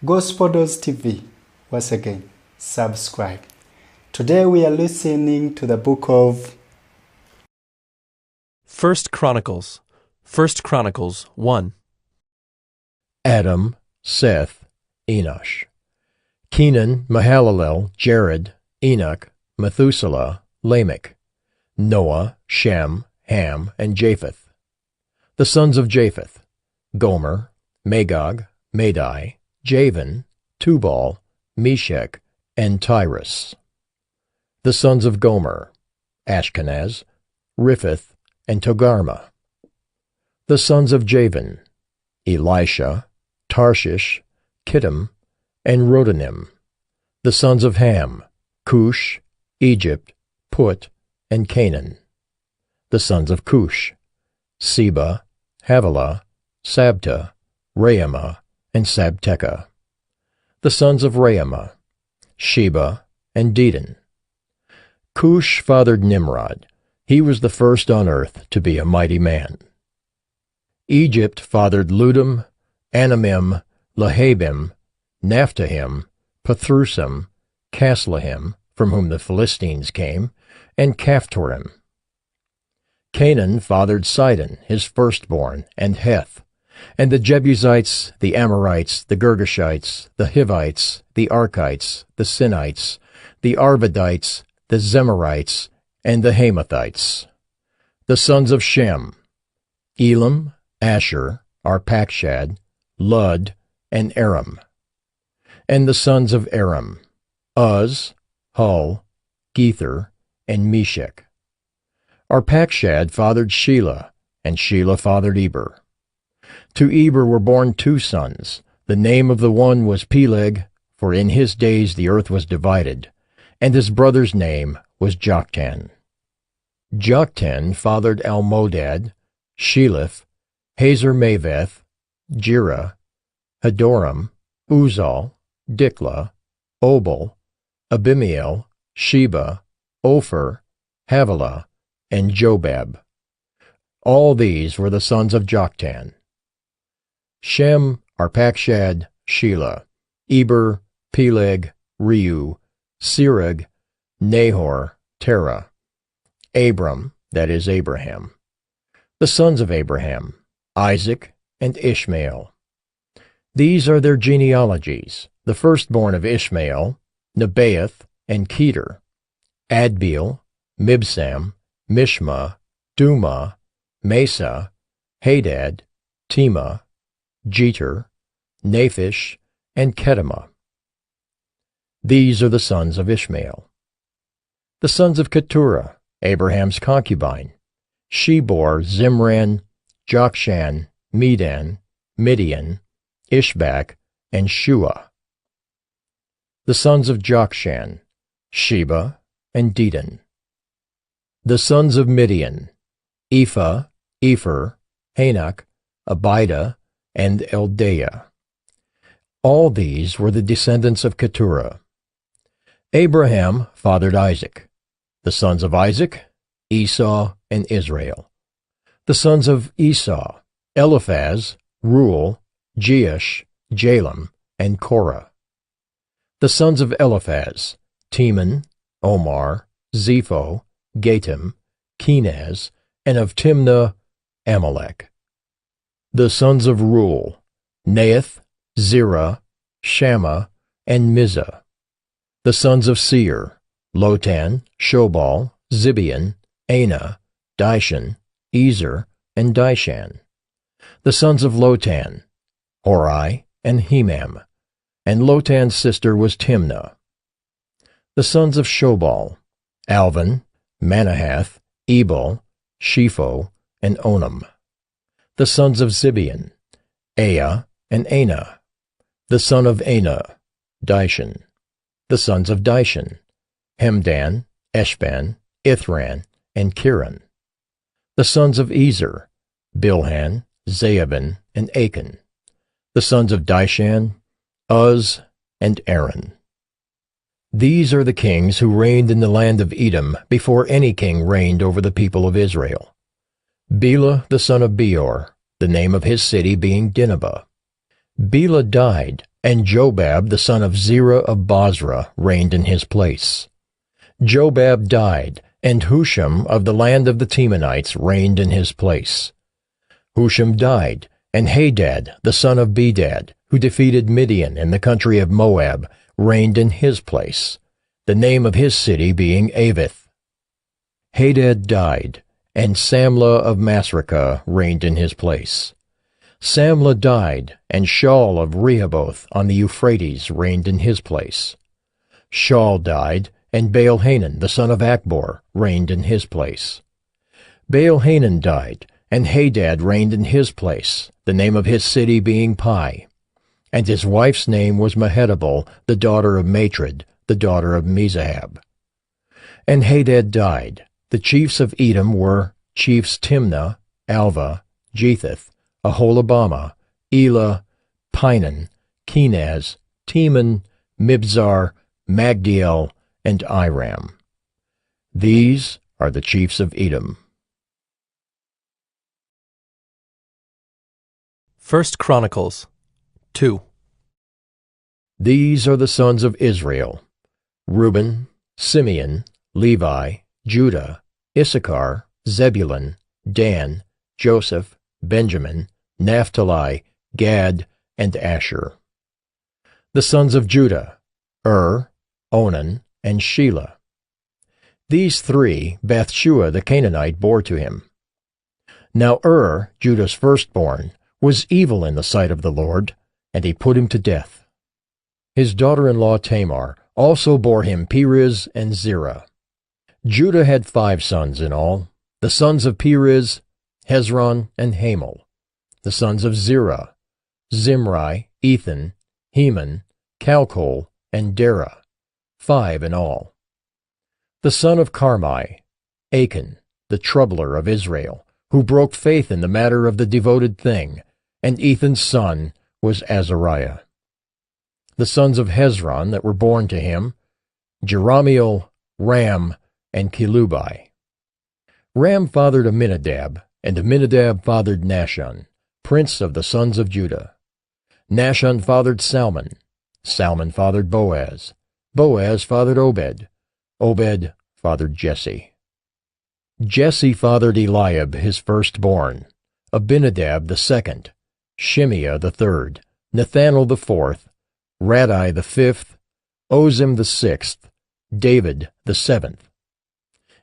Gospel's TV, once again, subscribe. Today we are listening to the book of First Chronicles. First Chronicles 1. Adam, Seth, Enosh. Kenan, Mahalalel, Jared, Enoch, Methuselah, Lamech, Noah, Shem, Ham, and Japheth. The sons of Japheth: Gomer, Magog, Madai, Javan, Tubal, Meshech, and Tyrus. The sons of Gomer: Ashkenaz, Riphath, and Togarmah. The sons of Javan: Elisha, Tarshish, Kittim, and Rodanim. The sons of Ham: Cush, Egypt, Put, and Canaan. The sons of Cush: Seba, Havilah, Sabta, Raamah, and Sabteca. The sons of Raamah: Sheba and Dedan. Cush fathered Nimrod. He was the first on earth to be a mighty man. Egypt fathered Ludum, Anamim, Lehabim, Naphtahim, Pathrusim, Casluhim, from whom the Philistines came, and Caphtorim. Canaan fathered Sidon, his firstborn, and Heth, and the Jebusites, the Amorites, the Girgashites, the Hivites, the Archites, the Sinites, the Arvadites, the Zemarites, and the Hamathites. The sons of Shem: Elam, Asher, Arpachshad, Lud, and Aram. And the sons of Aram: Uz, Hul, Gether, and Meshech. Arpachshad fathered Shelah, and Shelah fathered Eber. To Eber were born two sons. The name of the one was Peleg, for in his days the earth was divided, and his brother's name was Joktan. Joktan fathered Almodad, Sheleph, Hazar-Maveth, Jerah, Hadoram, Uzal, Diklah, Obal, Abimael, Sheba, Ophir, Havilah, and Jobab. All these were the sons of Joktan. Shem, Arpachshad, Shelah, Eber, Peleg, Reu, Serug, Nahor, Terah. Abram, that is Abraham. The sons of Abraham: Isaac and Ishmael. These are their genealogies: the firstborn of Ishmael, Nebaioth and Kedar, Adbeel, Mibsam, Mishma, Dumah, Mesa, Hadad, Tema, Jeter, Naphish, and Kedemah. These are the sons of Ishmael. The sons of Keturah, Abraham's concubine: she bore Zimran, Jokshan, Medan, Midian, Ishbak, and Shua. The sons of Jokshan: Sheba and Dedan. The sons of Midian: Ephah, Epher, Hanok, Abida, and Eldaah. All these were the descendants of Keturah. Abraham fathered Isaac. The sons of Isaac: Esau and Israel. The sons of Esau: Eliphaz, Reuel, Jeush, Jalem, and Korah. The sons of Eliphaz: Teman, Omar, Zepho, Gatam, Kenaz, and of Timnah, Amalek. The sons of Reuel: Naath, Zerah, Shammah, and Mizah. The sons of Seir: Lotan, Shobal, Zibeon, Anah, Dishan, Ezer, and Dishan. The sons of Lotan: Hori and Hemam, and Lotan's sister was Timnah. The sons of Shobal: Alvan, Manahath, Ebal, Shepho, and Onam. The sons of Zibeon: Aya and Anah. The son of Anah: Dishan. The sons of Dishan: Hemdan, Eshban, Ithran, and Kiran. The sons of Ezer: Bilhan, Zaaban, and Achan. The sons of Dishan: Uz and Aaron. These are the kings who reigned in the land of Edom before any king reigned over the people of Israel. Bela the son of Beor, the name of his city being Dinhabah. Bela died, And Jobab the son of Zerah of Bozrah reigned in his place. Jobab died, and Husham of the land of the Temanites reigned in his place. Husham died, and Hadad the son of Bedad, who defeated Midian in the country of Moab, reigned in his place, the name of his city being Avith. Hadad died, and Samlah of Masrekah reigned in his place. Samlah died, and Shaul of Rehoboth on the Euphrates reigned in his place. Shaul died, and Baal-Hanan the son of Achbor reigned in his place. Baal-Hanan died, and Hadad reigned in his place, the name of his city being Pai. And his wife's name was Mehetabel, the daughter of Matred, the daughter of Mezahab. And Hadad died. The chiefs of Edom were chiefs Timnah, Alva, Jetheth, Aholabama, Elah, Pinan, Kenaz, Teman, Mibzar, Magdiel, and Iram. These are the chiefs of Edom. 1 Chronicles 2. These are the sons of Israel: Reuben, Simeon, Levi, Judah, Issachar, Zebulun, Dan, Joseph, Benjamin, Naphtali, Gad, and Asher. The sons of Judah: Onan, and Shelah. These three Bathshua the Canaanite bore to him. Now Judah's firstborn, was evil in the sight of the Lord, and he put him to death. His daughter-in-law Tamar also bore him Perez and Zerah. Judah had 5 sons in all: the sons of Perez, Hezron, and Hamel; the sons of Zerah, Zimri, Ethan, Heman, Calcol, and Dara, 5 in all. The son of Carmi, Achan, the troubler of Israel, who broke faith in the matter of the devoted thing, and Ethan's son was Azariah. The sons of Hezron that were born to him: Jerahmeel, Ram, and Kelubai. Ram fathered Amminadab, and Amminadab fathered Nahshon, prince of the sons of Judah. Nahshon fathered Salmon. Salmon fathered Boaz. Boaz fathered Obed. Obed fathered Jesse. Jesse fathered Eliab his firstborn, Abinadab the second, Shimeah the third, Nethanel the fourth, Radai the fifth, Ozim the sixth, David the seventh.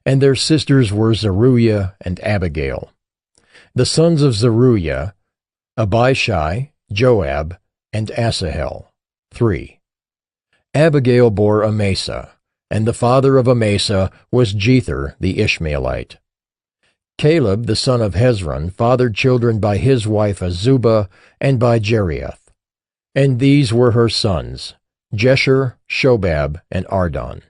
And their sisters were Zeruiah and Abigail. The sons of Zeruiah: Abishai, Joab, and Asahel, 3. Abigail bore Amasa, and the father of Amasa was Jether the Ishmaelite. Caleb the son of Hezron fathered children by his wife Azubah and by Jeriath. And these were her sons, Jesher, Shobab, and Ardon.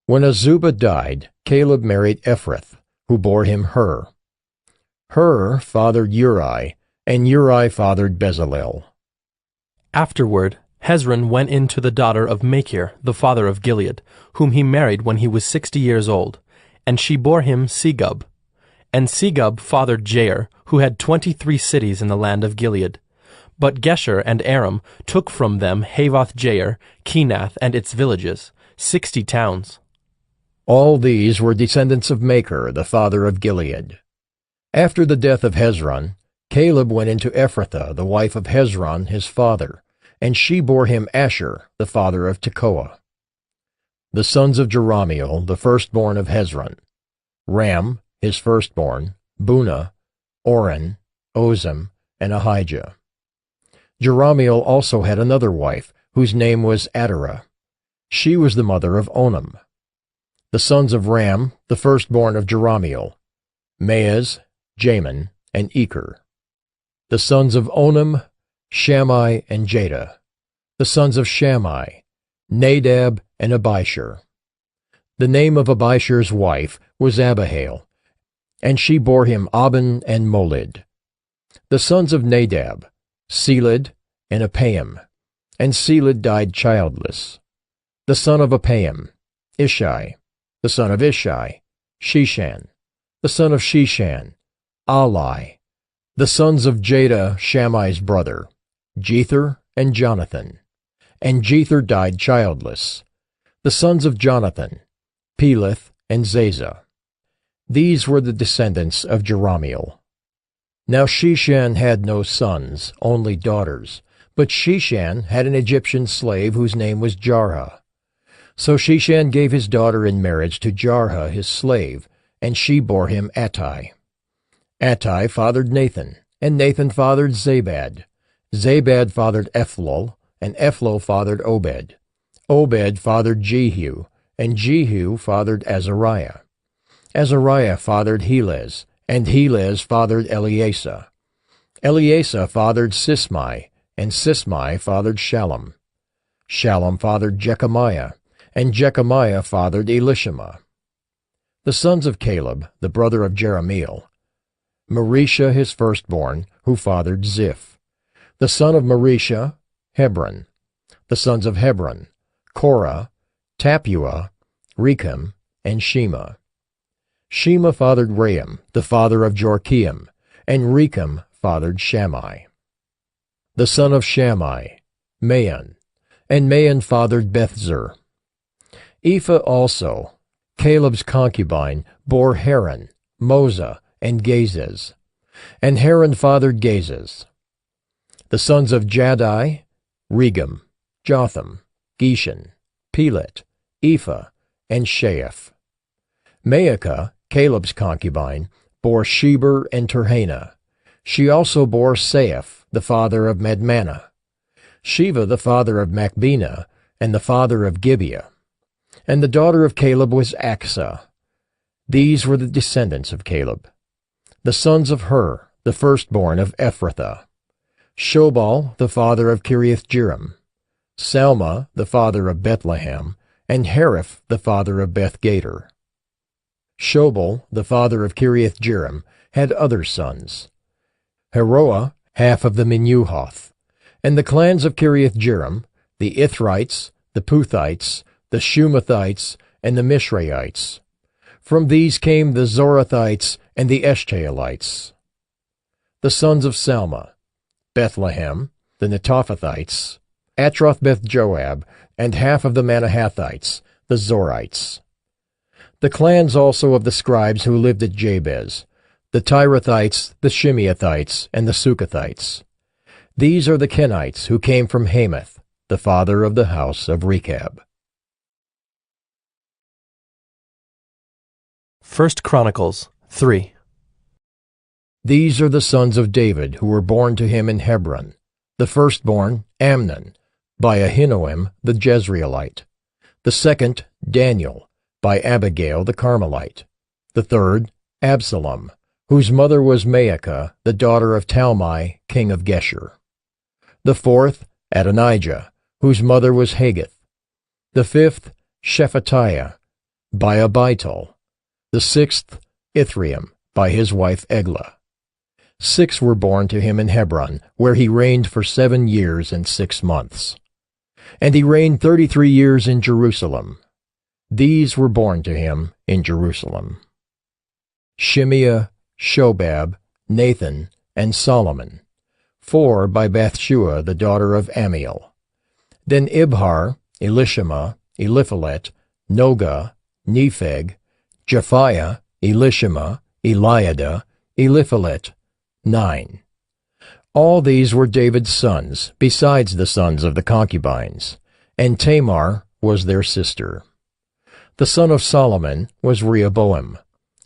When Azubah died, Caleb married Ephrath, who bore him Hur. Hur fathered Uri, and Uri fathered Bezalel. Afterward, Hezron went in to the daughter of Machir, the father of Gilead, whom he married when he was 60 years old, and she bore him Segub. And Segub fathered Jair, who had 23 cities in the land of Gilead. But Gesher and Aram took from them Havoth-Jair, Kenath, and its villages, 60 towns. All these were descendants of Machir, the father of Gilead. After the death of Hezron, Caleb went into Ephrathah, the wife of Hezron his father, and she bore him Asher, the father of Tekoa. The sons of Jerahmeel, the firstborn of Hezron: Ram, his firstborn, Bunah, Oren, Ozem, and Ahijah. Jerahmeel also had another wife, whose name was Adarah. She was the mother of Onam. The sons of Ram, the firstborn of Jerahmeel: Maaz, Jamin, and Eker. The sons of Onam: Shammai and Jada. The sons of Shammai: Nadab and Abishur. The name of Abishur's wife was Abihail, and she bore him Aben and Molid. The sons of Nadab: Seled and Apaim, and Seled died childless. The son of Apaim: Ishai. The son of Ishai: Sheshan. The son of Sheshan: Ali. The sons of Jada, Shammai's brother: Jether and Jonathan. And Jether died childless. The sons of Jonathan, Peleth and Zazah. These were the descendants of Jerahmeel. Now Sheshan had no sons, only daughters, but Sheshan had an Egyptian slave whose name was Jarha. So Sheshan gave his daughter in marriage to Jarha his slave, and she bore him Attai. Attai fathered Nathan, and Nathan fathered Zabad. Zabad fathered Ephlol, and Ephlol fathered Obed. Obed fathered Jehu, and Jehu fathered Azariah. Azariah fathered Helez, and Helez fathered Eleasa. Eleasa fathered Sismai, and Sismai fathered Shallum. Shallum fathered Jechemiah, and Jechemiah fathered Elishama. The sons of Caleb, the brother of Jerahmeel: Marisha his firstborn, who fathered Ziph. The son of Marisha, Hebron. The sons of Hebron: Korah, Tappuah, Rechem, and Shema. Shema fathered Raam, the father of Jorkeam, and Rechem fathered Shammai. The son of Shammai: Maon, and Maon fathered Bethzur. Ephah also, Caleb's concubine, bore Haran, Moza, and Gazez, and Haran fathered Gazez. The sons of Jaddai: Regem, Jotham, Geshan, Pelet, Ephah, and Sheaph. Maacah, Caleb's concubine, bore Sheber and Terhana. She also bore Saaph, the father of Madmannah, Sheva the father of Machbenah, and the father of Gibeah. And the daughter of Caleb was Achsah. These were the descendants of Caleb. The sons of Hur, the firstborn of Ephrathah: Shobal the father of Kiriath-jearim, Salma the father of Bethlehem, and Hariph the father of Beth-gader. Shobal the father of Kiriath-jearim had other sons: Heroah, half of the Menuhoth. And the clans of Kiriath-jearim: the Ithrites, the Puthites, the Shumathites, and the Mishraites. From these came the Zorathites and the Eshtaolites. The sons of Salma: Bethlehem, the Netophathites, Atroth-beth-joab, and half of the Manahathites, the Zorites. The clans also of the scribes who lived at Jabez: the Tirathites, the Shimeathites, and the Sukathites. These are the Kenites who came from Hamath, the father of the house of Rechab. 1 Chronicles 3. These are the sons of David who were born to him in Hebron: the firstborn, Amnon, by Ahinoam the Jezreelite; the second, Daniel, by Abigail the Carmelite; the third, Absalom, whose mother was Maacah, the daughter of Talmai, king of Geshur; the fourth, Adonijah, whose mother was Haggith; the fifth, Shephatiah, by Abital; the sixth, Ithream, by his wife Eglah. 6 were born to him in Hebron, where he reigned for 7 years and 6 months. And he reigned 33 years in Jerusalem. These were born to him in Jerusalem: Shimeah, Shobab, Nathan, and Solomon, 4 by Bathshua the daughter of Amiel. Then Ibhar, Elishama, Eliphalet, Nogah, Nepheg, Japhiah, Elishama, Eliada, Eliphalet, 9. All these were David's sons, besides the sons of the concubines, and Tamar was their sister. The son of Solomon was Rehoboam,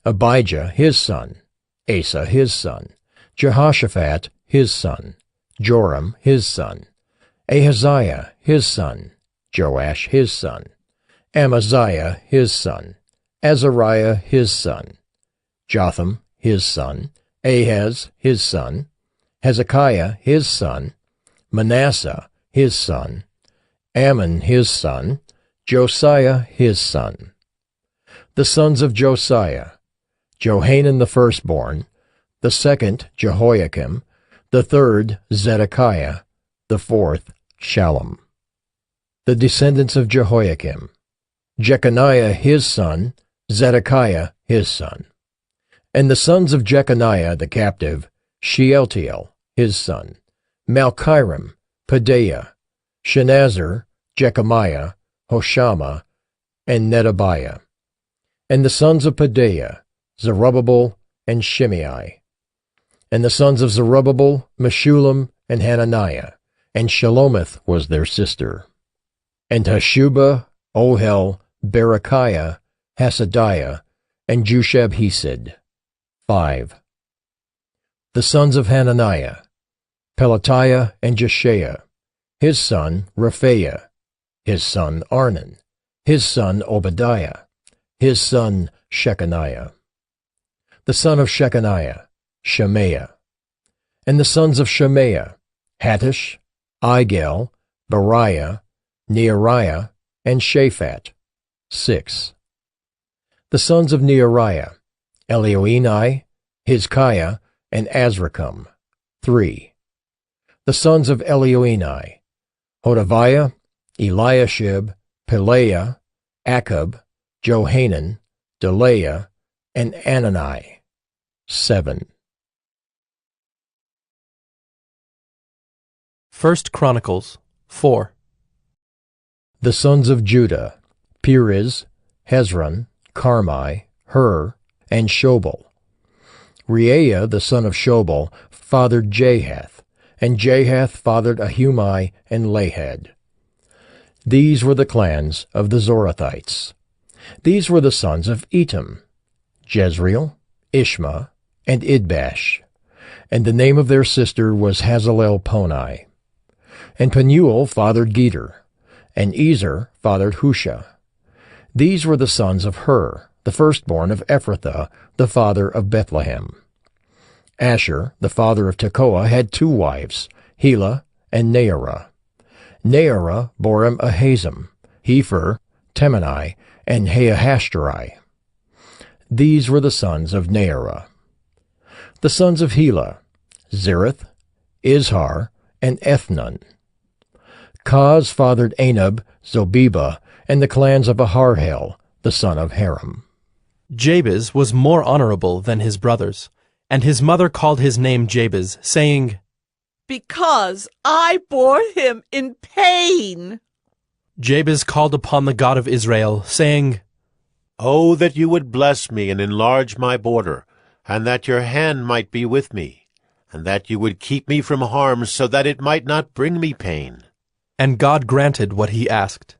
Abijah his son, Asa his son, Jehoshaphat his son, Joram his son, Ahaziah his son, Joash his son, Amaziah his son, Azariah his son, Jotham his son, Ahaz his son, Hezekiah his son, Manasseh his son, Ammon his son, Josiah his son. The sons of Josiah: Johanan the firstborn, the second Jehoiakim, the third Zedekiah, the fourth Shallum. The descendants of Jehoiakim: Jeconiah his son, Zedekiah his son. And the sons of Jeconiah the captive: Shealtiel his son, Malchiram, Pedaiah, Shenazar, Jechemiah, Hoshama, and Nedabiah. And the sons of Pedaiah, Zerubbabel and Shimei. And the sons of Zerubbabel, Meshullam and Hananiah, and Shelomith was their sister. And Hashubah, Ohel, Berechiah, Hasadiah, and Jushab-Hesed. 5. The sons of Hananiah, Pelatiah and Jeshaiah, his son Rephaiah, his son Arnan, his son Obadiah, his son Shechaniah. The son of Shechaniah, Shemaiah. And the sons of Shemaiah, Hattush, Igel, Bariah, Neariah, and Shaphat. 6. The sons of Neariah, Elioenai, Hizkiah, and Azrikam. 3. The sons of Elioenai, Hodaviah, Eliashib, Pelaiah, Akab, Johanan, Delaiah, and Anani. 7. 1 Chronicles 4. The sons of Judah, Periz, Hezron, Carmi, Hur, and Shobal. Reaiah the son of Shobal fathered Jahath, and Jahath fathered Ahumai and Lahad. These were the clans of the Zorathites. These were the sons of Etam, Jezreel, Ishma, and Idbash. And the name of their sister was Hazalelponi. And Penuel fathered Geder, and Ezer fathered Husha. These were the sons of Hur, the firstborn of Ephrathah, the father of Bethlehem. Asher, the father of Tekoa, had 2 wives, Helah and Naarah. Naarah bore him Ahazam, Hepher, Temani, and Haahashtari. These were the sons of Naarah. The sons of Helah, Zereth, Izhar, and Ethnon. Kaz fathered Anab, Zobeba, and the clans of Aharhel, the son of Haram. Jabez was more honorable than his brothers, and his mother called his name Jabez, saying, Because I bore him in pain. Jabez called upon the God of Israel, saying, Oh, that you would bless me and enlarge my border, and that your hand might be with me, and that you would keep me from harm, so that it might not bring me pain. And God granted what he asked.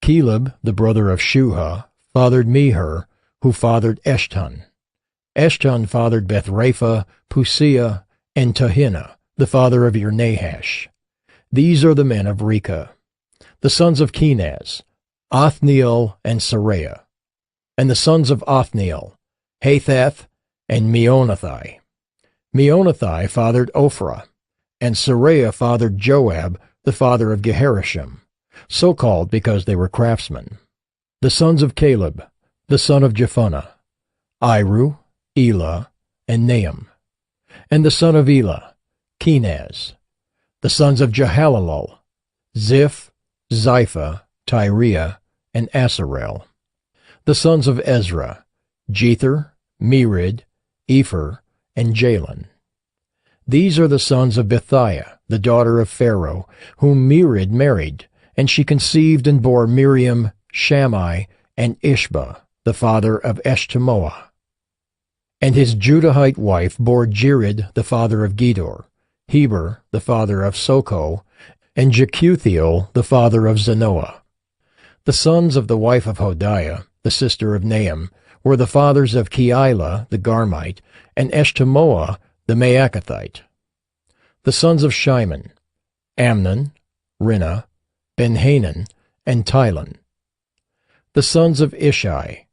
Caleb, the brother of Shuha, fathered Meher, who fathered Eshton. Eshton fathered Bethrapha, Pusiah, and Tahinah, the father of Ir-Nahash. These are the men of Rechah. The sons of Kenaz, Othniel and Saraiah. And the sons of Othniel, Hathath and Meonothai. Meonothai fathered Ophrah, and Saraiah fathered Joab, the father of Geharashim, so called because they were craftsmen. The sons of Caleb, the son of Jephunneh, Iru, Elah, and Nahum. And the son of Elah, Kenaz. The sons of Jehalelel, Ziph, Ziphah, Tyriah, and Asarel. The sons of Ezra, Jether, Merid, Epher, and Jalon. These are the sons of Bethiah, the daughter of Pharaoh, whom Merid married, and she conceived and bore Miriam, Shammai, and Ishba, the father of Eshtemoa. And his Judahite wife bore Jered, the father of Gedor, Heber, the father of Soko, and Jekuthiel, the father of Zanoah. The sons of the wife of Hodiah, the sister of Nahum, were the fathers of Keilah, the Garmite, and Eshtemoa, the Maacathite. The sons of Shimon, Amnon, Rinnah, Ben-Hanan, and Tilon. The sons of Ishai,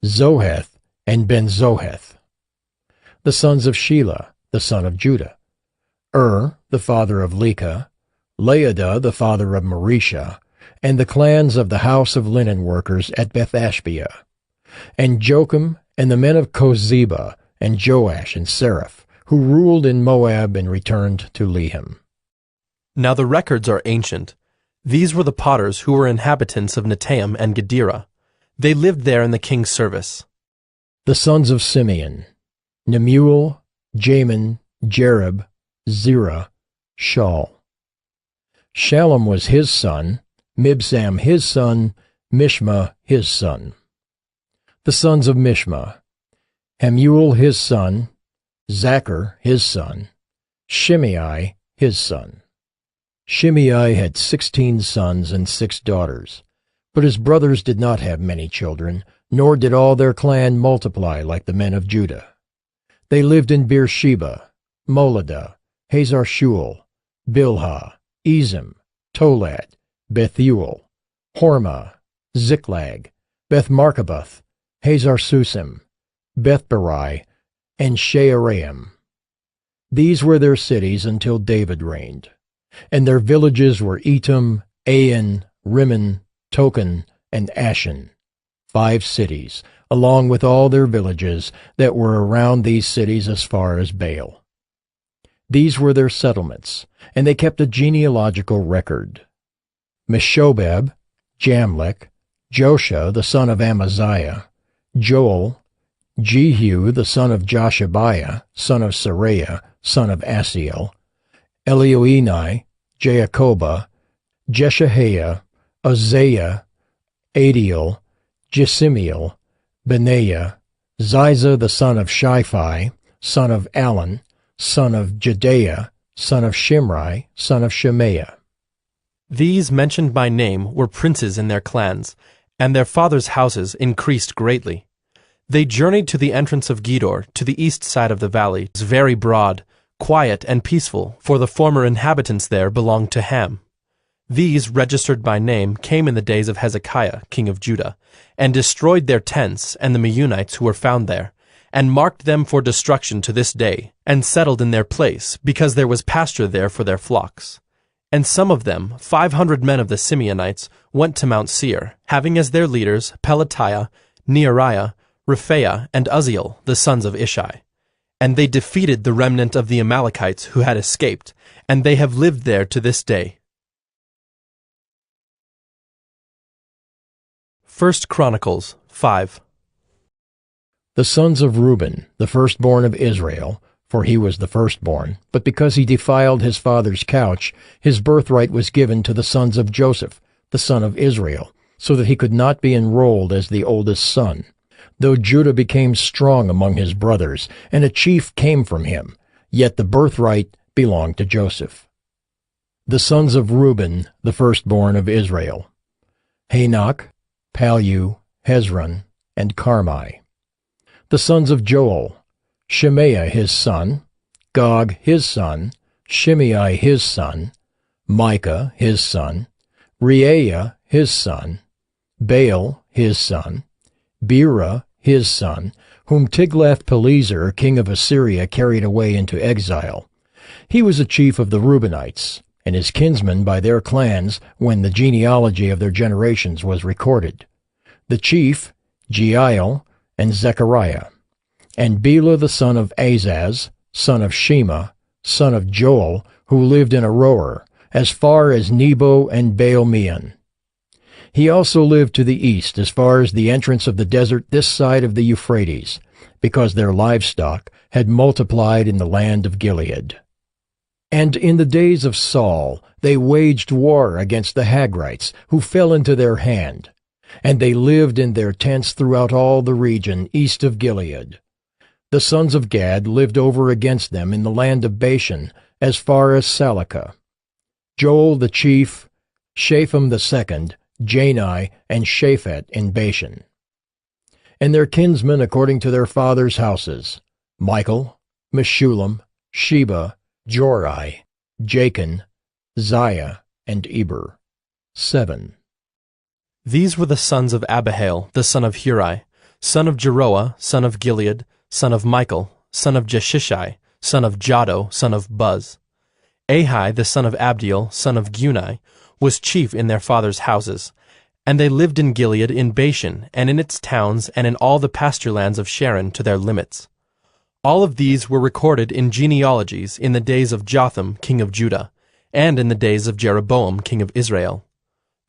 Zoheth and Ben-Zoheth. The sons of Shelah, the son of Judah, the father of Lekah, Laadah, the father of Marisha, and the clans of the house of linen workers at Beth-Ashbea, and Jocham, and the men of Kozeba, and Joash and Seraph, who ruled in Moab and returned to Lehem. Now the records are ancient. These were the potters who were inhabitants of Netaim and Gedera. They lived there in the king's service. The sons of Simeon, Nemuel, Jamin, Jerib, Zerah, Shaul. Shallum was his son, Mibsam his son, Mishma his son. The sons of Mishma: Hamuel his son, Zachar his son, Shimei his son. Shimei had 16 sons and 6 daughters, but his brothers did not have many children, nor did all their clan multiply like the men of Judah. They lived in Beersheba, Moladah, Hazar-Shual, Bilhah, Ezim, Tolad, Bethuel, Hormah, Ziklag, Beth-Markaboth, Hazar-Susim, Beth-Barai, and Shearaim. These were their cities until David reigned. And their villages were Etam, Ain, Rimmon, Token, and Ashan, 5 cities, along with all their villages that were around these cities as far as Baal. These were their settlements, and they kept a genealogical record. Meshobab, Jamlech, Josha the son of Amaziah, Joel, Jehu the son of Joshabiah, son of Seraiah, son of Asiel, Elioenai, Jaakobah, Jeshahiah, Uzziah, Adiel, Jesimiel, Benaiah, Ziza the son of Shiphi, son of Alon, son of Jedaiah, son of Shimri, son of Shemaiah. These mentioned by name were princes in their clans, and their fathers' houses increased greatly. They journeyed to the entrance of Gedor, to the east side of the valley. It was very broad, quiet, and peaceful, for the former inhabitants there belonged to Ham. These, registered by name, came in the days of Hezekiah, king of Judah, and destroyed their tents and the Meunites who were found there, and marked them for destruction to this day, and settled in their place, because there was pasture there for their flocks. And some of them, 500 men of the Simeonites, went to Mount Seir, having as their leaders Pelatiah, Neariah, Rephaiah, and Uzziel, the sons of Ishi. And they defeated the remnant of the Amalekites who had escaped, and they have lived there to this day. 1 Chronicles 5. The sons of Reuben, the firstborn of Israel, for he was the firstborn, but because he defiled his father's couch, his birthright was given to the sons of Joseph, the son of Israel, so that he could not be enrolled as the oldest son. Though Judah became strong among his brothers, and a chief came from him, yet the birthright belonged to Joseph. The sons of Reuben, the firstborn of Israel: Hanok, Palu, Hezron, and Carmi. The sons of Joel: Shemaiah his son, Gog his son, Shimei his son, Micah his son, Reaiah his son, Baal his son, Bera his son, whom Tiglath-Pileser king of Assyria carried away into exile. He was a chief of the Reubenites, and his kinsmen by their clans when the genealogy of their generations was recorded. The chief, Jeiel, and Zechariah. And Bela the son of Azaz, son of Shema, son of Joel, who lived in Aroer, as far as Nebo and Baal-Meon. He also lived to the east as far as the entrance of the desert this side of the Euphrates, because their livestock had multiplied in the land of Gilead. And in the days of Saul they waged war against the Hagrites, who fell into their hand, and they lived in their tents throughout all the region east of Gilead. The sons of Gad lived over against them in the land of Bashan, as far as Salakah. Joel the chief, Shapham the second, Jani, and Shaphat in Bashan. And their kinsmen according to their fathers' houses: Michael, Meshullam, Sheba, Jorai, Jachin, Ziah, and Eber. 7. These were the sons of Abihail, the son of Huri, son of Jeroah, son of Gilead, son of Michael, son of Jeshishai, son of Jado, son of Buz. Ahi, the son of Abdiel, son of Guni, was chief in their fathers' houses. And they lived in Gilead in Bashan, and in its towns, and in all the pasture lands of Sharon to their limits. All of these were recorded in genealogies in the days of Jotham, king of Judah, and in the days of Jeroboam, king of Israel.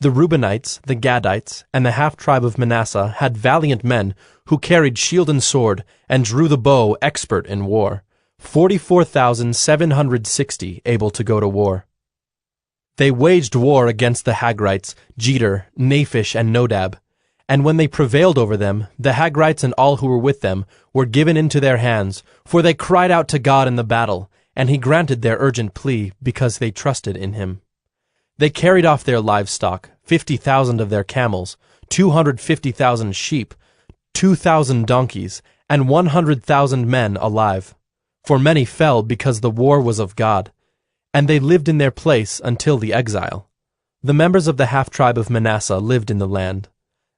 The Reubenites, the Gadites, and the half-tribe of Manasseh had valiant men who carried shield and sword, and drew the bow expert in war, 44,760 able to go to war. They waged war against the Hagrites, Jeter, Naphish, and Nodab. And when they prevailed over them, the Hagrites and all who were with them were given into their hands, for they cried out to God in the battle, and he granted their urgent plea, because they trusted in him. They carried off their livestock, 50,000 of their camels, 250,000 sheep, 2,000 donkeys, and 100,000 men alive. For many fell because the war was of God, and they lived in their place until the exile. The members of the half-tribe of Manasseh lived in the land.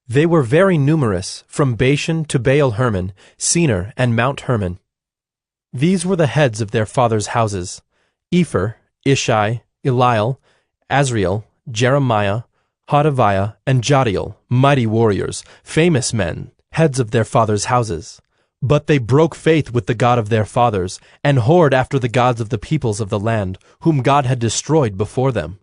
They were very numerous, from Bashan to Baal-Hermon, Senir, and Mount Hermon. These were the heads of their fathers' houses: Epher, Ishai, Eliel, Azriel, Jeremiah, Hodaviah, and Jadiel, mighty warriors, famous men, heads of their fathers' houses. But they broke faith with the God of their fathers, and whored after the gods of the peoples of the land, whom God had destroyed before them.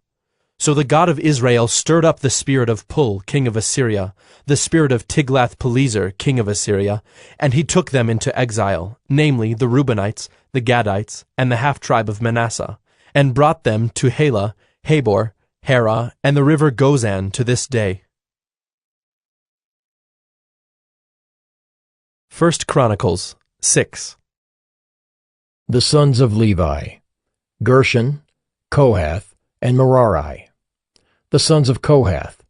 So the God of Israel stirred up the spirit of Pul, king of Assyria, the spirit of Tiglath-Pileser, king of Assyria, and he took them into exile, namely the Reubenites, the Gadites, and the half-tribe of Manasseh, and brought them to Halah, Habor, Hara, and the river Gozan to this day. 1 Chronicles 6. The sons of Levi: Gershon, Kohath, and Merari. The sons of Kohath: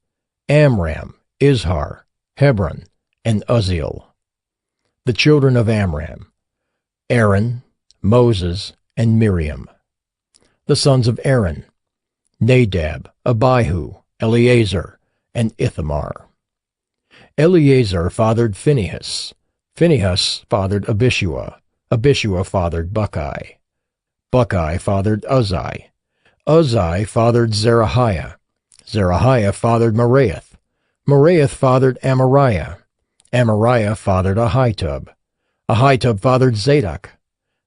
Amram, Izhar, Hebron, and Uzziel. The children of Amram: Aaron, Moses, and Miriam. The sons of Aaron: Nadab, Abihu, Eleazar, and Ithamar. Eleazar fathered Phinehas. Phinehas fathered Abishua. Abishua fathered Buckai. Buckai fathered Uzzi. Uzzi fathered Zerahiah. Zerahiah fathered Meraioth. Meraioth fathered Amariah. Amariah fathered Ahitub. Ahitub fathered Zadok.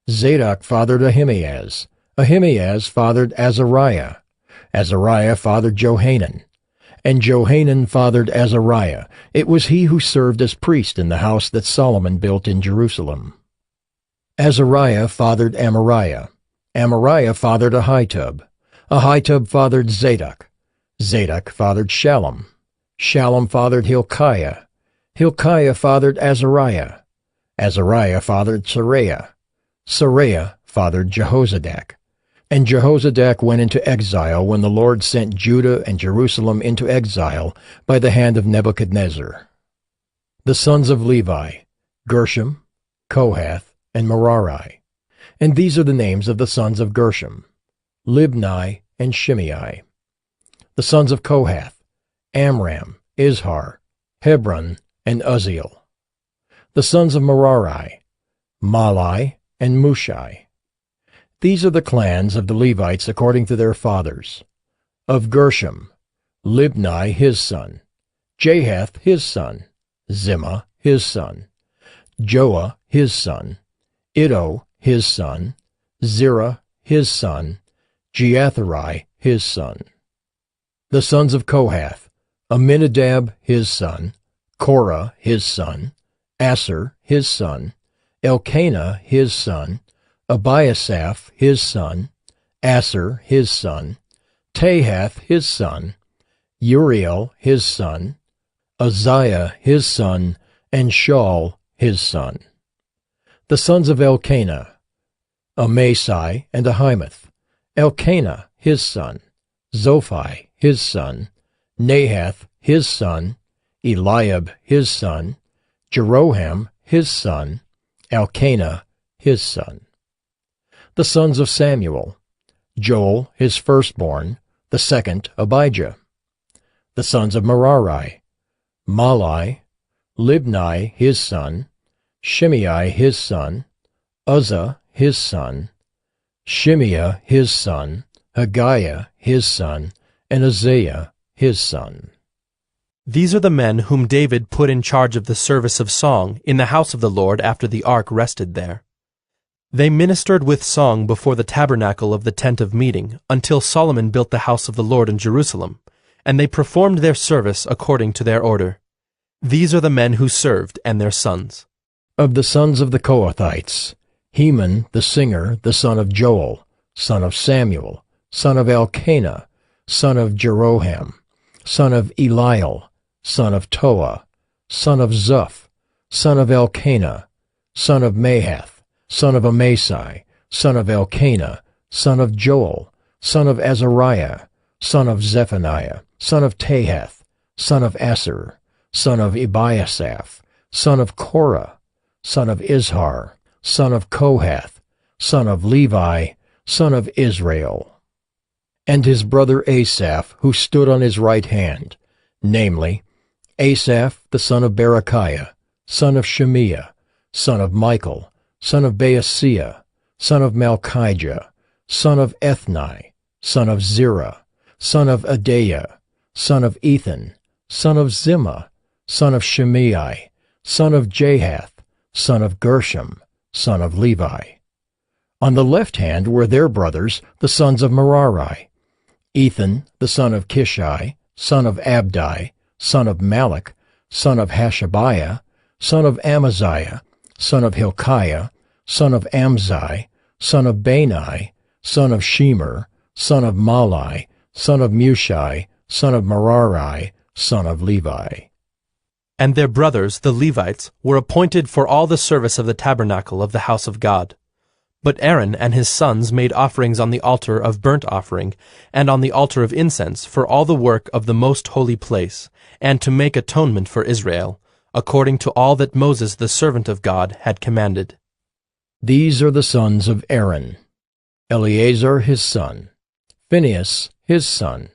Zadok fathered Ahimaaz. Ahimaaz fathered Azariah. Azariah fathered Johanan. And Johanan fathered Azariah. It was he who served as priest in the house that Solomon built in Jerusalem. Azariah fathered Amariah. Amariah fathered Ahitub. Ahitub fathered Zadok. Zadok fathered Shallum. Shallum fathered Hilkiah. Hilkiah fathered Azariah. Azariah fathered Seraiah. Seraiah fathered Jehozadak. And Jehozadak went into exile when the Lord sent Judah and Jerusalem into exile by the hand of Nebuchadnezzar. The sons of Levi: Gershom, Kohath, and Merari. And these are the names of the sons of Gershom: Libni and Shimei. The sons of Kohath: Amram, Izhar, Hebron, and Uzziel. The sons of Merari: Mahli and Mushai. These are the clans of the Levites according to their fathers. Of Gershom: Libni his son, Jahath his son, Zimmah his son, Joah his son, Iddo his son, Zerah his son, Jeatherai his son. The sons of Kohath: Aminadab his son, Korah his son, Asher his son, Elkanah his son, Abiasaph his son, Asher his son, Tahath his son, Uriel his son, Uzziah his son, and Shaul his son. The sons of Elkanah: Amasai and Ahimoth. Elkanah his son, Zophai his son, Nahath his son, Eliab his son, Jeroham his son, Elkanah his son. The sons of Samuel: Joel his firstborn, the second Abijah. The sons of Merari: Mahli, Libni his son, Shimei his son, Uzzah his son, Shimea his son, Haggiah his son, and Uzziah his son. These are the men whom David put in charge of the service of song in the house of the Lord after the ark rested there. They ministered with song before the tabernacle of the tent of meeting until Solomon built the house of the Lord in Jerusalem, and they performed their service according to their order. These are the men who served and their sons. Of the sons of the Kohathites: Heman the singer, the son of Joel, son of Samuel, son of Elkanah, son of Jeroham, son of Eliel, son of Toa, son of Zuph, son of Elkanah, son of Mahath, son of Amasai, son of Elkanah, son of Joel, son of Azariah, son of Zephaniah, son of Tahath, son of Asser, son of Ebiasaph, son of Korah, son of Izhar, son of Kohath, son of Levi, son of Israel. And his brother Asaph, who stood on his right hand, namely, Asaph the son of Berechiah, son of Shemiah, son of Michael, son of Baaseiah, son of Malchijah, son of Ethni, son of Zerah, son of Adaiah, son of Ethan, son of Zimmah, son of Shimei, son of Jahath, son of Gershom, son of Levi. On the left hand were their brothers, the sons of Merari, Ethan, the son of Kishai, son of Abdi, son of Malach, son of Hashabiah, son of Amaziah, son of Hilkiah, son of Amzai, son of Bani, son of Shemer, son of Malai, son of Mushai, son of Merari, son of Levi. And their brothers, the Levites, were appointed for all the service of the tabernacle of the house of God. But Aaron and his sons made offerings on the altar of burnt offering, and on the altar of incense for all the work of the most holy place, and to make atonement for Israel, according to all that Moses the servant of God had commanded. These are the sons of Aaron: Eleazar his son, Phinehas his son,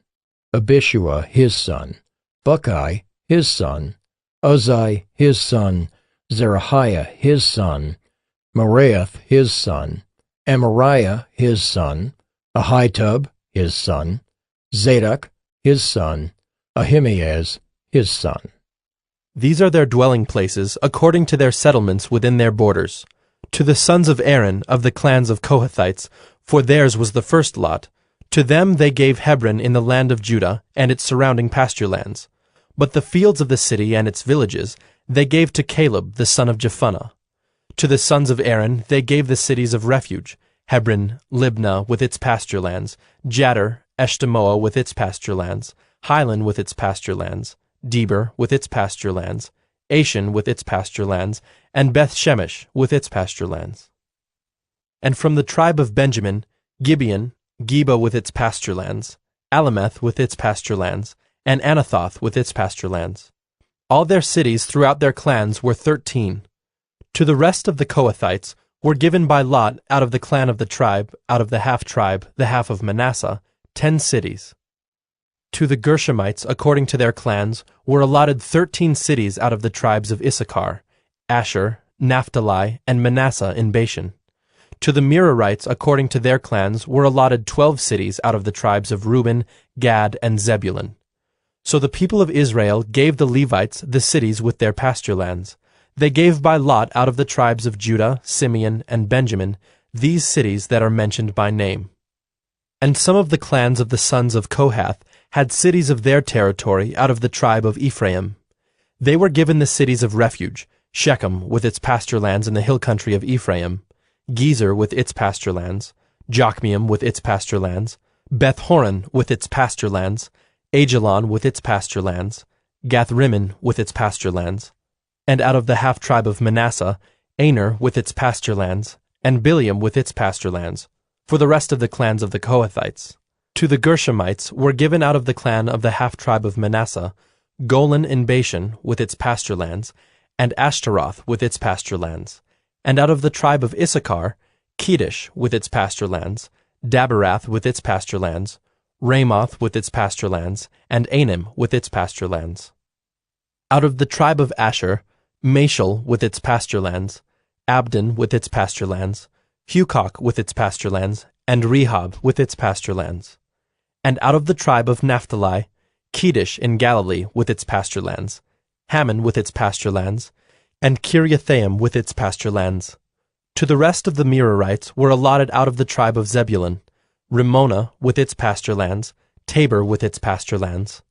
Abishua his son, Buckai his son, Uzzi his son, Zerahiah his son, Meraioth his son, Amariah his son, Ahitub his son, Zadok his son, Ahimaaz his son. These are their dwelling places according to their settlements within their borders. To the sons of Aaron of the clans of Kohathites, for theirs was the first lot, to them they gave Hebron in the land of Judah and its surrounding pasture lands. But the fields of the city and its villages they gave to Caleb the son of Jephunneh. To the sons of Aaron they gave the cities of refuge, Hebron, Libnah with its pasture lands, Jattir, Eshtemoa with its pasture lands, Hilan with its pasture lands, Deber with its pasture lands, Ashan with its pasture lands, and Beth-Shemesh with its pasture lands. And from the tribe of Benjamin, Gibeon, Geba with its pasture lands, Alameth with its pasture lands, and Anathoth with its pasture lands. All their cities throughout their clans were 13. To the rest of the Kohathites were given by lot out of the clan of the tribe, out of the half-tribe, the half of Manasseh, 10 cities. To the Gershomites, according to their clans, were allotted 13 cities out of the tribes of Issachar, Asher, Naphtali, and Manasseh in Bashan. To the Merarites, according to their clans, were allotted 12 cities out of the tribes of Reuben, Gad, and Zebulun. So the people of Israel gave the Levites the cities with their pasture lands. They gave by lot out of the tribes of Judah, Simeon, and Benjamin these cities that are mentioned by name. And some of the clans of the sons of Kohath had cities of their territory out of the tribe of Ephraim. They were given the cities of refuge, Shechem with its pasture lands in the hill country of Ephraim, Gezer with its pasture lands, Jokmeam with its pasture lands, Beth-horon with its pasture lands, Ajalon with its pasture lands, Gath-rimmon with its pasture lands, and out of the half-tribe of Manasseh, Aner with its pasture lands, and Bileam with its pasture lands, for the rest of the clans of the Kohathites. To the Gershomites were given out of the clan of the half-tribe of Manasseh, Golan in Bashan with its pasture lands, and Ashtaroth with its pasture lands, and out of the tribe of Issachar, Kedesh with its pasture lands, Daberath with its pasture lands, Ramoth with its pasture lands, and Anim with its pasture lands. Out of the tribe of Asher, Mashal with its pasture lands, Abdon with its pasture lands, Hukok with its pasture lands, and Rehob with its pasture lands. And out of the tribe of Naphtali, Kedesh in Galilee with its pasture lands, Hammon with its pasture lands, and Kiriathaim with its pasture lands. To the rest of the Merarites were allotted out of the tribe of Zebulun, Rimmona with its pasture lands, Tabor with its pasture lands.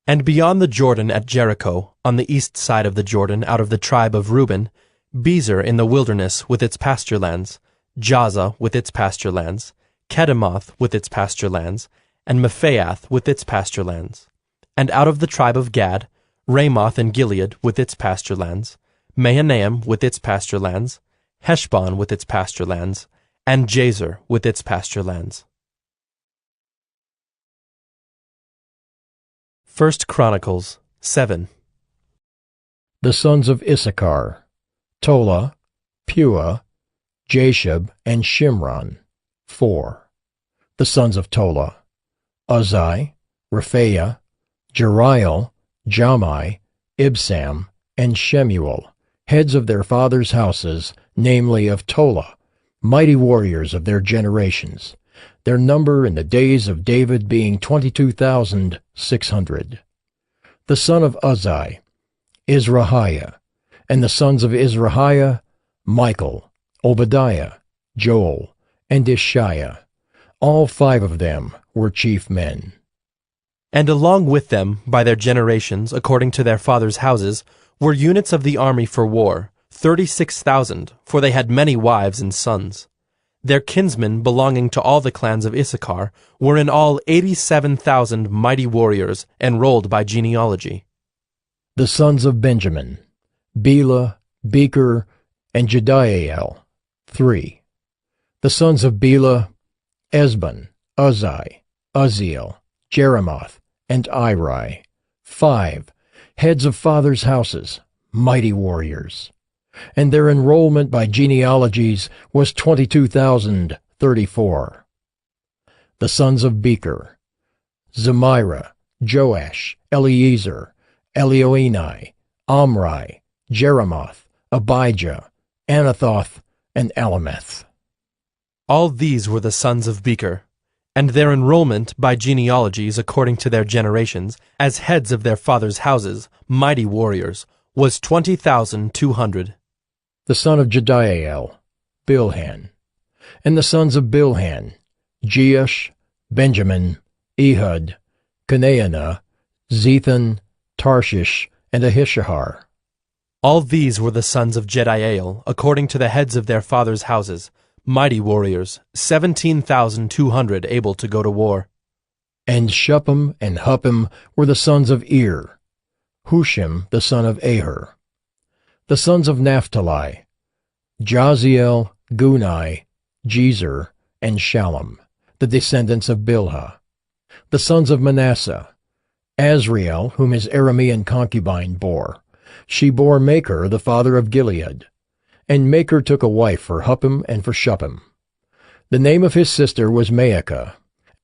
And beyond the Jordan at Jericho, on the east side of the Jordan out of the tribe of Reuben, Bezer in the wilderness with its pasture lands, Jaza with its pasture lands, Kedemoth with its pasture lands, and Mephaath with its pasture lands. And out of the tribe of Gad, Ramoth in Gilead with its pasture lands, Mahanaim with its pasture lands, Heshbon with its pasture lands, and Jazer with its pasture lands. 1 Chronicles 7. The sons of Issachar, Tola, Puah, Jashub, and Shimron, 4. The sons of Tola, Uzai, Rephaiah, Jeriel, Jamai, Ibsam, and Shemuel, heads of their fathers' houses, namely of Tola, mighty warriors of their generations, their number in the days of David being 22,600. The son of Uzai, Izrahiah, and the sons of Izrahiah, Michael, Obadiah, Joel, and Ishiah. All 5 of them were chief men. And along with them, by their generations, according to their fathers' houses, were units of the army for war, 36,000, for they had many wives and sons. Their kinsmen, belonging to all the clans of Issachar, were in all 87,000 mighty warriors, enrolled by genealogy. The sons of Benjamin, Bela, Becher, and Jediael, 3. The sons of Bela, Esbon, Uzai, Uzziel, Jeremoth, and Iri, 5, heads of fathers' houses, mighty warriors. And their enrollment by genealogies was 22,034. The sons of Becher, Zemira, Joash, Eliezer, Elioenai, Omri, Jeremoth, Abijah, Anathoth, and Alameth. All these were the sons of Becher, and their enrollment by genealogies according to their generations, as heads of their fathers' houses, mighty warriors, was 20,200. The son of Jediael, Bilhan. And the sons of Bilhan, Jeush, Benjamin, Ehud, Kenaanah, Zethan, Tarshish, and Ahishahar. All these were the sons of Jediael, according to the heads of their fathers' houses, mighty warriors, 17,200 able to go to war. And Shuppim and Huppim were the sons of Ir, Hushim the son of Aher. The sons of Naphtali, Jaziel, Gunai, Jezer, and Shallum, the descendants of Bilhah. The sons of Manasseh, Azriel, whom his Aramean concubine bore. She bore Machir, the father of Gilead. And Machir took a wife for Huppim and for Shuppim. The name of his sister was Maacah,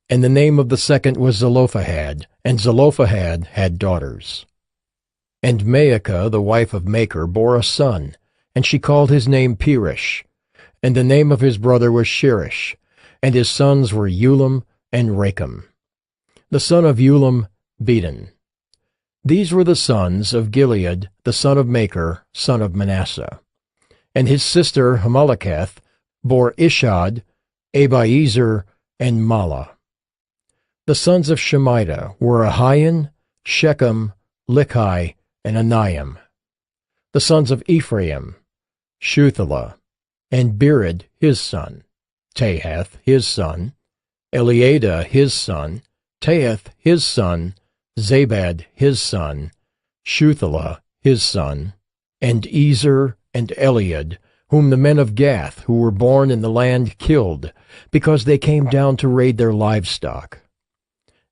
and the name of the second was Zelophehad, and Zelophehad had daughters. And Maacah, the wife of Machir, bore a son, and she called his name Peresh. And the name of his brother was Sheresh, and his sons were Ulam and Racham. The son of Ulam, Bedan. These were the sons of Gilead, the son of Machir, son of Manasseh. And his sister Hamaleketh bore Ishad, Abiezer, and Mala. The sons of Shemida were Ahian, Shechem, Lichai, and Aniam. The sons of Ephraim, Shuthelah, and Bered his son, Tahath his son, Eliada his son, Tahath his son, Zabad his son, Shuthelah his son, and Ezer and Eliad, whom the men of Gath who were born in the land killed, because they came down to raid their livestock.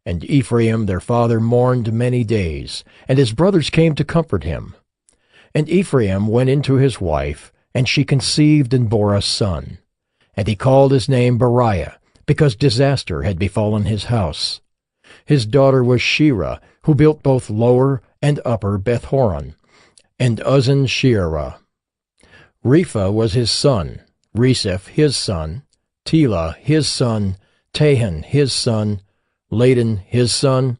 And Ephraim their father mourned many days, and his brothers came to comfort him. And Ephraim went into his wife, and she conceived and bore a son. And he called his name Beriah, because disaster had befallen his house. His daughter was Shira, who built both lower and upper Beth-horon, and Uzzen-Sheerah. Repha was his son, Reseph his son, Tela his son, Tahan his son, Ladan his son,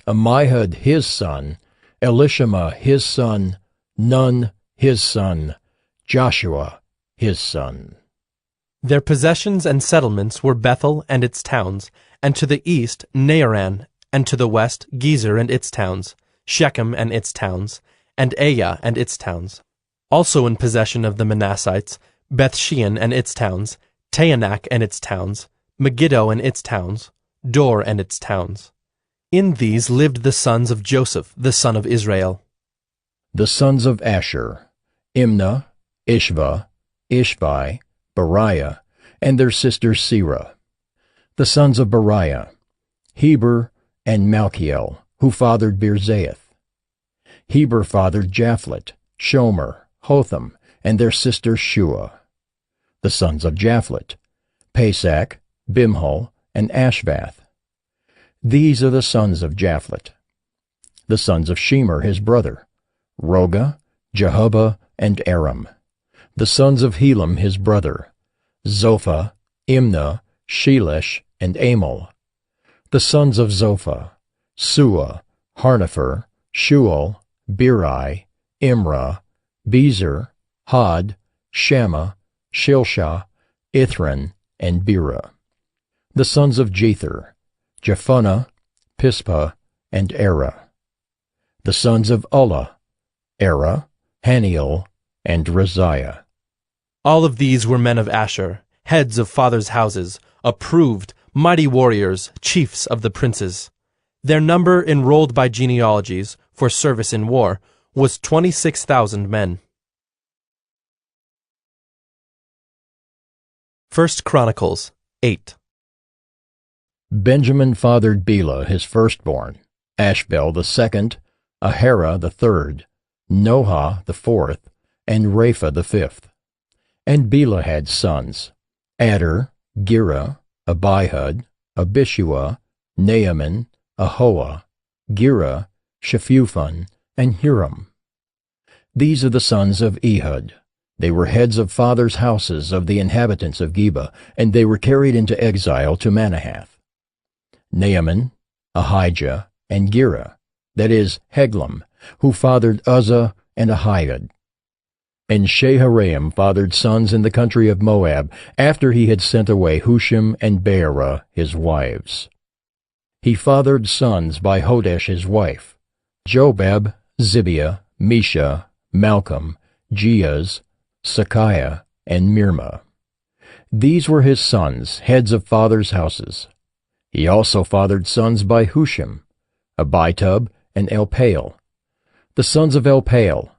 Ammihud his son, Elishama his son, Nun his son, Joshua his son. Their possessions and settlements were Bethel and its towns, and to the east Naaran, and to the west Gezer and its towns, Shechem and its towns, and Aiah and its towns. Also in possession of the Manassites, Bethshean and its towns, Taanach and its towns, Megiddo and its towns, Dor and its towns. In these lived the sons of Joseph, the son of Israel. The sons of Asher, Imnah, Ishva, Ishvi, Beriah, and their sister Serah. The sons of Beriah, Heber and Malchiel, who fathered Birzaith. Heber fathered Japhlet, Shomer, Hotham, and their sister Shua. The sons of Japhlet, Pesach, Bimhal, and Ashvath. These are the sons of Japhlet. The sons of Shemer his brother, Roga, Jehubbah, and Aram. The sons of Helam his brother, Zophah, Imnah, Shelesh, and Amal. The sons of Zophah, Sua, Harnepher, Shual, Beri, Imrah, Bezer, Had, Shammah, Shilshah, Ithran, and Bera. The sons of Jether, Jephunneh, Pispa, and Era. The sons of Ulla, Era, Haniel, and Raziah. All of these were men of Asher, heads of fathers' houses, approved, mighty warriors, chiefs of the princes. Their number enrolled by genealogies for service in war was 26,000 men. 1 Chronicles 8. Benjamin fathered Bela his firstborn, Ashbel the second, Ahara the third, Noha the fourth, and Rapha the fifth. And Bela had sons, Adar, Gera, Abihud, Abishua, Naaman, Ahoah, Gera, Shephuphon, and Huram. These are the sons of Ehud. They were heads of fathers' houses of the inhabitants of Geba, and they were carried into exile to Manahath. Naaman, Ahijah, and Gera, that is, Heglam, who fathered Uzzah and Ahiud. And Shaharaim fathered sons in the country of Moab, after he had sent away Hushim and Beerah his wives. He fathered sons by Hodesh his wife, Jobab, Zibiah, Mesha, Malcolm, Jeaz, Sakiah, and Mirma. These were his sons, heads of fathers' houses. He also fathered sons by Hushim, Abitub, and Elpaal. The sons of Elpaal,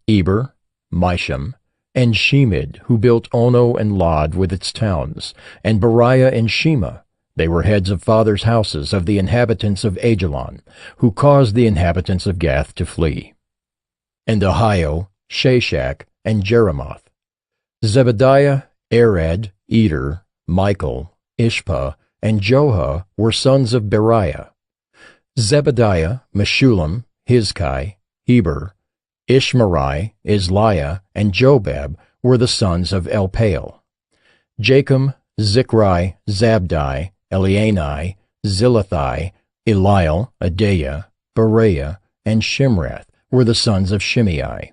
Eber, Misham, and Shemid, who built Ono and Lod with its towns, and Beriah and Shema. They were heads of fathers' houses of the inhabitants of Ajalon, who caused the inhabitants of Gath to flee. And Ahio, Shashak, and Jeremoth. Zebediah, Arad, Eder, Michael, Ishpa, and Joha were sons of Beriah. Zebediah, Meshullam, Hizkai, Heber, Ishmerai, Isliah, and Jobab were the sons of Elpaal. Jachim, Zichri, Zabdi, Elianai, Zilathai, Eliel, Adaiah, Bereah, and Shimrath were the sons of Shimei.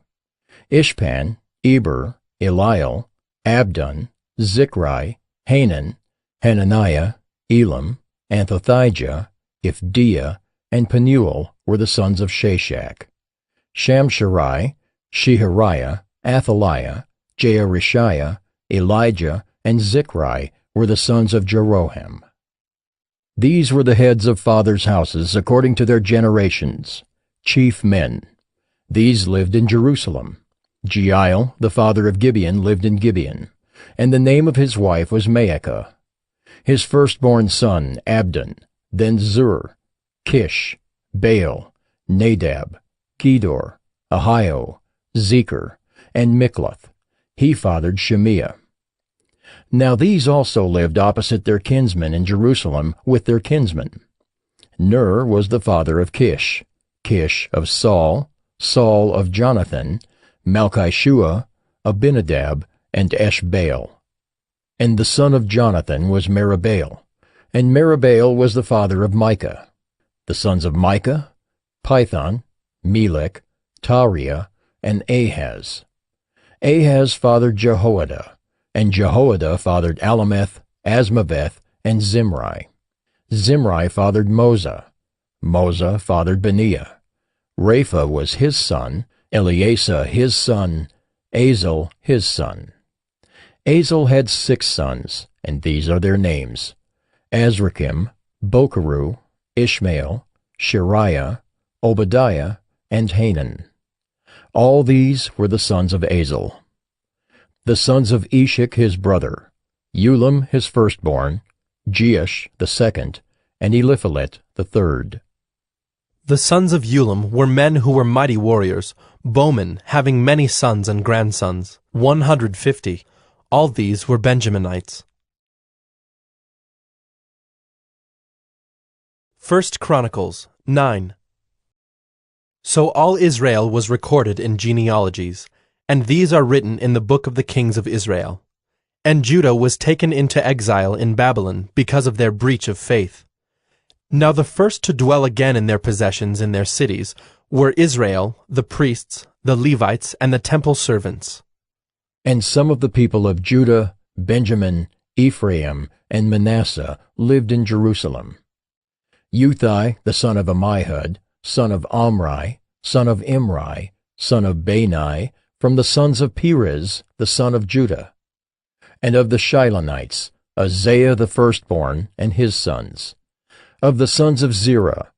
Ishpan, Eber, Eliel, Abdon, Zichri, Hanan, Hananiah, Elam, Anthothijah, Ifdiah, and Penuel were the sons of Shashak. Shamsherai, Shehariah, Athaliah, Jearishiah, Elijah, and Zichri were the sons of Jeroham. These were the heads of fathers' houses according to their generations, chief men. These lived in Jerusalem. Jeiel, the father of Gibeon, lived in Gibeon, and the name of his wife was Maacah. His firstborn son, Abdon, then Zur, Kish, Baal, Nadab, Gedor, Ahio, Zecher, and Mikloth. He fathered Shemiah. Now these also lived opposite their kinsmen in Jerusalem with their kinsmen. Ner was the father of Kish, Kish of Saul, Saul of Jonathan, Malchishua, Abinadab, and Eshbaal. And the son of Jonathan was Meribaal, and Meribaal was the father of Micah. The sons of Micah, Python, Melech, Tariah, and Ahaz. Ahaz fathered Jehoiada, and Jehoiada fathered Alameth, Asmaveth, and Zimri. Zimri fathered Moza. Moza fathered Beniah. Rapha was his son, Eleasa his son, Azel his son. Azel had 6 sons, and these are their names: Azrachim, Bocheru, Ishmael, Shariah, Obadiah, and Hanan. All these were the sons of Azel. The sons of Eshek his brother, Ulam his firstborn, Jeush the second, and Eliphalet the third. The sons of Ulam were men who were mighty warriors, bowmen, having many sons and grandsons, 150. All these were Benjaminites. 1 Chronicles 9. So all Israel was recorded in genealogies, and these are written in the book of the kings of Israel. And Judah was taken into exile in Babylon because of their breach of faith. Now the first to dwell again in their possessions in their cities were Israel, the priests, the Levites, and the temple servants. And some of the people of Judah, Benjamin, Ephraim, and Manasseh lived in Jerusalem. Uthai the son of Ammihud, son of Omri, son of Imri, son of Bani, from the sons of Perez, the son of Judah. And of the Shilonites, Uzziah the firstborn, and his sons. Of the sons of Zerah,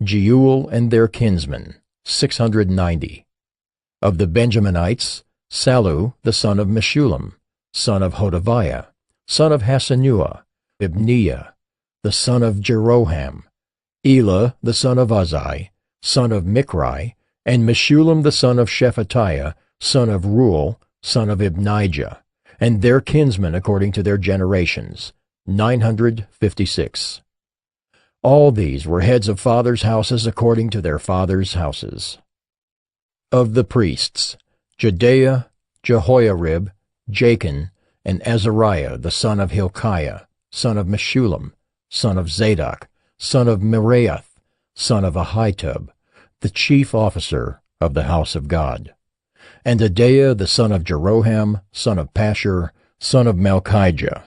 Jeuel and their kinsmen, 690. Of the Benjaminites, Sallu the son of Meshullam, son of Hodaviah, son of Hasenuah, Ibniah, the son of Jeroham, Elah the son of Uzzi, son of Michri, and Meshullam the son of Shephatiah, son of Ruel, son of Ibnijah, and their kinsmen according to their generations, 956. All these were heads of fathers' houses according to their fathers' houses. Of the priests, Jedaiah, Jehoiarib, Jachin, and Azariah the son of Hilkiah, son of Meshullam, son of Zadok, son of Meraioth, son of Ahitub, the chief officer of the house of God. And Adaiah the son of Jeroham, son of Pashur, son of Malchijah,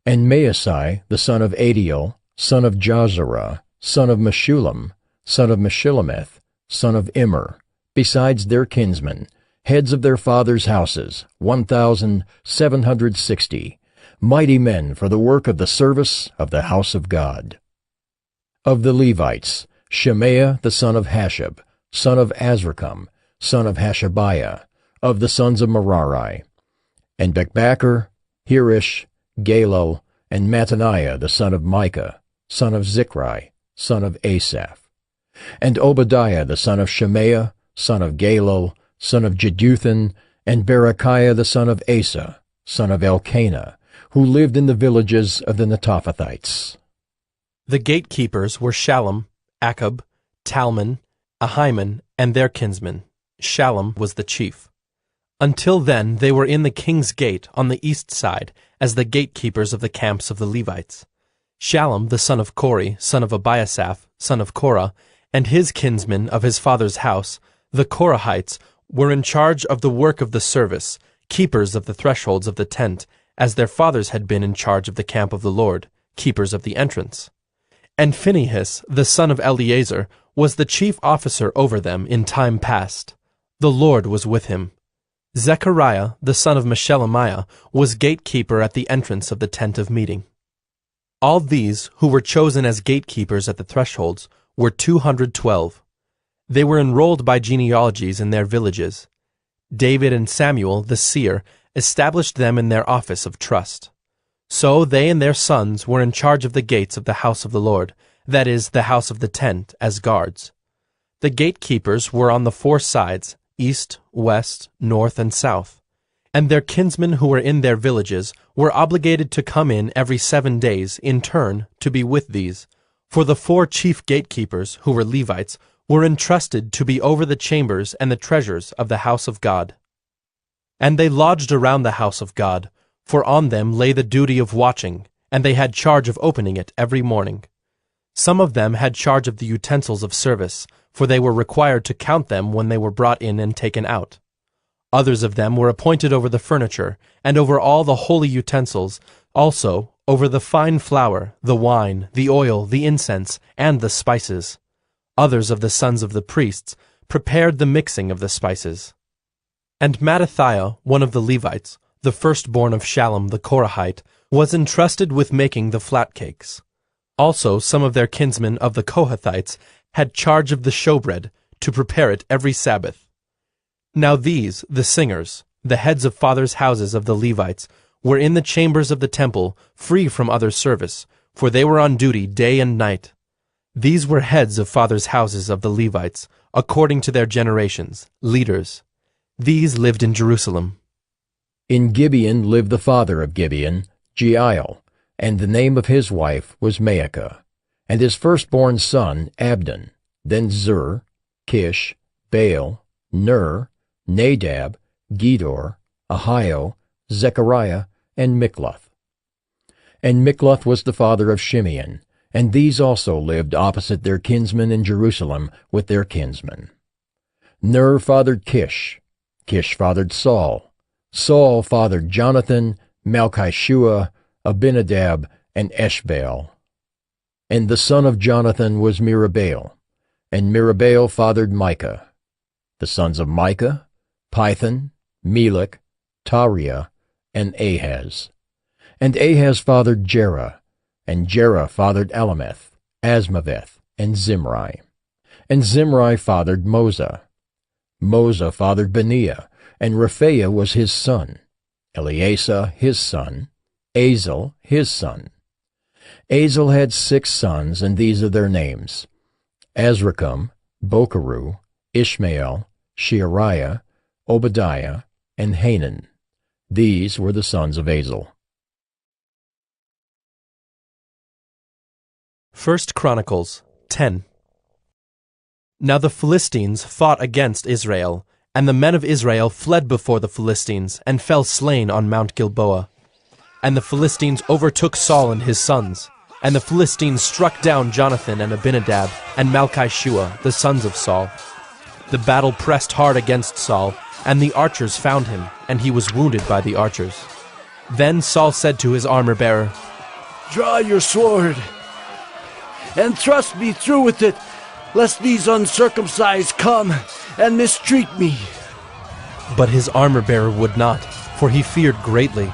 and Maasai the son of Adiel, son of Jazarah, son of Meshullam, son of Meshillemeth, son of Immer, besides their kinsmen, heads of their fathers' houses, 1,760, mighty men for the work of the service of the house of God. Of the Levites, Shemaiah the son of Hashab, son of Azrikam, son of Hashabiah, of the sons of Merari, and Bekbacher, Hirish, Galal, and Mattaniah the son of Micah, son of Zichri, son of Asaph, and Obadiah the son of Shemaiah, son of Galal, son of Jeduthun, and Berechiah the son of Asa, son of Elkanah, who lived in the villages of the Netophathites. The gatekeepers were Shallum, Akub, Talmon, Ahiman, and their kinsmen. Shallum was the chief. Until then they were in the king's gate on the east side as the gatekeepers of the camps of the Levites. Shallum the son of Kori, son of Abiasaph, son of Korah, and his kinsmen of his father's house, the Korahites, were in charge of the work of the service, keepers of the thresholds of the tent, as their fathers had been in charge of the camp of the Lord, keepers of the entrance. And Phinehas, the son of Eleazar, was the chief officer over them in time past. The Lord was with him. Zechariah, the son of Meshelemiah, was gatekeeper at the entrance of the tent of meeting. All these, who were chosen as gatekeepers at the thresholds, were 212. They were enrolled by genealogies in their villages. David and Samuel, the seer, established them in their office of trust. So they and their sons were in charge of the gates of the house of the Lord, that is, the house of the tent, as guards. The gatekeepers were on the 4 sides, east, west, north, and south. And their kinsmen who were in their villages were obligated to come in every 7 days in turn to be with these. For the 4 chief gatekeepers, who were Levites, were entrusted to be over the chambers and the treasures of the house of God. And they lodged around the house of God, for on them lay the duty of watching, and they had charge of opening it every morning. Some of them had charge of the utensils of service, for they were required to count them when they were brought in and taken out. Others of them were appointed over the furniture, and over all the holy utensils, also over the fine flour, the wine, the oil, the incense, and the spices. Others of the sons of the priests prepared the mixing of the spices. And Mattithiah, one of the Levites, the firstborn of Shallum the Korahite, was entrusted with making the flat cakes. Also some of their kinsmen of the Kohathites had charge of the showbread, to prepare it every Sabbath. Now these, the singers, the heads of fathers' houses of the Levites, were in the chambers of the temple, free from other service, for they were on duty day and night. These were heads of fathers' houses of the Levites, according to their generations, leaders. These lived in Jerusalem. In Gibeon lived the father of Gibeon, Jeiel, and the name of his wife was Maacah, and his firstborn son Abdon, then Zur, Kish, Baal, Ner, Nadab, Gedor, Ahio, Zechariah, and Mikloth. And Mikloth was the father of Shimeon, and these also lived opposite their kinsmen in Jerusalem with their kinsmen. Ner fathered Kish, Kish fathered Saul, Saul fathered Jonathan, Malchishua, Abinadab, and Eshbaal. And the son of Jonathan was Merabaal, and Merabaal fathered Micah. The sons of Micah, Pithon, Melech, Tariah, and Ahaz. And Ahaz fathered Jerah, and Jerah fathered Alameth, Asmaveth, and Zimri. And Zimri fathered Moza. Moza fathered Beniah, and Rephaiah was his son, Eleasah his son, Azel his son. Azel had 6 sons, and these are their names: Azrikam, Bokeru, Ishmael, Sheariah, Obadiah, and Hanan. These were the sons of Azel. 1 Chronicles 10. Now the Philistines fought against Israel, and the men of Israel fled before the Philistines, and fell slain on Mount Gilboa. And the Philistines overtook Saul and his sons, and the Philistines struck down Jonathan and Abinadab, and Malchishua, the sons of Saul. The battle pressed hard against Saul, and the archers found him, and he was wounded by the archers. Then Saul said to his armor-bearer, "Draw your sword, and thrust me through with it, lest these uncircumcised come and mistreat me." But his armor-bearer would not, for he feared greatly.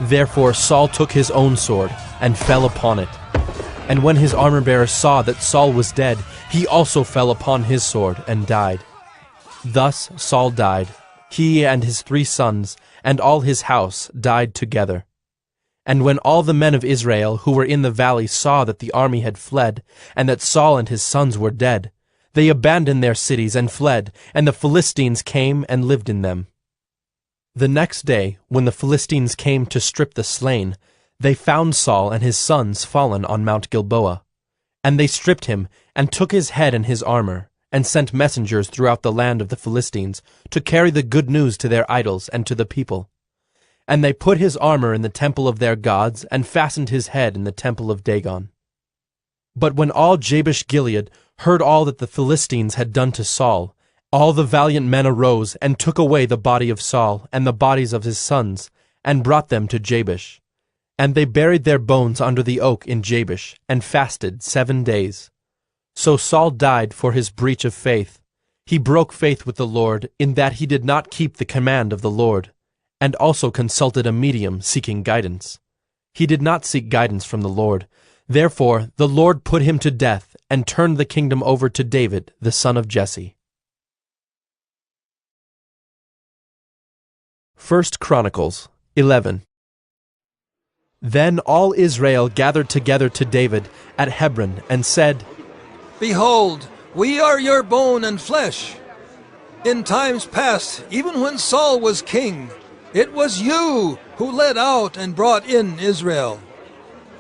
Therefore Saul took his own sword, and fell upon it. And when his armor-bearer saw that Saul was dead, he also fell upon his sword, and died. Thus Saul died, he and his 3 sons, and all his house died together. And when all the men of Israel who were in the valley saw that the army had fled, and that Saul and his sons were dead, they abandoned their cities and fled, and the Philistines came and lived in them. The next day, when the Philistines came to strip the slain, they found Saul and his sons fallen on Mount Gilboa. And they stripped him, and took his head and his armor, and sent messengers throughout the land of the Philistines to carry the good news to their idols and to the people. And they put his armor in the temple of their gods, and fastened his head in the temple of Dagon. But when all Jabesh-Gilead heard all that the Philistines had done to Saul, all the valiant men arose, and took away the body of Saul, and the bodies of his sons, and brought them to Jabesh. And they buried their bones under the oak in Jabesh, and fasted 7 days. So Saul died for his breach of faith. He broke faith with the Lord, in that he did not keep the command of the Lord, and also consulted a medium seeking guidance. He did not seek guidance from the Lord. Therefore the Lord put him to death, and turned the kingdom over to David, the son of Jesse. 1 Chronicles 11. Then all Israel gathered together to David at Hebron, and said, "Behold, we are your bone and flesh. In times past, even when Saul was king, it was you who led out and brought in Israel.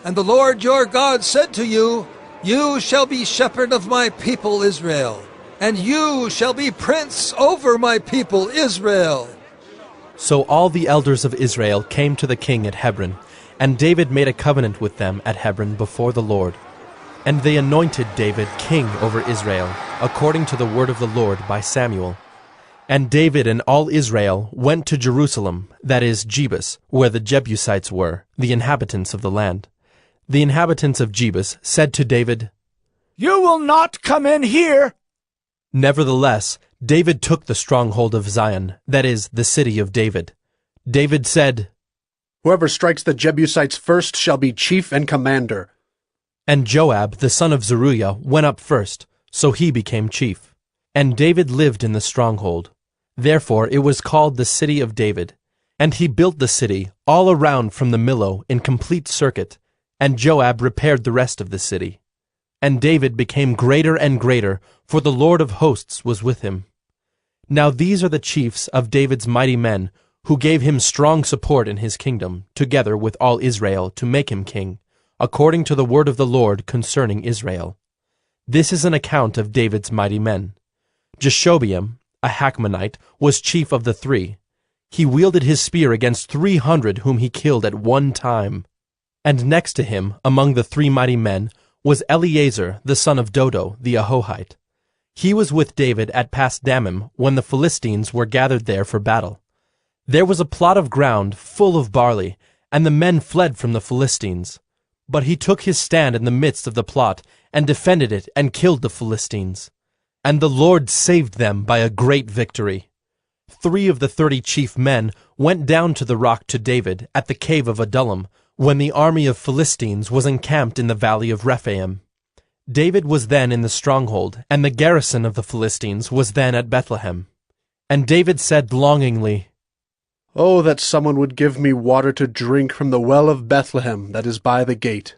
And the Lord your God said to you, 'You shall be shepherd of my people Israel, and you shall be prince over my people Israel.'" So all the elders of Israel came to the king at Hebron, and David made a covenant with them at Hebron before the Lord. And they anointed David king over Israel, according to the word of the Lord by Samuel. And David and all Israel went to Jerusalem, that is, Jebus, where the Jebusites were, the inhabitants of the land. The inhabitants of Jebus said to David, "You will not come in here." Nevertheless, David took the stronghold of Zion, that is, the city of David. David said, "Whoever strikes the Jebusites first shall be chief and commander." And Joab the son of Zeruiah went up first, so he became chief. And David lived in the stronghold. Therefore it was called the city of David. And he built the city all around from the Millo in complete circuit, and Joab repaired the rest of the city. And David became greater and greater, for the Lord of hosts was with him. Now these are the chiefs of David's mighty men, who gave him strong support in his kingdom, together with all Israel, to make him king, according to the word of the Lord concerning Israel. This is an account of David's mighty men. Jeshobeam, a Hachmonite, was chief of the 3. He wielded his spear against 300 whom he killed at one time. And next to him, among the 3 mighty men, was Eleazar the son of Dodo the Ahohite. He was with David at Pasdammim when the Philistines were gathered there for battle. There was a plot of ground full of barley, and the men fled from the Philistines. But he took his stand in the midst of the plot, and defended it, and killed the Philistines. And the Lord saved them by a great victory. 3 of the 30 chief men went down to the rock to David at the cave of Adullam, when the army of Philistines was encamped in the valley of Rephaim. David was then in the stronghold, and the garrison of the Philistines was then at Bethlehem. And David said longingly, "Oh, that someone would give me water to drink from the well of Bethlehem that is by the gate."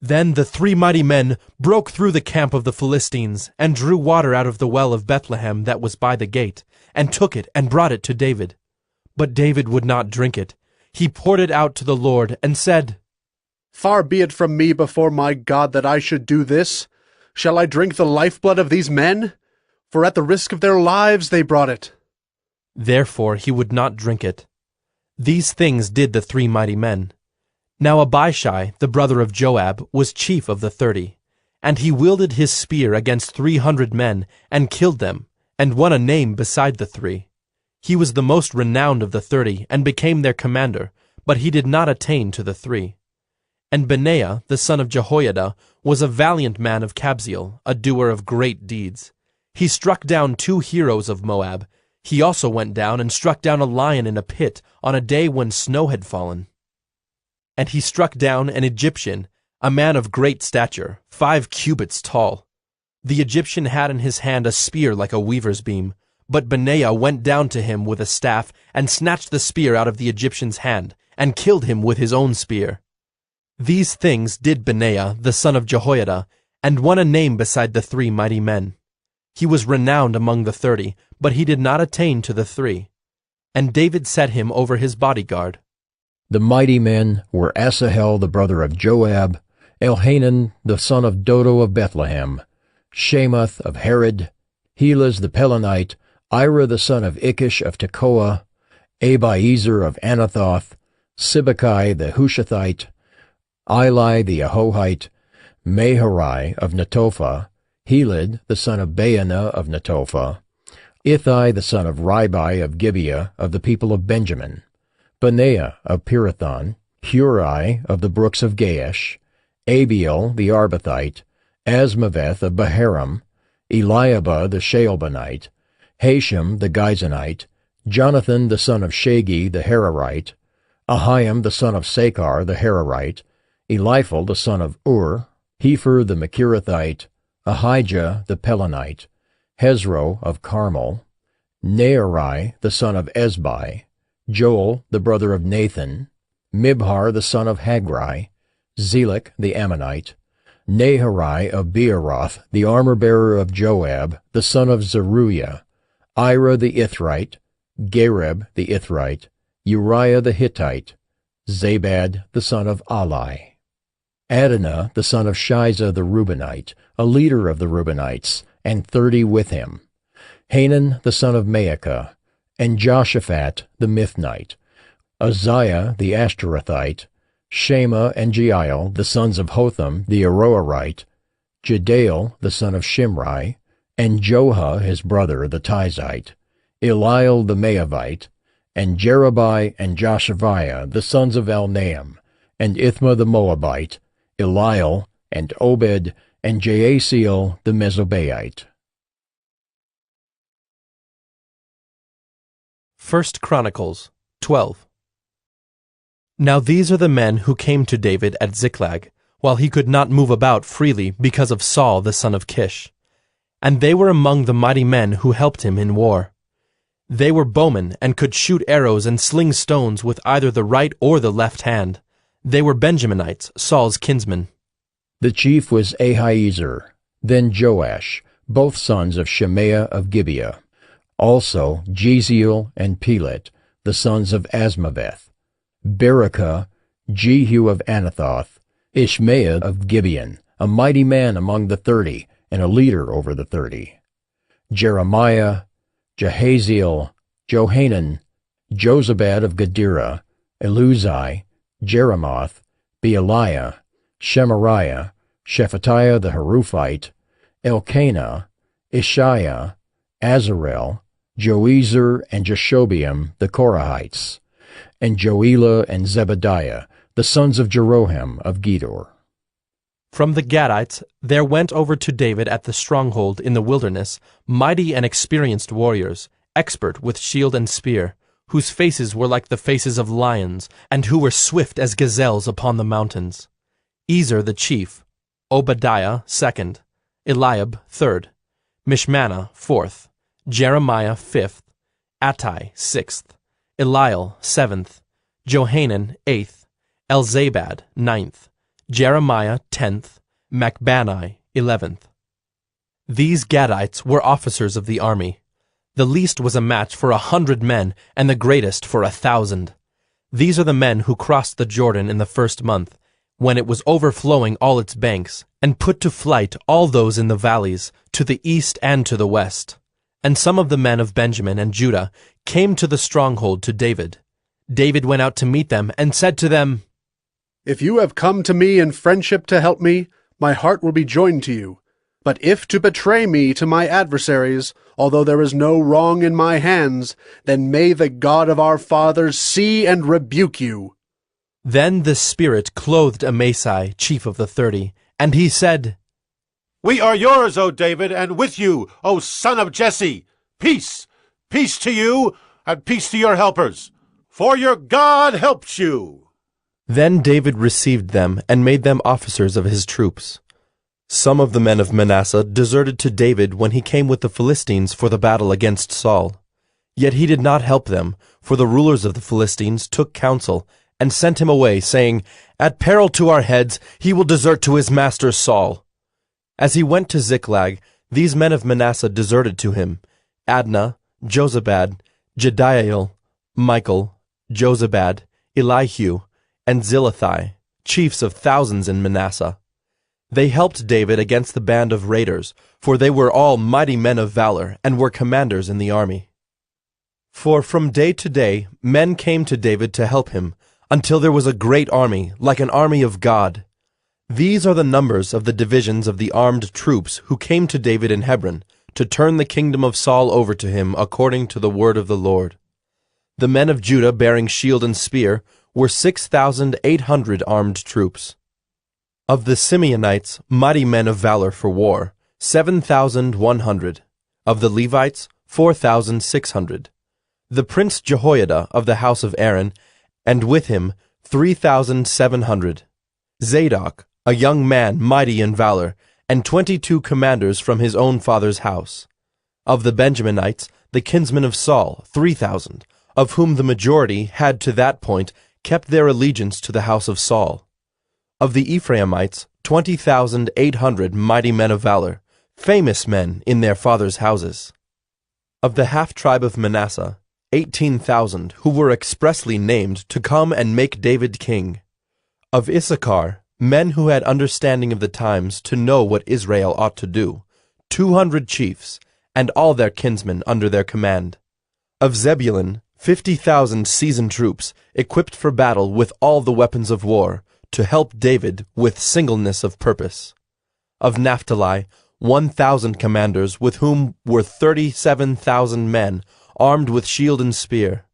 Then the 3 mighty men broke through the camp of the Philistines, and drew water out of the well of Bethlehem that was by the gate, and took it and brought it to David. But David would not drink it. He poured it out to the Lord, and said, "Far be it from me before my God that I should do this. Shall I drink the lifeblood of these men? For at the risk of their lives they brought it." Therefore he would not drink it. These things did the 3 mighty men. Now Abishai, the brother of Joab, was chief of the 30, and he wielded his spear against 300 men, and killed them, and won a name beside the 3. He was the most renowned of the 30, and became their commander, but he did not attain to the 3. And Benaiah, the son of Jehoiada, was a valiant man of Kabzeel, a doer of great deeds. He struck down 2 heroes of Moab. He also went down and struck down a lion in a pit on a day when snow had fallen. And he struck down an Egyptian, a man of great stature, 5 cubits tall. The Egyptian had in his hand a spear like a weaver's beam, but Benaiah went down to him with a staff and snatched the spear out of the Egyptian's hand, and killed him with his own spear. These things did Benaiah, the son of Jehoiada, and won a name beside the 3 mighty men. He was renowned among the 30, but he did not attain to the 3. And David set him over his bodyguard. The mighty men were Asahel the brother of Joab, Elhanan the son of Dodo of Bethlehem, Shemoth of Herod, Helaz the Pelonite, Ira the son of Ikish of Tekoa, Abiezer of Anathoth, Sibbecai the Hushathite, Eli the Ahohite, Maharai of Netophah, Helid the son of Baanah of Netophah, Ithai the son of Ribai of Gibeah of the people of Benjamin, Benaiah of Pirathon, Hurai of the brooks of Gaash, Abiel the Arbathite, Asmaveth of Baharam, Eliabah the Shaalbonite, Hashem the Gizonite, Jonathan the son of Shagi the Hararite, Ahiam the son of Sakar the Hararite, Eliphal the son of Ur, Hefer the Machirathite, Ahijah the Pelonite, Hezro of Carmel, Nearai the son of Ezbai, Joel the brother of Nathan, Mibhar the son of Hagri, Zelek the Ammonite, Naharai of Beeroth, the armor-bearer of Joab, the son of Zeruiah, Ira the Ithrite, Gareb the Ithrite, Uriah the Hittite, Zabad the son of Ali, Adonah the son of Shiza the Reubenite, a leader of the Reubenites, and 30 with him, Hanan the son of Maacah, and Joshaphat the Mithnite, Uzziah the Ashtorethite, Shema and Jeiel the sons of Hotham the Aroerite, Jedael the son of Shimri, and Joha his brother the Tizite, Eliel the Maavite, and Jerubai and Joshaviah the sons of Elnaam, and Ithma the Moabite, Eliel, and Obed, and Jaasiel the Mezobaite. 1 Chronicles 12. Now these are the men who came to David at Ziklag, while he could not move about freely because of Saul the son of Kish. And they were among the mighty men who helped him in war. They were bowmen and could shoot arrows and sling stones with either the right or the left hand. They were Benjaminites, Saul's kinsmen. The chief was Ahiezer, then Joash, both sons of Shemaiah of Gibeah. Also Jeziel and Pelet, the sons of Asmaveth. Berekah, Jehu of Anathoth, Ishmael of Gibeon, a mighty man among the 30, and a leader over the 30. Jeremiah, Jahaziel, Johanan, Jozabad of Gedera, Eluzai, Jeremoth, Bealiah, Shemariah, Shephatiah the Haruphite, Elkanah, Ishiah, Azarel, Joezer and Jashobeam the Korahites, and Joelah and Zebadiah, the sons of Jeroham of Gedor. From the Gadites there went over to David at the stronghold in the wilderness mighty and experienced warriors, expert with shield and spear, whose faces were like the faces of lions, and who were swift as gazelles upon the mountains. Ezer the chief, Obadiah second, Eliab third, Mishmannah fourth, Jeremiah fifth, Attai sixth, Eliel seventh, Johanan eighth, Elzabad ninth, Jeremiah 10th, Macbanai 11th. These Gadites were officers of the army. The least was a match for 100 men, and the greatest for 1,000. These are the men who crossed the Jordan in the first month, when it was overflowing all its banks, and put to flight all those in the valleys, to the east and to the west. And some of the men of Benjamin and Judah came to the stronghold to David. David went out to meet them, and said to them, If you have come to me in friendship to help me, my heart will be joined to you. But if to betray me to my adversaries, although there is no wrong in my hands, then may the God of our fathers see and rebuke you. Then the Spirit clothed Amasai, chief of the 30, and he said, We are yours, O David, and with you, O son of Jesse. Peace, peace to you, and peace to your helpers, for your God helps you. Then David received them and made them officers of his troops. Some of the men of Manasseh deserted to David when he came with the Philistines for the battle against Saul. Yet he did not help them, for the rulers of the Philistines took counsel and sent him away, saying, At peril to our heads he will desert to his master Saul. As he went to Ziklag, these men of Manasseh deserted to him, Adnah, Jozabad, Jediael, Michael, Jozabad, Elihu, and Zillethai, chiefs of thousands in Manasseh. They helped David against the band of raiders, for they were all mighty men of valor, and were commanders in the army. For from day to day men came to David to help him, until there was a great army, like an army of God. These are the numbers of the divisions of the armed troops who came to David in Hebron, to turn the kingdom of Saul over to him according to the word of the Lord. The men of Judah bearing shield and spear were 6,800 armed troops. Of the Simeonites, mighty men of valor for war, 7,100. Of the Levites, 4,600. The prince Jehoiada of the house of Aaron, and with him 3,700. Zadok, a young man mighty in valor, and 22 commanders from his own father's house. Of the Benjaminites, the kinsmen of Saul, 3,000, of whom the majority had to that point kept their allegiance to the house of Saul. Of the Ephraimites, 20,800 mighty men of valor, famous men in their fathers' houses. Of the half-tribe of Manasseh, 18,000 who were expressly named to come and make David king. Of Issachar, men who had understanding of the times to know what Israel ought to do, 200 chiefs, and all their kinsmen under their command. Of Zebulun, 50,000 seasoned troops, equipped for battle with all the weapons of war, to help David with singleness of purpose. Of Naphtali, 1,000 commanders, with whom were 37,000 men, armed with shield and spear.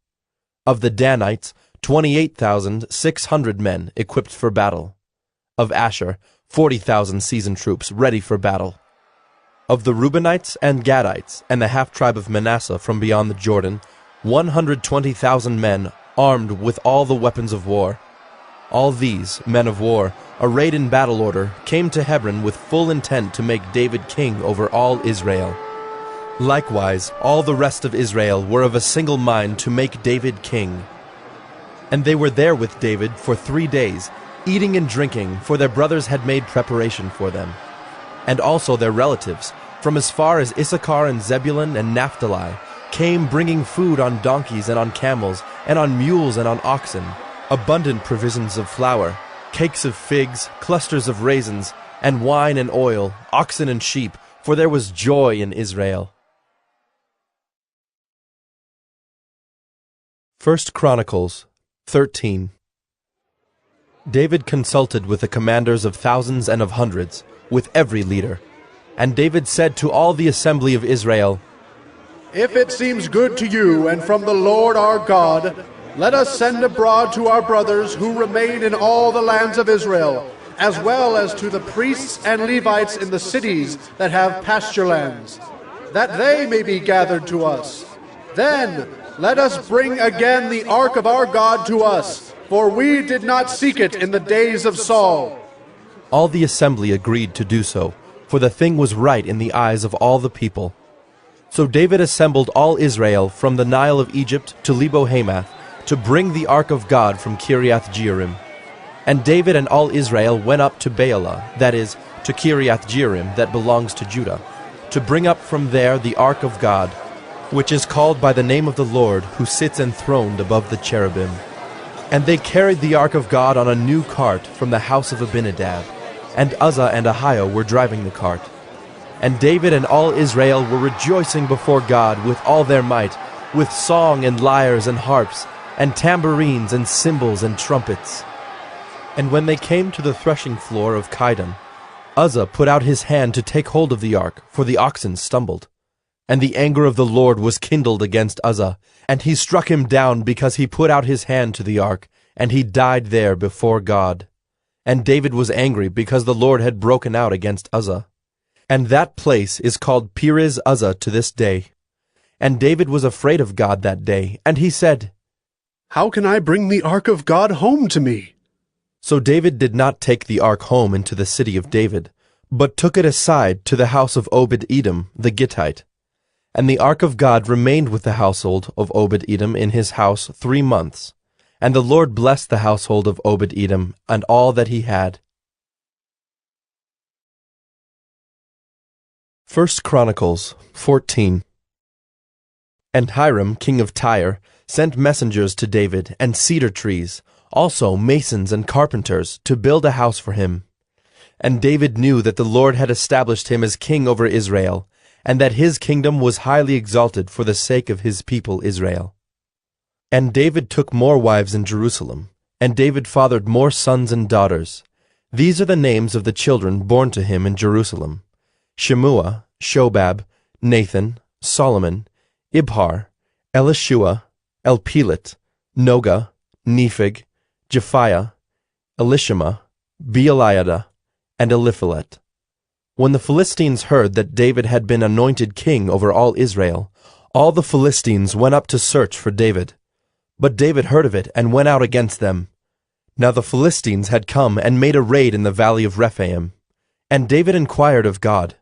Of the Danites, 28,600 men, equipped for battle. Of Asher, 40,000 seasoned troops, ready for battle. Of the Reubenites and Gadites, and the half-tribe of Manasseh from beyond the Jordan, 120,000 men, armed with all the weapons of war. All these, men of war, arrayed in battle order, came to Hebron with full intent to make David king over all Israel. Likewise, all the rest of Israel were of a single mind to make David king. And they were there with David for 3 days, eating and drinking, for their brothers had made preparation for them. And also their relatives, from as far as Issachar and Zebulun and Naphtali, came bringing food on donkeys and on camels, and on mules and on oxen, abundant provisions of flour, cakes of figs, clusters of raisins, and wine and oil, oxen and sheep, for there was joy in Israel. 1 Chronicles 13. David consulted with the commanders of thousands and of hundreds, with every leader. And David said to all the assembly of Israel, If it seems good to you and from the Lord our God, let us send abroad to our brothers who remain in all the lands of Israel, as well as to the priests and Levites in the cities that have pasture lands, that they may be gathered to us. Then let us bring again the ark of our God to us, for we did not seek it in the days of Saul. All the assembly agreed to do so, for the thing was right in the eyes of all the people. So David assembled all Israel from the Nile of Egypt to Lebo-Hamath, to bring the ark of God from Kiriath-Jearim. And David and all Israel went up to Baalah, that is, to Kiriath-Jearim that belongs to Judah, to bring up from there the ark of God, which is called by the name of the Lord, who sits enthroned above the cherubim. And they carried the ark of God on a new cart from the house of Abinadab, and Uzzah and Ahio were driving the cart. And David and all Israel were rejoicing before God with all their might, with song and lyres and harps, and tambourines and cymbals and trumpets. And when they came to the threshing floor of Chidon, Uzzah put out his hand to take hold of the ark, for the oxen stumbled. And the anger of the Lord was kindled against Uzzah, and he struck him down because he put out his hand to the ark, and he died there before God. And David was angry because the Lord had broken out against Uzzah. And that place is called Perez Uzzah to this day. And David was afraid of God that day, and he said, How can I bring the ark of God home to me? So David did not take the ark home into the city of David, but took it aside to the house of Obed-Edom the Gittite. And the ark of God remained with the household of Obed-Edom in his house 3 months. And the Lord blessed the household of Obed-Edom and all that he had. 1 Chronicles 14. And Hiram, king of Tyre, sent messengers to David and cedar trees, also masons and carpenters, to build a house for him. And David knew that the Lord had established him as king over Israel, and that his kingdom was highly exalted for the sake of his people Israel. And David took more wives in Jerusalem, and David fathered more sons and daughters. These are the names of the children born to him in Jerusalem: Shemua, Shobab, Nathan, Solomon, Ibhar, Elishua, Elpelet, Noga, Nepheg, Japhiah, Elishama, Beeliada, and Eliphelet. When the Philistines heard that David had been anointed king over all Israel, all the Philistines went up to search for David. But David heard of it and went out against them. Now the Philistines had come and made a raid in the valley of Rephaim. And David inquired of God,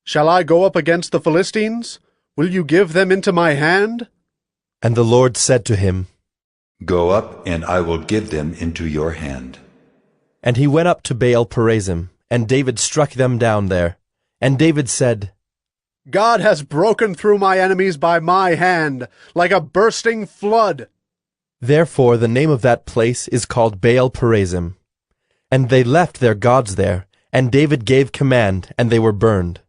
Shall I go up against the Philistines? Will you give them into my hand? And the Lord said to him, Go up, and I will give them into your hand. And he went up to Baal-perazim, and David struck them down there. And David said, God has broken through my enemies by my hand, like a bursting flood. Therefore the name of that place is called Baal-perazim. And they left their gods there, and David gave command, and they were burned.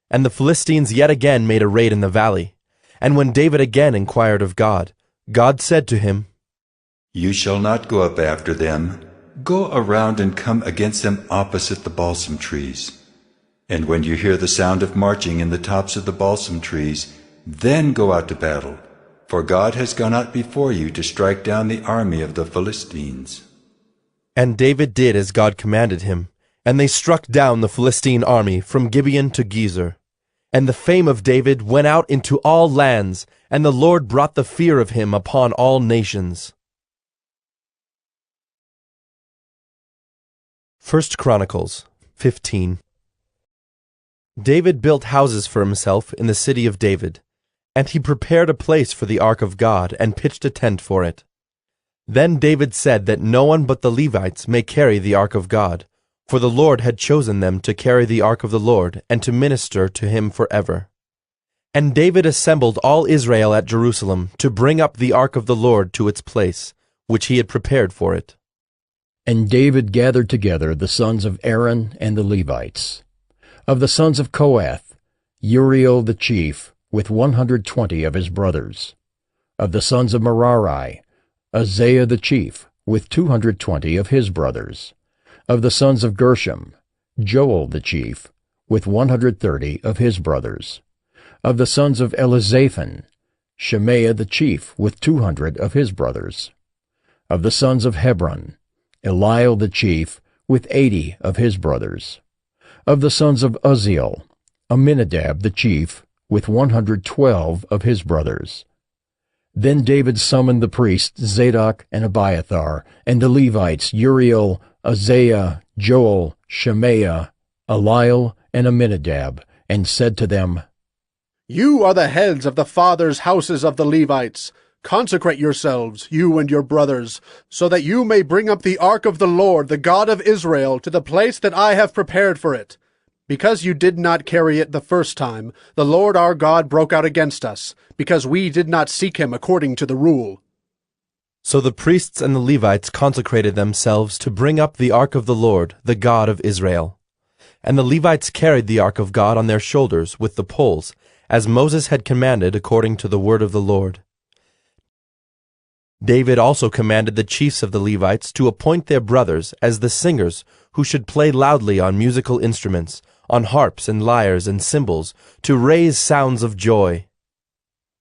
And the Philistines yet again made a raid in the valley. And when David again inquired of God, God said to him, You shall not go up after them. Go around and come against them opposite the balsam trees. And when you hear the sound of marching in the tops of the balsam trees, then go out to battle, for God has gone out before you to strike down the army of the Philistines. And David did as God commanded him, and they struck down the Philistine army from Gibeon to Gezer. And the fame of David went out into all lands, and the Lord brought the fear of him upon all nations. 1 Chronicles 15. David built houses for himself in the city of David, and he prepared a place for the ark of God and pitched a tent for it. Then David said that no one but the Levites may carry the ark of God, for the Lord had chosen them to carry the ark of the Lord and to minister to him forever. And David assembled all Israel at Jerusalem to bring up the ark of the Lord to its place, which he had prepared for it. And David gathered together the sons of Aaron and the Levites. Of the sons of Kohath, Uriel the chief, with 120 of his brothers. Of the sons of Merari, Isaiah the chief, with 220 of his brothers. Of the sons of Gershom, Joel the chief, with 130 of his brothers. Of the sons of Elizaphan, Shemaiah the chief, with 200 of his brothers. Of the sons of Hebron, Eliel the chief, with 80 of his brothers. Of the sons of Uzziel, Aminadab the chief, with 112 of his brothers. Then David summoned the priests Zadok and Abiathar, and the Levites Uriel, Isaiah, Joel, Shemaiah, Eliel, and Aminadab, and said to them, You are the heads of the fathers' houses of the Levites. Consecrate yourselves, you and your brothers, so that you may bring up the ark of the Lord, the God of Israel, to the place that I have prepared for it. Because you did not carry it the first time, the Lord our God broke out against us, because we did not seek him according to the rule. So the priests and the Levites consecrated themselves to bring up the ark of the Lord, the God of Israel. And the Levites carried the ark of God on their shoulders with the poles, as Moses had commanded according to the word of the Lord. David also commanded the chiefs of the Levites to appoint their brothers as the singers who should play loudly on musical instruments, on harps and lyres and cymbals, to raise sounds of joy.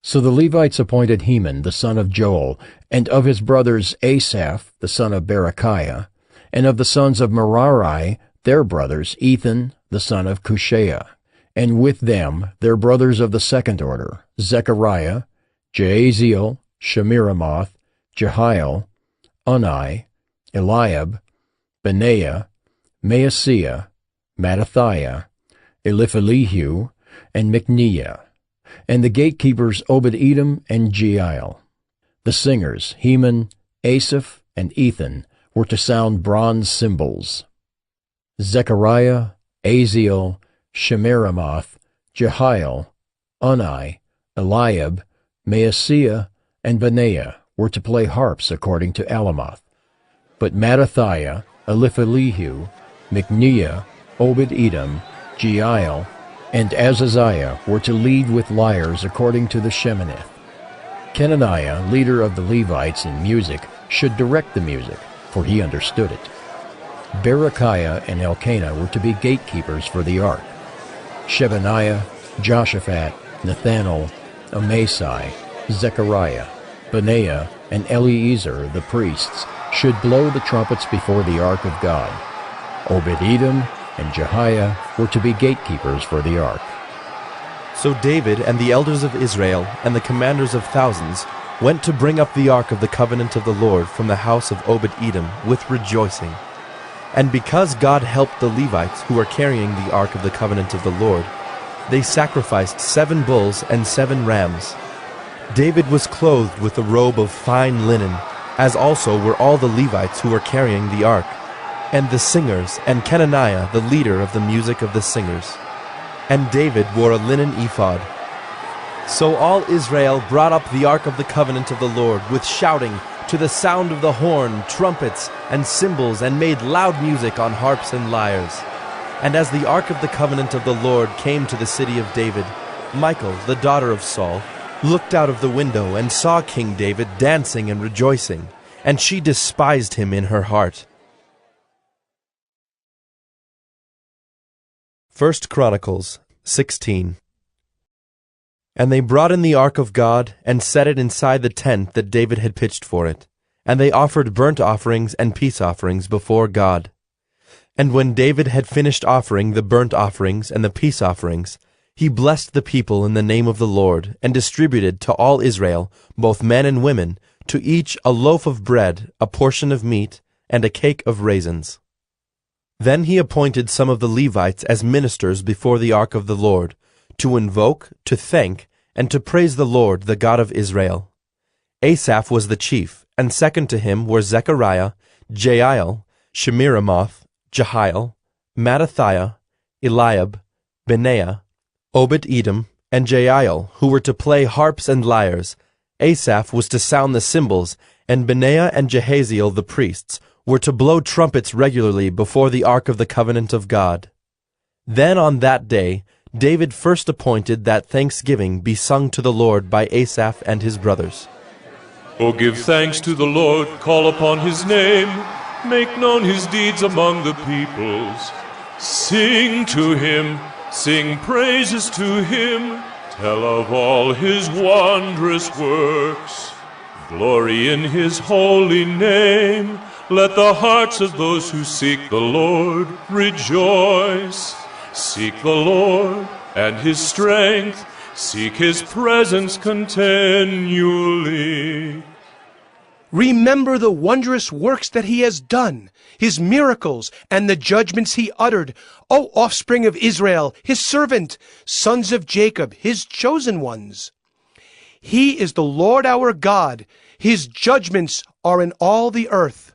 So the Levites appointed Heman the son of Joel, and of his brothers Asaph the son of Berechiah, and of the sons of Merari their brothers Ethan the son of Cushaiah, and with them their brothers of the second order, Zechariah, Jaaziel, Shemiramoth, Jehiel, Unai, Eliab, Benaiah, Maaseiah, Mattithiah, Eliphelehu, and Micneiah, and the gatekeepers Obed-Edom and Jeiel. The singers, Heman, Asaph, and Ethan, were to sound bronze cymbals. Zechariah, Aziel, Shemiramoth, Jehiel, Unai, Eliab, Maaseiah, and Benaiah were to play harps according to Alamoth. But Mattithiah, Eliphelehu, Micneiah, Obed-Edom, Jeiel, and Azaziah were to lead with lyres according to the Sheminith. Kenaniah, leader of the Levites in music, should direct the music, for he understood it. Berechiah and Elkanah were to be gatekeepers for the ark. Shebaniah, Joshaphat, Nethanel, Amasai, Zechariah, Benaiah, and Eleazar the priests should blow the trumpets before the ark of God. Obed-Edom and Jehiah were to be gatekeepers for the ark. So David and the elders of Israel and the commanders of thousands went to bring up the ark of the covenant of the Lord from the house of Obed-Edom with rejoicing. And because God helped the Levites who were carrying the ark of the covenant of the Lord, they sacrificed 7 bulls and 7 rams. David was clothed with a robe of fine linen, as also were all the Levites who were carrying the ark, and the singers, and Kenaniah the leader of the music of the singers. And David wore a linen ephod. So all Israel brought up the ark of the covenant of the Lord with shouting, to the sound of the horn, trumpets, and cymbals, and made loud music on harps and lyres. And as the ark of the covenant of the Lord came to the city of David, Michal, the daughter of Saul, looked out of the window and saw King David dancing and rejoicing, and she despised him in her heart. 1 Chronicles 16. And they brought in the ark of God, and set it inside the tent that David had pitched for it. And they offered burnt offerings and peace offerings before God. And when David had finished offering the burnt offerings and the peace offerings, he blessed the people in the name of the Lord, and distributed to all Israel, both men and women, to each a loaf of bread, a portion of meat, and a cake of raisins. Then he appointed some of the Levites as ministers before the ark of the Lord, to invoke, to thank, and to praise the Lord, the God of Israel. Asaph was the chief, and second to him were Zechariah, Jeiel, Shemiramoth, Jehiel, Mattithiah, Eliab, Benaiah, Obed-Edom, and Jeiel, who were to play harps and lyres. Asaph was to sound the cymbals, and Benaiah and Jehaziel the priests were to blow trumpets regularly before the ark of the covenant of God. Then on that day David first appointed that thanksgiving be sung to the Lord by Asaph and his brothers. O give thanks to the Lord, call upon his name, make known his deeds among the peoples. Sing to him, sing praises to him, tell of all his wondrous works. Glory in his holy name. Let the hearts of those who seek the Lord rejoice. Seek the Lord and his strength. Seek his presence continually. Remember the wondrous works that he has done, his miracles, and the judgments he uttered, O offspring of Israel, his servant, sons of Jacob, his chosen ones. He is the Lord our God. His judgments are in all the earth.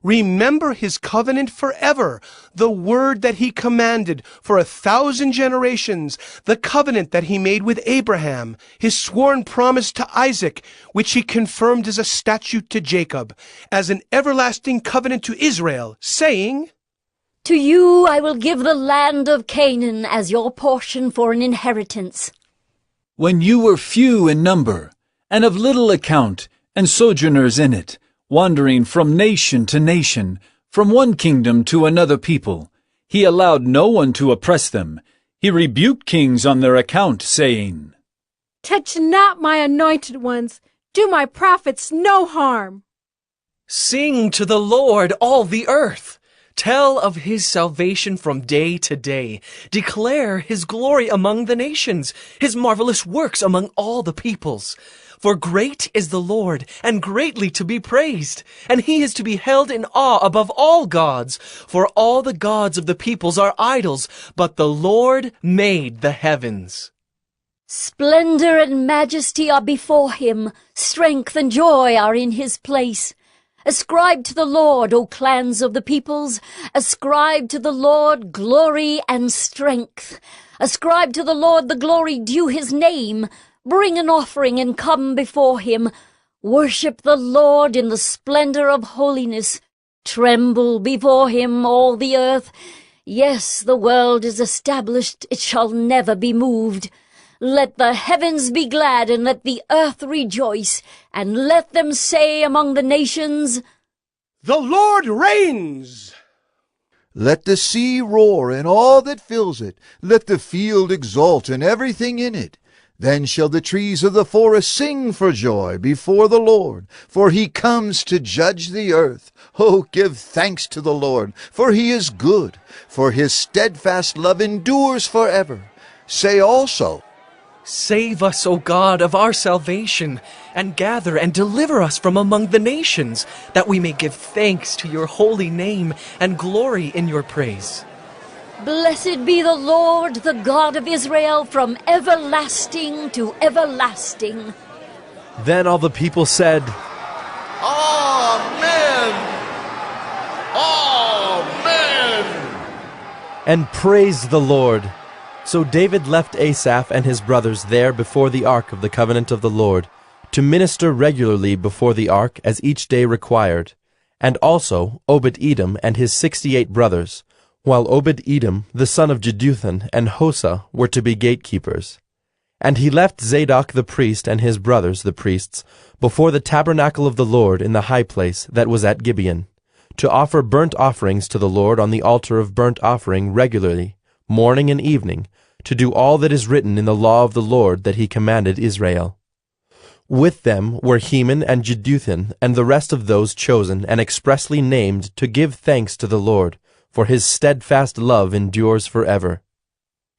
Remember his covenant forever, the word that he commanded for 1,000 generations, the covenant that he made with Abraham, his sworn promise to Isaac, which he confirmed as a statute to Jacob, as an everlasting covenant to Israel, saying, To you I will give the land of Canaan as your portion for an inheritance. When you were few in number, and of little account, and sojourners in it, wandering from nation to nation, from one kingdom to another people, he allowed no one to oppress them. He rebuked kings on their account, saying, Touch not my anointed ones, do my prophets no harm. Sing to the Lord, all the earth. Tell of his salvation from day to day. Declare his glory among the nations, his marvelous works among all the peoples. For great is the Lord, and greatly to be praised, and he is to be held in awe above all gods. For all the gods of the peoples are idols, but the Lord made the heavens. Splendor and majesty are before him, strength and joy are in his place. Ascribe to the Lord, O clans of the peoples. Ascribe to the Lord glory and strength. Ascribe to the Lord the glory due his name. Bring an offering and come before him. Worship the Lord in the splendor of holiness. Tremble before him, all the earth. Yes, the world is established, it shall never be moved. Let the heavens be glad, and let the earth rejoice, and let them say among the nations, The Lord reigns! Let the sea roar and all that fills it. Let the field exult and everything in it. Then shall the trees of the forest sing for joy before the Lord, for he comes to judge the earth. Oh, give thanks to the Lord, for he is good, for his steadfast love endures forever. Say also, Save us, O God, of our salvation, and gather and deliver us from among the nations, that we may give thanks to your holy name and glory in your praise. Blessed be the Lord, the God of Israel, from everlasting to everlasting. Then all the people said, Amen! Amen! and praised the Lord. So David left Asaph and his brothers there before the ark of the covenant of the Lord, to minister regularly before the ark as each day required, and also Obed-Edom and his 68 brothers, while Obed-Edom, the son of Jeduthun, and Hosah were to be gatekeepers. And he left Zadok the priest and his brothers the priests before the tabernacle of the Lord in the high place that was at Gibeon, to offer burnt offerings to the Lord on the altar of burnt offering regularly, morning and evening, to do all that is written in the law of the Lord that he commanded Israel. With them were Heman and Jeduthun and the rest of those chosen and expressly named to give thanks to the Lord, for his steadfast love endures forever.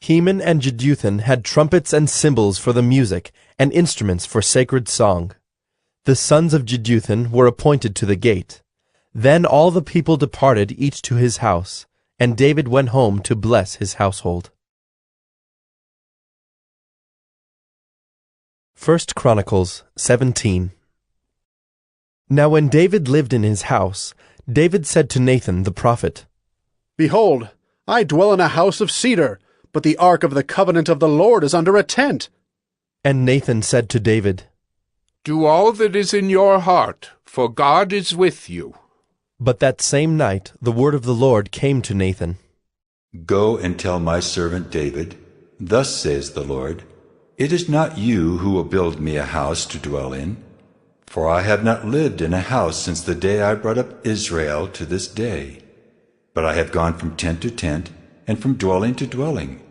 Heman and Jeduthun had trumpets and cymbals for the music, and instruments for sacred song. The sons of Jeduthun were appointed to the gate. Then all the people departed each to his house, And David went home to bless his household. 1 Chronicles 17. Now when David lived in his house, David said to Nathan the prophet, Behold, I dwell in a house of cedar, but the ark of the covenant of the Lord is under a tent. And Nathan said to David, Do all that is in your heart, for God is with you. But that same night the word of the Lord came to Nathan. Go and tell my servant David, Thus says the Lord, It is not you who will build me a house to dwell in, for I have not lived in a house since the day I brought up Israel to this day. But I have gone from tent to tent, and from dwelling to dwelling.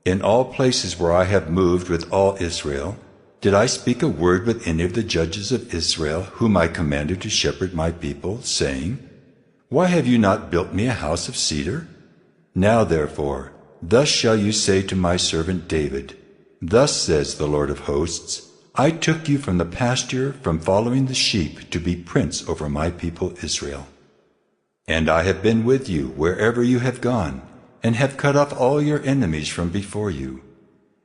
In all places where I have moved with all Israel, did I speak a word with any of the judges of Israel, whom I commanded to shepherd my people, saying, Why have you not built me a house of cedar? Now therefore, thus shall you say to my servant David, Thus says the Lord of hosts, I took you from the pasture, from following the sheep, to be prince over my people Israel. And I have been with you wherever you have gone, and have cut off all your enemies from before you.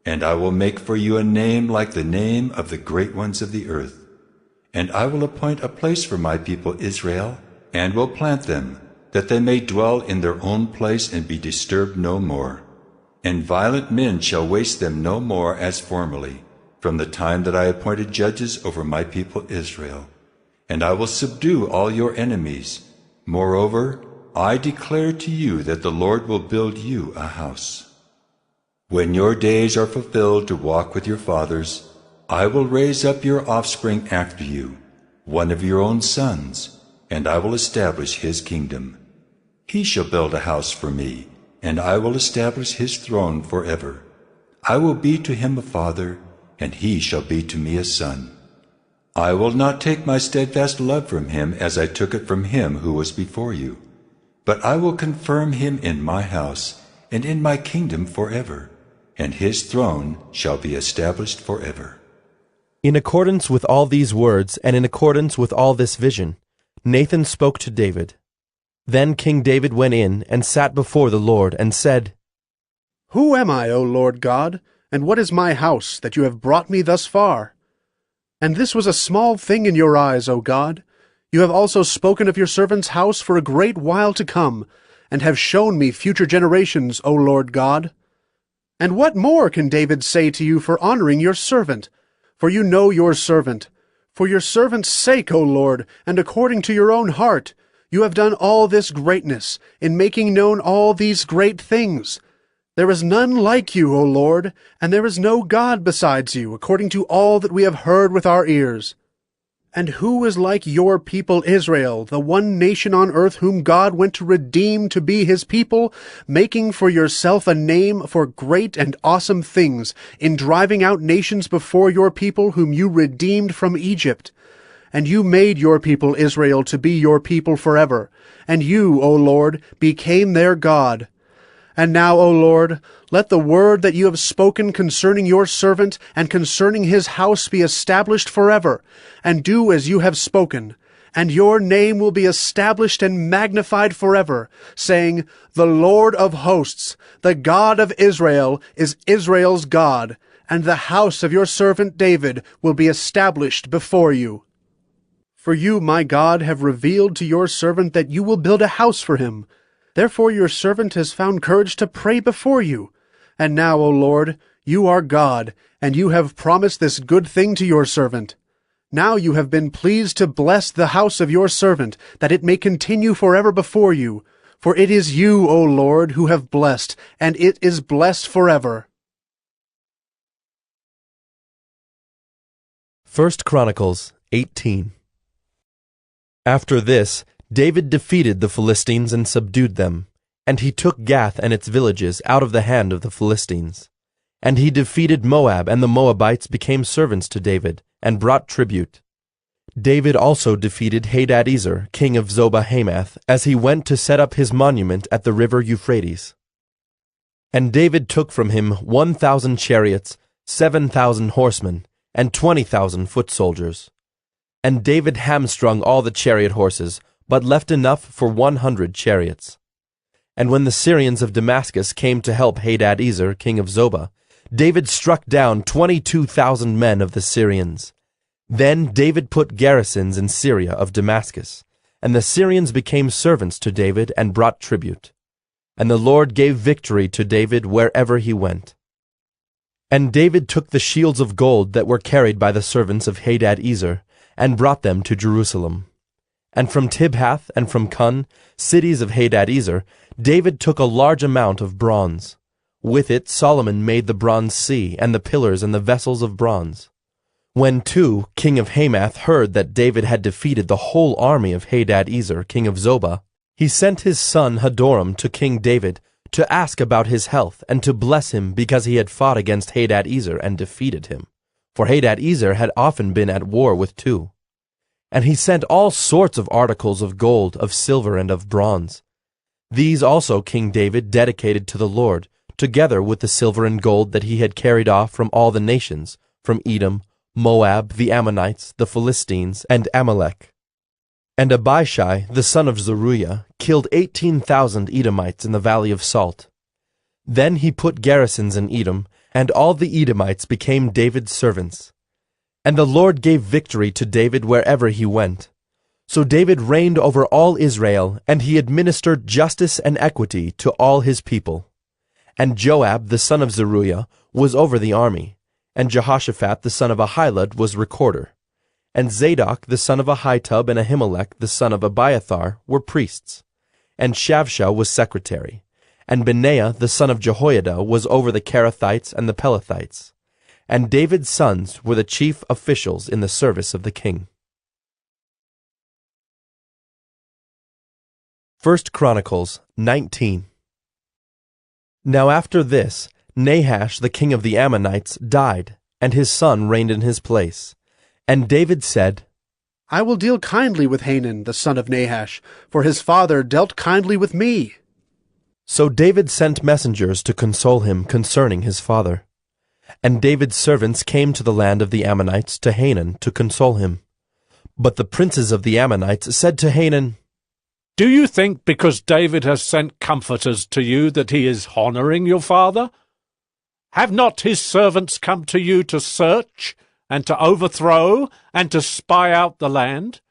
And I will make for you a name like the name of the great ones of the earth. And I will appoint a place for my people Israel, and will plant them, that they may dwell in their own place and be disturbed no more. And violent men shall waste them no more as formerly, from the time that I appointed judges over my people Israel. And I will subdue all your enemies. Moreover, I declare to you that the Lord will build you a house. When your days are fulfilled to walk with your fathers, I will raise up your offspring after you, one of your own sons, and I will establish his kingdom. He shall build a house for me, and I will establish his throne forever. I will be to him a father, and he shall be to me a son. I will not take my steadfast love from him as I took it from him who was before you, but I will confirm him in my house and in my kingdom forever, and his throne shall be established forever. In accordance with all these words, and in accordance with all this vision, Nathan spoke to David. Then King David went in and sat before the Lord and said, Who am I, O Lord God, and what is my house, that you have brought me thus far? And this was a small thing in your eyes, O God. You have also spoken of your servant's house for a great while to come, and have shown me future generations, O Lord God. And what more can David say to you for honoring your servant? For you know your servant. For your servant's sake, O Lord, and according to your own heart, you have done all this greatness, in making known all these great things. There is none like you, O Lord, and there is no God besides you, according to all that we have heard with our ears. And who is like your people Israel, the one nation on earth whom God went to redeem to be his people, making for yourself a name for great and awesome things, in driving out nations before your people whom you redeemed from Egypt? And you made your people Israel to be your people forever, and you, O Lord, became their God. And now, O Lord, let the word that you have spoken concerning your servant and concerning his house be established forever, and do as you have spoken. And your name will be established and magnified forever, saying, The Lord of hosts, the God of Israel, is Israel's God, and the house of your servant David will be established before you. For you, my God, have revealed to your servant that you will build a house for him. Therefore your servant has found courage to pray before you. And now, O Lord, you are God, and you have promised this good thing to your servant. Now you have been pleased to bless the house of your servant, that it may continue forever before you. For it is you, O Lord, who have blessed, and it is blessed forever. 1 Chronicles 18. After this, David defeated the Philistines and subdued them, and he took Gath and its villages out of the hand of the Philistines. And he defeated Moab, and the Moabites became servants to David, and brought tribute. David also defeated Hadadezer, king of Zobah-Hamath, as he went to set up his monument at the river Euphrates. And David took from him 1,000 chariots, 7,000 horsemen, and 20,000 foot soldiers. And David hamstrung all the chariot horses, but left enough for 100 chariots. And when the Syrians of Damascus came to help Hadad-ezer, king of Zobah, David struck down 22,000 men of the Syrians. Then David put garrisons in Syria of Damascus, and the Syrians became servants to David and brought tribute. And the Lord gave victory to David wherever he went. And David took the shields of gold that were carried by the servants of Hadad-ezer, and brought them to Jerusalem. And from Tibhath and from Cun, cities of Hadad-ezer, David took a large amount of bronze. With it Solomon made the bronze sea, and the pillars and the vessels of bronze. When Tu, king of Hamath, heard that David had defeated the whole army of Hadad-ezer, king of Zobah, he sent his son Hadoram to King David to ask about his health and to bless him because he had fought against Hadad-ezer and defeated him. For Hadad-ezer had often been at war with Tu. And he sent all sorts of articles of gold, of silver, and of bronze. These also King David dedicated to the Lord, together with the silver and gold that he had carried off from all the nations, from Edom, Moab, the Ammonites, the Philistines, and Amalek. And Abishai, the son of Zeruiah, killed 18,000 Edomites in the valley of Salt. Then he put garrisons in Edom, and all the Edomites became David's servants. And the Lord gave victory to David wherever he went. So David reigned over all Israel, and he administered justice and equity to all his people. And Joab, the son of Zeruiah, was over the army, and Jehoshaphat, the son of Ahilud, was recorder. And Zadok, the son of Ahitub, and Ahimelech, the son of Abiathar, were priests. And Shavsha was secretary. And Benaiah, the son of Jehoiada, was over the Kerethites and the Pelethites. And David's sons were the chief officials in the service of the king. 1 Chronicles 19. Now after this, Nahash the king of the Ammonites died, and his son reigned in his place. And David said, I will deal kindly with Hanun the son of Nahash, for his father dealt kindly with me. So David sent messengers to console him concerning his father. And David's servants came to the land of the Ammonites to Hanun to console him. But the princes of the Ammonites said to Hanun, Do you think because David has sent comforters to you that he is honoring your father? Have not his servants come to you to search, and to overthrow, and to spy out the land?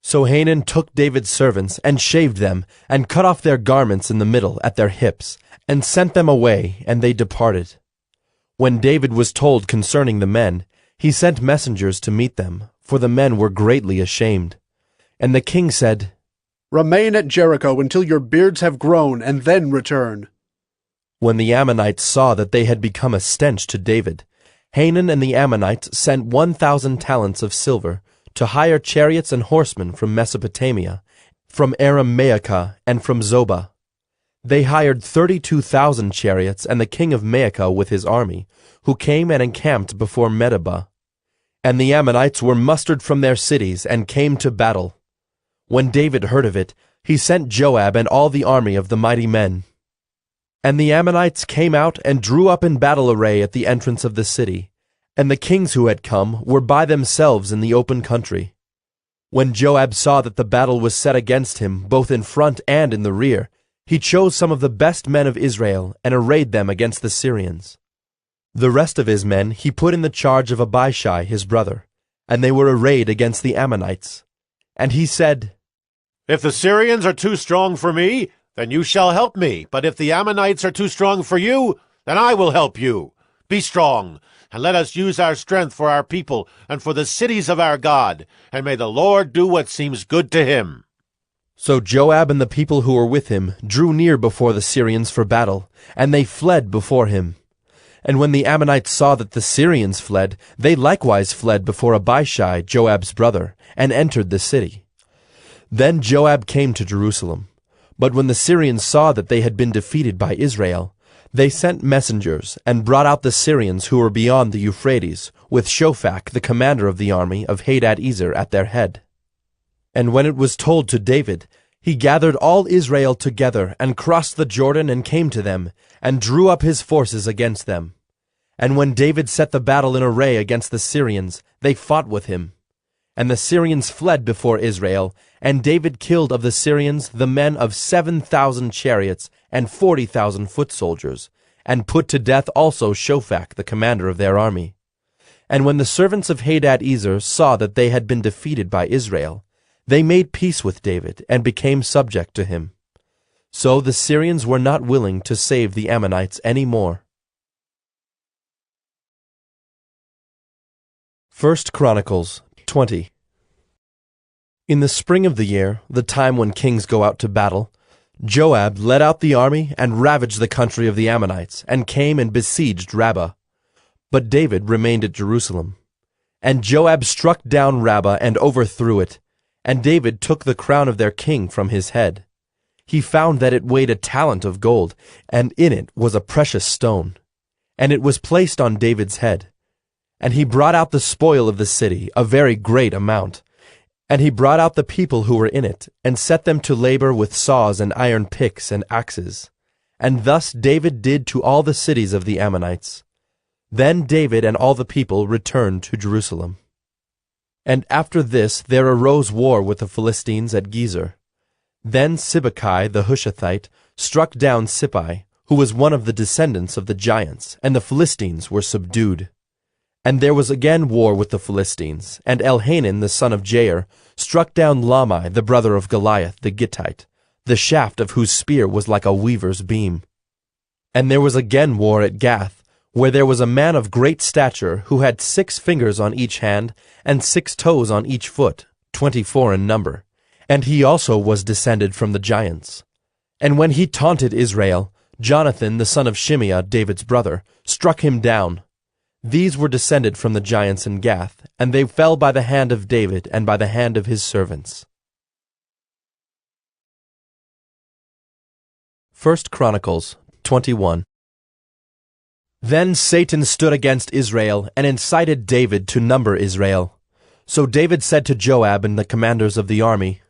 So Hanun took David's servants, and shaved them, and cut off their garments in the middle at their hips, and sent them away, and they departed. When David was told concerning the men, he sent messengers to meet them, for the men were greatly ashamed. And the king said, Remain at Jericho until your beards have grown, and then return. When the Ammonites saw that they had become a stench to David, Hanun and the Ammonites sent 1,000 talents of silver to hire chariots and horsemen from Mesopotamia, from Aram-Maacah, and from Zobah. They hired 32,000 chariots and the king of Maacah with his army, who came and encamped before Medeba. And the Ammonites were mustered from their cities and came to battle. When David heard of it, he sent Joab and all the army of the mighty men. And the Ammonites came out and drew up in battle array at the entrance of the city, and the kings who had come were by themselves in the open country. When Joab saw that the battle was set against him, both in front and in the rear, he chose some of the best men of Israel and arrayed them against the Syrians. The rest of his men he put in the charge of Abishai his brother, and they were arrayed against the Ammonites. And he said, If the Syrians are too strong for me, then you shall help me. But if the Ammonites are too strong for you, then I will help you. Be strong, and let us use our strength for our people and for the cities of our God, and may the Lord do what seems good to him. So Joab and the people who were with him drew near before the Syrians for battle, and they fled before him. And when the Ammonites saw that the Syrians fled, they likewise fled before Abishai, Joab's brother, and entered the city. Then Joab came to Jerusalem. But when the Syrians saw that they had been defeated by Israel, they sent messengers and brought out the Syrians who were beyond the Euphrates, with Shophach, the commander of the army of Hadad-ezer, at their head. And when it was told to David, he gathered all Israel together and crossed the Jordan and came to them, and drew up his forces against them. And when David set the battle in array against the Syrians, they fought with him. And the Syrians fled before Israel, and David killed of the Syrians the men of 7,000 chariots and 40,000 foot soldiers, and put to death also Shophach, the commander of their army. And when the servants of Hadad-ezer saw that they had been defeated by Israel, they made peace with David and became subject to him. So the Syrians were not willing to save the Ammonites any more. 1 Chronicles 20. In the spring of the year, the time when kings go out to battle, Joab led out the army and ravaged the country of the Ammonites, and came and besieged Rabbah. But David remained at Jerusalem. And Joab struck down Rabbah and overthrew it, and David took the crown of their king from his head. He found that it weighed a talent of gold, and in it was a precious stone. And it was placed on David's head. And he brought out the spoil of the city, a very great amount. And he brought out the people who were in it, and set them to labor with saws and iron picks and axes. And thus David did to all the cities of the Ammonites. Then David and all the people returned to Jerusalem. And after this there arose war with the Philistines at Gezer. Then Sibbecai the Hushathite struck down Sippai, who was one of the descendants of the giants, and the Philistines were subdued. And there was again war with the Philistines, and Elhanan the son of Jair struck down Lahmi the brother of Goliath the Gittite, the shaft of whose spear was like a weaver's beam. And there was again war at Gath, where there was a man of great stature who had 6 fingers on each hand and 6 toes on each foot, 24 in number, and he also was descended from the giants. And when he taunted Israel, Jonathan the son of Shimeah, David's brother, struck him down. These were descended from the giants in Gath, and they fell by the hand of David and by the hand of his servants. 1 Chronicles 21. Then Satan stood against Israel and incited David to number Israel. So David said to Joab and the commanders of the army,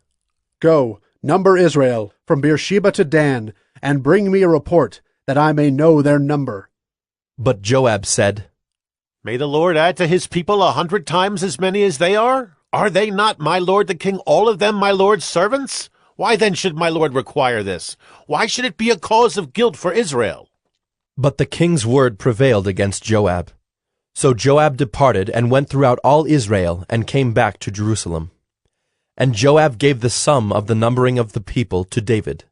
Go, number Israel, from Beersheba to Dan, and bring me a report, that I may know their number. But Joab said, May the Lord add to his people 100 times as many as they are? Are they not, my lord the king, all of them my lord's servants? Why then should my lord require this? Why should it be a cause of guilt for Israel? But the king's word prevailed against Joab. So Joab departed and went throughout all Israel and came back to Jerusalem. And Joab gave the sum of the numbering of the people to David.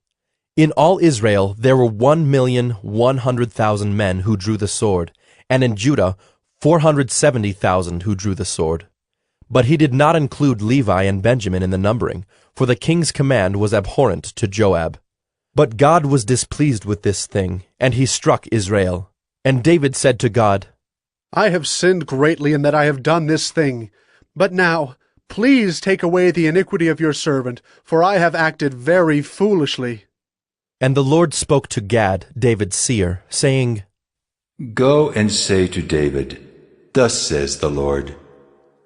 In all Israel there were 1,100,000 men who drew the sword, and in Judah 470,000 who drew the sword. But he did not include Levi and Benjamin in the numbering, for the king's command was abhorrent to Joab. But God was displeased with this thing, and he struck Israel. And David said to God, I have sinned greatly in that I have done this thing. But now, please take away the iniquity of your servant, for I have acted very foolishly. And the Lord spoke to Gad, David's seer, saying, Go and say to David, Thus says the Lord,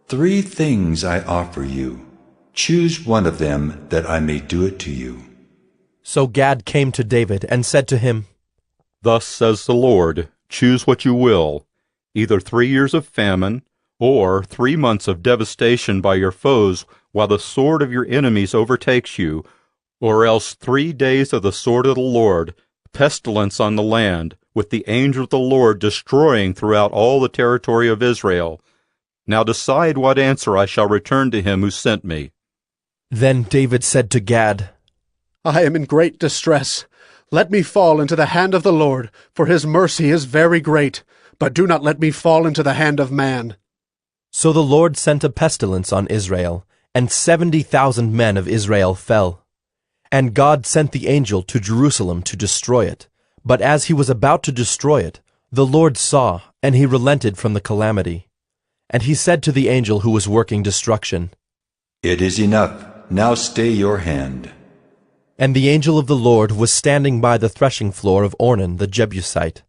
3 things I offer you. Choose one of them, that I may do it to you. So Gad came to David and said to him, Thus says the Lord, choose what you will, either 3 years of famine, or 3 months of devastation by your foes while the sword of your enemies overtakes you, or else 3 days of the sword of the Lord, pestilence on the land, with the angel of the Lord destroying throughout all the territory of Israel. Now decide what answer I shall return to him who sent me. Then David said to Gad, I am in great distress. Let me fall into the hand of the Lord, for his mercy is very great, but do not let me fall into the hand of man. So the Lord sent a pestilence on Israel, and 70,000 men of Israel fell. And God sent the angel to Jerusalem to destroy it. But as he was about to destroy it, the Lord saw, and he relented from the calamity. And he said to the angel who was working destruction, It is enough. Now stay your hand. And the angel of the Lord was standing by the threshing floor of Ornan the Jebusite.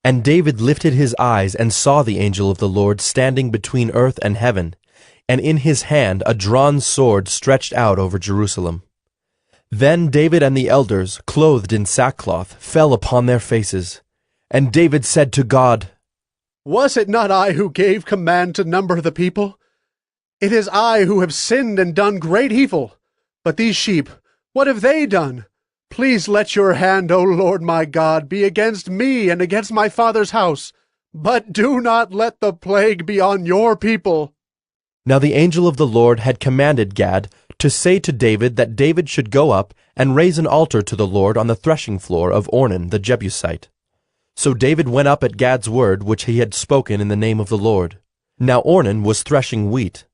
And David lifted his eyes and saw the angel of the Lord standing between earth and heaven, and in his hand a drawn sword stretched out over Jerusalem. Then David and the elders, clothed in sackcloth, fell upon their faces. And David said to God, Was it not I who gave command to number the people? It is I who have sinned and done great evil. But these sheep, what have they done? Please let your hand, O Lord my God, be against me and against my father's house. But do not let the plague be on your people." Now the angel of the Lord had commanded Gad to say to David that David should go up and raise an altar to the Lord on the threshing floor of Ornan the Jebusite. So David went up at Gad's word which he had spoken in the name of the Lord. Now Ornan was threshing wheat.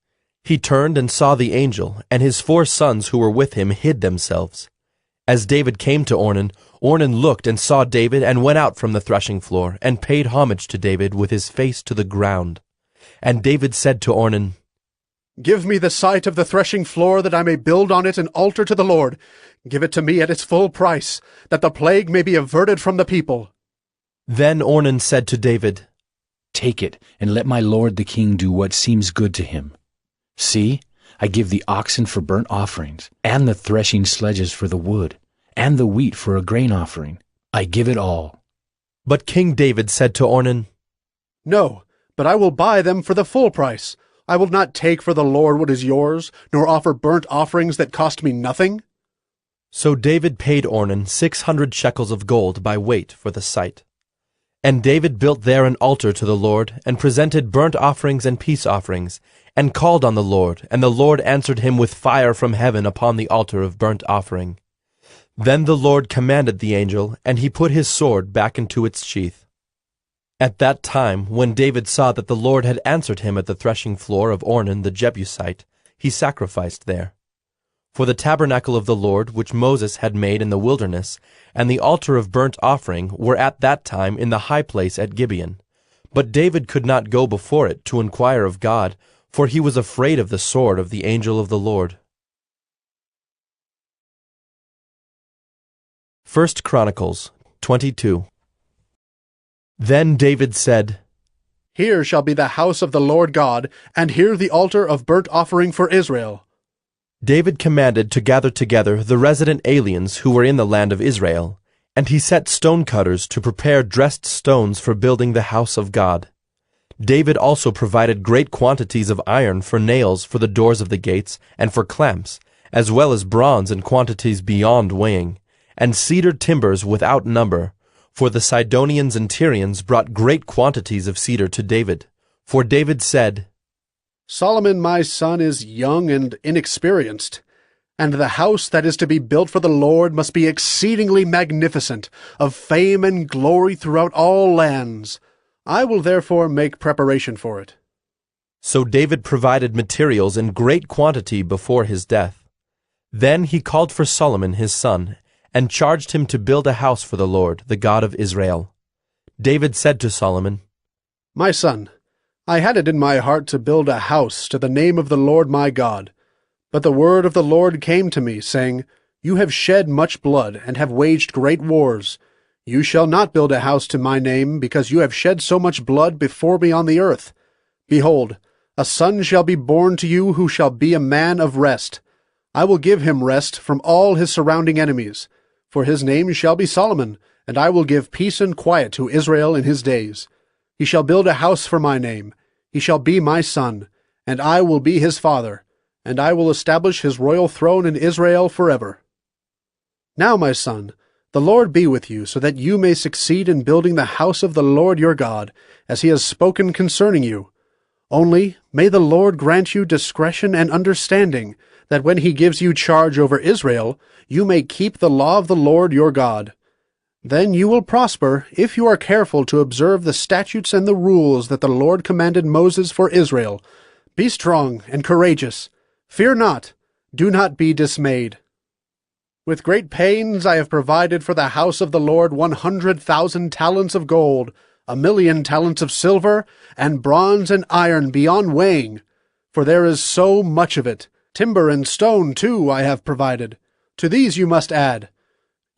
He turned and saw the angel, and his 4 sons who were with him hid themselves. As David came to Ornan, Ornan looked and saw David and went out from the threshing floor and paid homage to David with his face to the ground. And David said to Ornan, "Give me the site of the threshing floor that I may build on it an altar to the Lord. Give it to me at its full price, that the plague may be averted from the people." Then Ornan said to David, "Take it, and let my lord the king do what seems good to him. See, I give the oxen for burnt offerings, and the threshing sledges for the wood, and the wheat for a grain offering. I give it all." But King David said to Ornan, "No, but I will buy them for the full price. I will not take for the Lord what is yours, nor offer burnt offerings that cost me nothing." So David paid Ornan 600 shekels of gold by weight for the site. And David built there an altar to the Lord, and presented burnt offerings and peace offerings, and called on the Lord, and the Lord answered him with fire from heaven upon the altar of burnt offering. Then the Lord commanded the angel, and he put his sword back into its sheath. At that time, when David saw that the Lord had answered him at the threshing floor of Ornan the Jebusite, he sacrificed there. For the tabernacle of the Lord, which Moses had made in the wilderness, and the altar of burnt offering were at that time in the high place at Gibeon. But David could not go before it to inquire of God, for he was afraid of the sword of the angel of the Lord. 1 Chronicles 22. Then David said, "Here shall be the house of the Lord God, and here the altar of burnt offering for Israel." David commanded to gather together the resident aliens who were in the land of Israel, and he set stonecutters to prepare dressed stones for building the house of God. David also provided great quantities of iron for nails for the doors of the gates and for clamps, as well as bronze in quantities beyond weighing, and cedar timbers without number, for the Sidonians and Tyrians brought great quantities of cedar to David. For David said, "Solomon my son is young and inexperienced, and the house that is to be built for the Lord must be exceedingly magnificent, of fame and glory throughout all lands. I will therefore make preparation for it." So David provided materials in great quantity before his death. Then he called for Solomon his son, and charged him to build a house for the Lord, the God of Israel. David said to Solomon, "My son, I had it in my heart to build a house to the name of the Lord my God. But the word of the Lord came to me, saying, You have shed much blood, and have waged great wars. You shall not build a house to my name, because you have shed so much blood before me on the earth. Behold, a son shall be born to you who shall be a man of rest. I will give him rest from all his surrounding enemies. For his name shall be Solomon, and I will give peace and quiet to Israel in his days. He shall build a house for my name. He shall be my son, and I will be his father, and I will establish his royal throne in Israel forever. Now, my son, the Lord be with you, so that you may succeed in building the house of the Lord your God, as he has spoken concerning you. Only may the Lord grant you discretion and understanding, that when he gives you charge over Israel, you may keep the law of the Lord your God. Then you will prosper if you are careful to observe the statutes and the rules that the Lord commanded Moses for Israel. Be strong and courageous. Fear not. Do not be dismayed. With great pains I have provided for the house of the Lord 100,000 talents of gold, 1,000,000 talents of silver, and bronze and iron beyond weighing. For there is so much of it. Timber and stone, too, I have provided. To these you must add.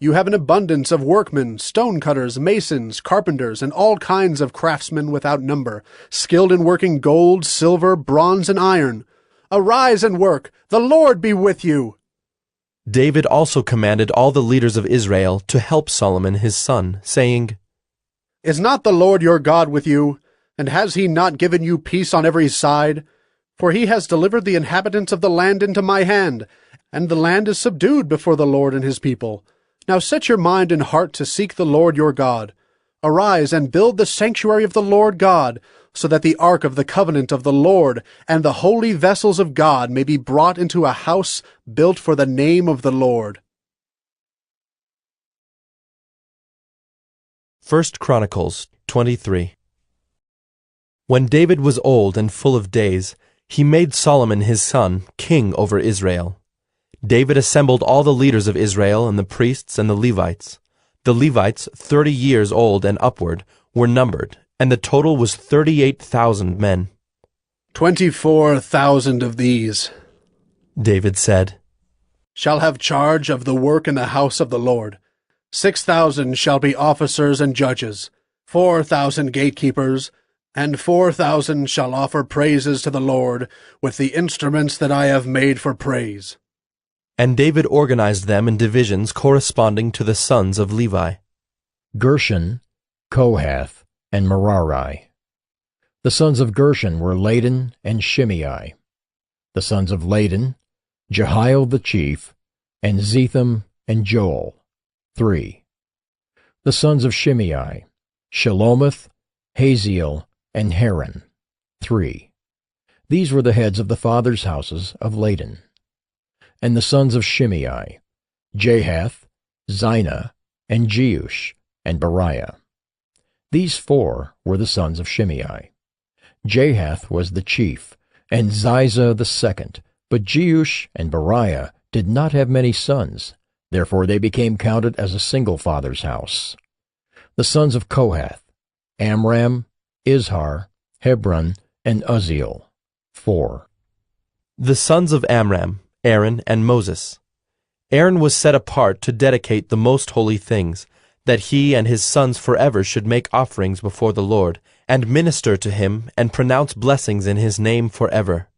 You have an abundance of workmen, stone-cutters, masons, carpenters, and all kinds of craftsmen without number, skilled in working gold, silver, bronze, and iron. Arise and work. The Lord be with you." David also commanded all the leaders of Israel to help Solomon his son, saying, Is not the Lord your God with you? And has he not given you peace on every side? For he has delivered the inhabitants of the land into my hand, and the land is subdued before the Lord and his people. Now set your mind and heart to seek the Lord your God. Arise and build the sanctuary of the Lord God, so that the ark of the covenant of the Lord and the holy vessels of God may be brought into a house built for the name of the Lord. 1 Chronicles 23. When David was old and full of days, he made Solomon his son king over Israel. David assembled all the leaders of Israel and the priests and the Levites. The Levites, 30 years old and upward, were numbered, and the total was 38,000 men. 24,000 of these, David said, shall have charge of the work in the house of the Lord. 6,000 shall be officers and judges, 4,000 gatekeepers, and 4,000 shall offer praises to the Lord with the instruments that I have made for praise. And David organized them in divisions corresponding to the sons of Levi. Gershon, Kohath, and Merari. The sons of Gershon were Ladan and Shimei. The sons of Ladan, Jehiel the chief, and Zetham and Joel, 3. The sons of Shimei, Shelomoth, Haziel, and Haran, 3. These were the heads of the fathers' houses of Ladan. And the sons of Shimei, Jahath, Zina, and Jeush, and Beriah. These 4 were the sons of Shimei. Jahath was the chief, and Ziza the second, but Jeush and Beriah did not have many sons, therefore they became counted as a single father's house. The sons of Kohath, Amram, Izhar, Hebron, and Uzziel, 4. The sons of Amram, Aaron, and Moses. Aaron was set apart to dedicate the most holy things, that he and his sons forever should make offerings before the Lord, and minister to him, and pronounce blessings in his name forever.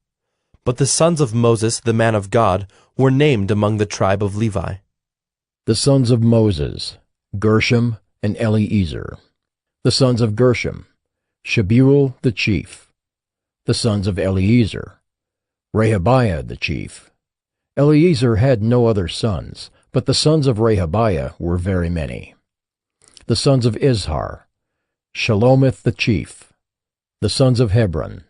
But the sons of Moses, the man of God, were named among the tribe of Levi. The sons of Moses, Gershom and Eliezer. The sons of Gershom, Shebuel the chief. The sons of Eliezer, Rehabiah the chief. Eliezer had no other sons, but the sons of Rehabiah were very many. The sons of Izhar, Shelomoth the chief. The sons of Hebron,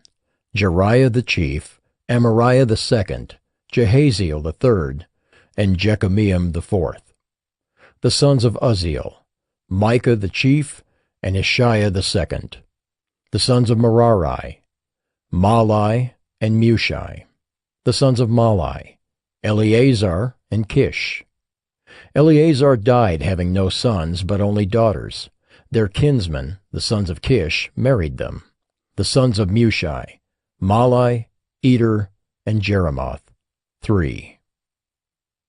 Jeriah the chief, Amariah the second, Jehaziel the third, and Jekameam the fourth. The sons of Uzziel, Micah the chief, and Ishiah the second. The sons of Merari, Mahli and Mushi. The sons of Mahli, Eleazar and Kish. Eleazar died having no sons, but only daughters. Their kinsmen, the sons of Kish, married them. The sons of Mushi, Mahli, Eder, and Jeremoth, 3.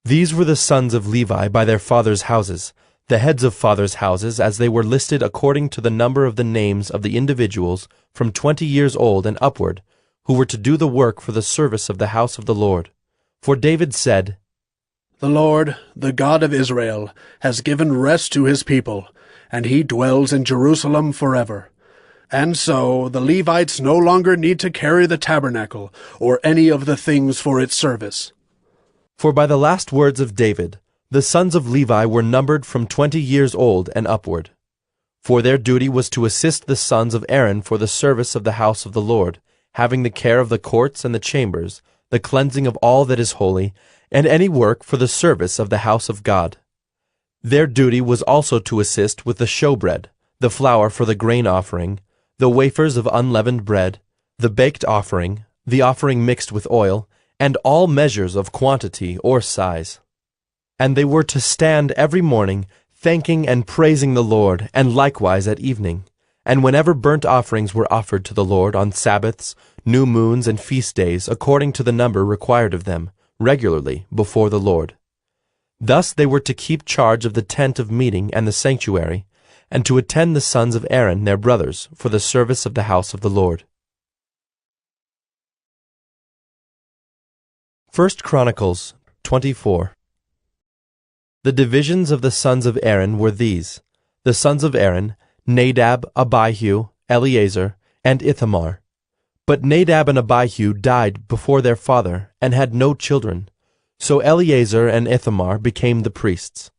These were the sons of Levi by their fathers' houses, the heads of fathers' houses, as they were listed according to the number of the names of the individuals from 20 years old and upward, who were to do the work for the service of the house of the Lord. For David said, The Lord, the God of Israel, has given rest to his people, and he dwells in Jerusalem forever. And so the Levites no longer need to carry the tabernacle or any of the things for its service. For by the last words of David, the sons of Levi were numbered from 20 years old and upward. For their duty was to assist the sons of Aaron for the service of the house of the Lord, having the care of the courts and the chambers, the cleansing of all that is holy, and any work for the service of the house of God. Their duty was also to assist with the showbread, the flour for the grain offering, the wafers of unleavened bread, the baked offering, the offering mixed with oil, and all measures of quantity or size. And they were to stand every morning, thanking and praising the Lord, and likewise at evening, and whenever burnt offerings were offered to the Lord on Sabbaths, new moons, and feast days, according to the number required of them, regularly before the Lord. Thus they were to keep charge of the tent of meeting and the sanctuary, and to attend the sons of Aaron their brothers for the service of the house of the Lord. 1 Chronicles 24. The divisions of the sons of Aaron were these: the sons of Aaron, Nadab, Abihu, Eleazar, and Ithamar. But Nadab and Abihu died before their father, and had no children. So Eleazar and Ithamar became the priests.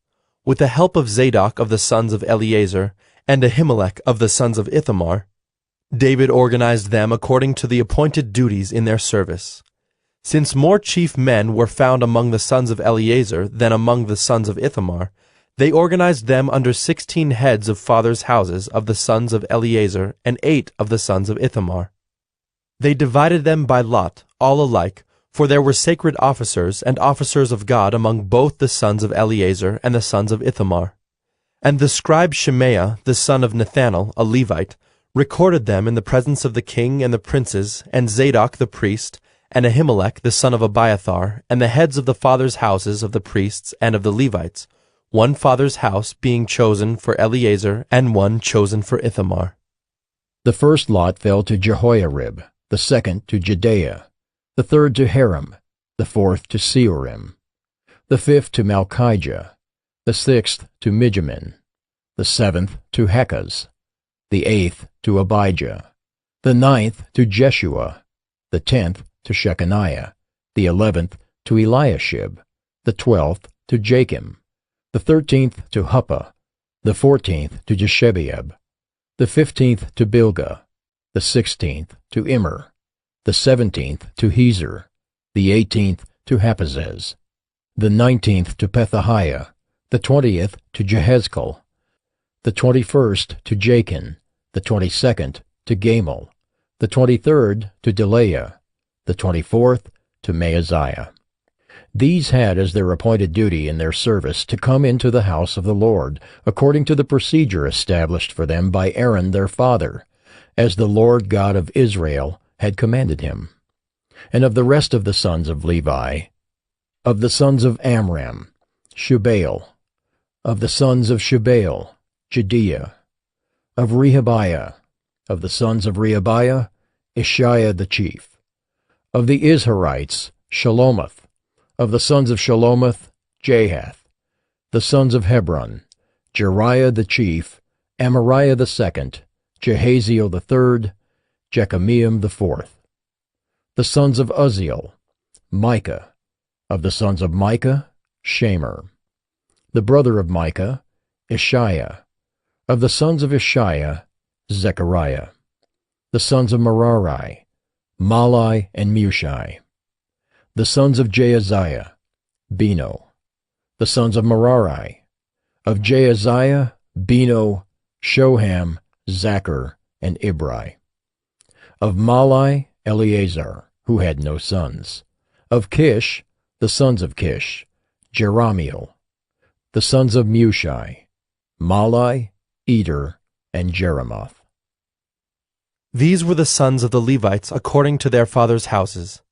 With the help of Zadok of the sons of Eleazar, and Ahimelech of the sons of Ithamar, David organized them according to the appointed duties in their service. Since more chief men were found among the sons of Eleazar than among the sons of Ithamar, they organized them under 16 heads of fathers' houses of the sons of Eleazar and 8 of the sons of Ithamar. They divided them by lot, all alike, for there were sacred officers and officers of God among both the sons of Eleazar and the sons of Ithamar. And the scribe Shemaiah, the son of Nethanel, a Levite, recorded them in the presence of the king and the princes, and Zadok the priest, and Ahimelech the son of Abiathar, and the heads of the fathers' houses of the priests and of the Levites, one father's house being chosen for Eleazar, and one chosen for Ithamar. The first lot fell to Jehoiarib, the second to Jedaiah, the third to Haram, the fourth to Seorim, the fifth to Malchijah, the sixth to Mijamin, the seventh to Hekaz, the eighth to Abijah, the ninth to Jeshua, the 10th to Shechaniah, the 11th to Eliashib, the 12th to Jachim, the 13th to Huppah, the 14th to Jeshebeab, the 15th to Bilgah, the 16th to Immer, the 17th to Hezer, the 18th to Haphazez, the 19th to Pethahiah, the 20th to Jehezkel, the 21st to Jachin, the 22nd to Gamal, the 23rd to Delaiah, the 24th to Maaziah. These had as their appointed duty in their service to come into the house of the Lord, according to the procedure established for them by Aaron their father, as the Lord God of Israel had commanded him. And of the rest of the sons of Levi, of the sons of Amram, Shubael, of the sons of Shubael, Jediah, of Rehabiah, of the sons of Rehabiah, Ishiah the chief, of the Izharites, Shelomoth, of the sons of Shelomoth, Jahath, the sons of Hebron, Jeriah the chief, Amariah the second, Jehaziel the third, Jekameam the fourth, the sons of Uzziel, Micah, of the sons of Micah, Shamer, the brother of Micah, Ishiah, of the sons of Ishiah, Zechariah, the sons of Merari, Malai and Mushai, the sons of Jaaziah, Beno, the sons of Merari, of Jaaziah, Beno, Shoham, Zachar, and Ibri, of Malai, Eleazar, who had no sons, of Kish, the sons of Kish, Jerahmeel, the sons of Mushai, Malai, Eder, and Jeremoth. These were the sons of the Levites according to their fathers' houses.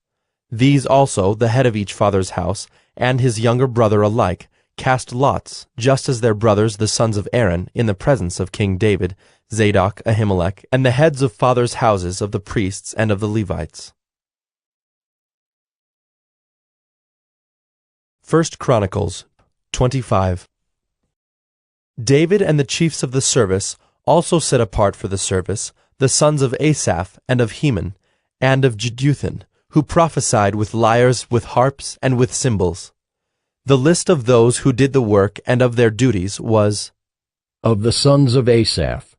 These also, the head of each father's house, and his younger brother alike, cast lots, just as their brothers the sons of Aaron, in the presence of King David, Zadok, Ahimelech, and the heads of fathers' houses of the priests and of the Levites. 1 Chronicles 25. David and the chiefs of the service also set apart for the service the sons of Asaph and of Heman, and of Jeduthun, who prophesied with lyres, with harps, and with cymbals. The list of those who did the work and of their duties was: of the sons of Asaph,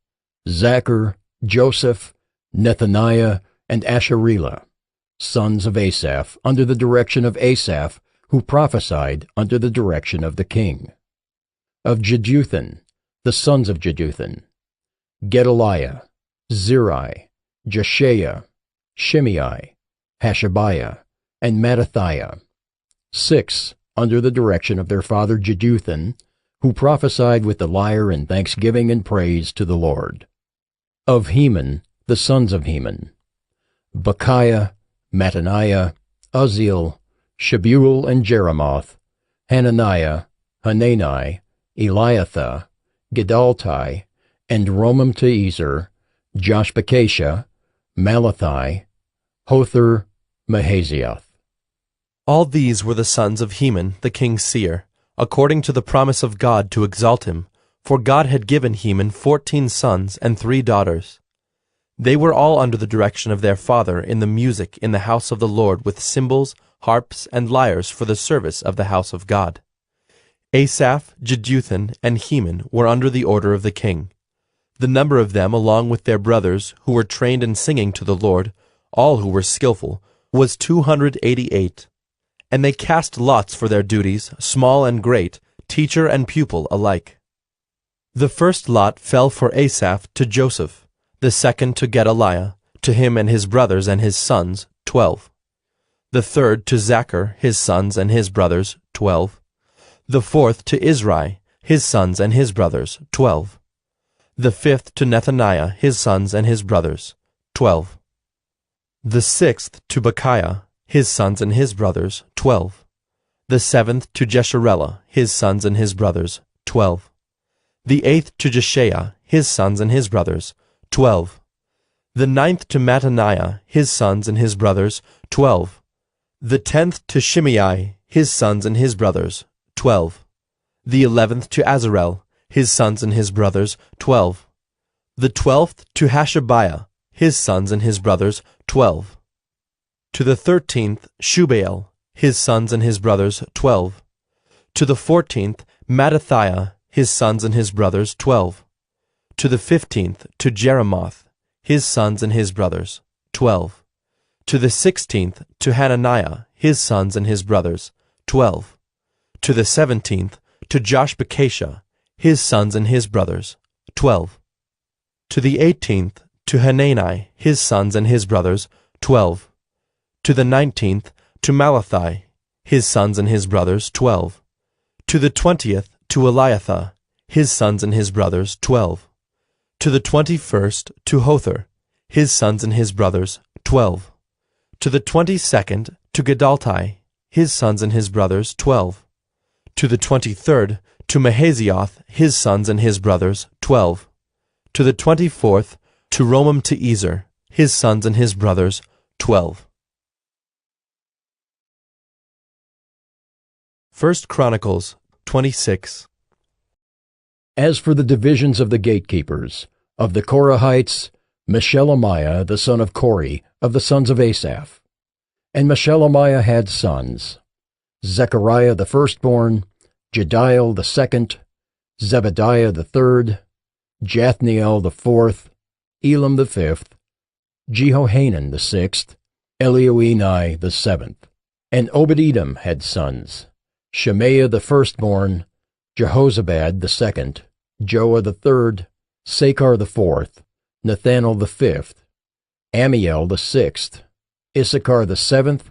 Zachar, Joseph, Nethaniah, and Asherelah, sons of Asaph, under the direction of Asaph, who prophesied under the direction of the king. Of Jeduthun, the sons of Jeduthun, Gedaliah, Zeri, Jeshaiah, Shimei, Hashabiah, and Mattathiah, 6 under the direction of their father Jeduthun, who prophesied with the lyre in thanksgiving and praise to the Lord. Of Heman, the sons of Heman, Bechiah, Mattaniah, Uzziel, Shebuel and Jeremoth, Hananiah, Hanani, Eliathah, Gedaltai, and Romamti-Ezer, Joshbekashah, Malathi, Hothar, Mahazioth. All these were the sons of Heman, the king's seer, according to the promise of God to exalt him, for God had given Heman 14 sons and 3 daughters. They were all under the direction of their father in the music in the house of the Lord with cymbals, harps, and lyres for the service of the house of God. Asaph, Jeduthun, and Heman were under the order of the king. The number of them, along with their brothers, who were trained in singing to the Lord, all who were skillful, was 288. And they cast lots for their duties, small and great, teacher and pupil alike. The first lot fell for Asaph to Joseph, the second to Gedaliah, to him and his brothers and his sons, 12. The third to Zachar, his sons and his brothers, 12. The fourth to Izri, his sons and his brothers, 12. The fifth to Nethaniah, his sons and his brothers, 12. The sixth to Bechiah, his sons and his brothers, 12. The seventh to Jesharela, his sons and his brothers, 12. The eighth to Jeshaiah, his sons and his brothers, 12. The ninth to Mattaniah, his sons and his brothers, 12. The 10th to Shimei, his sons and his brothers, 12. The 11th to Azarel, his sons and his brothers, 12. The 12th to Hashabiah, his sons and his brothers, 12. To the 13th Shubael, his sons and his brothers, 12. To the 14th Mattathiah, his sons and his brothers, 12. To the 15th to Jeremoth, his sons and his brothers, 12. To the 16th to Hananiah, his sons and his brothers, 12. To the 17th to Joshbekasha, his sons and his brothers, 12. To the 18th to Hanani, his sons and his brothers, 12. To the 19th to Malathi, his sons and his brothers, 12. To the 20th to Eliathah, his sons and his brothers, 12. To the 21st to Hothar, his sons and his brothers, 12. To the 22nd to Gedaltai, his sons and his brothers, 12. To the 23rd to Mahazioth, his sons and his brothers, 12. To the 24th to Romamti-Ezer, his sons and his brothers, 12. 1 Chronicles 26. As for the divisions of the gatekeepers, of the Korahites, Meshelemiah the son of Kori, of the sons of Asaph. And Meshelemiah had sons, Zechariah the firstborn, Jediel the second, Zebediah the third, Jathniel the fourth, Elam the fifth, Jehohanan the sixth, Elioenai the seventh. And Obed-Edom had sons, Shemaiah the firstborn, Jehozabad the second, Joah the third, Sakar the fourth, Nethanel the fifth, Amiel the sixth, Issachar the seventh,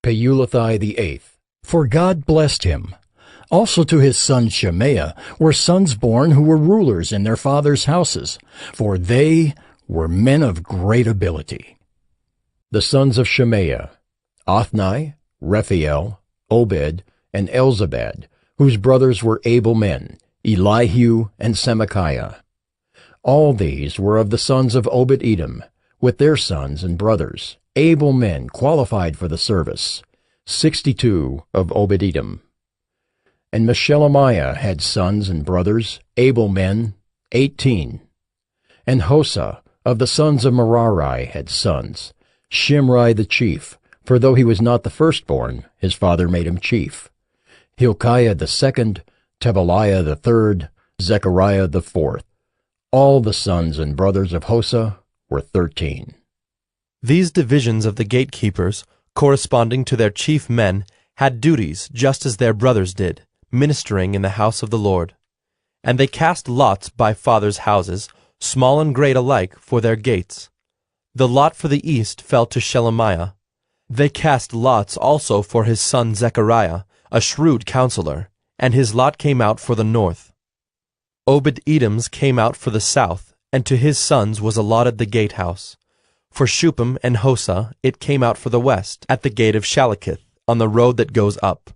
Peulathai the eighth. For God blessed him. Also to his son Shemaiah were sons born who were rulers in their fathers' houses, for they were men of great ability. The sons of Shemaiah, Othni, Rephael, Obed, and Elzabad, whose brothers were able men, Elihu and Semachiah. All these were of the sons of Obed-Edom, with their sons and brothers, able men qualified for the service, 62 of Obed-Edom. And Meshelemiah had sons and brothers, able men, 18. And Hosa of the sons of Merari had sons, Shimri the chief, for though he was not the firstborn, his father made him chief, Hilkiah the second, Tebaliah the third, Zechariah the fourth. All the sons and brothers of Hosa were 13. These divisions of the gatekeepers, corresponding to their chief men, had duties just as their brothers did, ministering in the house of the Lord. And they cast lots by fathers' houses, small and great alike, for their gates. The lot for the east fell to Shelemiah. They cast lots also for his son Zechariah, a shrewd counselor, and his lot came out for the north. Obed-Edom's came out for the south, and to his sons was allotted the gatehouse. For Shuppim and Hosa it came out for the west, at the gate of Shalekith, on the road that goes up.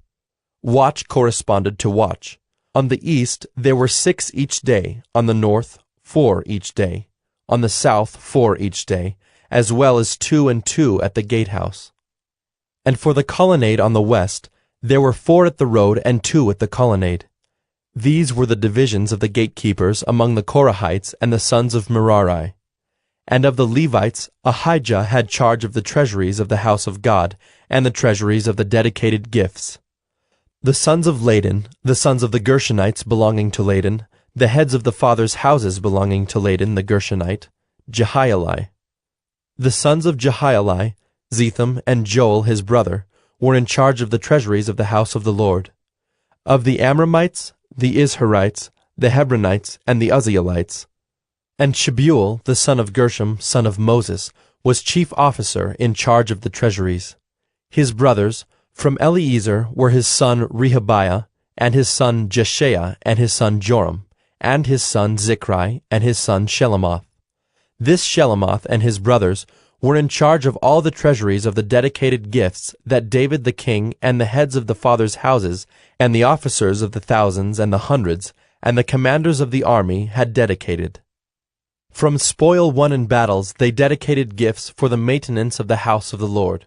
Watch corresponded to watch. On the east there were 6 each day, on the north 4 each day, on the south 4 each day, as well as 2 and 2 at the gatehouse. And for the colonnade on the west there were 4 at the road and 2 at the colonnade. These were the divisions of the gatekeepers among the Korahites and the sons of Merari. And of the Levites, Ahijah had charge of the treasuries of the house of God, and the treasuries of the dedicated gifts. The sons of Laden, the sons of the Gershonites belonging to Laden, the heads of the fathers' houses belonging to Laden the Gershonite, Jehieli. The sons of Jehieli, Zetham and Joel his brother, were in charge of the treasuries of the house of the Lord. Of the Amramites, the Izharites, the Hebronites, and the Uzzielites. And Shebuel, the son of Gershom, son of Moses, was chief officer in charge of the treasuries. His brothers, from Eliezer, were his son Rehabiah, and his son Jeshaiah, and his son Joram, and his son Zichri, and his son Shelomoth. This Shelomoth and his brothers were in charge of all the treasuries of the dedicated gifts that David the king and the heads of the fathers' houses, and the officers of the thousands and the hundreds, and the commanders of the army had dedicated. From spoil won in battles they dedicated gifts for the maintenance of the house of the Lord.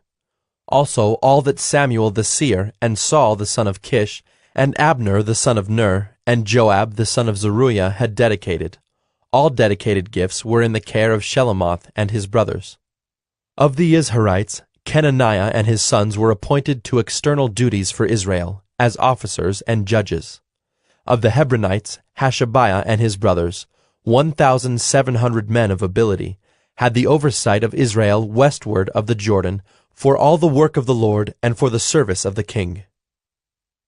Also all that Samuel the seer, and Saul the son of Kish, and Abner the son of Ner, and Joab the son of Zeruiah had dedicated. All dedicated gifts were in the care of Shelomoth and his brothers. Of the Izharites, Kenaniah and his sons were appointed to external duties for Israel, as officers and judges. Of the Hebronites, Hashabiah and his brothers, 1,700 men of ability, had the oversight of Israel westward of the Jordan, for all the work of the Lord and for the service of the king.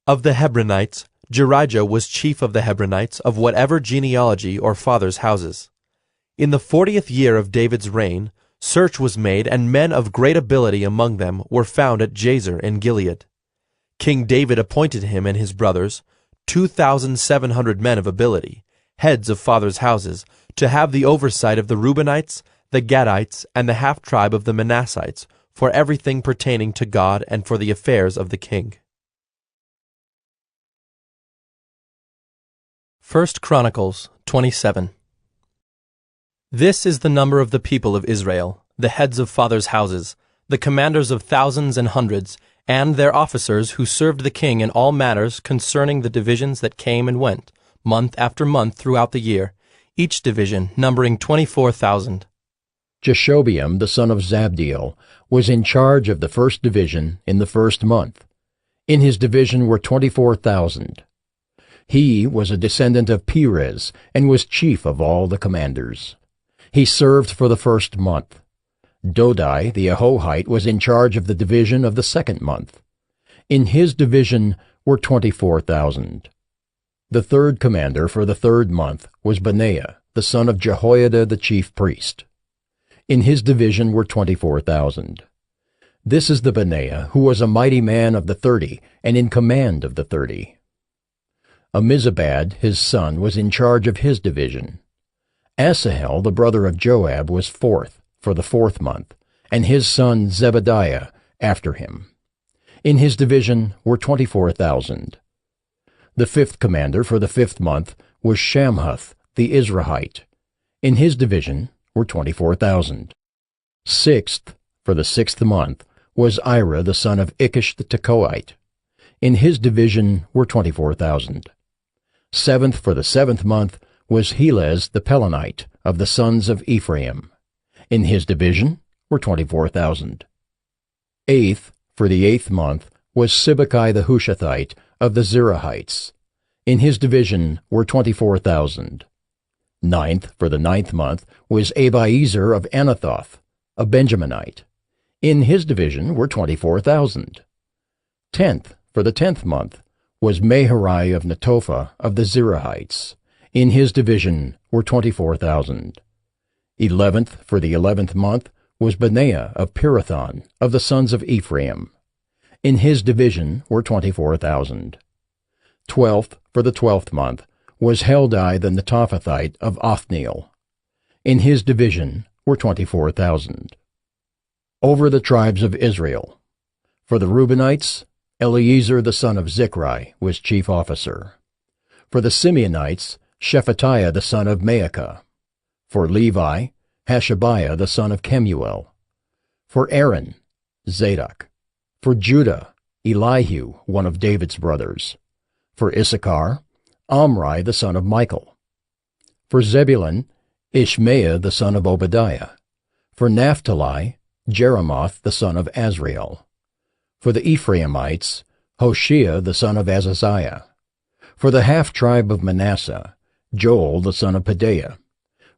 Of the Hebronites, Jerijah was chief of the Hebronites of whatever genealogy or fathers' houses. In the 40th year of David's reign, search was made, and men of great ability among them were found at Jazer in Gilead. King David appointed him and his brothers, 2,700 men of ability, heads of fathers' houses, to have the oversight of the Reubenites, the Gadites, and the half-tribe of the Manassites, for everything pertaining to God and for the affairs of the king. 1 Chronicles 27. This is the number of the people of Israel, the heads of fathers' houses, the commanders of thousands and hundreds, and their officers who served the king in all matters concerning the divisions that came and went, month after month throughout the year, each division numbering 24,000. Jeshobeam the son of Zabdiel was in charge of the first division in the first month. In his division were 24,000. He was a descendant of Perez, and was chief of all the commanders. He served for the first month. Dodai the Ahohite was in charge of the division of the second month. In his division were 24,000. The third commander for the third month was Benaiah, the son of Jehoiada the chief priest. In his division were 24,000. This is the Benaiah who was a mighty man of the 30, and in command of the 30. Amizabad, his son, was in charge of his division. Asahel, the brother of Joab, was fourth for the fourth month, and his son Zebadiah after him. In his division were 24,000. The fifth commander for the fifth month was Shamhuth the Izrahite. In his division were 24,000. Sixth for the sixth month was Ira the son of Ikish the Tekoite. In his division were 24,000. Seventh for the seventh month was Helez the Pelonite of the sons of Ephraim. In his division were 24,000. Eighth for the eighth month was Sibbecai the Hushathite of the Zerahites. In his division were 24,000. Ninth for the ninth month was Abiezer of Anathoth, a Benjaminite. In his division were 24,000. 10th for the 10th month was Maharai of Netophah of the Zerahites. In his division were 24,000. 11th for the 11th month was Benaiah of Pirathon of the sons of Ephraim. In his division were 24,000. 12th for the 12th month was Heldai the Netophathite of Othniel. In his division were 24,000. Over the tribes of Israel. For the Reubenites, Eliezer the son of Zichri was chief officer. For the Simeonites, Shephatiah the son of Maacah. For Levi, Hashabiah the son of Kemuel. For Aaron, Zadok. For Judah, Elihu, one of David's brothers. For Issachar, Omri the son of Michael. For Zebulun, Ishmael the son of Obadiah. For Naphtali, Jeremoth the son of Azriel. For the Ephraimites, Hoshea the son of Azaziah. For the half-tribe of Manasseh, Joel the son of Pedaiah.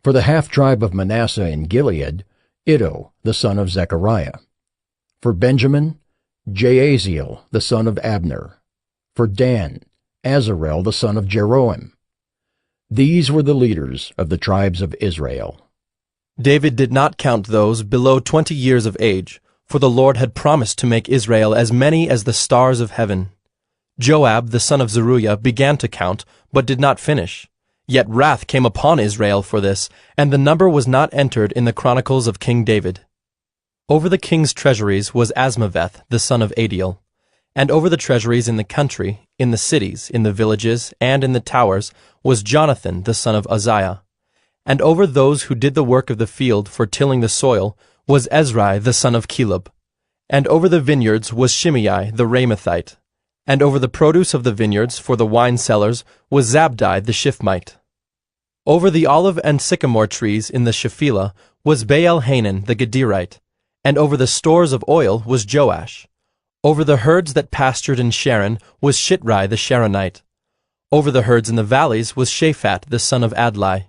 For the half-tribe of Manasseh in Gilead, Iddo the son of Zechariah. For Benjamin, Jaaziel the son of Abner. For Dan, Azarel the son of Jeroham. These were the leaders of the tribes of Israel. David did not count those below 20 years of age, for the Lord had promised to make Israel as many as the stars of heaven. Joab the son of Zeruiah began to count, but did not finish. Yet wrath came upon Israel for this, and the number was not entered in the Chronicles of King David. Over the king's treasuries was Asmaveth the son of Adiel, and over the treasuries in the country, in the cities, in the villages, and in the towers was Jonathan the son of Uzziah. And over those who did the work of the field for tilling the soil was Ezra the son of Caleb. And over the vineyards was Shimei the Ramathite. And over the produce of the vineyards for the wine cellars was Zabdi the Shifmite. Over the olive and sycamore trees in the Shephelah was Baal-Hanan the Gederite. And over the stores of oil was Joash. Over the herds that pastured in Sharon was Shitrai the Sharonite. Over the herds in the valleys was Shaphat the son of Adlai.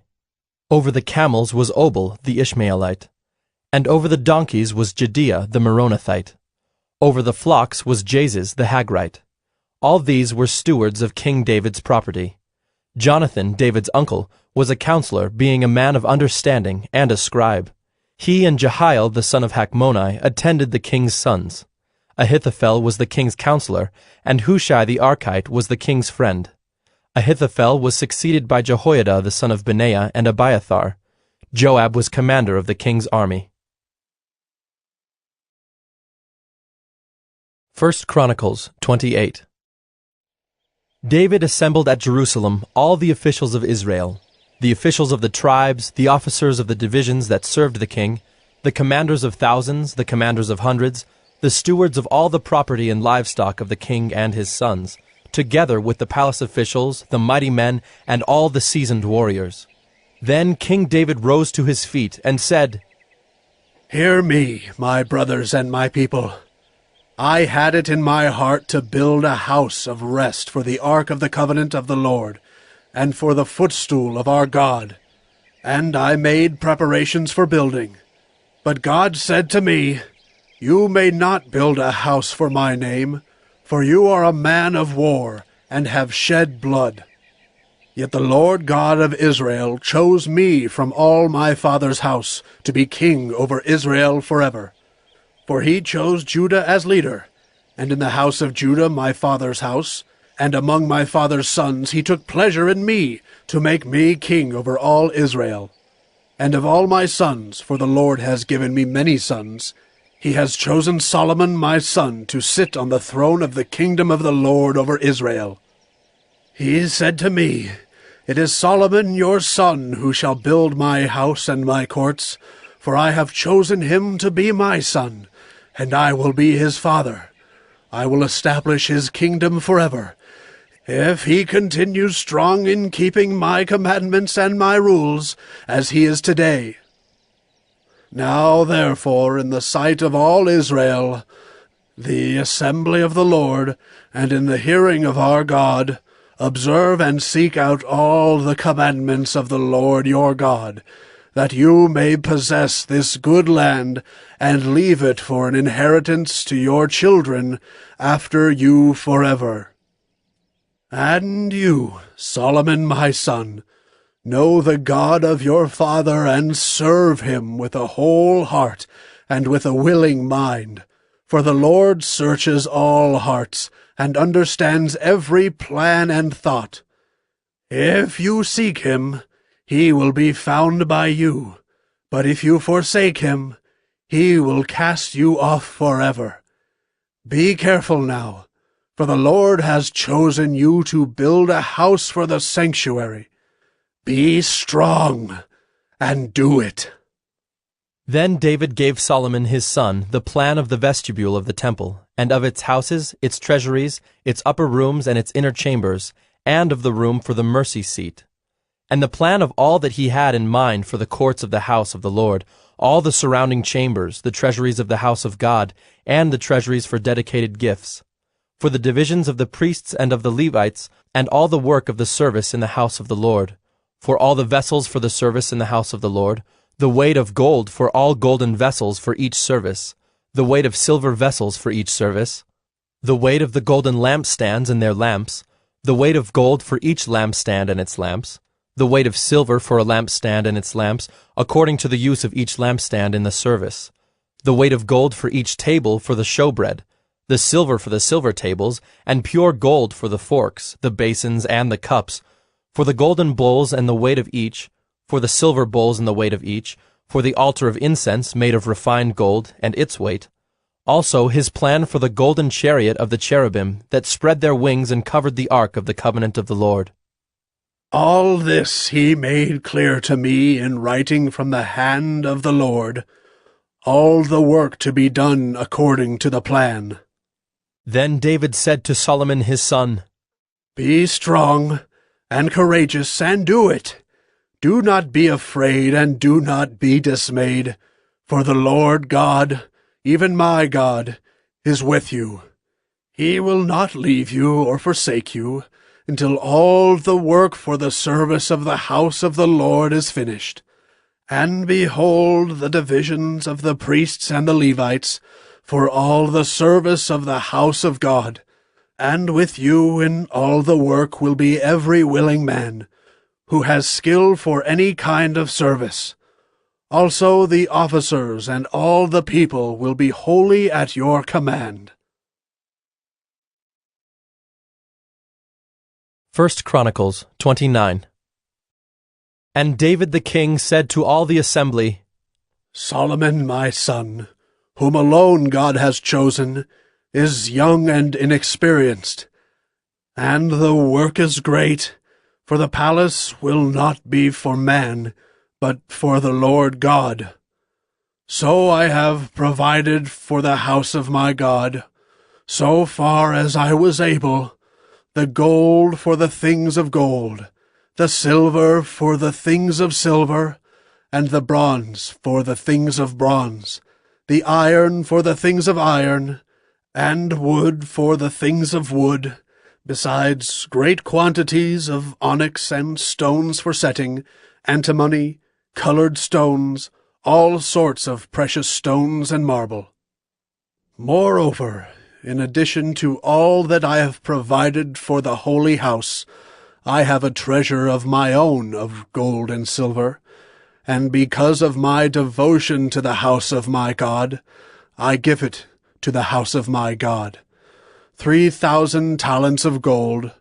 Over the camels was Obal the Ishmaelite. And over the donkeys was Jediah the Meronothite. Over the flocks was Jaziz the Hagrite. All these were stewards of King David's property. Jonathan, David's uncle, was a counselor, being a man of understanding and a scribe. He and Jehiel the son of Hachmoni attended the king's sons. Ahithophel was the king's counselor, and Hushai the Archite was the king's friend. Ahithophel was succeeded by Jehoiada the son of Benaiah and Abiathar. Joab was commander of the king's army. 1 Chronicles 28. David assembled at Jerusalem all the officials of Israel, the officials of the tribes, the officers of the divisions that served the king, the commanders of thousands, the commanders of hundreds, the stewards of all the property and livestock of the king and his sons, together with the palace officials, the mighty men, and all the seasoned warriors. Then King David rose to his feet and said, "Hear me, my brothers and my people. I had it in my heart to build a house of rest for the ark of the covenant of the Lord, and for the footstool of our God. And I made preparations for building. But God said to me, 'You may not build a house for my name, for you are a man of war, and have shed blood.' Yet the Lord God of Israel chose me from all my father's house to be king over Israel forever. For he chose Judah as leader, and in the house of Judah my father's house, and among my father's sons he took pleasure in me, to make me king over all Israel. And of all my sons, for the Lord has given me many sons, he has chosen Solomon my son to sit on the throne of the kingdom of the Lord over Israel. He said to me, 'It is Solomon your son who shall build my house and my courts, for I have chosen him to be my son, and I will be his father. I will establish his kingdom forever, if he continues strong in keeping my commandments and my rules, as he is today.' Now therefore, in the sight of all Israel, the assembly of the Lord, and in the hearing of our God, observe and seek out all the commandments of the Lord your God, that you may possess this good land, and leave it for an inheritance to your children after you forever. And you, Solomon my son, know the God of your father, and serve him with a whole heart and with a willing mind. For the Lord searches all hearts, and understands every plan and thought. If you seek him, he will be found by you, but if you forsake him, he will cast you off forever. Be careful now, for the Lord has chosen you to build a house for the sanctuary. Be strong, and do it." Then David gave Solomon his son the plan of the vestibule of the temple, and of its houses, its treasuries, its upper rooms, and its inner chambers, and of the room for the mercy seat, and the plan of all that he had in mind for the courts of the house of the Lord, all the surrounding chambers, the treasuries of the house of God, and the treasuries for dedicated gifts, for the divisions of the priests and of the Levites, and all the work of the service in the house of the Lord, for all the vessels for the service in the house of the Lord, the weight of gold for all golden vessels for each service, the weight of silver vessels for each service, the weight of the golden lampstands and their lamps, the weight of gold for each lampstand and its lamps, the weight of silver for a lampstand and its lamps, according to the use of each lampstand in the service, the weight of gold for each table for the showbread, the silver for the silver tables, and pure gold for the forks, the basins, and the cups, for the golden bowls and the weight of each, for the silver bowls and the weight of each, for the altar of incense made of refined gold and its weight. Also his plan for the golden chariot of the cherubim that spread their wings and covered the ark of the covenant of the Lord. All this he made clear to me in writing from the hand of the Lord, all the work to be done according to the plan. Then David said to Solomon his son, Be strong and courageous, and do it. Do not be afraid, and do not be dismayed, for the Lord God, even my God, is with you. He will not leave you or forsake you, until all the work for the service of the house of the Lord is finished. And behold the divisions of the priests and the Levites, for all the service of the house of God. And with you in all the work will be every willing man, who has skill for any kind of service. Also the officers and all the people will be wholly at your command. 1 Chronicles 29. And David the king said to all the assembly, Solomon my son, whom alone God has chosen, is young and inexperienced, and the work is great, for the palace will not be for man, but for the Lord God. So I have provided for the house of my God, so far as I was able, the gold for the things of gold, the silver for the things of silver, and the bronze for the things of bronze, the iron for the things of iron, and wood for the things of wood, besides great quantities of onyx and stones for setting, antimony, colored stones, all sorts of precious stones and marble. Moreover, in addition to all that I have provided for the holy house, I have a treasure of my own of gold and silver, and because of my devotion to the house of my God, I give it to the house of my God. 3,000 talents of gold,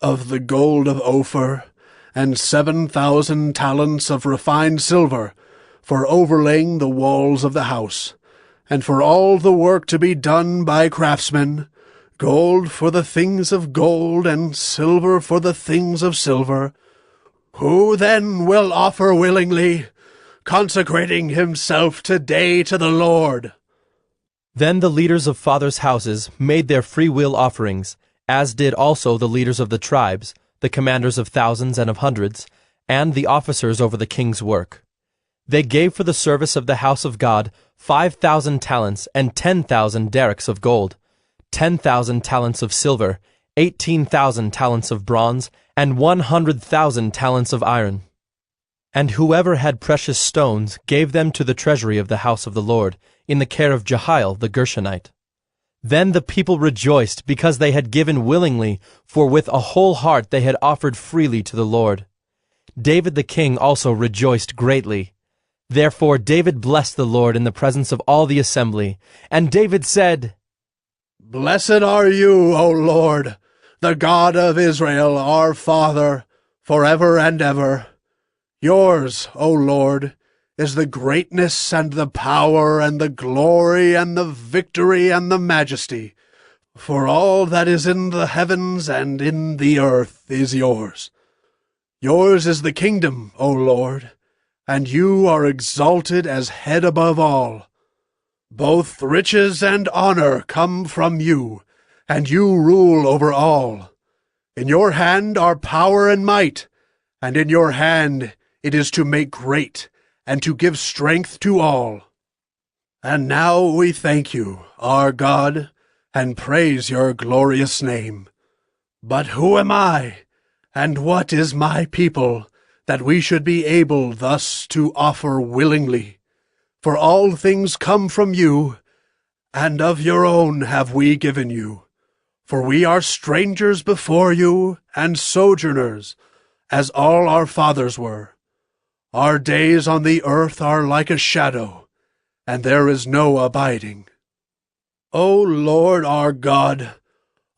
of the gold of Ophir, and 7,000 talents of refined silver, for overlaying the walls of the house, and for all the work to be done by craftsmen, gold for the things of gold, and silver for the things of silver. Who then will offer willingly, consecrating himself today to the Lord? Then the leaders of fathers' houses made their freewill offerings, as did also the leaders of the tribes, the commanders of thousands and of hundreds, and the officers over the king's work. They gave for the service of the house of God 5,000 talents and 10,000 derricks of gold, 10,000 talents of silver, 18,000 talents of bronze, and 100,000 talents of iron. And whoever had precious stones gave them to the treasury of the house of the Lord, in the care of Jehiel the Gershonite. Then the people rejoiced because they had given willingly, for with a whole heart they had offered freely to the Lord. David the king also rejoiced greatly. Therefore David blessed the Lord in the presence of all the assembly. And David said, Blessed are you, O Lord, the God of Israel, our Father, forever and ever. Yours, O Lord, is the greatness and the power and the glory and the victory and the majesty. For all that is in the heavens and in the earth is yours. Yours is the kingdom, O Lord, and you are exalted as head above all. Both riches and honor come from you, and you rule over all. In your hand are power and might, and in your hand it is to make great and to give strength to all. And now we thank you, our God, and praise your glorious name. But who am I, and what is my people, that we should be able thus to offer willingly? For all things come from you, and of your own have we given you. For we are strangers before you, and sojourners, as all our fathers were. Our days on the earth are like a shadow, and there is no abiding. O Lord our God,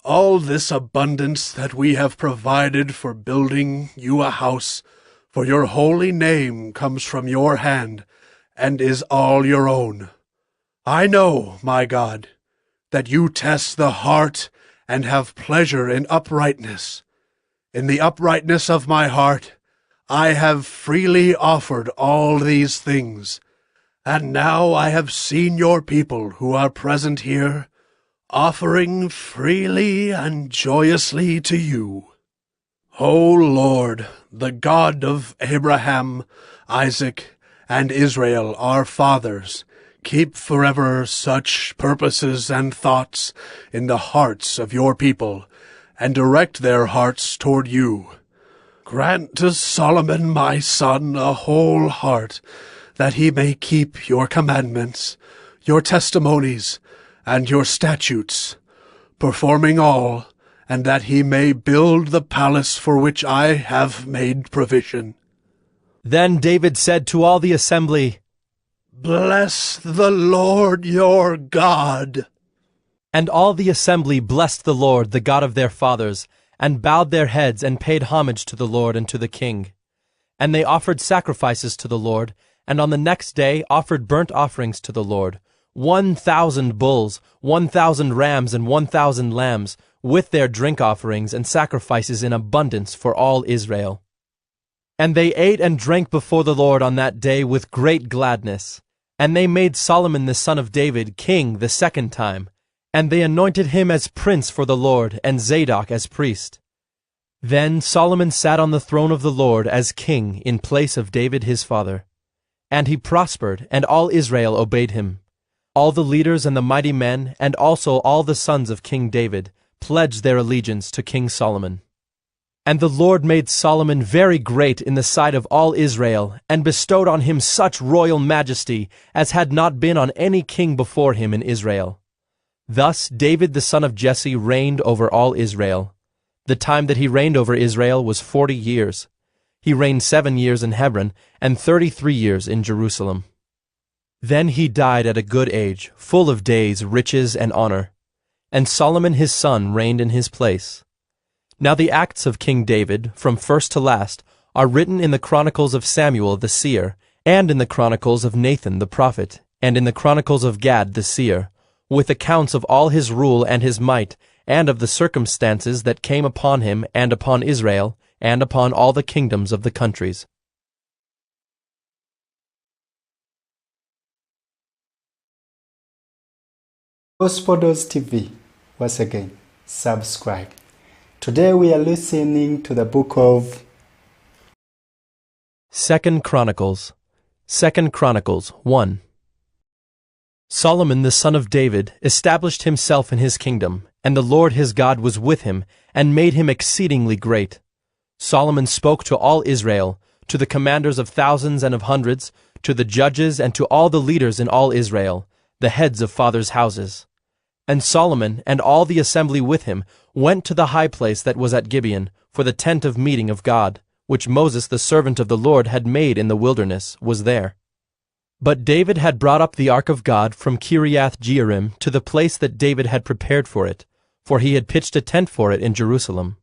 all this abundance that we have provided for building you a house for your holy name comes from your hand, and is all your own. I know, my God, that you test the heart and have pleasure in uprightness. In the uprightness of my heart, I have freely offered all these things, and now I have seen your people who are present here, offering freely and joyously to you. O Lord, the God of Abraham, Isaac, and Israel, our fathers, keep forever such purposes and thoughts in the hearts of your people, and direct their hearts toward you. Grant to Solomon my son a whole heart, that he may keep your commandments, your testimonies, and your statutes, performing all, and that he may build the palace for which I have made provision. Then David said to all the assembly, Bless the Lord your God. And all the assembly blessed the Lord, the God of their fathers, and bowed their heads and paid homage to the Lord and to the king. And they offered sacrifices to the Lord, and on the next day offered burnt offerings to the Lord, 1,000 bulls, 1,000 rams, and 1,000 lambs, with their drink offerings and sacrifices in abundance for all Israel. And they ate and drank before the Lord on that day with great gladness. And they made Solomon the son of David king the second time, and they anointed him as prince for the Lord, and Zadok as priest. Then Solomon sat on the throne of the Lord as king in place of David his father. And he prospered, and all Israel obeyed him. All the leaders and the mighty men, and also all the sons of King David, pledged their allegiance to King Solomon. And the Lord made Solomon very great in the sight of all Israel, and bestowed on him such royal majesty as had not been on any king before him in Israel. Thus David the son of Jesse reigned over all Israel. The time that he reigned over Israel was 40 years. He reigned 7 years in Hebron, and 33 years in Jerusalem. Then he died at a good age, full of days, riches, and honor. And Solomon his son reigned in his place. Now the acts of King David, from first to last, are written in the Chronicles of Samuel the seer, and in the Chronicles of Nathan the prophet, and in the Chronicles of Gad the seer, with accounts of all his rule and his might, and of the circumstances that came upon him and upon Israel, and upon all the kingdoms of the countries. Gospodos TV, once again, subscribe. Today we are listening to the book of 2 Chronicles. 2 Chronicles 1. Solomon the son of David established himself in his kingdom, and the Lord his God was with him, and made him exceedingly great. Solomon spoke to all Israel, to the commanders of thousands and of hundreds, to the judges and to all the leaders in all Israel, the heads of fathers' houses. And Solomon and all the assembly with him went to the high place that was at Gibeon, for the tent of meeting of God, which Moses the servant of the Lord had made in the wilderness, was there. But David had brought up the ark of God from Kiriath-Jearim to the place that David had prepared for it, for he had pitched a tent for it in Jerusalem.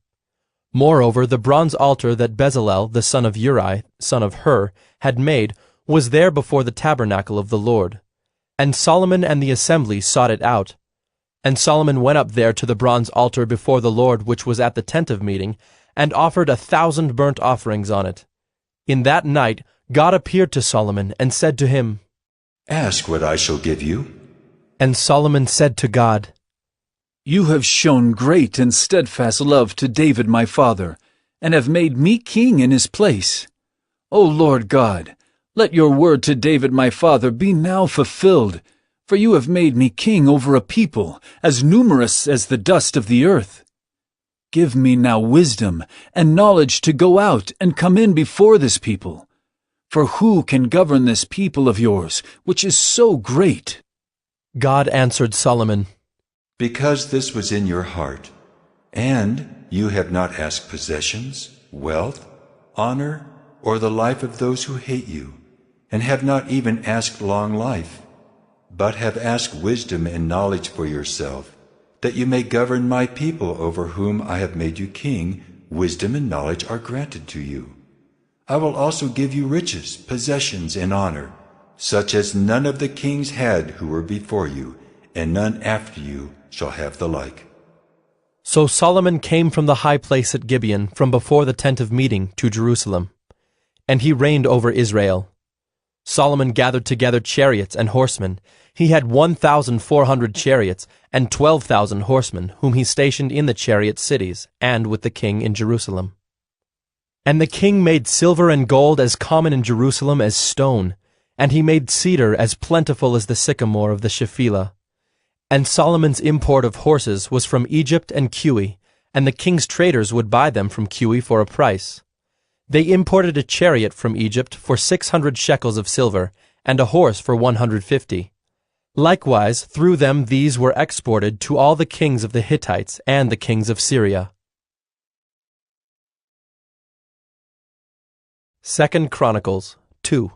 Moreover, the bronze altar that Bezalel the son of Uri, son of Hur, had made was there before the tabernacle of the Lord. And Solomon and the assembly sought it out. And Solomon went up there to the bronze altar before the Lord which was at the tent of meeting, and offered 1,000 burnt offerings on it. In that night God appeared to Solomon and said to him, Ask what I shall give you. And Solomon said to God, You have shown great and steadfast love to David my father, and have made me king in his place. O Lord God, Let your word to David my father be now fulfilled, for you have made me king over a people as numerous as the dust of the earth. Give me now wisdom and knowledge to go out and come in before this people. For who can govern this people of yours, which is so great?" God answered Solomon, "Because this was in your heart, and you have not asked possessions, wealth, honor, or the life of those who hate you, and have not even asked long life, but have asked wisdom and knowledge for yourself, that you may govern my people over whom I have made you king, wisdom and knowledge are granted to you. I will also give you riches, possessions, and honor, such as none of the kings had who were before you, and none after you shall have the like." So Solomon came from the high place at Gibeon, from before the tent of meeting, to Jerusalem. And he reigned over Israel. Solomon gathered together chariots and horsemen. He had 1,400 chariots and 12,000 horsemen, whom he stationed in the chariot cities, and with the king in Jerusalem. And the king made silver and gold as common in Jerusalem as stone, and he made cedar as plentiful as the sycamore of the Shephelah. And Solomon's import of horses was from Egypt and Cush, and the king's traders would buy them from Cush for a price. They imported a chariot from Egypt for 600 shekels of silver, and a horse for 150. Likewise, through them these were exported to all the kings of the Hittites and the kings of Syria. 2 Chronicles 2.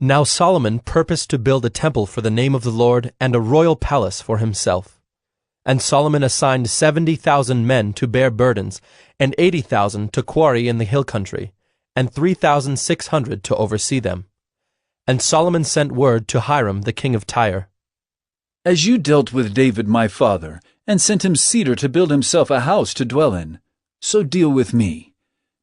Now Solomon purposed to build a temple for the name of the Lord and a royal palace for himself. And Solomon assigned 70,000 men to bear burdens, and 80,000 to quarry in the hill country, and 3,600 to oversee them. And Solomon sent word to Hiram the king of Tyre, "As you dealt with David my father, and sent him cedar to build himself a house to dwell in, so deal with me.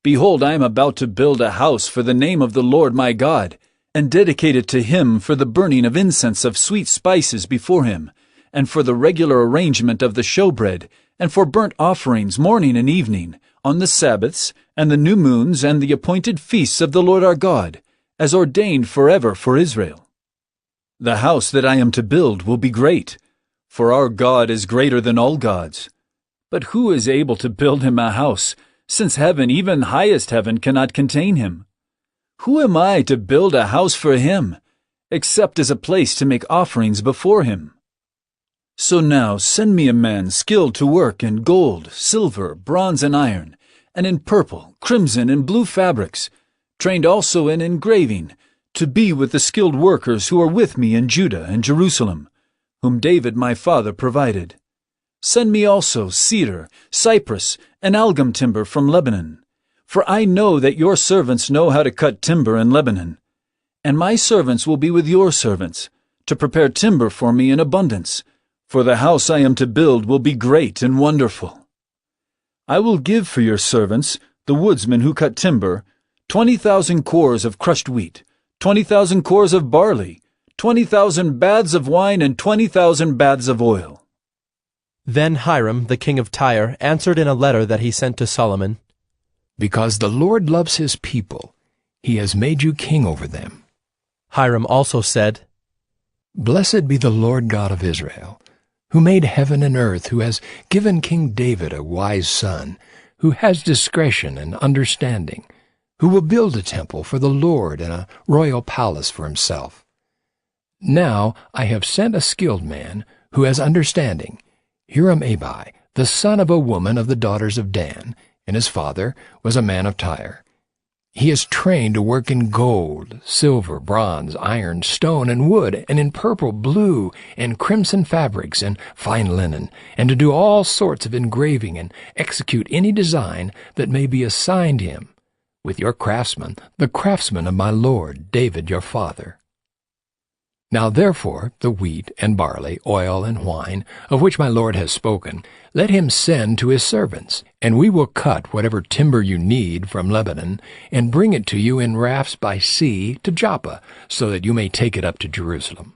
Behold, I am about to build a house for the name of the Lord my God, and dedicate it to him for the burning of incense of sweet spices before him, and for the regular arrangement of the showbread, and for burnt offerings morning and evening, on the Sabbaths, and the new moons, and the appointed feasts of the Lord our God, as ordained forever for Israel. The house that I am to build will be great, for our God is greater than all gods. But who is able to build him a house, since heaven, even highest heaven, cannot contain him? Who am I to build a house for him, except as a place to make offerings before him? So now send me a man skilled to work in gold, silver, bronze, and iron, and in purple, crimson, and blue fabrics, trained also in engraving, to be with the skilled workers who are with me in Judah and Jerusalem, whom David my father provided. Send me also cedar, cypress, and algum timber from Lebanon, for I know that your servants know how to cut timber in Lebanon. And my servants will be with your servants, to prepare timber for me in abundance, for the house I am to build will be great and wonderful. I will give for your servants, the woodsmen who cut timber, 20,000 cores of crushed wheat, 20,000 cores of barley, 20,000 baths of wine, and 20,000 baths of oil." Then Hiram the king of Tyre answered in a letter that he sent to Solomon, "Because the Lord loves his people, he has made you king over them." Hiram also said, "Blessed be the Lord God of Israel, who made heaven and earth, who has given King David a wise son, who has discretion and understanding, who will build a temple for the Lord and a royal palace for himself. Now I have sent a skilled man who has understanding, Hiram-Abi, the son of a woman of the daughters of Dan, and his father was a man of Tyre. He is trained to work in gold, silver, bronze, iron, stone, and wood, and in purple, blue, and crimson fabrics, and fine linen, and to do all sorts of engraving and execute any design that may be assigned him, with your craftsmen, the craftsmen of my lord David your father. Now therefore the wheat and barley, oil and wine, of which my lord has spoken, let him send to his servants, and we will cut whatever timber you need from Lebanon, and bring it to you in rafts by sea to Joppa, so that you may take it up to Jerusalem."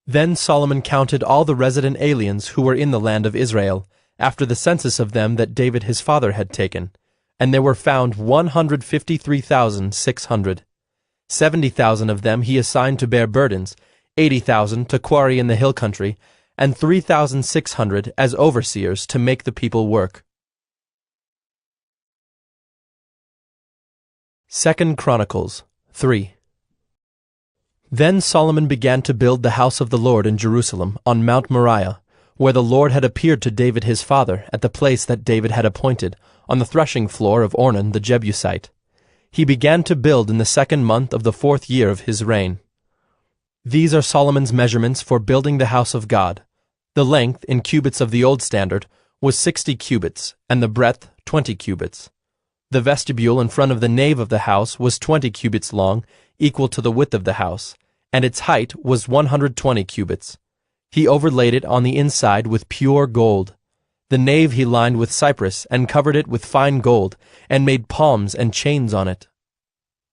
Then Solomon counted all the resident aliens who were in the land of Israel, after the census of them that David his father had taken, and there were found 153,600. 70,000 of them he assigned to bear burdens, 80,000 to quarry in the hill country, and 3,600 as overseers to make the people work. 2 Chronicles 3. Then Solomon began to build the house of the Lord in Jerusalem on Mount Moriah, where the Lord had appeared to David his father at the place that David had appointed, on the threshing floor of Ornan the Jebusite. He began to build in the 2nd month of the 4th year of his reign. These are Solomon's measurements for building the house of God. The length, in cubits of the old standard, was 60 cubits, and the breadth 20 cubits. The vestibule in front of the nave of the house was 20 cubits long, equal to the width of the house, and its height was 120 cubits. He overlaid it on the inside with pure gold. The nave he lined with cypress and covered it with fine gold, and made palms and chains on it.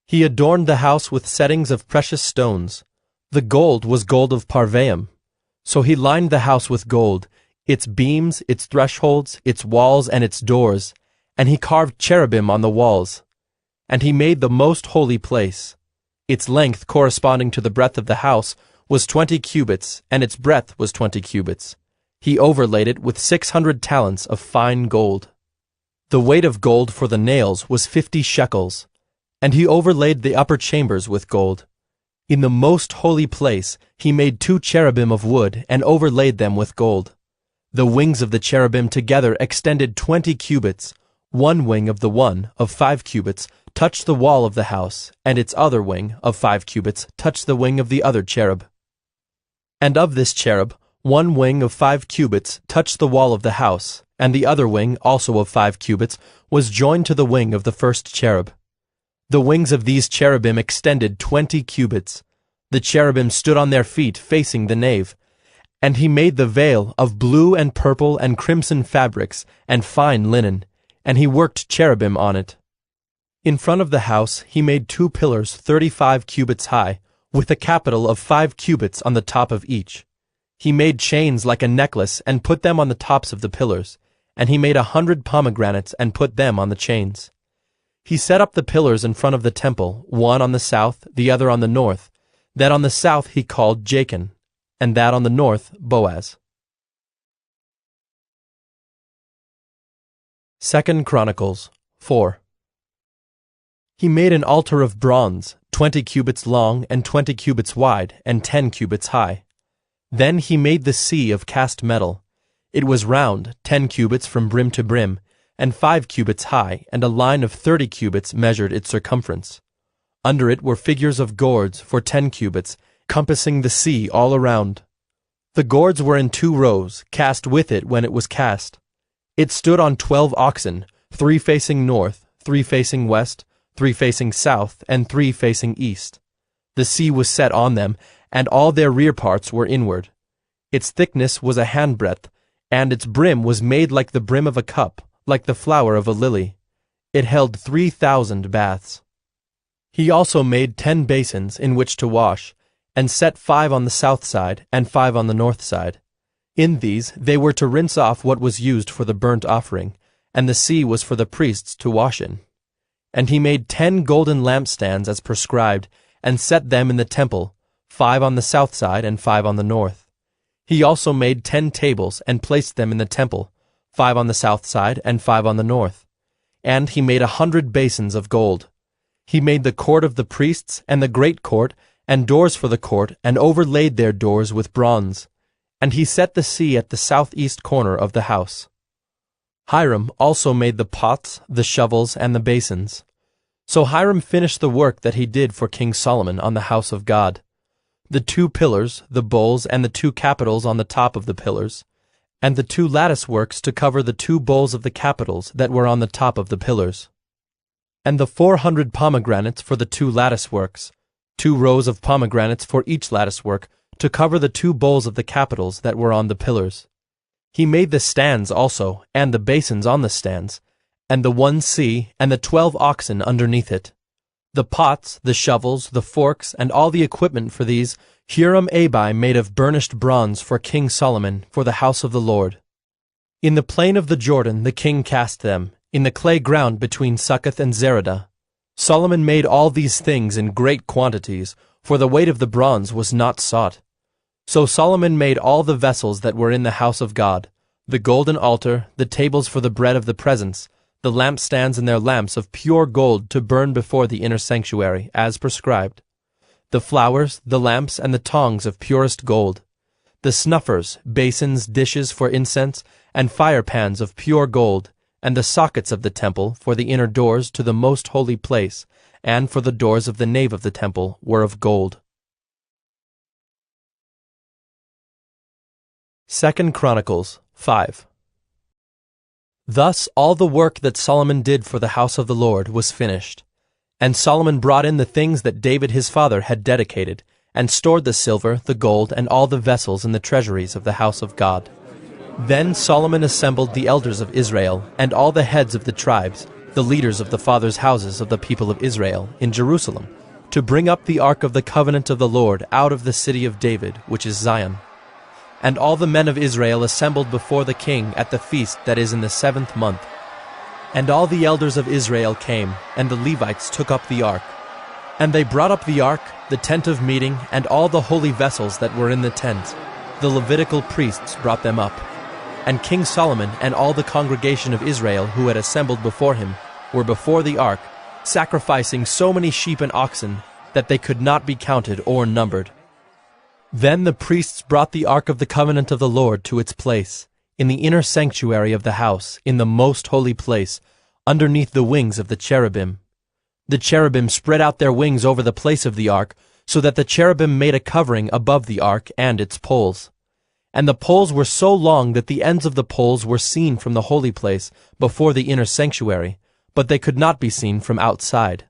He adorned the house with settings of precious stones. The gold was gold of Parvaim. So he lined the house with gold, its beams, its thresholds, its walls, and its doors, and he carved cherubim on the walls. And he made the most holy place. Its length corresponding to the breadth of the house was 20 cubits, and its breadth was 20 cubits. He overlaid it with 600 talents of fine gold. The weight of gold for the nails was 50 shekels, and he overlaid the upper chambers with gold. In the most holy place he made 2 cherubim of wood and overlaid them with gold. The wings of the cherubim together extended 20 cubits. One wing of the one, of 5 cubits, touched the wall of the house, and its other wing, of 5 cubits, touched the wing of the other cherub. And of this cherub, one wing of 5 cubits touched the wall of the house, and the other wing, also of 5 cubits, was joined to the wing of the first cherub. The wings of these cherubim extended 20 cubits. The cherubim stood on their feet facing the nave. And he made the veil of blue and purple and crimson fabrics and fine linen, and he worked cherubim on it. In front of the house he made 2 pillars 35 cubits high, with a capital of 5 cubits on the top of each. He made chains like a necklace and put them on the tops of the pillars, and he made 100 pomegranates and put them on the chains. He set up the pillars in front of the temple, one on the south, the other on the north. That on the south he called Jachin, and that on the north Boaz. 2 Chronicles 4. He made an altar of bronze, 20 cubits long and 20 cubits wide and 10 cubits high. Then he made the sea of cast metal. It was round, 10 cubits from brim to brim, and 5 cubits high, and a line of 30 cubits measured its circumference. Under it were figures of gourds for 10 cubits, compassing the sea all around. The gourds were in 2 rows, cast with it when it was cast. It stood on 12 oxen, 3 facing north, 3 facing west, 3 facing south, and 3 facing east. The sea was set on them, and all their rear parts were inward. Its thickness was a handbreadth, and its brim was made like the brim of a cup, like the flower of a lily. It held 3,000 baths. He also made 10 basins in which to wash, and set 5 on the south side and 5 on the north side. In these they were to rinse off what was used for the burnt offering, and the sea was for the priests to wash in. And he made 10 golden lampstands as prescribed, and set them in the temple, 5 on the south side and 5 on the north. He also made 10 tables and placed them in the temple, 5 on the south side and 5 on the north. And he made 100 basins of gold. He made the court of the priests and the great court and doors for the court, and overlaid their doors with bronze. And he set the sea at the southeast corner of the house. Hiram also made the pots, the shovels, and the basins. So Hiram finished the work that he did for King Solomon on the house of God. The 2 pillars, the bowls, and the 2 capitals on the top of the pillars, and the 2 lattice works to cover the 2 bowls of the capitals that were on the top of the pillars. And the 400 pomegranates for the 2 lattice works, 2 rows of pomegranates for each lattice work, to cover the 2 bowls of the capitals that were on the pillars. He made the stands also, and the basins on the stands, and the 1 sea, and the 12 oxen underneath it. The pots, the shovels, the forks, and all the equipment for these Huram-Abi made of burnished bronze for King Solomon for the house of the Lord. In the plain of the Jordan the king cast them, in the clay ground between Succoth and Zeradah. Solomon made all these things in great quantities, for the weight of the bronze was not sought. So Solomon made all the vessels that were in the house of God, the golden altar, the tables for the bread of the presence, the lampstands and their lamps of pure gold to burn before the inner sanctuary, as prescribed, the flowers, the lamps, and the tongs of purest gold, the snuffers, basins, dishes for incense, and fire pans of pure gold, and the sockets of the temple for the inner doors to the most holy place, and for the doors of the nave of the temple were of gold. 2 Chronicles 5. Thus all the work that Solomon did for the house of the Lord was finished. And Solomon brought in the things that David his father had dedicated, and stored the silver, the gold, and all the vessels in the treasuries of the house of God. Then Solomon assembled the elders of Israel, and all the heads of the tribes, the leaders of the fathers' houses of the people of Israel, in Jerusalem, to bring up the ark of the covenant of the Lord out of the city of David, which is Zion. And all the men of Israel assembled before the king at the feast that is in the 7th month. And all the elders of Israel came, and the Levites took up the ark. And they brought up the ark, the tent of meeting, and all the holy vessels that were in the tent. The Levitical priests brought them up. And King Solomon and all the congregation of Israel who had assembled before him were before the ark, sacrificing so many sheep and oxen that they could not be counted or numbered. Then the priests brought the ark of the covenant of the Lord to its place, in the inner sanctuary of the house, in the most holy place, underneath the wings of the cherubim. The cherubim spread out their wings over the place of the ark, so that the cherubim made a covering above the ark and its poles. And the poles were so long that the ends of the poles were seen from the holy place before the inner sanctuary, but they could not be seen from outside.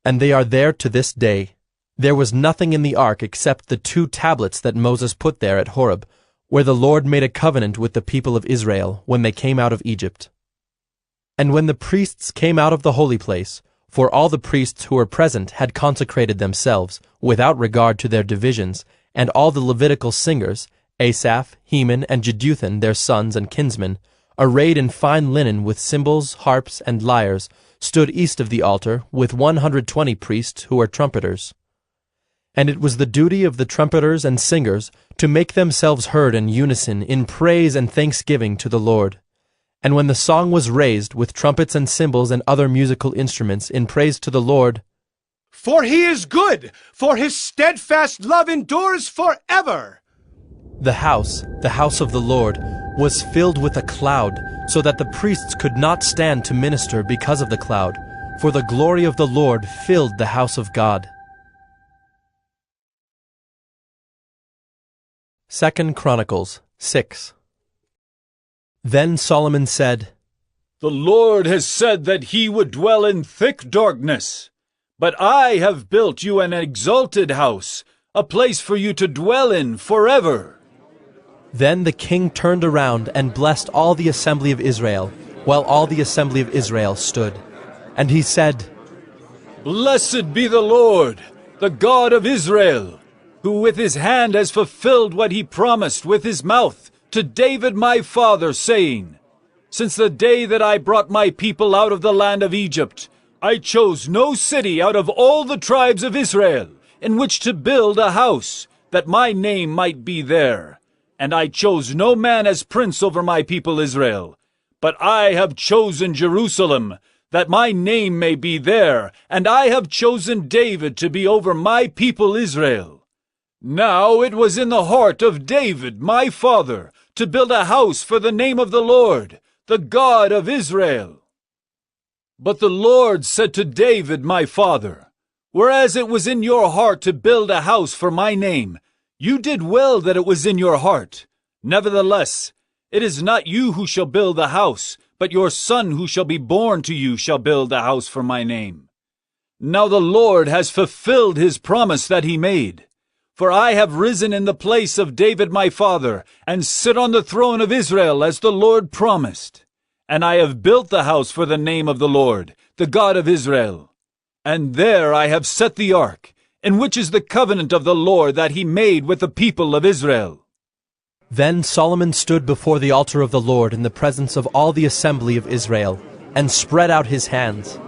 And they are there to this day. There was nothing in the ark except the 2 tablets that Moses put there at Horeb, where the Lord made a covenant with the people of Israel when they came out of Egypt. And when the priests came out of the holy place, for all the priests who were present had consecrated themselves, without regard to their divisions, and all the Levitical singers, Asaph, Heman, and Jeduthun, their sons and kinsmen, arrayed in fine linen with cymbals, harps, and lyres, stood east of the altar with 120 priests who are trumpeters. And it was the duty of the trumpeters and singers to make themselves heard in unison in praise and thanksgiving to the Lord. And when the song was raised with trumpets and cymbals and other musical instruments in praise to the Lord, "For he is good, for his steadfast love endures forever," the house of the Lord, was filled with a cloud, so that the priests could not stand to minister because of the cloud, for the glory of the Lord filled the house of God. 2 Chronicles 6. Then Solomon said, "The Lord has said that he would dwell in thick darkness. But I have built you an exalted house, a place for you to dwell in forever." Then the king turned around and blessed all the assembly of Israel, while all the assembly of Israel stood. And he said, "Blessed be the Lord, the God of Israel, who with his hand has fulfilled what he promised with his mouth to David my father, saying, Since the day that I brought my people out of the land of Egypt, I chose no city out of all the tribes of Israel in which to build a house, that my name might be there. And I chose no man as prince over my people Israel, but I have chosen Jerusalem, that my name may be there, and I have chosen David to be over my people Israel. Now it was in the heart of David my father to build a house for the name of the Lord, the God of Israel. But the Lord said to David my father, Whereas it was in your heart to build a house for my name, you did well that it was in your heart. Nevertheless, it is not you who shall build the house, but your son who shall be born to you shall build a house for my name. Now the Lord has fulfilled his promise that he made. For I have risen in the place of David my father, and sit on the throne of Israel as the Lord promised. And I have built the house for the name of the Lord, the God of Israel. And there I have set the ark, in which is the covenant of the Lord that he made with the people of Israel. Then Solomon stood before the altar of the Lord in the presence of all the assembly of Israel, and spread out his hands.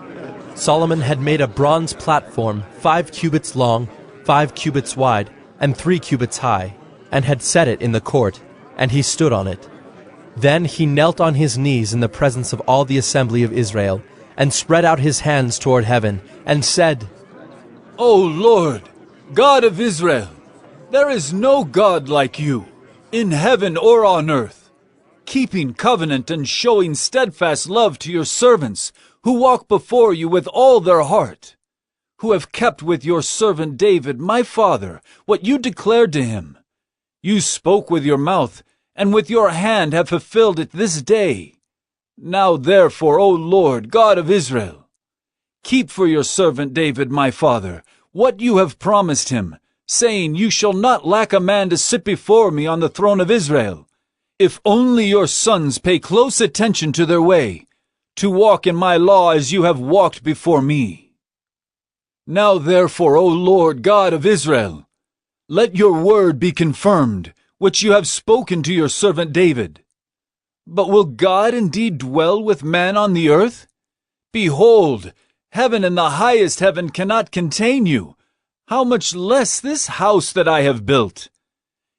Solomon had made a bronze platform 5 cubits long, 5 cubits wide, and 3 cubits high, and had set it in the court, and he stood on it. Then he knelt on his knees in the presence of all the assembly of Israel, and spread out his hands toward heaven, and said, O Lord, God of Israel, there is no God like you, in heaven or on earth, keeping covenant and showing steadfast love to your servants, who walk before you with all their heart, who have kept with your servant David, my father, what you declared to him. You spoke with your mouth, and with your hand have fulfilled it this day. Now therefore, O Lord, God of Israel, keep for your servant David, my father, what you have promised him, saying, You shall not lack a man to sit before me on the throne of Israel, if only your sons pay close attention to their way, to walk in my law as you have walked before me. Now therefore, O Lord, God of Israel, let your word be confirmed, which you have spoken to your servant David. But will God indeed dwell with man on the earth? Behold, heaven and the highest heaven cannot contain you, how much less this house that I have built?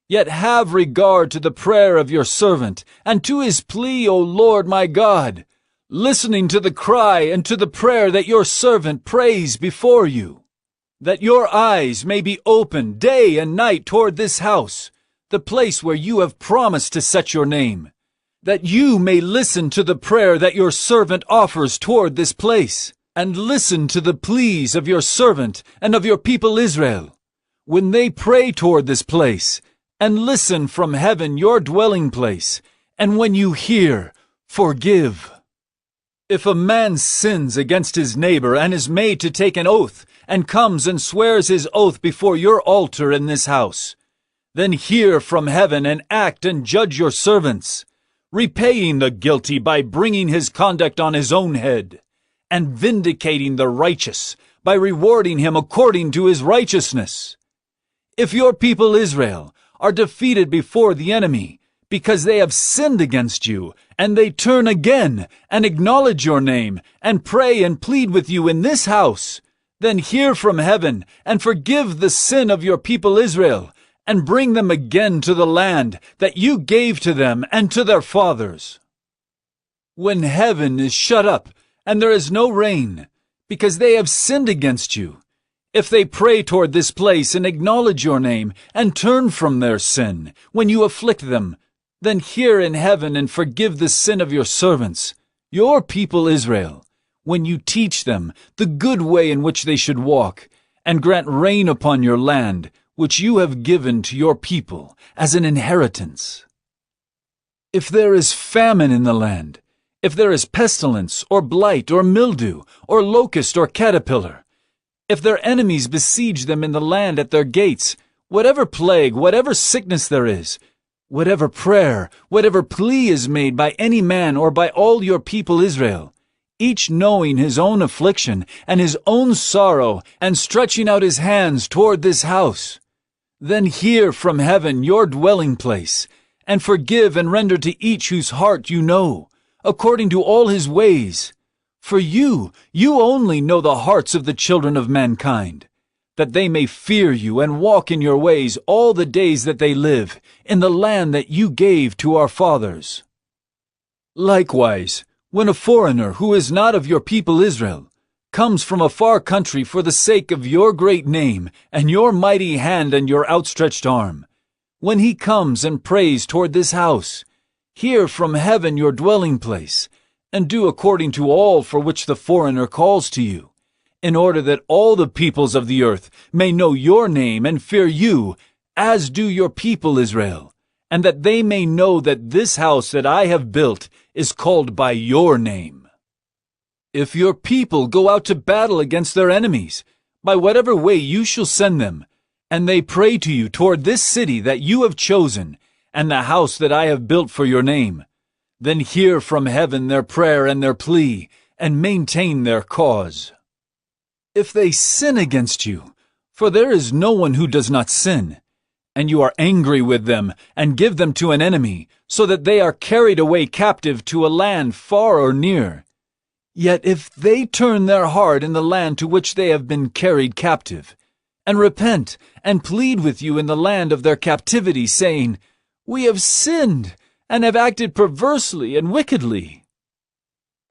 Yet have regard to the prayer of your servant, and to his plea, O Lord my God, listening to the cry and to the prayer that your servant prays before you, that your eyes may be open day and night toward this house, the place where you have promised to set your name, that you may listen to the prayer that your servant offers toward this place, and listen to the pleas of your servant and of your people Israel, when they pray toward this place, and listen from heaven your dwelling place, and when you hear, forgive. If a man sins against his neighbor and is made to take an oath, and comes and swears his oath before your altar in this house, then hear from heaven and act and judge your servants, repaying the guilty by bringing his conduct on his own head, and vindicating the righteous by rewarding him according to his righteousness. If your people Israel are defeated before the enemy, because they have sinned against you, and they turn again and acknowledge your name, and pray and plead with you in this house, then hear from heaven and forgive the sin of your people Israel, and bring them again to the land that you gave to them and to their fathers. When heaven is shut up, and there is no rain, because they have sinned against you, if they pray toward this place and acknowledge your name, and turn from their sin, when you afflict them, then hear in heaven and forgive the sin of your servants, your people Israel, when you teach them the good way in which they should walk, and grant rain upon your land, which you have given to your people as an inheritance. If there is famine in the land, if there is pestilence, or blight, or mildew, or locust, or caterpillar, if their enemies besiege them in the land at their gates, whatever plague, whatever sickness there is, whatever prayer, whatever plea is made by any man or by all your people Israel, each knowing his own affliction and his own sorrow, and stretching out his hands toward this house, then hear from heaven your dwelling place, and forgive and render to each whose heart you know, according to all his ways. For you only know the hearts of the children of mankind, that they may fear you and walk in your ways all the days that they live, in the land that you gave to our fathers. Likewise, when a foreigner who is not of your people Israel comes from a far country for the sake of your great name and your mighty hand and your outstretched arm, when he comes and prays toward this house, hear from heaven your dwelling place, and do according to all for which the foreigner calls to you, in order that all the peoples of the earth may know your name and fear you, as do your people Israel, and that they may know that this house that I have built is called by your name. If your people go out to battle against their enemies, by whatever way you shall send them, and they pray to you toward this city that you have chosen, and the house that I have built for your name, then hear from heaven their prayer and their plea, and maintain their cause. If they sin against you, for there is no one who does not sin, and you are angry with them, and give them to an enemy, so that they are carried away captive to a land far or near, Yet if they turn their heart in the land to which they have been carried captive, and repent and plead with you in the land of their captivity, saying, We have sinned and have acted perversely and wickedly.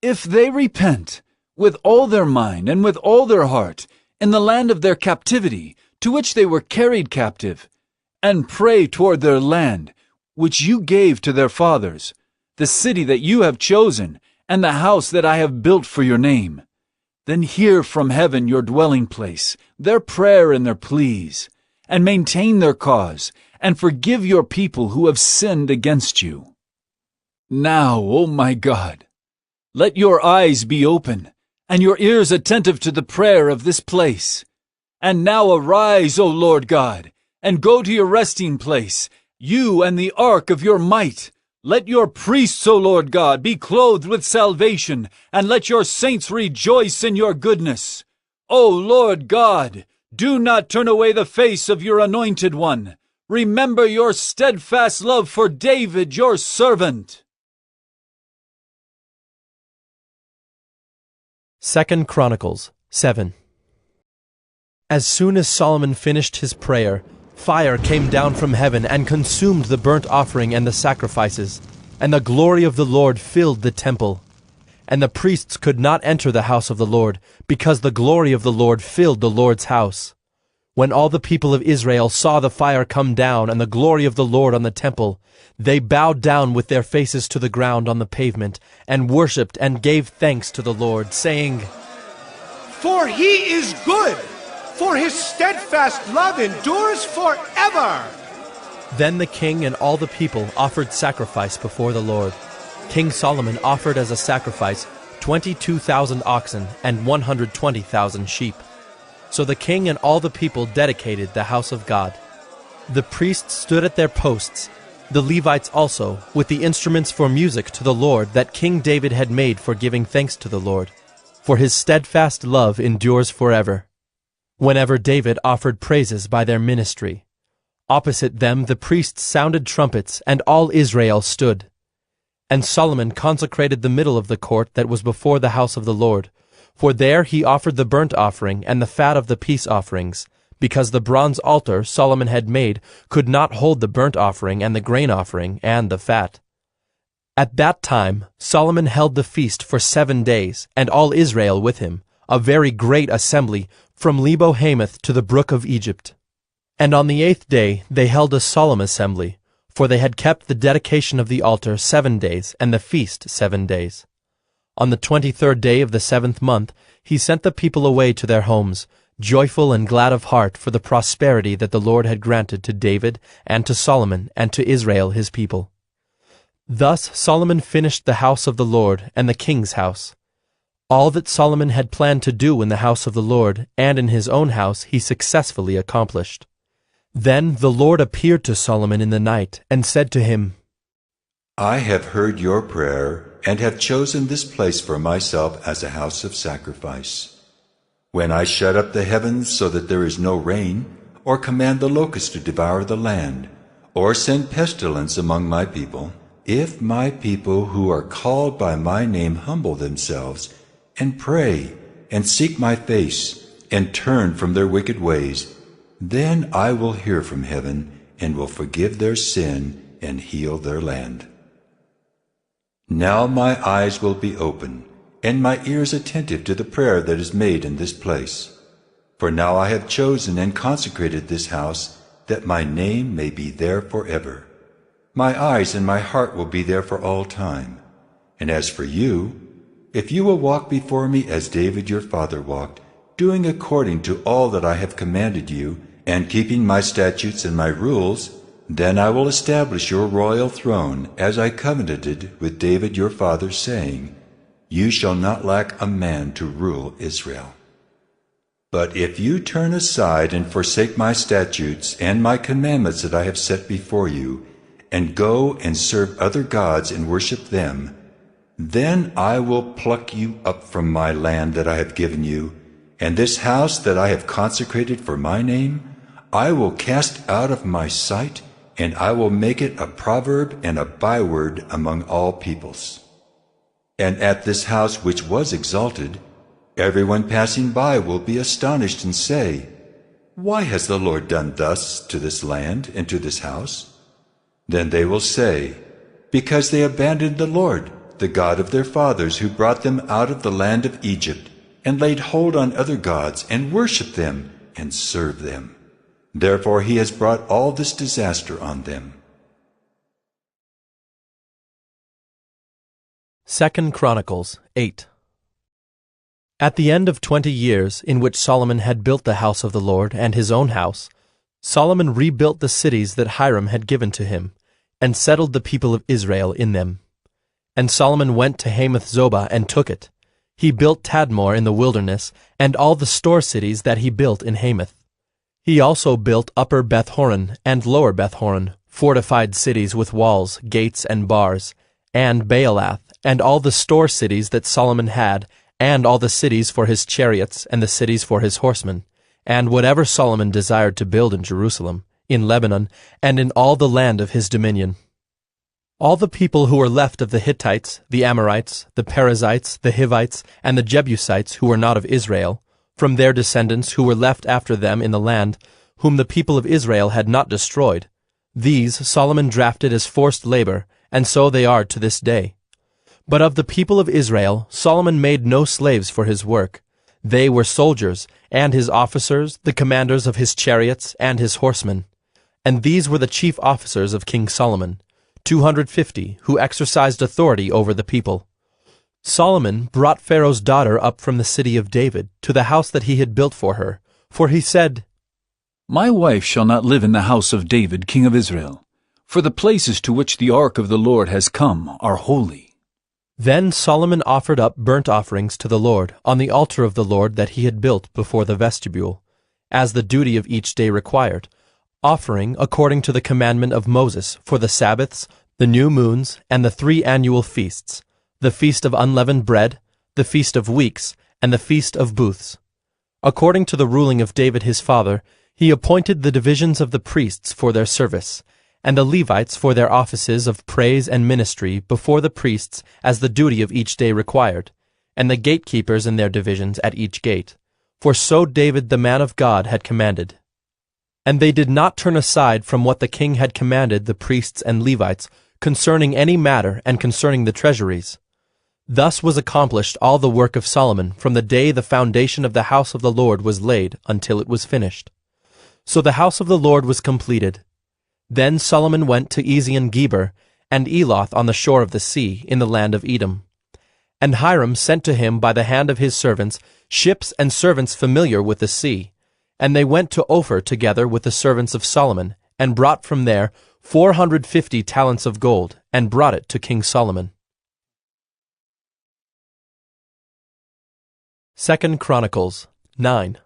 If they repent with all their mind and with all their heart in the land of their captivity to which they were carried captive, and pray toward their land, which you gave to their fathers, the city that you have chosen, and the house that I have built for your name, then hear from heaven your dwelling place, their prayer and their pleas, and maintain their cause, and forgive your people who have sinned against you. Now, O my God, let your eyes be open, and your ears attentive to the prayer of this place. And now arise, O Lord God, and go to your resting place, you and the ark of your might. Let your priests, O Lord God, be clothed with salvation, and let your saints rejoice in your goodness. O Lord God, do not turn away the face of your anointed one. Remember your steadfast love for David, your servant. 2 Chronicles 7. As soon as Solomon finished his prayer, fire came down from heaven and consumed the burnt offering and the sacrifices, and the glory of the Lord filled the temple. And the priests could not enter the house of the Lord, because the glory of the Lord filled the Lord's house. When all the people of Israel saw the fire come down and the glory of the Lord on the temple, they bowed down with their faces to the ground on the pavement, and worshipped and gave thanks to the Lord, saying, For he is good, for his steadfast love endures forever. Then the king and all the people offered sacrifice before the Lord. King Solomon offered as a sacrifice 22,000 oxen and 120,000 sheep. So the king and all the people dedicated the house of God. The priests stood at their posts, the Levites also, with the instruments for music to the Lord that King David had made for giving thanks to the Lord. For his steadfast love endures forever. Whenever David offered praises by their ministry, opposite them the priests sounded trumpets, and all Israel stood. And Solomon consecrated the middle of the court that was before the house of the Lord, for there he offered the burnt offering and the fat of the peace offerings, because the bronze altar Solomon had made could not hold the burnt offering and the grain offering and the fat. At that time Solomon held the feast for 7 days, and all Israel with him, a very great assembly, from Lebo Hamath to the brook of Egypt. And on the 8th day they held a solemn assembly, for they had kept the dedication of the altar 7 days, and the feast 7 days. On the 23rd day of the 7th month he sent the people away to their homes, joyful and glad of heart for the prosperity that the Lord had granted to David and to Solomon and to Israel his people. Thus Solomon finished the house of the Lord and the king's house. All that Solomon had planned to do in the house of the Lord and in his own house he successfully accomplished. Then the Lord appeared to Solomon in the night and said to him, I have heard your prayer and have chosen this place for myself as a house of sacrifice. When I shut up the heavens so that there is no rain, or command the locusts to devour the land, or send pestilence among my people, if my people who are called by my name humble themselves, and pray, and seek my face, and turn from their wicked ways, then I will hear from heaven, and will forgive their sin, and heal their land. Now my eyes will be open, and my ears attentive to the prayer that is made in this place. For now I have chosen and consecrated this house, that my name may be there forever. My eyes and my heart will be there for all time. And as for you, if you will walk before me as David your father walked, doing according to all that I have commanded you, and keeping my statutes and my rules, then I will establish your royal throne, as I covenanted with David your father, saying, You shall not lack a man to rule Israel. But if you turn aside and forsake my statutes and my commandments that I have set before you, and go and serve other gods and worship them, then I will pluck you up from my land that I have given you, and this house that I have consecrated for my name, I will cast out of my sight, and I will make it a proverb and a byword among all peoples. And at this house which was exalted, everyone passing by will be astonished and say, Why has the Lord done thus to this land and to this house? Then they will say, Because they abandoned the Lord, the God of their fathers, who brought them out of the land of Egypt, and laid hold on other gods, and worshipped them, and served them. Therefore he has brought all this disaster on them. 2 Chronicles 8. At the end of 20 years, in which Solomon had built the house of the Lord and his own house, Solomon rebuilt the cities that Hiram had given to him, and settled the people of Israel in them. And Solomon went to Hamath-zobah and took it. He built Tadmor in the wilderness, and all the store cities that he built in Hamath. He also built Upper Beth-horon and Lower Beth-horon, fortified cities with walls, gates, and bars, and Baalath, and all the store cities that Solomon had, and all the cities for his chariots, and the cities for his horsemen, and whatever Solomon desired to build in Jerusalem, in Lebanon, and in all the land of his dominion. All the people who were left of the Hittites, the Amorites, the Perizzites, the Hivites, and the Jebusites who were not of Israel, from their descendants who were left after them in the land, whom the people of Israel had not destroyed, these Solomon drafted as forced labor, and so they are to this day. But of the people of Israel Solomon made no slaves for his work. They were soldiers, and his officers, the commanders of his chariots, and his horsemen. And these were the chief officers of King Solomon, 250, who exercised authority over the people. Solomon brought Pharaoh's daughter up from the city of David to the house that he had built for her, for he said, My wife shall not live in the house of David, king of Israel, for the places to which the ark of the Lord has come are holy. Then Solomon offered up burnt offerings to the Lord on the altar of the Lord that he had built before the vestibule, as the duty of each day required, offering according to the commandment of Moses for the Sabbaths, the new moons, and the 3 annual feasts, the feast of unleavened bread, the feast of weeks, and the feast of booths. According to the ruling of David his father, he appointed the divisions of the priests for their service, and the Levites for their offices of praise and ministry before the priests as the duty of each day required, and the gatekeepers in their divisions at each gate. For so David the man of God had commanded. And they did not turn aside from what the king had commanded the priests and Levites concerning any matter and concerning the treasuries. Thus was accomplished all the work of Solomon from the day the foundation of the house of the Lord was laid until it was finished. So the house of the Lord was completed. Then Solomon went to Ezion-Geber and Eloth on the shore of the sea in the land of Edom. And Hiram sent to him by the hand of his servants ships and servants familiar with the sea. And they went to Ophir together with the servants of Solomon, and brought from there 450 talents of gold, and brought it to King Solomon. 2 Chronicles 9.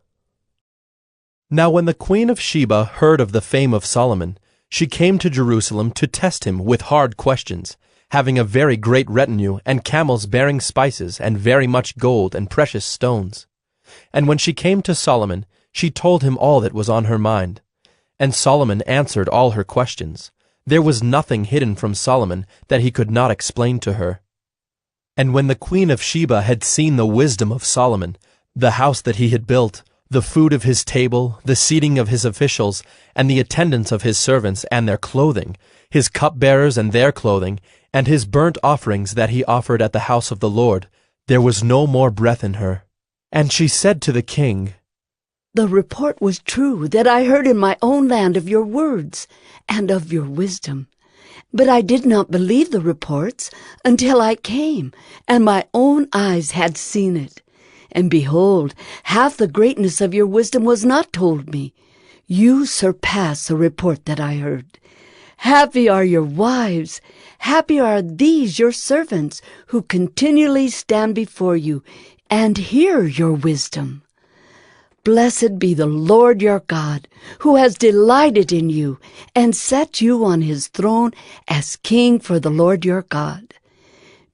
Now when the queen of Sheba heard of the fame of Solomon, she came to Jerusalem to test him with hard questions, having a very great retinue, and camels bearing spices, and very much gold and precious stones. And when she came to Solomon, she told him all that was on her mind. And Solomon answered all her questions. There was nothing hidden from Solomon that he could not explain to her. And when the queen of Sheba had seen the wisdom of Solomon, the house that he had built, the food of his table, the seating of his officials, and the attendance of his servants and their clothing, his cupbearers and their clothing, and his burnt offerings that he offered at the house of the Lord, there was no more breath in her. And she said to the king, The report was true that I heard in my own land of your words and of your wisdom. But I did not believe the reports until I came, and my own eyes had seen it. And behold, half the greatness of your wisdom was not told me. You surpass the report that I heard. Happy are your wives, happy are these your servants, who continually stand before you and hear your wisdom. Blessed be the Lord your God, who has delighted in you and set you on his throne as king for the Lord your God.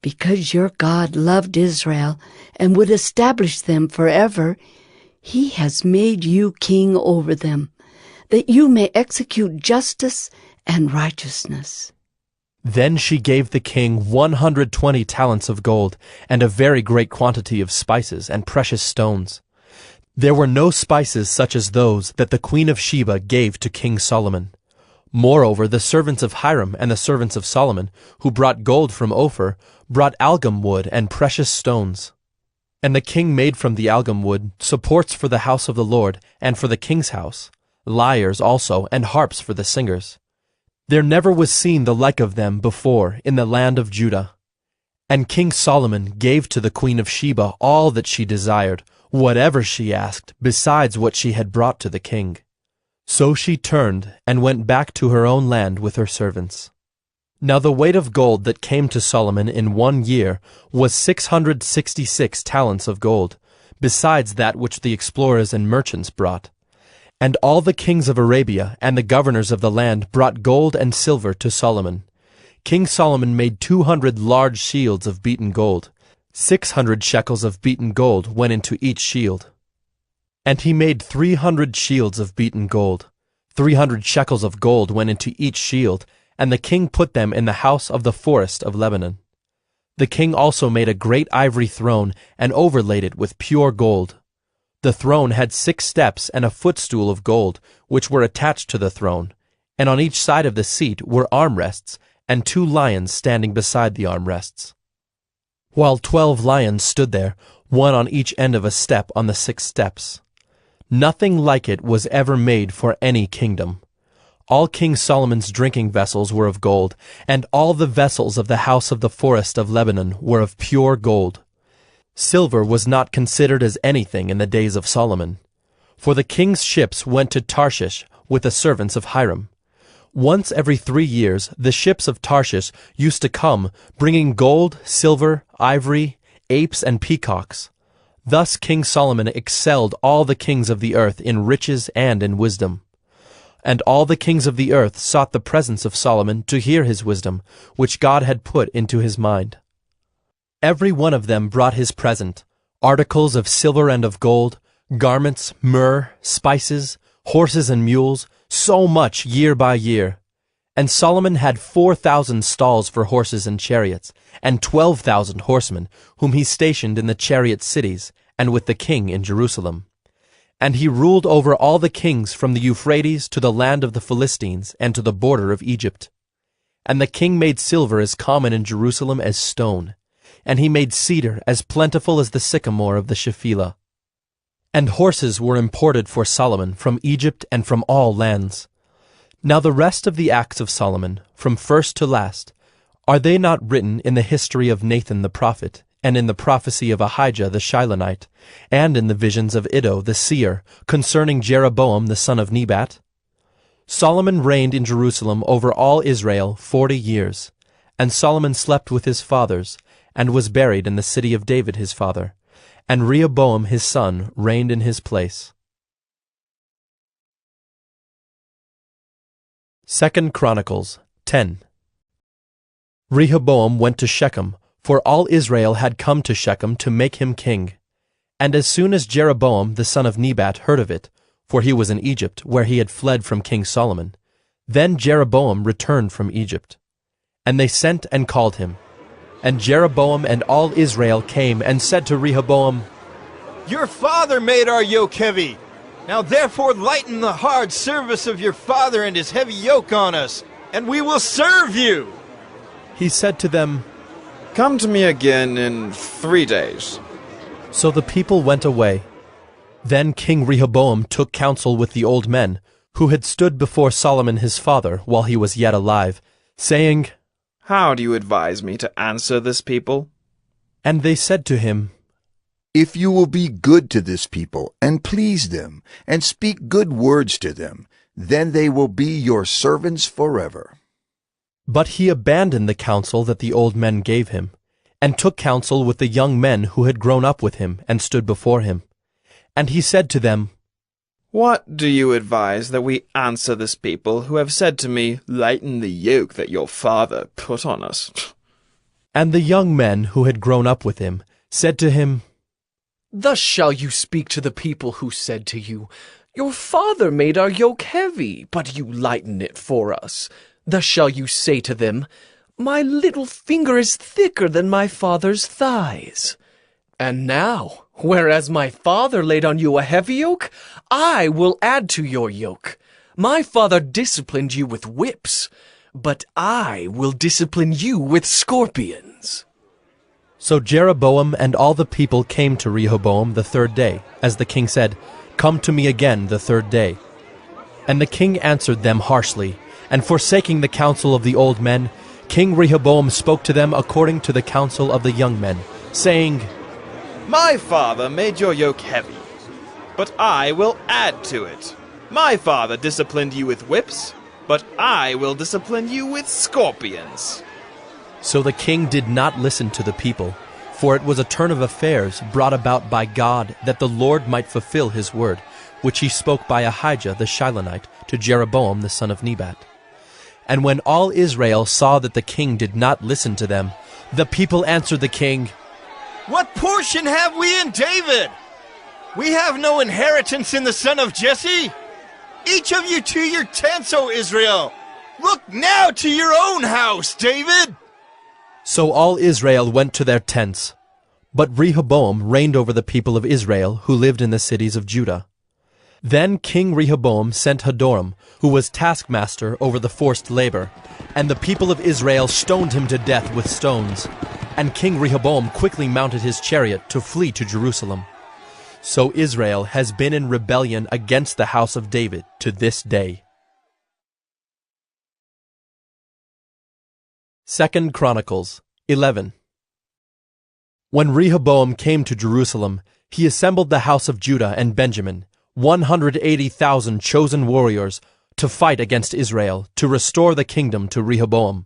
Because your God loved Israel and would establish them forever, he has made you king over them, that you may execute justice and righteousness. Then she gave the king 120 talents of gold, and a very great quantity of spices and precious stones. There were no spices such as those that the queen of Sheba gave to King Solomon. Moreover, the servants of Hiram and the servants of Solomon, who brought gold from Ophir, brought algum wood and precious stones. And the king made from the algum wood supports for the house of the Lord and for the king's house, lyres also, and harps for the singers. There never was seen the like of them before in the land of Judah. And King Solomon gave to the queen of Sheba all that she desired, whatever she asked, besides what she had brought to the king. So she turned and went back to her own land with her servants. Now the weight of gold that came to Solomon in 1 year was 666 talents of gold, besides that which the explorers and merchants brought. And all the kings of Arabia and the governors of the land brought gold and silver to Solomon. King Solomon made 200 large shields of beaten gold. 600 shekels of beaten gold went into each shield. And he made 300 shields of beaten gold. 300 shekels of gold went into each shield, and the king put them in the house of the forest of Lebanon. The king also made a great ivory throne and overlaid it with pure gold. The throne had 6 steps and a footstool of gold, which were attached to the throne, and on each side of the seat were armrests, and 2 lions standing beside the armrests. While 12 lions stood there, one on each end of a step on the 6 steps. Nothing like it was ever made for any kingdom. All King Solomon's drinking vessels were of gold, and all the vessels of the house of the forest of Lebanon were of pure gold. Silver was not considered as anything in the days of Solomon. For the king's ships went to Tarshish with the servants of Hiram. Once every 3 years the ships of Tarshish used to come, bringing gold, silver, ivory, apes, and peacocks. Thus King Solomon excelled all the kings of the earth in riches and in wisdom. And all the kings of the earth sought the presence of Solomon to hear his wisdom, which God had put into his mind. Every one of them brought his present, articles of silver and of gold, garments, myrrh, spices, horses and mules, so much year by year. And Solomon had 4,000 stalls for horses and chariots, and 12,000 horsemen, whom he stationed in the chariot cities, and with the king in Jerusalem. And he ruled over all the kings from the Euphrates to the land of the Philistines, and to the border of Egypt. And the king made silver as common in Jerusalem as stone, and he made cedar as plentiful as the sycamore of the Shephelah. And horses were imported for Solomon from Egypt and from all lands. Now the rest of the acts of Solomon, from first to last, are they not written in the history of Nathan the prophet, and in the prophecy of Ahijah the Shilonite, and in the visions of Iddo the seer, concerning Jeroboam the son of Nebat? Solomon reigned in Jerusalem over all Israel 40 years, and Solomon slept with his fathers, and was buried in the city of David his father, and Rehoboam his son reigned in his place. 2 Chronicles 10. Rehoboam went to Shechem, for all Israel had come to Shechem to make him king. And as soon as Jeroboam the son of Nebat heard of it, for he was in Egypt, where he had fled from King Solomon, then Jeroboam returned from Egypt. And they sent and called him. And Jeroboam and all Israel came and said to Rehoboam, Your father made our yoke heavy. Now therefore lighten the hard service of your father and his heavy yoke on us, and we will serve you. He said to them, Come to me again in 3 days. So the people went away. Then King Rehoboam took counsel with the old men, who had stood before Solomon his father while he was yet alive, saying, How do you advise me to answer this people? And they said to him, If you will be good to this people, and please them, and speak good words to them, then they will be your servants forever. But he abandoned the counsel that the old men gave him, and took counsel with the young men who had grown up with him and stood before him. And he said to them, What do you advise that we answer this people who have said to me, Lighten the yoke that your father put on us? And the young men who had grown up with him said to him, Thus shall you speak to the people who said to you, Your father made our yoke heavy, but you lighten it for us. Thus shall you say to them, My little finger is thicker than my father's thighs. And now, whereas my father laid on you a heavy yoke, I will add to your yoke. My father disciplined you with whips, but I will discipline you with scorpions." So Jeroboam and all the people came to Rehoboam the third day, as the king said, "Come to me again the third day." And the king answered them harshly, and forsaking the counsel of the old men, King Rehoboam spoke to them according to the counsel of the young men, saying, "My father made your yoke heavy, but I will add to it. My father disciplined you with whips, but I will discipline you with scorpions." So the king did not listen to the people, for it was a turn of affairs brought about by God, that the Lord might fulfill his word, which he spoke by Ahijah the Shilonite to Jeroboam the son of Nebat. And when all Israel saw that the king did not listen to them, the people answered the king, "What portion have we in David? We have no inheritance in the son of Jesse. Each of you to your tents, O Israel. Look now to your own house, David." So all Israel went to their tents. But Rehoboam reigned over the people of Israel who lived in the cities of Judah. Then King Rehoboam sent Hadoram, who was taskmaster over the forced labor, and the people of Israel stoned him to death with stones. And King Rehoboam quickly mounted his chariot to flee to Jerusalem. So Israel has been in rebellion against the house of David to this day. 2 Chronicles 11. When Rehoboam came to Jerusalem, he assembled the house of Judah and Benjamin, 180,000 chosen warriors, to fight against Israel, to restore the kingdom to Rehoboam.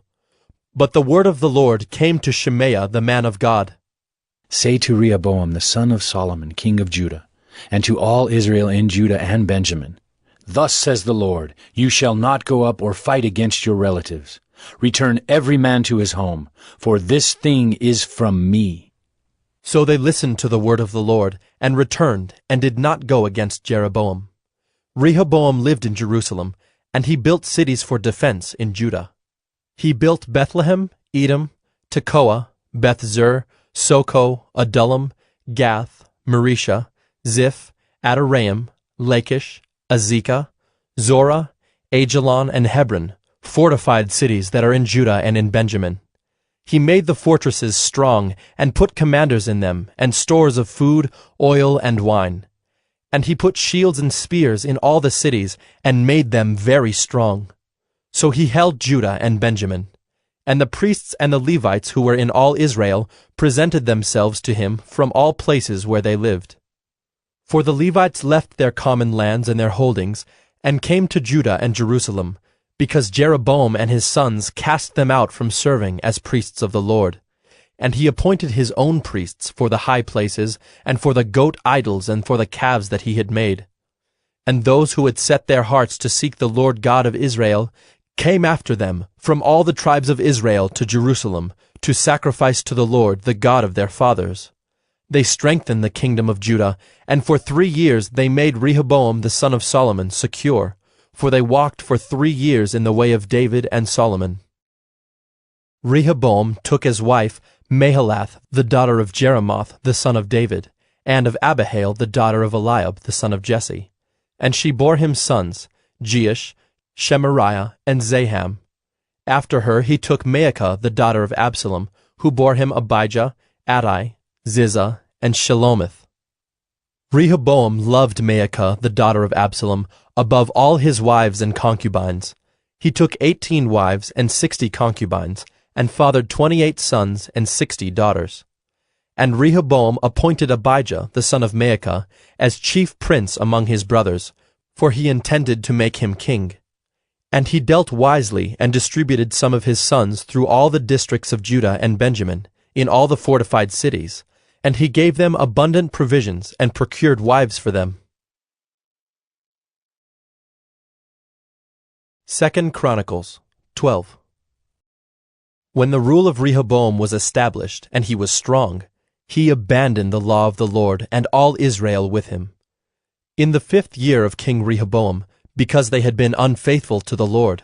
But the word of the Lord came to Shemaiah the man of God. "Say to Rehoboam the son of Solomon, king of Judah, and to all Israel in Judah and Benjamin, Thus says the Lord, you shall not go up or fight against your relatives. Return every man to his home, for this thing is from me." So they listened to the word of the Lord, and returned, and did not go against Jeroboam. Rehoboam lived in Jerusalem, and he built cities for defense in Judah. He built Bethlehem, Edom, Tekoa, Beth-zur, Soko, Adullam, Gath, Marisha, Ziph, Adoraim, Lachish, Azekah, Zorah, Ajalon, and Hebron, fortified cities that are in Judah and in Benjamin. He made the fortresses strong, and put commanders in them, and stores of food, oil, and wine. And he put shields and spears in all the cities, and made them very strong. So he held Judah and Benjamin. And the priests and the Levites who were in all Israel presented themselves to him from all places where they lived. For the Levites left their common lands and their holdings, and came to Judah and Jerusalem, because Jeroboam and his sons cast them out from serving as priests of the Lord. And he appointed his own priests for the high places, and for the goat idols, and for the calves that he had made. And those who had set their hearts to seek the Lord God of Israel came after them from all the tribes of Israel to Jerusalem, to sacrifice to the Lord, the God of their fathers. They strengthened the kingdom of Judah, and for 3 years they made Rehoboam the son of Solomon secure, for they walked for 3 years in the way of David and Solomon. Rehoboam took as wife Mahalath, the daughter of Jeremoth, the son of David, and of Abihail, the daughter of Eliab, the son of Jesse. And she bore him sons, Jeush, Shemariah, and Zaham. After her he took Maacah, the daughter of Absalom, who bore him Abijah, Adai, Ziza, and Shelomith. Rehoboam loved Maacah, the daughter of Absalom, above all his wives and concubines. He took 18 wives and 60 concubines, and fathered 28 sons and 60 daughters. And Rehoboam appointed Abijah, the son of Maacah, as chief prince among his brothers, for he intended to make him king. And he dealt wisely and distributed some of his sons through all the districts of Judah and Benjamin, in all the fortified cities, and he gave them abundant provisions and procured wives for them. 2 Chronicles 12. When the rule of Rehoboam was established, and he was strong, he abandoned the law of the Lord and all Israel with him. In the 5th year of King Rehoboam, because they had been unfaithful to the Lord,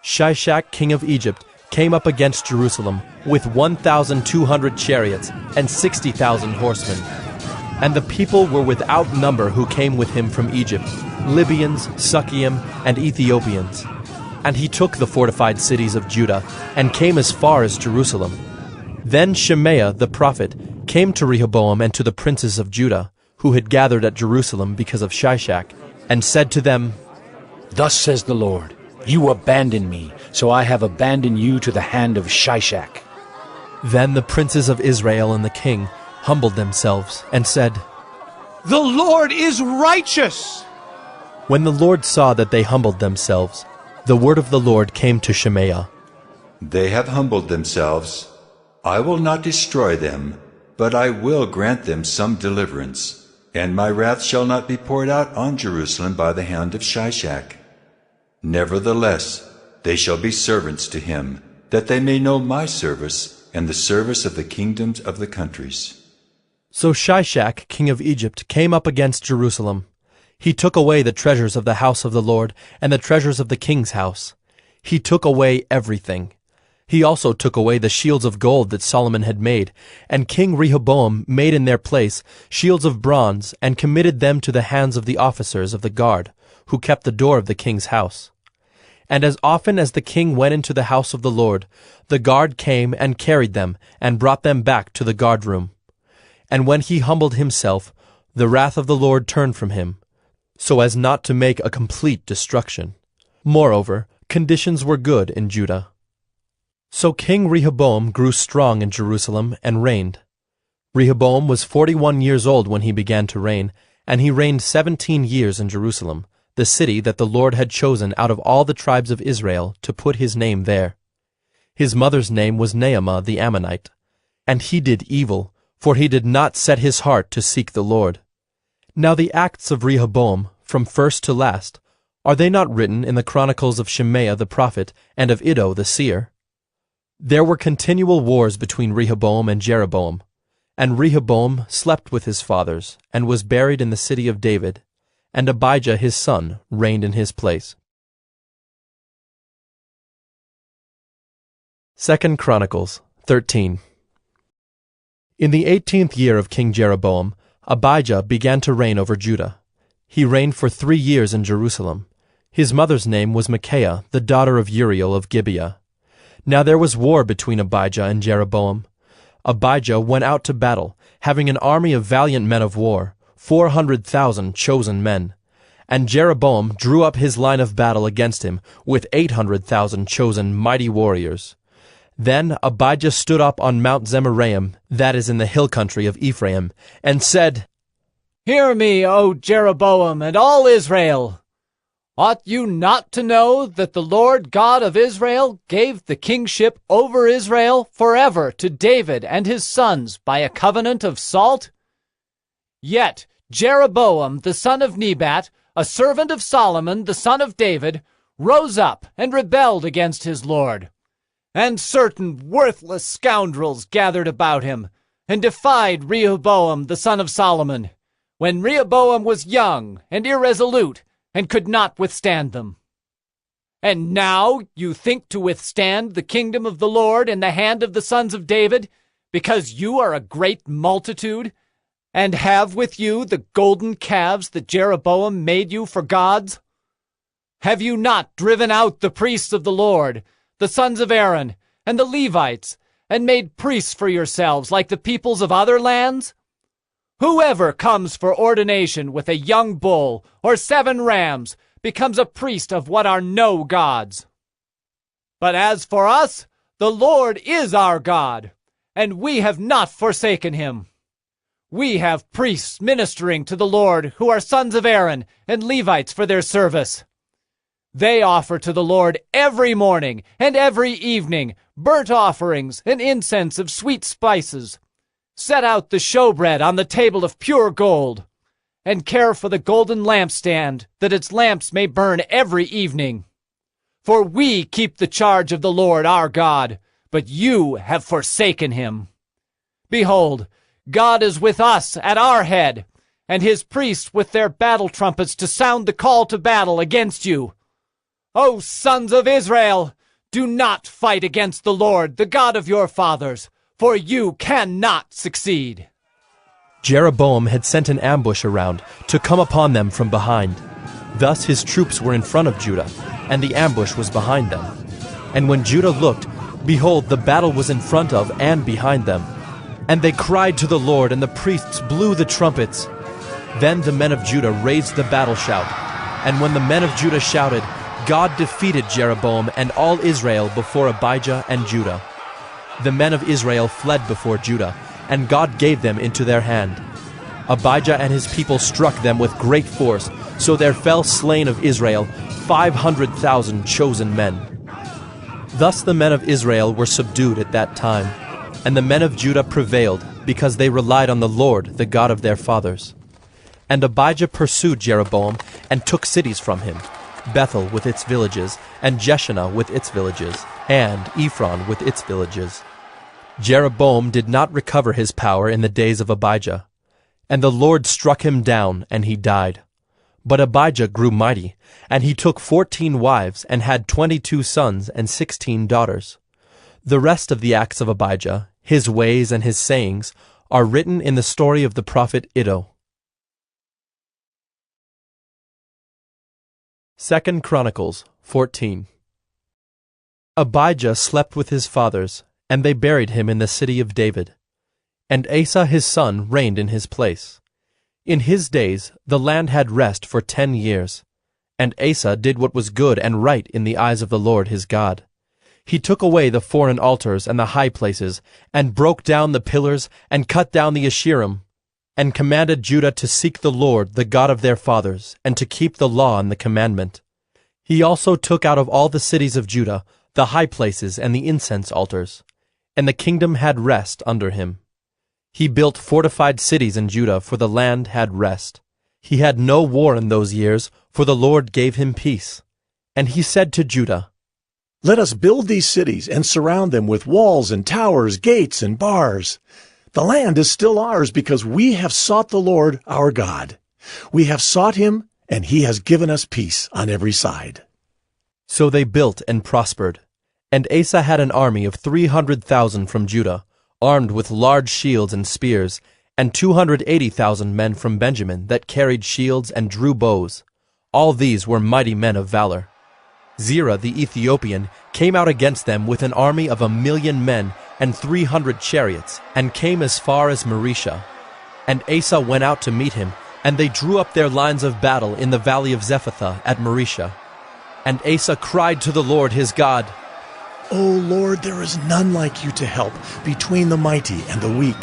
Shishak king of Egypt came up against Jerusalem with 1,200 chariots and 60,000 horsemen. And the people were without number who came with him from Egypt, Libyans, Sukkiim, and Ethiopians. And he took the fortified cities of Judah, and came as far as Jerusalem. Then Shemaiah the prophet came to Rehoboam and to the princes of Judah, who had gathered at Jerusalem because of Shishak, and said to them, Thus says the Lord, you abandoned me, so I have abandoned you to the hand of Shishak. Then the princes of Israel and the king humbled themselves, and said, The Lord is righteous! When the Lord saw that they humbled themselves, the word of the Lord came to Shemaiah. They have humbled themselves. I will not destroy them, but I will grant them some deliverance, and my wrath shall not be poured out on Jerusalem by the hand of Shishak. Nevertheless, they shall be servants to him, that they may know my service and the service of the kingdoms of the countries. So Shishak, king of Egypt, came up against Jerusalem. He took away the treasures of the house of the Lord and the treasures of the king's house. He took away everything. He also took away the shields of gold that Solomon had made, and King Rehoboam made in their place shields of bronze, and committed them to the hands of the officers of the guard, who kept the door of the king's house. And as often as the king went into the house of the Lord, the guard came and carried them, and brought them back to the guardroom. And when he humbled himself, the wrath of the Lord turned from him, so as not to make a complete destruction. Moreover, conditions were good in Judah. So King Rehoboam grew strong in Jerusalem and reigned. Rehoboam was 41 years old when he began to reign, and he reigned 17 years in Jerusalem, the city that the Lord had chosen out of all the tribes of Israel to put his name there. His mother's name was Naamah the Ammonite. And he did evil, for he did not set his heart to seek the Lord. Now the acts of Rehoboam, from first to last, are they not written in the Chronicles of Shemaiah the prophet and of Iddo the seer? There were continual wars between Rehoboam and Jeroboam, and Rehoboam slept with his fathers, and was buried in the city of David, and Abijah his son reigned in his place. 2 Chronicles 13. In the 18th year of King Jeroboam, Abijah began to reign over Judah. He reigned for 3 years in Jerusalem. His mother's name was Micaiah, the daughter of Uriel of Gibeah. Now there was war between Abijah and Jeroboam. Abijah went out to battle, having an army of valiant men of war, 400,000 chosen men. And Jeroboam drew up his line of battle against him with 800,000 chosen mighty warriors. Then Abijah stood up on Mount Zemaraim, that is in the hill country of Ephraim, and said, Hear me, O Jeroboam, and all Israel! Ought you not to know that the Lord God of Israel gave the kingship over Israel forever to David and his sons by a covenant of salt? Yet Jeroboam the son of Nebat, a servant of Solomon the son of David, rose up and rebelled against his Lord. And certain worthless scoundrels gathered about him, and defied Rehoboam the son of Solomon, when Rehoboam was young and irresolute, and could not withstand them. And now you think to withstand the kingdom of the Lord in the hand of the sons of David, because you are a great multitude, and have with you the golden calves that Jeroboam made you for gods? Have you not driven out the priests of the Lord, the sons of Aaron, and the Levites, and made priests for yourselves like the peoples of other lands? Whoever comes for ordination with a young bull or 7 rams becomes a priest of what are no gods. But as for us, the Lord is our God, and we have not forsaken him. We have priests ministering to the Lord who are sons of Aaron and Levites for their service. They offer to the Lord every morning and every evening burnt offerings and incense of sweet spices. Set out the showbread on the table of pure gold, and care for the golden lampstand, that its lamps may burn every evening. For we keep the charge of the Lord our God, but you have forsaken him. Behold, God is with us at our head, and his priests with their battle trumpets to sound the call to battle against you. O sons of Israel, Do not fight against the Lord, the God of your fathers, for you cannot succeed. Jeroboam had sent an ambush around to come upon them from behind. Thus his troops were in front of Judah, and the ambush was behind them. And when Judah looked, behold, the battle was in front of and behind them. And they cried to the Lord, and the priests blew the trumpets. Then the men of Judah raised the battle shout. And when the men of Judah shouted, God defeated Jeroboam and all Israel before Abijah and Judah. The men of Israel fled before Judah, and God gave them into their hand. Abijah and his people struck them with great force, so there fell slain of Israel 500,000 chosen men. Thus the men of Israel were subdued at that time, and the men of Judah prevailed, because they relied on the Lord, the God of their fathers. And Abijah pursued Jeroboam, and took cities from him, Bethel with its villages, and Jeshanah with its villages, and Ephron with its villages. Jeroboam did not recover his power in the days of Abijah, and the Lord struck him down, and he died. But Abijah grew mighty, and he took 14 wives, and had 22 sons and 16 daughters. The rest of the acts of Abijah, his ways and his sayings, are written in the story of the prophet Iddo. 2 Chronicles 14. Abijah slept with his fathers, and they buried him in the city of David. And Asa his son reigned in his place. In his days the land had rest for 10 years. And Asa did what was good and right in the eyes of the Lord his God. He took away the foreign altars and the high places, and broke down the pillars, and cut down the Asherim, and commanded Judah to seek the Lord, the God of their fathers, and to keep the law and the commandment. He also took out of all the cities of Judah the high places and the incense altars, and the kingdom had rest under him. He built fortified cities in Judah, for the land had rest. He had no war in those years, for the Lord gave him peace. And he said to Judah, Let us build these cities and surround them with walls and towers, gates and bars. The land is still ours because we have sought the Lord our God. We have sought him, and he has given us peace on every side. So they built and prospered. And Asa had an army of 300,000 from Judah, armed with large shields and spears, and 280,000 men from Benjamin that carried shields and drew bows. All these were mighty men of valor. Zerah the Ethiopian came out against them with an army of 1,000,000 men and 300 chariots, and came as far as Maresha. And Asa went out to meet him, and they drew up their lines of battle in the valley of Zephathah at Maresha. And Asa cried to the Lord his God, O Lord, there is none like you to help between the mighty and the weak.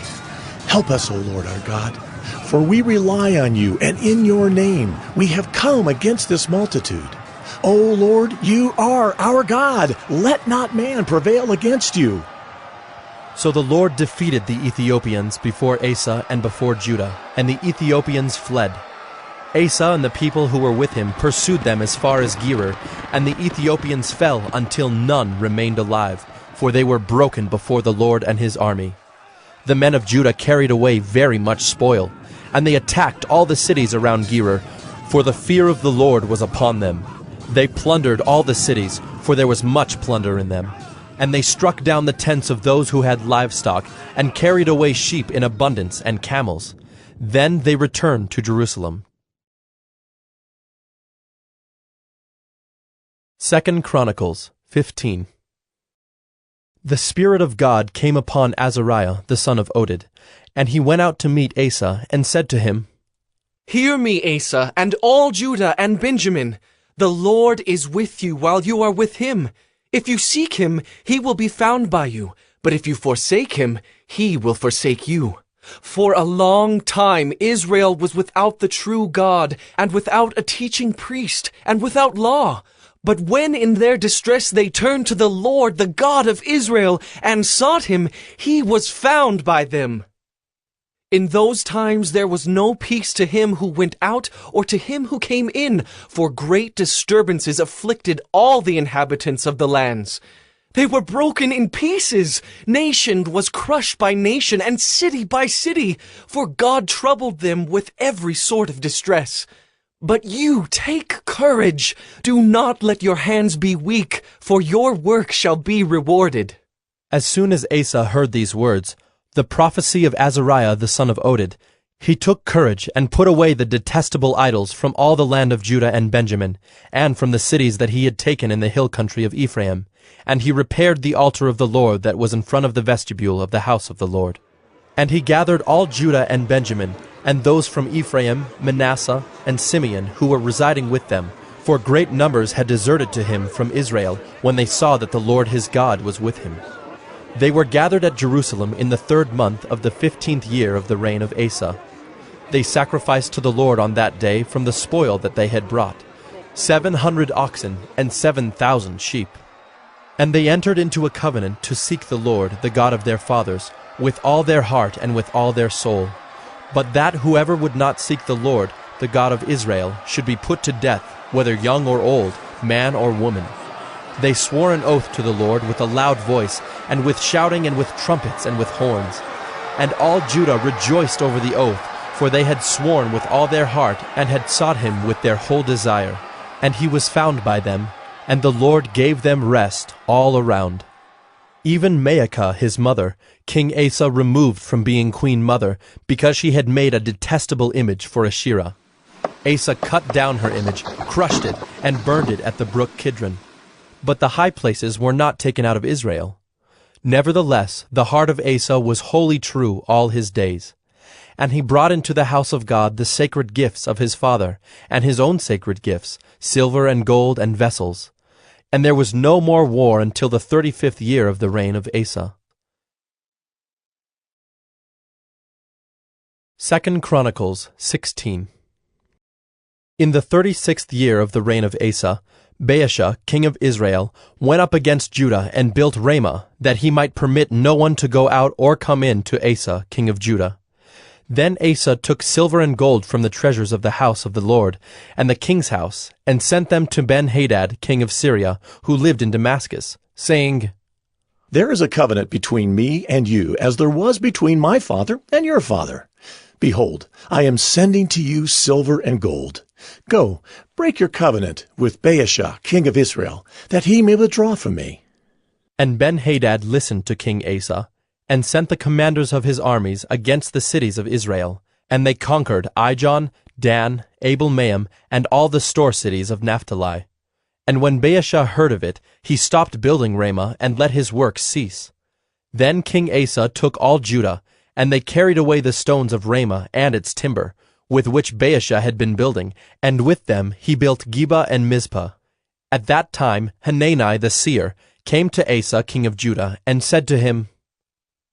Help us, O Lord our God, for we rely on you, and in your name we have come against this multitude. O Lord, you are our God. Let not man prevail against you. So the Lord defeated the Ethiopians before Asa and before Judah, and the Ethiopians fled. Asa and the people who were with him pursued them as far as Gerar, and the Ethiopians fell until none remained alive, for they were broken before the Lord and his army. The men of Judah carried away very much spoil, and they attacked all the cities around Gerar, for the fear of the Lord was upon them. They plundered all the cities, for there was much plunder in them. And they struck down the tents of those who had livestock, and carried away sheep in abundance and camels. Then they returned to Jerusalem. 2 Chronicles 15. The Spirit of God came upon Azariah the son of Oded, and he went out to meet Asa, and said to him, Hear me, Asa, and all Judah and Benjamin. The Lord is with you while you are with him. If you seek him, he will be found by you. But if you forsake him, he will forsake you. For a long time Israel was without the true God, and without a teaching priest, and without law. But when in their distress they turned to the Lord, the God of Israel, and sought him, he was found by them. In those times there was no peace to him who went out or to him who came in, for great disturbances afflicted all the inhabitants of the lands. They were broken in pieces. Nation was crushed by nation, and city by city, for God troubled them with every sort of distress. But you take courage. Do not let your hands be weak, for your work shall be rewarded. As soon as Asa heard these words, the prophecy of Azariah the son of Oded, he took courage and put away the detestable idols from all the land of Judah and Benjamin, and from the cities that he had taken in the hill country of Ephraim, and he repaired the altar of the Lord that was in front of the vestibule of the house of the Lord. And he gathered all Judah and Benjamin, and those from Ephraim, Manasseh, and Simeon, who were residing with them, for great numbers had deserted to him from Israel when they saw that the Lord his God was with him. They were gathered at Jerusalem in the 3rd month of the 15th year of the reign of Asa. They sacrificed to the Lord on that day from the spoil that they had brought, 700 oxen and 7,000 sheep. And they entered into a covenant to seek the Lord, the God of their fathers, with all their heart and with all their soul, but that whoever would not seek the Lord, the God of Israel, should be put to death, whether young or old, man or woman. They swore an oath to the Lord with a loud voice, and with shouting and with trumpets and with horns. And all Judah rejoiced over the oath, for they had sworn with all their heart, and had sought him with their whole desire. And he was found by them, and the Lord gave them rest all around. Even Maacah his mother, King Asa removed from being queen mother, because she had made a detestable image for Asherah. Asa cut down her image, crushed it, and burned it at the brook Kidron. But the high places were not taken out of Israel. Nevertheless, the heart of Asa was wholly true all his days. And he brought into the house of God the sacred gifts of his father, and his own sacred gifts, silver and gold and vessels. And there was no more war until the 35th year of the reign of Asa. 2 Chronicles 16. In the 36th year of the reign of Asa, Baasha, king of Israel, went up against Judah and built Ramah, that he might permit no one to go out or come in to Asa, king of Judah. Then Asa took silver and gold from the treasures of the house of the Lord, and the king's house, and sent them to Ben-Hadad, king of Syria, who lived in Damascus, saying, There is a covenant between me and you, as there was between my father and your father. Behold, I am sending to you silver and gold. Go, break your covenant with Baasha, king of Israel, that he may withdraw from me. And Ben-Hadad listened to King Asa, and sent the commanders of his armies against the cities of Israel, and they conquered Ijon, Dan, Abel-Maim, and all the store cities of Naphtali. And when Baasha heard of it, he stopped building Ramah and let his work cease. Then King Asa took all Judah, and they carried away the stones of Ramah and its timber, with which Baasha had been building, and with them he built Geba and Mizpah. At that time Hanani the seer came to Asa king of Judah, and said to him,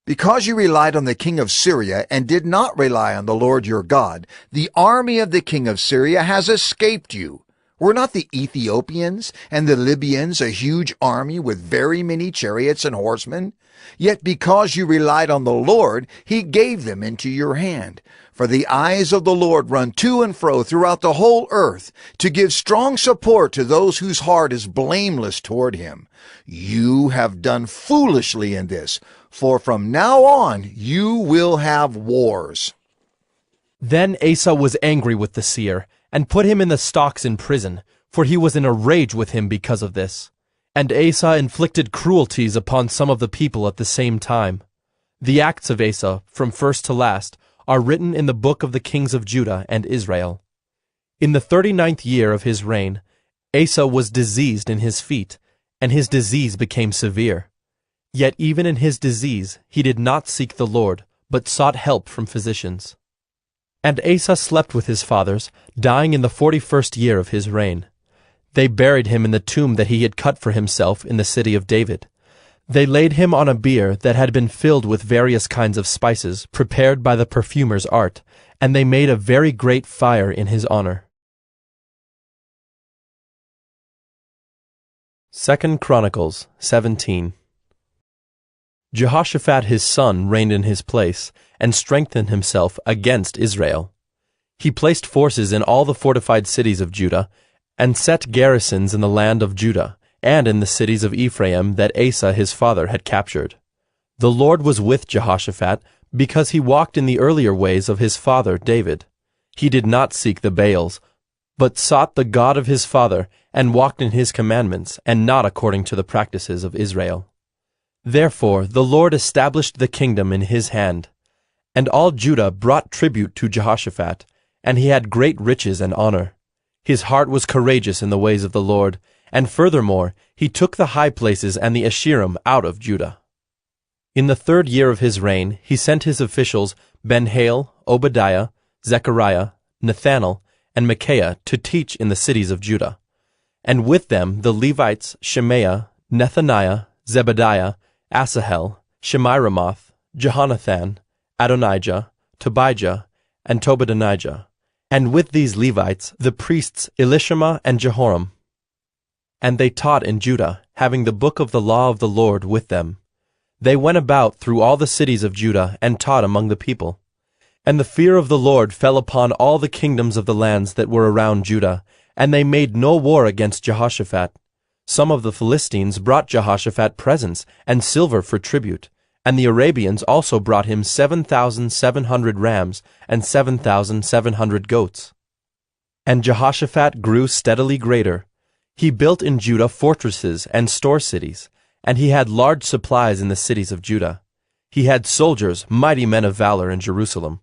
Because you relied on the king of Syria and did not rely on the Lord your God, the army of the king of Syria has escaped you. Were not the Ethiopians and the Libyans a huge army with very many chariots and horsemen? Yet because you relied on the Lord, he gave them into your hand. For the eyes of the Lord run to and fro throughout the whole earth, to give strong support to those whose heart is blameless toward him. You have done foolishly in this, for from now on you will have wars. Then Asa was angry with the seer, and put him in the stocks in prison, for he was in a rage with him because of this. And Asa inflicted cruelties upon some of the people at the same time. The acts of Asa, from first to last, are written in the book of the kings of Judah and Israel. In the 39th year of his reign, Asa was diseased in his feet, and his disease became severe. Yet even in his disease he did not seek the Lord, but sought help from physicians. And Asa slept with his fathers, dying in the 41st year of his reign. They buried him in the tomb that he had cut for himself in the city of David. They laid him on a bier that had been filled with various kinds of spices, prepared by the perfumer's art, and they made a very great fire in his honor. 2 Chronicles 17. Jehoshaphat his son reigned in his place, and strengthened himself against Israel. He placed forces in all the fortified cities of Judah, and set garrisons in the land of Judah, and in the cities of Ephraim that Asa his father had captured. The Lord was with Jehoshaphat, because he walked in the earlier ways of his father David. He did not seek the Baals, but sought the God of his father, and walked in his commandments, and not according to the practices of Israel. Therefore the Lord established the kingdom in his hand. And all Judah brought tribute to Jehoshaphat, and he had great riches and honor. His heart was courageous in the ways of the Lord, and furthermore he took the high places and the Asherim out of Judah. In the 3rd year of his reign he sent his officials Ben-Hail, Obadiah, Zechariah, Nethanel, and Micaiah to teach in the cities of Judah. And with them the Levites Shemaiah, Nethaniah, Zebadiah, Asahel, Shemiramoth, Jehonathan, Adonijah, Tobijah, and Tobadonijah. And with these Levites the priests Elishama and Jehoram. And they taught in Judah, having the book of the law of the Lord with them. They went about through all the cities of Judah and taught among the people. And the fear of the Lord fell upon all the kingdoms of the lands that were around Judah, and they made no war against Jehoshaphat. Some of the Philistines brought Jehoshaphat presents and silver for tribute, and the Arabians also brought him 7,700 rams and 7,700 goats. And Jehoshaphat grew steadily greater. He built in Judah fortresses and store cities, and he had large supplies in the cities of Judah. He had soldiers, mighty men of valor in Jerusalem.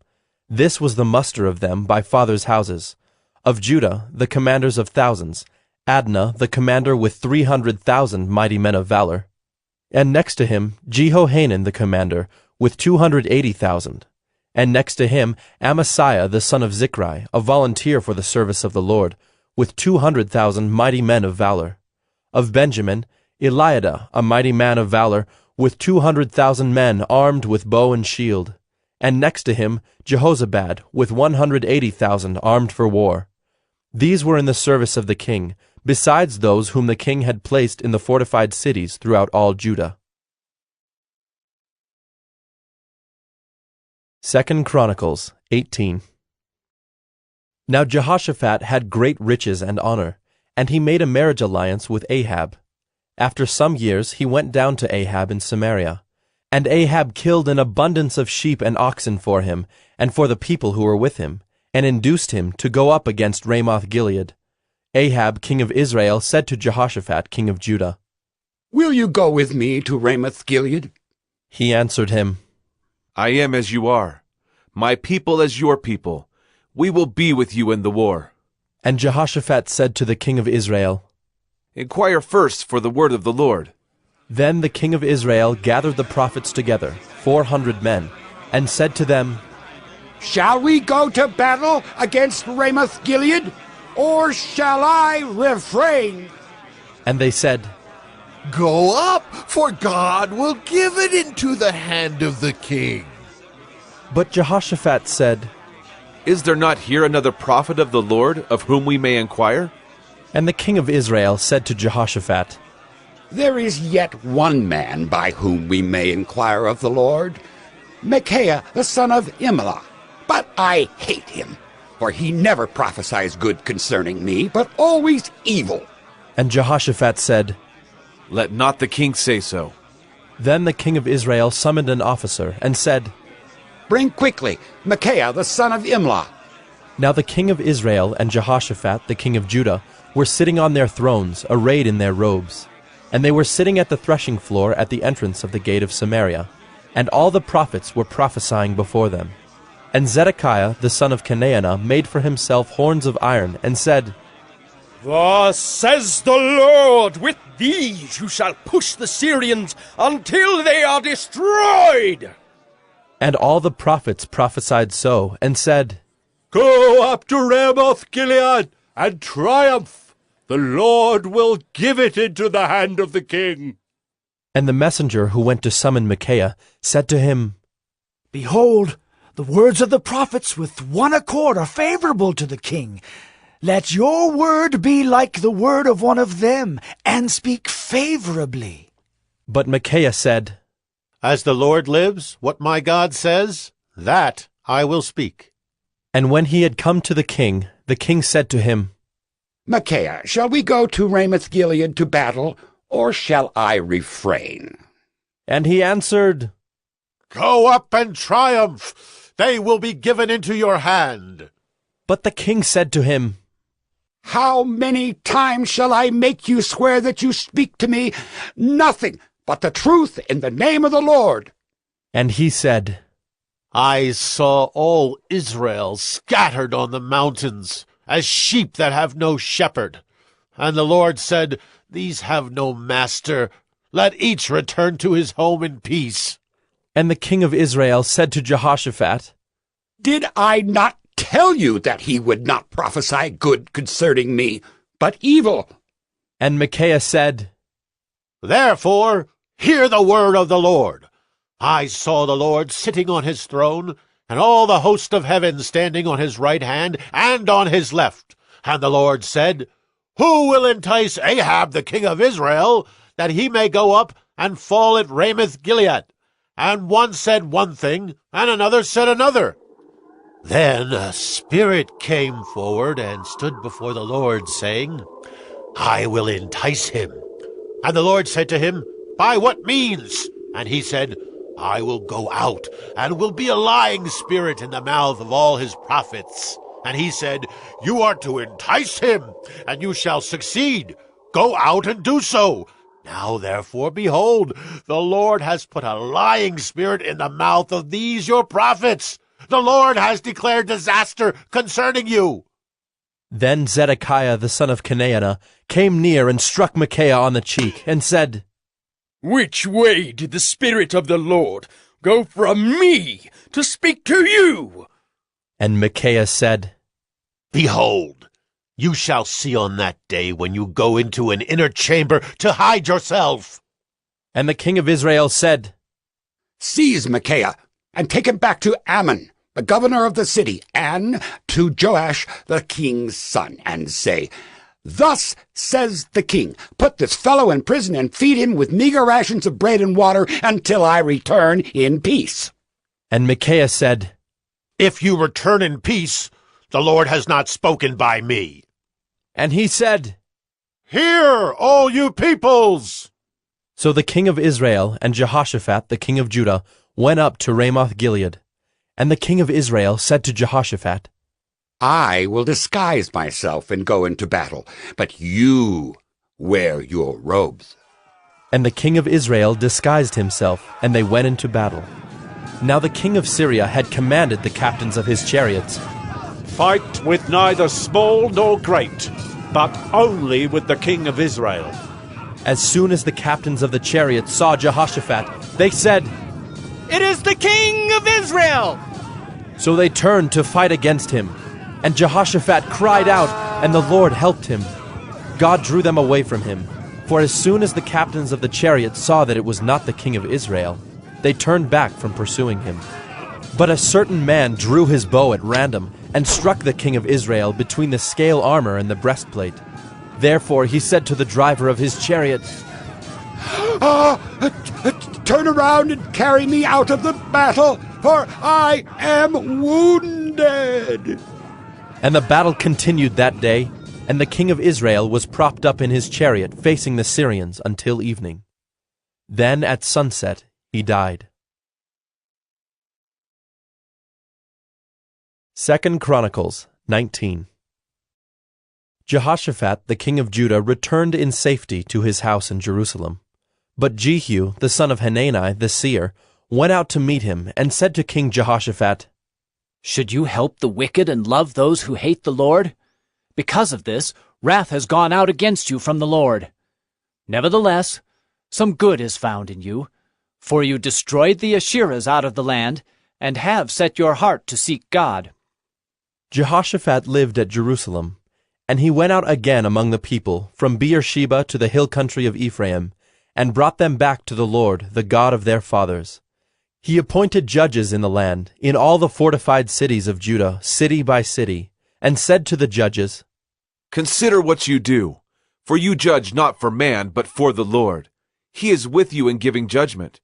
This was the muster of them by fathers' houses. Of Judah, the commanders of thousands, Adnah the commander with 300,000 mighty men of valor. And next to him, Jehohanan the commander with 280,000. And next to him, Amasiah the son of Zichri, a volunteer for the service of the Lord, with 200,000 mighty men of valor. Of Benjamin, Eliada, a mighty man of valor, with 200,000 men armed with bow and shield. And next to him, Jehozabad, with 180,000 armed for war. These were in the service of the king, besides those whom the king had placed in the fortified cities throughout all Judah. 2 Chronicles 18. Now Jehoshaphat had great riches and honor, and he made a marriage alliance with Ahab. After some years he went down to Ahab in Samaria. And Ahab killed an abundance of sheep and oxen for him, and for the people who were with him, and induced him to go up against Ramoth-Gilead. Ahab, king of Israel, said to Jehoshaphat, king of Judah, "Will you go with me to Ramoth-Gilead?" He answered him, "I am as you are, my people as your people. We will be with you in the war." And Jehoshaphat said to the king of Israel, "Inquire first for the word of the Lord." Then the king of Israel gathered the prophets together, 400 men, and said to them, "Shall we go to battle against Ramoth-Gilead, or shall I refrain?" And they said, "Go up, for God will give it into the hand of the king." But Jehoshaphat said, "Is there not here another prophet of the Lord, of whom we may inquire?" And the king of Israel said to Jehoshaphat, "There is yet one man by whom we may inquire of the Lord, Micaiah the son of Imlah. But I hate him, for he never prophesies good concerning me, but always evil." And Jehoshaphat said, "Let not the king say so." Then the king of Israel summoned an officer and said, "Bring quickly Micaiah the son of Imlah." Now the king of Israel and Jehoshaphat the king of Judah were sitting on their thrones, arrayed in their robes. And they were sitting at the threshing floor at the entrance of the gate of Samaria, and all the prophets were prophesying before them. And Zedekiah the son of Chenaanah made for himself horns of iron, and said, "Thus says the Lord, with these you shall push the Syrians until they are destroyed." And all the prophets prophesied so, and said, "Go up to Ramoth-Gilead and triumph. The Lord will give it into the hand of the king." And the messenger who went to summon Micaiah said to him, "Behold, the words of the prophets with one accord are favorable to the king. Let your word be like the word of one of them, and speak favorably." But Micaiah said, "As the Lord lives, what my God says, that I will speak." And when he had come to the king said to him, "Micaiah, shall we go to Ramoth-Gilead to battle, or shall I refrain?" And he answered, "Go up and triumph. They will be given into your hand." But the king said to him, How many times shall I make you swear that you speak to me nothing but the truth in the name of the Lord? And he said, I saw all Israel scattered on the mountains, as sheep that have no shepherd. And the Lord said, These have no master. Let each return to his home in peace. And the king of Israel said to Jehoshaphat, Did I not tell you that he would not prophesy good concerning me, but evil? And Micaiah said, Therefore, hear the word of the Lord. I saw the Lord sitting on his throne, and all the host of heaven standing on his right hand and on his left. And the Lord said, Who will entice Ahab the king of Israel, that he may go up and fall at Ramoth-Gilead? And one said one thing, and another said another. Then a spirit came forward and stood before the Lord, saying, I will entice him. And the Lord said to him, By what means? And he said, I will go out, and will be a lying spirit in the mouth of all his prophets. And he said, You are to entice him, and you shall succeed. Go out and do so. Now therefore, behold, the Lord has put a lying spirit in the mouth of these your prophets. The Lord has declared disaster concerning you. Then Zedekiah the son of Chenaanah came near and struck Micaiah on the cheek, and said, Which way did the Spirit of the Lord go from me to speak to you? And Micaiah said, Behold, you shall see on that day when you go into an inner chamber to hide yourself. And the king of Israel said, Seize Micaiah, and take him back to Ammon, the governor of the city, and to Joash the king's son, and say, Thus says the king, Put this fellow in prison and feed him with meager rations of bread and water until I return in peace. And Micaiah said, If you return in peace, the Lord has not spoken by me. And he said, Hear, all you peoples! So the king of Israel and Jehoshaphat the king of Judah went up to Ramoth-Gilead. And the king of Israel said to Jehoshaphat, I will disguise myself and go into battle, but you wear your robes. And the king of Israel disguised himself, and they went into battle. Now the king of Syria had commanded the captains of his chariots, Fight with neither small nor great, but only with the king of Israel. As soon as the captains of the chariots saw Jehoshaphat, they said, It is the king of Israel! So they turned to fight against him. And Jehoshaphat cried out, and the Lord helped him. God drew them away from him. For as soon as the captains of the chariots saw that it was not the king of Israel, they turned back from pursuing him. But a certain man drew his bow at random, and struck the king of Israel between the scale armor and the breastplate. Therefore he said to the driver of his chariot, Turn around and carry me out of the battle, for I am wounded. And the battle continued that day, and the king of Israel was propped up in his chariot facing the Syrians until evening. Then at sunset he died. 2 Chronicles 19. Jehoshaphat the king of Judah returned in safety to his house in Jerusalem. But Jehu the son of Hanani the seer went out to meet him and said to King Jehoshaphat, Should you help the wicked and love those who hate the Lord? Because of this, wrath has gone out against you from the Lord. Nevertheless, some good is found in you, for you destroyed the Asherahs out of the land, and have set your heart to seek God. Jehoshaphat lived at Jerusalem, and he went out again among the people, from Beersheba to the hill country of Ephraim, and brought them back to the Lord, the God of their fathers. He appointed judges in the land, in all the fortified cities of Judah, city by city, and said to the judges, Consider what you do, for you judge not for man, but for the Lord. He is with you in giving judgment.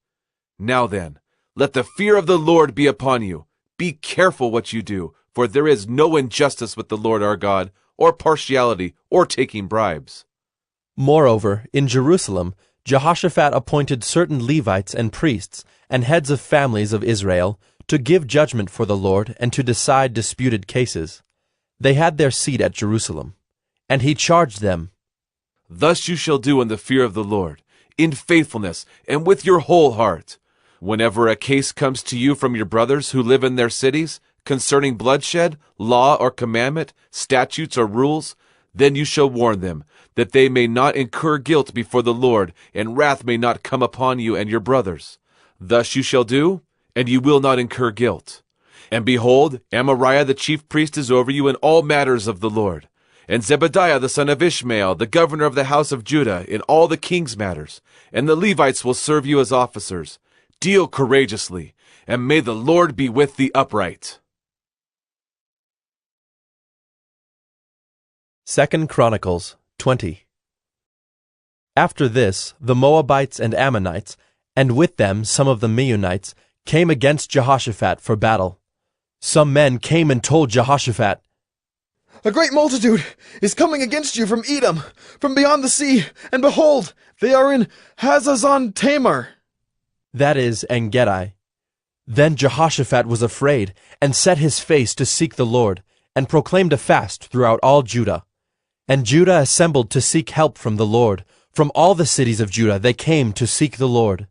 Now then, let the fear of the Lord be upon you. Be careful what you do, for there is no injustice with the Lord our God, or partiality, or taking bribes. Moreover, in Jerusalem, Jehoshaphat appointed certain Levites and priests and heads of families of Israel to give judgment for the Lord and to decide disputed cases. They had their seat at Jerusalem. And he charged them, Thus you shall do in the fear of the Lord, in faithfulness, and with your whole heart. Whenever a case comes to you from your brothers who live in their cities, concerning bloodshed, law or commandment, statutes or rules, then you shall warn them, that they may not incur guilt before the Lord, and wrath may not come upon you and your brothers. Thus you shall do, and you will not incur guilt. And behold, Amariah the chief priest is over you in all matters of the Lord, and Zebadiah the son of Ishmael, the governor of the house of Judah, in all the king's matters, and the Levites will serve you as officers. Deal courageously, and may the Lord be with the upright. 2 Chronicles 20. After this, the Moabites and Ammonites, and with them some of the Meunites, came against Jehoshaphat for battle. Some men came and told Jehoshaphat, A great multitude is coming against you from Edom, from beyond the sea, and behold, they are in Hazazon Tamar. that is, En-gedi. Then Jehoshaphat was afraid, and set his face to seek the Lord, and proclaimed a fast throughout all Judah. And Judah assembled to seek help from the Lord. From all the cities of Judah they came to seek the Lord.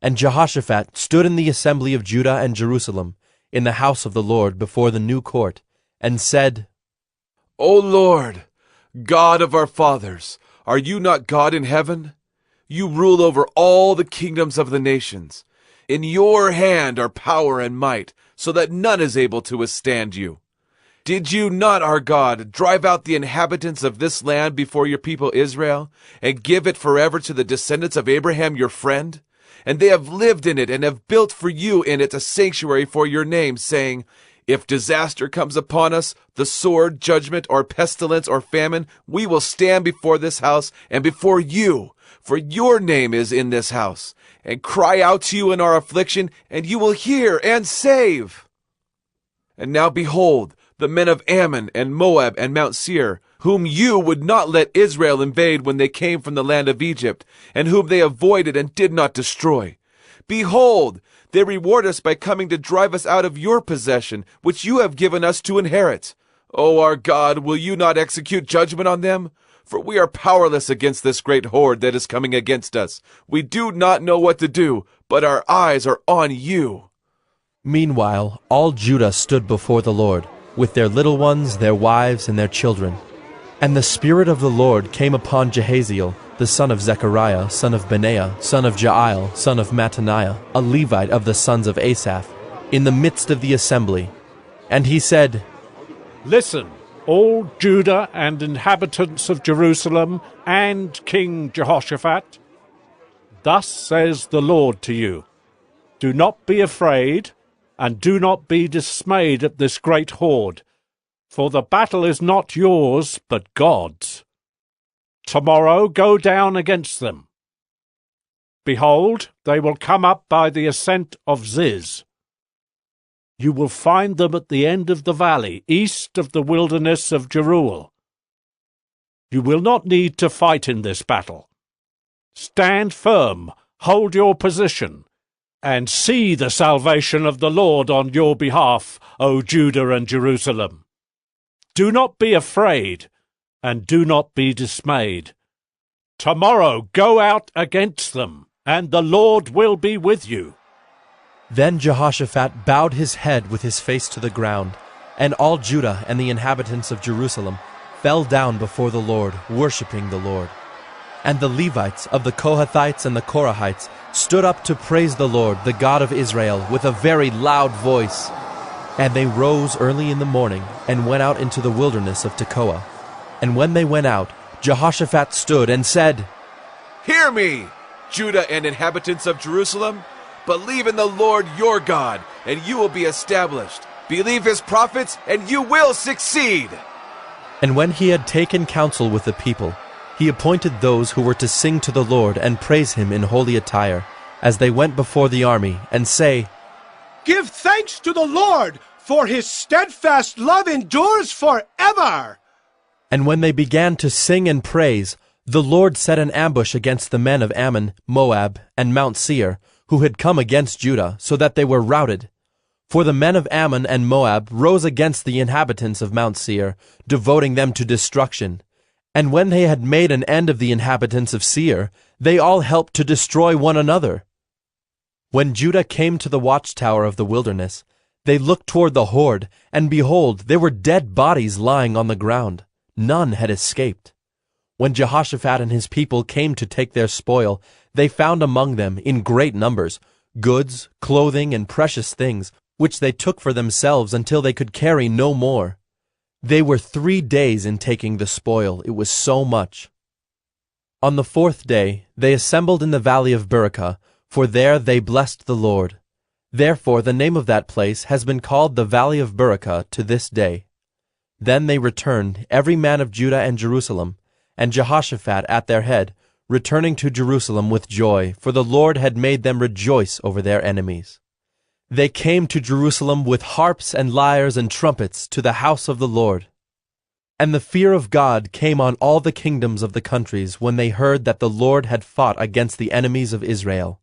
And Jehoshaphat stood in the assembly of Judah and Jerusalem, in the house of the Lord before the new court, and said, O Lord, God of our fathers, are you not God in heaven? You rule over all the kingdoms of the nations. In your hand are power and might, so that none is able to withstand you. Did you not, our God, drive out the inhabitants of this land before your people Israel, and give it forever to the descendants of Abraham your friend? And they have lived in it, and have built for you in it a sanctuary for your name, saying, If disaster comes upon us, the sword, judgment, or pestilence, or famine, we will stand before this house and before you, for your name is in this house, and cry out to you in our affliction, and you will hear and save. And now behold, the men of Ammon and Moab and Mount Seir, whom you would not let Israel invade when they came from the land of Egypt, and whom they avoided and did not destroy. Behold, they reward us by coming to drive us out of your possession, which you have given us to inherit. O our God, will you not execute judgment on them? For we are powerless against this great horde that is coming against us. We do not know what to do, but our eyes are on you. Meanwhile, all Judah stood before the Lord, with their little ones, their wives, and their children. And the Spirit of the Lord came upon Jahaziel, the son of Zechariah, son of Benaiah, son of Jael, son of Mattaniah, a Levite of the sons of Asaph, in the midst of the assembly. And he said, Listen, all Judah and inhabitants of Jerusalem, and King Jehoshaphat. Thus says the Lord to you, Do not be afraid, and do not be dismayed at this great horde, for the battle is not yours, but God's. Tomorrow go down against them. Behold, they will come up by the ascent of Ziz. You will find them at the end of the valley, east of the wilderness of Jeruel. You will not need to fight in this battle. Stand firm, hold your position, and see the salvation of the Lord on your behalf, O Judah and Jerusalem. Do not be afraid, and do not be dismayed. Tomorrow go out against them, and the Lord will be with you. Then Jehoshaphat bowed his head with his face to the ground, and all Judah and the inhabitants of Jerusalem fell down before the Lord, worshipping the Lord. And the Levites of the Kohathites and the Korahites stood up to praise the Lord, the God of Israel, with a very loud voice. And they rose early in the morning and went out into the wilderness of Tekoa. And when they went out, Jehoshaphat stood and said, Hear me, Judah and inhabitants of Jerusalem. Believe in the Lord your God, and you will be established. Believe his prophets, and you will succeed. And when he had taken counsel with the people, he appointed those who were to sing to the Lord and praise him in holy attire, as they went before the army, and say, Give thanks to the Lord, for his steadfast love endures forever. And when they began to sing and praise, the Lord set an ambush against the men of Ammon, Moab, and Mount Seir, who had come against Judah, so that they were routed. For the men of Ammon and Moab rose against the inhabitants of Mount Seir, devoting them to destruction. And when they had made an end of the inhabitants of Seir, they all helped to destroy one another. When Judah came to the watchtower of the wilderness, they looked toward the horde, and behold, there were dead bodies lying on the ground. None had escaped. When Jehoshaphat and his people came to take their spoil, they found among them, in great numbers, goods, clothing, and precious things, which they took for themselves until they could carry no more. They were 3 days in taking the spoil, it was so much. On the 4th day they assembled in the valley of Berachah, for there they blessed the Lord. Therefore the name of that place has been called the Valley of Berachah to this day. Then they returned, every man of Judah and Jerusalem, and Jehoshaphat at their head, returning to Jerusalem with joy, for the Lord had made them rejoice over their enemies. They came to Jerusalem with harps and lyres and trumpets to the house of the Lord. And the fear of God came on all the kingdoms of the countries when they heard that the Lord had fought against the enemies of Israel.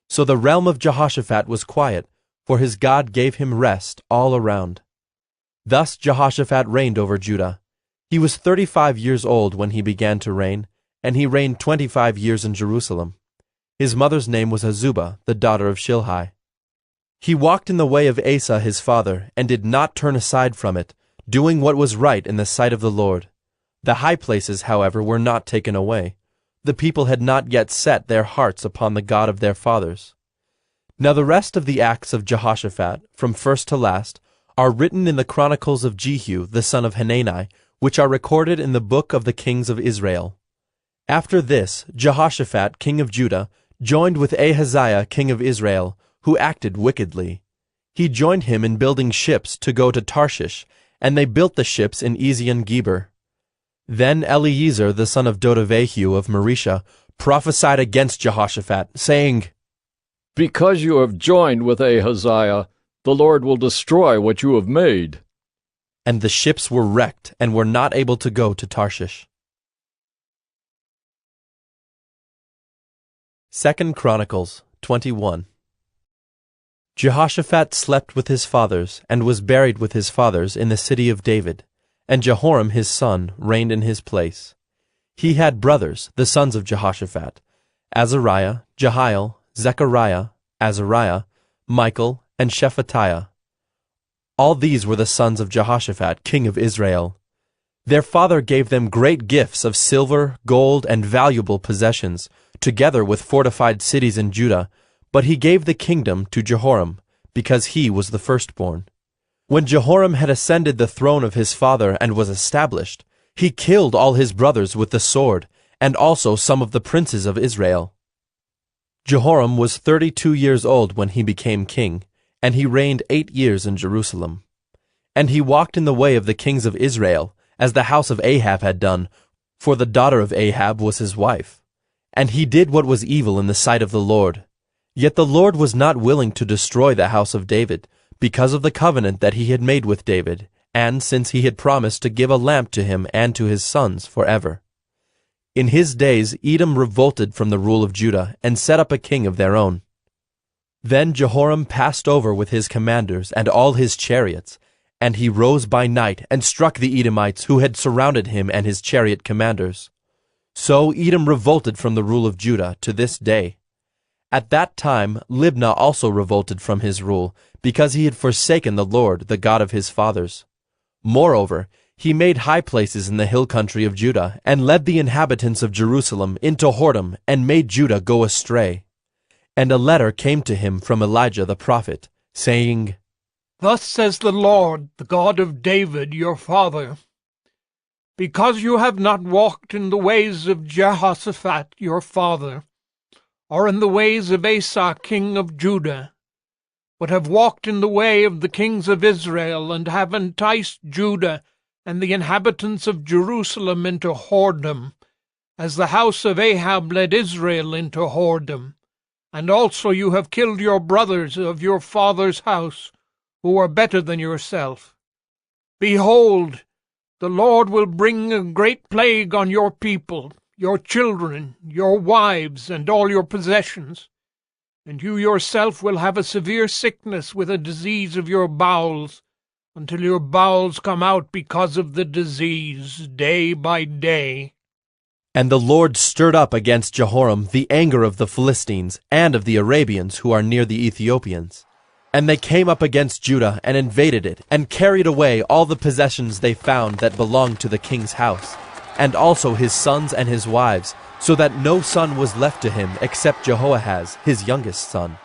So the realm of Jehoshaphat was quiet, for his God gave him rest all around. Thus Jehoshaphat reigned over Judah. He was 35 years old when he began to reign, and he reigned 25 years in Jerusalem. His mother's name was Azubah, the daughter of Shilhi. He walked in the way of Asa his father, and did not turn aside from it, doing what was right in the sight of the Lord. The high places, however, were not taken away. The people had not yet set their hearts upon the God of their fathers. Now the rest of the acts of Jehoshaphat, from first to last, are written in the Chronicles of Jehu the son of Hanani, which are recorded in the book of the kings of Israel. After this, Jehoshaphat king of Judah joined with Ahaziah king of Israel, who acted wickedly. He joined him in building ships to go to Tarshish, and they built the ships in Ezion-Geber. Then Eliezer the son of Dodavehu of Marisha prophesied against Jehoshaphat, saying, Because you have joined with Ahaziah, the Lord will destroy what you have made. And the ships were wrecked and were not able to go to Tarshish. 2 Chronicles 21. Jehoshaphat slept with his fathers, and was buried with his fathers in the city of David, and Jehoram his son reigned in his place. He had brothers, the sons of Jehoshaphat, Azariah, Jehiel, Zechariah, Azariah, Michael, and Shephatiah. All these were the sons of Jehoshaphat, king of Israel. Their father gave them great gifts of silver, gold, and valuable possessions, together with fortified cities in Judah, but he gave the kingdom to Jehoram, because he was the firstborn. When Jehoram had ascended the throne of his father and was established, he killed all his brothers with the sword, and also some of the princes of Israel. Jehoram was 32 years old when he became king, and he reigned 8 years in Jerusalem. And he walked in the way of the kings of Israel, as the house of Ahab had done, for the daughter of Ahab was his wife. And he did what was evil in the sight of the Lord. Yet the Lord was not willing to destroy the house of David, because of the covenant that he had made with David, and since he had promised to give a lamp to him and to his sons forever. In his days Edom revolted from the rule of Judah, and set up a king of their own. Then Jehoram passed over with his commanders and all his chariots, and he rose by night and struck the Edomites who had surrounded him and his chariot commanders. So Edom revolted from the rule of Judah to this day. At that time Libnah also revolted from his rule, because he had forsaken the Lord, the God of his fathers. Moreover, he made high places in the hill country of Judah, and led the inhabitants of Jerusalem into whoredom, and made Judah go astray. And a letter came to him from Elijah the prophet, saying, Thus says the Lord, the God of David your father, because you have not walked in the ways of Jehoshaphat your father, or in the ways of Asa king of Judah, but have walked in the way of the kings of Israel, and have enticed Judah and the inhabitants of Jerusalem into whoredom, as the house of Ahab led Israel into whoredom. And also you have killed your brothers of your father's house, who are better than yourself. Behold, the Lord will bring a great plague on your people, your children, your wives, and all your possessions. And you yourself will have a severe sickness with a disease of your bowels, until your bowels come out because of the disease, day by day. And the Lord stirred up against Jehoram the anger of the Philistines and of the Arabians who are near the Ethiopians. And they came up against Judah and invaded it, and carried away all the possessions they found that belonged to the king's house, and also his sons and his wives, so that no son was left to him except Jehoahaz, his youngest son.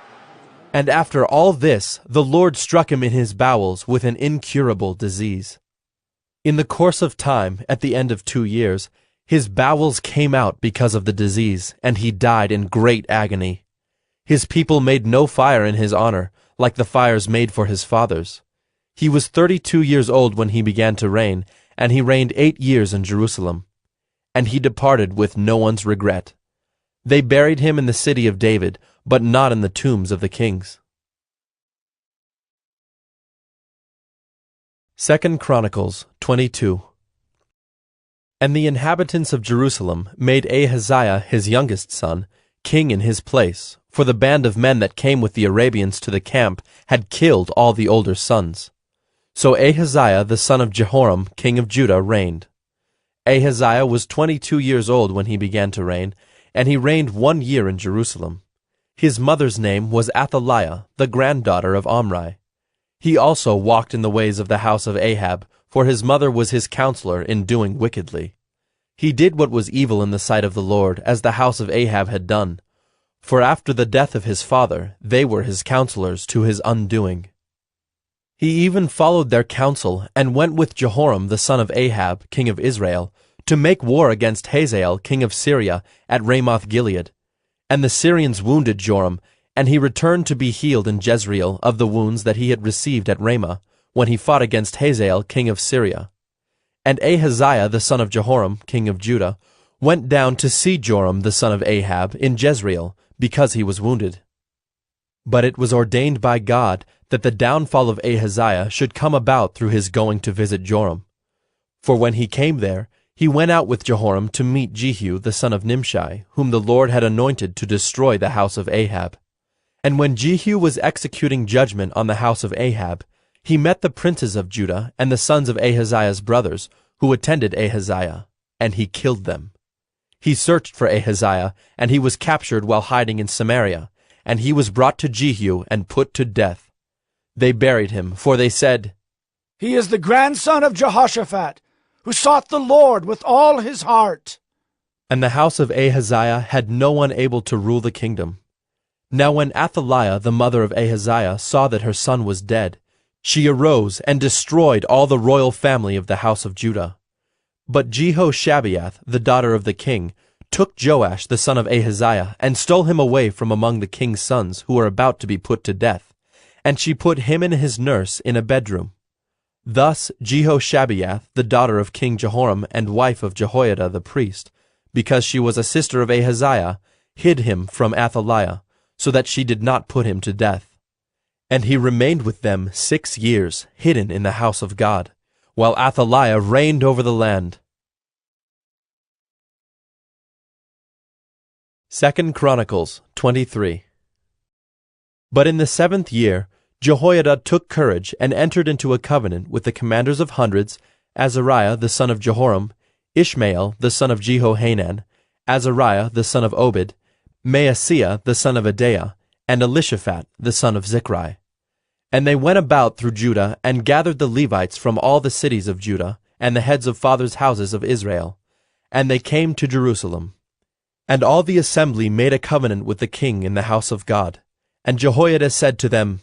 And after all this, the Lord struck him in his bowels with an incurable disease. In the course of time, at the end of 2 years, his bowels came out because of the disease, and he died in great agony. His people made no fire in his honor, like the fires made for his fathers. He was 32 years old when he began to reign, and he reigned 8 years in Jerusalem. And he departed with no one's regret. They buried him in the city of David, but not in the tombs of the kings. 2 Chronicles 22. And the inhabitants of Jerusalem made Ahaziah his youngest son king in his place, for the band of men that came with the Arabians to the camp had killed all the older sons. So Ahaziah the son of Jehoram king of Judah reigned. Ahaziah was 22 years old when he began to reign, and he reigned 1 year in Jerusalem. His mother's name was Athaliah, the granddaughter of Omri. He also walked in the ways of the house of Ahab, for his mother was his counselor in doing wickedly. He did what was evil in the sight of the Lord, as the house of Ahab had done. For after the death of his father, they were his counselors to his undoing. He even followed their counsel, and went with Jehoram the son of Ahab, king of Israel, to make war against Hazael, king of Syria, at Ramoth-Gilead. And the Syrians wounded Joram, and he returned to be healed in Jezreel of the wounds that he had received at Ramah, when he fought against Hazael, king of Syria. And Ahaziah the son of Jehoram, king of Judah, went down to see Joram the son of Ahab in Jezreel, because he was wounded. But it was ordained by God that the downfall of Ahaziah should come about through his going to visit Joram. For when he came there, he went out with Jehoram to meet Jehu the son of Nimshi, whom the Lord had anointed to destroy the house of Ahab. And when Jehu was executing judgment on the house of Ahab, he met the princes of Judah and the sons of Ahaziah's brothers, who attended Ahaziah, and he killed them. He searched for Ahaziah, and he was captured while hiding in Samaria, and he was brought to Jehu and put to death. They buried him, for they said, "He is the grandson of Jehoshaphat, who sought the Lord with all his heart." And the house of Ahaziah had no one able to rule the kingdom. Now when Athaliah the mother of Ahaziah saw that her son was dead, she arose and destroyed all the royal family of the house of Judah. But Jehoshabeath, the daughter of the king, took Joash the son of Ahaziah, and stole him away from among the king's sons who were about to be put to death, and she put him and his nurse in a bedroom. Thus Jehoshabeath, the daughter of King Jehoram and wife of Jehoiada the priest, because she was a sister of Ahaziah, hid him from Athaliah, so that she did not put him to death. And he remained with them 6 years, hidden in the house of God, while Athaliah reigned over the land. 2 Chronicles 23. But in the 7th year, Jehoiada took courage and entered into a covenant with the commanders of hundreds, Azariah the son of Jehoram, Ishmael the son of Jehohanan, Azariah the son of Obed, Maaseiah the son of Adaiah, and Elishaphat the son of Zichri. And they went about through Judah and gathered the Levites from all the cities of Judah and the heads of fathers' houses of Israel, and they came to Jerusalem. And all the assembly made a covenant with the king in the house of God. And Jehoiada said to them,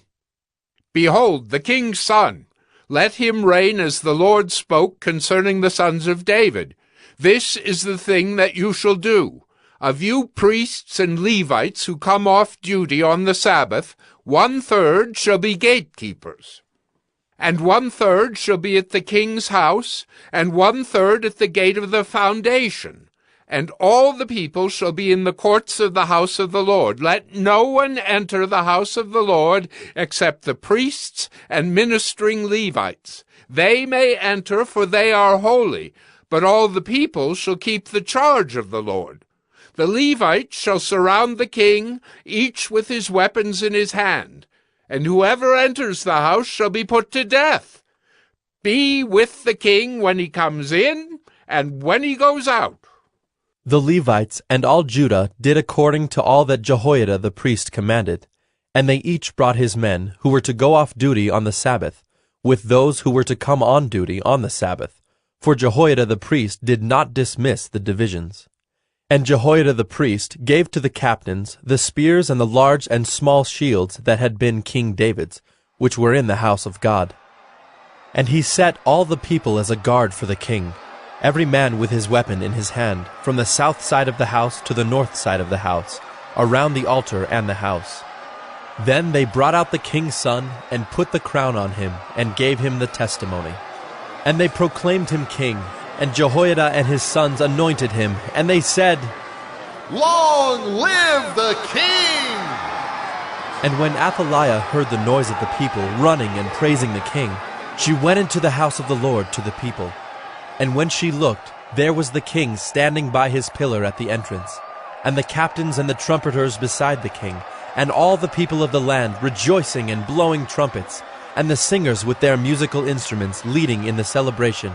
"Behold, the king's son. Let him reign as the Lord spoke concerning the sons of David. This is the thing that you shall do. Of you priests and Levites who come off duty on the Sabbath, 1/3 shall be gatekeepers. And 1/3 shall be at the king's house, and 1/3 at the gate of the foundation. And all the people shall be in the courts of the house of the Lord. Let no one enter the house of the Lord except the priests and ministering Levites. They may enter, for they are holy, but all the people shall keep the charge of the Lord. The Levites shall surround the king, each with his weapons in his hand, and whoever enters the house shall be put to death. Be with the king when he comes in and when he goes out." The Levites and all Judah did according to all that Jehoiada the priest commanded, and they each brought his men who were to go off duty on the Sabbath, with those who were to come on duty on the Sabbath, for Jehoiada the priest did not dismiss the divisions. And Jehoiada the priest gave to the captains the spears and the large and small shields that had been King David's, which were in the house of God. And he set all the people as a guard for the king, every man with his weapon in his hand, from the south side of the house to the north side of the house, around the altar and the house. Then they brought out the king's son, and put the crown on him, and gave him the testimony. And they proclaimed him king, and Jehoiada and his sons anointed him, and they said, "Long live the king!" And when Athaliah heard the noise of the people running and praising the king, she went into the house of the Lord to the people. And when she looked, there was the king standing by his pillar at the entrance, and the captains and the trumpeters beside the king, and all the people of the land rejoicing and blowing trumpets, and the singers with their musical instruments leading in the celebration.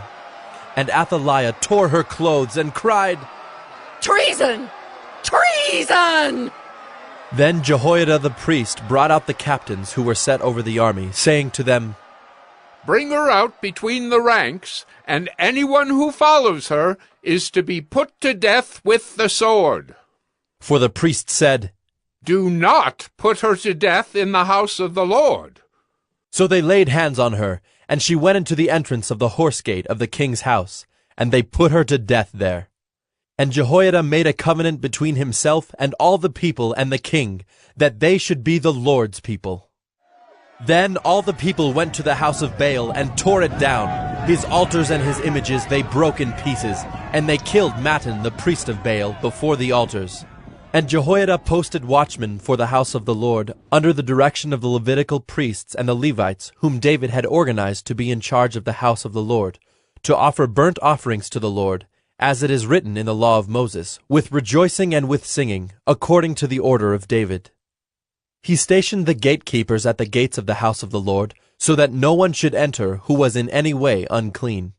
And Athaliah tore her clothes and cried, "Treason! Treason!" Then Jehoiada the priest brought out the captains who were set over the army, saying to them, "Bring her out between the ranks, and anyone who follows her is to be put to death with the sword." For the priest said, "Do not put her to death in the house of the Lord." So they laid hands on her, and she went into the entrance of the horse gate of the king's house, and they put her to death there. And Jehoiada made a covenant between himself and all the people and the king, that they should be the Lord's people. Then all the people went to the house of Baal and tore it down. His altars and his images they broke in pieces, and they killed Mattan the priest of Baal before the altars. And Jehoiada posted watchmen for the house of the Lord, under the direction of the Levitical priests and the Levites, whom David had organized to be in charge of the house of the Lord, to offer burnt offerings to the Lord, as it is written in the law of Moses, with rejoicing and with singing, according to the order of David. He stationed the gatekeepers at the gates of the house of the Lord, so that no one should enter who was in any way unclean.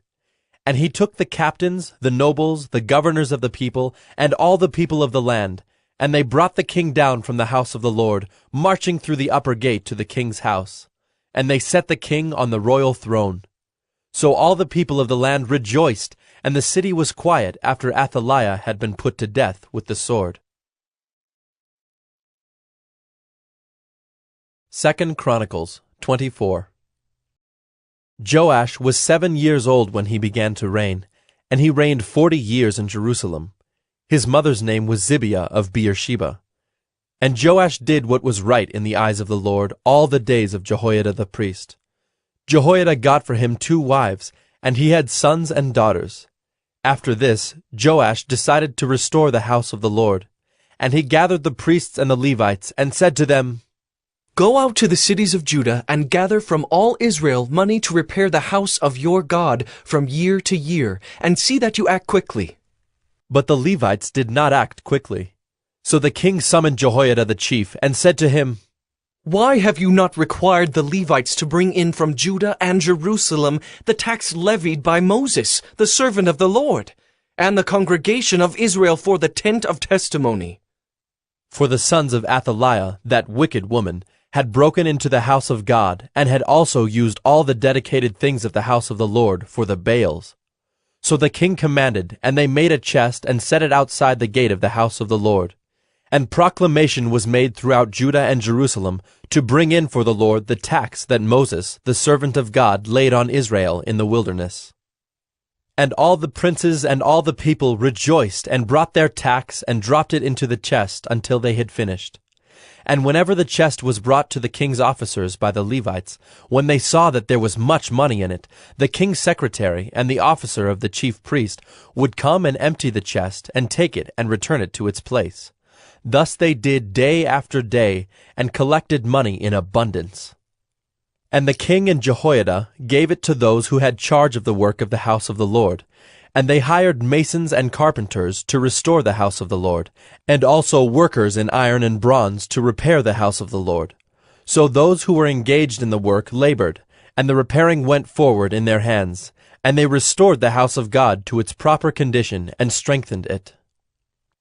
And he took the captains, the nobles, the governors of the people, and all the people of the land, and they brought the king down from the house of the Lord, marching through the upper gate to the king's house. And they set the king on the royal throne. So all the people of the land rejoiced, and the city was quiet after Athaliah had been put to death with the sword. 2 Chronicles 24. Joash was 7 years old when he began to reign, and he reigned 40 years in Jerusalem. His mother's name was Zibiah of Beersheba. And Joash did what was right in the eyes of the Lord all the days of Jehoiada the priest. Jehoiada got for him 2 wives, and he had sons and daughters. After this, Joash decided to restore the house of the Lord. And he gathered the priests and the Levites, and said to them, "Go out to the cities of Judah, and gather from all Israel money to repair the house of your God from year to year, and see that you act quickly." But the Levites did not act quickly. So the king summoned Jehoiada the chief, and said to him, "Why have you not required the Levites to bring in from Judah and Jerusalem the tax levied by Moses, the servant of the Lord, and the congregation of Israel for the tent of testimony?" For the sons of Athaliah, that wicked woman, had broken into the house of God, and had also used all the dedicated things of the house of the Lord for the Baals. So the king commanded, and they made a chest and set it outside the gate of the house of the Lord. And proclamation was made throughout Judah and Jerusalem to bring in for the Lord the tax that Moses, the servant of God, laid on Israel in the wilderness. And all the princes and all the people rejoiced and brought their tax and dropped it into the chest until they had finished. And whenever the chest was brought to the king's officers by the Levites, when they saw that there was much money in it, the king's secretary and the officer of the chief priest would come and empty the chest and take it and return it to its place. Thus they did day after day, and collected money in abundance. And the king and Jehoiada gave it to those who had charge of the work of the house of the Lord. And they hired masons and carpenters to restore the house of the Lord, and also workers in iron and bronze to repair the house of the Lord. So those who were engaged in the work labored, and the repairing went forward in their hands, and they restored the house of God to its proper condition and strengthened it.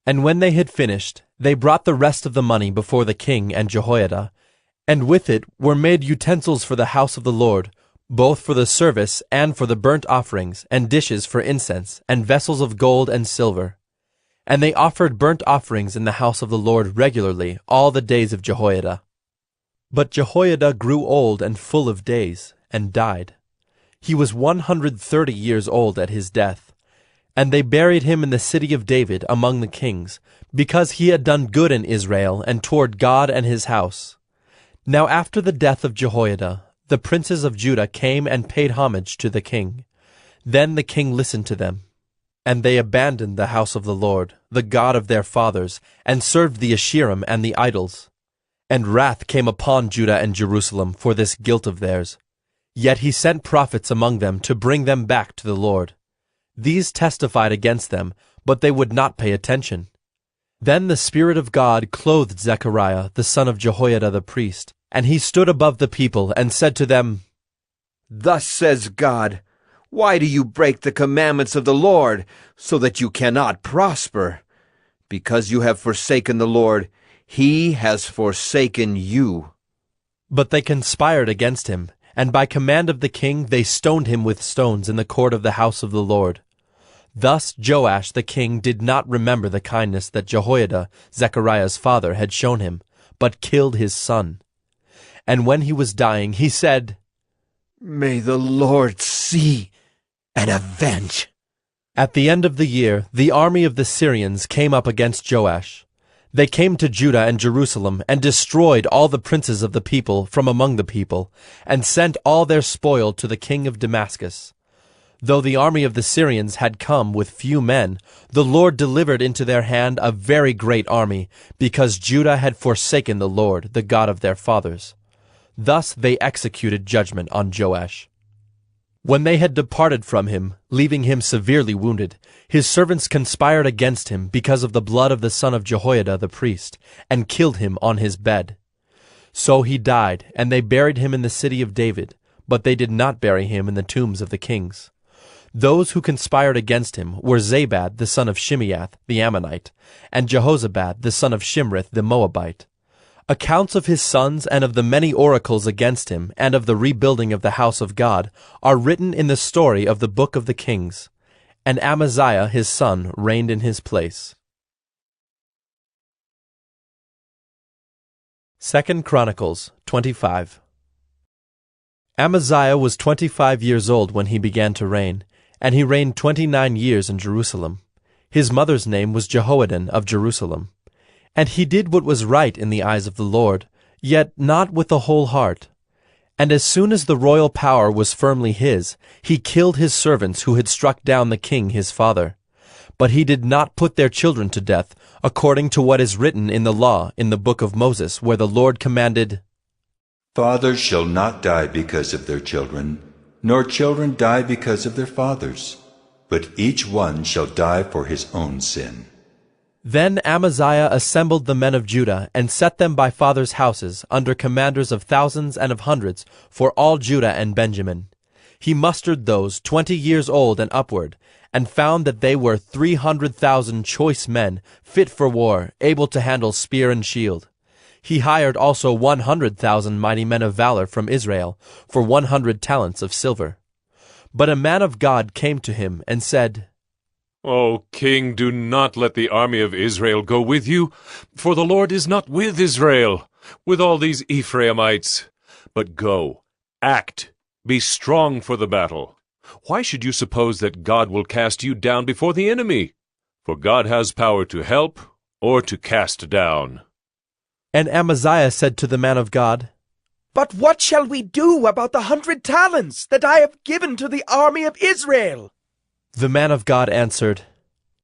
And when they had finished, they brought the rest of the money before the king and Jehoiada, and with it were made utensils for the house of the Lord, both for the service and for the burnt offerings, and dishes for incense, and vessels of gold and silver. And they offered burnt offerings in the house of the Lord regularly all the days of Jehoiada. But Jehoiada grew old and full of days, and died. He was 130 years old at his death. And they buried him in the city of David among the kings, because he had done good in Israel and toward God and his house. Now after the death of Jehoiada, the princes of Judah came and paid homage to the king. Then the king listened to them. And they abandoned the house of the Lord, the God of their fathers, and served the Asherim and the idols. And wrath came upon Judah and Jerusalem for this guilt of theirs. Yet he sent prophets among them to bring them back to the Lord. These testified against them, but they would not pay attention. Then the Spirit of God clothed Zechariah, the son of Jehoiada the priest, and he stood above the people and said to them, Thus says God, why do you break the commandments of the Lord, so that you cannot prosper? Because you have forsaken the Lord, he has forsaken you. But they conspired against him, and by command of the king they stoned him with stones in the court of the house of the Lord. Thus Joash the king did not remember the kindness that Jehoiada, Zechariah's father, had shown him, but killed his son. And when he was dying, he said, May the Lord see and avenge. At the end of the year, the army of the Syrians came up against Joash. They came to Judah and Jerusalem and destroyed all the princes of the people from among the people, and sent all their spoil to the king of Damascus. Though the army of the Syrians had come with few men, the Lord delivered into their hand a very great army, because Judah had forsaken the Lord, the God of their fathers. Thus they executed judgment on Joash. When they had departed from him, leaving him severely wounded, his servants conspired against him because of the blood of the son of Jehoiada the priest, and killed him on his bed. So he died, and they buried him in the city of David, but they did not bury him in the tombs of the kings. Those who conspired against him were Zabad the son of Shimeath the Ammonite, and Jehozabad the son of Shimrith the Moabite. Accounts of his sons and of the many oracles against him and of the rebuilding of the house of God are written in the story of the book of the kings. And Amaziah his son reigned in his place. 2 Chronicles 25. Amaziah was 25 years old when he began to reign, and he reigned 29 years in Jerusalem. His mother's name was Jehoaddan of Jerusalem. And he did what was right in the eyes of the Lord, yet not with the whole heart. And as soon as the royal power was firmly his, he killed his servants who had struck down the king his father. But he did not put their children to death, according to what is written in the law in the book of Moses, where the Lord commanded, Fathers shall not die because of their children, nor children die because of their fathers, but each one shall die for his own sin. Then Amaziah assembled the men of Judah, and set them by fathers' houses, under commanders of thousands and of hundreds, for all Judah and Benjamin. He mustered those 20 years old and upward, and found that they were 300,000 choice men, fit for war, able to handle spear and shield. He hired also 100,000 mighty men of valor from Israel, for 100 talents of silver. But a man of God came to him, and said, O king, do not let the army of Israel go with you, for the Lord is not with Israel, with all these Ephraimites. But go, act, be strong for the battle. Why should you suppose that God will cast you down before the enemy? For God has power to help or to cast down. And Amaziah said to the man of God, But what shall we do about the 100 talents that I have given to the army of Israel? The man of God answered,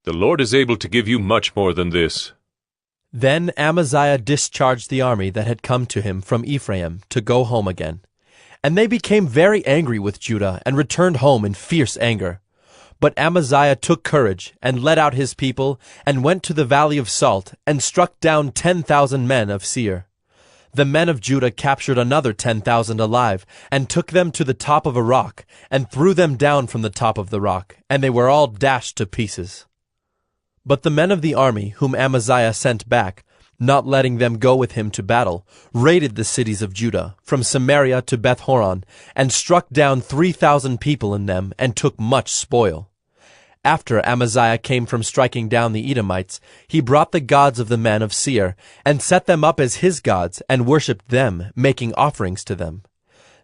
The Lord is able to give you much more than this. Then Amaziah discharged the army that had come to him from Ephraim to go home again. And they became very angry with Judah, and returned home in fierce anger. But Amaziah took courage, and led out his people, and went to the valley of Salt, and struck down 10,000 men of Seir. The men of Judah captured another 10,000 alive, and took them to the top of a rock, and threw them down from the top of the rock, and they were all dashed to pieces. But the men of the army, whom Amaziah sent back, not letting them go with him to battle, raided the cities of Judah, from Samaria to Beth-horon, and struck down 3,000 people in them, and took much spoil. After Amaziah came from striking down the Edomites, he brought the gods of the men of Seir, and set them up as his gods, and worshipped them, making offerings to them.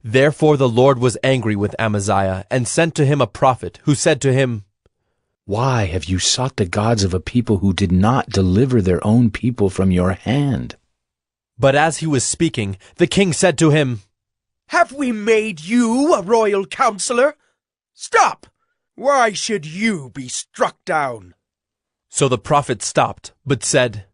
Therefore the Lord was angry with Amaziah, and sent to him a prophet, who said to him, Why have you sought the gods of a people who did not deliver their own people from your hand? But as he was speaking, the king said to him, Have we made you a royal counselor? Stop! Why should you be struck down? So the prophet stopped, but said,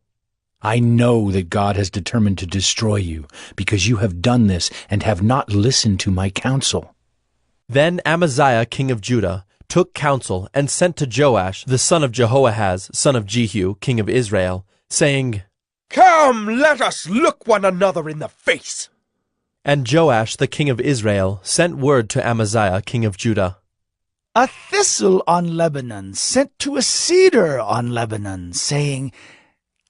I know that God has determined to destroy you, because you have done this and have not listened to my counsel. Then Amaziah king of Judah took counsel and sent to Joash the son of Jehoahaz, son of Jehu, king of Israel, saying, Come, let us look one another in the face. And Joash the king of Israel sent word to Amaziah king of Judah, A thistle on Lebanon sent to a cedar on Lebanon, saying,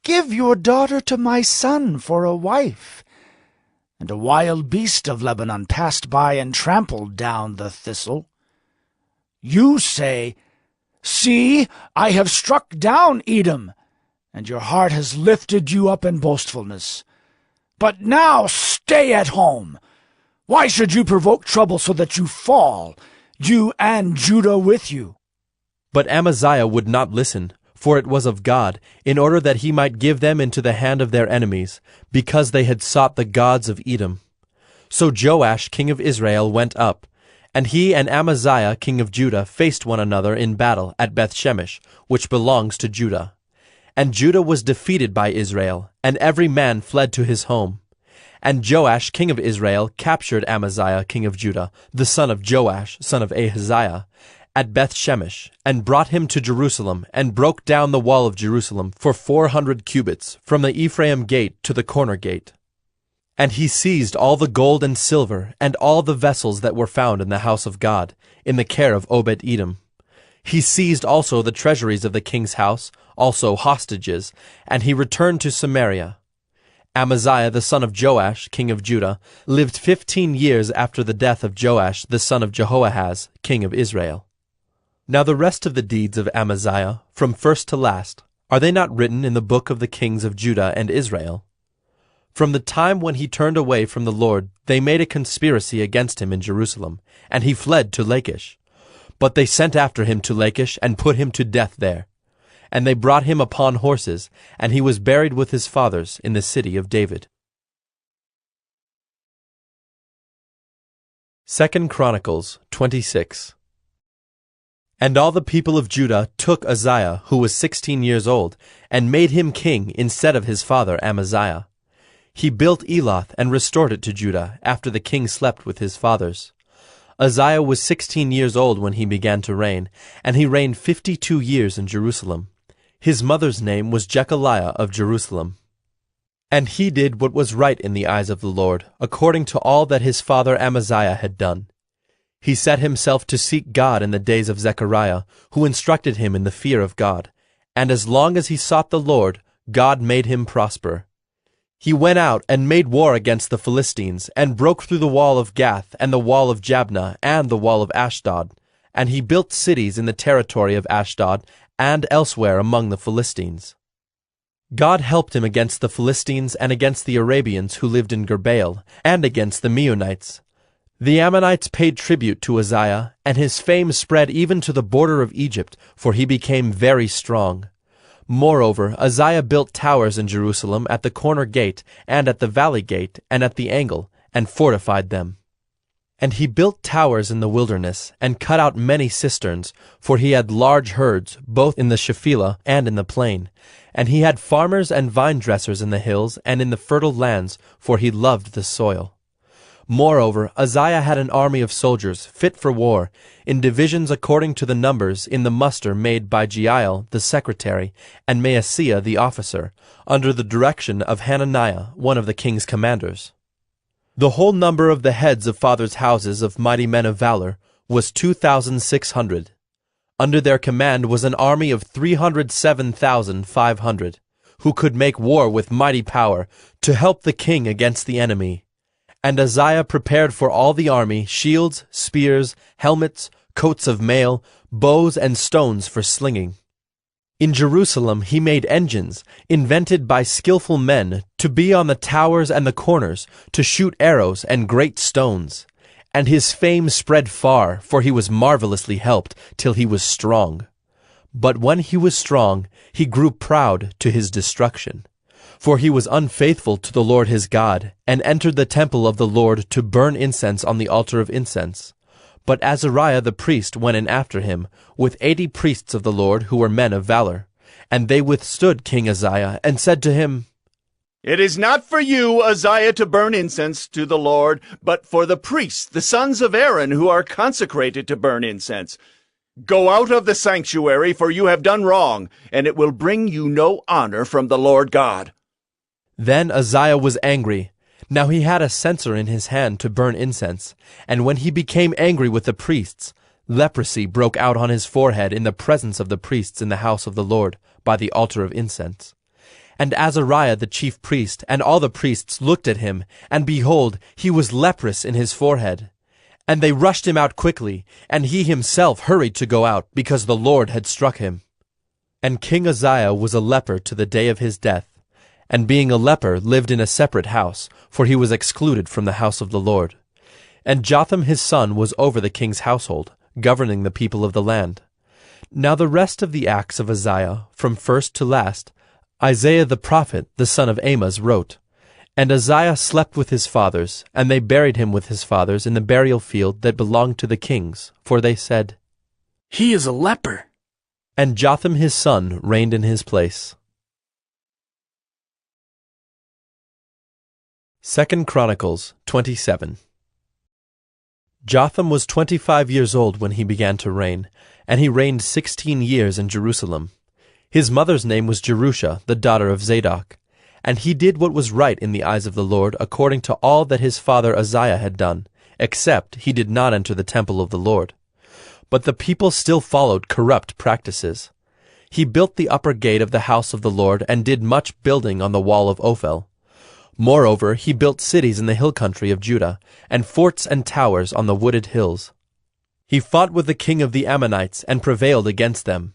Give your daughter to my son for a wife. And a wild beast of Lebanon passed by and trampled down the thistle. You say, See, I have struck down Edom, and your heart has lifted you up in boastfulness. But now stay at home. Why should you provoke trouble so that you fall, you and Judah with you? But Amaziah would not listen, for it was of God, in order that he might give them into the hand of their enemies, because they had sought the gods of Edom. So Joash king of Israel went up, and he and Amaziah king of Judah faced one another in battle at Beth-shemesh, which belongs to Judah. And Judah was defeated by Israel, and every man fled to his home. And Joash king of Israel captured Amaziah king of Judah, the son of Joash, son of Ahaziah, at Beth-shemesh, and brought him to Jerusalem, and broke down the wall of Jerusalem for 400 cubits, from the Ephraim gate to the corner gate. And he seized all the gold and silver, and all the vessels that were found in the house of God, in the care of Obed-Edom. He seized also the treasuries of the king's house, also hostages, and he returned to Samaria. Amaziah the son of Joash, king of Judah, lived 15 years after the death of Joash the son of Jehoahaz, king of Israel. Now the rest of the deeds of Amaziah, from first to last, are they not written in the book of the kings of Judah and Israel? From the time when he turned away from the Lord, they made a conspiracy against him in Jerusalem, and he fled to Lachish. But they sent after him to Lachish, and put him to death there. And they brought him upon horses, and he was buried with his fathers in the city of David. 2 Chronicles 26. And all the people of Judah took Uzziah, who was 16 years old, and made him king instead of his father Amaziah. He built Eloth and restored it to Judah, after the king slept with his fathers. Uzziah was 16 years old when he began to reign, and he reigned 52 years in Jerusalem. His mother's name was Jechaliah of Jerusalem. And he did what was right in the eyes of the Lord, according to all that his father Amaziah had done. He set himself to seek God in the days of Zechariah, who instructed him in the fear of God. And as long as he sought the Lord, God made him prosper. He went out and made war against the Philistines, and broke through the wall of Gath, and the wall of Jabneh, and the wall of Ashdod. And he built cities in the territory of Ashdod, and elsewhere among the Philistines. God helped him against the Philistines and against the Arabians who lived in Gerbaal, and against the Meunites. The Ammonites paid tribute to Uzziah, and his fame spread even to the border of Egypt, for he became very strong. Moreover, Uzziah built towers in Jerusalem at the corner gate, and at the valley gate, and at the angle, and fortified them. And he built towers in the wilderness, and cut out many cisterns, for he had large herds, both in the Shephelah and in the plain. And he had farmers and vine dressers in the hills and in the fertile lands, for he loved the soil. Moreover, Uzziah had an army of soldiers fit for war, in divisions according to the numbers in the muster made by Jeiel the secretary and Maaseiah the officer, under the direction of Hananiah, one of the king's commanders. The whole number of the heads of fathers' houses of mighty men of valor was 2,600. Under their command was an army of 307,500, who could make war with mighty power to help the king against the enemy. And Uzziah prepared for all the army shields, spears, helmets, coats of mail, bows, and stones for slinging. In Jerusalem he made engines, invented by skillful men, to be on the towers and the corners, to shoot arrows and great stones. And his fame spread far, for he was marvelously helped, till he was strong. But when he was strong, he grew proud to his destruction. For he was unfaithful to the Lord his God, and entered the temple of the Lord to burn incense on the altar of incense. But Azariah the priest went in after him, with 80 priests of the Lord who were men of valor. And they withstood King Uzziah, and said to him, It is not for you, Uzziah, to burn incense to the Lord, but for the priests, the sons of Aaron, who are consecrated to burn incense. Go out of the sanctuary, for you have done wrong, and it will bring you no honor from the Lord God. Then Uzziah was angry. Now he had a censer in his hand to burn incense, and when he became angry with the priests, leprosy broke out on his forehead in the presence of the priests in the house of the Lord, by the altar of incense. And Azariah the chief priest and all the priests looked at him, and behold, he was leprous in his forehead. And they rushed him out quickly, and he himself hurried to go out, because the Lord had struck him. And King Uzziah was a leper to the day of his death, and being a leper lived in a separate house, for he was excluded from the house of the Lord. And Jotham his son was over the king's household, governing the people of the land. Now the rest of the acts of Uzziah, from first to last, Isaiah the prophet, the son of Amoz, wrote. And Uzziah slept with his fathers, and they buried him with his fathers in the burial field that belonged to the kings, for they said, He is a leper. And Jotham his son reigned in his place. 2 Chronicles 27. Jotham was 25 years old when he began to reign, and he reigned 16 years in Jerusalem. His mother's name was Jerusha, the daughter of Zadok. And he did what was right in the eyes of the Lord, according to all that his father Uzziah had done, except he did not enter the temple of the Lord. But the people still followed corrupt practices. He built the upper gate of the house of the Lord, and did much building on the wall of Ophel. Moreover, he built cities in the hill country of Judah, and forts and towers on the wooded hills. He fought with the king of the Ammonites, and prevailed against them.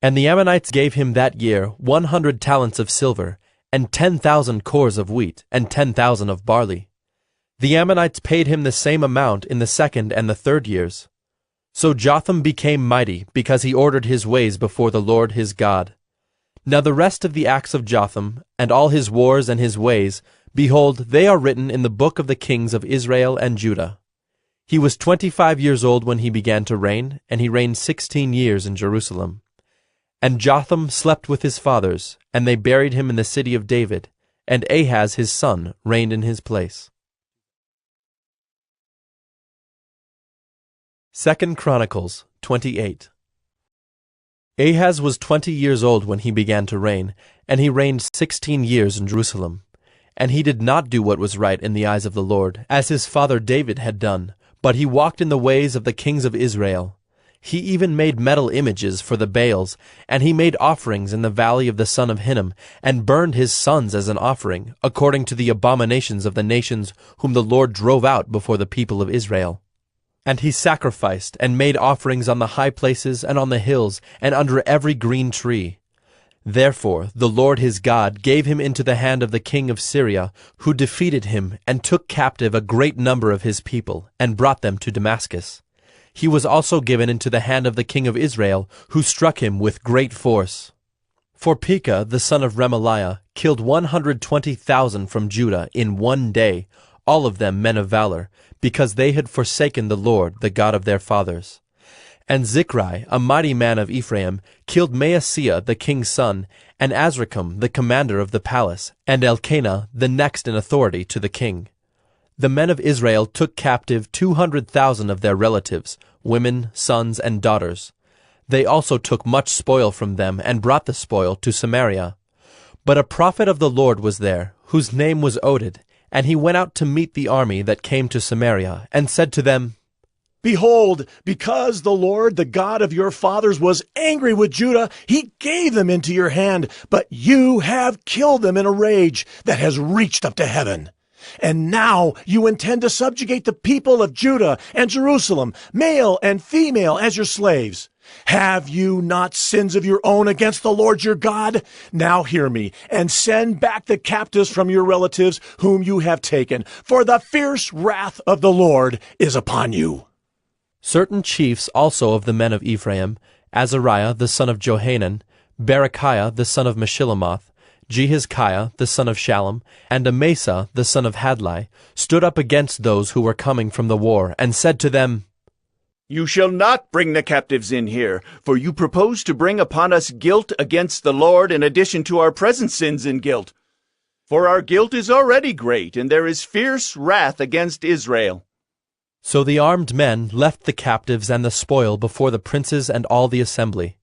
And the Ammonites gave him that year 100 talents of silver, and 10,000 cores of wheat, and 10,000 of barley. The Ammonites paid him the same amount in the second and the third years. So Jotham became mighty, because he ordered his ways before the Lord his God. Now the rest of the acts of Jotham, and all his wars and his ways, behold, they are written in the book of the kings of Israel and Judah. He was 25 years old when he began to reign, and he reigned 16 years in Jerusalem. And Jotham slept with his fathers, and they buried him in the city of David, and Ahaz his son reigned in his place. 2 Chronicles 28. Ahaz was 20 years old when he began to reign, and he reigned 16 years in Jerusalem. And he did not do what was right in the eyes of the Lord, as his father David had done, but he walked in the ways of the kings of Israel. He even made metal images for the Baals, and he made offerings in the valley of the son of Hinnom, and burned his sons as an offering, according to the abominations of the nations whom the Lord drove out before the people of Israel. And he sacrificed and made offerings on the high places and on the hills and under every green tree. Therefore the Lord his God gave him into the hand of the king of Syria, who defeated him and took captive a great number of his people, and brought them to Damascus. He was also given into the hand of the king of Israel, who struck him with great force. For Pekah the son of Remaliah killed 120,000 from Judah in one day, all of them men of valor, because they had forsaken the Lord, the God of their fathers. And Zichri, a mighty man of Ephraim, killed Maaseiah the king's son, and Azrikam the commander of the palace, and Elkanah the next in authority to the king. The men of Israel took captive 200,000 of their relatives, women, sons, and daughters. They also took much spoil from them and brought the spoil to Samaria. But a prophet of the Lord was there, whose name was Oded, and he went out to meet the army that came to Samaria, and said to them, Behold, because the Lord, the God of your fathers, was angry with Judah, he gave them into your hand, but you have killed them in a rage that has reached up to heaven. And now you intend to subjugate the people of Judah and Jerusalem, male and female, as your slaves. Have you not sins of your own against the Lord your God? Now hear me, and send back the captives from your relatives whom you have taken, for the fierce wrath of the Lord is upon you. Certain chiefs also of the men of Ephraim, Azariah the son of Johanan, Berechiah the son of Meshillemoth, Jehizkiah the son of Shallum, and Amasa the son of Hadlai, stood up against those who were coming from the war, and said to them, You shall not bring the captives in here, for you propose to bring upon us guilt against the Lord in addition to our present sins and guilt. For our guilt is already great, and there is fierce wrath against Israel. So the armed men left the captives and the spoil before the princes and all the assembly.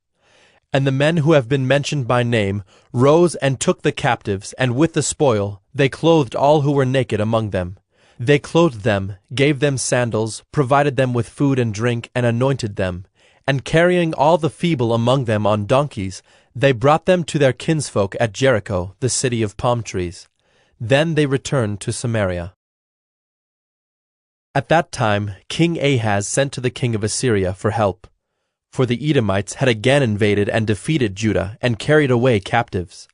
And the men who have been mentioned by name rose and took the captives, and with the spoil they clothed all who were naked among them. They clothed them, gave them sandals, provided them with food and drink, and anointed them. And carrying all the feeble among them on donkeys, they brought them to their kinsfolk at Jericho, the city of palm trees. Then they returned to Samaria. At that time King Ahaz sent to the king of Assyria for help, for the Edomites had again invaded and defeated Judah and carried away captives.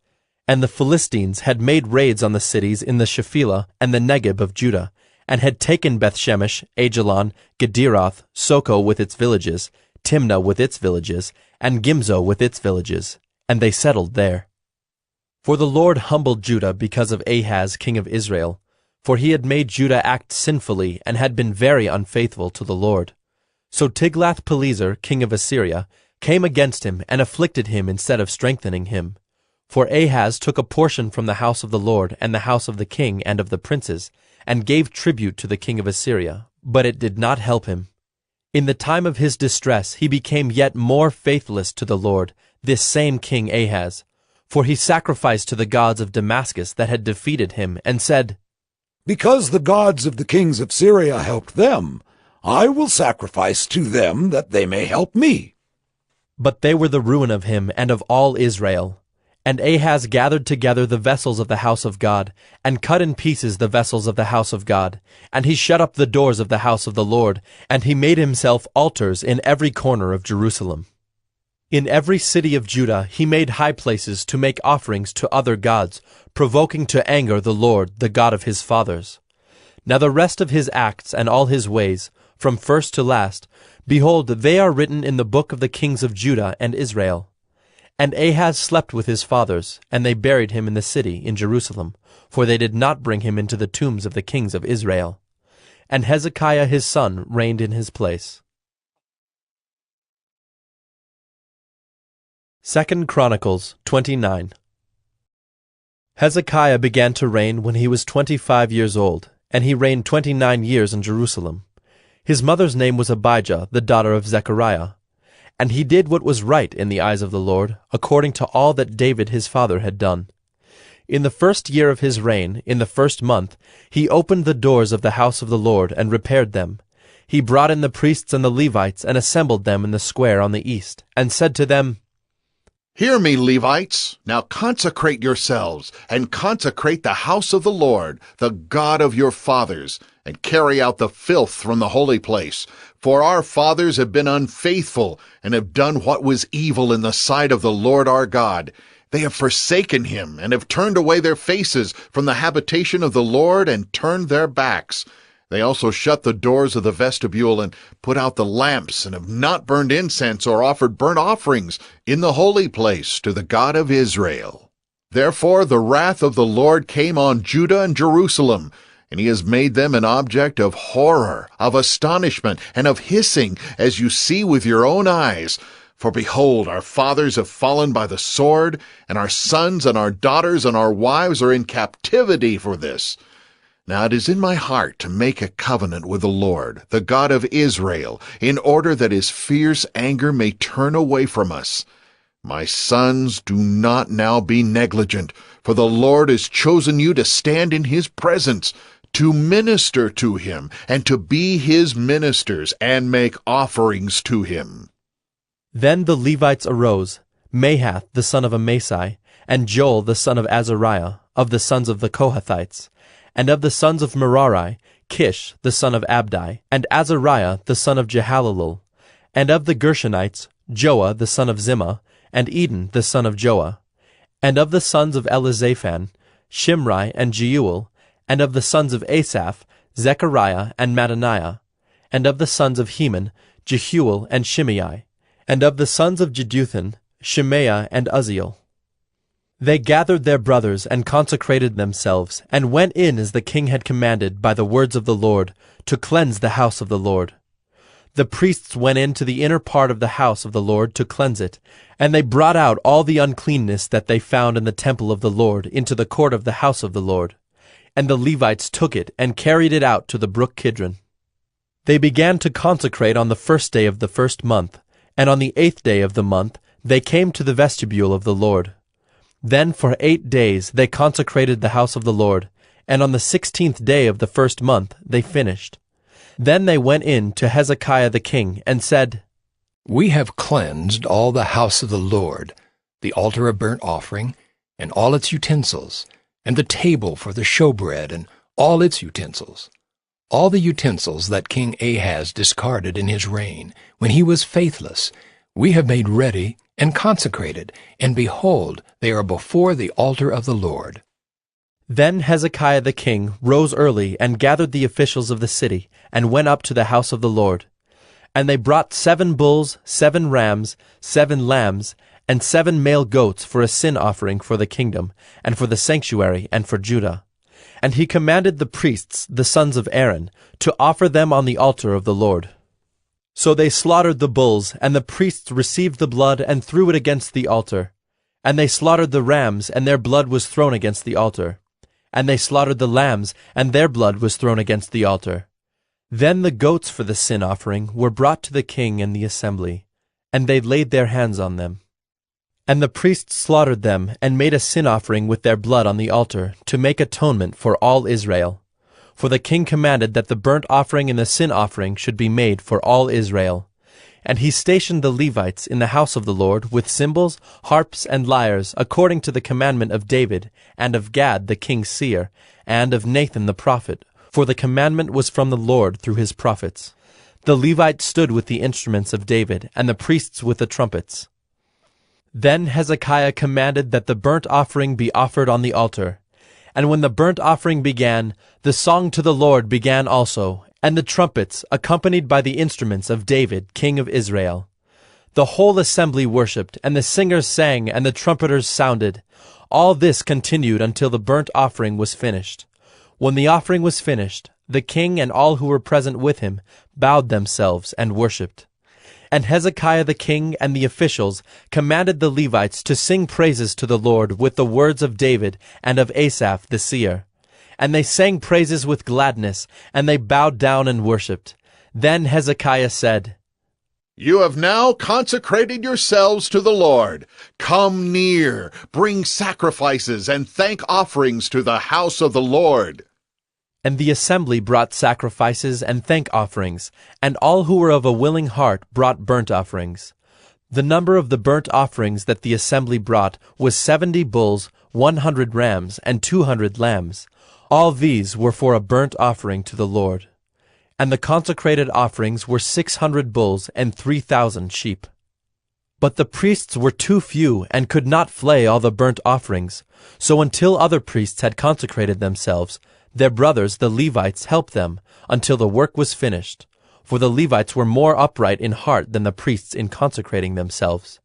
And the Philistines had made raids on the cities in the Shephelah and the Negeb of Judah, and had taken Bethshemesh, Ajalon, Gederoth, Soko with its villages, Timnah with its villages, and Gimzo with its villages, and they settled there. For the Lord humbled Judah because of Ahaz king of Israel, for he had made Judah act sinfully and had been very unfaithful to the Lord. So Tiglath-Pileser king of Assyria came against him and afflicted him instead of strengthening him. For Ahaz took a portion from the house of the Lord and the house of the king and of the princes, and gave tribute to the king of Assyria, but it did not help him. In the time of his distress he became yet more faithless to the Lord, this same king Ahaz, for he sacrificed to the gods of Damascus that had defeated him, and said, Because the gods of the kings of Syria helped them, I will sacrifice to them that they may help me. But they were the ruin of him and of all Israel. And Ahaz gathered together the vessels of the house of God, and cut in pieces the vessels of the house of God. And he shut up the doors of the house of the Lord, and he made himself altars in every corner of Jerusalem. In every city of Judah he made high places to make offerings to other gods, provoking to anger the Lord, the God of his fathers. Now the rest of his acts and all his ways, from first to last, behold, they are written in the book of the kings of Judah and Israel. And Ahaz slept with his fathers, and they buried him in the city in Jerusalem, for they did not bring him into the tombs of the kings of Israel. And Hezekiah his son reigned in his place. 2 Chronicles 29. Hezekiah began to reign when he was 25 years old, and he reigned 29 years in Jerusalem. His mother's name was Abijah, the daughter of Zechariah. And he did what was right in the eyes of the Lord, according to all that David his father had done. In the first year of his reign, in the first month, he opened the doors of the house of the Lord and repaired them. He brought in the priests and the Levites and assembled them in the square on the east, and said to them, Hear me, Levites. Now consecrate yourselves, and consecrate the house of the Lord, the God of your fathers, and carry out the filth from the holy place. For our fathers have been unfaithful, and have done what was evil in the sight of the Lord our God. They have forsaken him, and have turned away their faces from the habitation of the Lord, and turned their backs. They also shut the doors of the vestibule, and put out the lamps, and have not burned incense or offered burnt offerings in the holy place to the God of Israel. Therefore the wrath of the Lord came on Judah and Jerusalem, and he has made them an object of horror, of astonishment, and of hissing, as you see with your own eyes. For behold, our fathers have fallen by the sword, and our sons and our daughters and our wives are in captivity for this. Now it is in my heart to make a covenant with the Lord, the God of Israel, in order that his fierce anger may turn away from us. My sons, do not now be negligent, for the Lord has chosen you to stand in his presence, to minister to him, and to be his ministers, and make offerings to him." Then the Levites arose, Mahath the son of Amasai, and Joel the son of Azariah, of the sons of the Kohathites, and of the sons of Merari, Kish the son of Abdi, and Azariah the son of Jehalelel, and of the Gershonites, Joah the son of Zimmah, and Eden the son of Joah, and of the sons of Elizaphan, Shimri and Jeuel, and of the sons of Asaph, Zechariah and Mattaniah, and of the sons of Heman, Jehuel and Shimei, and of the sons of Jeduthun, Shemaiah and Uzziel. They gathered their brothers and consecrated themselves, and went in as the king had commanded by the words of the Lord, to cleanse the house of the Lord. The priests went into the inner part of the house of the Lord to cleanse it, and they brought out all the uncleanness that they found in the temple of the Lord into the court of the house of the Lord. And the Levites took it and carried it out to the brook Kidron. They began to consecrate on the 1st day of the 1st month, and on the 8th day of the month they came to the vestibule of the Lord. Then for 8 days they consecrated the house of the Lord, and on the 16th day of the 1st month they finished. Then they went in to Hezekiah the king, and said, "We have cleansed all the house of the Lord, the altar of burnt offering, and all its utensils, and the table for the showbread, and all its utensils. All the utensils that King Ahaz discarded in his reign, when he was faithless, we have made ready and consecrated, and behold, they are before the altar of the Lord." Then Hezekiah the king rose early and gathered the officials of the city, and went up to the house of the Lord. And they brought 7 bulls, 7 rams, 7 lambs, and 7 male goats for a sin offering for the kingdom, and for the sanctuary, and for Judah. And he commanded the priests, the sons of Aaron, to offer them on the altar of the Lord. So they slaughtered the bulls, and the priests received the blood and threw it against the altar. And they slaughtered the rams, and their blood was thrown against the altar. And they slaughtered the lambs, and their blood was thrown against the altar. Then the goats for the sin offering were brought to the king and the assembly, and they laid their hands on them. And the priests slaughtered them, and made a sin offering with their blood on the altar, to make atonement for all Israel. For the king commanded that the burnt offering and the sin offering should be made for all Israel. And he stationed the Levites in the house of the Lord with cymbals, harps, and lyres, according to the commandment of David, and of Gad the king's seer, and of Nathan the prophet, for the commandment was from the Lord through his prophets. The Levites stood with the instruments of David, and the priests with the trumpets. Then Hezekiah commanded that the burnt offering be offered on the altar. And when the burnt offering began, the song to the Lord began also, and the trumpets, accompanied by the instruments of David, king of Israel. The whole assembly worshipped, and the singers sang, and the trumpeters sounded. All this continued until the burnt offering was finished. When the offering was finished, the king and all who were present with him bowed themselves and worshipped. And Hezekiah the king and the officials commanded the Levites to sing praises to the Lord with the words of David and of Asaph the seer. And they sang praises with gladness, and they bowed down and worshipped. Then Hezekiah said, "You have now consecrated yourselves to the Lord. Come near, bring sacrifices and thank offerings to the house of the Lord." And the assembly brought sacrifices and thank offerings, and all who were of a willing heart brought burnt offerings. The number of the burnt offerings that the assembly brought was 70 bulls, 100 rams, and 200 lambs. All these were for a burnt offering to the Lord. And the consecrated offerings were 600 bulls and 3,000 sheep. But the priests were too few and could not flay all the burnt offerings. So until other priests had consecrated themselves, their brothers the Levites helped them until the work was finished. For the Levites were more upright in heart than the priests in consecrating themselves.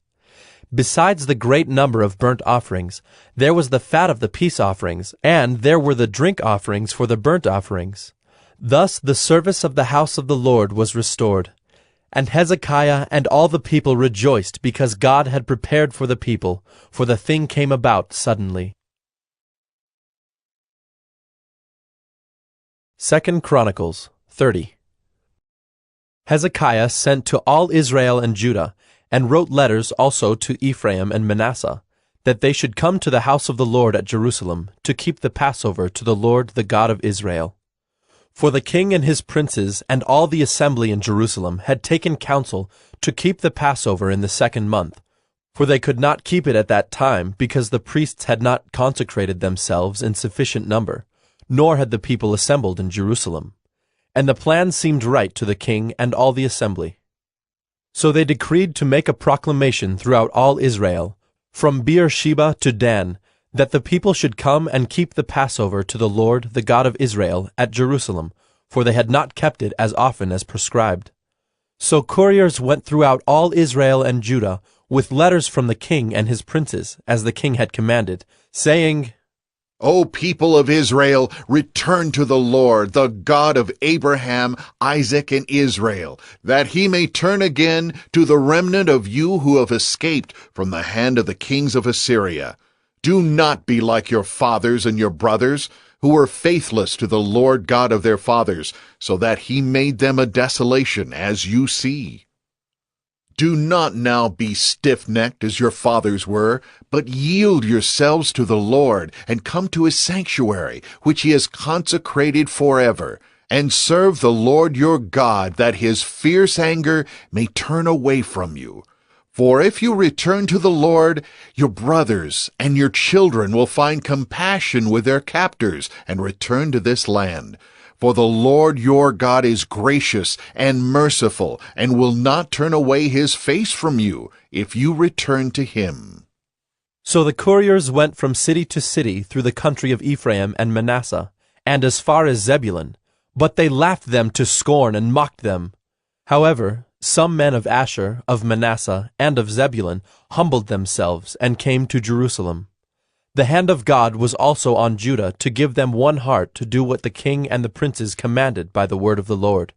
Besides the great number of burnt offerings, there was the fat of the peace offerings, and there were the drink offerings for the burnt offerings. Thus the service of the house of the Lord was restored. And Hezekiah and all the people rejoiced because God had prepared for the people, for the thing came about suddenly. 2 Chronicles 30. Hezekiah sent to all Israel and Judah, and wrote letters also to Ephraim and Manasseh, that they should come to the house of the Lord at Jerusalem, to keep the Passover to the Lord the God of Israel. For the king and his princes and all the assembly in Jerusalem had taken counsel to keep the Passover in the 2nd month, for they could not keep it at that time, because the priests had not consecrated themselves in sufficient number, nor had the people assembled in Jerusalem. And the plan seemed right to the king and all the assembly. So they decreed to make a proclamation throughout all Israel, from Beersheba to Dan, that the people should come and keep the Passover to the Lord the God of Israel at Jerusalem, for they had not kept it as often as prescribed. So couriers went throughout all Israel and Judah, with letters from the king and his princes, as the king had commanded, saying, O people of Israel, return to the Lord, the God of Abraham, Isaac, and Israel, that he may turn again to the remnant of you who have escaped from the hand of the kings of Assyria. Do not be like your fathers and your brothers, who were faithless to the Lord God of their fathers, so that he made them a desolation, as you see. Do not now be stiff-necked as your fathers were, but yield yourselves to the Lord, and come to his sanctuary, which he has consecrated forever, and serve the Lord your God, that his fierce anger may turn away from you. For if you return to the Lord, your brothers and your children will find compassion with their captors, and return to this land. For the Lord your God is gracious and merciful, and will not turn away his face from you, if you return to him. So the couriers went from city to city through the country of Ephraim and Manasseh, and as far as Zebulun, but they laughed them to scorn and mocked them. However, some men of Asher, of Manasseh, and of Zebulun humbled themselves and came to Jerusalem. The hand of God was also on Judah to give them one heart to do what the king and the princes commanded by the word of the Lord.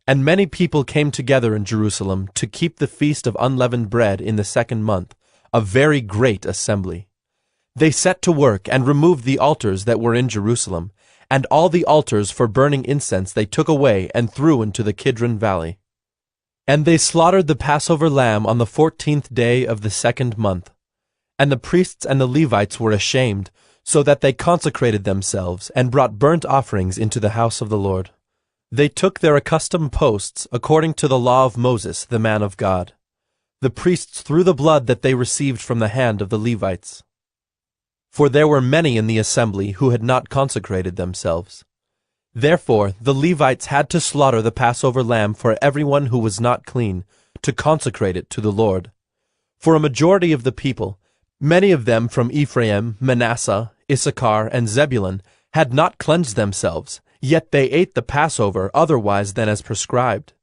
And many people came together in Jerusalem to keep the feast of unleavened bread in the 2nd month, a very great assembly. They set to work and removed the altars that were in Jerusalem, and all the altars for burning incense they took away and threw into the Kidron Valley. And they slaughtered the Passover lamb on the 14th day of the 2nd month. And the priests and the Levites were ashamed, so that they consecrated themselves and brought burnt offerings into the house of the Lord. They took their accustomed posts according to the law of Moses, the man of God. The priests threw the blood that they received from the hand of the Levites. For there were many in the assembly who had not consecrated themselves. Therefore the Levites had to slaughter the Passover lamb for everyone who was not clean, to consecrate it to the Lord. For a majority of the people, many of them from Ephraim, Manasseh, Issachar, and Zebulun, had not cleansed themselves, yet they ate the Passover otherwise than as prescribed.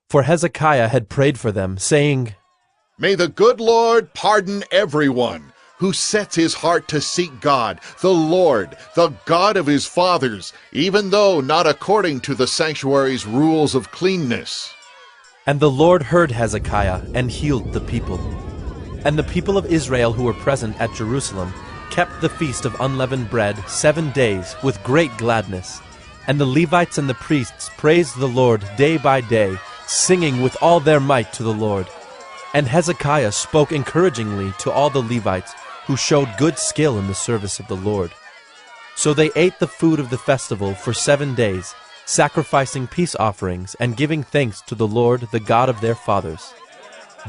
For Hezekiah had prayed for them, saying, May the good Lord pardon everyone who sets his heart to seek God, the Lord, the God of his fathers, even though not according to the sanctuary's rules of cleanness. And the Lord heard Hezekiah and healed the people. And the people of Israel who were present at Jerusalem kept the feast of unleavened bread 7 days with great gladness. And the Levites and the priests praised the Lord day by day, singing with all their might to the Lord. And Hezekiah spoke encouragingly to all the Levites, who showed good skill in the service of the Lord. So they ate the food of the festival for 7 days, sacrificing peace offerings and giving thanks to the Lord, the God of their fathers.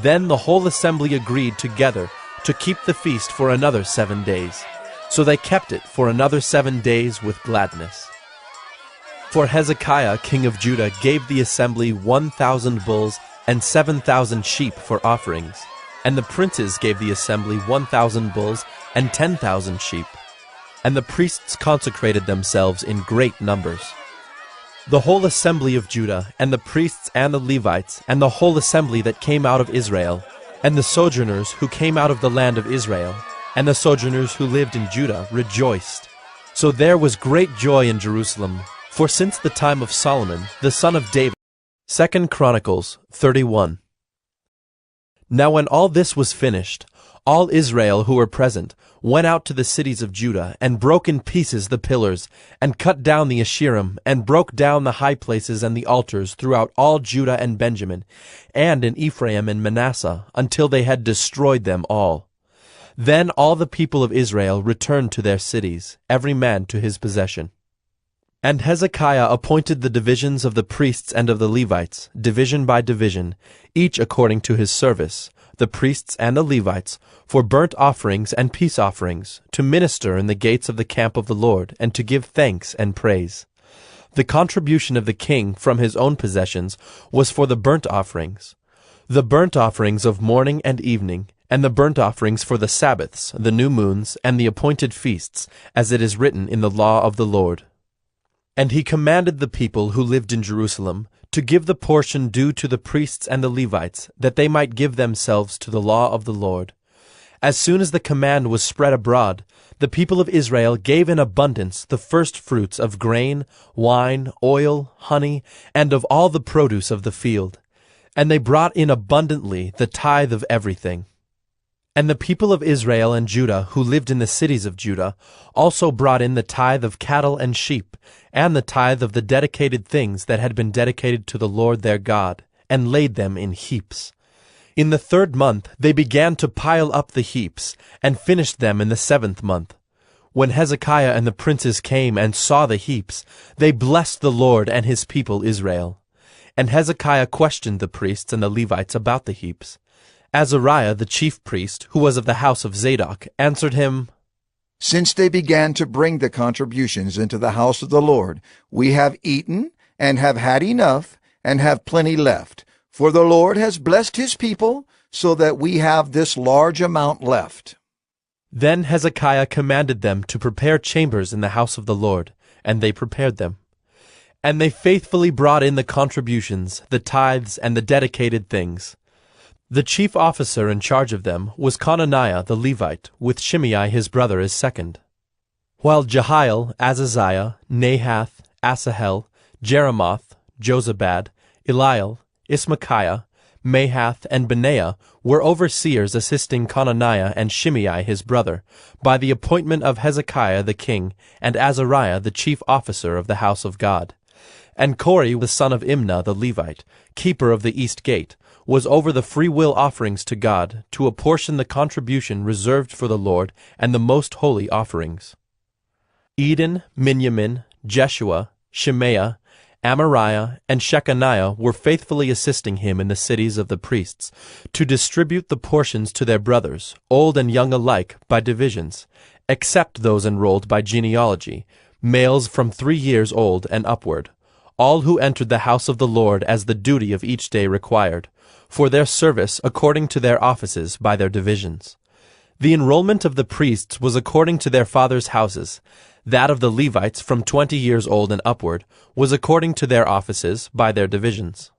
Then the whole assembly agreed together to keep the feast for another 7 days. So they kept it for another 7 days with gladness. For Hezekiah, king of Judah, gave the assembly 1,000 bulls and 7,000 sheep for offerings, and the princes gave the assembly 1,000 bulls and 10,000 sheep. And the priests consecrated themselves in great numbers. The whole assembly of Judah, and the priests and the Levites, and the whole assembly that came out of Israel, and the sojourners who came out of the land of Israel, and the sojourners who lived in Judah, rejoiced. So there was great joy in Jerusalem, for since the time of Solomon, the son of David. 2 Chronicles 31. Now when all this was finished, all Israel who were present went out to the cities of Judah, and broke in pieces the pillars, and cut down the Asherim, and broke down the high places and the altars throughout all Judah and Benjamin, and in Ephraim and Manasseh, until they had destroyed them all. Then all the people of Israel returned to their cities, every man to his possession. And Hezekiah appointed the divisions of the priests and of the Levites, division by division, each according to his service, the priests and the Levites, for burnt offerings and peace offerings, to minister in the gates of the camp of the Lord, and to give thanks and praise. The contribution of the king from his own possessions was for the burnt offerings, the burnt offerings of morning and evening, and the burnt offerings for the Sabbaths, the new moons, and the appointed feasts, as it is written in the law of the Lord. And he commanded the people who lived in Jerusalem to give the portion due to the priests and the Levites, that they might give themselves to the law of the Lord. As soon as the command was spread abroad, the people of Israel gave in abundance the first fruits of grain, wine, oil, honey, and of all the produce of the field. And they brought in abundantly the tithe of everything. And the people of Israel and Judah who lived in the cities of Judah also brought in the tithe of cattle and sheep, and the tithe of the dedicated things that had been dedicated to the Lord their God, and laid them in heaps. In the 3rd month they began to pile up the heaps, and finished them in the 7th month. When Hezekiah and the princes came and saw the heaps, they blessed the Lord and his people Israel. And Hezekiah questioned the priests and the Levites about the heaps. Azariah the chief priest, who was of the house of Zadok, answered him, Since they began to bring the contributions into the house of the Lord, we have eaten, and have had enough, and have plenty left. For the Lord has blessed his people, so that we have this large amount left. Then Hezekiah commanded them to prepare chambers in the house of the Lord, and they prepared them. And they faithfully brought in the contributions, the tithes, and the dedicated things. The chief officer in charge of them was Conaniah the Levite, with Shimei his brother as second. While Jehiel, Azaziah, Nahath, Asahel, Jeremoth, Jozabad, Eliel, Ismachiah, Mahath, and Benaiah were overseers assisting Conaniah and Shimei his brother, by the appointment of Hezekiah the king, and Azariah the chief officer of the house of God. And Kori the son of Imnah the Levite, keeper of the east gate, was over the freewill offerings to God, to apportion the contribution reserved for the Lord and the most holy offerings. Eden, Miniamin, Jeshua, Shemaiah, Amariah, and Shechaniah were faithfully assisting him in the cities of the priests, to distribute the portions to their brothers, old and young alike, by divisions, except those enrolled by genealogy, males from 3 years old and upward, all who entered the house of the Lord as the duty of each day required, for their service according to their offices by their divisions. The enrollment of the priests was according to their fathers' houses. That of the Levites from 20 years old and upward was according to their offices by their divisions.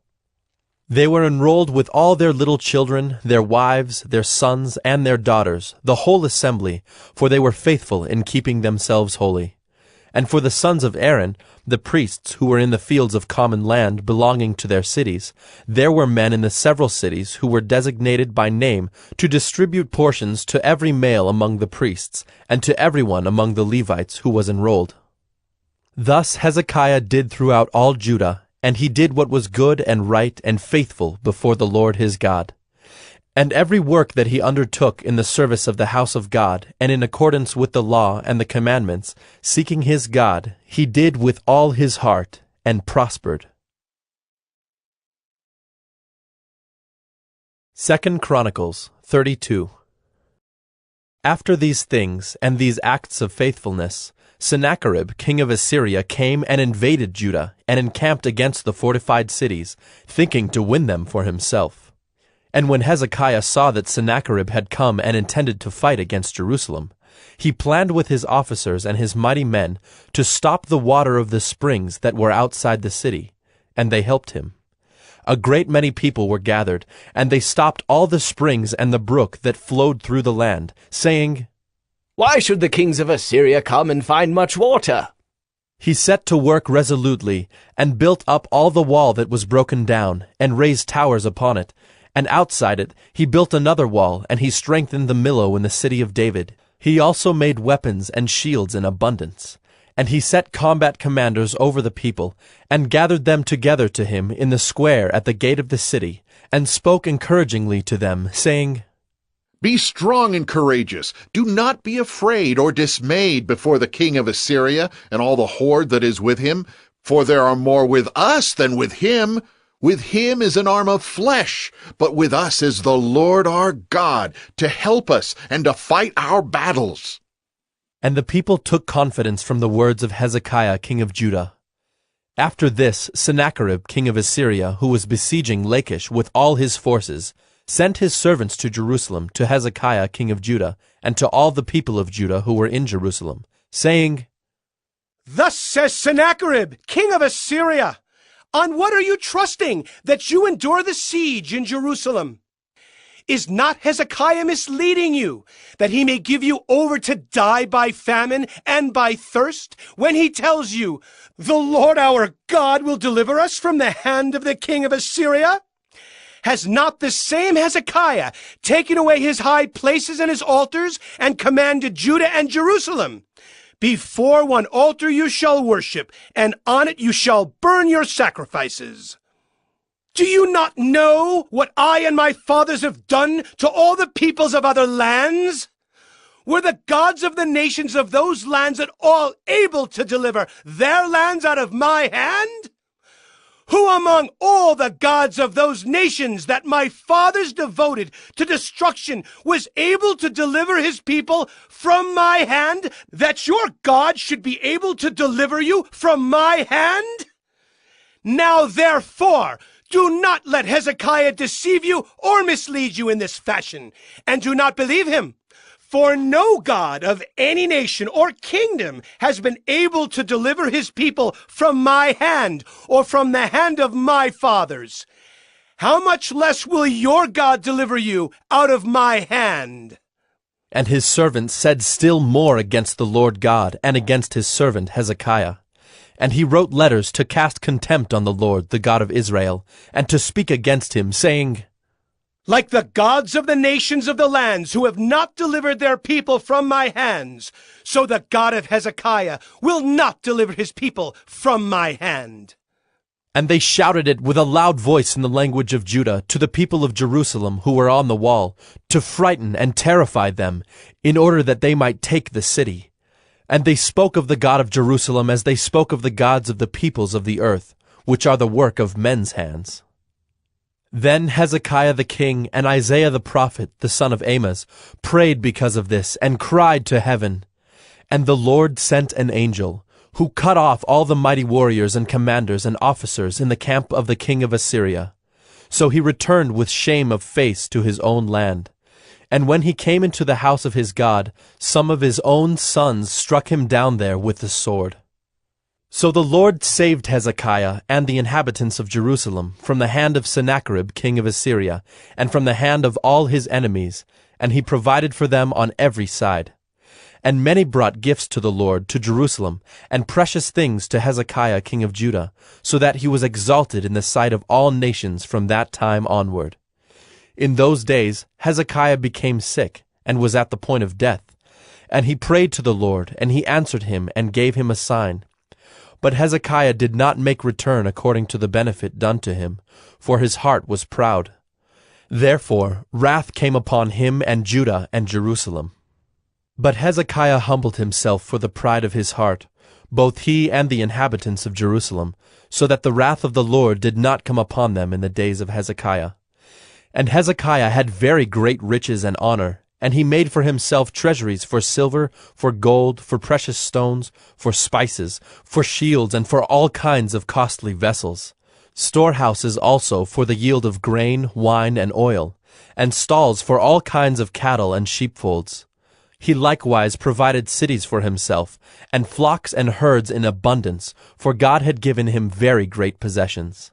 They were enrolled with all their little children, their wives, their sons, and their daughters, the whole assembly, for they were faithful in keeping themselves holy. And for the sons of Aaron, the priests who were in the fields of common land belonging to their cities, there were men in the several cities who were designated by name to distribute portions to every male among the priests, and to everyone among the Levites who was enrolled. Thus Hezekiah did throughout all Judah, and he did what was good and right and faithful before the Lord his God. And every work that he undertook in the service of the house of God, and in accordance with the law and the commandments, seeking his God, he did with all his heart, and prospered. 2 Chronicles 32. After these things, and these acts of faithfulness, Sennacherib king of Assyria came and invaded Judah, and encamped against the fortified cities, thinking to win them for himself. And when Hezekiah saw that Sennacherib had come and intended to fight against Jerusalem, he planned with his officers and his mighty men to stop the water of the springs that were outside the city, and they helped him. A great many people were gathered, and they stopped all the springs and the brook that flowed through the land, saying, Why should the kings of Assyria come and find much water? He set to work resolutely, and built up all the wall that was broken down, and raised towers upon it, And outside it he built another wall, and he strengthened the Millo in the city of David. He also made weapons and shields in abundance. And he set combat commanders over the people, and gathered them together to him in the square at the gate of the city, and spoke encouragingly to them, saying, Be strong and courageous. Do not be afraid or dismayed before the king of Assyria and all the horde that is with him, for there are more with us than with him. With him is an arm of flesh, but with us is the Lord our God, to help us and to fight our battles. And the people took confidence from the words of Hezekiah king of Judah. After this, Sennacherib king of Assyria, who was besieging Lachish with all his forces, sent his servants to Jerusalem to Hezekiah king of Judah, and to all the people of Judah who were in Jerusalem, saying, Thus says Sennacherib, king of Assyria, on what are you trusting that you endure the siege in Jerusalem? Is not Hezekiah misleading you, that he may give you over to die by famine and by thirst, when he tells you, The Lord our God will deliver us from the hand of the king of Assyria? Has not the same Hezekiah taken away his high places and his altars, and commanded Judah and Jerusalem? Before one altar you shall worship, and on it you shall burn your sacrifices. Do you not know what I and my fathers have done to all the peoples of other lands? Were the gods of the nations of those lands at all able to deliver their lands out of my hand? Who among all the gods of those nations that my fathers devoted to destruction was able to deliver his people from my hand, that your God should be able to deliver you from my hand? Now therefore, do not let Hezekiah deceive you or mislead you in this fashion, and do not believe him. For no God of any nation or kingdom has been able to deliver his people from my hand or from the hand of my fathers. How much less will your God deliver you out of my hand? And his servants said still more against the Lord God and against his servant Hezekiah. And he wrote letters to cast contempt on the Lord, the God of Israel, and to speak against him, saying, Like the gods of the nations of the lands who have not delivered their people from my hands, so the God of Hezekiah will not deliver his people from my hand. And they shouted it with a loud voice in the language of Judah to the people of Jerusalem who were on the wall, to frighten and terrify them, in order that they might take the city. And they spoke of the God of Jerusalem as they spoke of the gods of the peoples of the earth, which are the work of men's hands. Then Hezekiah the king and Isaiah the prophet, the son of Amoz, prayed because of this, and cried to heaven. And the Lord sent an angel, who cut off all the mighty warriors and commanders and officers in the camp of the king of Assyria. So he returned with shame of face to his own land. And when he came into the house of his God, some of his own sons struck him down there with the sword. So the Lord saved Hezekiah and the inhabitants of Jerusalem from the hand of Sennacherib king of Assyria, and from the hand of all his enemies, and he provided for them on every side. And many brought gifts to the Lord to Jerusalem, and precious things to Hezekiah king of Judah, so that he was exalted in the sight of all nations from that time onward. In those days Hezekiah became sick, and was at the point of death. And he prayed to the Lord, and he answered him, and gave him a sign. But Hezekiah did not make return according to the benefit done to him, for his heart was proud. Therefore wrath came upon him and Judah and Jerusalem. But Hezekiah humbled himself for the pride of his heart, both he and the inhabitants of Jerusalem, so that the wrath of the Lord did not come upon them in the days of Hezekiah. And Hezekiah had very great riches and honor, and he made for himself treasuries for silver, for gold, for precious stones, for spices, for shields, and for all kinds of costly vessels. Storehouses also for the yield of grain, wine, and oil, and stalls for all kinds of cattle and sheepfolds. He likewise provided cities for himself, and flocks and herds in abundance, for God had given him very great possessions.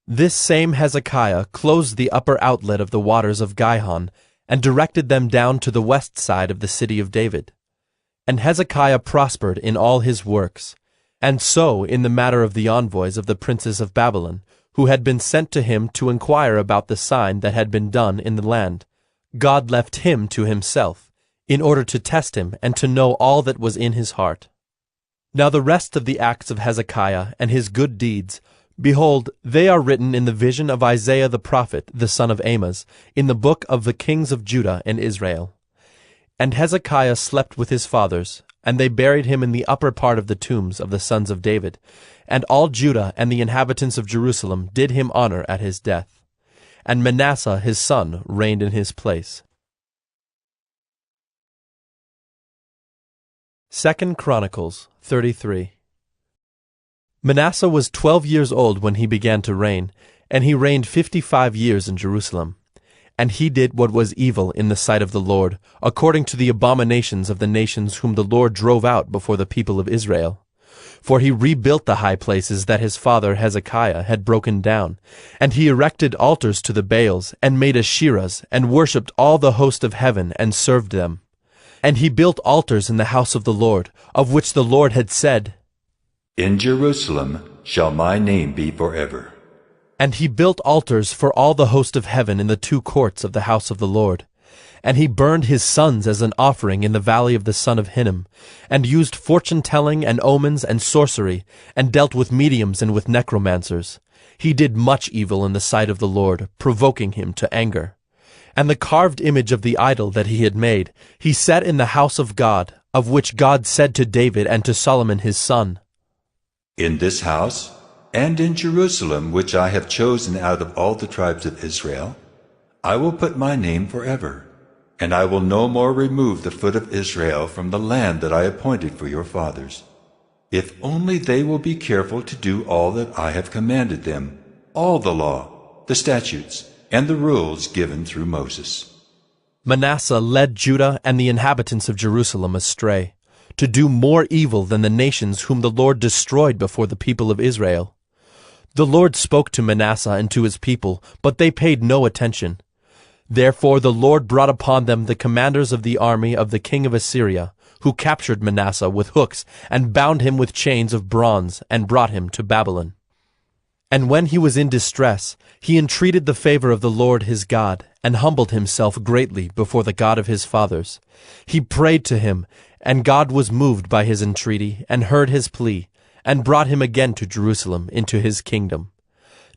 This same Hezekiah closed the upper outlet of the waters of Gihon, and directed them down to the west side of the city of David. And Hezekiah prospered in all his works, and so in the matter of the envoys of the princes of Babylon, who had been sent to him to inquire about the sign that had been done in the land. God left him to himself, in order to test him and to know all that was in his heart. Now the rest of the acts of Hezekiah and his good deeds, behold, they are written in the vision of Isaiah the prophet, the son of Amoz, in the book of the kings of Judah and Israel. And Hezekiah slept with his fathers, and they buried him in the upper part of the tombs of the sons of David, and all Judah and the inhabitants of Jerusalem did him honor at his death. And Manasseh his son reigned in his place. 2 Chronicles 33. Manasseh was 12 years old when he began to reign, and he reigned 55 years in Jerusalem. And he did what was evil in the sight of the Lord, according to the abominations of the nations whom the Lord drove out before the people of Israel. For he rebuilt the high places that his father Hezekiah had broken down, and he erected altars to the Baals, and made Asherahs, and worshipped all the host of heaven, and served them. And he built altars in the house of the Lord, of which the Lord had said, In Jerusalem shall my name be forever. And he built altars for all the host of heaven in the two courts of the house of the Lord. And he burned his sons as an offering in the valley of the son of Hinnom, and used fortune-telling and omens and sorcery, and dealt with mediums and with necromancers. He did much evil in the sight of the Lord, provoking him to anger. And the carved image of the idol that he had made, he set in the house of God, of which God said to David and to Solomon his son, In this house, and in Jerusalem, which I have chosen out of all the tribes of Israel, I will put my name forever, and I will no more remove the foot of Israel from the land that I appointed for your fathers, if only they will be careful to do all that I have commanded them, all the law, the statutes, and the rules given through Moses. Manasseh led Judah and the inhabitants of Jerusalem astray, to do more evil than the nations whom the Lord destroyed before the people of Israel. The Lord spoke to Manasseh and to his people, but they paid no attention. Therefore the Lord brought upon them the commanders of the army of the king of Assyria, who captured Manasseh with hooks, and bound him with chains of bronze, and brought him to Babylon. And when he was in distress, he entreated the favor of the Lord his God, and humbled himself greatly before the God of his fathers. He prayed to him, and God was moved by his entreaty, and heard his plea, and brought him again to Jerusalem into his kingdom.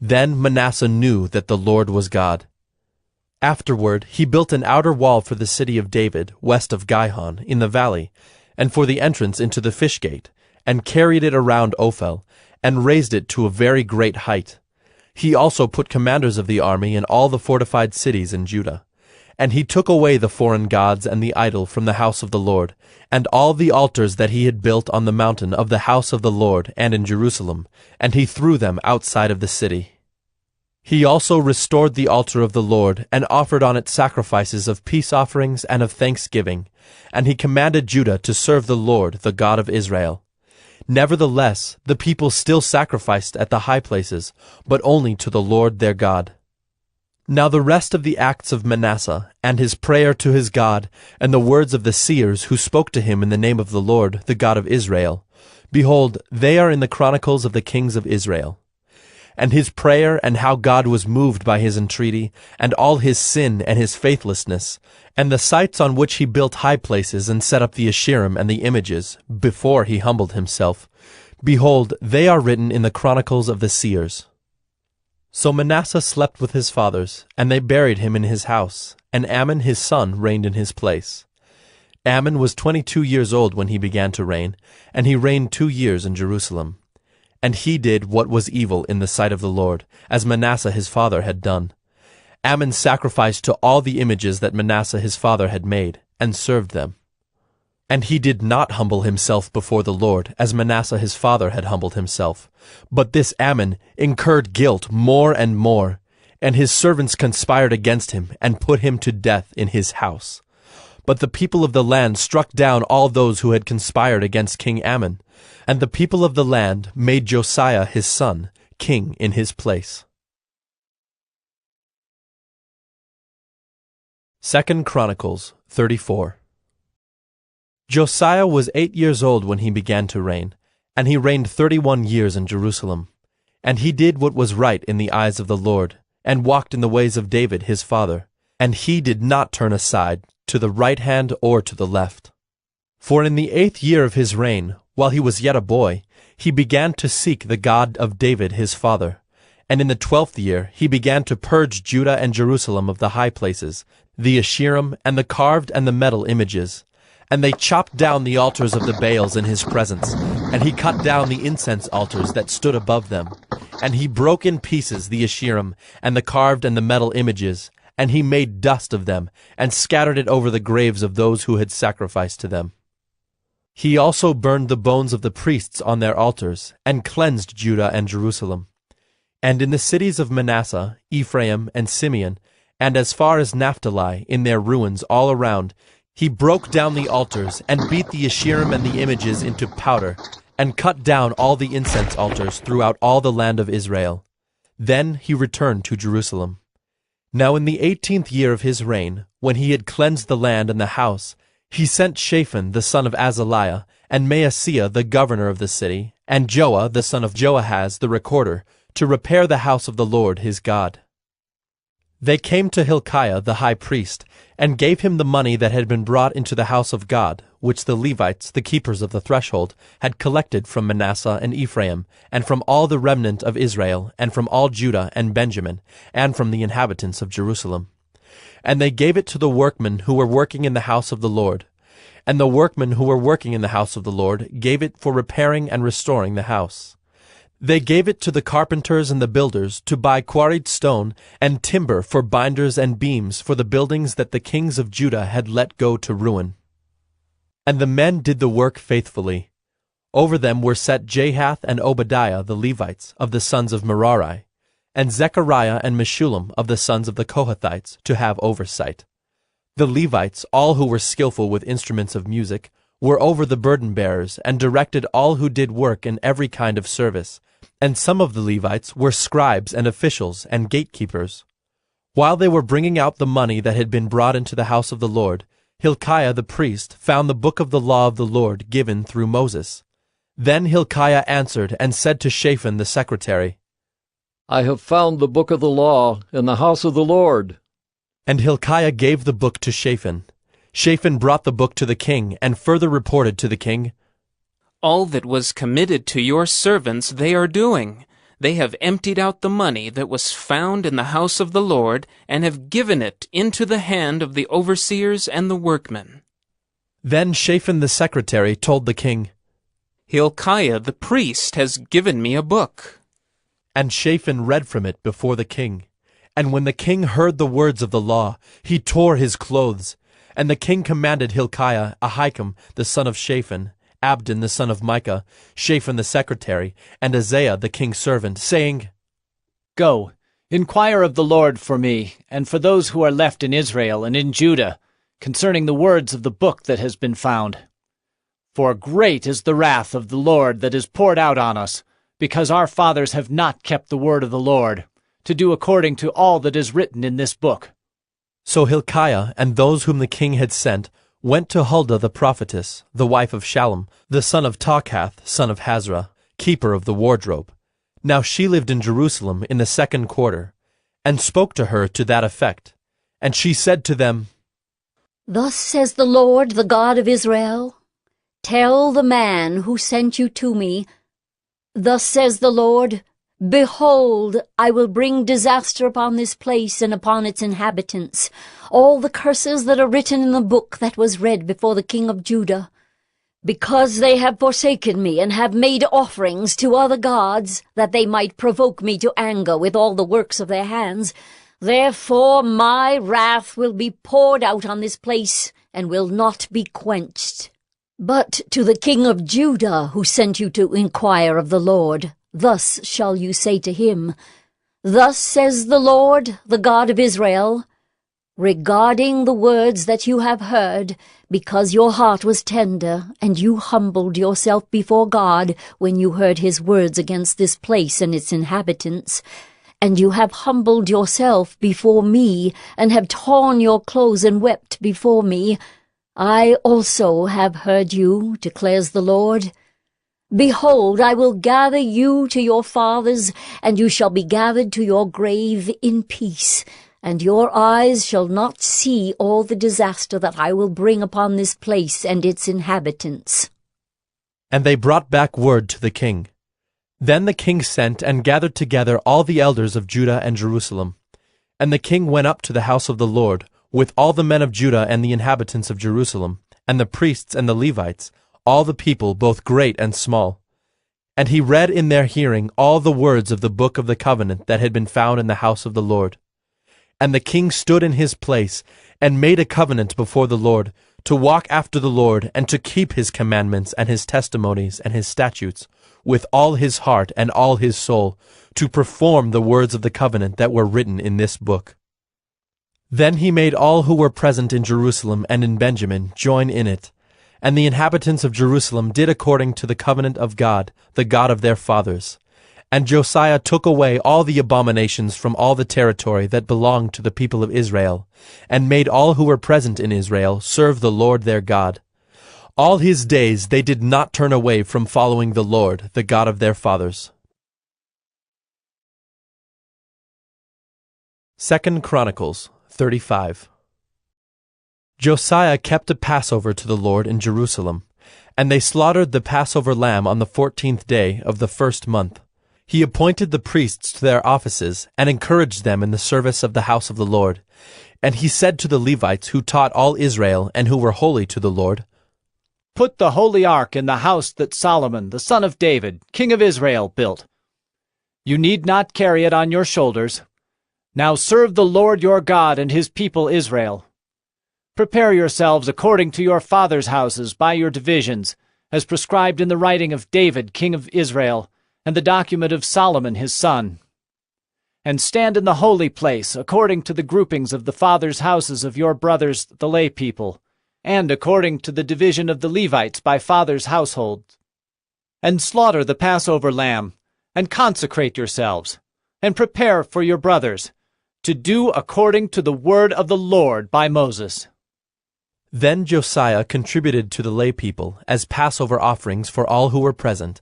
Then Manasseh knew that the Lord was God. Afterward he built an outer wall for the city of David, west of Gihon, in the valley, and for the entrance into the fish gate, and carried it around Ophel, and raised it to a very great height. He also put commanders of the army in all the fortified cities in Judah. And he took away the foreign gods and the idol from the house of the Lord, and all the altars that he had built on the mountain of the house of the Lord and in Jerusalem, and he threw them outside of the city. He also restored the altar of the Lord, and offered on it sacrifices of peace offerings and of thanksgiving, and he commanded Judah to serve the Lord, the God of Israel. Nevertheless, the people still sacrificed at the high places, but only to the Lord their God. Now the rest of the acts of Manasseh, and his prayer to his God, and the words of the seers who spoke to him in the name of the Lord, the God of Israel, behold, they are in the Chronicles of the kings of Israel. And his prayer, and how God was moved by his entreaty, and all his sin and his faithlessness, and the sites on which he built high places and set up the Asherim and the images, before he humbled himself, behold, they are written in the Chronicles of the seers. So Manasseh slept with his fathers, and they buried him in his house, and Amon his son reigned in his place. Amon was 22 years old when he began to reign, and he reigned 2 years in Jerusalem. And he did what was evil in the sight of the Lord, as Manasseh his father had done. Amon sacrificed to all the images that Manasseh his father had made, and served them. And he did not humble himself before the Lord, as Manasseh his father had humbled himself. But this Amon incurred guilt more and more, and his servants conspired against him, and put him to death in his house. But the people of the land struck down all those who had conspired against King Amon, and the people of the land made Josiah his son king in his place. 2 Chronicles 34. Josiah was 8 years old when he began to reign, and he reigned 31 years in Jerusalem. And he did what was right in the eyes of the Lord, and walked in the ways of David his father. And he did not turn aside to the right hand or to the left. For in the 8th year of his reign, while he was yet a boy, he began to seek the God of David his father. And in the 12th year he began to purge Judah and Jerusalem of the high places, the Asherim, and the carved and the metal images. And they chopped down the altars of the Baals in his presence, and he cut down the incense altars that stood above them. And he broke in pieces the Asherim, and the carved and the metal images, and he made dust of them, and scattered it over the graves of those who had sacrificed to them. He also burned the bones of the priests on their altars, and cleansed Judah and Jerusalem. And in the cities of Manasseh, Ephraim, and Simeon, and as far as Naphtali, in their ruins all around, he broke down the altars, and beat the Asherim and the images into powder, and cut down all the incense altars throughout all the land of Israel. Then he returned to Jerusalem. Now in the 18th year of his reign, when he had cleansed the land and the house, he sent Shaphan the son of Azaliah, and Maaseiah the governor of the city, and Joah the son of Joahaz the recorder, to repair the house of the Lord his God. They came to Hilkiah the high priest, and gave him the money that had been brought into the house of God, which the Levites, the keepers of the threshold, had collected from Manasseh and Ephraim, and from all the remnant of Israel, and from all Judah and Benjamin, and from the inhabitants of Jerusalem. And they gave it to the workmen who were working in the house of the Lord. And the workmen who were working in the house of the Lord gave it for repairing and restoring the house. They gave it to the carpenters and the builders to buy quarried stone and timber for binders and beams for the buildings that the kings of Judah had let go to ruin. And the men did the work faithfully. Over them were set Jahath and Obadiah the Levites of the sons of Merari, and Zechariah and Meshullam of the sons of the Kohathites to have oversight. The Levites, all who were skillful with instruments of music, were over the burden-bearers, and directed all who did work in every kind of service. And some of the Levites were scribes and officials and gatekeepers. While they were bringing out the money that had been brought into the house of the Lord, Hilkiah the priest found the book of the law of the Lord given through Moses. Then Hilkiah answered and said to Shaphan the secretary, I have found the book of the law in the house of the Lord. And Hilkiah gave the book to Shaphan. Shaphan brought the book to the king, and further reported to the king, All that was committed to your servants they are doing. They have emptied out the money that was found in the house of the Lord, and have given it into the hand of the overseers and the workmen. Then Shaphan the secretary told the king, Hilkiah the priest has given me a book. And Shaphan read from it before the king. And when the king heard the words of the law, he tore his clothes. And the king commanded Hilkiah, Ahikam the son of Shaphan, Abdon the son of Micah, Shaphan the secretary, and Isaiah the king's servant, saying, Go, inquire of the Lord for me, and for those who are left in Israel and in Judah, concerning the words of the book that has been found. For great is the wrath of the Lord that is poured out on us, because our fathers have not kept the word of the Lord, to do according to all that is written in this book. So Hilkiah and those whom the king had sent went to Huldah the prophetess, the wife of Shallum, the son of Tokhath, son of Hazra, keeper of the wardrobe. Now she lived in Jerusalem in the 2nd quarter, and spoke to her to that effect. And she said to them, Thus says the Lord, the God of Israel, Tell the man who sent you to me, Thus says the Lord, Behold, I will bring disaster upon this place and upon its inhabitants, all the curses that are written in the book that was read before the king of Judah, because they have forsaken me and have made offerings to other gods, that they might provoke me to anger with all the works of their hands. Therefore my wrath will be poured out on this place, and will not be quenched. But to the king of Judah, who sent you to inquire of the Lord, thus shall you say to him, Thus says the Lord, the God of Israel, regarding the words that you have heard, because your heart was tender, and you humbled yourself before God when you heard his words against this place and its inhabitants, and you have humbled yourself before me, and have torn your clothes and wept before me, I also have heard you, declares the Lord. Behold, I will gather you to your fathers, and you shall be gathered to your grave in peace, and your eyes shall not see all the disaster that I will bring upon this place and its inhabitants. And they brought back word to the king. Then the king sent and gathered together all the elders of Judah and Jerusalem. And the king went up to the house of the Lord, with all the men of Judah and the inhabitants of Jerusalem, and the priests and the Levites, all the people, both great and small. And he read in their hearing all the words of the book of the covenant that had been found in the house of the Lord. And the king stood in his place, and made a covenant before the Lord, to walk after the Lord, and to keep his commandments and his testimonies and his statutes, with all his heart and all his soul, to perform the words of the covenant that were written in this book. Then he made all who were present in Jerusalem and in Benjamin join in it. And the inhabitants of Jerusalem did according to the covenant of God, the God of their fathers. And Josiah took away all the abominations from all the territory that belonged to the people of Israel, and made all who were present in Israel serve the Lord their God. All his days they did not turn away from following the Lord, the God of their fathers. 2 Chronicles 35. Josiah kept a Passover to the Lord in Jerusalem, and they slaughtered the Passover lamb on the 14th day of the first month. He appointed the priests to their offices, and encouraged them in the service of the house of the Lord. And he said to the Levites who taught all Israel, and who were holy to the Lord, Put the holy ark in the house that Solomon, the son of David, king of Israel, built. You need not carry it on your shoulders. Now serve the Lord your God and his people Israel. Prepare yourselves according to your fathers' houses by your divisions, as prescribed in the writing of David, king of Israel, and the document of Solomon his son. And stand in the holy place according to the groupings of the fathers' houses of your brothers the lay people, and according to the division of the Levites by fathers' households. And slaughter the Passover lamb, and consecrate yourselves, and prepare for your brothers, to do according to the word of the Lord by Moses. Then Josiah contributed to the lay people, as Passover offerings for all who were present,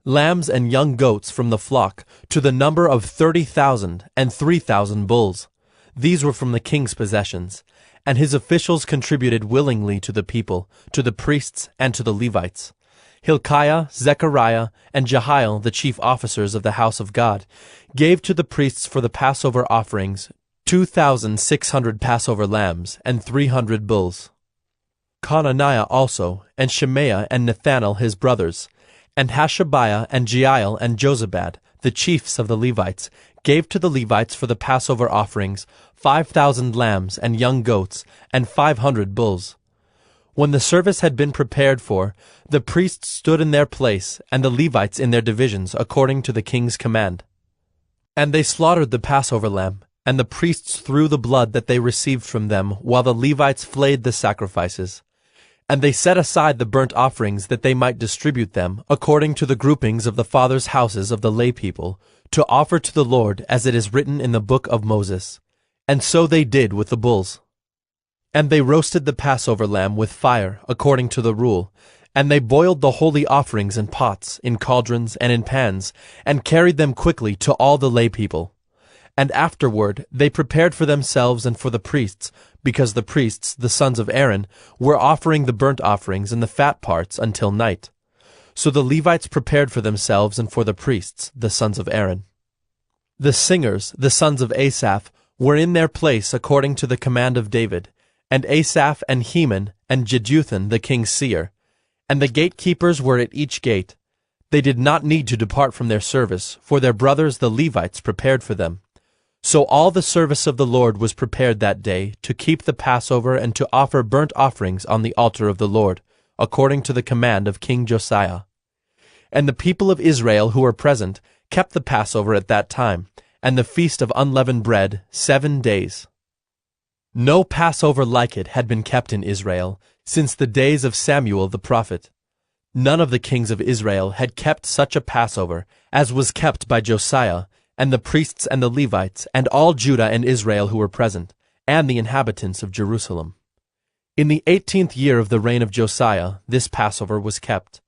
lambs and young goats from the flock, to the number of 30,000 and 3,000 bulls. These were from the king's possessions. And his officials contributed willingly to the people, to the priests, and to the Levites. Hilkiah, Zechariah, and Jehiel, the chief officers of the house of God, gave to the priests for the Passover offerings 2,600 Passover lambs and 300 bulls. Conaniah also, and Shemaiah and Nethanel his brothers, and Hashabiah and Jeiel and Jozabad, the chiefs of the Levites, gave to the Levites for the Passover offerings 5,000 lambs and young goats and 500 bulls. When the service had been prepared for, the priests stood in their place, and the Levites in their divisions, according to the king's command. And they slaughtered the Passover lamb, and the priests threw the blood that they received from them, while the Levites flayed the sacrifices. And they set aside the burnt offerings that they might distribute them, according to the groupings of the fathers' houses of the lay people, to offer to the Lord as it is written in the book of Moses. And so they did with the bulls. And they roasted the Passover lamb with fire, according to the rule. And they boiled the holy offerings in pots, in cauldrons, and in pans, and carried them quickly to all the lay people. And afterward they prepared for themselves and for the priests, because the priests, the sons of Aaron, were offering the burnt offerings and the fat parts until night. So the Levites prepared for themselves and for the priests, the sons of Aaron. The singers, the sons of Asaph, were in their place according to the command of David, and Asaph and Heman and Jeduthun the king's seer. And the gatekeepers were at each gate. They did not need to depart from their service, for their brothers the Levites prepared for them. So all the service of the Lord was prepared that day, to keep the Passover and to offer burnt offerings on the altar of the Lord, according to the command of King Josiah. And the people of Israel who were present kept the Passover at that time, and the feast of unleavened bread 7 days. No Passover like it had been kept in Israel since the days of Samuel the prophet. None of the kings of Israel had kept such a Passover as was kept by Josiah, and the priests and the Levites, and all Judah and Israel who were present, and the inhabitants of Jerusalem. In the 18th year of the reign of Josiah, this Passover was kept.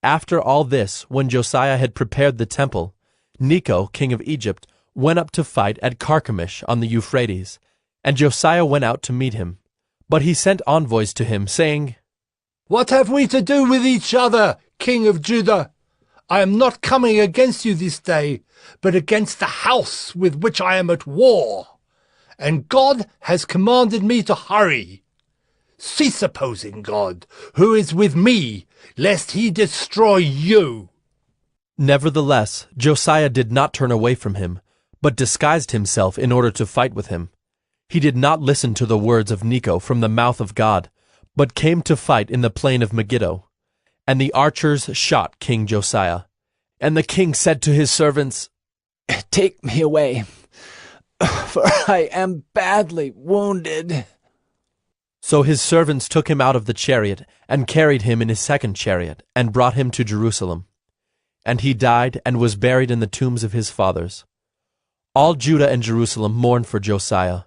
After all this, when Josiah had prepared the temple, Necho, king of Egypt, went up to fight at Carchemish on the Euphrates, and Josiah went out to meet him. But he sent envoys to him, saying, "What have we to do with each other, king of Judah? I am not coming against you this day, but against the house with which I am at war. And God has commanded me to hurry. Cease opposing God, who is with me, lest he destroy you." Nevertheless, Josiah did not turn away from him, but disguised himself in order to fight with him. He did not listen to the words of Necho from the mouth of God, but came to fight in the plain of Megiddo. And the archers shot King Josiah. And the king said to his servants, "Take me away, for I am badly wounded." So his servants took him out of the chariot, and carried him in his second chariot, and brought him to Jerusalem. And he died, and was buried in the tombs of his fathers. All Judah and Jerusalem mourned for Josiah.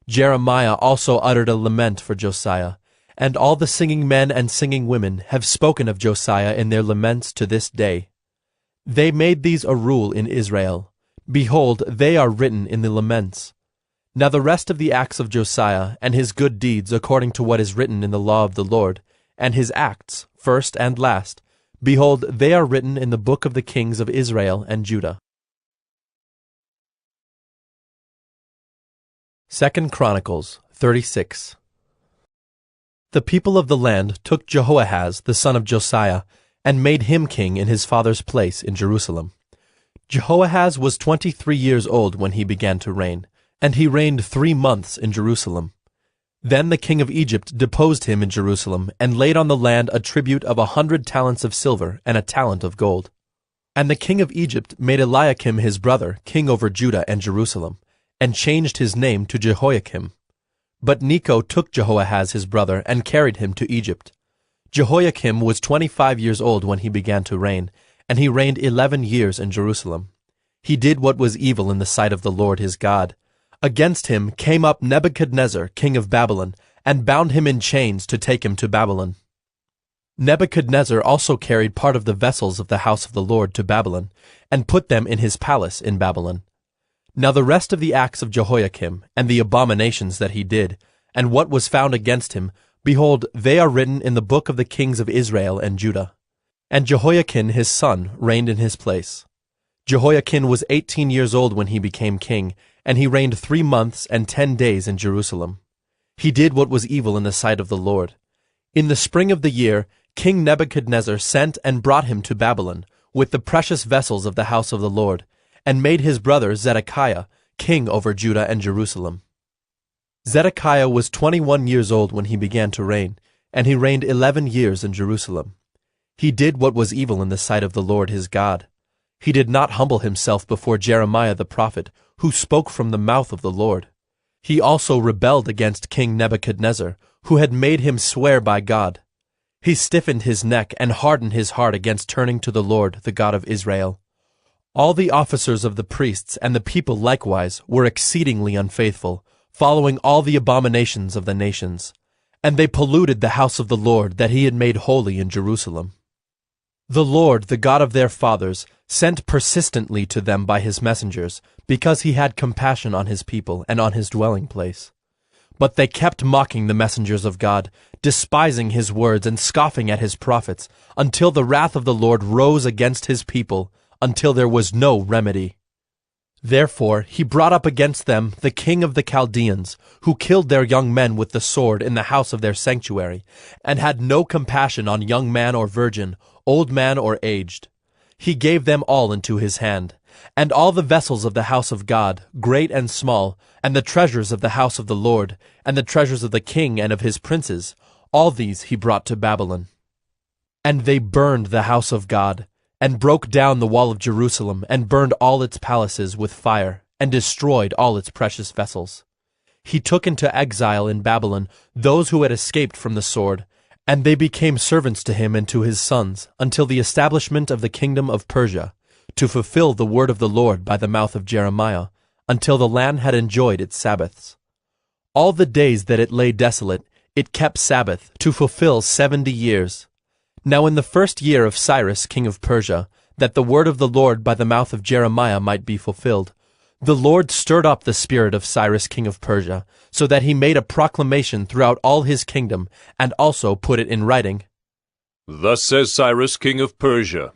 Jeremiah also uttered a lament for Josiah, and all the singing men and singing women have spoken of Josiah in their laments to this day. They made these a rule in Israel. Behold, they are written in the laments. Now the rest of the acts of Josiah, and his good deeds according to what is written in the law of the Lord, and his acts, first and last, behold, they are written in the book of the kings of Israel and Judah. 2 Chronicles 36. The people of the land took Jehoahaz the son of Josiah, and made him king in his father's place in Jerusalem. Jehoahaz was 23 years old when he began to reign, and he reigned 3 months in Jerusalem. Then the king of Egypt deposed him in Jerusalem, and laid on the land a tribute of 100 talents of silver and a talent of gold. And the king of Egypt made Eliakim his brother king over Judah and Jerusalem, and changed his name to Jehoiakim. But Necho took Jehoahaz his brother, and carried him to Egypt. Jehoiakim was 25 years old when he began to reign, and he reigned 11 years in Jerusalem. He did what was evil in the sight of the Lord his God. Against him came up Nebuchadnezzar king of Babylon, and bound him in chains to take him to Babylon. Nebuchadnezzar also carried part of the vessels of the house of the Lord to Babylon, and put them in his palace in Babylon. Now the rest of the acts of Jehoiakim, and the abominations that he did, and what was found against him, behold, they are written in the book of the kings of Israel and Judah. And Jehoiakim his son reigned in his place. Jehoiakim was 18 years old when he became king, and he reigned 3 months and 10 days in Jerusalem. He did what was evil in the sight of the Lord. In the spring of the year, King Nebuchadnezzar sent and brought him to Babylon, with the precious vessels of the house of the Lord, and made his brother Zedekiah king over Judah and Jerusalem. Zedekiah was 21 years old when he began to reign, and he reigned 11 years in Jerusalem. He did what was evil in the sight of the Lord his God. He did not humble himself before Jeremiah the prophet, who spoke from the mouth of the Lord. He also rebelled against King Nebuchadnezzar, who had made him swear by God. He stiffened his neck and hardened his heart against turning to the Lord, the God of Israel. All the officers of the priests and the people likewise were exceedingly unfaithful, following all the abominations of the nations. And they polluted the house of the Lord that he had made holy in Jerusalem. The Lord, the God of their fathers, sent persistently to them by his messengers, because he had compassion on his people and on his dwelling place. But they kept mocking the messengers of God, despising his words and scoffing at his prophets, until the wrath of the Lord rose against his people, until there was no remedy. Therefore he brought up against them the king of the Chaldeans, who killed their young men with the sword in the house of their sanctuary, and had no compassion on young man or virgin, old man or aged. He gave them all into his hand, and all the vessels of the house of God, great and small, and the treasures of the house of the Lord, and the treasures of the king and of his princes, all these he brought to Babylon. And they burned the house of God, and broke down the wall of Jerusalem, and burned all its palaces with fire, and destroyed all its precious vessels. He took into exile in Babylon those who had escaped from the sword, and they became servants to him and to his sons, until the establishment of the kingdom of Persia, to fulfill the word of the Lord by the mouth of Jeremiah, until the land had enjoyed its Sabbaths. All the days that it lay desolate, it kept Sabbath, to fulfill 70 years. Now in the first year of Cyrus king of Persia, that the word of the Lord by the mouth of Jeremiah might be fulfilled, the Lord stirred up the spirit of Cyrus king of Persia, so that he made a proclamation throughout all his kingdom, and also put it in writing. Thus says Cyrus king of Persia,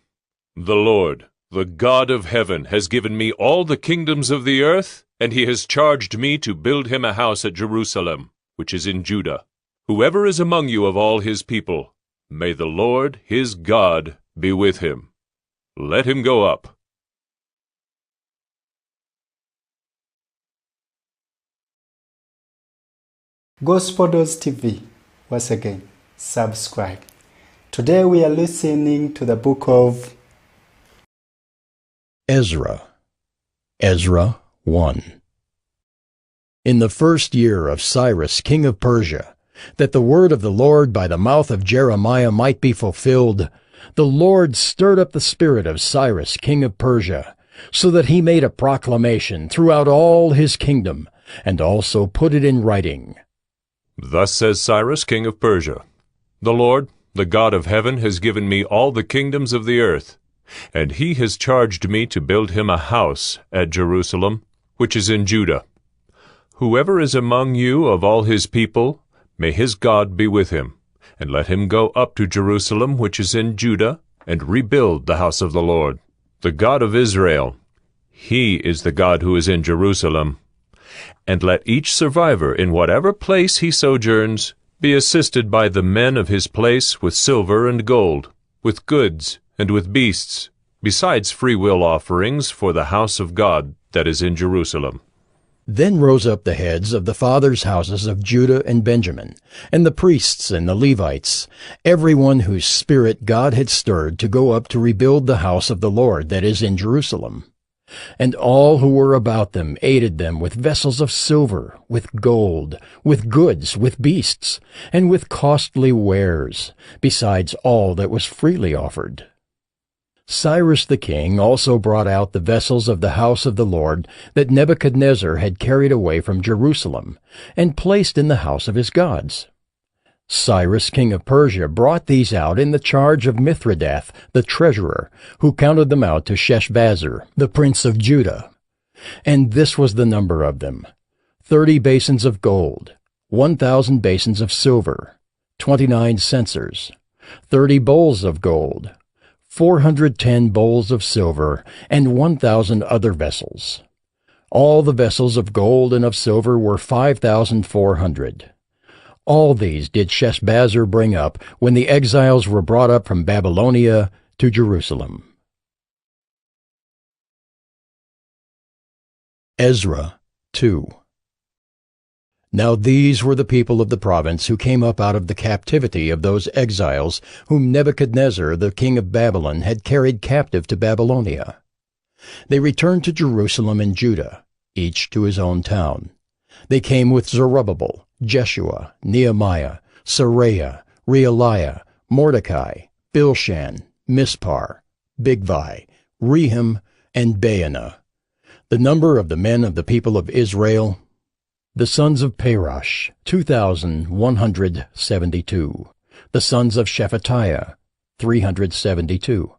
The Lord, the God of heaven, has given me all the kingdoms of the earth, and he has charged me to build him a house at Jerusalem, which is in Judah. Whoever is among you of all his people, may the Lord, his God, be with him. Let him go up. Gospodos TV, once again, subscribe. Today we are listening to the book of Ezra. Ezra 1. In the first year of Cyrus king of Persia, that the word of the Lord by the mouth of Jeremiah might be fulfilled, the Lord stirred up the spirit of Cyrus king of Persia, so that he made a proclamation throughout all his kingdom, and also put it in writing. Thus says Cyrus king of Persia, The Lord, the God of heaven, has given me all the kingdoms of the earth, and he has charged me to build him a house at Jerusalem, which is in Judah. Whoever is among you of all his people, may his God be with him, and let him go up to Jerusalem, which is in Judah, and rebuild the house of the Lord, the God of Israel. He is the God who is in Jerusalem. And let each survivor, in whatever place he sojourns, be assisted by the men of his place with silver and gold, with goods and with beasts, besides freewill offerings for the house of God that is in Jerusalem. Then rose up the heads of the fathers' houses of Judah and Benjamin, and the priests and the Levites, every one whose spirit God had stirred to go up to rebuild the house of the Lord that is in Jerusalem. And all who were about them aided them with vessels of silver, with gold, with goods, with beasts, and with costly wares, besides all that was freely offered. Cyrus the king also brought out the vessels of the house of the Lord that Nebuchadnezzar had carried away from Jerusalem, and placed in the house of his gods. Cyrus king of Persia brought these out in the charge of Mithredath the treasurer, who counted them out to Sheshbazzar, the prince of Judah. And this was the number of them: 30 basins of gold, 1,000 basins of silver, 29 censers, 30 bowls of gold, 410 bowls of silver, and 1,000 other vessels. All the vessels of gold and of silver were 5,400. All these did Sheshbazzar bring up when the exiles were brought up from Babylonia to Jerusalem. Ezra 2. Now these were the people of the province who came up out of the captivity of those exiles whom Nebuchadnezzar the king of Babylon had carried captive to Babylonia. They returned to Jerusalem and Judah, each to his own town. They came with Zerubbabel, Jeshua, Nehemiah, Seraiah, Realiah, Mordecai, Bilshan, Mispar, Bigvai, Rehum, and Baanah. The number of the men of the people of Israel, the sons of Parosh, 2,172. The sons of Shephatiah, 372.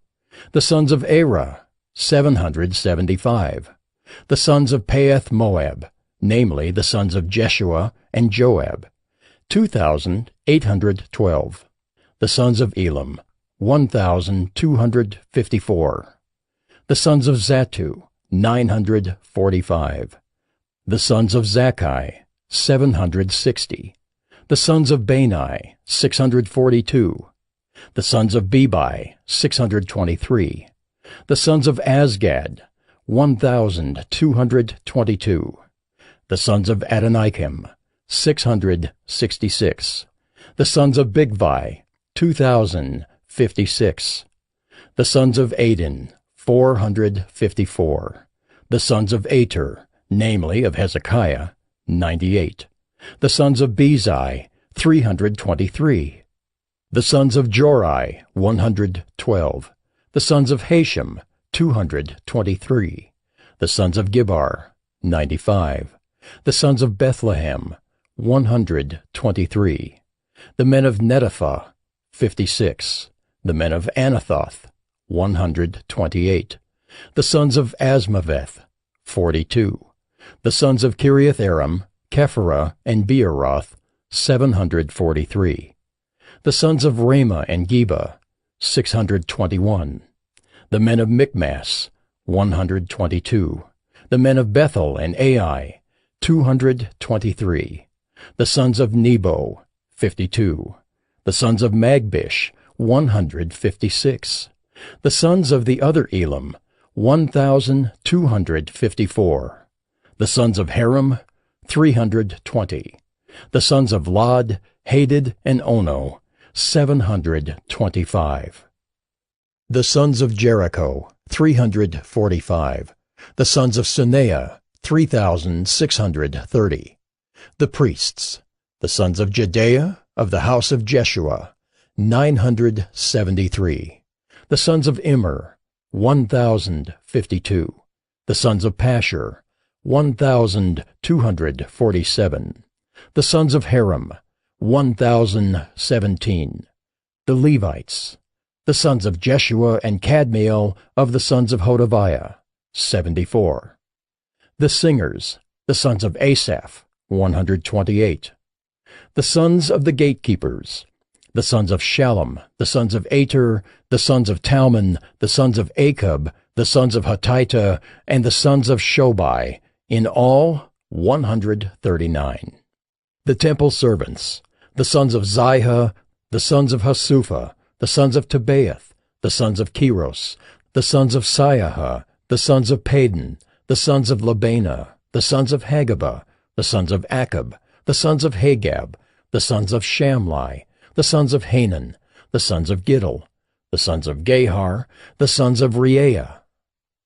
The sons of Arah, 775. The sons of Paeth Moab, namely the sons of Jeshua and Joab, 2,812. The sons of Elam, 1,254. The sons of Zattu, 945. The sons of Zakkai, 760. The sons of Bani, 642. The sons of Bebai, 623. The sons of Azgad, 1,222. The sons of Adonikim, 666. The sons of Bigvai, 2,056. The sons of Adin, 454. The sons of Ater, namely of Hezekiah, 98. The sons of Bezai, 323. The sons of Jorai, 112. The sons of Hashem, 223. The sons of Gibbar, 95. The sons of Bethlehem, 123. The men of Netopha, 56. The men of Anathoth, 128. The sons of Asmaveth, 42. The sons of Kiriath-Aram, Kephirah, and Beeroth, 743. The sons of Ramah and Geba, 621. The men of Michmas, 122. The men of Bethel and Ai, 223. The sons of Nebo, 52. The sons of Magbish, 156. The sons of the other Elam, 1,254. The sons of Haram, 320. The sons of Lod, Hadid, and Ono, 725. The sons of Jericho, 345. The sons of Suneah, 3,630. The priests, the sons of Jedaiah, of the house of Jeshua, 973. The sons of Immer, 1,052. The sons of Pashur, 1,247. The sons of Haram, 1,017. The Levites, the sons of Jeshua and Kadmiel of the sons of Hodaviah, 74. The singers, the sons of Asaph, 128. The sons of the gatekeepers, the sons of Shallum, the sons of Ater, the sons of Talmon, the sons of Akub, the sons of Hatita, and the sons of Shobai, in all 139. The temple servants, the sons of Ziha, the sons of Hasupha, the sons of Tebaoth, the sons of Keros, the sons of Siaha, the sons of Padon, the sons of Labana, the sons of Hagabah, the sons of Akab, the sons of Hagab, the sons of Shamlai, the sons of Hanan, the sons of Giddel, the sons of Gahar, the sons of Reaiah,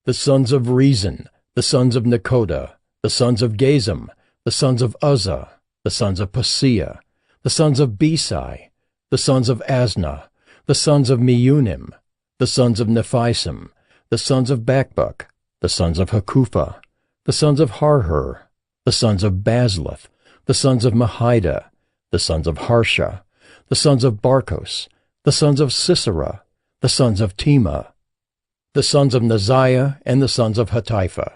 the sons of Rezin, the sons of Nekoda, the sons of Gazam, the sons of Uzzah, the sons of Paseah, the sons of Besai, the sons of Asnah, the sons of Meunim, the sons of Nephisim, the sons of Bakbuk, the sons of Hakupha, the sons of Harhur, the sons of Bazluth, the sons of Mahida, the sons of Harsha, the sons of Barkos, the sons of Sisera, the sons of Tema, the sons of Naziah, and the sons of Hatipha.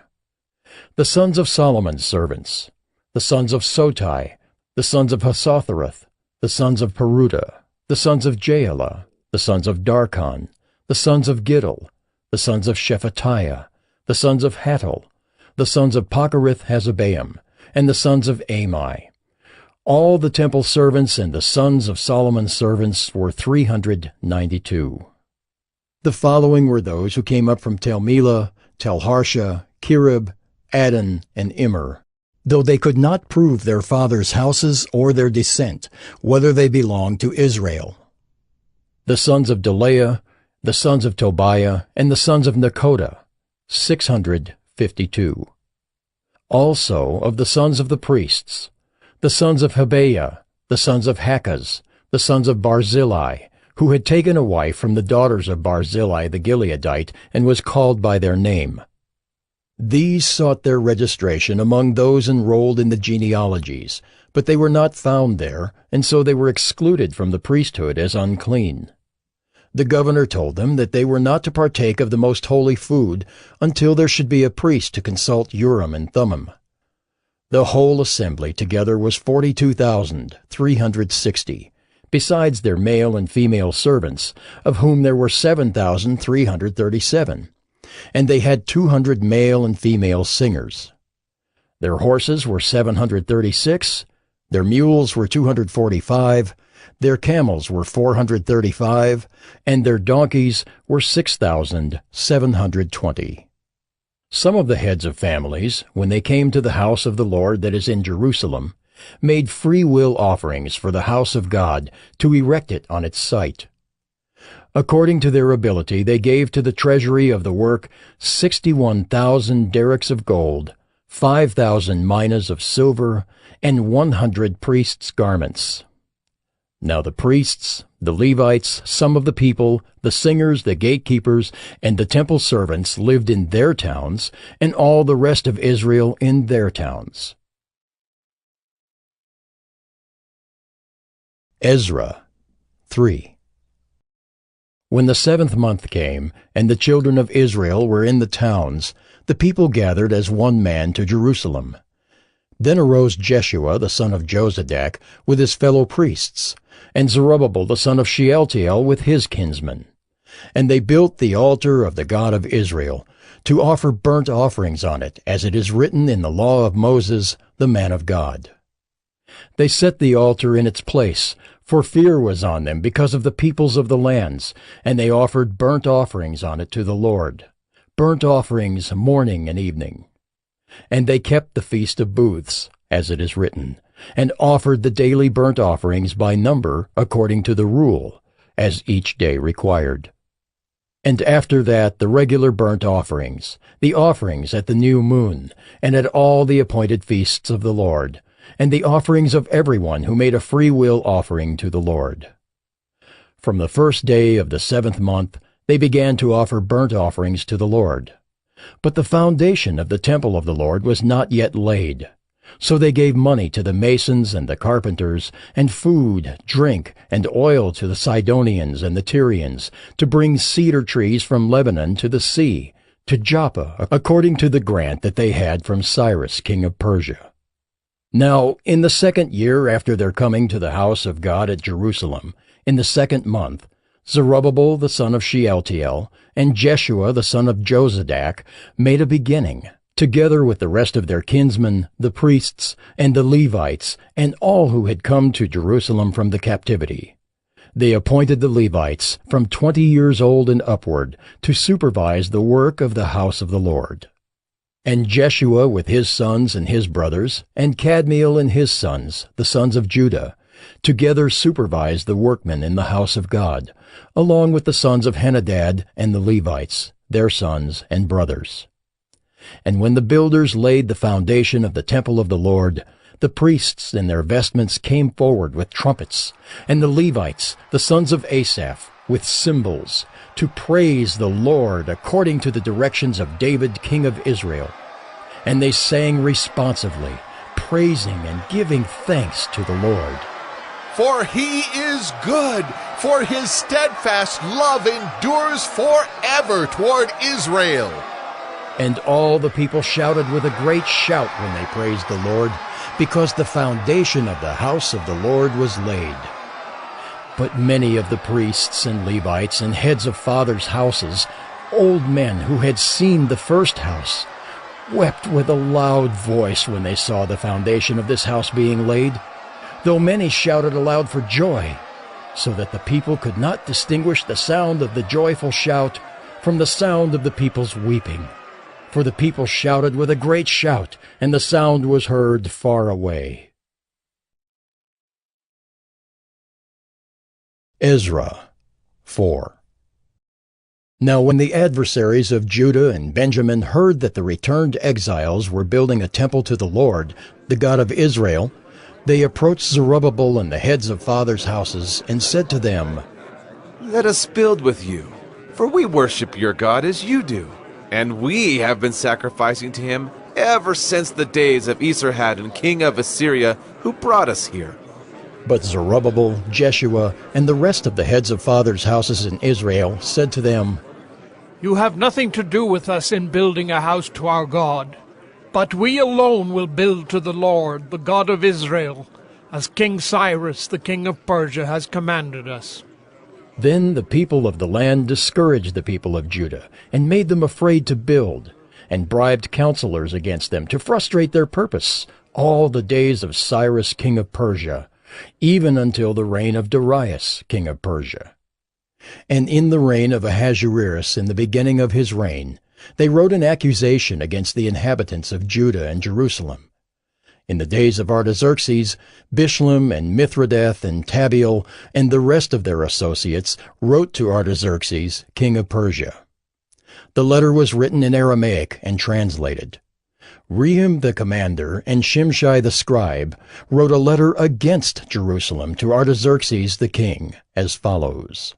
The sons of Solomon's servants, the sons of Sotai, the sons of Hasothereth, the sons of Peruda, the sons of Jaala, the sons of Darkon, the sons of Giddel, the sons of Shephatiah, the sons of Hattil, the sons of Pochereth-Hazzebaim, and the sons of Amai. All the temple servants and the sons of Solomon's servants were 392. The following were those who came up from Tel Melah, Tel Harsha, Kirib, Adon, and Immer, though they could not prove their fathers' houses or their descent, whether they belonged to Israel. The sons of Delaiah, the sons of Tobiah, and the sons of Nekoda, 652. Also of the sons of the priests, the sons of Habeah, the sons of Hakaz, the sons of Barzillai, who had taken a wife from the daughters of Barzillai the Gileadite, and was called by their name. These sought their registration among those enrolled in the genealogies, but they were not found there, and so they were excluded from the priesthood as unclean. The governor told them that they were not to partake of the most holy food until there should be a priest to consult Urim and Thummim. The whole assembly together was 42,360, besides their male and female servants, of whom there were 7,337, and they had 200 male and female singers. Their horses were 736, their mules were 245, their camels were 435, and their donkeys were 6,720. Some of the heads of families, when they came to the house of the Lord that is in Jerusalem, made free will offerings for the house of God to erect it on its site. According to their ability, they gave to the treasury of the work 61,000 derricks of gold, 5,000 minas of silver, and 100 priests' garments. Now the priests, the Levites, some of the people, the singers, the gatekeepers, and the temple servants lived in their towns, and all the rest of Israel in their towns. Ezra 3. When the 7th month came, and the children of Israel were in the towns, the people gathered as one man to Jerusalem. Then arose Jeshua the son of Jozadak with his fellow priests, and Zerubbabel the son of Shealtiel with his kinsmen. And they built the altar of the God of Israel, to offer burnt offerings on it, as it is written in the law of Moses, the man of God. They set the altar in its place, for fear was on them because of the peoples of the lands, and they offered burnt offerings on it to the Lord, burnt offerings morning and evening. And they kept the Feast of Booths, as it is written, and offered the daily burnt offerings by number according to the rule, as each day required. And after that the regular burnt offerings, the offerings at the new moon, and at all the appointed feasts of the Lord, and the offerings of everyone who made a free will offering to the Lord. From the first day of the 7th month they began to offer burnt offerings to the Lord. But the foundation of the temple of the Lord was not yet laid. So they gave money to the masons and the carpenters, and food, drink, and oil to the Sidonians and the Tyrians, to bring cedar trees from Lebanon to the sea, to Joppa, according to the grant that they had from Cyrus king of Persia. Now in the 2nd year after their coming to the house of God at Jerusalem, in the 2nd month, Zerubbabel the son of Shealtiel and Jeshua the son of Jozadak made a beginning, together with the rest of their kinsmen, the priests, and the Levites, and all who had come to Jerusalem from the captivity. They appointed the Levites from 20 years old and upward to supervise the work of the house of the Lord. And Jeshua with his sons and his brothers, and Kadmiel and his sons, the sons of Judah, together supervised the workmen in the house of God, along with the sons of Henadad and the Levites, their sons and brothers. And when the builders laid the foundation of the temple of the Lord, the priests in their vestments came forward with trumpets, and the Levites, the sons of Asaph, with cymbals, to praise the Lord according to the directions of David king of Israel. And they sang responsively, praising and giving thanks to the Lord. For he is good, for his steadfast love endures forever toward Israel. And all the people shouted with a great shout when they praised the Lord, because the foundation of the house of the Lord was laid. But many of the priests and Levites and heads of fathers' houses, old men who had seen the first house, wept with a loud voice when they saw the foundation of this house being laid, though many shouted aloud for joy, so that the people could not distinguish the sound of the joyful shout from the sound of the people's weeping. For the people shouted with a great shout, and the sound was heard far away. Ezra 4. Now when the adversaries of Judah and Benjamin heard that the returned exiles were building a temple to the Lord, the God of Israel, they approached Zerubbabel and the heads of fathers' houses, and said to them, Let us build with you, for we worship your God as you do. And we have been sacrificing to him ever since the days of Esarhaddon, king of Assyria, who brought us here. But Zerubbabel, Jeshua, and the rest of the heads of fathers' houses in Israel said to them, You have nothing to do with us in building a house to our God, but we alone will build to the Lord, the God of Israel, as King Cyrus, the king of Persia, has commanded us. Then the people of the land discouraged the people of Judah, and made them afraid to build, and bribed counselors against them to frustrate their purpose all the days of Cyrus king of Persia, even until the reign of Darius king of Persia. And in the reign of Ahasuerus, in the beginning of his reign, they wrote an accusation against the inhabitants of Judah and Jerusalem. In the days of Artaxerxes, Bishlam and Mithridath and Tabeel and the rest of their associates wrote to Artaxerxes, king of Persia. The letter was written in Aramaic and translated. Rehum the commander and Shimshai the scribe wrote a letter against Jerusalem to Artaxerxes the king, as follows.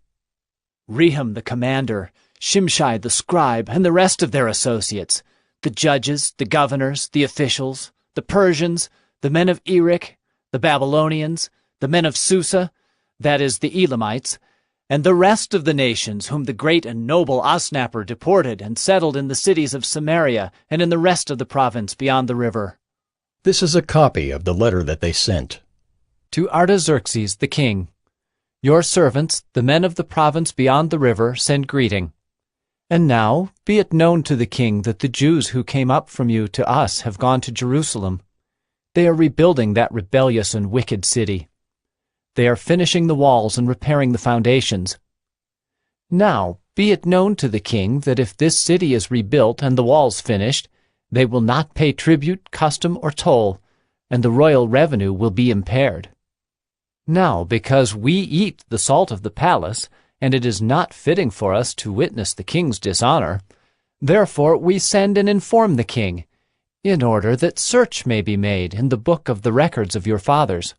Rehum the commander, Shimshai the scribe, and the rest of their associates, the judges, the governors, the officials, the Persians, the men of Erech, the Babylonians, the men of Susa, that is, the Elamites, and the rest of the nations whom the great and noble Osnapper deported and settled in the cities of Samaria and in the rest of the province beyond the river. This is a copy of the letter that they sent. To Artaxerxes the king, your servants, the men of the province beyond the river, send greeting. And now be it known to the king that the Jews who came up from you to us have gone to Jerusalem. They are rebuilding that rebellious and wicked city. They are finishing the walls and repairing the foundations. Now be it known to the king that if this city is rebuilt and the walls finished, they will not pay tribute, custom, or toll, and the royal revenue will be impaired. Now, because we eat the salt of the palace, and it is not fitting for us to witness the king's dishonor, therefore we send and inform the king, in order that search may be made in the book of the records of your fathers.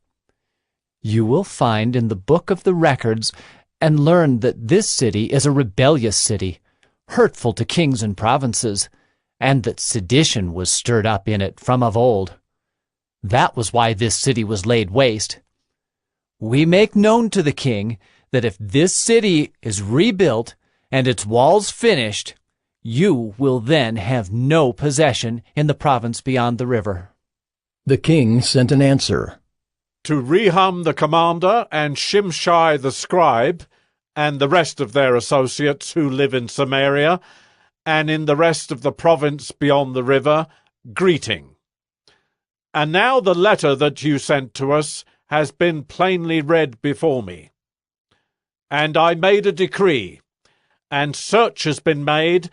You will find in the book of the records and learn that this city is a rebellious city, hurtful to kings and provinces, and that sedition was stirred up in it from of old. That was why this city was laid waste. We make known to the king that if this city is rebuilt and its walls finished, you will then have no possession in the province beyond the river. The king sent an answer. To Rehum the commander and Shimshai the scribe, and the rest of their associates who live in Samaria, and in the rest of the province beyond the river, greeting. And now the letter that you sent to us has been plainly read before me. And I made a decree, and search has been made,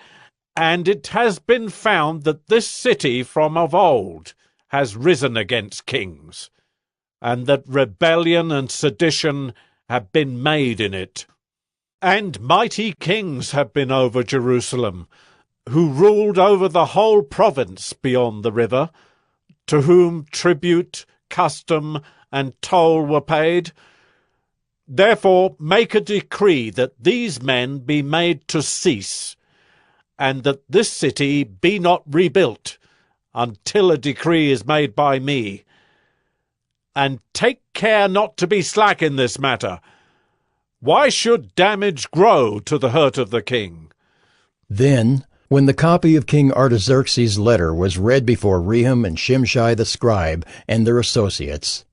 and it has been found that this city from of old has risen against kings, and that rebellion and sedition have been made in it. And mighty kings have been over Jerusalem, who ruled over the whole province beyond the river, to whom tribute, custom, and toll were paid. Therefore make a decree that these men be made to cease, and that this city be not rebuilt, until a decree is made by me. And take care not to be slack in this matter. Why should damage grow to the hurt of the king? Then, when the copy of King Artaxerxes' letter was read before Rehum and Shimshai the scribe and their associates,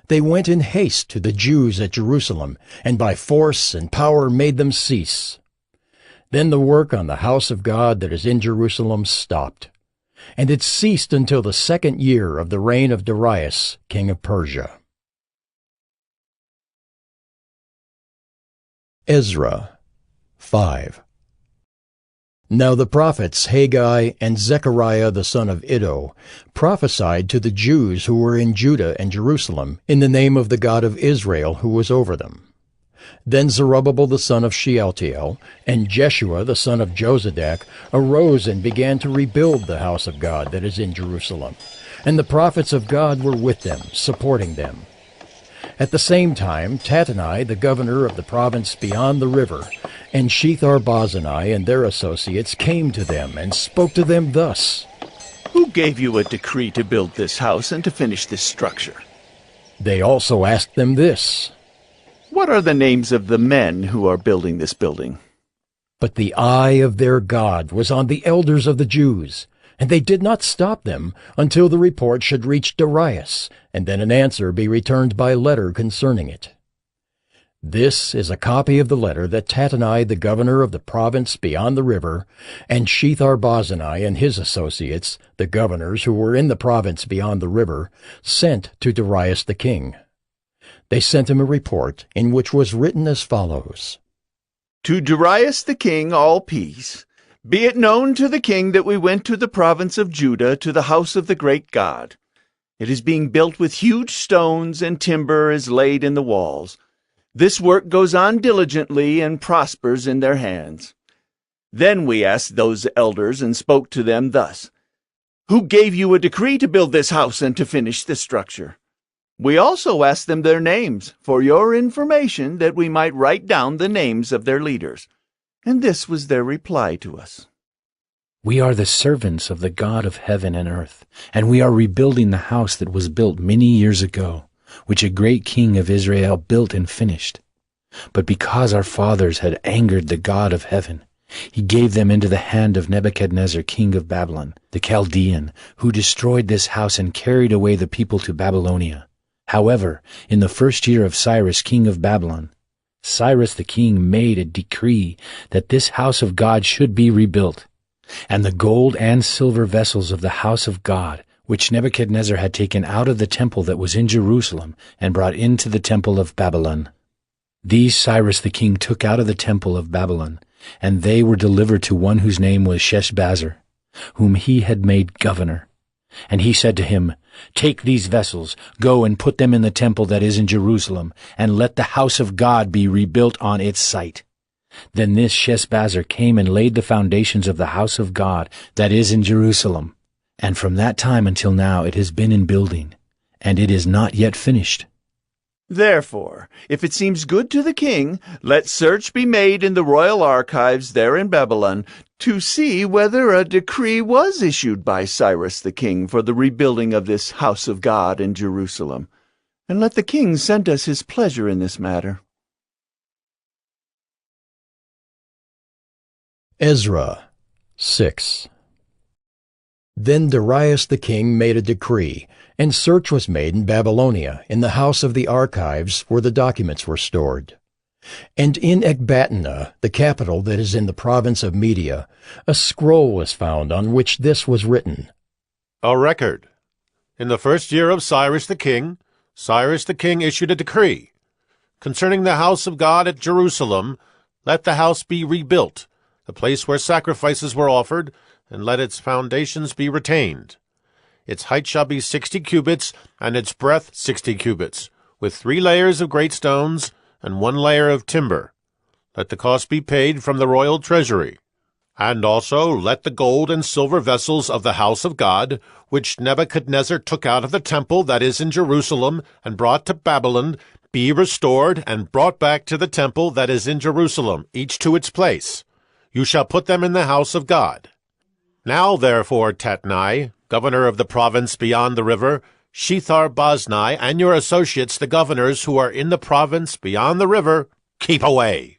they went in haste to the Jews at Jerusalem, and by force and power made them cease. Then the work on the house of God that is in Jerusalem stopped, and it ceased until the 2nd year of the reign of Darius, king of Persia. Ezra 5. Now the prophets Haggai and Zechariah the son of Iddo prophesied to the Jews who were in Judah and Jerusalem in the name of the God of Israel who was over them. Then Zerubbabel the son of Shealtiel and Jeshua the son of Jozadak arose and began to rebuild the house of God that is in Jerusalem, and the prophets of God were with them, supporting them. At the same time, Tattenai, the governor of the province beyond the river, and Shethar-Bozenai and their associates came to them and spoke to them thus. Who gave you a decree to build this house and to finish this structure? They also asked them this. What are the names of the men who are building this building? But the eye of their God was on the elders of the Jews, and they did not stop them until the report should reach Darius, and then an answer be returned by letter concerning it. This is a copy of the letter that Tattenai, the governor of the province beyond the river, and Shethar-Bozenai and his associates, the governors who were in the province beyond the river, sent to Darius the king. They sent him a report in which was written as follows. To Darius the king, all peace. Be it known to the king that we went to the province of Judah, to the house of the great God. It is being built with huge stones, and timber is laid in the walls. This work goes on diligently and prospers in their hands. Then we asked those elders and spoke to them thus. Who gave you a decree to build this house and to finish this structure? We also asked them their names, for your information, that we might write down the names of their leaders. And this was their reply to us. We are the servants of the God of heaven and earth, and we are rebuilding the house that was built many years ago, which a great king of Israel built and finished. But because our fathers had angered the God of heaven, he gave them into the hand of Nebuchadnezzar, king of Babylon, the Chaldean, who destroyed this house and carried away the people to Babylonia. However, in the first year of Cyrus, king of Babylon, Cyrus the king made a decree that this house of God should be rebuilt, and the gold and silver vessels of the house of God, which Nebuchadnezzar had taken out of the temple that was in Jerusalem and brought into the temple of Babylon. These Cyrus the king took out of the temple of Babylon, and they were delivered to one whose name was Sheshbazzar, whom he had made governor. And he said to him, "Take these vessels, go and put them in the temple that is in Jerusalem, and let the house of God be rebuilt on its site." Then this Sheshbazzar came and laid the foundations of the house of God that is in Jerusalem. And from that time until now it has been in building, and it is not yet finished. Therefore, if it seems good to the king, let search be made in the royal archives there in Babylon to see whether a decree was issued by Cyrus the king for the rebuilding of this house of God in Jerusalem. And let the king send us his pleasure in this matter. Ezra 6. Then Darius the king made a decree, and search was made in Babylonia, in the house of the archives where the documents were stored. And in Ecbatana, the capital that is in the province of Media, a scroll was found on which this was written. A record. In the first year of Cyrus the king issued a decree. Concerning the house of God at Jerusalem, let the house be rebuilt, the place where sacrifices were offered, and let its foundations be retained. Its height shall be 60 cubits, and its breadth 60 cubits, with 3 layers of great stones, and 1 layer of timber. Let the cost be paid from the royal treasury. And also let the gold and silver vessels of the house of God, which Nebuchadnezzar took out of the temple that is in Jerusalem, and brought to Babylon, be restored and brought back to the temple that is in Jerusalem, each to its place. You shall put them in the house of God. Now therefore, Tatnai, governor of the province beyond the river, Shethar-Boznai, and your associates, the governors who are in the province beyond the river, keep away.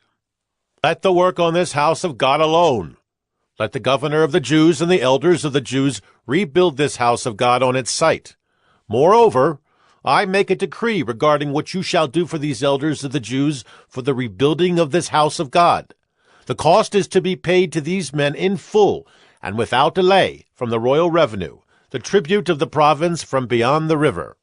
Let the work on this house of God alone. Let the governor of the Jews and the elders of the Jews rebuild this house of God on its site. Moreover, I make a decree regarding what you shall do for these elders of the Jews for the rebuilding of this house of God. The cost is to be paid to these men in full, and without delay, from the royal revenue, the tribute of the province from beyond the river.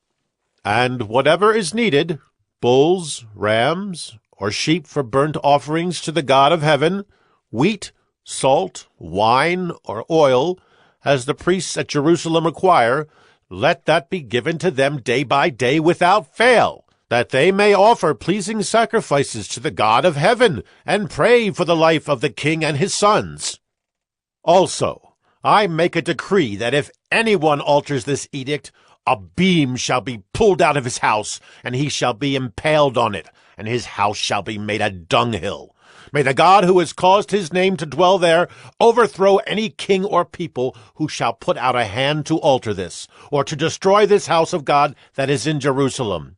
And whatever is needed, bulls, rams, or sheep for burnt offerings to the God of heaven, wheat, salt, wine, or oil, as the priests at Jerusalem require, let that be given to them day by day without fail, that they may offer pleasing sacrifices to the God of heaven, and pray for the life of the king and his sons. Also, I make a decree that if anyone alters this edict, a beam shall be pulled out of his house, and he shall be impaled on it, and his house shall be made a dunghill. May the God who has caused his name to dwell there overthrow any king or people who shall put out a hand to alter this, or to destroy this house of God that is in Jerusalem.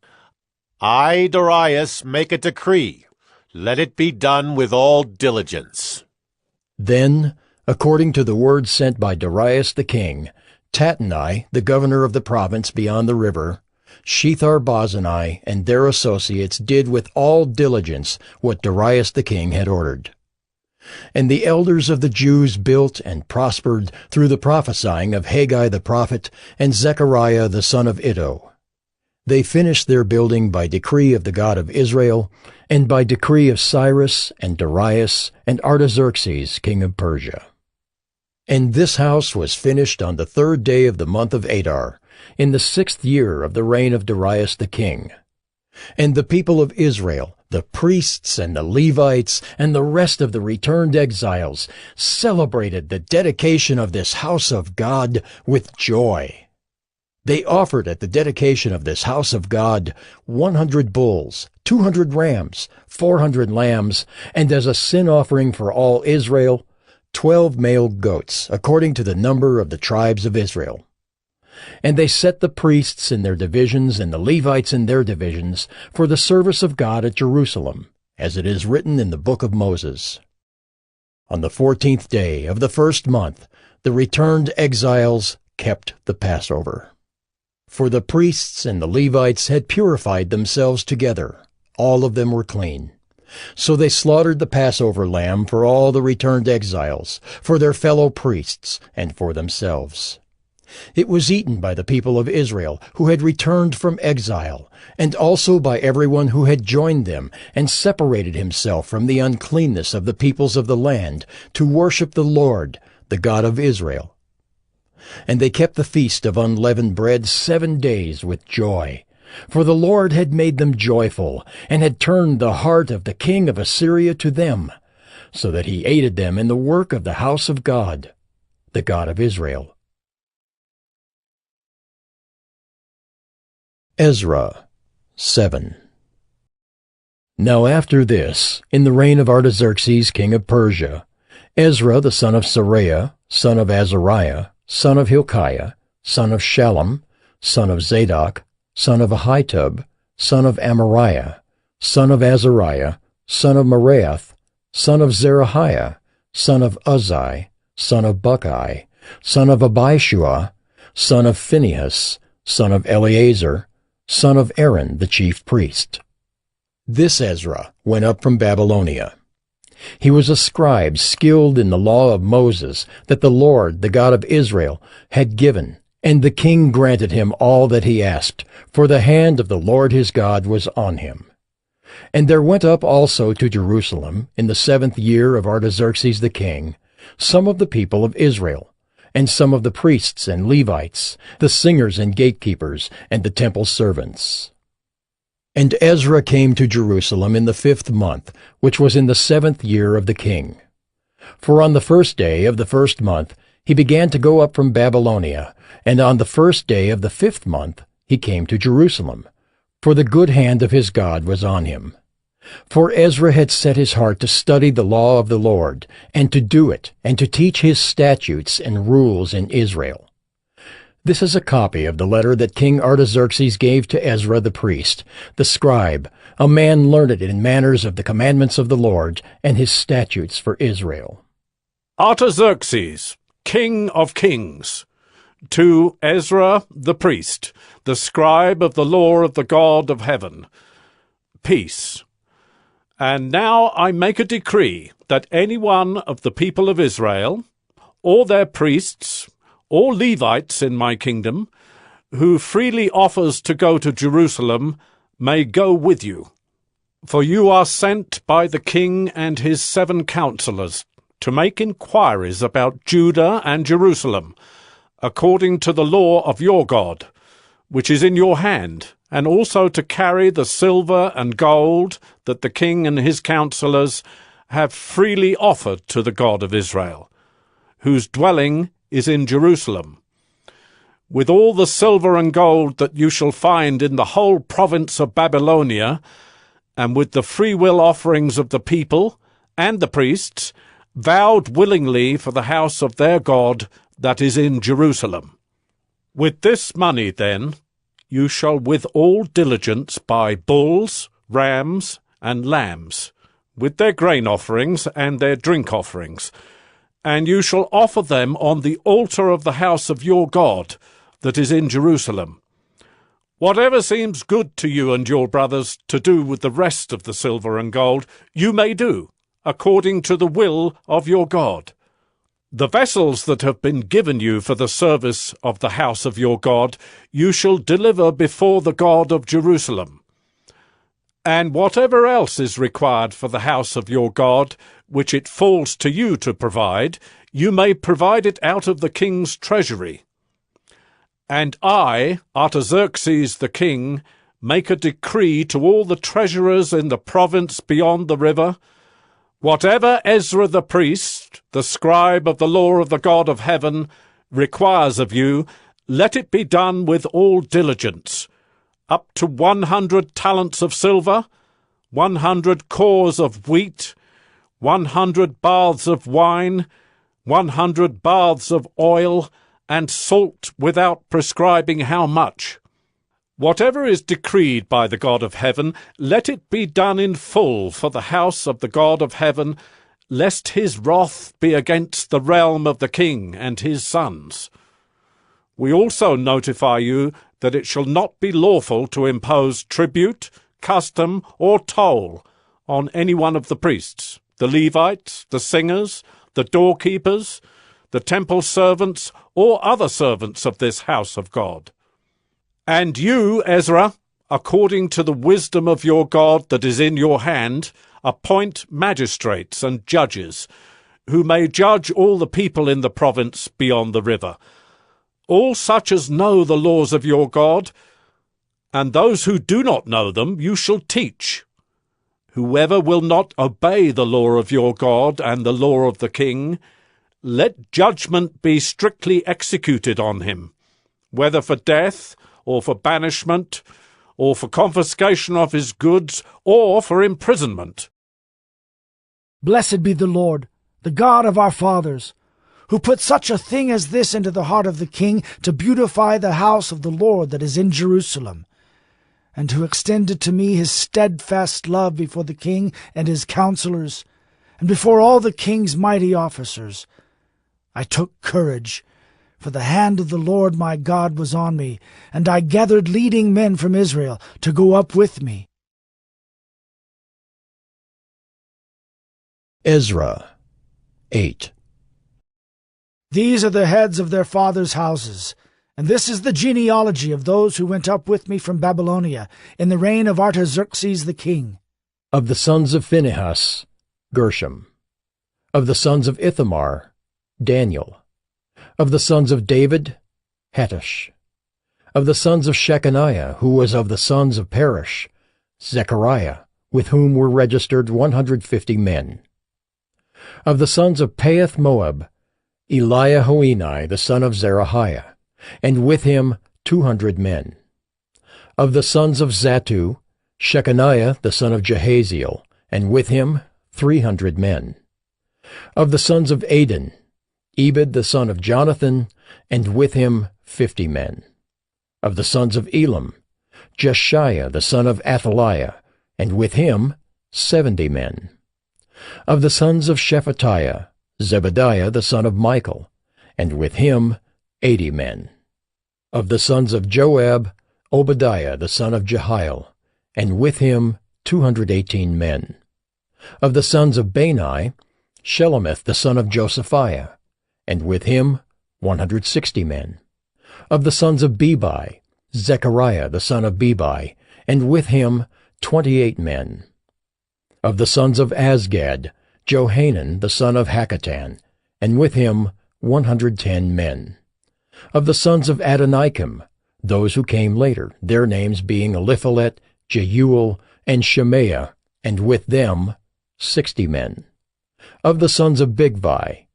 I, Darius, make a decree. Let it be done with all diligence. Then, according to the word sent by Darius the king, Tatnai, the governor of the province beyond the river, Shethar-Boznai, and their associates did with all diligence what Darius the king had ordered. And the elders of the Jews built and prospered through the prophesying of Haggai the prophet and Zechariah the son of Iddo. They finished their building by decree of the God of Israel, and by decree of Cyrus and Darius and Artaxerxes king of Persia. And this house was finished on the 3rd day of the month of Adar, in the 6th year of the reign of Darius the king. And the people of Israel, the priests and the Levites, and the rest of the returned exiles, celebrated the dedication of this house of God with joy. They offered at the dedication of this house of God 100 bulls, 200 rams, 400 lambs, and as a sin offering for all Israel, 12 male goats, according to the number of the tribes of Israel. And they set the priests in their divisions and the Levites in their divisions for the service of God at Jerusalem, as it is written in the book of Moses. On the 14th day of the first month, the returned exiles kept the Passover. For the priests and the Levites had purified themselves together. All of them were clean. So they slaughtered the Passover lamb for all the returned exiles, for their fellow priests, and for themselves. It was eaten by the people of Israel who had returned from exile, and also by everyone who had joined them and separated himself from the uncleanness of the peoples of the land to worship the Lord, the God of Israel. And they kept the feast of unleavened bread 7 days with joy. For the Lord had made them joyful, and had turned the heart of the king of Assyria to them, so that he aided them in the work of the house of God, the God of Israel. Ezra 7. Now after this, in the reign of Artaxerxes king of Persia, Ezra the son of Seraiah, son of Azariah, son of Hilkiah, son of Shallum, son of Zadok, son of Ahitub, son of Amariah, son of Azariah, son of Meraioth, son of Zerahiah, son of Uzzi, son of Bucci, son of Abishua, son of Phinehas, son of Eleazar, son of Aaron the chief priest. This Ezra went up from Babylonia. He was a scribe skilled in the law of Moses that the Lord, the God of Israel, had given, and the king granted him all that he asked, for the hand of the Lord his God was on him. And there went up also to Jerusalem, in the 7th year of Artaxerxes the king, some of the people of Israel, and some of the priests and Levites, the singers and gatekeepers, and the temple servants. And Ezra came to Jerusalem in the 5th month, which was in the 7th year of the king. For on the 1st day of the 1st month he began to go up from Babylonia, and on the 1st day of the 5th month he came to Jerusalem, for the good hand of his God was on him. For Ezra had set his heart to study the law of the Lord, and to do it, and to teach his statutes and rules in Israel. This is a copy of the letter that King Artaxerxes gave to Ezra the priest, the scribe, a man learned in manners of the commandments of the Lord, and his statutes for Israel. Artaxerxes, King of Kings, to Ezra the priest, the scribe of the law of the God of heaven, peace. And now I make a decree that any one of the people of Israel, or their priests, or Levites in my kingdom, who freely offers to go to Jerusalem, may go with you. For you are sent by the king and his 7 counselors to make inquiries about Judah and Jerusalem, according to the law of your God, which is in your hand, and also to carry the silver and gold that the king and his counselors have freely offered to the God of Israel, whose dwelling is in Jerusalem, with all the silver and gold that you shall find in the whole province of Babylonia, and with the freewill offerings of the people and the priests, vowed willingly for the house of their God that is in Jerusalem. With this money, then, you shall with all diligence buy bulls, rams, and lambs, with their grain offerings and their drink offerings, and you shall offer them on the altar of the house of your God that is in Jerusalem. Whatever seems good to you and your brothers to do with the rest of the silver and gold, you may do, according to the will of your God. The vessels that have been given you for the service of the house of your God you shall deliver before the God of Jerusalem. And whatever else is required for the house of your God, which it falls to you to provide, you may provide it out of the king's treasury. And I, Artaxerxes the king, make a decree to all the treasurers in the province beyond the river, whatever Ezra the priest, the scribe of the law of the God of heaven, requires of you, let it be done with all diligence, up to 100 talents of silver, 100 cores of wheat, 100 baths of wine, 100 baths of oil, and salt without prescribing how much. Whatever is decreed by the God of heaven, let it be done in full for the house of the God of heaven, lest his wrath be against the realm of the king and his sons. We also notify you that it shall not be lawful to impose tribute, custom, or toll on any one of the priests, the Levites, the singers, the doorkeepers, the temple servants, or other servants of this house of God. And you, Ezra, according to the wisdom of your God that is in your hand, appoint magistrates and judges, who may judge all the people in the province beyond the river, all such as know the laws of your God, and those who do not know them you shall teach. Whoever will not obey the law of your God and the law of the king, let judgment be strictly executed on him, whether for death, or for banishment, or for confiscation of his goods, or for imprisonment. Blessed be the Lord, the God of our fathers, who put such a thing as this into the heart of the king to beautify the house of the Lord that is in Jerusalem, and who extended to me his steadfast love before the king and his counselors, and before all the king's mighty officers. I took courage, for the hand of the Lord my God was on me, and I gathered leading men from Israel to go up with me. Ezra 8. These are the heads of their fathers' houses, and this is the genealogy of those who went up with me from Babylonia in the reign of Artaxerxes the king. Of the sons of Phinehas, Gershom. Of the sons of Ithamar, Daniel. Of the sons of David, Hattush. Of the sons of Shechaniah, who was of the sons of Perish, Zechariah, with whom were registered 150 men. Of the sons of Pahath Moab, Eliahoenai, the son of Zerahiah, and with him 200 men. Of the sons of Zattu, Shechaniah, the son of Jehaziel, and with him 300 men. Of the sons of Adin, Ebed the son of Jonathan, and with him 50 men. Of the sons of Elam, Jeshiah the son of Athaliah, and with him 70 men. Of the sons of Shephatiah, Zebadiah the son of Michael, and with him 80 men. Of the sons of Joab, Obadiah the son of Jehiel, and with him 218 men. Of the sons of Bani, Shelomith the son of Josephiah, and with him 160 men. Of the sons of Bebai, Zechariah the son of Bebai, and with him 28 men. Of the sons of Azgad, Johanan the son of Hakkatan, and with him 110 men. Of the sons of Adonikam, those who came later, their names being Eliphalet, Jeuel, and Shemaiah, and with them 60 men. Of the sons of Bigvai,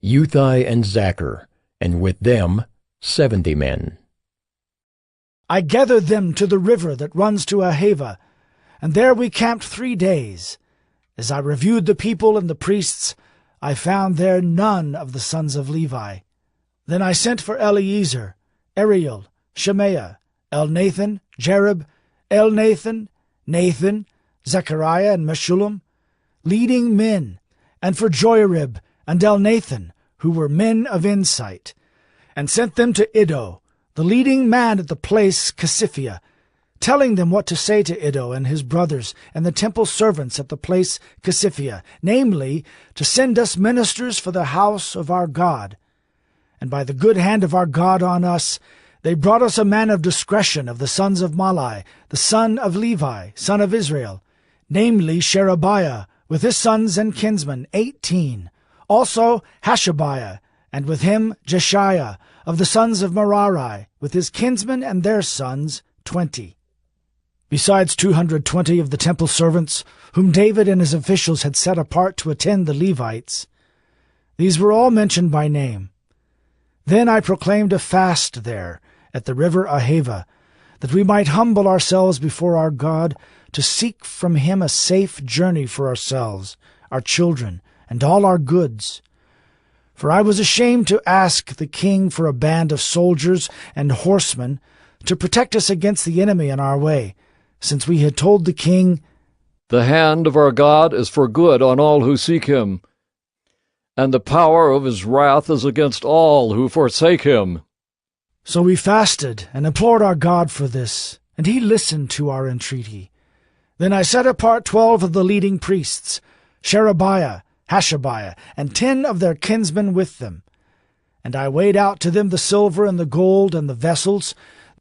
Uthai and Zachar, and with them 70 men. I gathered them to the river that runs to Ahava, and there we camped 3 days. As I reviewed the people and the priests, I found there none of the sons of Levi. Then I sent for Eliezer, Ariel, Shemaiah, Elnathan, Jerib, Elnathan, Nathan, Zechariah, and Meshullam, leading men, and for Joiarib and Elnathan, who were men of insight, and sent them to Iddo, the leading man at the place Casiphia, telling them what to say to Iddo and his brothers and the temple servants at the place Casiphia, namely, to send us ministers for the house of our God. And by the good hand of our God on us, they brought us a man of discretion of the sons of Malai, the son of Levi, son of Israel, namely Sherebiah, with his sons and kinsmen 18, also Hashabiah, and with him Jeshiah, of the sons of Merari, with his kinsmen and their sons 20. Besides 220 of the temple servants, whom David and his officials had set apart to attend the Levites. These were all mentioned by name. Then I proclaimed a fast there, at the river Ahava, that we might humble ourselves before our God, to seek from him a safe journey for ourselves, our children, and all our goods. For I was ashamed to ask the king for a band of soldiers and horsemen to protect us against the enemy in our way, since we had told the king, "The hand of our God is for good on all who seek him, and the power of his wrath is against all who forsake him." So we fasted and implored our God for this, and he listened to our entreaty. Then I set apart 12 of the leading priests, Sherebiah, Hashabiah, and 10 of their kinsmen with them. And I weighed out to them the silver and the gold and the vessels,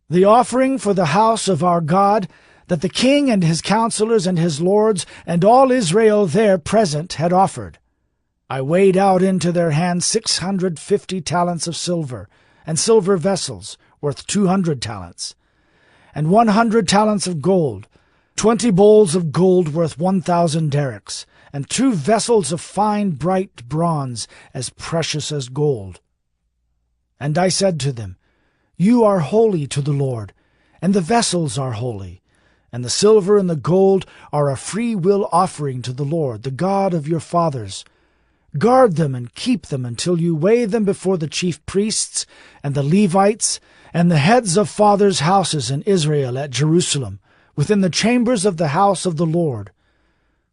the offering for the house of our God, that the king and his counselors and his lords and all Israel there present had offered. I weighed out into their hands 650 talents of silver, and silver vessels worth 200 talents, and 100 talents of gold, 20 bowls of gold worth 1,000 derricks, and 2 vessels of fine bright bronze as precious as gold. And I said to them, "You are holy to the Lord, and the vessels are holy, and the silver and the gold are a free will offering to the Lord, the God of your fathers. Guard them and keep them until you weigh them before the chief priests and the Levites and the heads of fathers' houses in Israel at Jerusalem, within the chambers of the house of the Lord."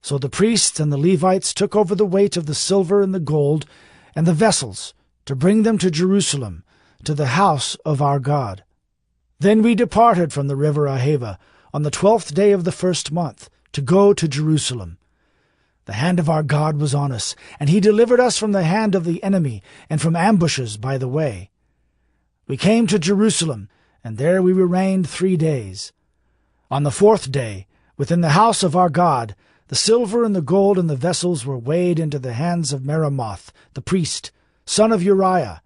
So the priests and the Levites took over the weight of the silver and the gold and the vessels to bring them to Jerusalem, to the house of our God. Then we departed from the river Ahava on the 12th day of the first month to go to Jerusalem. The hand of our God was on us, and he delivered us from the hand of the enemy and from ambushes by the way. We came to Jerusalem, and there we remained 3 days. On the 4th day, within the house of our God, the silver and the gold and the vessels were weighed into the hands of Meremoth, the priest, son of Uriah,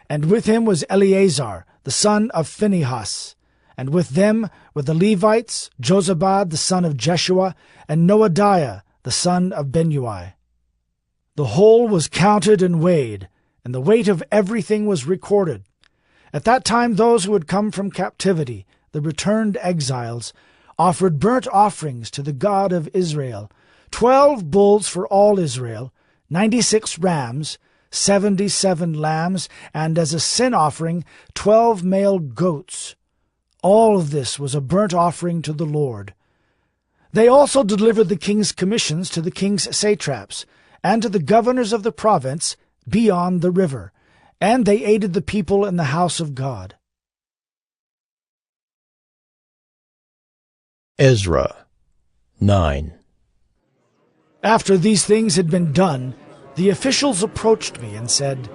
and with him was Eleazar, the son of Phinehas, and with them were the Levites, Jozabad, the son of Jeshua, and Noadiah, the son of Benui. The whole was counted and weighed, and the weight of everything was recorded. At that time those who had come from captivity, the returned exiles, offered burnt offerings to the God of Israel, 12 bulls for all Israel, 96 rams, 77 lambs, and as a sin offering 12 male goats. All of this was a burnt offering to the Lord. They also delivered the king's commissions to the king's satraps, and to the governors of the province beyond the river, and they aided the people in the house of God. Ezra 9. After these things had been done, the officials approached me and said,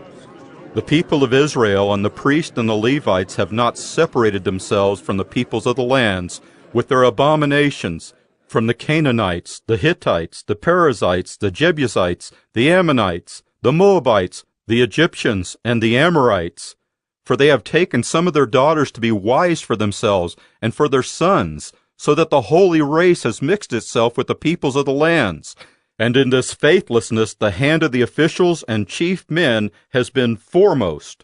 "The people of Israel and the priests and the Levites have not separated themselves from the peoples of the lands with their abominations, from the Canaanites, the Hittites, the Perizzites, the Jebusites, the Ammonites, the Moabites, the Egyptians, and the Amorites. For they have taken some of their daughters to be wives for themselves and for their sons, so that the holy race has mixed itself with the peoples of the lands. And in this faithlessness the hand of the officials and chief men has been foremost."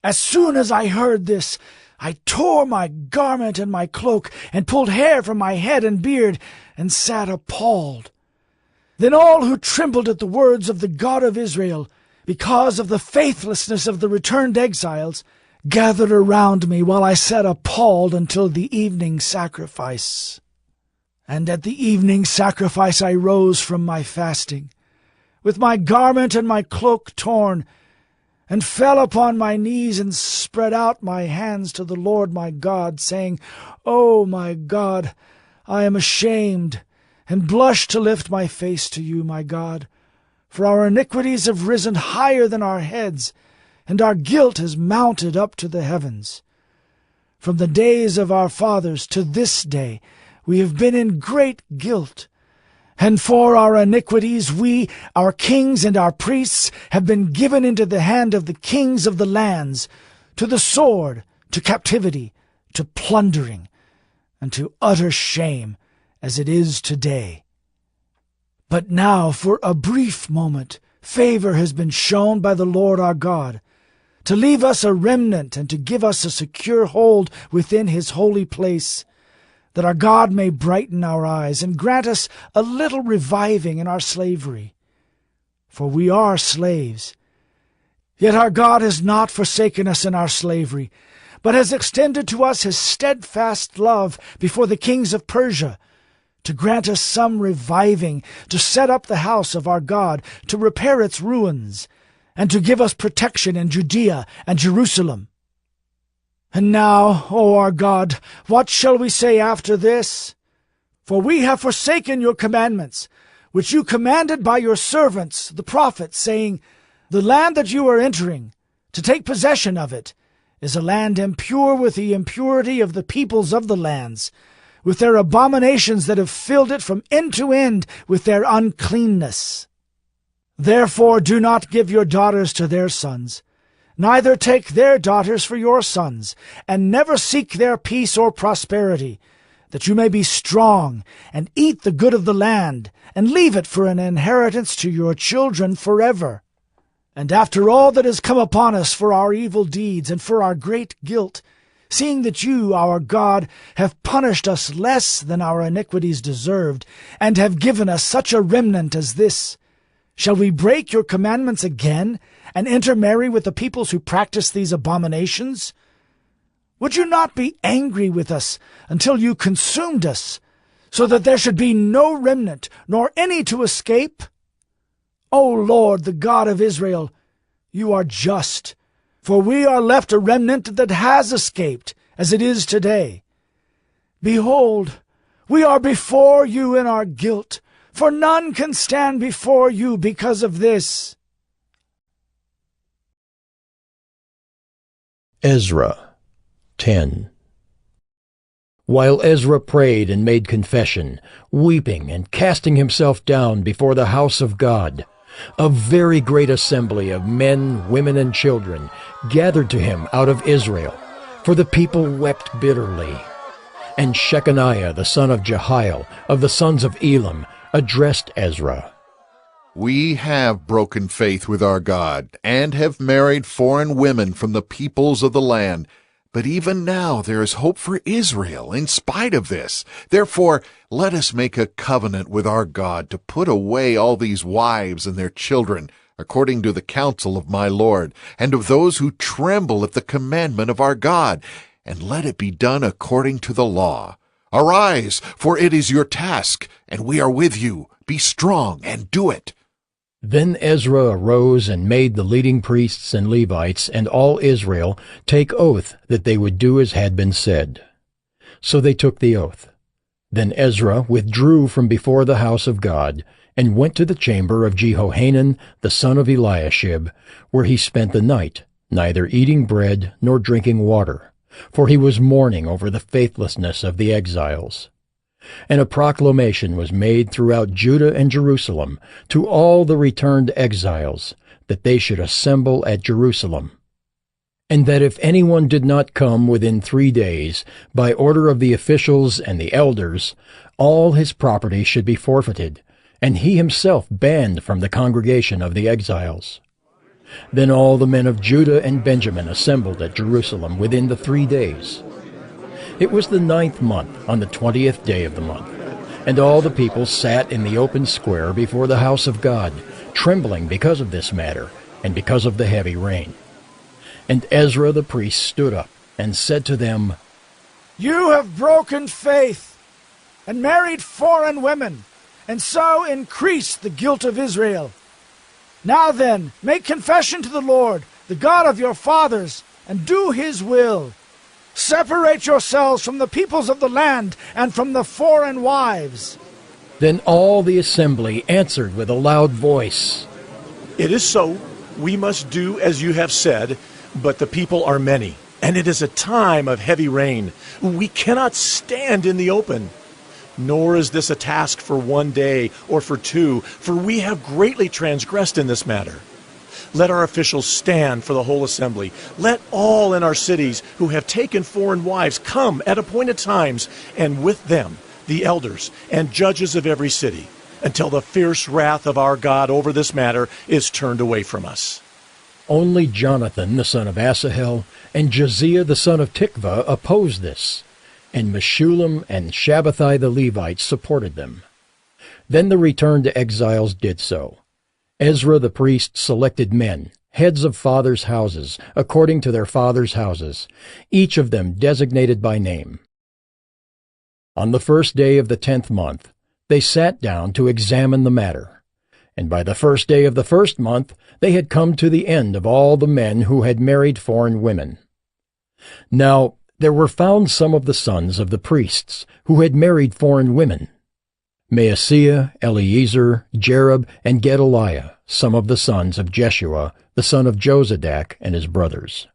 As soon as I heard this, I tore my garment and my cloak, and pulled hair from my head and beard, and sat appalled. Then all who trembled at the words of the God of Israel, because of the faithlessness of the returned exiles, gathered around me while I sat appalled until the evening sacrifice. And at the evening sacrifice I rose from my fasting, with my garment and my cloak torn, and fell upon my knees and spread out my hands to the Lord my God, saying, "O my God, I am ashamed, and blush to lift my face to you, my God, for our iniquities have risen higher than our heads, and our guilt has mounted up to the heavens. From the days of our fathers to this day we have been in great guilt, and for our iniquities we, our kings and our priests, have been given into the hand of the kings of the lands, to the sword, to captivity, to plundering, and to utter shame, as it is today. But now, for a brief moment, favor has been shown by the Lord our God, to leave us a remnant and to give us a secure hold within his holy place, that our God may brighten our eyes and grant us a little reviving in our slavery. For we are slaves. Yet our God has not forsaken us in our slavery, but has extended to us his steadfast love before the kings of Persia, to grant us some reviving, to set up the house of our God, to repair its ruins, and to give us protection in Judea and Jerusalem. And now, O our God, what shall we say after this? For we have forsaken your commandments, which you commanded by your servants, the prophets, saying, The land that you are entering, to take possession of it, is a land impure with the impurity of the peoples of the lands, with their abominations that have filled it from end to end with their uncleanness. Therefore do not give your daughters to their sons, neither take their daughters for your sons, and never seek their peace or prosperity, that you may be strong, and eat the good of the land, and leave it for an inheritance to your children forever. And after all that has come upon us for our evil deeds and for our great guilt, seeing that you, our God, have punished us less than our iniquities deserved, and have given us such a remnant as this, shall we break your commandments again, and intermarry with the peoples who practice these abominations? Would you not be angry with us until you consumed us, so that there should be no remnant, nor any to escape? O Lord, the God of Israel, you are just, for we are left a remnant that has escaped, as it is today. Behold, we are before you in our guilt, for none can stand before you because of this. Ezra 10. While Ezra prayed and made confession, weeping and casting himself down before the house of God, a very great assembly of men, women, and children gathered to him out of Israel, for the people wept bitterly. And Shechaniah the son of Jehiel, of the sons of Elam, addressed Ezra. We have broken faith with our God, and have married foreign women from the peoples of the land. But even now there is hope for Israel in spite of this. Therefore, let us make a covenant with our God to put away all these wives and their children, according to the counsel of my Lord, and of those who tremble at the commandment of our God, and let it be done according to the law. Arise, for it is your task, and we are with you. Be strong and do it. Then Ezra arose and made the leading priests and Levites and all Israel take oath that they would do as had been said. So they took the oath. Then Ezra withdrew from before the house of God, and went to the chamber of Jehohanan the son of Eliashib, where he spent the night, neither eating bread nor drinking water, for he was mourning over the faithlessness of the exiles. And a proclamation was made throughout Judah and Jerusalem to all the returned exiles, that they should assemble at Jerusalem, and that if anyone did not come within 3 days, by order of the officials and the elders, all his property should be forfeited, and he himself banned from the congregation of the exiles. Then all the men of Judah and Benjamin assembled at Jerusalem within the 3 days. It was the 9th month, on the 20th day of the month, and all the people sat in the open square before the house of God, trembling because of this matter, and because of the heavy rain. And Ezra the priest stood up, and said to them, You have broken faith, and married foreign women, and so increased the guilt of Israel. Now then, make confession to the Lord, the God of your fathers, and do his will. Separate yourselves from the peoples of the land and from the foreign wives. Then all the assembly answered with a loud voice, It is so. We must do as you have said, but the people are many, and it is a time of heavy rain. We cannot stand in the open. Nor is this a task for 1 day or for 2, for we have greatly transgressed in this matter. Let our officials stand for the whole assembly. Let all in our cities who have taken foreign wives come at appointed times, and with them the elders and judges of every city, until the fierce wrath of our God over this matter is turned away from us. Only Jonathan the son of Asahel and Josiah the son of Tikvah opposed this, and Meshullam and Shabbathai the Levites supported them. Then the returned exiles did so. Ezra the priest selected men, heads of fathers' houses, according to their fathers' houses, each of them designated by name. On the 1st day of the 10th month, they sat down to examine the matter. And by the 1st day of the 1st month, they had come to the end of all the men who had married foreign women. Now there were found some of the sons of the priests who had married foreign women: Maaseiah, Eleazar, Jerub, and Gedaliah, some of the sons of Jeshua, the son of Jozadak, and his brothers.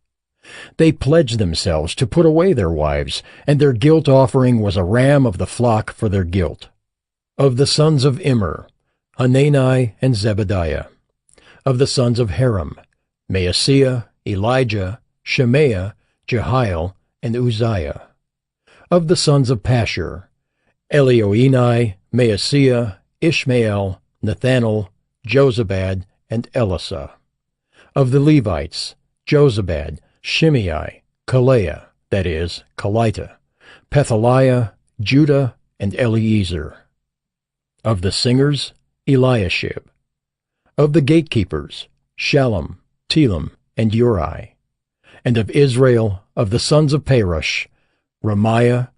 They pledged themselves to put away their wives, and their guilt offering was a ram of the flock for their guilt. Of the sons of Immer, Hanani and Zebediah. Of the sons of Haram, Maaseiah, Elijah, Shemaiah, Jehiel, and Uzziah. Of the sons of Pashur, Elioenai, Maaseiah, Ishmael, Nathanael, Jozabad, and Elisah. Of the Levites, Jozabad, Shimei, Kaleah, that is, Kelita, Pethaliah, Judah, and Eliezer. Of the singers, Eliashib. Of the gatekeepers, Shallum, Telem, and Uri. And of Israel, of the sons of Perush, Ramiah,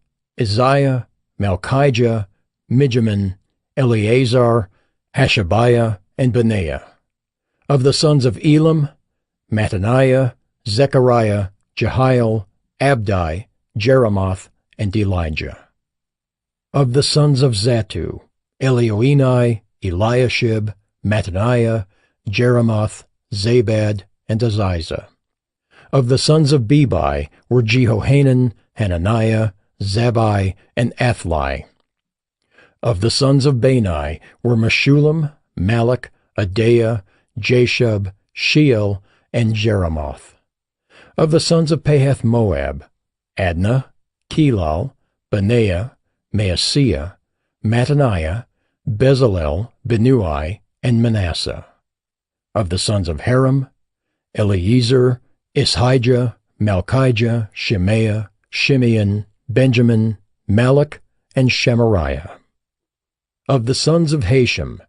Isaiah, Malchijah, Mijamin, Eleazar, Hashabiah, and Benaiah. Of the sons of Elam, Mattaniah, Zechariah, Jehiel, Abdi, Jeremoth, and Elijah. Of the sons of Zattu, Elioenai, Eliashib, Mattaniah, Jeremoth, Zabad, and Aziza. Of the sons of Bebai were Jehohanan, Hananiah, Zabai, and Athli. Of the sons of Bani were Meshullam, Malach, Adaiah, Jashub, Sheol, and Jeremoth. Of the sons of Pahath Moab, Adnah, Kelal, Benaiah, Maaseiah, Mattaniah, Bezalel, Benui, and Manasseh. Of the sons of Haram, Eliezer, Ishijah, Malchijah, Shemaiah, Shimeon, Benjamin, Malach, and Shemariah. Of the sons of Hashem,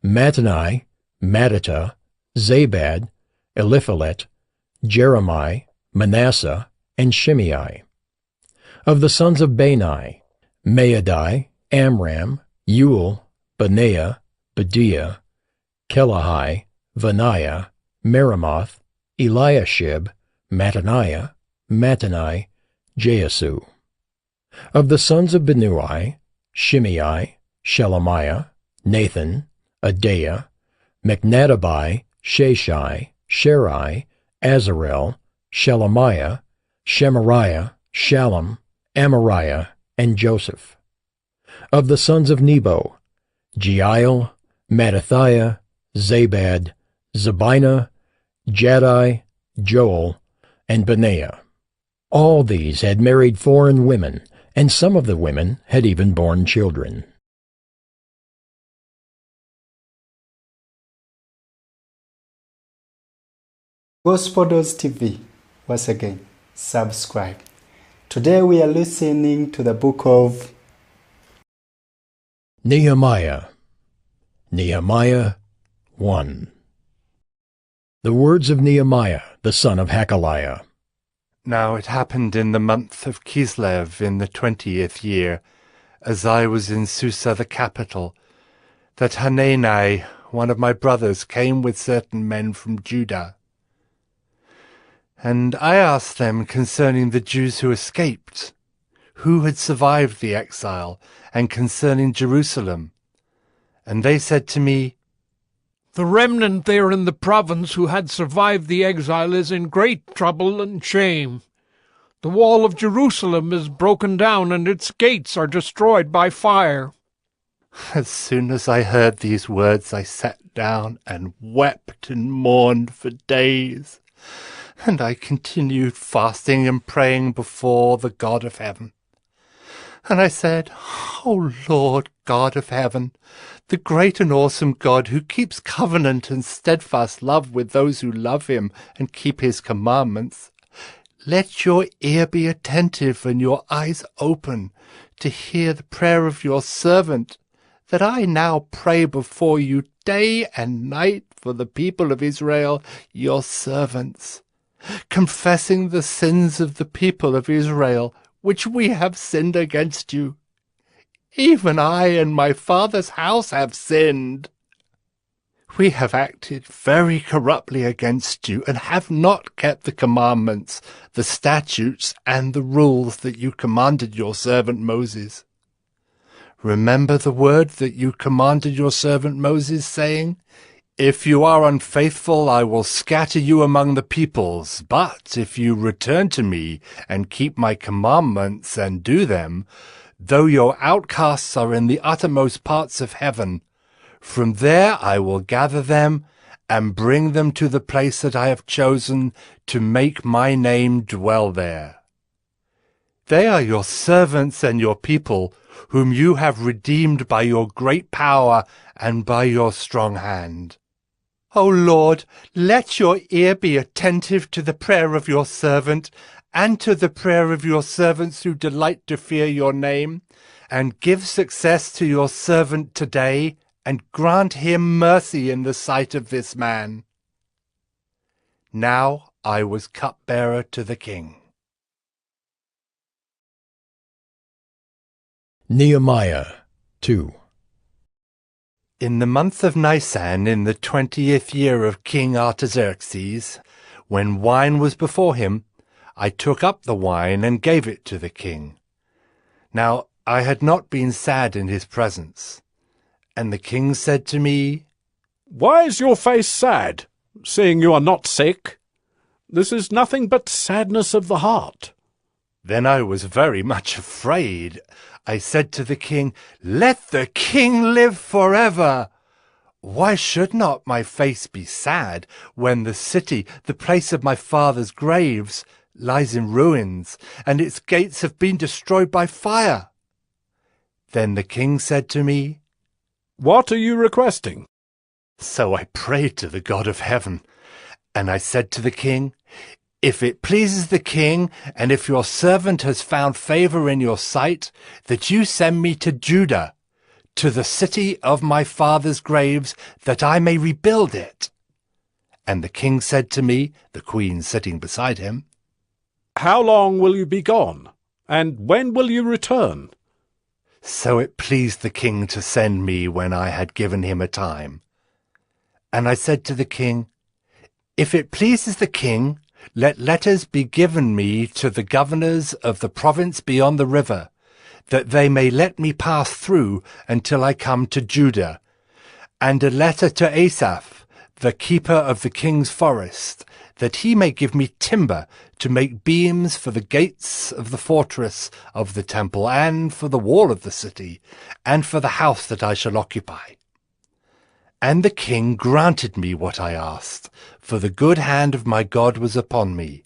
Mattani, Mattata, Zabad, Eliphalet, Jeremiah, Manasseh, and Shimei. Of the sons of Bani, Maadai, Amram, Uel, Benaiah, Bediah, Kelahai, Vaniah, Meremoth, Eliashib, Mattaniah, Mattani, Jeasu. Of the sons of Benui, Shimei, Shelemiah, Nathan, Adaiah, Mechnadabai, Sheshai, Sherai, Azarel, Shelemiah, Shemariah, Shallum, Amariah, and Joseph. Of the sons of Nebo, Jeiel, Mattathiah, Zabad, Zabinah, Jaddai, Joel, and Benaiah. All these had married foreign women, and some of the women had even borne children. Gospodos TV, once again, subscribe. Today we are listening to the book of Nehemiah. Nehemiah 1. The words of Nehemiah, the son of Hakaliah. Now it happened in the month of Kislev in the 20th year, as I was in Susa the capital, that Hanani, one of my brothers, came with certain men from Judah. And I asked them concerning the Jews who escaped, who had survived the exile, and concerning Jerusalem. And they said to me, The remnant there in the province who had survived the exile is in great trouble and shame. The wall of Jerusalem is broken down, and its gates are destroyed by fire. As soon as I heard these words, I sat down and wept and mourned for days. And I continued fasting and praying before the God of heaven. And I said, O Lord God of heaven, the great and awesome God who keeps covenant and steadfast love with those who love him and keep his commandments, let your ear be attentive and your eyes open to hear the prayer of your servant, that I now pray before you day and night for the people of Israel, your servants, confessing the sins of the people of Israel, which we have sinned against you. Even I and my father's house have sinned. We have acted very corruptly against you, and have not kept the commandments, the statutes, and the rules that you commanded your servant Moses. Remember the word that you commanded your servant Moses, saying, If you are unfaithful, I will scatter you among the peoples. But if you return to me and keep my commandments and do them, though your outcasts are in the uttermost parts of heaven, from there I will gather them and bring them to the place that I have chosen to make my name dwell there. They are your servants and your people, whom you have redeemed by your great power and by your strong hand. O Lord, let your ear be attentive to the prayer of your servant, and to the prayer of your servants who delight to fear your name, and give success to your servant today, and grant him mercy in the sight of this man. Now I was cupbearer to the king. Nehemiah 2. In the month of Nisan, in the 20th year of King Artaxerxes, when wine was before him, I took up the wine and gave it to the king. Now I had not been sad in his presence. And the king said to me, Why is your face sad, seeing you are not sick? This is nothing but sadness of the heart. Then I was very much afraid. I said to the king, Let the king live forever. Why should not my face be sad when the city, the place of my father's graves, lies in ruins, and its gates have been destroyed by fire? Then the king said to me, What are you requesting? So I prayed to the God of heaven, and I said to the king, If it pleases the king, and if your servant has found favor in your sight, that you send me to Judah, to the city of my father's graves, that I may rebuild it. And the king said to me, the queen sitting beside him, How long will you be gone, and when will you return? So it pleased the king to send me when I had given him a time. And I said to the king, If it pleases the king, let letters be given me to the governors of the province beyond the river, that they may let me pass through until I come to Judah, and a letter to Asaph, the keeper of the king's forest, that he may give me timber to make beams for the gates of the fortress of the temple, and for the wall of the city, and for the house that I shall occupy. And the king granted me what I asked, for the good hand of my God was upon me.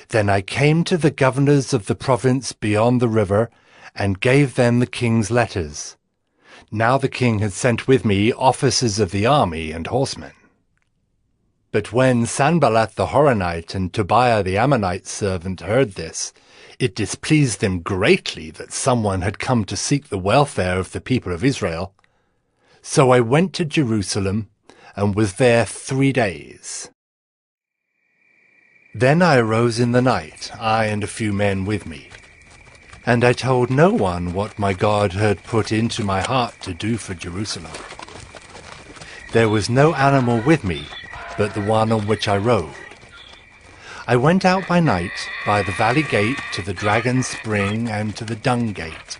Then I came to the governors of the province beyond the river, and gave them the king's letters. Now the king had sent with me officers of the army and horsemen. But when Sanballat the Horonite and Tobiah the Ammonite servant heard this, it displeased them greatly that someone had come to seek the welfare of the people of Israel. So I went to Jerusalem, and was there 3 days. Then I arose in the night, I and a few men with me. And I told no one what my God had put into my heart to do for Jerusalem. There was no animal with me, but the one on which I rode. I went out by night, by the valley gate to the dragon's spring and to the dung gate.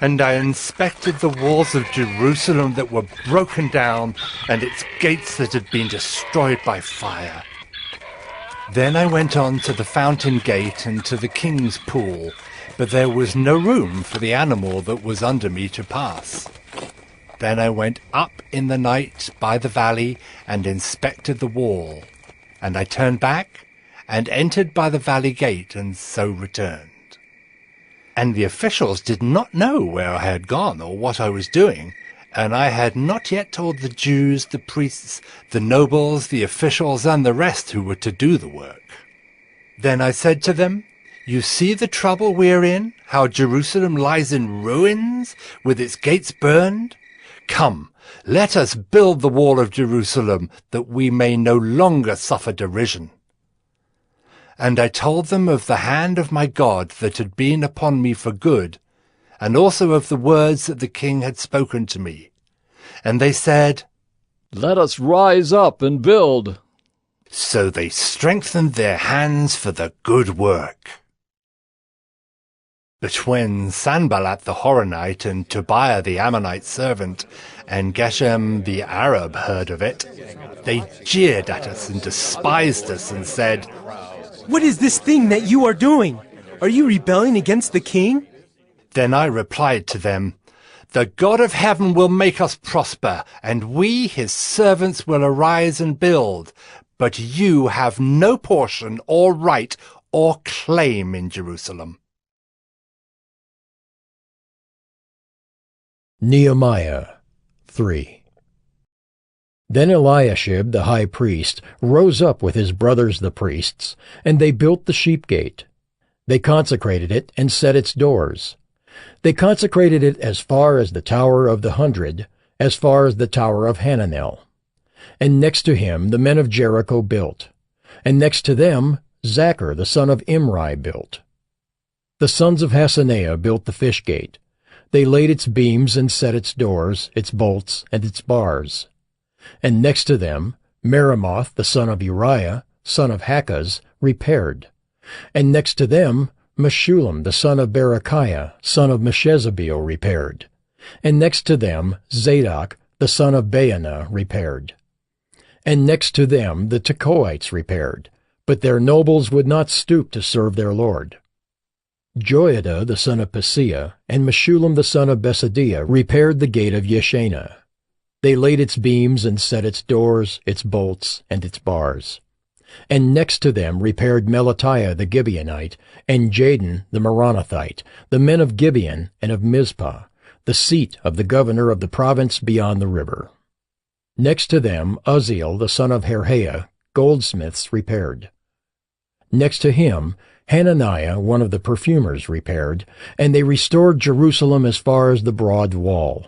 And I inspected the walls of Jerusalem that were broken down, and its gates that had been destroyed by fire. Then I went on to the fountain gate and to the king's pool, but there was no room for the animal that was under me to pass. Then I went up in the night by the valley and inspected the wall. And I turned back and entered by the valley gate, and so returned. And the officials did not know where I had gone or what I was doing, and I had not yet told the Jews, the priests, the nobles, the officials, and the rest who were to do the work. Then I said to them, You see the trouble we are in, how Jerusalem lies in ruins, with its gates burned? Come, let us build the wall of Jerusalem, that we may no longer suffer derision. And I told them of the hand of my God that had been upon me for good, and also of the words that the king had spoken to me. And they said, Let us rise up and build. So they strengthened their hands for the good work. But when Sanballat the Horonite and Tobiah the Ammonite servant and Geshem the Arab heard of it, they jeered at us and despised us and said, What is this thing that you are doing? Are you rebelling against the king? Then I replied to them, The God of heaven will make us prosper, and we, his servants, will arise and build. But you have no portion or right or claim in Jerusalem. Nehemiah 3. Then Eliashib the high priest rose up with his brothers the priests, and they built the sheep gate. They consecrated it and set its doors. They consecrated it as far as the Tower of the 100, as far as the Tower of Hananel. And next to him the men of Jericho built. And next to them Zachar the son of Imri built. The sons of Hasaneah built the fish gate. They laid its beams and set its doors, its bolts, and its bars. And next to them Meremoth the son of Uriah, son of Hakaz, repaired. And next to them Meshullam the son of Berechiah, son of Meshezabeel, repaired. And next to them Zadok the son of Baanah repaired. And next to them the Tekoites repaired, but their nobles would not stoop to serve their lord. Joiada the son of Paseah and Meshullam the son of Besadiah repaired the gate of Yeshana. They laid its beams and set its doors, its bolts, and its bars. And next to them repaired Melatiah the Gibeonite and Jadon the Meronothite, the men of Gibeon and of Mizpah, the seat of the governor of the province beyond the river. Next to them Uzziel the son of Harhaiah, goldsmiths, repaired. Next to him Hananiah, one of the perfumers, repaired, and they restored Jerusalem as far as the broad wall.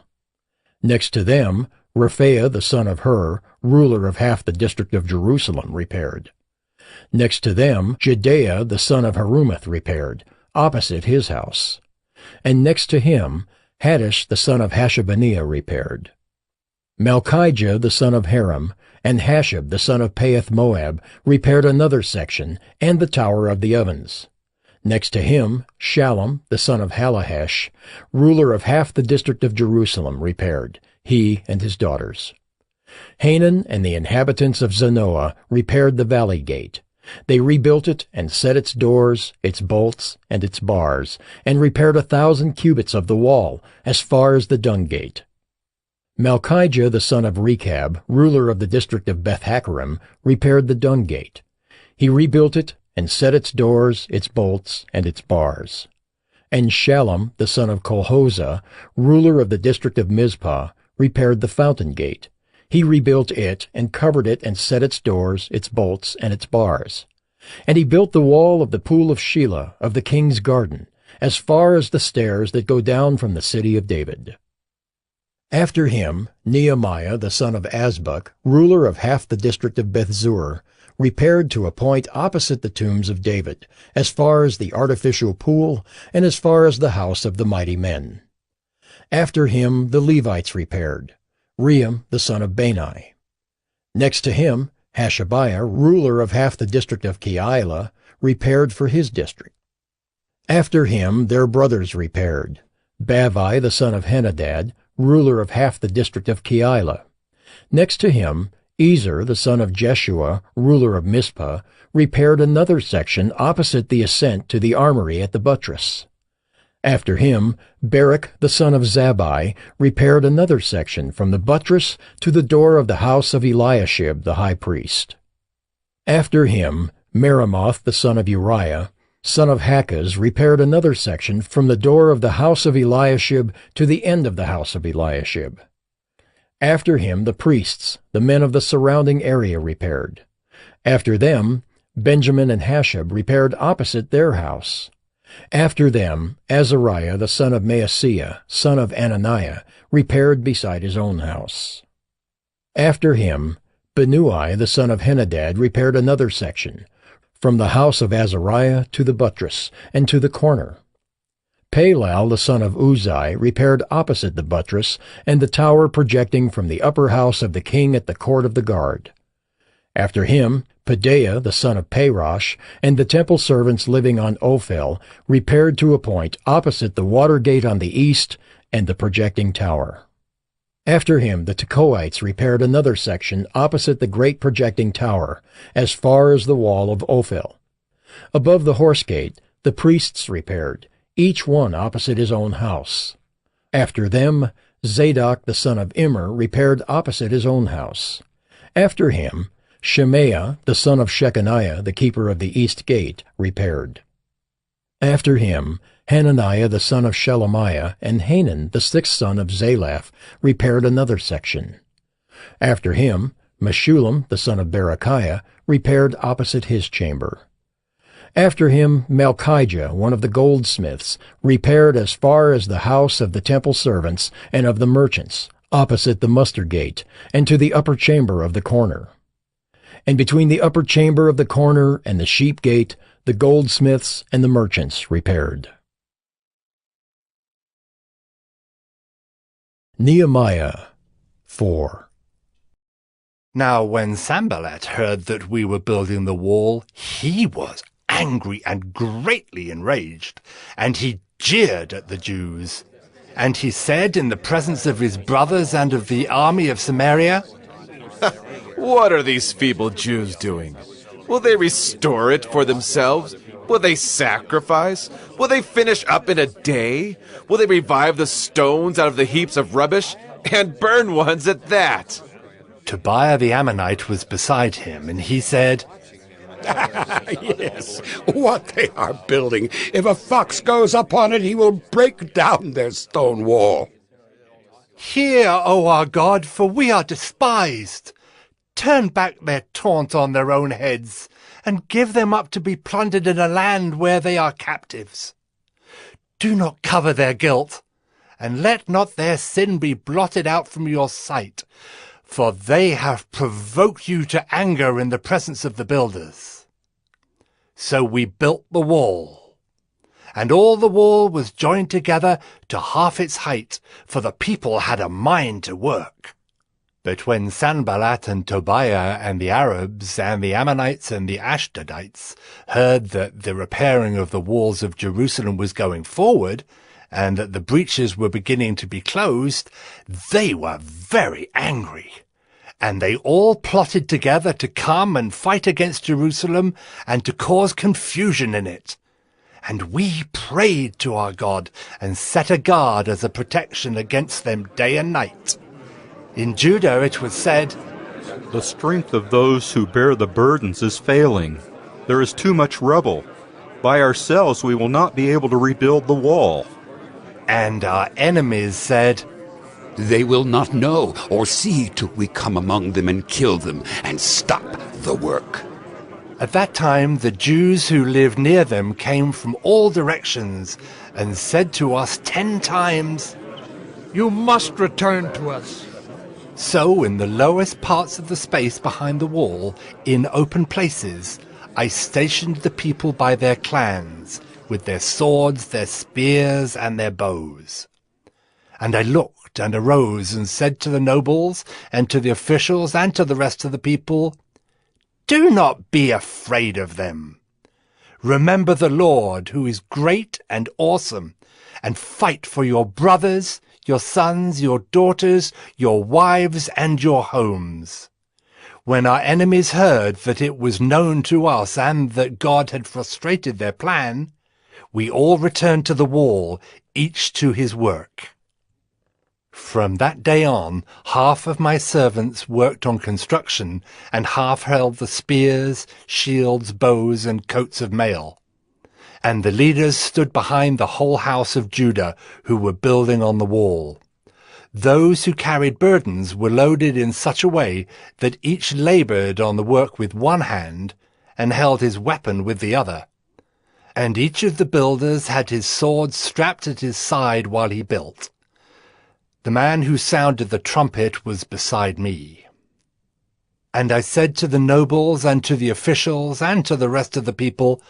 Next to them Rephaiah the son of Hur, ruler of half the district of Jerusalem, repaired. Next to them Jedaiah the son of Harumaph repaired, opposite his house. And next to him Haddish the son of Hashabniah repaired. Malchijah the son of Haram and Hashab the son of Pahath-Moab repaired another section and the tower of the ovens. Next to him Shallum the son of Halahesh, ruler of half the district of Jerusalem, repaired, he and his daughters. Hanan and the inhabitants of Zanoah repaired the valley gate. They rebuilt it and set its doors, its bolts, and its bars, and repaired 1,000 cubits of the wall, as far as the dung gate. Malchijah the son of Rechab, ruler of the district of Beth-Hakerem, repaired the dung gate. He rebuilt it and set its doors, its bolts, and its bars. And Shallum the son of Colhozah, ruler of the district of Mizpah, repaired the fountain gate. He rebuilt it and covered it and set its doors, its bolts, and its bars. And he built the wall of the pool of Shelah of the king's garden, as far as the stairs that go down from the city of David. After him Nehemiah the son of Azbuk, ruler of half the district of Bethzur, repaired to a point opposite the tombs of David, as far as the artificial pool and as far as the house of the mighty men. After him the Levites repaired, Rehum the son of Bani. Next to him Hashabiah, ruler of half the district of Keilah, repaired for his district. After him their brothers repaired, Bavai the son of Henadad, ruler of half the district of Keilah. Next to him Ezer the son of Jeshua, ruler of Mizpah, repaired another section opposite the ascent to the armory at the buttress. After him Barak the son of Zabbai repaired another section from the buttress to the door of the house of Eliashib the high priest. After him Meremoth the son of Uriah, son of Hakaz, repaired another section from the door of the house of Eliashib to the end of the house of Eliashib. After him the priests, the men of the surrounding area, repaired. After them Benjamin and Hashab repaired opposite their house. After them, Azariah the son of Maaseiah, son of Ananiah, repaired beside his own house. After him, Binnui the son of Henadad repaired another section, from the house of Azariah to the buttress, and to the corner. Palal the son of Uzai repaired opposite the buttress, and the tower projecting from the upper house of the king at the court of the guard. After him, Pedaiah the son of Parosh, and the temple servants living on Ophel, repaired to a point opposite the water gate on the east, and the projecting tower. After him the Tekoites repaired another section opposite the great projecting tower, as far as the wall of Ophel. Above the horse gate the priests repaired, each one opposite his own house. After them Zadok the son of Immer repaired opposite his own house. After him Shemaiah the son of Shechaniah, the keeper of the east gate, repaired. After him Hananiah the son of Shelemiah and Hanan the sixth son of Zalaph repaired another section. After him Meshullam the son of Berechiah repaired opposite his chamber. After him Malchijah, one of the goldsmiths, repaired as far as the house of the temple servants and of the merchants, opposite the muster gate, and to the upper chamber of the corner. And between the upper chamber of the corner and the sheep gate, the goldsmiths and the merchants repaired. Nehemiah 4. Now when Sanballat heard that we were building the wall, he was angry and greatly enraged, and he jeered at the Jews. And he said in the presence of his brothers and of the army of Samaria, What are these feeble Jews doing? Will they restore it for themselves? Will they sacrifice? Will they finish up in a day? Will they revive the stones out of the heaps of rubbish, and burn ones at that? Tobiah the Ammonite was beside him, and he said, Yes, what they are building. If a fox goes up on it, he will break down their stone wall. Hear, O our God, for we are despised. Turn back their taunt on their own heads, and give them up to be plundered in a land where they are captives. Do not cover their guilt, and let not their sin be blotted out from your sight, for they have provoked you to anger in the presence of the builders. So we built the wall, and all the wall was joined together to half its height, for the people had a mind to work. But when Sanballat and Tobiah and the Arabs and the Ammonites and the Ashdodites heard that the repairing of the walls of Jerusalem was going forward, and that the breaches were beginning to be closed, they were very angry. And they all plotted together to come and fight against Jerusalem and to cause confusion in it. And we prayed to our God and set a guard as a protection against them day and night. In Judah it was said, The strength of those who bear the burdens is failing. There is too much rubble. By ourselves we will not be able to rebuild the wall. And our enemies said, They will not know or see till we come among them and kill them and stop the work. At that time the Jews who lived near them came from all directions and said to us 10 times, You must return to us. So in the lowest parts of the space behind the wall, in open places, I stationed the people by their clans, with their swords, their spears, and their bows. And I looked and arose and said to the nobles, and to the officials, and to the rest of the people, Do not be afraid of them. Remember the Lord, who is great and awesome, and fight for your brothers, your sons, your daughters, your wives, and your homes. When our enemies heard that it was known to us and that God had frustrated their plan, we all returned to the wall, each to his work. From that day on, half of my servants worked on construction, and half held the spears, shields, bows, and coats of mail. And the leaders stood behind the whole house of Judah, who were building on the wall. Those who carried burdens were loaded in such a way that each labored on the work with one hand and held his weapon with the other. And each of the builders had his sword strapped at his side while he built. The man who sounded the trumpet was beside me. And I said to the nobles and to the officials and to the rest of the people,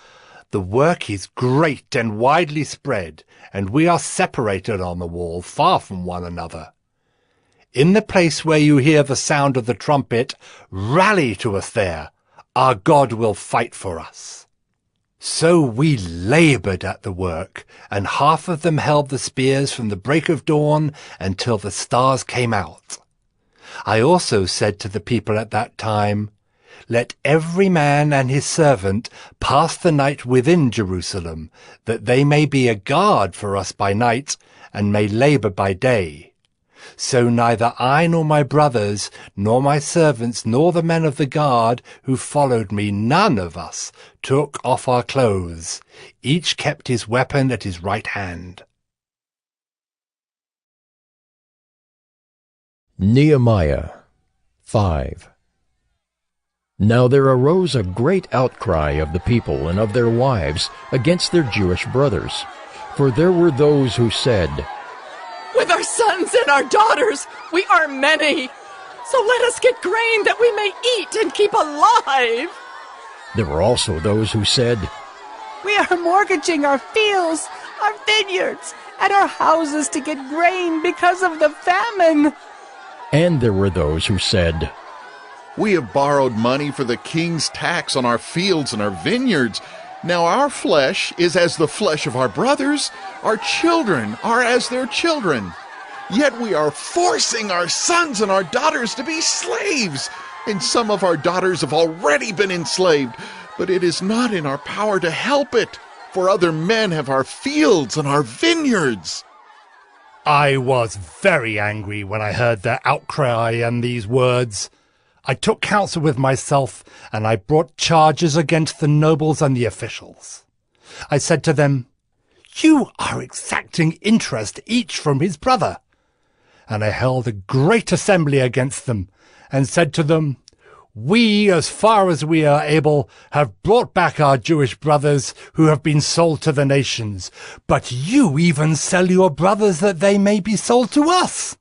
"The work is great and widely spread, and we are separated on the wall, far from one another. In the place where you hear the sound of the trumpet, rally to us there. Our God will fight for us." So we labored at the work, and half of them held the spears from the break of dawn until the stars came out. I also said to the people at that time, "Let every man and his servant pass the night within Jerusalem, that they may be a guard for us by night, and may labor by day. So neither I nor my brothers, nor my servants, nor the men of the guard who followed me, none of us took off our clothes. Each kept his weapon at his right hand." Nehemiah 5. Now there arose a great outcry of the people and of their wives against their Jewish brothers. For there were those who said, "With our sons and our daughters, we are many. So let us get grain that we may eat and keep alive." There were also those who said, "We are mortgaging our fields, our vineyards, and our houses to get grain because of the famine." And there were those who said, "We have borrowed money for the king's tax on our fields and our vineyards. Now our flesh is as the flesh of our brothers, our children are as their children. Yet we are forcing our sons and our daughters to be slaves, and some of our daughters have already been enslaved, but it is not in our power to help it, for other men have our fields and our vineyards." I was very angry when I heard their outcry and these words. I took counsel with myself, and I brought charges against the nobles and the officials. I said to them, "You are exacting interest each from his brother." And I held a great assembly against them, and said to them, "We, as far as we are able, have brought back our Jewish brothers who have been sold to the nations, but you even sell your brothers that they may be sold to us."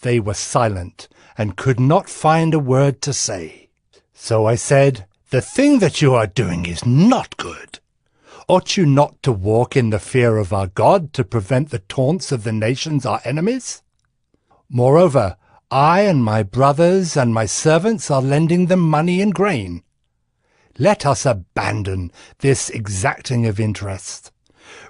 They were silent, and could not find a word to say. So I said, "The thing that you are doing is not good. Ought you not to walk in the fear of our God to prevent the taunts of the nations our enemies? Moreover, I and my brothers and my servants are lending them money and grain. Let us abandon this exacting of interest.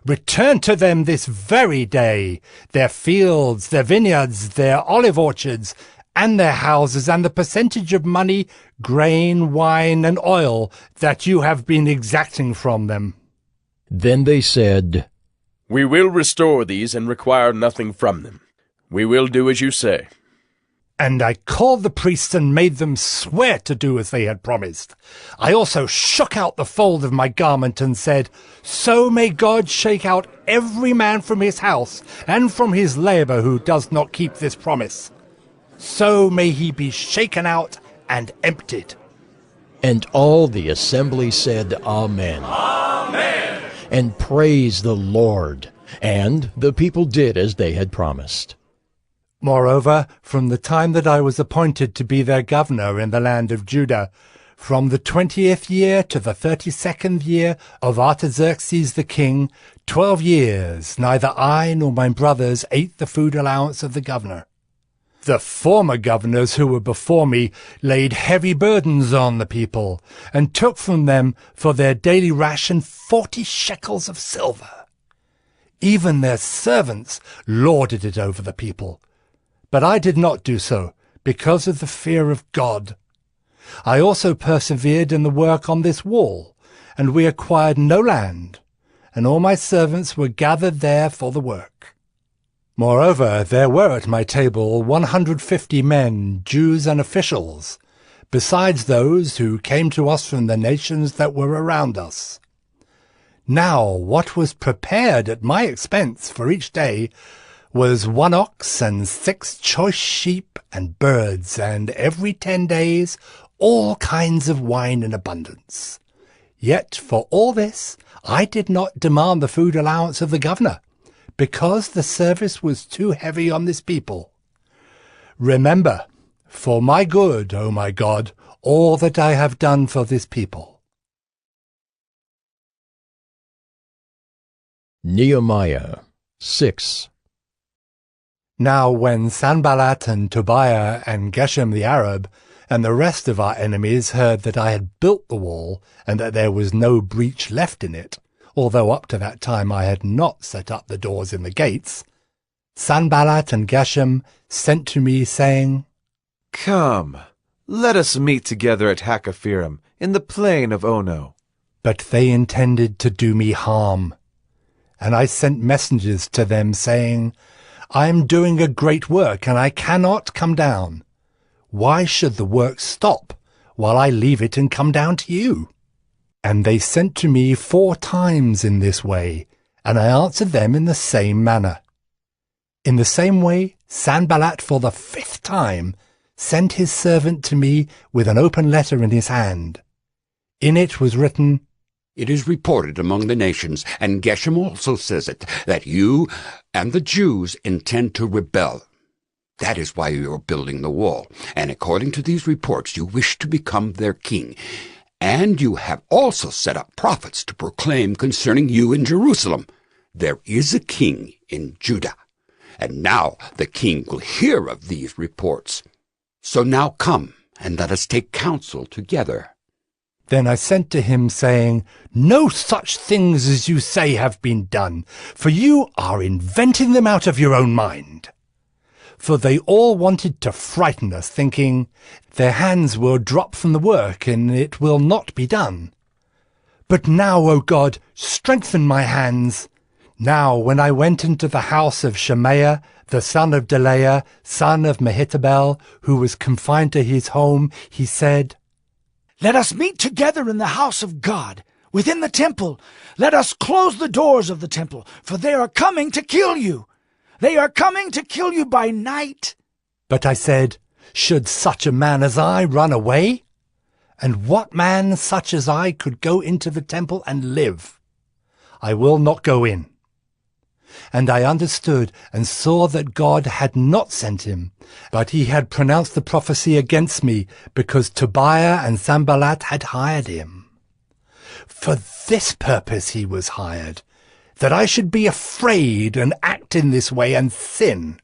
Return to them this very day their fields, their vineyards, their olive orchards, and their houses, and the percentage of money, grain, wine, and oil that you have been exacting from them." Then they said, "We will restore these and require nothing from them. We will do as you say." And I called the priests and made them swear to do as they had promised. I also shook out the fold of my garment and said, "So may God shake out every man from his house and from his labor who does not keep this promise. So may he be shaken out and emptied." And all the assembly said, "Amen." Amen. And praised the Lord. And the people did as they had promised. Moreover, from the time that I was appointed to be their governor in the land of Judah, from the 20th year to the 32nd year of Artaxerxes the king, 12 years, neither I nor my brothers ate the food allowance of the governor. The former governors who were before me laid heavy burdens on the people, and took from them for their daily ration 40 shekels of silver. Even their servants lorded it over the people. But I did not do so, because of the fear of God. I also persevered in the work on this wall, and we acquired no land, and all my servants were gathered there for the work. Moreover, there were at my table 150 men, Jews and officials, besides those who came to us from the nations that were around us. Now what was prepared at my expense for each day was 1 ox and 6 choice sheep and birds, and every 10 days all kinds of wine in abundance. Yet for all this, I did not demand the food allowance of the governor, because the service was too heavy on this people. Remember, for my good, O my God, all that I have done for this people. Nehemiah 6. Now when Sanballat and Tobiah and Geshem the Arab and the rest of our enemies heard that I had built the wall and that there was no breach left in it, although up to that time I had not set up the doors in the gates, Sanballat and Geshem sent to me, saying, Come, let us meet together at Hakkephirim, in the plain of Ono. But they intended to do me harm. And I sent messengers to them, saying, I am doing a great work, and I cannot come down. Why should the work stop, while I leave it and come down to you? And they sent to me 4 times in this way, and I answered them in the same manner. In the same way, Sanballat for the 5th time sent his servant to me with an open letter in his hand. In it was written, It is reported among the nations, and Geshem also says it, that you and the Jews intend to rebel. That is why you are building the wall, and according to these reports you wish to become their king. And you have also set up prophets to proclaim concerning you in Jerusalem, There is a king in Judah. And now the king will hear of these reports. So now come, and let us take counsel together. Then I sent to him, saying, No such things as you say have been done, for you are inventing them out of your own mind. For they all wanted to frighten us, thinking, Their hands will drop from the work, and it will not be done. But now, O God, strengthen my hands. Now when I went into the house of Shemaiah, the son of Delaiah, son of Mehetabel, who was confined to his home, he said, Let us meet together in the house of God, within the temple. Let us close the doors of the temple, for they are coming to kill you. They are coming to kill you by night. But I said, Should such a man as I run away? And what man such as I could go into the temple and live? I will not go in. And I understood and saw that God had not sent him, but he had pronounced the prophecy against me, because Tobiah and Sanballat had hired him. For this purpose he was hired, that I should be afraid and act in this way and sin,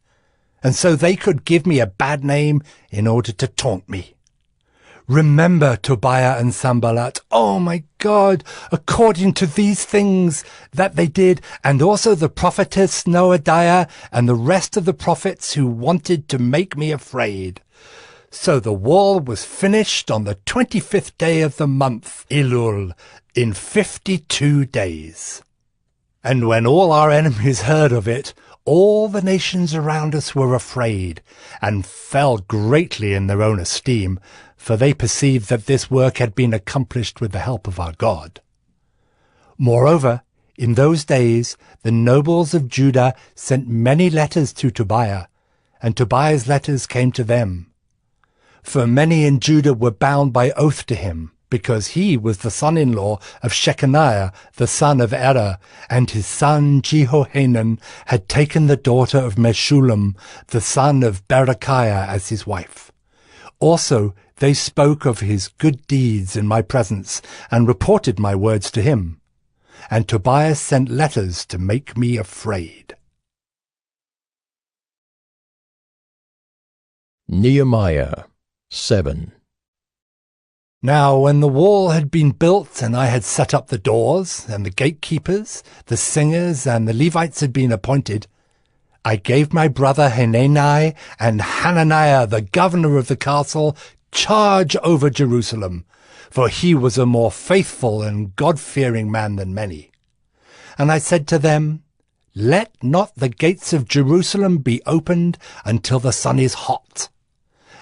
and so they could give me a bad name in order to taunt me. Remember Tobiah and Sanballat, oh my God, according to these things that they did, and also the prophetess Noadiah and the rest of the prophets who wanted to make me afraid. So the wall was finished on the 25th day of the month, Elul, in 52 days. And when all our enemies heard of it, all the nations around us were afraid, and fell greatly in their own esteem, for they perceived that this work had been accomplished with the help of our God. Moreover, in those days the nobles of Judah sent many letters to Tobiah, and Tobiah's letters came to them. For many in Judah were bound by oath to him, because he was the son-in-law of Shechaniah, the son of Ezra, and his son Jehohanan had taken the daughter of Meshullam, the son of Berechiah, as his wife. Also they spoke of his good deeds in my presence, and reported my words to him. And Tobiah sent letters to make me afraid. Nehemiah 7. Now when the wall had been built, and I had set up the doors, and the gatekeepers, the singers, and the Levites had been appointed, I gave my brother Hanani and Hananiah, the governor of the castle, charge over Jerusalem, for he was a more faithful and God-fearing man than many. And I said to them, Let not the gates of Jerusalem be opened until the sun is hot.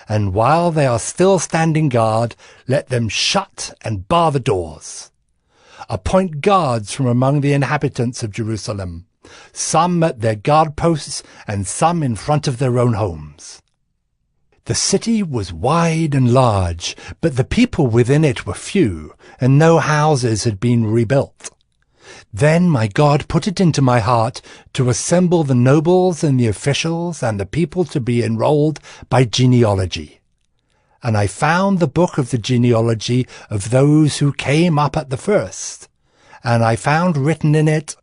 And while they are still standing guard, let them shut and bar the doors. Appoint guards from among the inhabitants of Jerusalem, some at their guard posts and some in front of their own homes. The city was wide and large, but the people within it were few, and no houses had been rebuilt. Then my God put it into my heart to assemble the nobles and the officials and the people to be enrolled by genealogy. And I found the book of the genealogy of those who came up at the first, and I found written in it,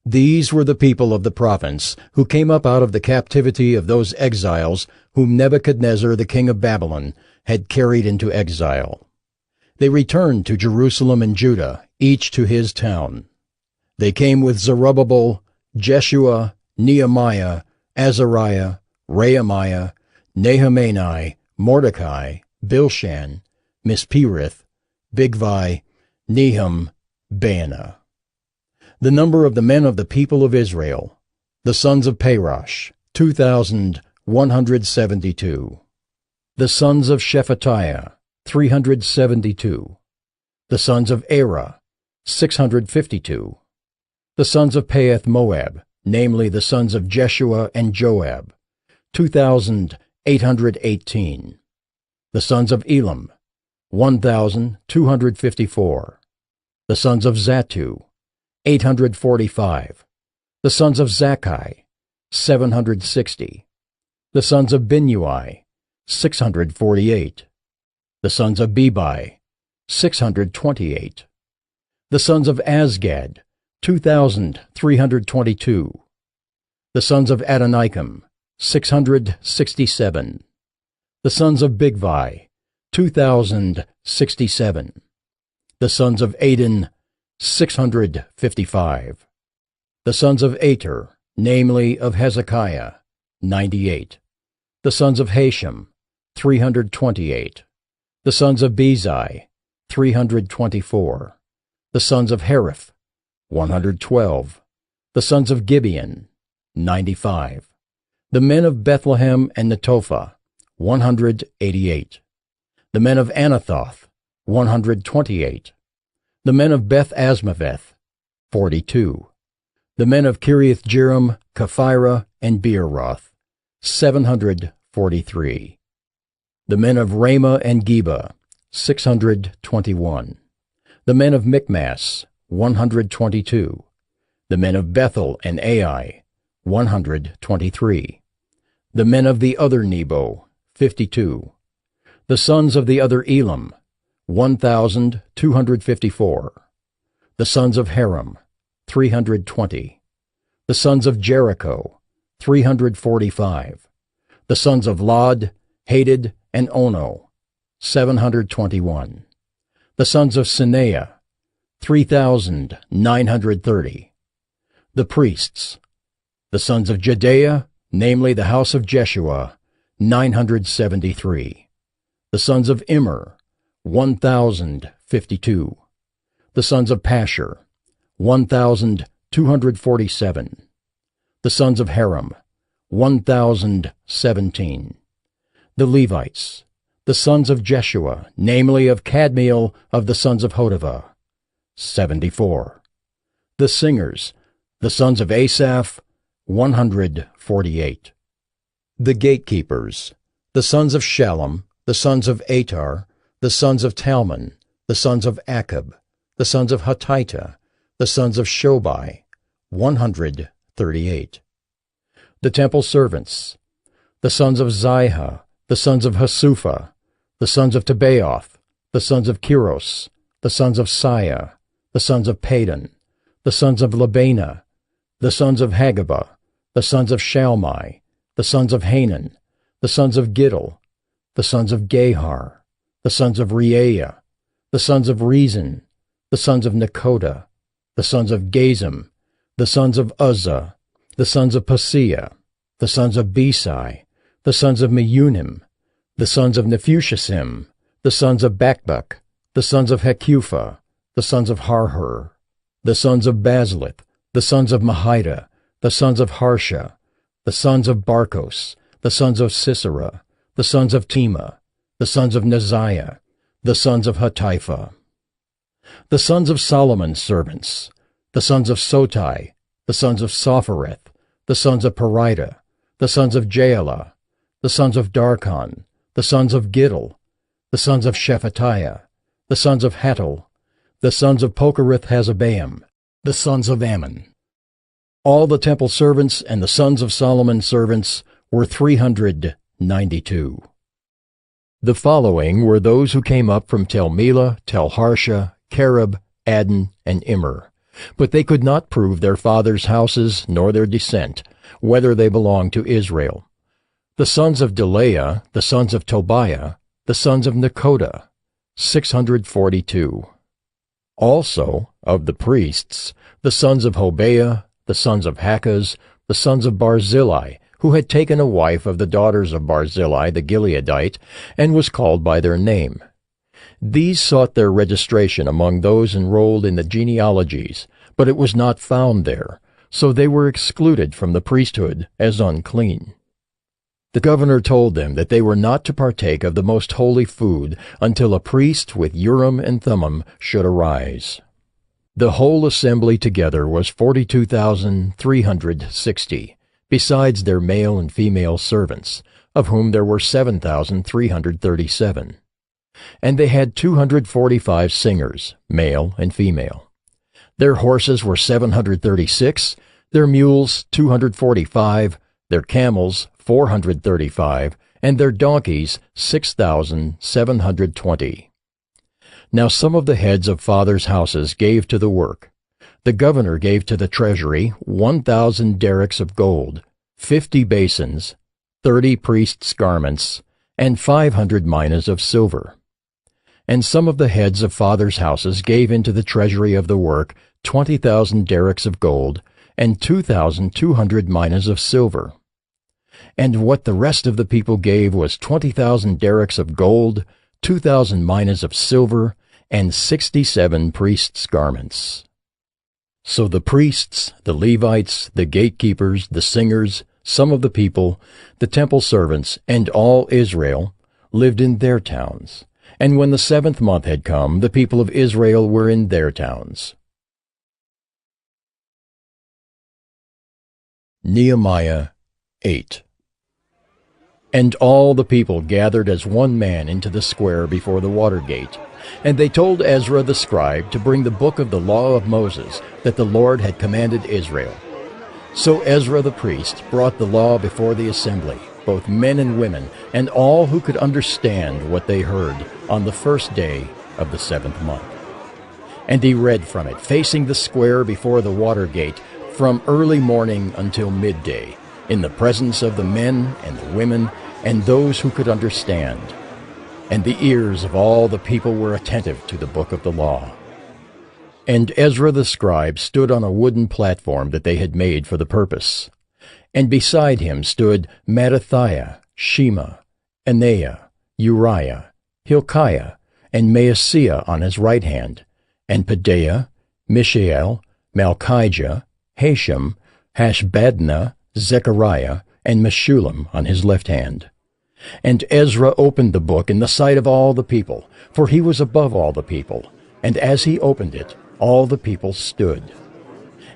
These were the people of the province who came up out of the captivity of those exiles whom Nebuchadnezzar the king of Babylon had carried into exile. They returned to Jerusalem and Judah, each to his town. They came with Zerubbabel, Jeshua, Nehemiah, Azariah, Rehemiah, Nehemiah, Mordecai, Bilshan, Mispereth, Bigvai, Nehum, Baanah. The number of the men of the people of Israel, the sons of Parosh, 2,172. The sons of Shephatiah, 372. The sons of Era, 652. The sons of Pahath Moab, namely the sons of Jeshua and Joab, 2,818. The sons of Elam, 1,254. The sons of Zattu, 845. The sons of Zakkai, 760. The sons of Binnui, 648. The sons of Bebai, 628. The sons of Azgad, 2,322. The sons of Adonikam, 667. The sons of Bigvai, 2,067. The sons of Adin, 655. The sons of Ater, namely of Hezekiah, 98. The sons of Hashem, 328. The sons of Bezai, 324. The sons of Hariph, 112. The sons of Gibeon, 95. The men of Bethlehem and Netophah, 188. The men of Anathoth, 128. The men of Beth Asmaveth, 42. The men of Kiriath-Jearim, Kephirah, and Beeroth, 743. The men of Ramah and Geba, 621. The men of Michmas, 122. The men of Bethel and Ai, 123. The men of the other Nebo, 52. The sons of the other Elam, 1,254. The sons of Haram, 320. The sons of Jericho, 345. The sons of Lod, Hadid, and Ono, 721. The sons of Sineah, 3,930. The priests. The sons of Jedaiah, namely the house of Jeshua, 973. The sons of Immer, 1,052. The sons of Pashur, 1,247. The sons of Haram, 1,017. The Levites, the sons of Jeshua, namely of Kadmiel of the sons of Hodavah, 74. The singers, the sons of Asaph, 148. The gatekeepers, the sons of Shallum, the sons of Atar, the sons of Talmon, the sons of Akab, the sons of Hatita, the sons of Shobai, 138. The temple servants, the sons of Ziha, the sons of Hasupha, the sons of Tebaoth, the sons of Kiros, the sons of Siah, the sons of Padon, the sons of Labana, the sons of Hagabah, the sons of Shalmai, the sons of Hanan, the sons of Giddel, the sons of Gahar, the sons of Reaiah, the sons of Rezin, the sons of Nekoda, the sons of Gazim, the sons of Uzzah, the sons of Paseah, the sons of Besai, the sons of Meunim, the sons of Nephushim, the sons of Bakbuk, the sons of Hekupha, the sons of Harhur, the sons of Bazlith, the sons of Mahida, the sons of Harsha, the sons of Barkos, the sons of Sisera, the sons of Tema, the sons of Neziah, the sons of Hatipha. The sons of Solomon's servants, the sons of Sotai, the sons of Sophereth, the sons of Perida, the sons of Jaala, the sons of Darkon, the sons of Giddel, the sons of Shephatiah, the sons of Hattil, the sons of Pokereth-Hazzebaim, the sons of Ammon. All the temple servants and the sons of Solomon's servants were 392. The following were those who came up from Tel-Melah, Tel-Harsha, Kerub, Addan, and Immer, but they could not prove their fathers' houses nor their descent, whether they belonged to Israel. The sons of Delaiah, the sons of Tobiah, the sons of Nekoda, 642. Also, of the priests, the sons of Hobaiah, the sons of Hakkaz, the sons of Barzillai, who had taken a wife of the daughters of Barzillai the Gileadite, and was called by their name. These sought their registration among those enrolled in the genealogies, but it was not found there, so they were excluded from the priesthood as unclean. The governor told them that they were not to partake of the most holy food until a priest with Urim and Thummim should arise. The whole assembly together was 42,360, besides their male and female servants, of whom there were 7,337. And they had 245 singers, male and female. Their horses were 736, their mules 245, their camels 435, and their donkeys 6,720. Now some of the heads of fathers' houses gave to the work. The governor gave to the treasury 1,000 derricks of gold, 50 basins, 30 priests' garments, and 500 minas of silver. And some of the heads of fathers' houses gave into the treasury of the work 20,000 derricks of gold, and 2,200 minas of silver. And what the rest of the people gave was 20,000 derricks of gold, 2,000 minas of silver, and 67 priests' garments. So the priests, the Levites, the gatekeepers, the singers, some of the people, the temple servants, and all Israel lived in their towns. And when the 7th month had come, the people of Israel were in their towns. Nehemiah 8. And all the people gathered as one man into the square before the water gate. And they told Ezra the scribe to bring the book of the law of Moses that the Lord had commanded Israel. So Ezra the priest brought the law before the assembly, both men and women, and all who could understand what they heard, on the first day of the 7th month. And he read from it, facing the square before the water gate, from early morning until midday, in the presence of the men and the women and those who could understand. And the ears of all the people were attentive to the book of the law. And Ezra the scribe stood on a wooden platform that they had made for the purpose. And beside him stood Mattithiah, Shema, Anaiah, Uriah, Hilkiah, and Maaseiah on his right hand, and Pedaiah, Mishael, Malchijah, Hashem, Hashbaddanah, Zechariah, and Meshullam on his left hand. And Ezra opened the book in the sight of all the people, for he was above all the people. And as he opened it, all the people stood.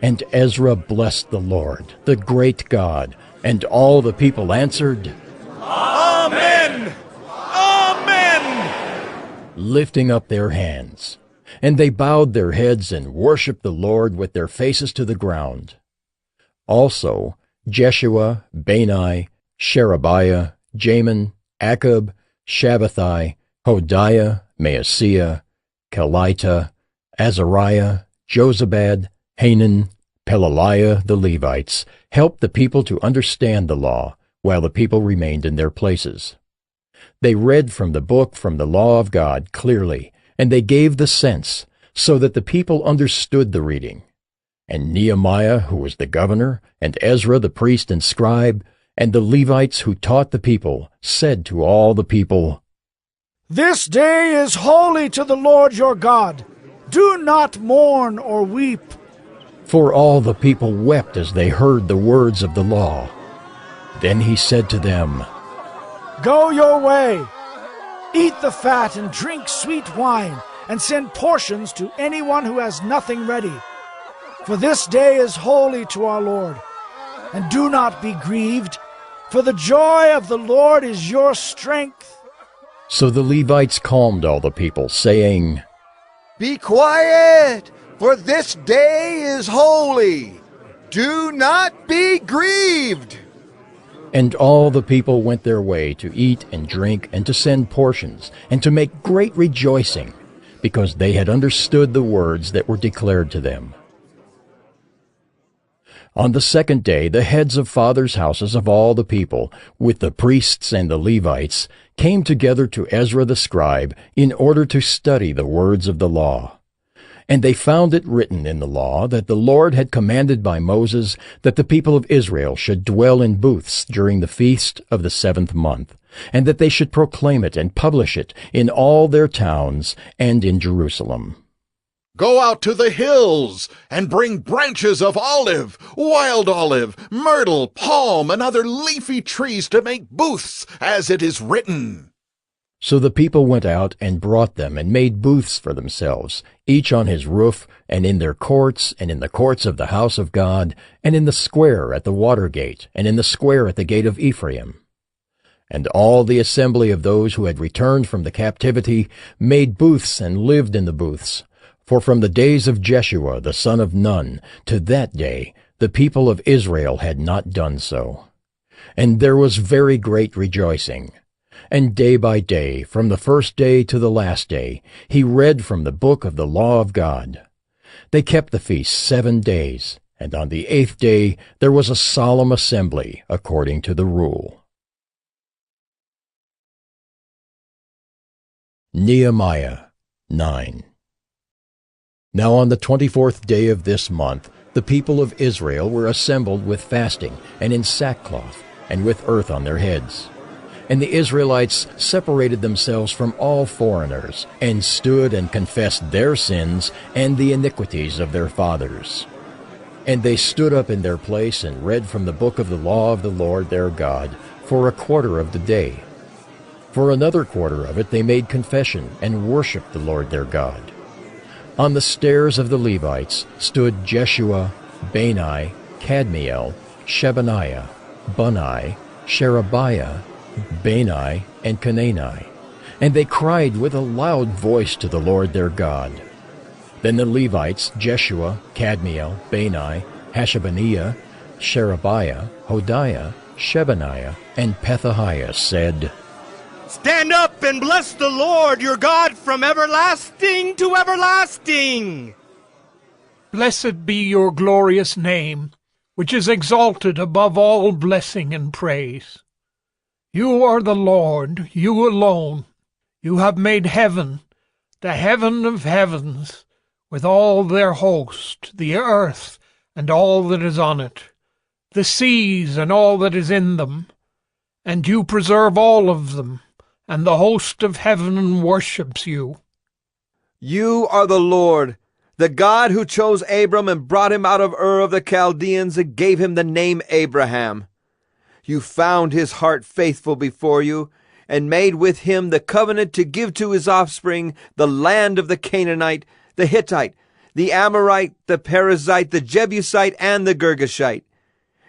And Ezra blessed the Lord, the great God, and all the people answered, Amen! Amen! Lifting up their hands. And they bowed their heads and worshipped the Lord with their faces to the ground. Also, Jeshua, Bani, Sherebiah, Jamin, Akkub, Shabbathai, Hodiah, Maaseiah, Kelita, Azariah, Jozabad, Hanan, Pelaliah, the Levites, helped the people to understand the law, while the people remained in their places. They read from the book from the law of God clearly, and they gave the sense, so that the people understood the reading. And Nehemiah, who was the governor, and Ezra the priest and scribe, and the Levites who taught the people, said to all the people, This day is holy to the Lord your God. Do not mourn or weep. For all the people wept as they heard the words of the law. Then he said to them, Go your way. Eat the fat and drink sweet wine, and send portions to anyone who has nothing ready. For this day is holy to our Lord. And do not be grieved, for the joy of the Lord is your strength. So the Levites calmed all the people, saying, Be quiet, for this day is holy. Do not be grieved. And all the people went their way to eat and drink and to send portions and to make great rejoicing, because they had understood the words that were declared to them. On the second day, the heads of fathers' houses of all the people, with the priests and the Levites, came together to Ezra the scribe in order to study the words of the law. And they found it written in the law that the Lord had commanded by Moses that the people of Israel should dwell in booths during the feast of the 7th month, and that they should proclaim it and publish it in all their towns and in Jerusalem. Go out to the hills and bring branches of olive, wild olive, myrtle, palm, and other leafy trees to make booths, as it is written. So the people went out and brought them and made booths for themselves, each on his roof, and in their courts, and in the courts of the house of God, and in the square at the water gate, and in the square at the gate of Ephraim. And all the assembly of those who had returned from the captivity made booths and lived in the booths. For from the days of Jeshua the son of Nun to that day the people of Israel had not done so. And there was very great rejoicing. And day by day, from the first day to the last day, he read from the book of the law of God. They kept the feast 7 days, and on the 8th day there was a solemn assembly according to the rule. Nehemiah 9. Now on the 24th day of this month, the people of Israel were assembled with fasting, and in sackcloth, and with earth on their heads. And the Israelites separated themselves from all foreigners, and stood and confessed their sins and the iniquities of their fathers. And they stood up in their place and read from the book of the law of the Lord their God for a quarter of the day. For another quarter of it they made confession and worshipped the Lord their God. On the stairs of the Levites stood Jeshua, Bani, Kadmiel, Shebaniah, Bunni, Sherebiah, Bani, and Canani, and they cried with a loud voice to the Lord their God. Then the Levites, Jeshua, Kadmiel, Bani, Hashabaniah, Sherebiah, Hodiah, Shebaniah, and Pethahiah said, Stand up and bless the Lord your God from everlasting to everlasting. Blessed be your glorious name, which is exalted above all blessing and praise. You are the Lord, you alone. You have made heaven, the heaven of heavens, with all their host, the earth and all that is on it, the seas and all that is in them. And you preserve all of them, and the host of heaven worships you. You are the Lord, the God who chose Abram and brought him out of Ur of the Chaldeans and gave him the name Abraham. You found his heart faithful before you, and made with him the covenant to give to his offspring the land of the Canaanite, the Hittite, the Amorite, the Perizzite, the Jebusite, and the Girgashite.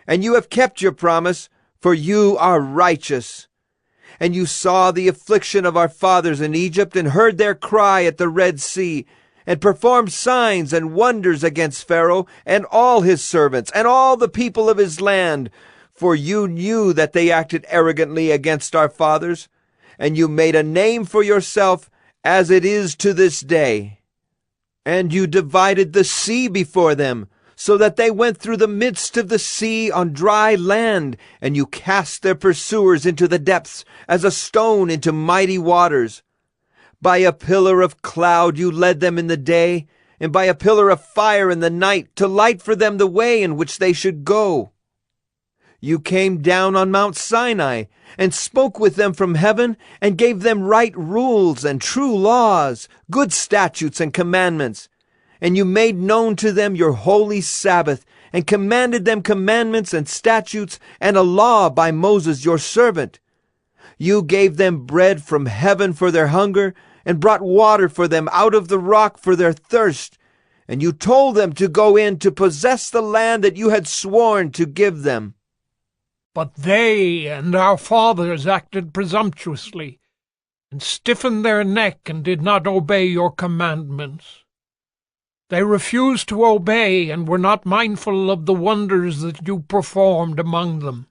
And you have kept your promise, for you are righteous. And you saw the affliction of our fathers in Egypt, and heard their cry at the Red Sea, and performed signs and wonders against Pharaoh and all his servants, and all the people of his land, for you knew that they acted arrogantly against our fathers, and you made a name for yourself, as it is to this day. And you divided the sea before them, so that they went through the midst of the sea on dry land, and you cast their pursuers into the depths, as a stone into mighty waters. By a pillar of cloud you led them in the day, and by a pillar of fire in the night, to light for them the way in which they should go. You came down on Mount Sinai, and spoke with them from heaven, and gave them right rules and true laws, good statutes and commandments. And you made known to them your holy Sabbath, and commanded them commandments and statutes and a law by Moses your servant. You gave them bread from heaven for their hunger, and brought water for them out of the rock for their thirst. And you told them to go in to possess the land that you had sworn to give them. But they and our fathers acted presumptuously, and stiffened their neck and did not obey your commandments. They refused to obey and were not mindful of the wonders that you performed among them.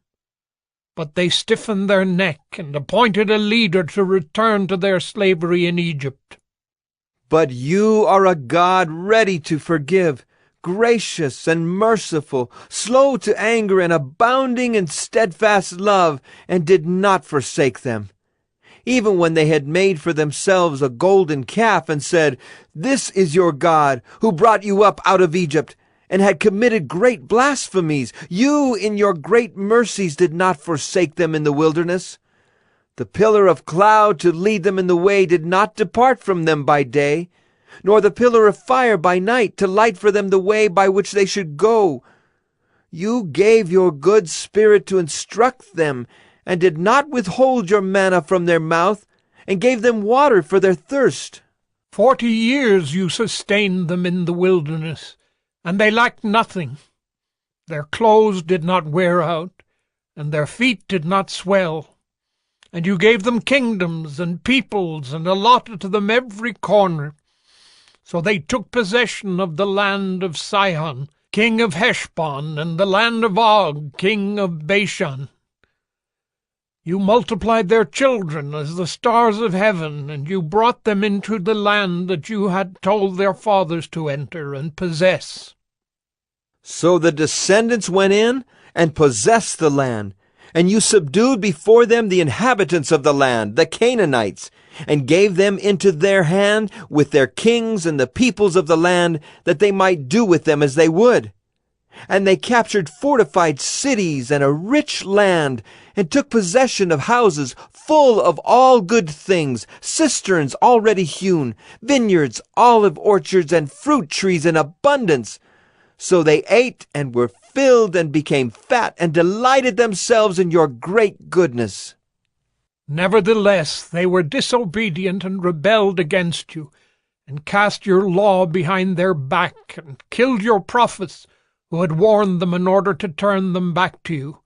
But they stiffened their neck and appointed a leader to return to their slavery in Egypt. But you are a God ready to forgive, gracious and merciful, slow to anger and abounding in steadfast love, and did not forsake them. Even when they had made for themselves a golden calf and said, "This is your God, who brought you up out of Egypt," and had committed great blasphemies, you in your great mercies did not forsake them in the wilderness. The pillar of cloud to lead them in the way did not depart from them by day, nor the pillar of fire by night to light for them the way by which they should go. You gave your good Spirit to instruct them, and did not withhold your manna from their mouth, and gave them water for their thirst. 40 years you sustained them in the wilderness, and they lacked nothing. Their clothes did not wear out, and their feet did not swell. And you gave them kingdoms and peoples, and allotted to them every corner. So they took possession of the land of Sihon, king of Heshbon, and the land of Og, king of Bashan. You multiplied their children as the stars of heaven, and you brought them into the land that you had told their fathers to enter and possess. So the descendants went in and possessed the land, and you subdued before them the inhabitants of the land, the Canaanites, and gave them into their hand with their kings and the peoples of the land, that they might do with them as they would. And they captured fortified cities and a rich land, and took possession of houses full of all good things, cisterns already hewn, vineyards, olive orchards, and fruit trees in abundance. So they ate and were filled and became fat, and delighted themselves in your great goodness. Nevertheless, they were disobedient and rebelled against you, and cast your law behind their back, and killed your prophets, who had warned them in order to turn them back to you,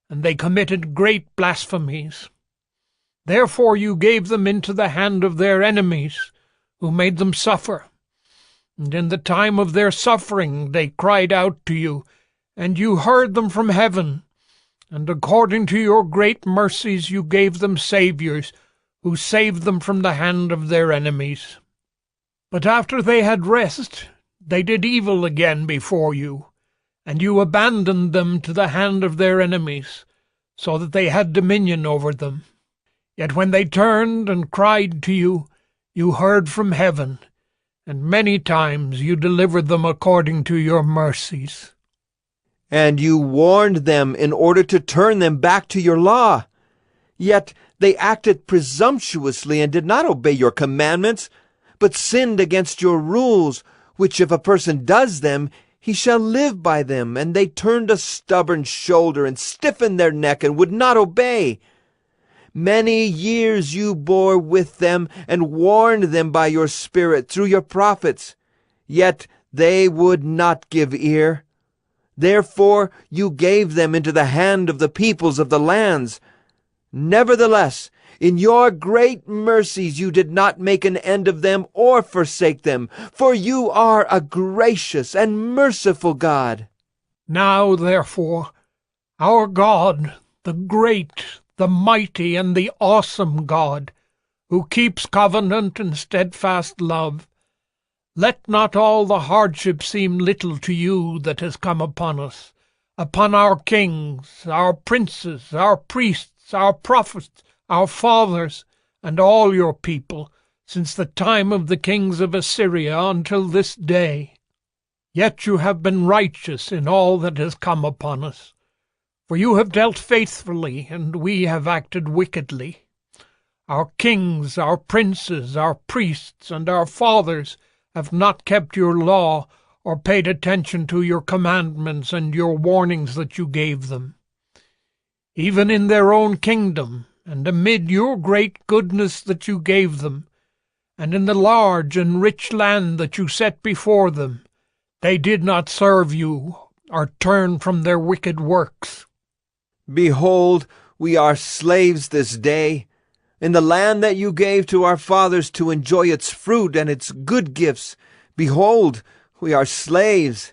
and they committed great blasphemies. Therefore you gave them into the hand of their enemies, who made them suffer. And in the time of their suffering they cried out to you, and you heard them from heaven, and according to your great mercies you gave them saviors, who saved them from the hand of their enemies. But after they had rest, they did evil again before you, and you abandoned them to the hand of their enemies, so that they had dominion over them. Yet when they turned and cried to you, you heard from heaven, and many times you delivered them according to your mercies. And you warned them in order to turn them back to your law. Yet they acted presumptuously and did not obey your commandments, but sinned against your rules, which if a person does them, he shall live by them. And they turned a stubborn shoulder and stiffened their neck and would not obey. Many years you bore with them and warned them by your Spirit through your prophets. Yet they would not give ear. Therefore you gave them into the hand of the peoples of the lands. Nevertheless, in your great mercies you did not make an end of them or forsake them, for you are a gracious and merciful God. Now, therefore, our God, the great, the mighty, and the awesome God, who keeps covenant and steadfast love, let not all the hardship seem little to you that has come upon us, upon our kings, our princes, our priests, our prophets, our fathers, and all your people, since the time of the kings of Assyria until this day. Yet you have been righteous in all that has come upon us. For you have dealt faithfully, and we have acted wickedly. Our kings, our princes, our priests, and our fathers have not kept your law, or paid attention to your commandments and your warnings that you gave them. Even in their own kingdom, and amid your great goodness that you gave them, and in the large and rich land that you set before them, they did not serve you, or turn from their wicked works. Behold, we are slaves this day, in the land that you gave to our fathers to enjoy its fruit and its good gifts. Behold, we are slaves,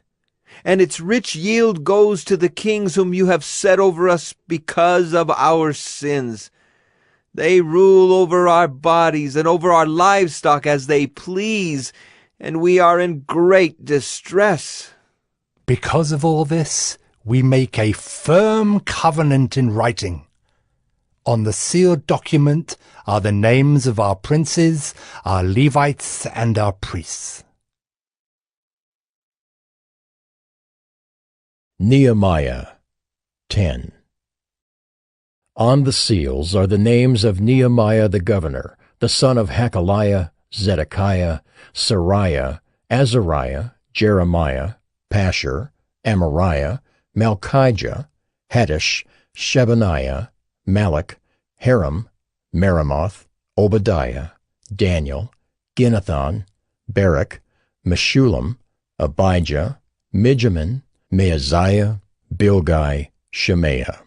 and its rich yield goes to the kings whom you have set over us because of our sins. They rule over our bodies and over our livestock as they please, and we are in great distress. Because of all this, we make a firm covenant in writing. On the sealed document are the names of our princes, our Levites, and our priests. Nehemiah 10. On the seals are the names of Nehemiah the governor, the son of Hakaliah, Zedekiah, Sariah, Azariah, Jeremiah, Pashur, Amariah, Malchijah, Haddish, Shebaniah, Malach, Haram, Meremoth, Obadiah, Daniel, Ginnathan, Barak, Meshullam, Abijah, Mijamin, Maaziah, Bilgai, Shemaiah.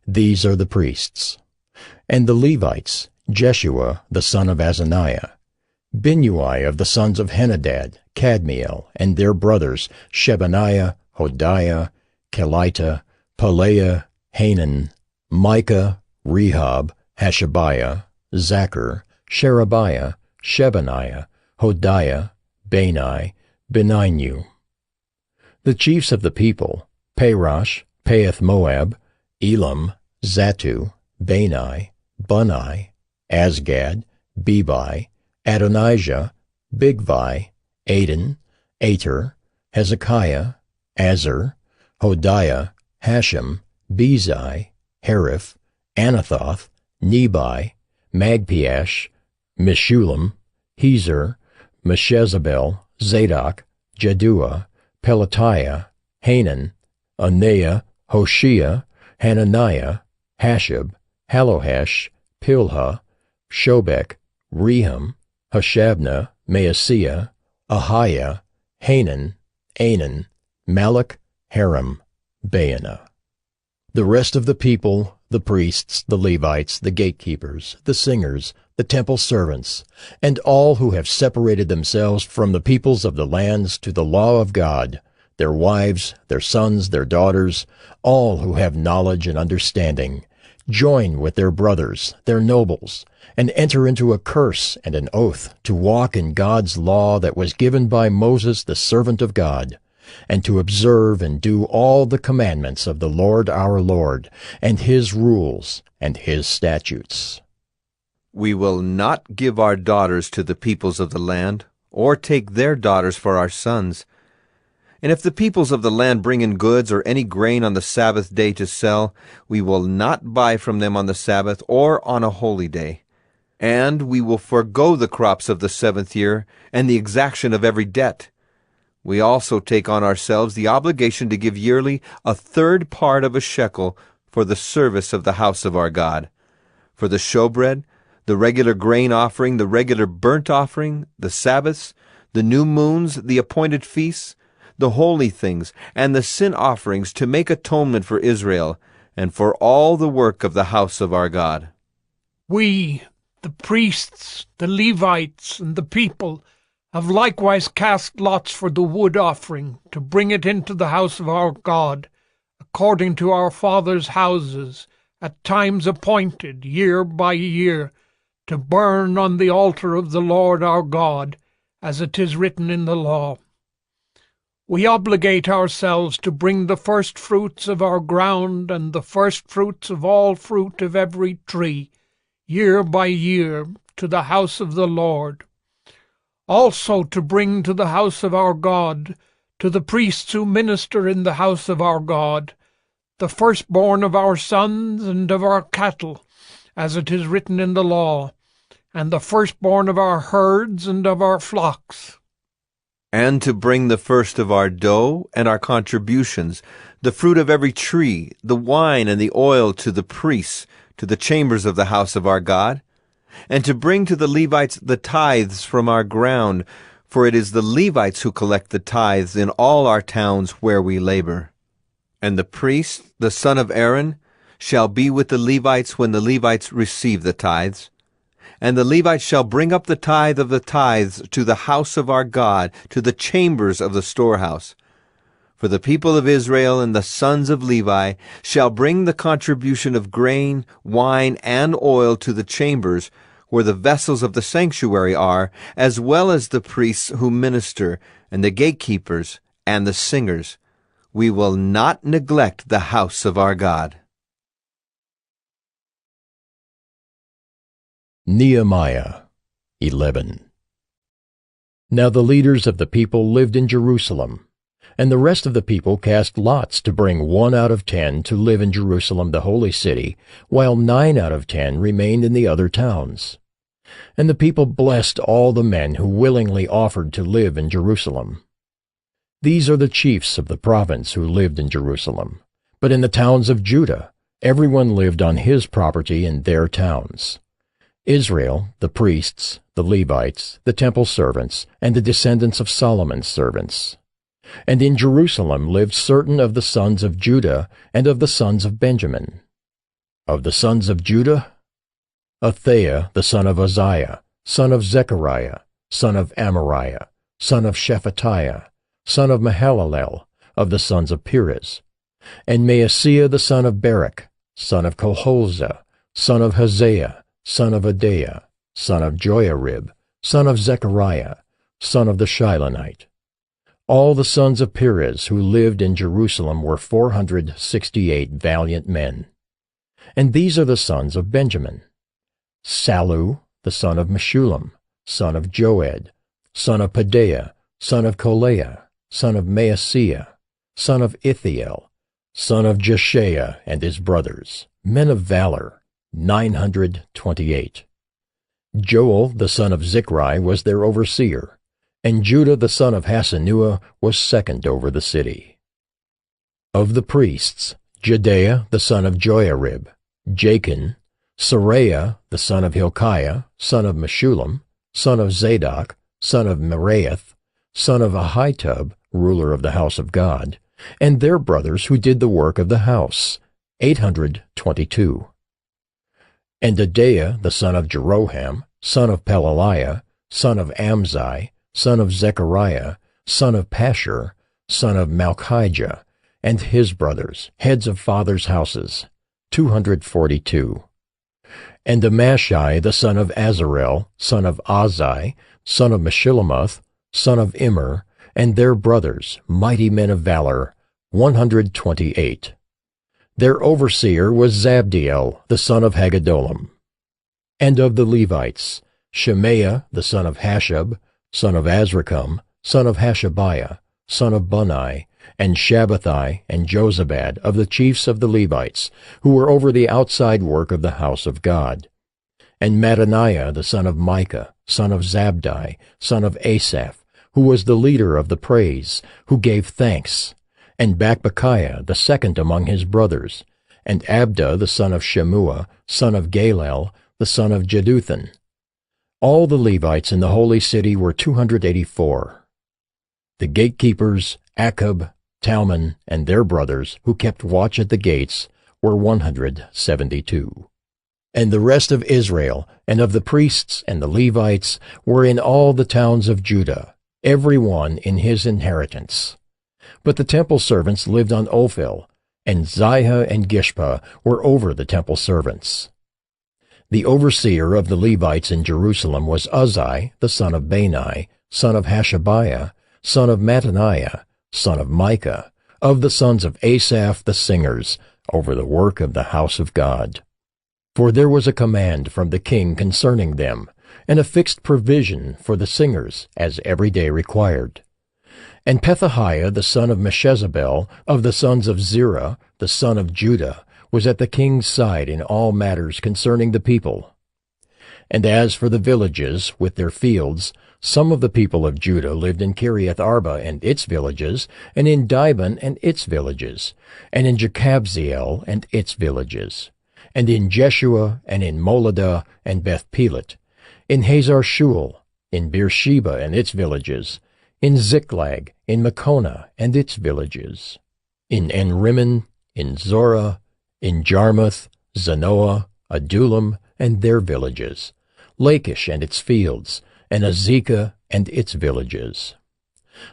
These are the priests. And the Levites, Jeshua the son of Azaniah, Binnui of the sons of Henadad, Kadmiel, and their brothers Shebaniah, Hodiah, Kelita, Pelaiah, Hanan, Micah, Rehob, Hashabiah, Zachar, Sherebiah, Shebaniah, Hodiah, Bani, Beninu. The chiefs of the people, Parosh, Pahath-Moab, Elam, Zatu, Bani, Bunni, Asgad, Bebai, Adonijah, Bigvai, Aden, Ater, Hezekiah, Azar, Hodiah, Hashem, Bezai, Hariph, Anathoth, Nebai, Magpiash, Meshullam, Hezer, Meshezabel, Zadok, Jaddua, Pelatiah, Hanan, Anaiah, Hoshea, Hananiah, Hashab, Halohesh, Pilha, Shobek, Rehum, Hashabnah, Maaseiah, Ahiah, Hanan, Anan, Malach, Haram, Baanah. The rest of the people, the priests, the Levites, the gatekeepers, the singers, the temple servants, and all who have separated themselves from the peoples of the lands to the law of God, their wives, their sons, their daughters, all who have knowledge and understanding, join with their brothers, their nobles, and enter into a curse and an oath to walk in God's law that was given by Moses the servant of God, and to observe and do all the commandments of the Lord our Lord, and his rules and his statutes. We will not give our daughters to the peoples of the land, or take their daughters for our sons. And if the peoples of the land bring in goods or any grain on the Sabbath day to sell, we will not buy from them on the Sabbath or on a holy day. And we will forego the crops of the 7th year and the exaction of every debt. We also take on ourselves the obligation to give yearly 1/3 part of a shekel for the service of the house of our God, for the showbread, the regular grain offering, the regular burnt offering, the Sabbaths, the new moons, the appointed feasts, the holy things, and the sin offerings, to make atonement for Israel, and for all the work of the house of our God. We, the priests, the Levites, and the people, have likewise cast lots for the wood offering, to bring it into the house of our God, according to our fathers' houses, at times appointed, year by year, to burn on the altar of the Lord our God, as it is written in the law. We obligate ourselves to bring the first fruits of our ground and the first fruits of all fruit of every tree, year by year, to the house of the Lord. Also to bring to the house of our God, to the priests who minister in the house of our God, the firstborn of our sons and of our cattle, as it is written in the law, and the firstborn of our herds and of our flocks. And to bring the first of our dough and our contributions, the fruit of every tree, the wine and the oil, to the priests, to the chambers of the house of our God, and to bring to the Levites the tithes from our ground, for it is the Levites who collect the tithes in all our towns where we labor. And the priest, the son of Aaron, shall be with the Levites when the Levites receive the tithes. And the Levites shall bring up the tithe of the tithes to the house of our God, to the chambers of the storehouse. For the people of Israel and the sons of Levi shall bring the contribution of grain, wine, and oil to the chambers, where the vessels of the sanctuary are, as well as the priests who minister, and the gatekeepers, and the singers. We will not neglect the house of our God. Nehemiah 11. Now the leaders of the people lived in Jerusalem, and the rest of the people cast lots to bring 1 out of 10 to live in Jerusalem the holy city, while 9 out of 10 remained in the other towns. And the people blessed all the men who willingly offered to live in Jerusalem. These are the chiefs of the province who lived in Jerusalem. But in the towns of Judah, everyone lived on his property in their towns. Israel, the priests, the Levites, the temple servants, and the descendants of Solomon's servants. And in Jerusalem lived certain of the sons of Judah and of the sons of Benjamin. Of the sons of Judah, Athaiah the son of Uzziah, son of Zechariah, son of Amariah, son of Shephatiah, son of Mahalalel, of the sons of Perez, and Maaseiah the son of Barak, son of Colholza, son of Hosea, son of Adaiah, son of Joiarib, son of Zechariah, son of the Shilonite. All the sons of Perez who lived in Jerusalem were 468 valiant men. And these are the sons of Benjamin: Sallu, the son of Meshullam, son of Joed, son of Pedaiah, son of Kolaiah, son of Maaseiah, son of Ithiel, son of Jeshaiah, and his brothers, men of valor, 928. Joel, the son of Zichri, was their overseer, and Judah the son of Hasenuah was second over the city. Of the priests, Jedaiah the son of Joiarib, Jachin, Seraiah the son of Hilkiah, son of Meshullam, son of Zadok, son of Meraioth, son of Ahitub, ruler of the house of God, and their brothers who did the work of the house, 822. And Adaiah the son of Jeroham, son of Pelaliah, son of Amzi, son of Zechariah, son of Pashur, son of Malchijah, and his brothers, heads of fathers' houses, 242. And Amashai the son of Azarel, son of Azai, son of Meshillemoth, son of Immer, and their brothers, mighty men of valor, 128. Their overseer was Zabdiel the son of Haggedolim. And of the Levites, Shemaiah the son of Hashab, son of Azrikam, son of Hashabiah, son of Bunai, and Shabbathai and Jozabad of the chiefs of the Levites, who were over the outside work of the house of God. And Mattaniah the son of Micah, son of Zabdi, son of Asaph, who was the leader of the praise, who gave thanks, and Bakbukiah the second among his brothers, and Abda the son of Shemua, son of Galel, the son of Jeduthun. All the Levites in the holy city were 284. The gatekeepers, Akub, Talmon, and their brothers, who kept watch at the gates, were 172. And the rest of Israel, and of the priests and the Levites, were in all the towns of Judah, every one in his inheritance. But the temple servants lived on Ophel, and Ziha and Gishpa were over the temple servants. The overseer of the Levites in Jerusalem was Uzzi, the son of Bani, son of Hashabiah, son of Mattaniah, son of Micah, of the sons of Asaph the singers, over the work of the house of God. For there was a command from the king concerning them, and a fixed provision for the singers, as every day required. And Pethahiah the son of Meshezabel, of the sons of Zerah, the son of Judah, was at the king's side in all matters concerning the people. And as for the villages with their fields, some of the people of Judah lived in Kiriath Arba and its villages, and in Dibon and its villages, and in Jekabzeel and its villages, and in Jeshua, and in Moladah, and Beth-Pelet, in Hazar Shul, in Beersheba and its villages, in Ziklag, in Makona and its villages, in En-Rimmon, in Zorah, in Jarmuth, Zanoah, Adullam, and their villages, Lachish and its fields, and Azekah and its villages.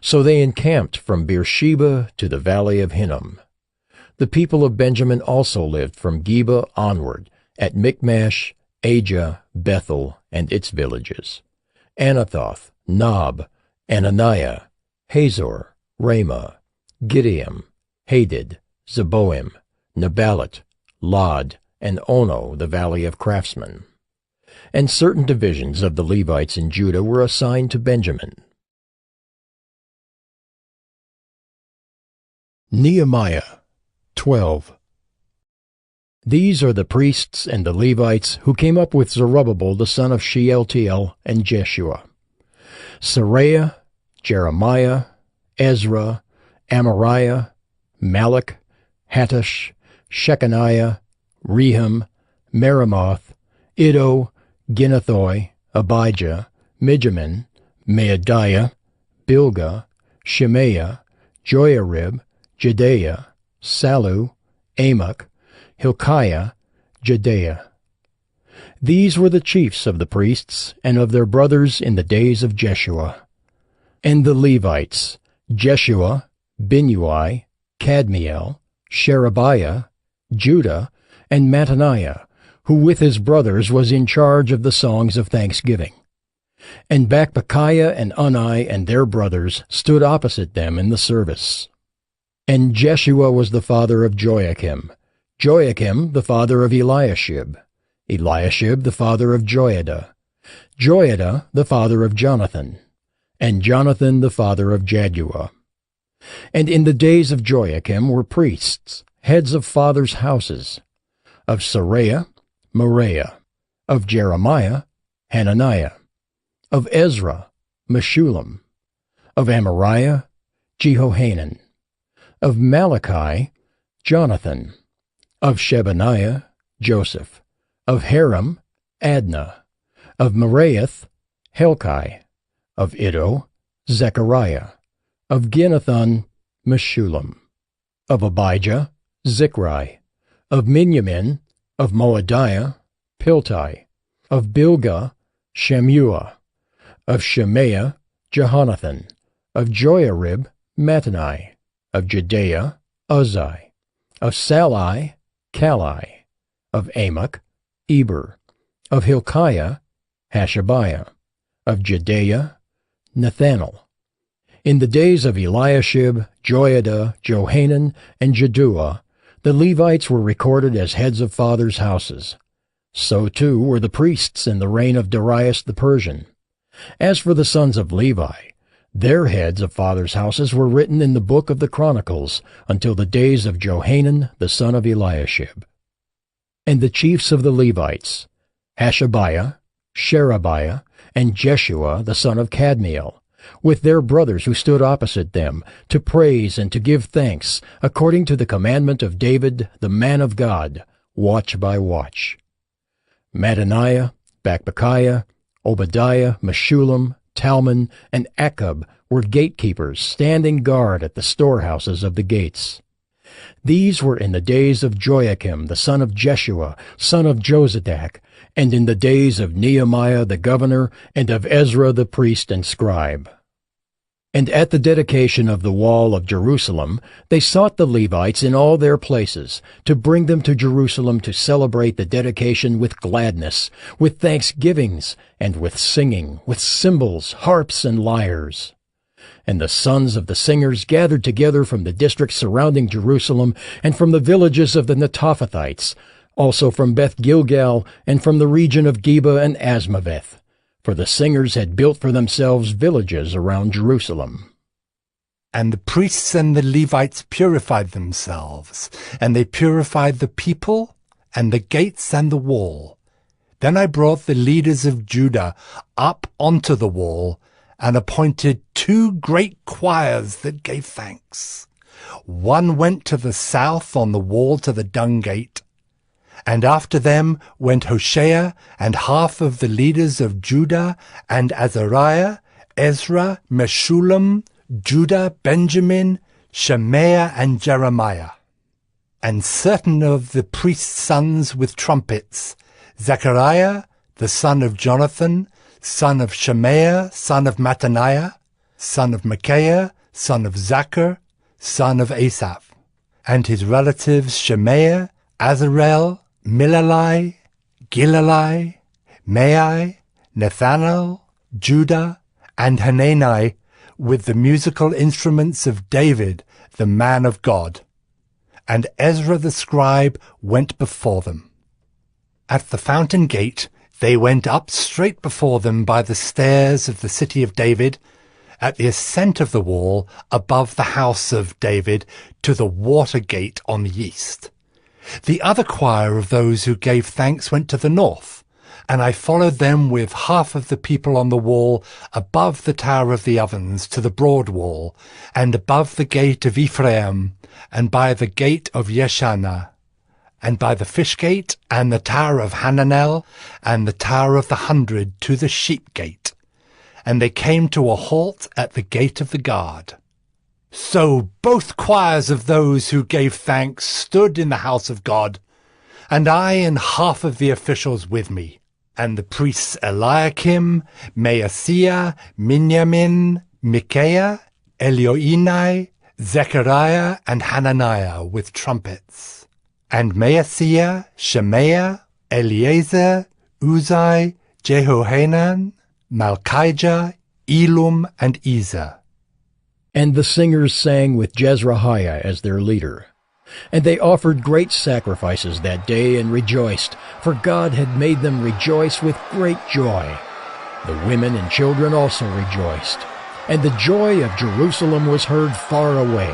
So they encamped from Beersheba to the valley of Hinnom. The people of Benjamin also lived from Geba onward, at Michmash, Ajah, Bethel, and its villages, Anathoth, Nob, Ananiah, Hazor, Ramah, Gideam, Hadid, Zeboim, Neballat, Lod, and Ono, the valley of craftsmen. And certain divisions of the Levites in Judah were assigned to Benjamin. Nehemiah 12. These are the priests and the Levites who came up with Zerubbabel the son of Shealtiel and Jeshua: Seraiah, Jeremiah, Ezra, Amariah, Malach, Hattush, Shechaniah, Rehum, Meremoth, Iddo, Ginnathoi, Abijah, Mijamin, Maadiah, Bilgah, Shemaiah, Joiarib, Jedaiah, Sallu, Amok, Hilkiah, Jedaiah. These were the chiefs of the priests and of their brothers in the days of Jeshua. And the Levites: Jeshua, Binnui, Kadmiel, Sherebiah, Judah, and Mattaniah, who with his brothers was in charge of the songs of thanksgiving. And Bakbukiah and Unni and their brothers stood opposite them in the service. And Jeshua was the father of Joachim, Joachim the father of Eliashib, Eliashib the father of Joiada, Joiada the father of Jonathan, and Jonathan the father of Jaddua. And in the days of Joachim were priests, heads of fathers' houses: of Seraiah, Moriah; of Jeremiah, Hananiah; of Ezra, Meshullam; of Amariah, Jehohanan; of Malachi, Jonathan; of Shebaniah, Joseph; of Haram, Adnah; of Meraioth, Helkai; of Iddo, Zechariah; of Ginnathan, Meshullam; of Abijah, Zichri; of Miniamin, of Moadiah, Piltai; of Bilgah, Shammua; of Shemaiah, Jehonathan; of Joiarib, Mattani; of Jedaiah, Uzzi; of Sallai, Kalai; of Amok, Eber; of Hilkiah, Hashabiah; of Jedaiah, Nethanel. In the days of Eliashib, Joiada, Johanan, and Jaddua, the Levites were recorded as heads of fathers' houses. So too were the priests in the reign of Darius the Persian. As for the sons of Levi, their heads of fathers' houses were written in the book of the Chronicles until the days of Johanan the son of Eliashib. And the chiefs of the Levites: Hashabiah, Sherebiah, and Jeshua the son of Kadmiel, with their brothers who stood opposite them, to praise and to give thanks, according to the commandment of David the man of God, watch by watch. Mattaniah, Bakbukiah, Obadiah, Meshullam, Talmon, and Akub were gatekeepers, standing guard at the storehouses of the gates. These were in the days of Joachim the son of Jeshua, son of Jozadak, and in the days of Nehemiah the governor, and of Ezra the priest and scribe. And at the dedication of the wall of Jerusalem, they sought the Levites in all their places, to bring them to Jerusalem to celebrate the dedication with gladness, with thanksgivings, and with singing, with cymbals, harps, and lyres. And the sons of the singers gathered together from the districts surrounding Jerusalem, and from the villages of the Netophathites, also from Beth Gilgal, and from the region of Geba and Asmaveth, for the singers had built for themselves villages around Jerusalem. And the priests and the Levites purified themselves, and they purified the people, and the gates and the wall. Then I brought the leaders of Judah up onto the wall, and appointed 2 great choirs that gave thanks. One went to the south on the wall to the dung gate, and after them went Hoshea and half of the leaders of Judah, and Azariah, Ezra, Meshullam, Judah, Benjamin, Shemaiah, and Jeremiah. and certain of the priest's sons with trumpets, Zechariah, the son of Jonathan, son of Shemaiah, son of Mattaniah, son of Micaiah, son of Zachar, son of Asaph, and his relatives Shemaiah, Azarel, Milalai, Gilalai, Mai, Nathanael, Judah, and Hanani, with the musical instruments of David, the man of God. And Ezra the scribe went before them. At the fountain gate they went up straight before them by the stairs of the city of David, at the ascent of the wall above the house of David, to the water gate on the east. The other choir of those who gave thanks went to the north, and I followed them with half of the people on the wall above the Tower of the Ovens to the broad wall, and above the gate of Ephraim, and by the gate of Yeshana, and by the fish gate, and the Tower of Hananel, and the Tower of the 100 to the sheep gate. And they came to a halt at the gate of the guard. So both choirs of those who gave thanks stood in the house of God, and I and half of the officials with me, and the priests Eliakim, Maaseiah, Miniamin, Micaiah, Elioenai, Zechariah, and Hananiah with trumpets, and Maaseiah, Shemaiah, Eleazar, Uzai, Jehohanan, Malchijah, Elum, and Ezer. And the singers sang with Jezrahiah as their leader. And they offered great sacrifices that day and rejoiced, for God had made them rejoice with great joy. The women and children also rejoiced. And the joy of Jerusalem was heard far away.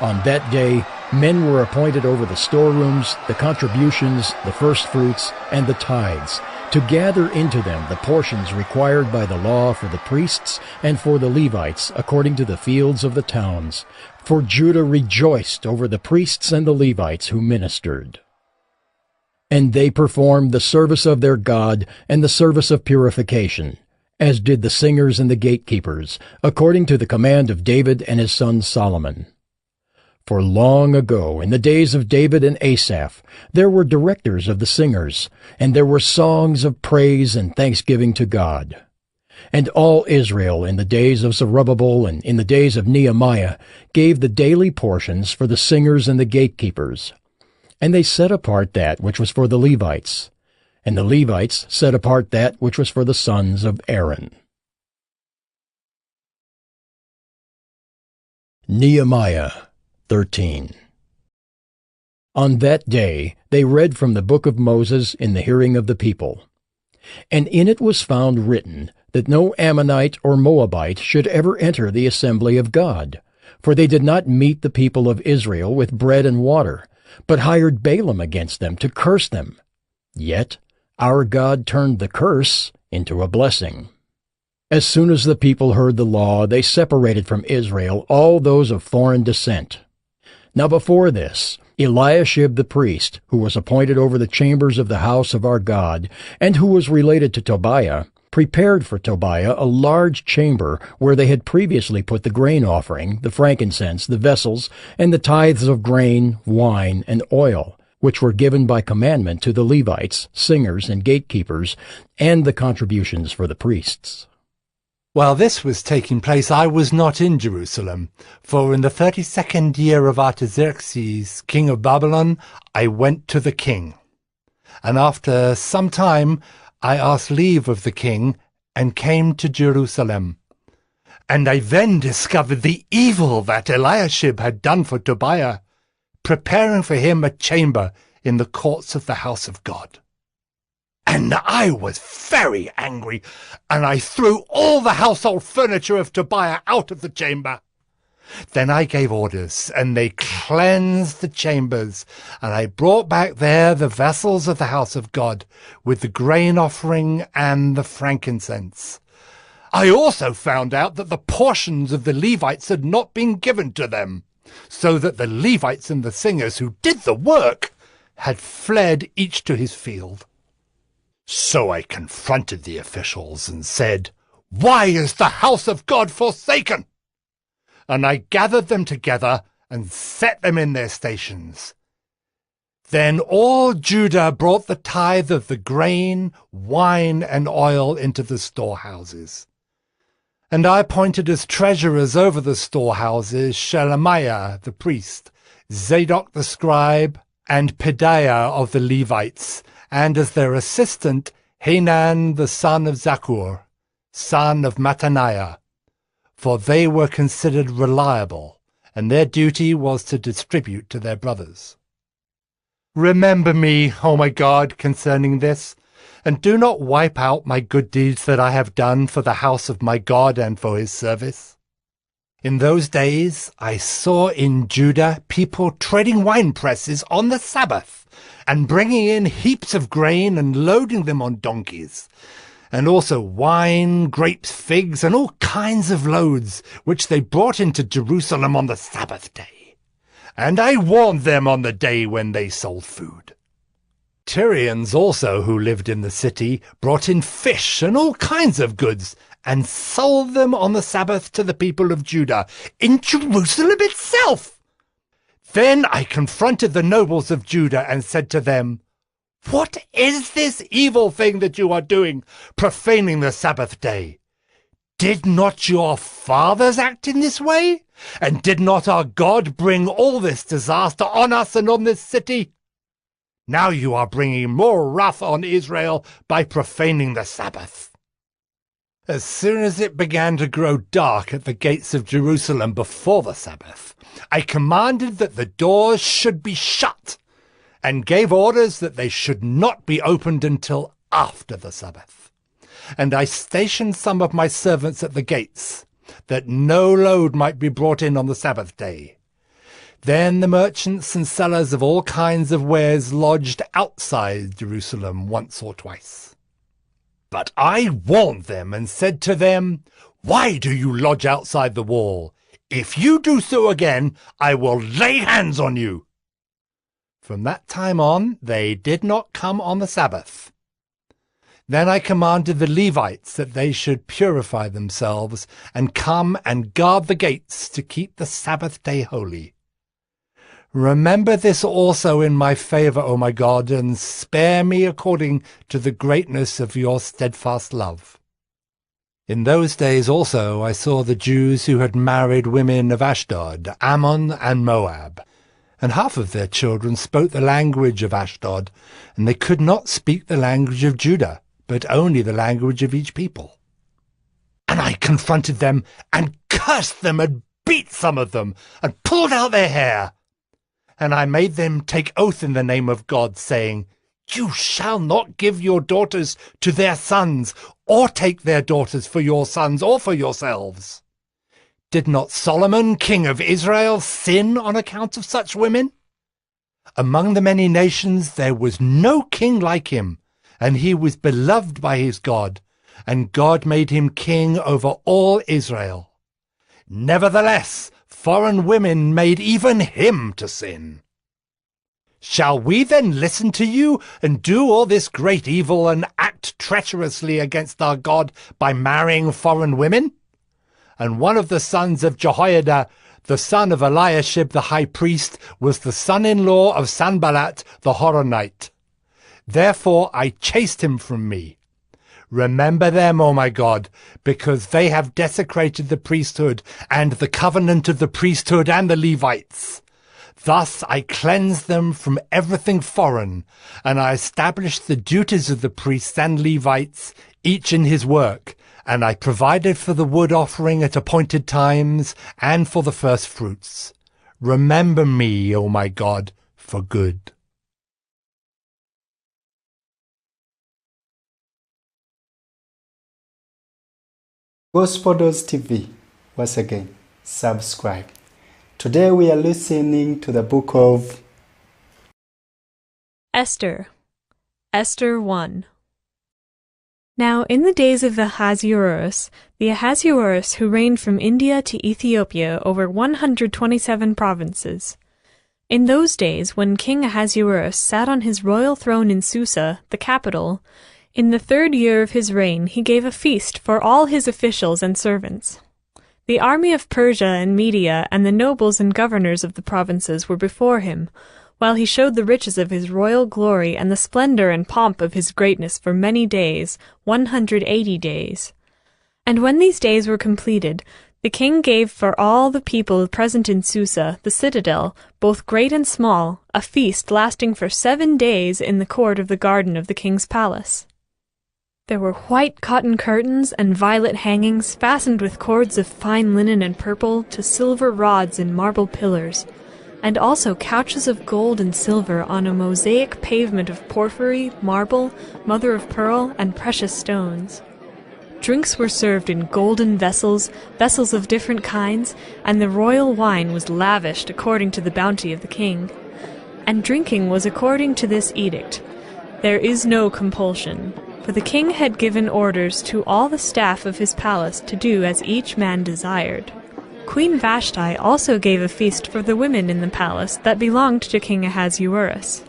On that day men were appointed over the storerooms, the contributions, the firstfruits, and the tithes, to gather into them the portions required by the law for the priests and for the Levites according to the fields of the towns. For Judah rejoiced over the priests and the Levites who ministered. And they performed the service of their God and the service of purification, as did the singers and the gatekeepers, according to the command of David and his son Solomon. For long ago, in the days of David and Asaph, there were directors of the singers, and there were songs of praise and thanksgiving to God. And all Israel in the days of Zerubbabel and in the days of Nehemiah gave the daily portions for the singers and the gatekeepers. And they set apart that which was for the Levites, and the Levites set apart that which was for the sons of Aaron. Nehemiah 13. On that day they read from the book of Moses in the hearing of the people. And in it was found written that no Ammonite or Moabite should ever enter the assembly of God, for they did not meet the people of Israel with bread and water, but hired Balaam against them to curse them. Yet our God turned the curse into a blessing. As soon as the people heard the law, they separated from Israel all those of foreign descent. Now before this, Eliashib the priest, who was appointed over the chambers of the house of our God, and who was related to Tobiah, prepared for Tobiah a large chamber where they had previously put the grain offering, the frankincense, the vessels, and the tithes of grain, wine, and oil, which were given by commandment to the Levites, singers, and gatekeepers, and the contributions for the priests. While this was taking place, I was not in Jerusalem, for in the 32nd year of Artaxerxes, king of Babylon, I went to the king. And after some time I asked leave of the king, and came to Jerusalem. And I then discovered the evil that Eliashib had done for Tobiah, preparing for him a chamber in the courts of the house of God. And I was very angry, and I threw all the household furniture of Tobiah out of the chamber. Then I gave orders, and they cleansed the chambers, and I brought back there the vessels of the house of God, with the grain offering and the frankincense. I also found out that the portions of the Levites had not been given to them, so that the Levites and the singers who did the work had fled each to his field. So I confronted the officials and said, "Why is the house of God forsaken?" And I gathered them together and set them in their stations. Then all Judah brought the tithe of the grain, wine, and oil into the storehouses. And I appointed as treasurers over the storehouses Shelemiah the priest, Zadok the scribe, and Pedaiah of the Levites, and as their assistant Hanan the son of Zakkur, son of Mattaniah, for they were considered reliable, and their duty was to distribute to their brothers. Remember me, O my God, concerning this, and do not wipe out my good deeds that I have done for the house of my God and for his service. In those days I saw in Judah people treading winepresses on the Sabbath, and bringing in heaps of grain and loading them on donkeys, and also wine, grapes, figs, and all kinds of loads, which they brought into Jerusalem on the Sabbath day. And I warned them on the day when they sold food. Tyrians also, who lived in the city, brought in fish and all kinds of goods, and sold them on the Sabbath to the people of Judah, in Jerusalem itself. Then I confronted the nobles of Judah and said to them, "What is this evil thing that you are doing, profaning the Sabbath day? Did not your fathers act in this way? And did not our God bring all this disaster on us and on this city? Now you are bringing more wrath on Israel by profaning the Sabbath." As soon as it began to grow dark at the gates of Jerusalem before the Sabbath, I commanded that the doors should be shut, and gave orders that they should not be opened until after the Sabbath. And I stationed some of my servants at the gates, that no load might be brought in on the Sabbath day. Then the merchants and sellers of all kinds of wares lodged outside Jerusalem once or twice. But I warned them and said to them, "Why do you lodge outside the wall? If you do so again, I will lay hands on you." From that time on, they did not come on the Sabbath. Then I commanded the Levites that they should purify themselves and come and guard the gates to keep the Sabbath day holy. Remember this also in my favor, O my God, and spare me according to the greatness of your steadfast love. In those days also I saw the Jews who had married women of Ashdod, Ammon, and Moab, and half of their children spoke the language of Ashdod, and they could not speak the language of Judah, but only the language of each people. And I confronted them, and cursed them, and beat some of them, and pulled out their hair. And I made them take oath in the name of God, saying, "You shall not give your daughters to their sons, or take their daughters for your sons or for yourselves." Did not Solomon, king of Israel, sin on account of such women? Among the many nations there was no king like him, and he was beloved by his God, and God made him king over all Israel. Nevertheless, foreign women made even him to sin. Shall we then listen to you and do all this great evil and act treacherously against our God by marrying foreign women? And one of the sons of Jehoiada, the son of Eliashib the high priest, was the son-in-law of Sanballat the Horonite. Therefore I chased him from me. Remember them, O my God, because they have desecrated the priesthood and the covenant of the priesthood and the Levites. Thus I cleansed them from everything foreign, and I established the duties of the priests and Levites, each in his work, and I provided for the wood offering at appointed times and for the first fruits. Remember me, O my God, for good. Gospodos TV, once again, subscribe. Today we are listening to the book of Esther. Esther 1. Now in the days of Ahasuerus, the Ahasuerus who reigned from India to Ethiopia over 127 provinces. In those days, when King Ahasuerus sat on his royal throne in Susa, the capital, in the 3rd year of his reign he gave a feast for all his officials and servants. The army of Persia and Media and the nobles and governors of the provinces were before him, while he showed the riches of his royal glory and the splendor and pomp of his greatness for many days, 180 days. And when these days were completed, the king gave for all the people present in Susa, the citadel, both great and small, a feast lasting for 7 days in the court of the garden of the king's palace. There were white cotton curtains and violet hangings fastened with cords of fine linen and purple to silver rods in marble pillars, and also couches of gold and silver on a mosaic pavement of porphyry, marble, mother of pearl, and precious stones. Drinks were served in golden vessels, vessels of different kinds, and the royal wine was lavished according to the bounty of the king. And drinking was according to this edict. There is no compulsion, for the king had given orders to all the staff of his palace to do as each man desired. Queen Vashti also gave a feast for the women in the palace that belonged to King Ahasuerus.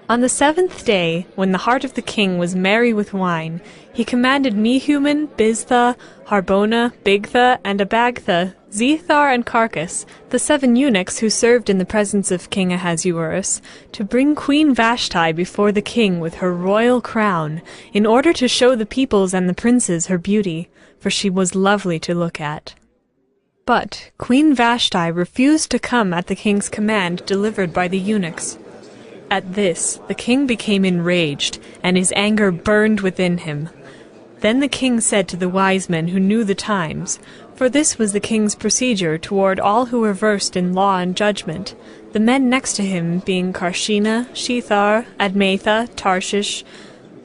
On the 7th day, when the heart of the king was merry with wine, he commanded Mehuman, Biztha, Harbona, Bigtha, and Abagtha, Zethar, and Carcas, the 7 eunuchs who served in the presence of King Ahasuerus, to bring Queen Vashti before the king with her royal crown, in order to show the peoples and the princes her beauty, for she was lovely to look at. But Queen Vashti refused to come at the king's command delivered by the eunuchs. At this, the king became enraged, and his anger burned within him. Then the king said to the wise men who knew the times, for this was the king's procedure toward all who were versed in law and judgment, the men next to him being Karshina, Shethar, Admatha, Tarshish,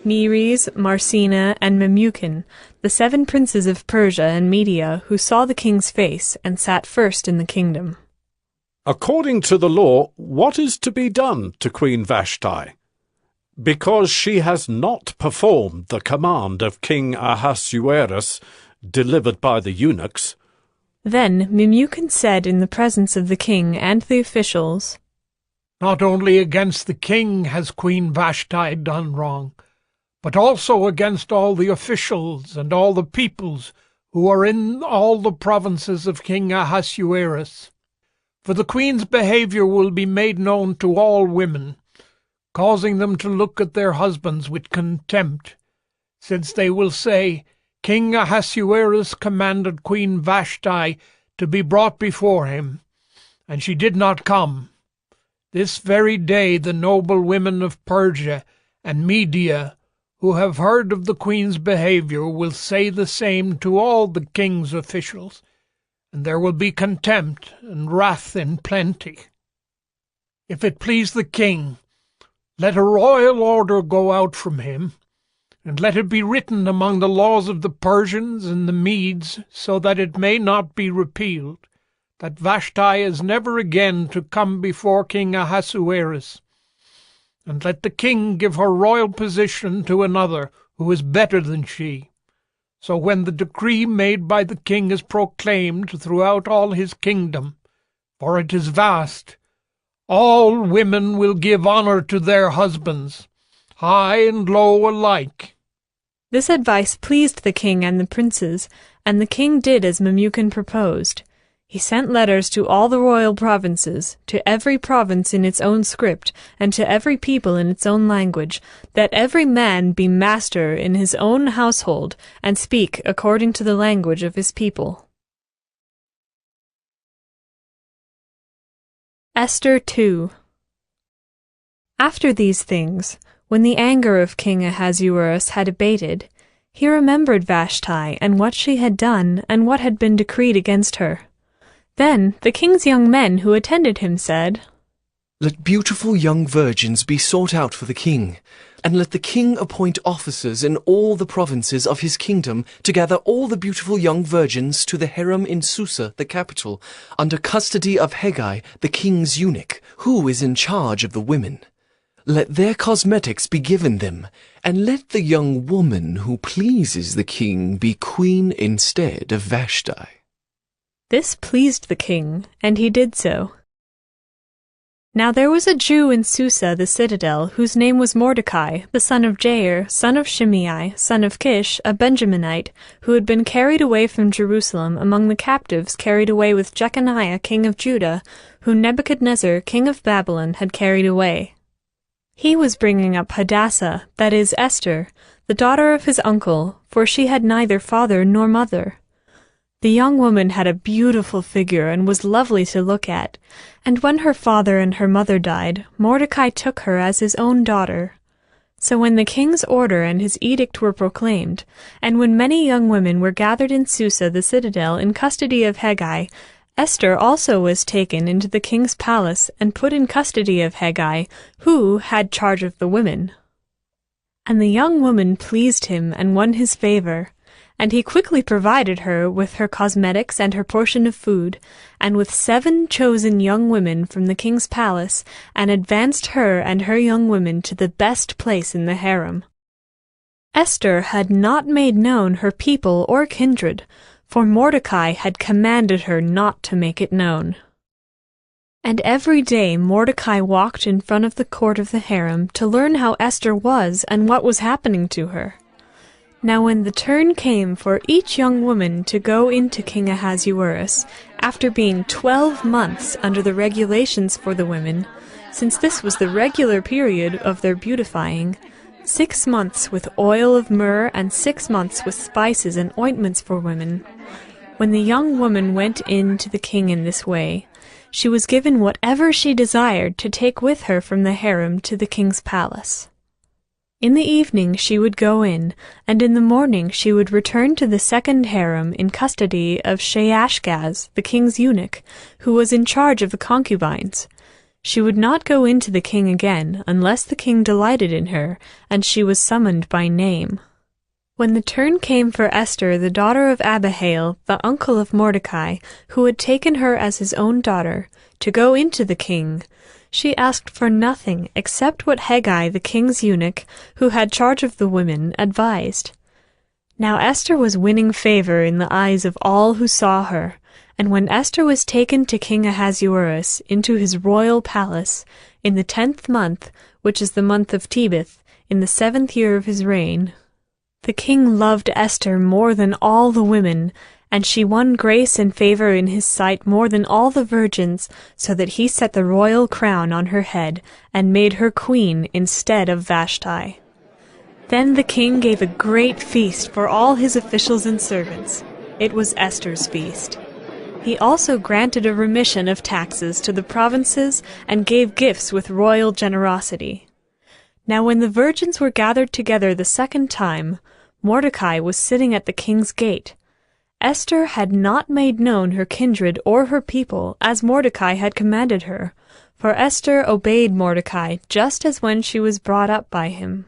Meres, Marsina, and Memucan, the 7 princes of Persia and Media, who saw the king's face and sat first in the kingdom. According to the law, what is to be done to Queen Vashti? Because she has not performed the command of King Ahasuerus, delivered by the eunuchs. Then Memucan said in the presence of the king and the officials, Not only against the king has Queen Vashti done wrong, but also against all the officials and all the peoples who are in all the provinces of King Ahasuerus. For the queen's behavior will be made known to all women, causing them to look at their husbands with contempt, since they will say, King Ahasuerus commanded Queen Vashti to be brought before him, and she did not come. This very day the noble women of Persia and Media, who have heard of the queen's behavior, will say the same to all the king's officials, and there will be contempt and wrath in plenty. If it please the king, let a royal order go out from him, and let it be written among the laws of the Persians and the Medes, so that it may not be repealed, that Vashti is never again to come before King Ahasuerus. And let the king give her royal position to another, who is better than she. So when the decree made by the king is proclaimed throughout all his kingdom, for it is vast, all women will give honor to their husbands, high and low alike. This advice pleased the king and the princes, and the king did as Memucan proposed. He sent letters to all the royal provinces, to every province in its own script, and to every people in its own language, that every man be master in his own household, and speak according to the language of his people. Esther 2. After these things, when the anger of King Ahasuerus had abated, he remembered Vashti, and what she had done, and what had been decreed against her. Then the king's young men who attended him said, Let beautiful young virgins be sought out for the king, and let the king appoint officers in all the provinces of his kingdom to gather all the beautiful young virgins to the harem in Susa, the capital, under custody of Haggai, the king's eunuch, who is in charge of the women. Let their cosmetics be given them, and let the young woman who pleases the king be queen instead of Vashti. This pleased the king, and he did so. Now there was a Jew in Susa the citadel, whose name was Mordecai, the son of Jair, son of Shimei, son of Kish, a Benjaminite, who had been carried away from Jerusalem among the captives carried away with Jeconiah king of Judah, whom Nebuchadnezzar king of Babylon had carried away. He was bringing up Hadassah, that is, Esther, the daughter of his uncle, for she had neither father nor mother. The young woman had a beautiful figure and was lovely to look at, and when her father and her mother died, Mordecai took her as his own daughter. So when the king's order and his edict were proclaimed, and when many young women were gathered in Susa the citadel in custody of Hegai, Esther also was taken into the king's palace and put in custody of Hegai, who had charge of the women. And the young woman pleased him and won his favor, and he quickly provided her with her cosmetics and her portion of food, and with 7 chosen young women from the king's palace, and advanced her and her young women to the best place in the harem. Esther had not made known her people or kindred, for Mordecai had commanded her not to make it known. And every day Mordecai walked in front of the court of the harem to learn how Esther was and what was happening to her. Now when the turn came for each young woman to go into King Ahasuerus, after being 12 months under the regulations for the women, since this was the regular period of their beautifying, 6 months with oil of myrrh and 6 months with spices and ointments for women. When the young woman went in to the king in this way, she was given whatever she desired to take with her from the harem to the king's palace. In the evening she would go in, and in the morning she would return to the second harem in custody of Sheashgaz, the king's eunuch, who was in charge of the concubines. She would not go in to the king again unless the king delighted in her, and she was summoned by name. When the turn came for Esther, the daughter of Abihail, the uncle of Mordecai, who had taken her as his own daughter, to go into the king, she asked for nothing except what Hegai, the king's eunuch, who had charge of the women, advised. Now Esther was winning favor in the eyes of all who saw her, and when Esther was taken to King Ahasuerus into his royal palace, in the 10th month, which is the month of Tebeth, in the 7th year of his reign, the king loved Esther more than all the women, and she won grace and favor in his sight more than all the virgins, so that he set the royal crown on her head, and made her queen instead of Vashti. Then the king gave a great feast for all his officials and servants. It was Esther's feast. He also granted a remission of taxes to the provinces, and gave gifts with royal generosity. Now when the virgins were gathered together the second time, Mordecai was sitting at the king's gate. Esther had not made known her kindred or her people, as Mordecai had commanded her, for Esther obeyed Mordecai just as when she was brought up by him.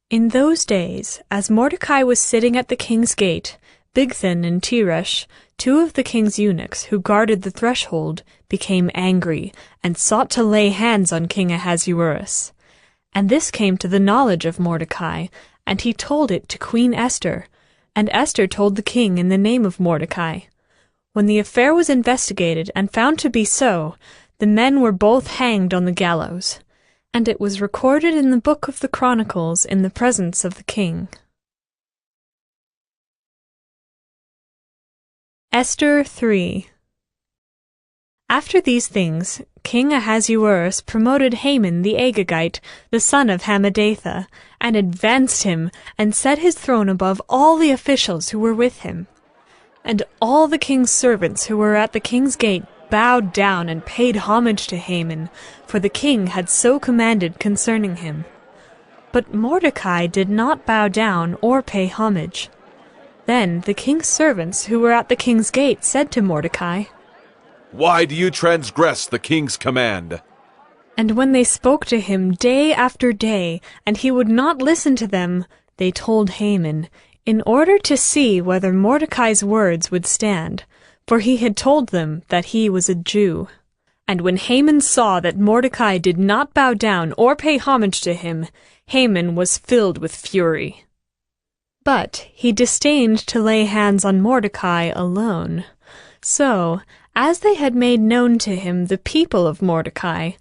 In those days, as Mordecai was sitting at the king's gate, Bigthan and Teresh, 2 of the king's eunuchs who guarded the threshold, became angry, and sought to lay hands on King Ahasuerus. And this came to the knowledge of Mordecai, and he told it to Queen Esther, and Esther told the king in the name of Mordecai. When the affair was investigated and found to be so, the men were both hanged on the gallows, and it was recorded in the book of the Chronicles in the presence of the king. Esther 3. After these things, King Ahasuerus promoted Haman the Agagite, the son of Hammedatha, and advanced him, and set his throne above all the officials who were with him. And all the king's servants who were at the king's gate bowed down and paid homage to Haman, for the king had so commanded concerning him. But Mordecai did not bow down or pay homage. Then the king's servants who were at the king's gate said to Mordecai, "Why do you transgress the king's command?" And when they spoke to him day after day, and he would not listen to them, they told Haman, in order to see whether Mordecai's words would stand, for he had told them that he was a Jew. And when Haman saw that Mordecai did not bow down or pay homage to him, Haman was filled with fury. But he disdained to lay hands on Mordecai alone. So, as they had made known to him the people of Mordecai,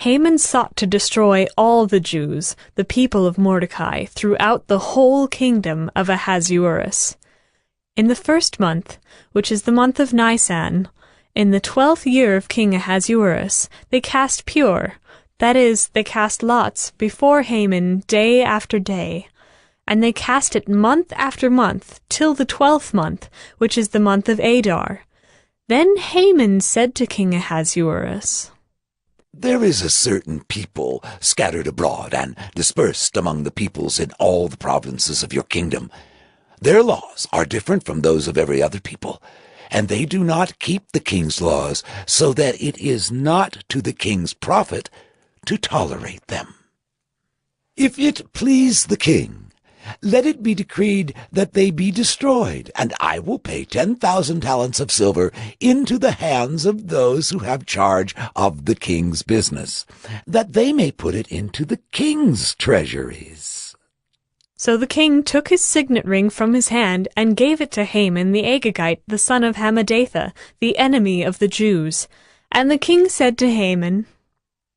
Haman sought to destroy all the Jews, the people of Mordecai, throughout the whole kingdom of Ahasuerus. In the 1st month, which is the month of Nisan, in the 12th year of King Ahasuerus, they cast pure, that is, they cast lots, before Haman day after day. And they cast it month after month, till the 12th month, which is the month of Adar. Then Haman said to King Ahasuerus, There is a certain people scattered abroad and dispersed among the peoples in all the provinces of your kingdom. Their laws are different from those of every other people, and they do not keep the king's laws, so that it is not to the king's profit to tolerate them. If it please the king, let it be decreed that they be destroyed, and I will pay 10,000 talents of silver into the hands of those who have charge of the king's business, that they may put it into the king's treasuries. So the king took his signet ring from his hand and gave it to Haman the Agagite, the son of Hammedatha, the enemy of the Jews. And the king said to Haman,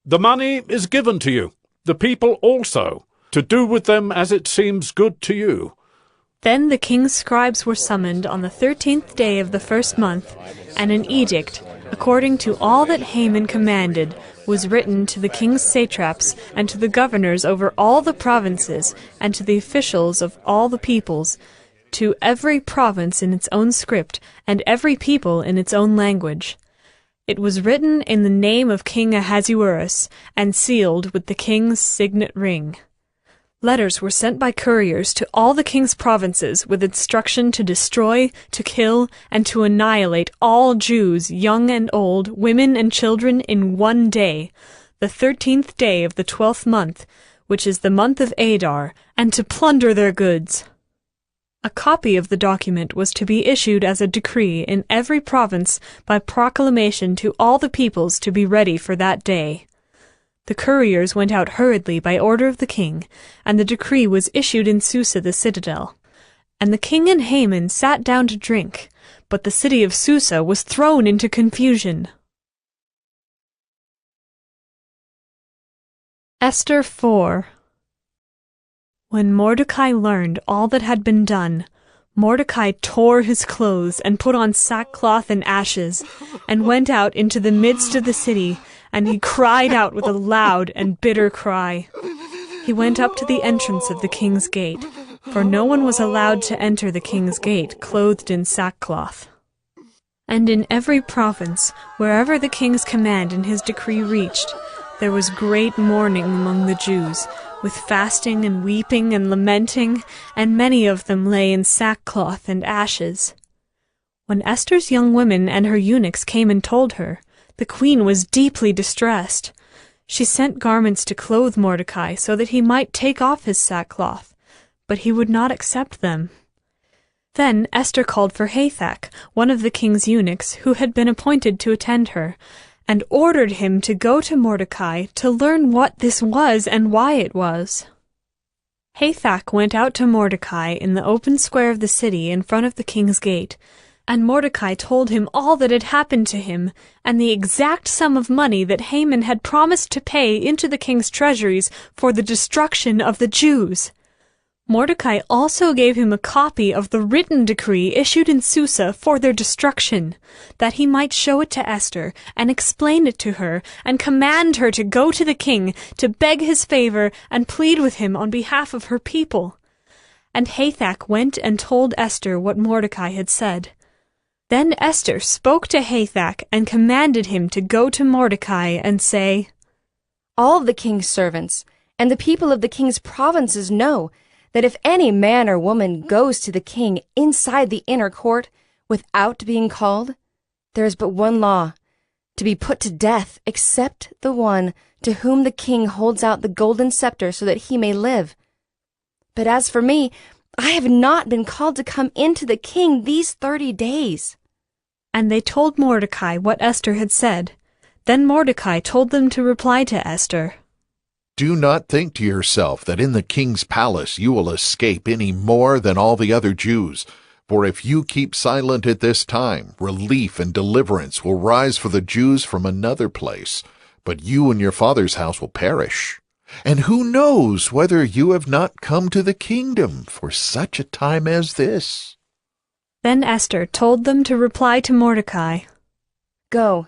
The money is given to you, the people also, to do with them as it seems good to you. Then the king's scribes were summoned on the 13th day of the 1st month, and an edict, according to all that Haman commanded, was written to the king's satraps and to the governors over all the provinces and to the officials of all the peoples, to every province in its own script and every people in its own language. It was written in the name of King Ahasuerus and sealed with the king's signet ring. Letters were sent by couriers to all the king's provinces with instruction to destroy, to kill, and to annihilate all Jews, young and old, women and children, in one day, the 13th day of the 12th month, which is the month of Adar, and to plunder their goods. A copy of the document was to be issued as a decree in every province by proclamation to all the peoples to be ready for that day. The couriers went out hurriedly by order of the king, and the decree was issued in Susa the citadel. And the king and Haman sat down to drink, but the city of Susa was thrown into confusion. Esther 4. When Mordecai learned all that had been done, Mordecai tore his clothes and put on sackcloth and ashes, and went out into the midst of the city, and he cried out with a loud and bitter cry. He went up to the entrance of the king's gate, for no one was allowed to enter the king's gate clothed in sackcloth. And in every province, wherever the king's command and his decree reached, there was great mourning among the Jews, with fasting and weeping and lamenting, and many of them lay in sackcloth and ashes. When Esther's young women and her eunuchs came and told her, the queen was deeply distressed. She sent garments to clothe Mordecai so that he might take off his sackcloth, but he would not accept them. Then Esther called for Hathach, one of the king's eunuchs, who had been appointed to attend her, and ordered him to go to Mordecai to learn what this was and why it was. Hathach went out to Mordecai in the open square of the city in front of the king's gate, and Mordecai told him all that had happened to him, and the exact sum of money that Haman had promised to pay into the king's treasuries for the destruction of the Jews. Mordecai also gave him a copy of the written decree issued in Susa for their destruction, that he might show it to Esther, and explain it to her, and command her to go to the king, to beg his favor, and plead with him on behalf of her people. And Hathach went and told Esther what Mordecai had said. Then Esther spoke to Hathach and commanded him to go to Mordecai and say, All the king's servants and the people of the king's provinces know that if any man or woman goes to the king inside the inner court without being called, there is but one law, to be put to death except the one to whom the king holds out the golden scepter so that he may live. But as for me, I have not been called to come into the king these 30 days. And they told Mordecai what Esther had said. Then Mordecai told them to reply to Esther. Do not think to yourself that in the king's palace you will escape any more than all the other Jews. For if you keep silent at this time, relief and deliverance will rise for the Jews from another place. but you and your father's house will perish. And who knows whether you have not come to the kingdom for such a time as this?" Then Esther told them to reply to Mordecai, "Go,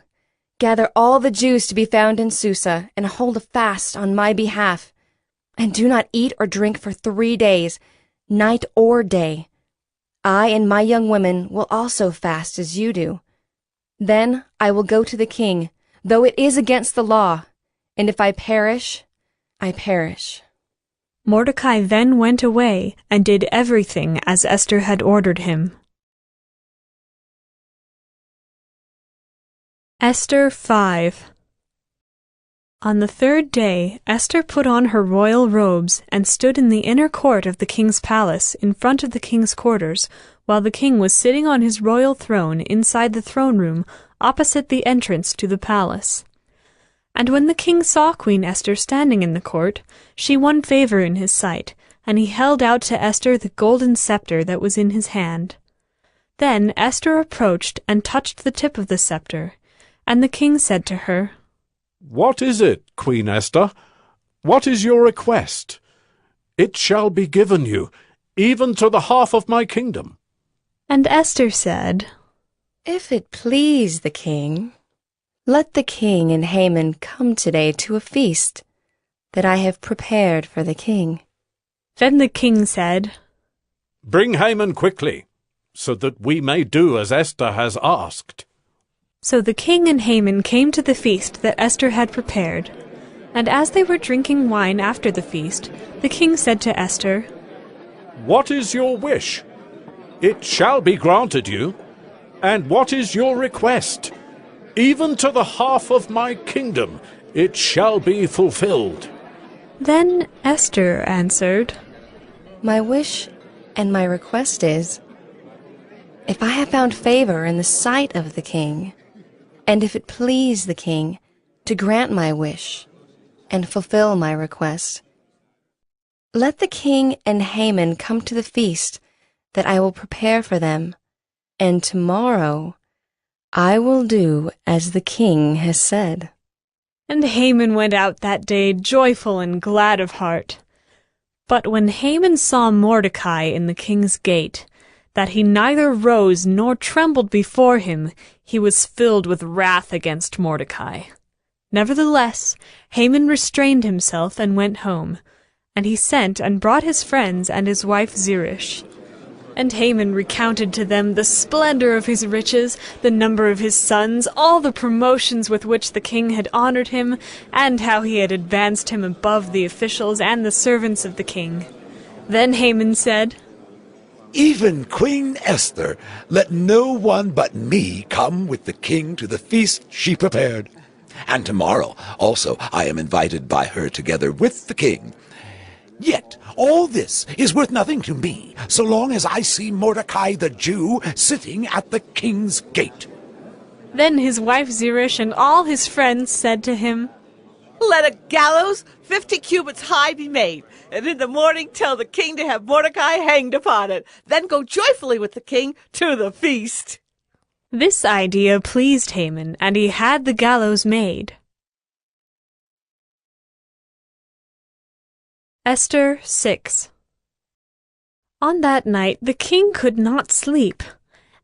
gather all the Jews to be found in Susa, and hold a fast on my behalf. And do not eat or drink for 3 days, night or day. I and my young women will also fast as you do. Then I will go to the king, though it is against the law, and if I perish, I perish." Mordecai then went away and did everything as Esther had ordered him. Esther 5. On the 3rd day, Esther put on her royal robes and stood in the inner court of the king's palace in front of the king's quarters, while the king was sitting on his royal throne inside the throne room opposite the entrance to the palace. And when the king saw Queen Esther standing in the court, she won favor in his sight, and he held out to Esther the golden scepter that was in his hand. Then Esther approached and touched the tip of the scepter, and the king said to her, "What is it, Queen Esther? What is your request? It shall be given you, even to the half of my kingdom." And Esther said, "If it please the king, let the king and Haman come today to a feast that I have prepared for the king." Then the king said, "Bring Haman quickly, so that we may do as Esther has asked." So the king and Haman came to the feast that Esther had prepared. And as they were drinking wine after the feast, the king said to Esther, "What is your wish? It shall be granted you. And what is your request? Even to the half of my kingdom it shall be fulfilled." Then Esther answered, "My wish and my request is, if I have found favor in the sight of the king, and if it please the king to grant my wish and fulfill my request, let the king and Haman come to the feast that I will prepare for them, and tomorrow I will do as the king has said." And Haman went out that day joyful and glad of heart. But when Haman saw Mordecai in the king's gate, that he neither rose nor trembled before him, he was filled with wrath against Mordecai. Nevertheless, Haman restrained himself and went home, and he sent and brought his friends and his wife Zeresh. And Haman recounted to them the splendor of his riches, the number of his sons, all the promotions with which the king had honored him, and how he had advanced him above the officials and the servants of the king. Then Haman said, "Even Queen Esther, let no one but me come with the king to the feast she prepared. And tomorrow also I am invited by her together with the king. Yet all this is worth nothing to me, so long as I see Mordecai the Jew sitting at the king's gate." Then his wife Zeresh and all his friends said to him, "Let a gallows 50 cubits high be made, and in the morning tell the king to have Mordecai hanged upon it. Then go joyfully with the king to the feast." This idea pleased Haman, and he had the gallows made. Esther 6. On that night the king could not sleep,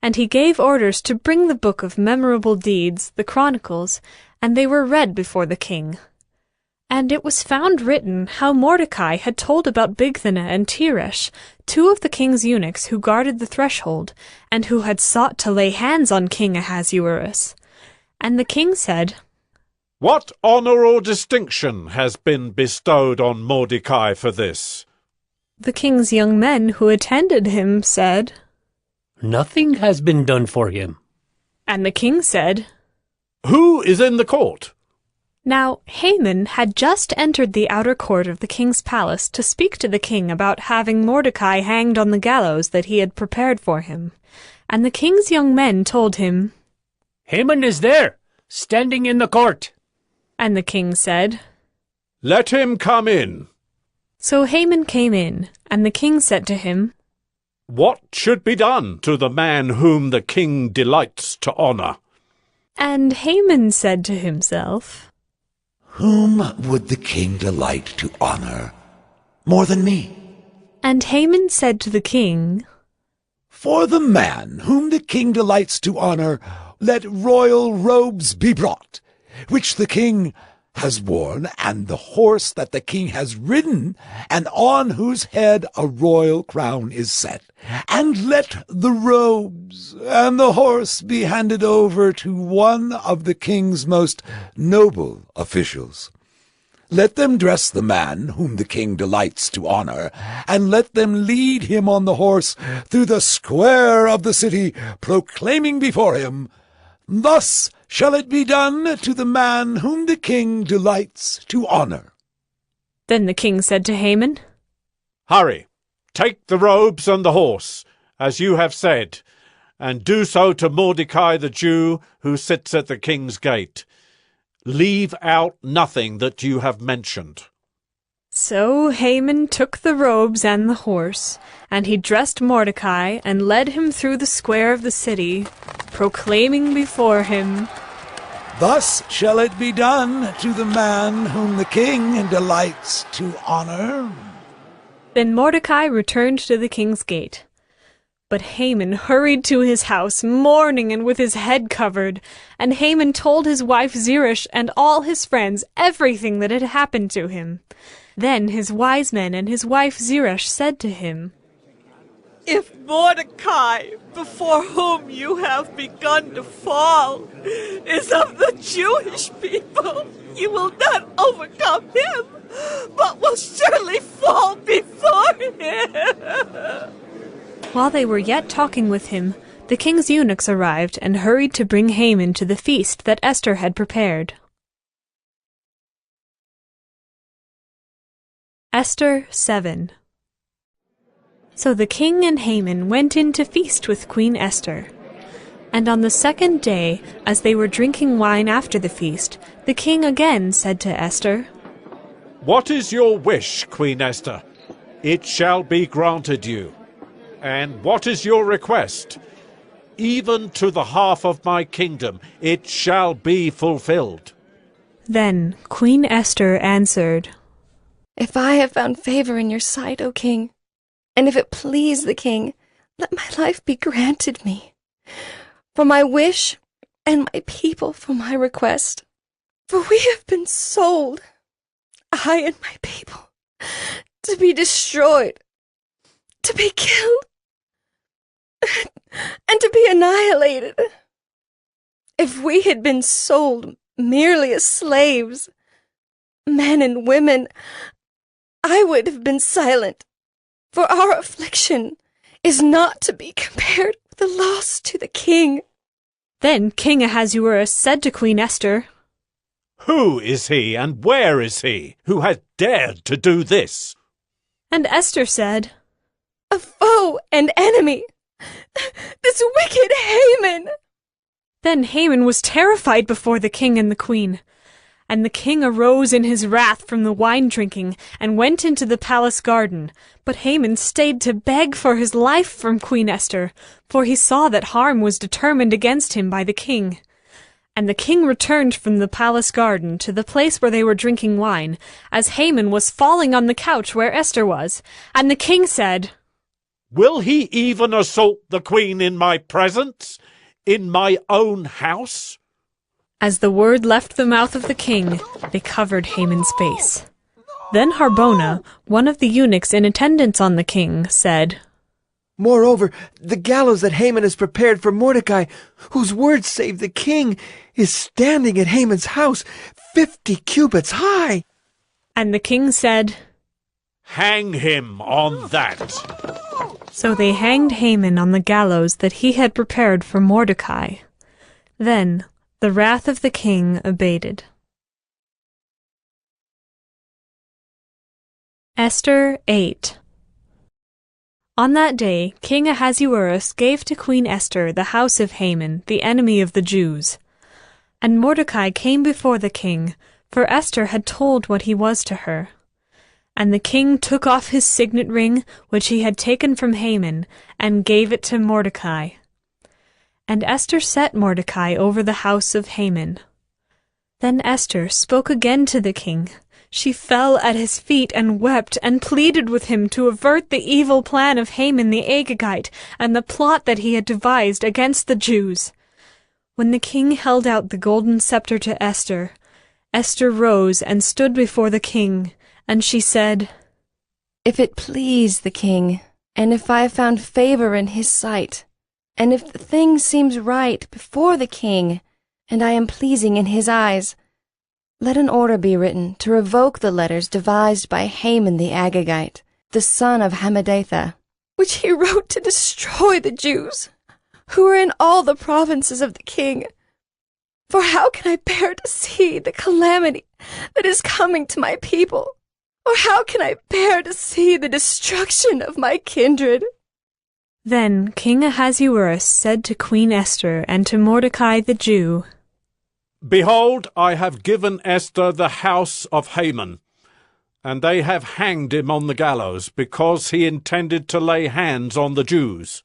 and he gave orders to bring the book of memorable deeds, the Chronicles, and they were read before the king. And it was found written how Mordecai had told about Bigthana and Teresh, 2 of the king's eunuchs who guarded the threshold, and who had sought to lay hands on King Ahasuerus. And the king said, "What honor or distinction has been bestowed on Mordecai for this?" The king's young men who attended him said, "Nothing has been done for him." And the king said, "Who is in the court?" Now Haman had just entered the outer court of the king's palace to speak to the king about having Mordecai hanged on the gallows that he had prepared for him. And the king's young men told him, "Haman is there, standing in the court." And the king said, "Let him come in." So Haman came in, and the king said to him, "What should be done to the man whom the king delights to honor?" And Haman said to himself, Whom would the king delight to honor more than me? And Haman said to the king, For the man whom the king delights to honor, let royal robes be brought, which the king has worn, and the horse that the king has ridden, and on whose head a royal crown is set. And let the robes and the horse be handed over to one of the king's most noble officials. Let them dress the man whom the king delights to honor, and let them lead him on the horse through the square of the city, proclaiming before him, Thus shall it be done to the man whom the king delights to honor. Then the king said to Haman, Hurry, take the robes and the horse, as you have said, and do so to Mordecai the Jew, who sits at the king's gate. Leave out nothing that you have mentioned. So Haman took the robes and the horse, and he dressed Mordecai and led him through the square of the city, proclaiming before him, Thus shall it be done to the man whom the king delights to honor. Then Mordecai returned to the king's gate. But Haman hurried to his house, mourning and with his head covered. And Haman told his wife Zeresh and all his friends everything that had happened to him. Then his wise men and his wife Zeresh said to him, If Mordecai, before whom you have begun to fall, is of the Jewish people, you will not overcome him, but will surely fall before him. While they were yet talking with him, the king's eunuchs arrived and hurried to bring Haman to the feast that Esther had prepared. Esther 7. So the king and Haman went in to feast with Queen Esther. And on the second day, as they were drinking wine after the feast, the king again said to Esther, What is your wish, Queen Esther? It shall be granted you. And what is your request? Even to the half of my kingdom it shall be fulfilled. Then Queen Esther answered, If I have found favor in your sight, O king, and if it please the king, let my life be granted me, for my wish and my people for my request. For we have been sold, I and my people, to be destroyed, to be killed, and to be annihilated. If we had been sold merely as slaves, men and women, I would have been silent, for our affliction is not to be compared with the loss to the king. Then King Ahasuerus said to Queen Esther, Who is he and where is he who has dared to do this? And Esther said, A foe and enemy, this wicked Haman. Then Haman was terrified before the king and the queen. And the king arose in his wrath from the wine drinking, and went into the palace garden. But Haman stayed to beg for his life from Queen Esther, for he saw that harm was determined against him by the king. And the king returned from the palace garden to the place where they were drinking wine, as Haman was falling on the couch where Esther was. And the king said, Will he even assault the queen in my presence, in my own house? As the word left the mouth of the king, they covered Haman's face. Then Harbona, one of the eunuchs in attendance on the king, said, Moreover, the gallows that Haman has prepared for Mordecai, whose word saved the king, is standing at Haman's house, 50 cubits high. And the king said, Hang him on that. So they hanged Haman on the gallows that he had prepared for Mordecai. Then the wrath of the king abated. Esther 8. On that day King Ahasuerus gave to Queen Esther the house of Haman, the enemy of the Jews. And Mordecai came before the king, for Esther had told what he was to her. And the king took off his signet ring, which he had taken from Haman, and gave it to Mordecai. And Esther set Mordecai over the house of Haman. Then Esther spoke again to the king. She fell at his feet and wept, and pleaded with him to avert the evil plan of Haman the Agagite and the plot that he had devised against the Jews. When the king held out the golden scepter to Esther, Esther rose and stood before the king, and she said, "If it please the king, and if I have found favor in his sight, and if the thing seems right before the king, and I am pleasing in his eyes, let an order be written to revoke the letters devised by Haman the Agagite, the son of Hammedatha, which he wrote to destroy the Jews, who are in all the provinces of the king. For how can I bear to see the calamity that is coming to my people? Or how can I bear to see the destruction of my kindred?" Then King Ahasuerus said to Queen Esther and to Mordecai the Jew, Behold, I have given Esther the house of Haman, and they have hanged him on the gallows, because he intended to lay hands on the Jews.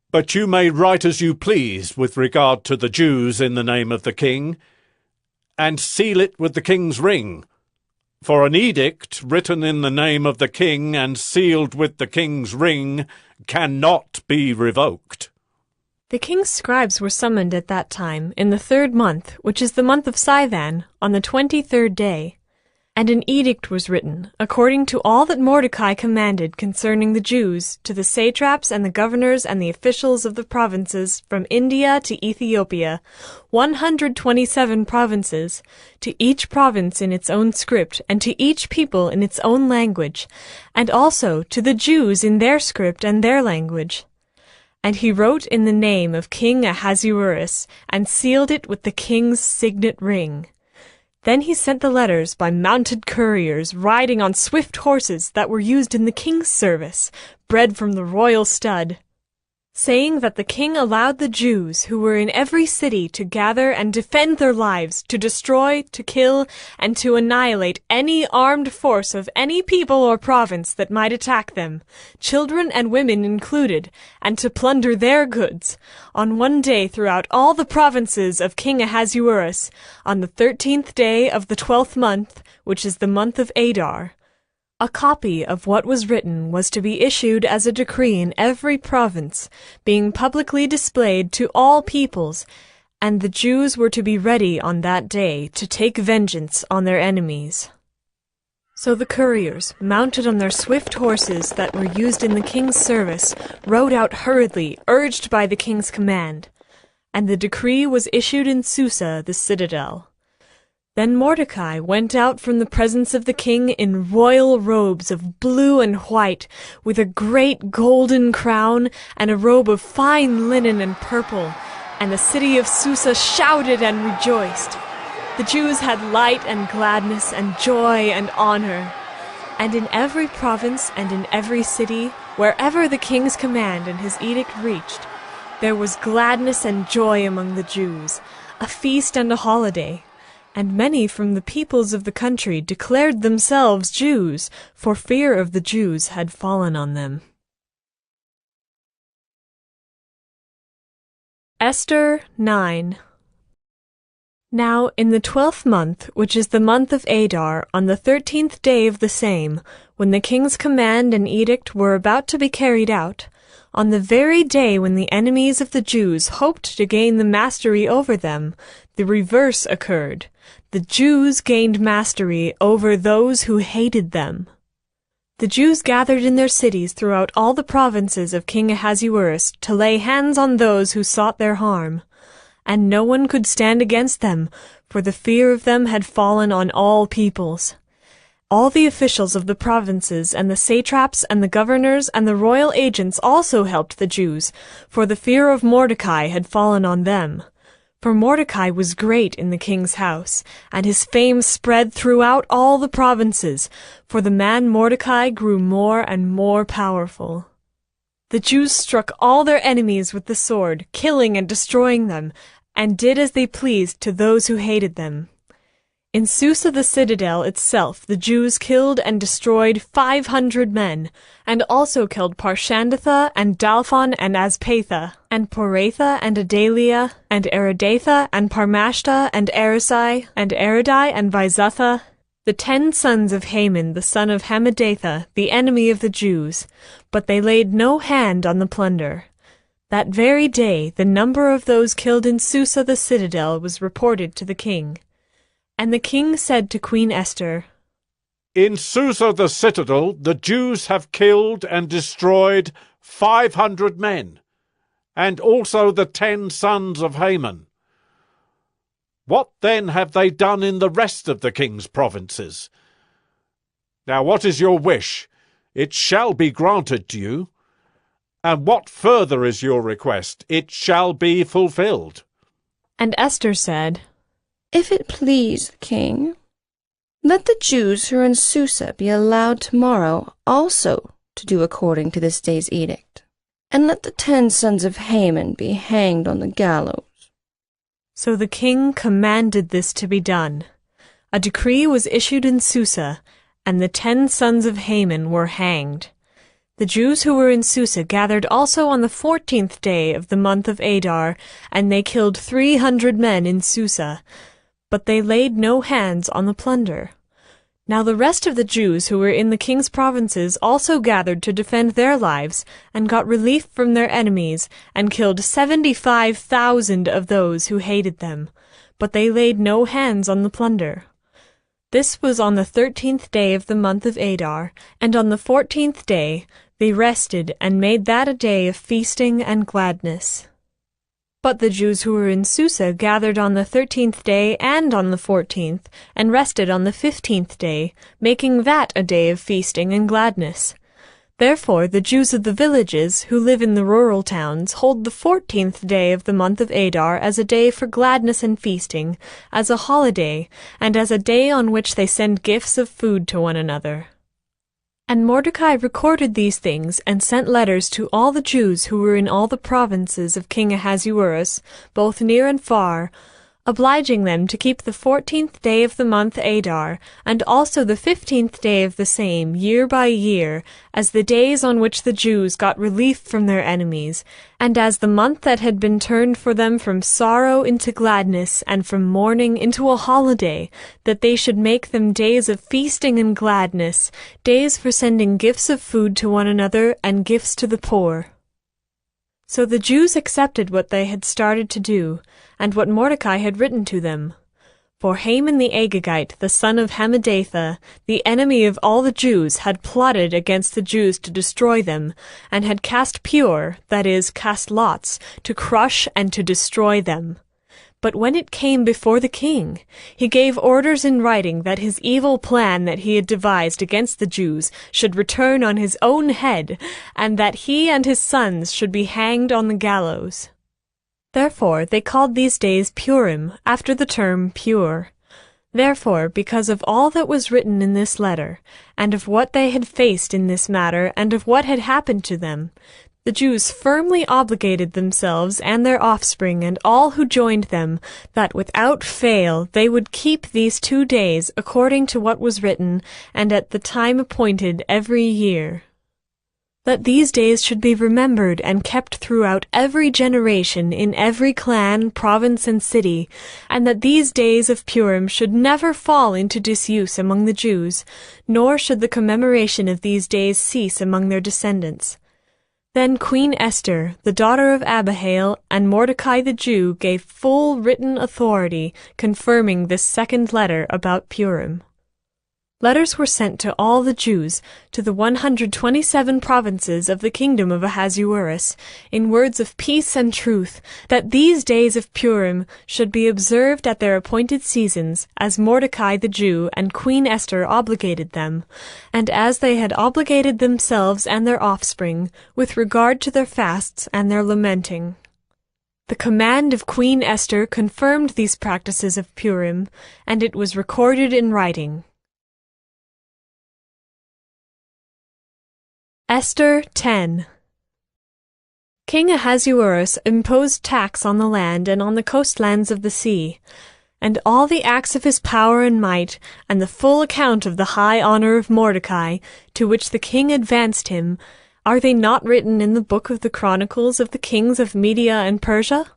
But you may write as you please with regard to the Jews in the name of the king, and seal it with the king's ring. For an edict written in the name of the king and sealed with the king's ring cannot be revoked. The king's scribes were summoned at that time, in the 3rd month, which is the month of Sivan, on the 23rd day. And an edict was written, according to all that Mordecai commanded concerning the Jews, to the satraps and the governors and the officials of the provinces, from India to Ethiopia, 127 provinces, to each province in its own script, and to each people in its own language, and also to the Jews in their script and their language. And he wrote in the name of King Ahasuerus, and sealed it with the king's signet ring. Then he sent the letters by mounted couriers riding on swift horses that were used in the king's service, bred from the royal stud, saying that the king allowed the Jews who were in every city to gather and defend their lives, to destroy, to kill, and to annihilate any armed force of any people or province that might attack them, children and women included, and to plunder their goods, on one day throughout all the provinces of King Ahasuerus, on the 13th day of the 12th month, which is the month of Adar. A copy of what was written was to be issued as a decree in every province, being publicly displayed to all peoples, and the Jews were to be ready on that day to take vengeance on their enemies. So the couriers, mounted on their swift horses that were used in the king's service, rode out hurriedly, urged by the king's command. And the decree was issued in Susa, the citadel. Then Mordecai went out from the presence of the king in royal robes of blue and white, with a great golden crown and a robe of fine linen and purple, and the city of Susa shouted and rejoiced. The Jews had light and gladness and joy and honor. And in every province and in every city, wherever the king's command and his edict reached, there was gladness and joy among the Jews, a feast and a holiday. And many from the peoples of the country declared themselves Jews, for fear of the Jews had fallen on them. Esther 9. Now in the 12th month, which is the month of Adar, on the 13th day of the same, when the king's command and edict were about to be carried out, on the very day when the enemies of the Jews hoped to gain the mastery over them, the reverse occurred. The Jews gained mastery over those who hated them. The Jews gathered in their cities throughout all the provinces of King Ahasuerus to lay hands on those who sought their harm. And no one could stand against them, for the fear of them had fallen on all peoples. All the officials of the provinces and the satraps and the governors and the royal agents also helped the Jews, for the fear of Mordecai had fallen on them. For Mordecai was great in the king's house, and his fame spread throughout all the provinces, for the man Mordecai grew more and more powerful. The Jews struck all their enemies with the sword, killing and destroying them, and did as they pleased to those who hated them. In Susa the citadel itself the Jews killed and destroyed 500 men, and also killed Parshandatha, and Dalphon, and Aspatha, and Poratha, and Adalia, and Aridatha, and Parmashta, and Arisai, and Aridai, and Vizatha, the 10 sons of Haman the son of Hammedatha, the enemy of the Jews, but they laid no hand on the plunder. That very day the number of those killed in Susa the citadel was reported to the king. And the king said to Queen Esther, In Susa the citadel the Jews have killed and destroyed 500 men, and also the 10 sons of Haman. What then have they done in the rest of the king's provinces? Now what is your wish? It shall be granted to you. And what further is your request? It shall be fulfilled. And Esther said, If it please the king, let the Jews who are in Susa be allowed tomorrow also to do according to this day's edict, and let the 10 sons of Haman be hanged on the gallows. So the king commanded this to be done. A decree was issued in Susa, and the 10 sons of Haman were hanged. The Jews who were in Susa gathered also on the 14th day of the month of Adar, and they killed 300 men in Susa, but they laid no hands on the plunder. Now the rest of the Jews who were in the king's provinces also gathered to defend their lives, and got relief from their enemies, and killed 75,000 of those who hated them, but they laid no hands on the plunder. This was on the 13th day of the month of Adar, and on the 14th day they rested and made that a day of feasting and gladness. But the Jews who were in Susa gathered on the 13th day and on the 14th, and rested on the 15th day, making that a day of feasting and gladness. Therefore the Jews of the villages, who live in the rural towns, hold the 14th day of the month of Adar as a day for gladness and feasting, as a holiday, and as a day on which they send gifts of food to one another. And Mordecai recorded these things, and sent letters to all the Jews who were in all the provinces of King Ahasuerus, both near and far, obliging them to keep the 14th day of the month Adar, and also the 15th day of the same, year by year, as the days on which the Jews got relief from their enemies, and as the month that had been turned for them from sorrow into gladness, and from mourning into a holiday, that they should make them days of feasting and gladness, days for sending gifts of food to one another, and gifts to the poor. So the Jews accepted what they had started to do, and what Mordecai had written to them. For Haman the Agagite, the son of Hammedatha, the enemy of all the Jews, had plotted against the Jews to destroy them, and had cast pure, that is, cast lots, to crush and to destroy them. But when it came before the king, he gave orders in writing that his evil plan that he had devised against the Jews should return on his own head, and that he and his sons should be hanged on the gallows. Therefore they called these days Purim, after the term pure. Therefore, because of all that was written in this letter, and of what they had faced in this matter, and of what had happened to them, the Jews firmly obligated themselves and their offspring and all who joined them, that without fail they would keep these 2 days according to what was written, and at the time appointed every year. That these days should be remembered and kept throughout every generation in every clan, province, and city, and that these days of Purim should never fall into disuse among the Jews, nor should the commemoration of these days cease among their descendants. Then Queen Esther, the daughter of Abihail, and Mordecai the Jew gave full written authority confirming this second letter about Purim. Letters were sent to all the Jews, to the 127 provinces of the kingdom of Ahasuerus, in words of peace and truth, that these days of Purim should be observed at their appointed seasons, as Mordecai the Jew and Queen Esther obligated them, and as they had obligated themselves and their offspring, with regard to their fasts and their lamenting. The command of Queen Esther confirmed these practices of Purim, and it was recorded in writing. Esther 10. King Ahasuerus imposed tax on the land and on the coastlands of the sea, and all the acts of his power and might, and the full account of the high honor of Mordecai, to which the king advanced him, are they not written in the book of the Chronicles of the kings of Media and Persia?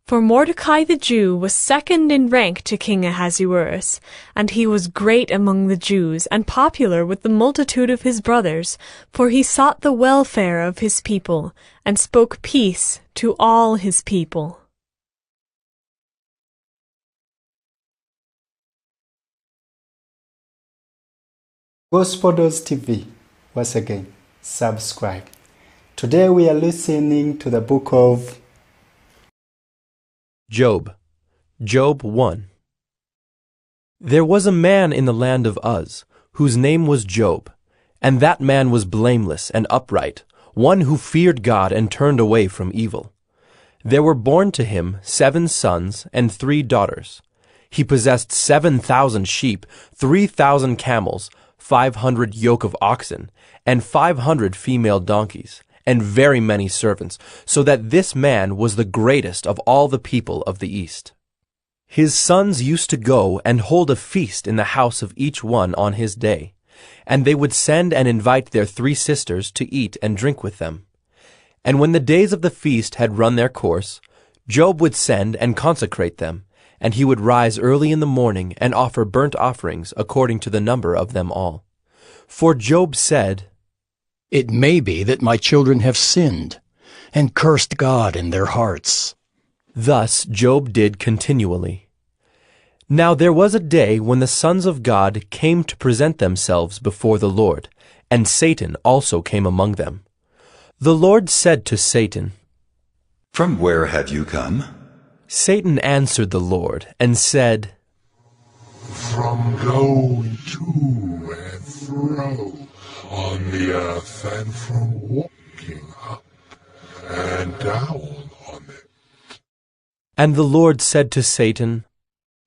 For Mordecai the Jew was second in rank to King Ahasuerus, and he was great among the Jews, and popular with the multitude of his brothers, for he sought the welfare of his people, and spoke peace to all his people. Gospodos TV, once again, subscribe. Today we are listening to the book of Job. Job 1. There was a man in the land of Uz, whose name was Job, and that man was blameless and upright, one who feared God and turned away from evil. There were born to him 7 sons and 3 daughters. He possessed 7,000 sheep, 3,000 camels, 500 yoke of oxen, and 500 female donkeys, and very many servants, so that this man was the greatest of all the people of the East. His sons used to go and hold a feast in the house of each one on his day, and they would send and invite their 3 sisters to eat and drink with them. And when the days of the feast had run their course, Job would send and consecrate them, and he would rise early in the morning and offer burnt offerings according to the number of them all. For Job said, It may be that my children have sinned, and cursed God in their hearts. Thus Job did continually. Now there was a day when the sons of God came to present themselves before the Lord, and Satan also came among them. The Lord said to Satan, From where have you come? Satan answered the Lord, and said, From going to and fro on the earth, and from walking up and down on it. And the Lord said to Satan,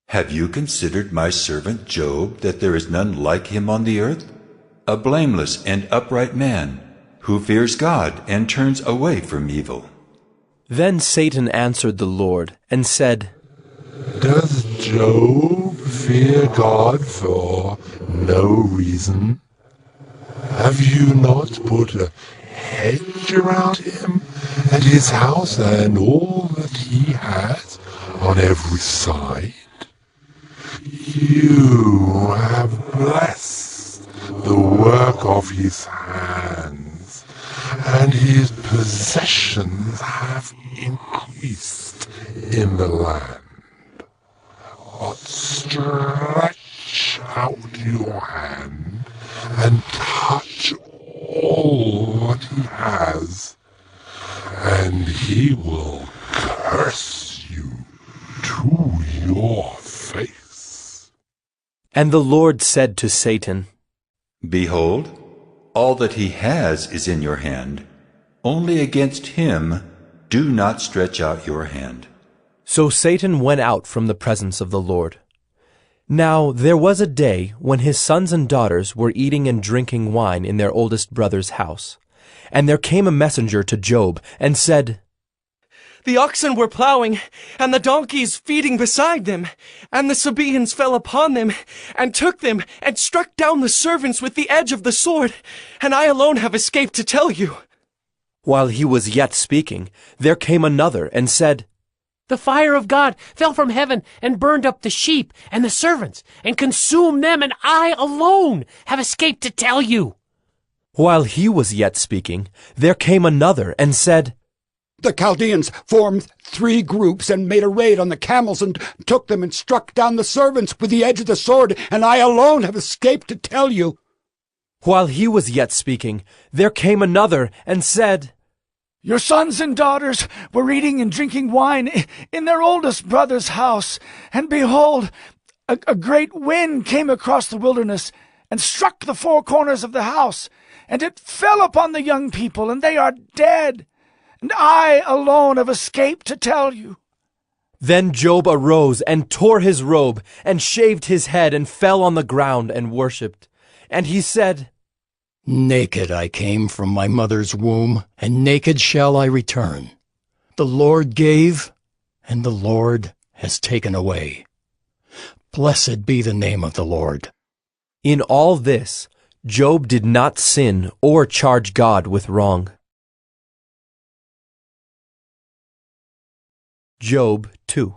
Have you considered my servant Job, that there is none like him on the earth? A blameless and upright man, who fears God and turns away from evil. Then Satan answered the Lord, and said, Does Job fear God for no reason? Have you not put a hedge around him and his house and all that he has on every side? You have blessed the work of his hands, and his possessions have increased in the land. But stretch out your hand and touch all that he has, and he will curse you to your face. And the Lord said to Satan, Behold, all that he has is in your hand. Only against him do not stretch out your hand. So Satan went out from the presence of the Lord. Now there was a day when his sons and daughters were eating and drinking wine in their oldest brother's house. And there came a messenger to Job, and said, The oxen were plowing, and the donkeys feeding beside them, and the Sabaeans fell upon them, and took them, and struck down the servants with the edge of the sword, and I alone have escaped to tell you. While he was yet speaking, there came another, and said, The fire of God fell from heaven and burned up the sheep and the servants, and consumed them, and I alone have escaped to tell you. While he was yet speaking, there came another, and said, The Chaldeans formed 3 groups and made a raid on the camels and took them and struck down the servants with the edge of the sword, and I alone have escaped to tell you. While he was yet speaking, there came another, and said, Your sons and daughters were eating and drinking wine in their oldest brother's house, and behold, a great wind came across the wilderness and struck the 4 corners of the house, and it fell upon the young people, and they are dead. And I alone have escaped to tell you. Then Job arose and tore his robe, and shaved his head, and fell on the ground and worshipped. And he said, Naked I came from my mother's womb, and naked shall I return. The Lord gave, and the Lord has taken away. Blessed be the name of the Lord. In all this, Job did not sin or charge God with wrong. Job 2.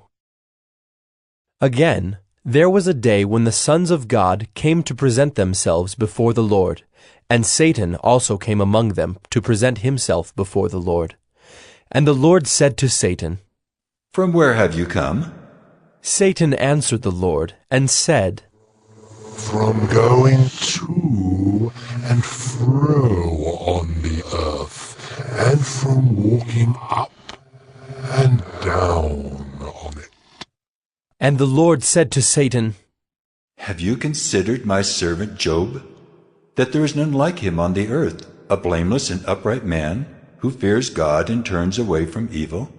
Again, there was a day when the sons of God came to present themselves before the Lord, and Satan also came among them to present himself before the Lord. And the Lord said to Satan, From where have you come? Satan answered the Lord and said, From going to and fro on the earth, and from walking up and down on it. And the Lord said to Satan, Have you considered my servant Job, that there is none like him on the earth, a blameless and upright man, who fears God and turns away from evil?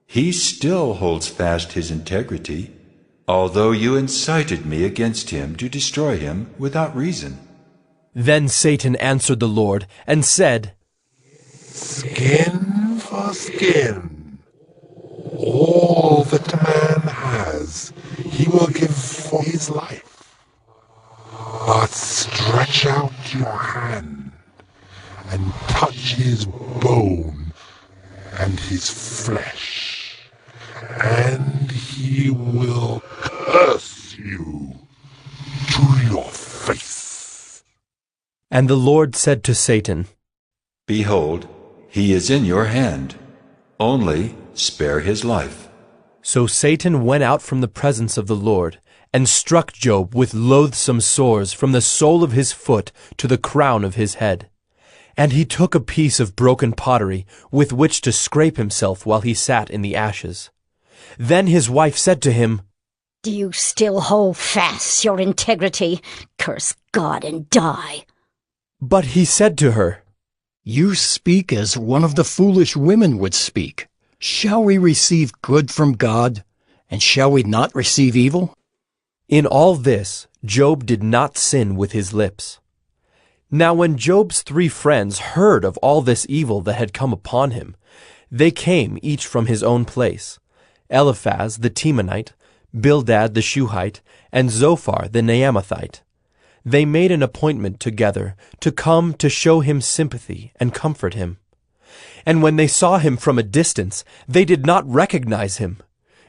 He still holds fast his integrity, although you incited me against him to destroy him without reason. Then Satan answered the Lord and said, Skin for skin. All that a man has, he will give for his life. But stretch out your hand and touch his bone and his flesh, and he will curse you to your face. And the Lord said to Satan, Behold, he is in your hand. Only spare his life. So Satan went out from the presence of the Lord, and struck Job with loathsome sores from the sole of his foot to the crown of his head. And he took a piece of broken pottery with which to scrape himself while he sat in the ashes. Then his wife said to him, Do you still hold fast your integrity? Curse God and die. But he said to her, You speak as one of the foolish women would speak. Shall we receive good from God, and shall we not receive evil? In all this, Job did not sin with his lips. Now when Job's 3 friends heard of all this evil that had come upon him, they came each from his own place, Eliphaz the Temanite, Bildad the Shuhite, and Zophar the Naamathite. They made an appointment together to come to show him sympathy and comfort him. And when they saw him from a distance, they did not recognize him.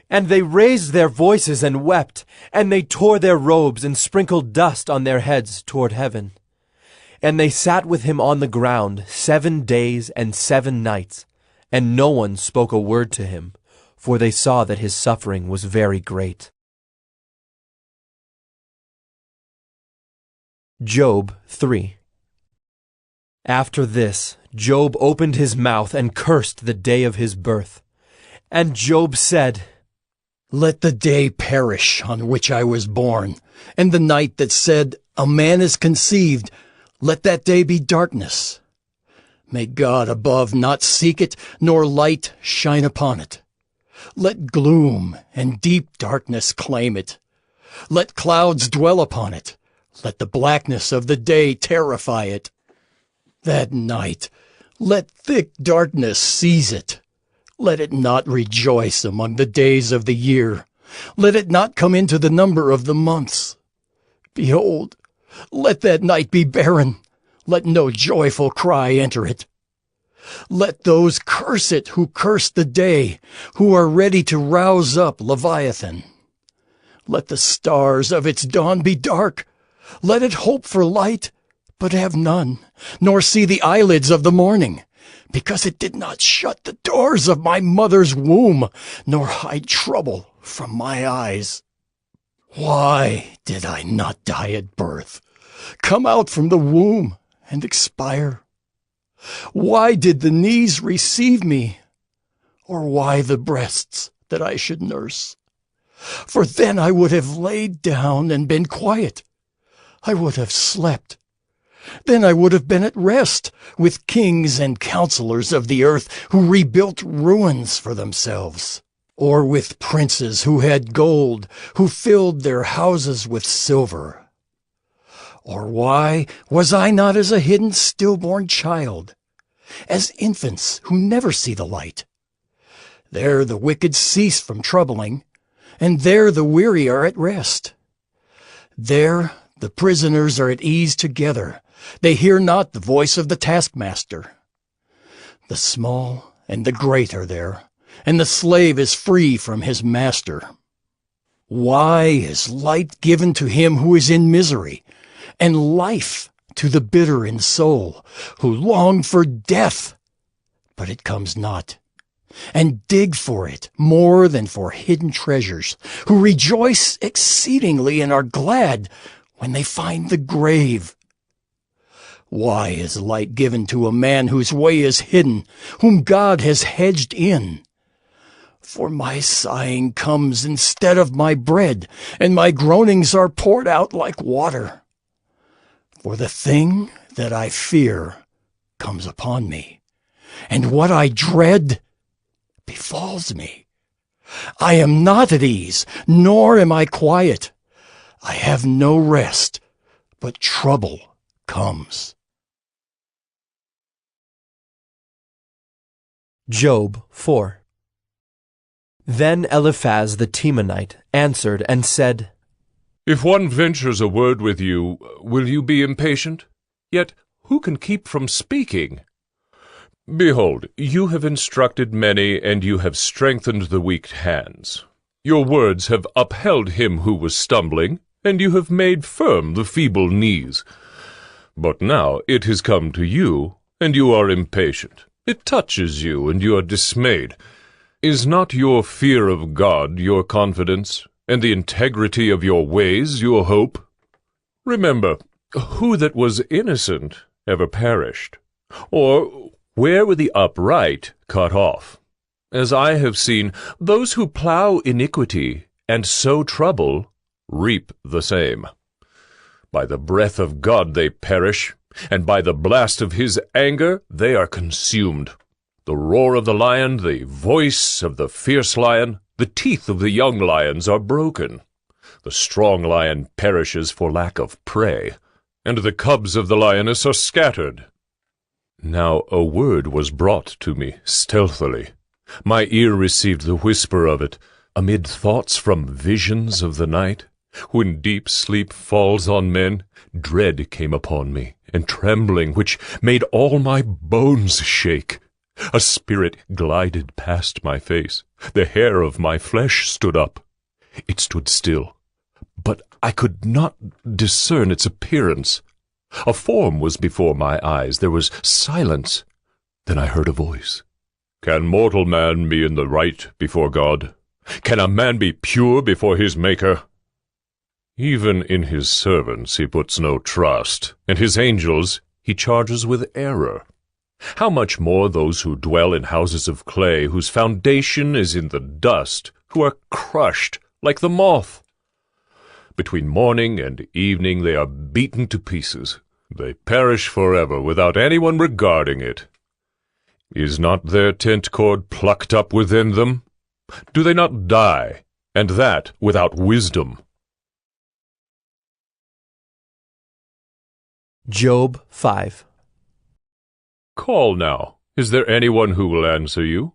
And they raised their voices and wept, and they tore their robes and sprinkled dust on their heads toward heaven. And they sat with him on the ground 7 days and 7 nights, and no one spoke a word to him, for they saw that his suffering was very great. Job 3. After this, Job opened his mouth and cursed the day of his birth. And Job said, Let the day perish on which I was born, and the night that said, A man is conceived, let that day be darkness. May God above not seek it, nor light shine upon it. Let gloom and deep darkness claim it. Let clouds dwell upon it. Let the blackness of the day terrify it. That night, let thick darkness seize it. Let it not rejoice among the days of the year. Let it not come into the number of the months. Behold, let that night be barren. Let no joyful cry enter it. Let those curse it who curse the day, who are ready to rouse up Leviathan. Let the stars of its dawn be dark. Let it hope for light, but have none, nor see the eyelids of the morning, because it did not shut the doors of my mother's womb, nor hide trouble from my eyes. Why did I not die at birth, come out from the womb, and expire? Why did the knees receive me, or why the breasts that I should nurse? For then I would have laid down and been quiet. I would have slept. Then I would have been at rest with kings and counselors of the earth who rebuilt ruins for themselves, or with princes who had gold, who filled their houses with silver. Or why was I not as a hidden stillborn child, as infants who never see the light? There the wicked cease from troubling, and there the weary are at rest. There the prisoners are at ease together. They hear not the voice of the taskmaster. The small and the great are there, and the slave is free from his master. Why is light given to him who is in misery, and life to the bitter in soul, who long for death, but it comes not, and dig for it more than for hidden treasures, who rejoice exceedingly and are glad when they find the grave? Why is light given to a man whose way is hidden, whom God has hedged in? For my sighing comes instead of my bread, and my groanings are poured out like water. For the thing that I fear comes upon me, and what I dread befalls me. I am not at ease, nor am I quiet. I have no rest, but trouble comes. Job 4. Then Eliphaz the Temanite answered and said, If one ventures a word with you, will you be impatient? Yet who can keep from speaking? Behold, you have instructed many, and you have strengthened the weak hands. Your words have upheld him who was stumbling, and you have made firm the feeble knees. But now it has come to you, and you are impatient. It touches you, and you are dismayed. Is not your fear of God your confidence, and the integrity of your ways your hope? Remember, who that was innocent ever perished? Or where were the upright cut off? As I have seen, those who plow iniquity and sow trouble reap the same. By the breath of God they perish, and by the blast of his anger they are consumed. The roar of the lion, the voice of the fierce lion, the teeth of the young lions are broken. The strong lion perishes for lack of prey, and the cubs of the lioness are scattered. Now a word was brought to me stealthily. My ear received the whisper of it, amid thoughts from visions of the night. When deep sleep falls on men, dread came upon me, and trembling which made all my bones shake. A spirit glided past my face. The hair of my flesh stood up. It stood still, but I could not discern its appearance. A form was before my eyes. There was silence. Then I heard a voice. Can mortal man be in the right before God? Can a man be pure before his Maker? Even in his servants he puts no trust, and his angels he charges with error. How much more those who dwell in houses of clay, whose foundation is in the dust, who are crushed like the moth? Between morning and evening they are beaten to pieces. They perish forever without anyone regarding it. Is not their tent cord plucked up within them? Do they not die, and that without wisdom? Job 5. Call now. Is there anyone who will answer you?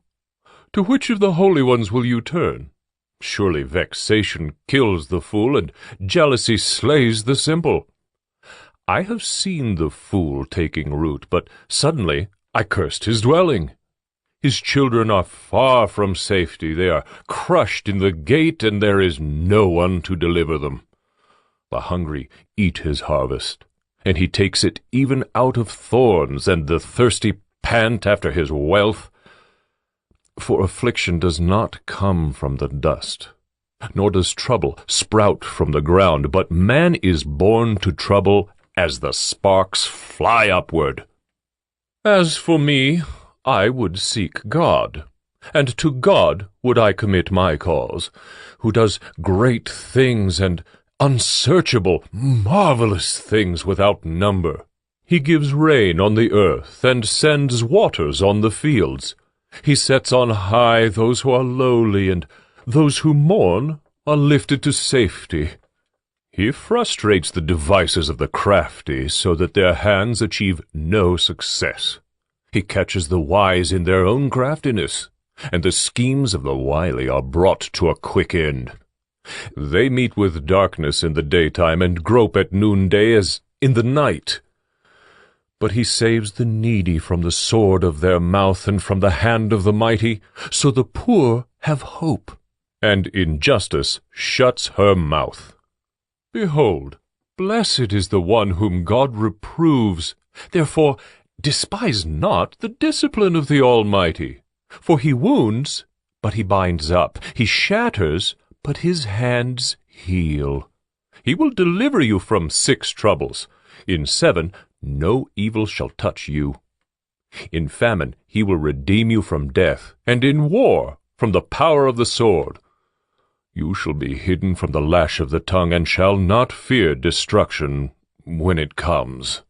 To which of the holy ones will you turn? Surely vexation kills the fool, and jealousy slays the simple. I have seen the fool taking root, but suddenly I cursed his dwelling. His children are far from safety. They are crushed in the gate, and there is no one to deliver them. The hungry eat his harvest, and he takes it even out of thorns, and the thirsty pant after his wealth. For affliction does not come from the dust, nor does trouble sprout from the ground, but man is born to trouble as the sparks fly upward. As for me, I would seek God, and to God would I commit my cause, who does great things and unsearchable, marvelous things without number. He gives rain on the earth and sends waters on the fields. He sets on high those who are lowly, and those who mourn are lifted to safety. He frustrates the devices of the crafty so that their hands achieve no success. He catches the wise in their own craftiness, and the schemes of the wily are brought to a quick end. They meet with darkness in the daytime and grope at noonday as in the night. But he saves the needy from the sword of their mouth and from the hand of the mighty, so the poor have hope, and injustice shuts her mouth. Behold, blessed is the one whom God reproves. Therefore despise not the discipline of the Almighty. For he wounds, but he binds up. He shatters, but his hands heal. He will deliver you from 6 troubles. In 7 no evil shall touch you. In famine he will redeem you from death, and in war from the power of the sword. You shall be hidden from the lash of the tongue, and shall not fear destruction when it comes.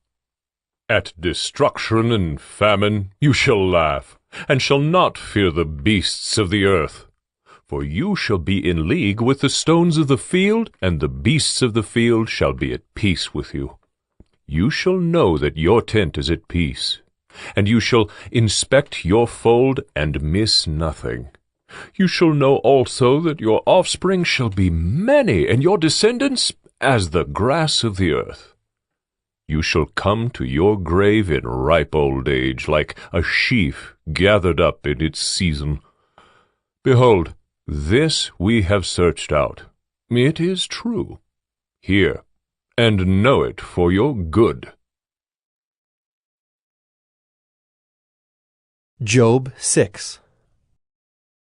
At destruction and famine you shall laugh, and shall not fear the beasts of the earth. For you shall be in league with the stones of the field, and the beasts of the field shall be at peace with you. You shall know that your tent is at peace, and you shall inspect your fold and miss nothing. You shall know also that your offspring shall be many, and your descendants as the grass of the earth. You shall come to your grave in ripe old age, like a sheaf gathered up in its season. Behold, this we have searched out. It is true. Hear, and know it for your good. Job 6.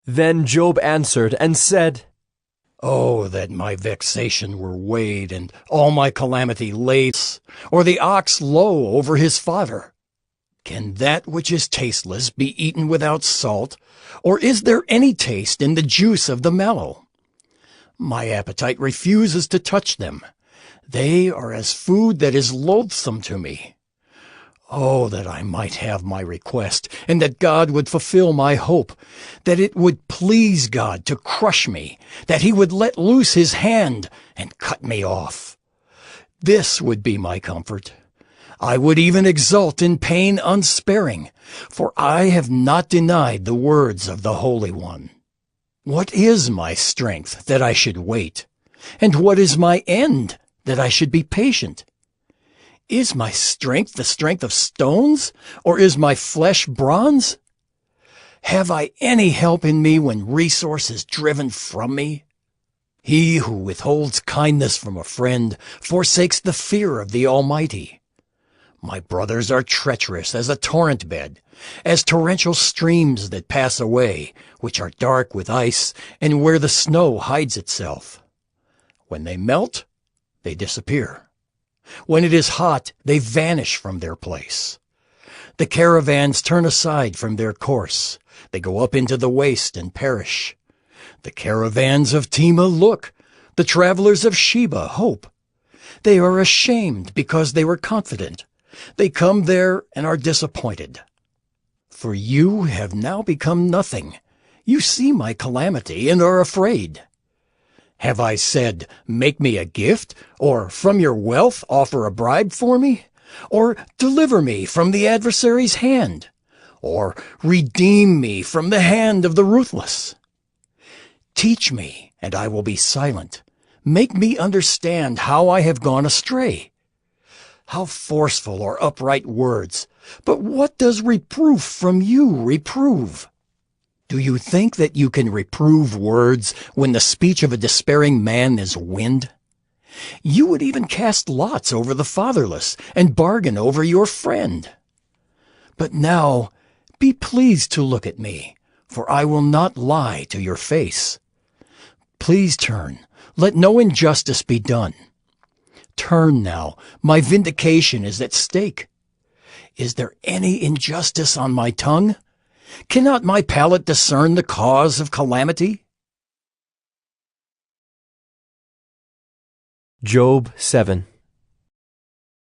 Then Job answered and said, Oh, that my vexation were weighed, and all my calamity laid, or the ox low over his fodder. Can that which is tasteless be eaten without salt, or is there any taste in the juice of the mallow? My appetite refuses to touch them. They are as food that is loathsome to me. Oh, that I might have my request, and that God would fulfill my hope, that it would please God to crush me, that he would let loose his hand and cut me off. This would be my comfort. I would even exult in pain unsparing, for I have not denied the words of the Holy One. What is my strength that I should wait? And what is my end that I should be patient? Is my strength the strength of stones, or is my flesh bronze? Have I any help in me when resource is driven from me? He who withholds kindness from a friend forsakes the fear of the Almighty. My brothers are treacherous as a torrent bed, as torrential streams that pass away, which are dark with ice, and where the snow hides itself. When they melt, they disappear. When it is hot, they vanish from their place. The caravans turn aside from their course. They go up into the waste and perish. The caravans of Tema look. The travelers of Sheba hope. They are ashamed because they were confident. They come there and are disappointed. For you have now become nothing. You see my calamity and are afraid. Have I said, make me a gift, or from your wealth offer a bribe for me? Or deliver me from the adversary's hand? Or redeem me from the hand of the ruthless? Teach me, and I will be silent. Make me understand how I have gone astray. How forceful are upright words! But what does reproof from you reprove? Do you think that you can reprove words when the speech of a despairing man is wind? You would even cast lots over the fatherless and bargain over your friend. But now be pleased to look at me, for I will not lie to your face. Please turn, let no injustice be done. Turn now, my vindication is at stake. Is there any injustice on my tongue? Cannot my palate discern the cause of calamity? Job 7.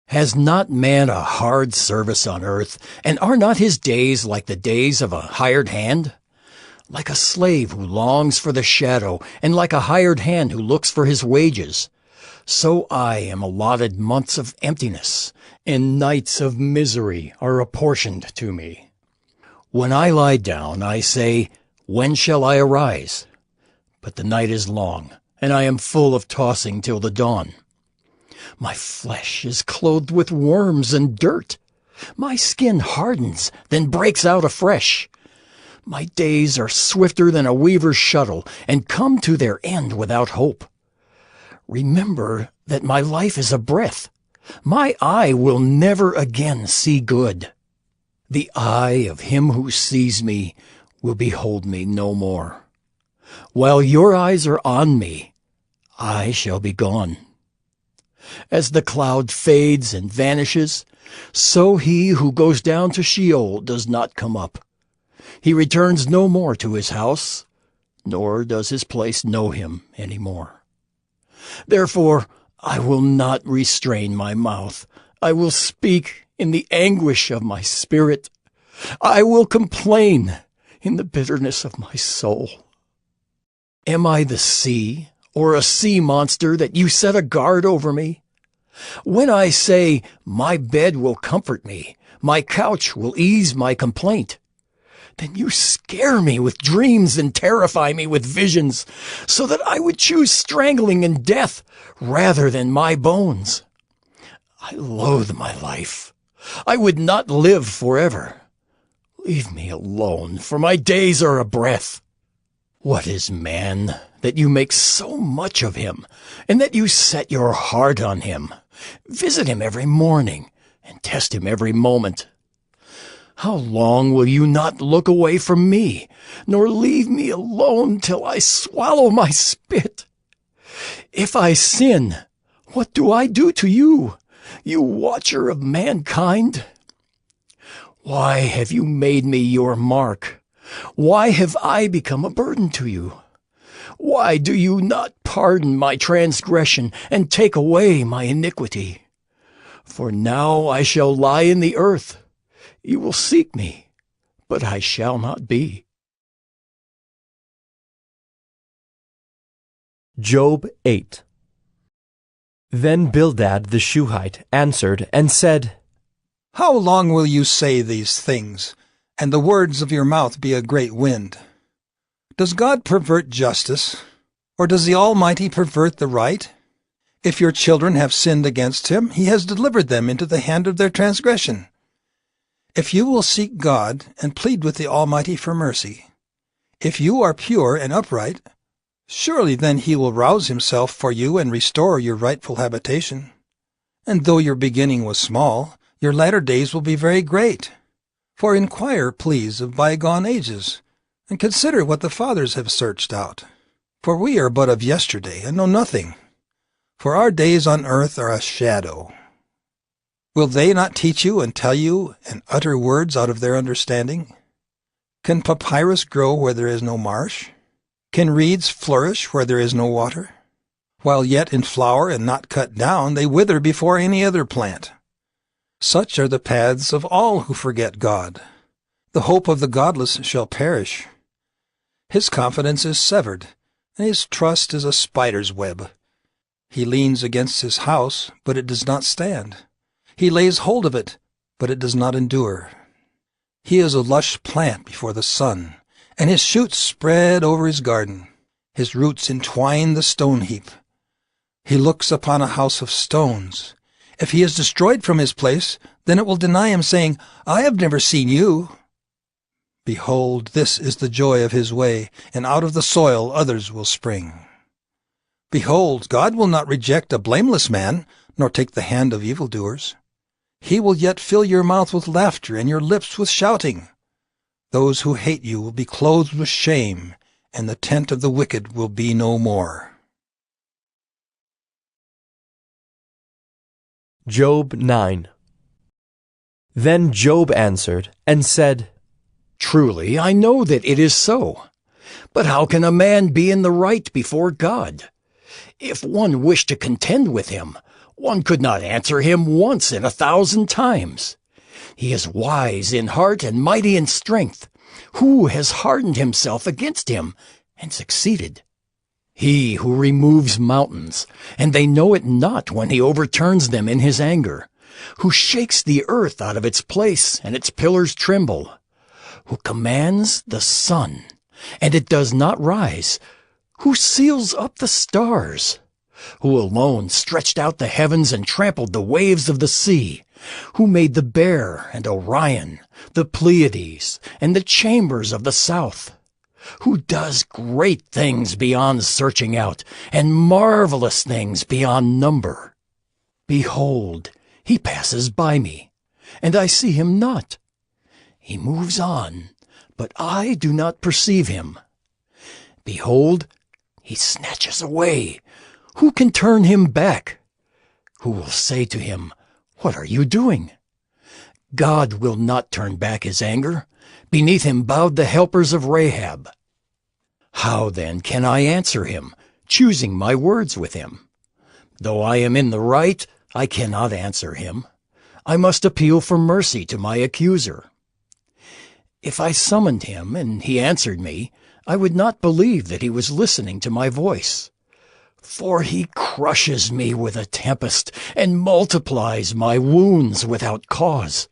Has not man a hard service on earth, and are not his days like the days of a hired hand? Like a slave who longs for the shadow, and like a hired hand who looks for his wages. So I am allotted months of emptiness, and nights of misery are apportioned to me. When I lie down, I say, when shall I arise? But the night is long, and I am full of tossing till the dawn. My flesh is clothed with worms and dirt. My skin hardens, then breaks out afresh. My days are swifter than a weaver's shuttle, and come to their end without hope. Remember that my life is a breath. My eye will never again see good. The eye of him who sees me will behold me no more. While your eyes are on me, I shall be gone. As the cloud fades and vanishes, so he who goes down to Sheol does not come up. He returns no more to his house, nor does his place know him any more. Therefore, I will not restrain my mouth. I will speak in the anguish of my spirit. I will complain in the bitterness of my soul. Am I the sea, or a sea monster, that you set a guard over me? When I say, my bed will comfort me, my couch will ease my complaint, then you scare me with dreams and terrify me with visions, so that I would choose strangling and death rather than my bones. I loathe my life. I would not live forever. Leave me alone, for my days are a breath. What is man, that you make so much of him, and that you set your heart on him? Visit him every morning, and test him every moment. How long will you not look away from me, nor leave me alone till I swallow my spit? If I sin, what do I do to you, you watcher of mankind? Why have you made me your mark? Why have I become a burden to you? Why do you not pardon my transgression and take away my iniquity? For now I shall lie in the earth. You will seek me, but I shall not be. Job 8. Then Bildad the Shuhite answered and said, How long will you say these things, and the words of your mouth be a great wind? Does God pervert justice, or does the Almighty pervert the right? If your children have sinned against him, he has delivered them into the hand of their transgression. If you will seek God and plead with the Almighty for mercy, if you are pure and upright, surely then he will rouse himself for you and restore your rightful habitation. And though your beginning was small, your latter days will be very great. For inquire, please, of bygone ages, and consider what the fathers have searched out. For we are but of yesterday, and know nothing. For our days on earth are a shadow. Will they not teach you and tell you and utter words out of their understanding? Can papyrus grow where there is no marsh? Can reeds flourish where there is no water? While yet in flower and not cut down, they wither before any other plant. Such are the paths of all who forget God. The hope of the godless shall perish. His confidence is severed, and his trust is a spider's web. He leans against his house, but it does not stand. He lays hold of it, but it does not endure. He is a lush plant before the sun, and his shoots spread over his garden. His roots entwine the stone heap. He looks upon a house of stones. If he is destroyed from his place, then it will deny him, saying, I have never seen you. Behold, this is the joy of his way, and out of the soil others will spring. Behold, God will not reject a blameless man, nor take the hand of evildoers. He will yet fill your mouth with laughter and your lips with shouting. Those who hate you will be clothed with shame, and the tent of the wicked will be no more. Job 9. Then Job answered and said, Truly, I know that it is so. But how can a man be in the right before God? If one wished to contend with him, one could not answer him once in 1,000 times. He is wise in heart and mighty in strength. Who has hardened himself against him and succeeded? He who removes mountains, and they know it not when he overturns them in his anger. Who shakes the earth out of its place, and its pillars tremble. Who commands the sun, and it does not rise. Who seals up the stars? Who alone stretched out the heavens and trampled the waves of the sea? Who made the Bear and Orion, the Pleiades, and the chambers of the south? Who does great things beyond searching out, and marvelous things beyond number? Behold, he passes by me, and I see him not. He moves on, but I do not perceive him. Behold, he snatches away. Who can turn him back? Who will say to him, What are you doing? God will not turn back his anger. Beneath him bowed the helpers of Rahab. How then can I answer him, choosing my words with him? Though I am in the right, I cannot answer him. I must appeal for mercy to my accuser. If I summoned him and he answered me, I would not believe that he was listening to my voice. For he crushes me with a tempest and multiplies my wounds without cause.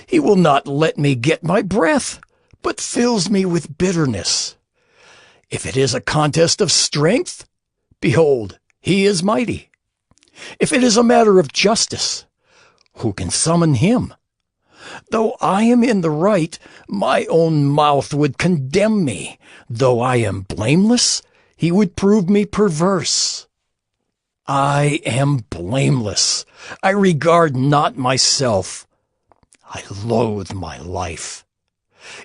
He will not let me get my breath, but fills me with bitterness. If it is a contest of strength, behold, he is mighty. If it is a matter of justice, who can summon him? Though I am in the right, my own mouth would condemn me. Though I am blameless, he would prove me perverse. I am blameless. I regard not myself. I loathe my life.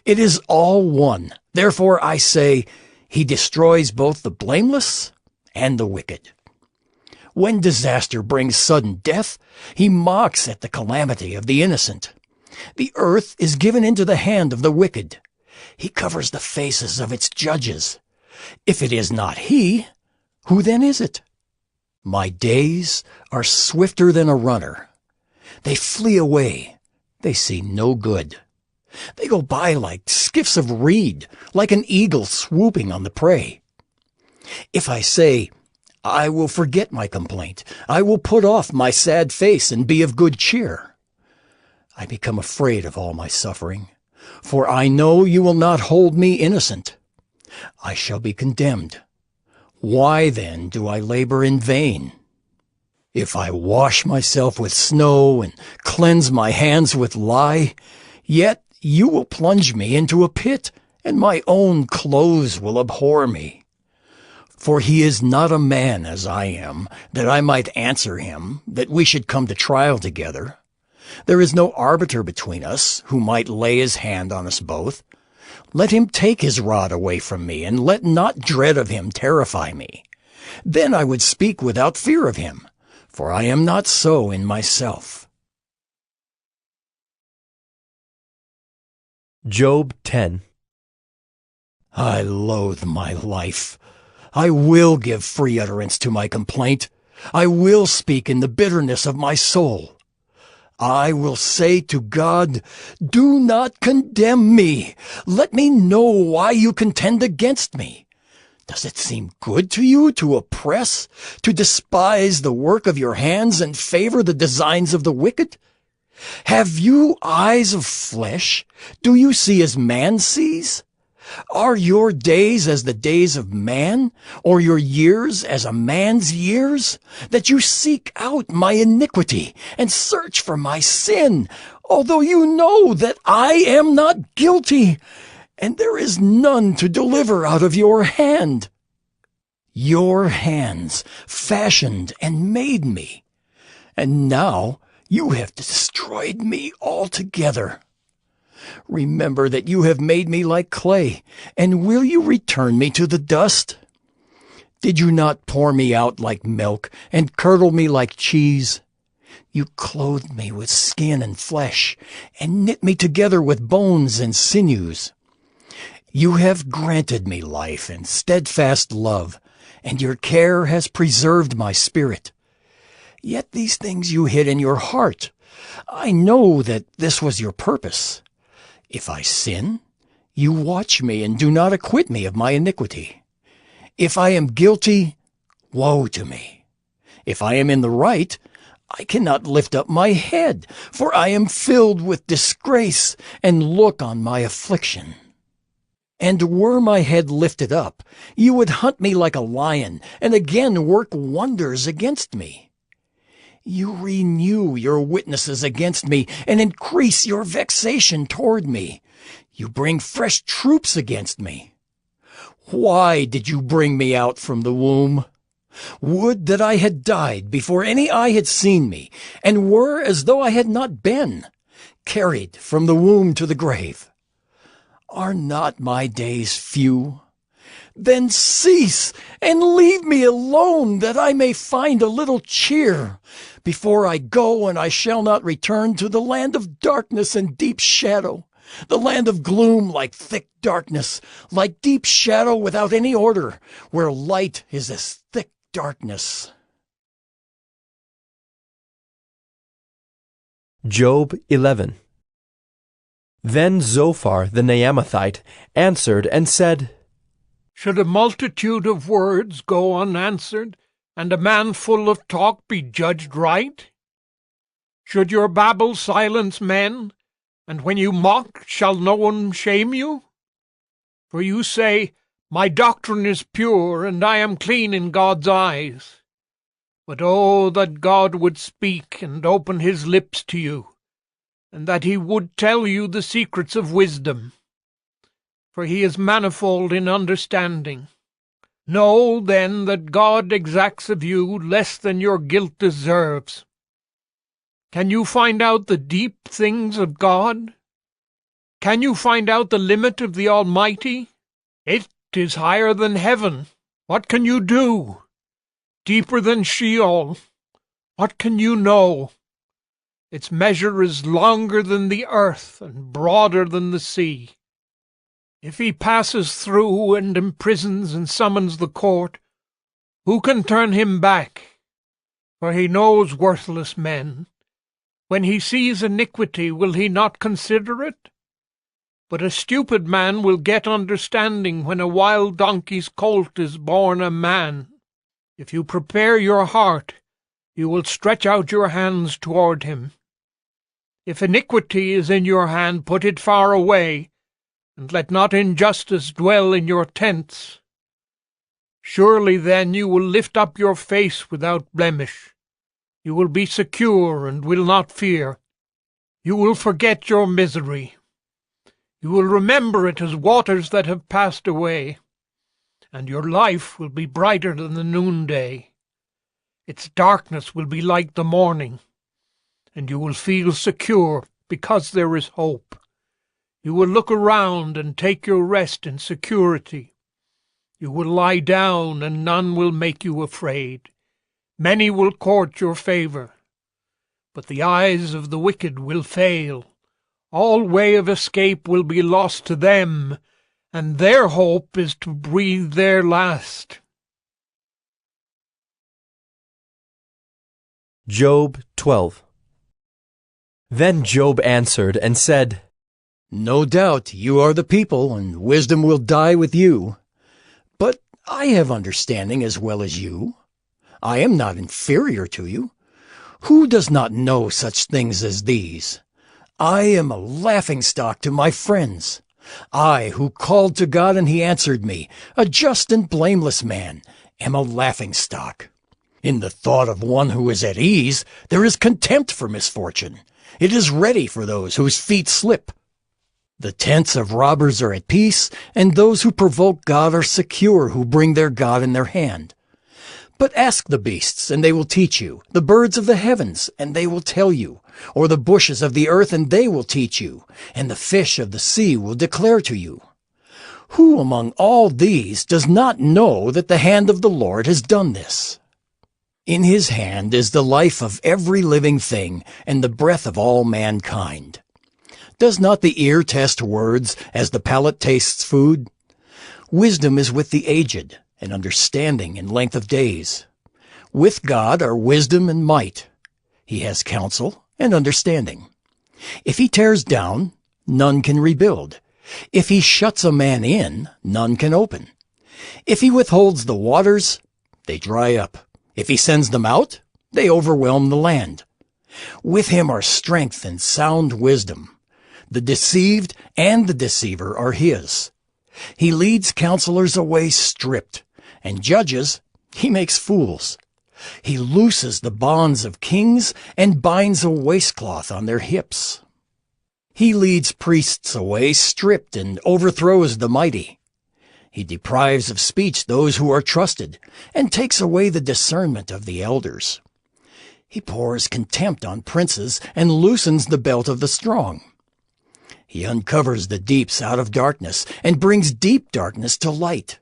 It is all one. Therefore I say, he destroys both the blameless and the wicked. When disaster brings sudden death, he mocks at the calamity of the innocent. The earth is given into the hand of the wicked. He covers the faces of its judges. If it is not he, who then is it? My days are swifter than a runner. They flee away. They see no good. They go by like skiffs of reed, like an eagle swooping on the prey. If I say, I will forget my complaint, I will put off my sad face and be of good cheer, I become afraid of all my suffering, for I know you will not hold me innocent. I shall be condemned. Why then do I labor in vain? If I wash myself with snow and cleanse my hands with lye, yet you will plunge me into a pit, and my own clothes will abhor me. For he is not a man as I am, that I might answer him, that we should come to trial together. There is no arbiter between us, who might lay his hand on us both. Let him take his rod away from me, and let not dread of him terrify me. Then I would speak without fear of him, for I am not so in myself. Job 10. I loathe my life. I will give free utterance to my complaint. I will speak in the bitterness of my soul. I will say to God, do not condemn me. Let me know why you contend against me. Does it seem good to you to oppress, to despise the work of your hands and favor the designs of the wicked? Have you eyes of flesh? Do you see as man sees? Are your days as the days of man, or your years as a man's years, that you seek out my iniquity and search for my sin, although you know that I am not guilty, and there is none to deliver out of your hand? Your hands fashioned and made me, and now you have destroyed me altogether. Remember that you have made me like clay, and will you return me to the dust? Did you not pour me out like milk, and curdle me like cheese? You clothed me with skin and flesh, and knit me together with bones and sinews. You have granted me life and steadfast love, and your care has preserved my spirit. Yet these things you hid in your heart. I know that this was your purpose. If I sin, you watch me and do not acquit me of my iniquity. If I am guilty, woe to me. If I am in the right, I cannot lift up my head, for I am filled with disgrace and look on my affliction. And were my head lifted up, you would hunt me like a lion, and again work wonders against me. You renew your witnesses against me, and increase your vexation toward me. You bring fresh troops against me. Why did you bring me out from the womb? Would that I had died before any eye had seen me, and were as though I had not been, carried from the womb to the grave. Are not my days few? Then cease, and leave me alone, that I may find a little cheer. Before I go, and I shall not return, to the land of darkness and deep shadow, the land of gloom like thick darkness, like deep shadow without any order, where light is as thick darkness. Job 11. Then Zophar the Naamathite answered and said, Should a multitude of words go unanswered, and a man full of talk be judged right? Should your babble silence men, and when you mock shall no one shame you? For you say, My doctrine is pure, and I am clean in God's eyes. But oh, that God would speak and open his lips to you, and that he would tell you the secrets of wisdom. For he is manifold in understanding. Know, then, that God exacts of you less than your guilt deserves. Can you find out the deep things of God? Can you find out the limit of the Almighty? It is higher than heaven. What can you do? Deeper than Sheol. What can you know? Its measure is longer than the earth and broader than the sea. If he passes through and imprisons and summons the court, who can turn him back? For he knows worthless men. When he sees iniquity, will he not consider it? But a stupid man will get understanding when a wild donkey's colt is born a man. If you prepare your heart, you will stretch out your hands toward him. If iniquity is in your hand, put it far away, and let not injustice dwell in your tents. Surely then you will lift up your face without blemish. You will be secure and will not fear. You will forget your misery. You will remember it as waters that have passed away, and your life will be brighter than the noonday. Its darkness will be like the morning, and you will feel secure because there is hope. You will look around and take your rest in security. You will lie down, and none will make you afraid. Many will court your favor, but the eyes of the wicked will fail. All way of escape will be lost to them, and their hope is to breathe their last. Job 12. Then Job answered and said, No doubt you are the people, and wisdom will die with you. But I have understanding as well as you. I am not inferior to you. Who does not know such things as these? I am a laughingstock to my friends. I, who called to God and he answered me, a just and blameless man, am a laughingstock. In the thought of one who is at ease, there is contempt for misfortune. It is ready for those whose feet slip. The tents of robbers are at peace, and those who provoke God are secure, who bring their God in their hand. But ask the beasts, and they will teach you, the birds of the heavens, and they will tell you, or the bushes of the earth, and they will teach you, and the fish of the sea will declare to you. Who among all these does not know that the hand of the Lord has done this? In his hand is the life of every living thing, and the breath of all mankind. Does not the ear test words as the palate tastes food? Wisdom is with the aged, and understanding in length of days. With God are wisdom and might. He has counsel and understanding. If he tears down, none can rebuild. If he shuts a man in, none can open. If he withholds the waters, they dry up. If he sends them out, they overwhelm the land. With him are strength and sound wisdom. The deceived and the deceiver are his. He leads counselors away stripped, and judges he makes fools. He looses the bonds of kings and binds a waistcloth on their hips. He leads priests away stripped and overthrows the mighty. He deprives of speech those who are trusted and takes away the discernment of the elders. He pours contempt on princes and loosens the belt of the strong. He uncovers the deeps out of darkness and brings deep darkness to light.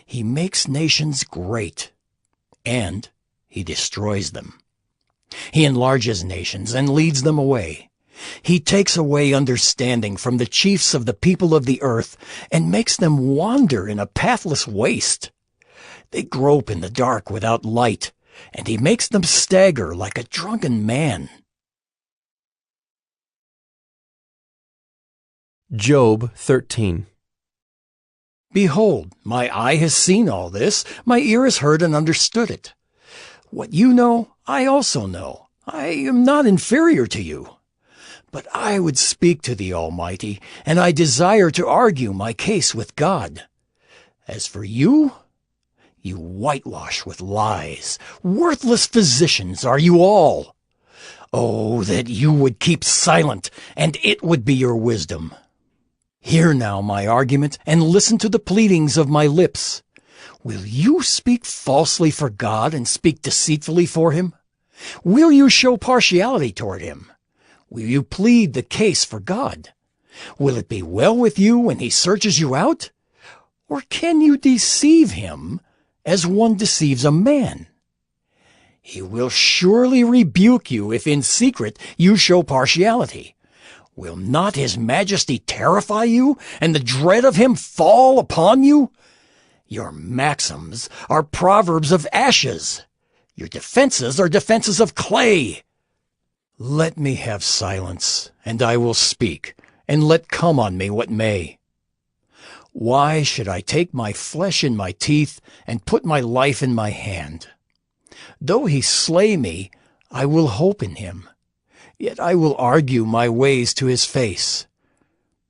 He makes nations great, and he destroys them. He enlarges nations and leads them away. He takes away understanding from the chiefs of the people of the earth and makes them wander in a pathless waste. They grope in the dark without light, and he makes them stagger like a drunken man. Job 13. Behold, my eye has seen all this, my ear has heard and understood it. What you know, I also know. I am not inferior to you. But I would speak to the Almighty, and I desire to argue my case with God. As for you, you whitewash with lies. Worthless physicians are you all. Oh, that you would keep silent, and it would be your wisdom. Hear now my argument, and listen to the pleadings of my lips. Will you speak falsely for God and speak deceitfully for him? Will you show partiality toward him? Will you plead the case for God? Will it be well with you when he searches you out? Or can you deceive him as one deceives a man? He will surely rebuke you if in secret you show partiality. Will not his majesty terrify you, and the dread of him fall upon you? Your maxims are proverbs of ashes. Your defenses are defenses of clay. Let me have silence, and I will speak, and let come on me what may. Why should I take my flesh in my teeth, and put my life in my hand? Though he slay me, I will hope in him. Yet I will argue my ways to his face.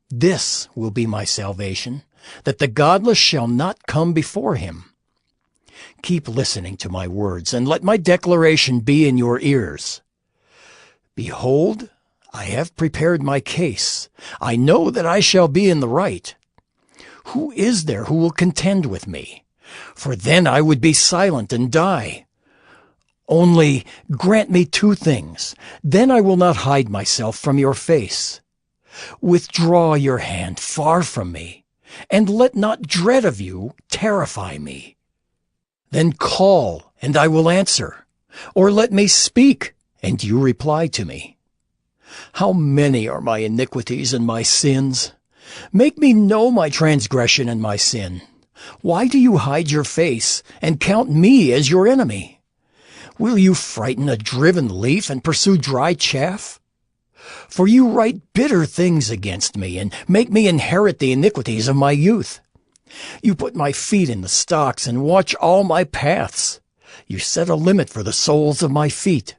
This will be my salvation, that the godless shall not come before him. Keep listening to my words, and let my declaration be in your ears. Behold, I have prepared my case. I know that I shall be in the right. Who is there who will contend with me? For then I would be silent and die. Only grant me two things, then I will not hide myself from your face. Withdraw your hand far from me, and let not dread of you terrify me. Then call, and I will answer, or let me speak, and you reply to me. How many are my iniquities and my sins? Make me know my transgression and my sin. Why do you hide your face and count me as your enemy? Will you frighten a driven leaf and pursue dry chaff? For you write bitter things against me and make me inherit the iniquities of my youth. You put my feet in the stocks and watch all my paths. You set a limit for the soles of my feet.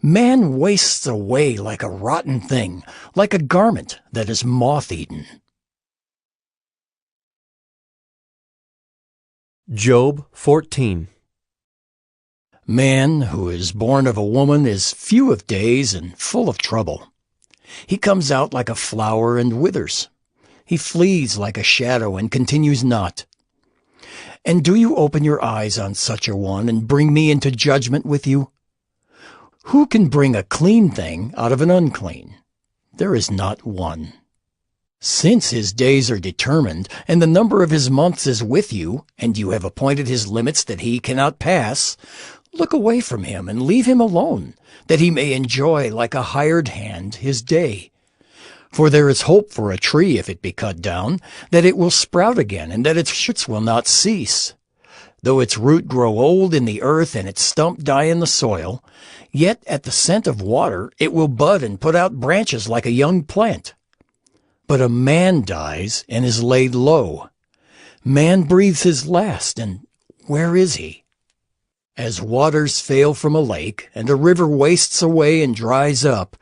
Man wastes away like a rotten thing, like a garment that is moth-eaten. Job 14. Man who is born of a woman is few of days and full of trouble. He comes out like a flower and withers. He flees like a shadow and continues not. And do you open your eyes on such a one and bring me into judgment with you? Who can bring a clean thing out of an unclean? There is not one. Since his days are determined, and the number of his months is with you, and you have appointed his limits that he cannot pass, look away from him and leave him alone, that he may enjoy like a hired hand his day. For there is hope for a tree if it be cut down, that it will sprout again, and that its shoots will not cease. Though its root grow old in the earth and its stump die in the soil, yet at the scent of water it will bud and put out branches like a young plant. But a man dies and is laid low. Man breathes his last, and where is he? As waters fail from a lake, and a river wastes away and dries up,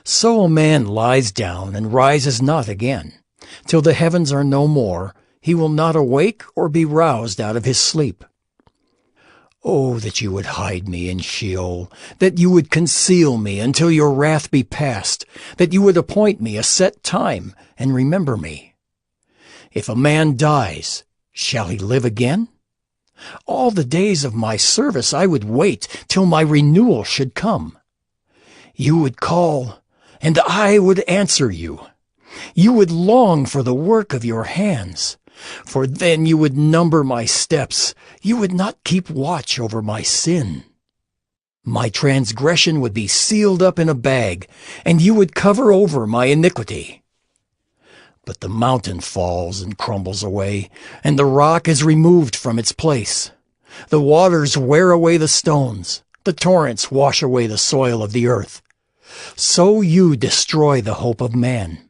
so a man lies down and rises not again. Till the heavens are no more, he will not awake or be roused out of his sleep. Oh, that you would hide me in Sheol, that you would conceal me until your wrath be past, that you would appoint me a set time and remember me. If a man dies, shall he live again? All the days of my service I would wait till my renewal should come. You would call, and I would answer you. You would long for the work of your hands. For then you would number my steps. You would not keep watch over my sin. My transgression would be sealed up in a bag, and you would cover over my iniquity. But the mountain falls and crumbles away, and the rock is removed from its place. The waters wear away the stones. The torrents wash away the soil of the earth. So you destroy the hope of man.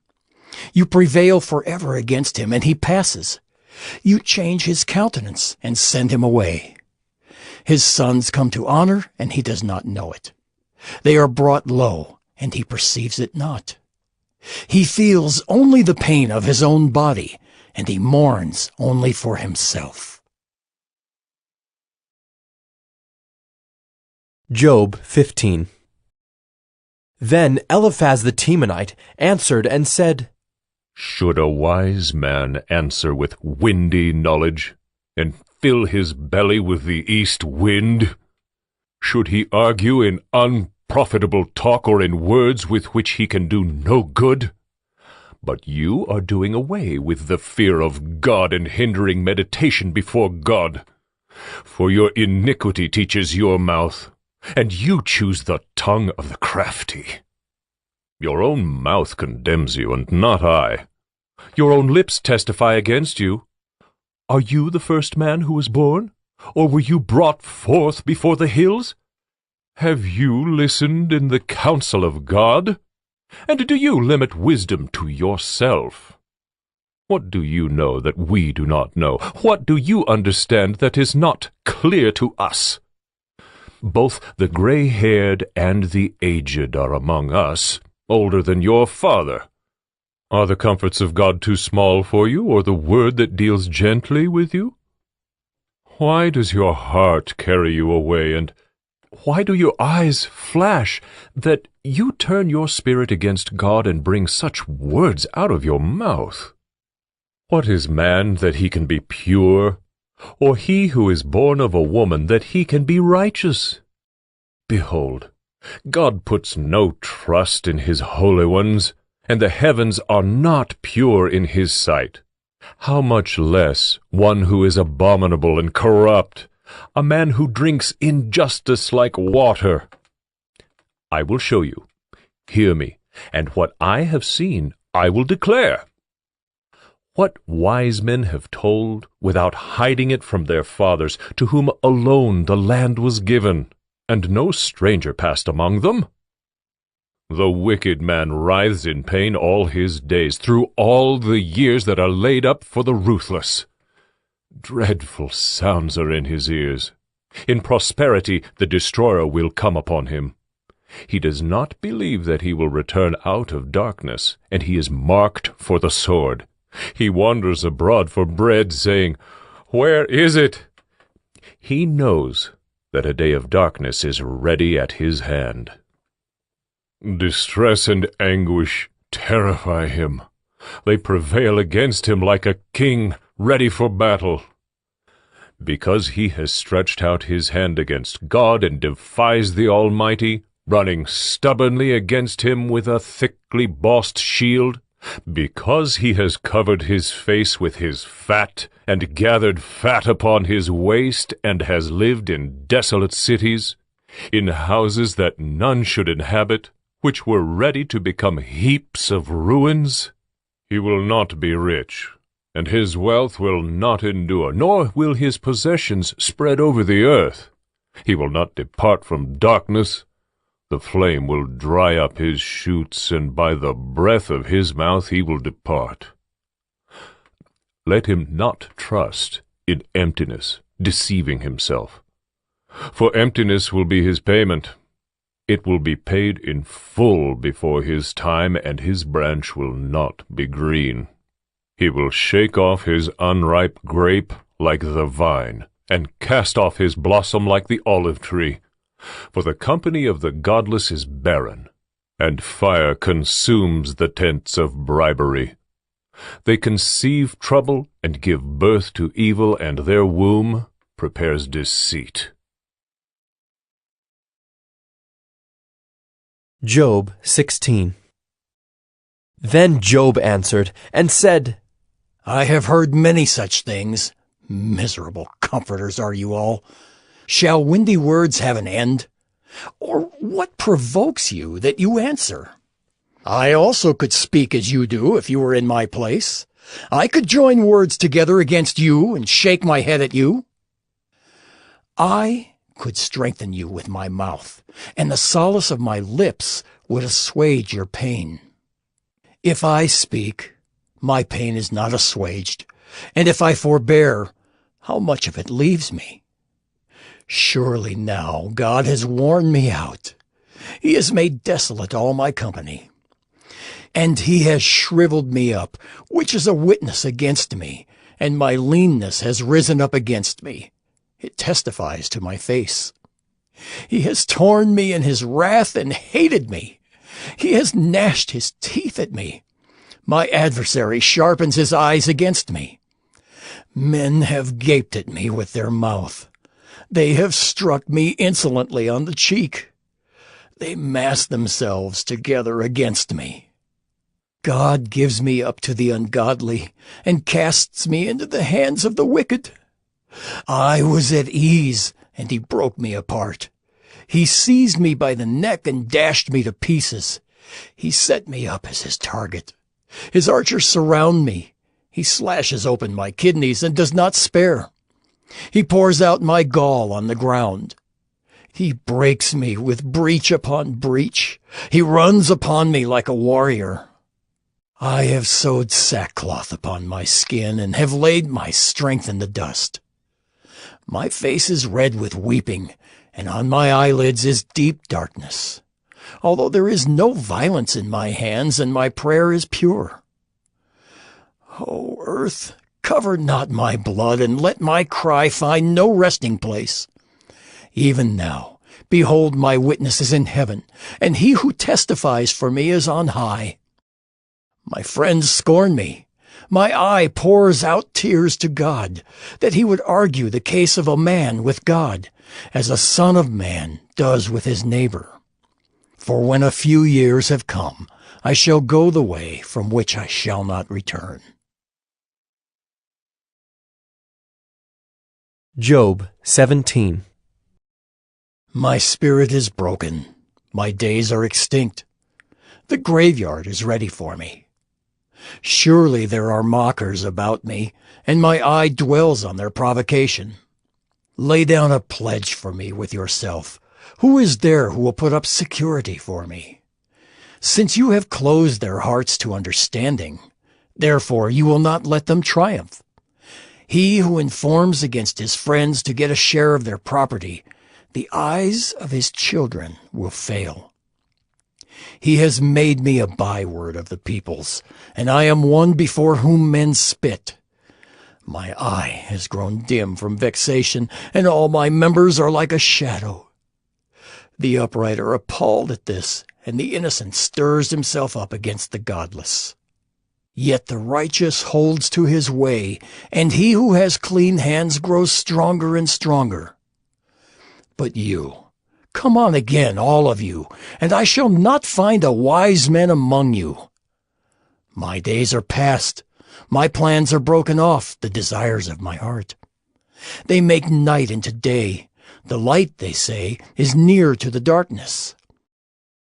You prevail forever against him, and he passes. You change his countenance and send him away. His sons come to honor, and he does not know it. They are brought low, and he perceives it not. He feels only the pain of his own body, and he mourns only for himself. Job 15. Then Eliphaz the Temanite answered and said, Should a wise man answer with windy knowledge, and fill his belly with the east wind? Should he argue in unprofitable talk or in words with which he can do no good? But you are doing away with the fear of God and hindering meditation before God. For your iniquity teaches your mouth, and you choose the tongue of the crafty. Your own mouth condemns you, and not I. Your own lips testify against you. Are you the first man who was born? Or were you brought forth before the hills? Have you listened in the counsel of God? And do you limit wisdom to yourself? What do you know that we do not know? What do you understand that is not clear to us? Both the gray-haired and the aged are among us, older than your father. Are the comforts of God too small for you, or the word that deals gently with you? Why does your heart carry you away, and why do your eyes flash, that you turn your spirit against God and bring such words out of your mouth? What is man that he can be pure, or he who is born of a woman that he can be righteous? Behold, God puts no trust in his holy ones, and the heavens are not pure in his sight. How much less one who is abominable and corrupt, a man who drinks injustice like water? I will show you. Hear me, and what I have seen I will declare. What wise men have told without hiding it from their fathers, to whom alone the land was given, and no stranger passed among them? The wicked man writhes in pain all his days, through all the years that are laid up for the ruthless. Dreadful sounds are in his ears. In prosperity the destroyer will come upon him. He does not believe that he will return out of darkness, and he is marked for the sword. He wanders abroad for bread, saying, Where is it? He knows that a day of darkness is ready at his hand. Distress and anguish terrify him. They prevail against him like a king ready for battle. Because he has stretched out his hand against God and defies the Almighty, running stubbornly against him with a thickly bossed shield, because he has covered his face with his fat, and gathered fat upon his waist, and has lived in desolate cities, in houses that none should inhabit, which were ready to become heaps of ruins, he will not be rich, and his wealth will not endure, nor will his possessions spread over the earth. He will not depart from darkness. The flame will dry up his shoots, and by the breath of his mouth he will depart. Let him not trust in emptiness, deceiving himself. For emptiness will be his payment. It will be paid in full before his time, and his branch will not be green. He will shake off his unripe grape like the vine, and cast off his blossom like the olive tree. For the company of the godless is barren, and fire consumes the tents of bribery. They conceive trouble and give birth to evil, and their womb prepares deceit. Job 16. Then Job answered and said, I have heard many such things. Miserable comforters are you all. Shall windy words have an end? Or what provokes you that you answer? I also could speak as you do if you were in my place. I could join words together against you and shake my head at you. I could strengthen you with my mouth, and the solace of my lips would assuage your pain. If I speak, my pain is not assuaged, and if I forbear, how much of it leaves me? Surely now God has worn me out. He has made desolate all my company. And he has shriveled me up, which is a witness against me, and my leanness has risen up against me. It testifies to my face. He has torn me in his wrath and hated me. He has gnashed his teeth at me. My adversary sharpens his eyes against me. Men have gaped at me with their mouth. They have struck me insolently on the cheek. They mass themselves together against me. God gives me up to the ungodly and casts me into the hands of the wicked. I was at ease, and he broke me apart. He seized me by the neck and dashed me to pieces. He set me up as his target. His archers surround me. He slashes open my kidneys and does not spare. He pours out my gall on the ground. He breaks me with breach upon breach. He runs upon me like a warrior. I have sewed sackcloth upon my skin and have laid my strength in the dust. My face is red with weeping, and on my eyelids is deep darkness, although there is no violence in my hands, and my prayer is pure. O earth, cover not my blood, and let my cry find no resting place. Even now, behold, my witness is in heaven, and he who testifies for me is on high. My friends scorn me. My eye pours out tears to God, that he would argue the case of a man with God, as a son of man does with his neighbor. For when a few years have come, I shall go the way from which I shall not return. Job 17. My spirit is broken. My days are extinct. The graveyard is ready for me. Surely there are mockers about me, and my eye dwells on their provocation. Lay down a pledge for me with yourself. Who is there who will put up security for me? Since you have closed their hearts to understanding, therefore you will not let them triumph. He who informs against his friends to get a share of their property, the eyes of his children will fail. He has made me a byword of the peoples, and I am one before whom men spit. My eye has grown dim from vexation, and all my members are like a shadow. The upright are appalled at this, and the innocent stirs himself up against the godless. Yet the righteous holds to his way, and he who has clean hands grows stronger and stronger. But you, come on again, all of you, and I shall not find a wise man among you. My days are past. My plans are broken off, the desires of my heart. They make night into day. The light, they say, is near to the darkness.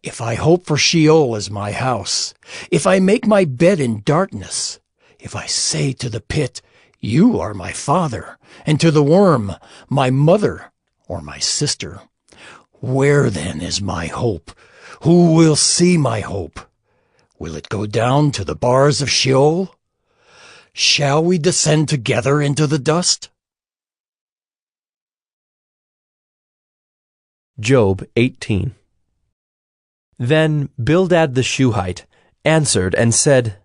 If I hope for Sheol as my house, if I make my bed in darkness, if I say to the pit, you are my father, and to the worm, my mother or my sister, where then is my hope? Who will see my hope? Will it go down to the bars of Sheol? Shall we descend together into the dust? Job 18. Then Bildad the Shuhite answered and said,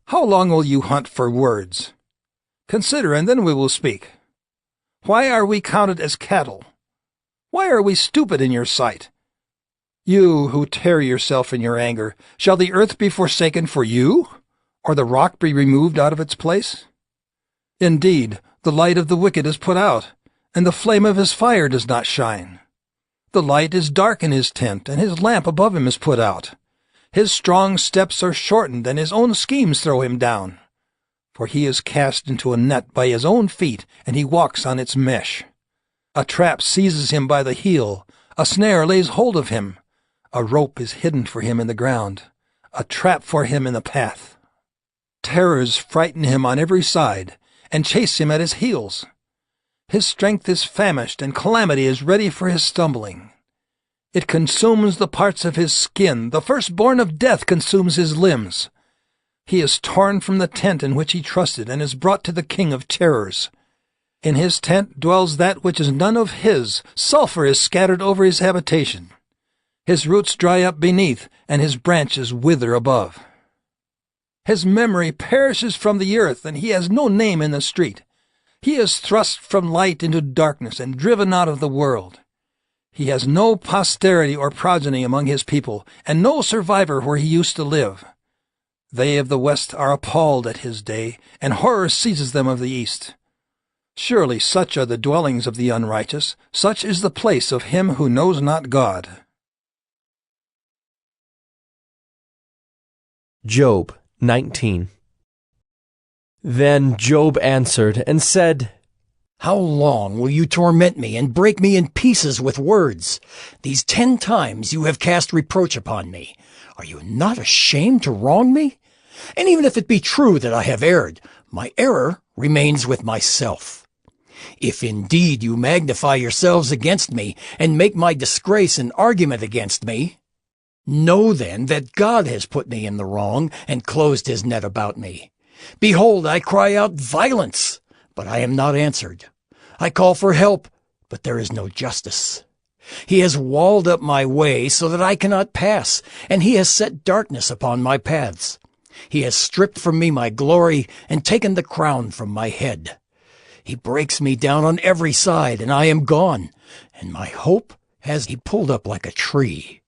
How long will you hunt for words? Consider, and then we will speak. Why are we counted as cattle? Why are we stupid in your sight? You who tear yourself in your anger, shall the earth be forsaken for you, or the rock be removed out of its place? Indeed, the light of the wicked is put out, and the flame of his fire does not shine. The light is dark in his tent, and his lamp above him is put out. His strong steps are shortened, and his own schemes throw him down. For he is cast into a net by his own feet, and he walks on its mesh. A trap seizes him by the heel, a snare lays hold of him. A rope is hidden for him in the ground, a trap for him in the path. Terrors frighten him on every side, and chase him at his heels. His strength is famished, and calamity is ready for his stumbling. It consumes the parts of his skin, the firstborn of death consumes his limbs. He is torn from the tent in which he trusted, and is brought to the king of terrors. In his tent dwells that which is none of his. Sulphur is scattered over his habitation. His roots dry up beneath, and his branches wither above. His memory perishes from the earth, and he has no name in the street. He is thrust from light into darkness, and driven out of the world. He has no posterity or progeny among his people, and no survivor where he used to live. They of the west are appalled at his day, and horror seizes them of the east. Surely such are the dwellings of the unrighteous, such is the place of him who knows not God. Job 19. Then Job answered and said, How long will you torment me and break me in pieces with words? These 10 times you have cast reproach upon me. Are you not ashamed to wrong me? And even if it be true that I have erred, my error remains with myself. If indeed you magnify yourselves against me and make my disgrace an argument against me, know then that God has put me in the wrong and closed his net about me. Behold, I cry out violence, but I am not answered. I call for help, but there is no justice. He has walled up my way so that I cannot pass, and he has set darkness upon my paths. He has stripped from me my glory and taken the crown from my head. He breaks me down on every side, and I am gone, and my hope has he pulled up like a tree.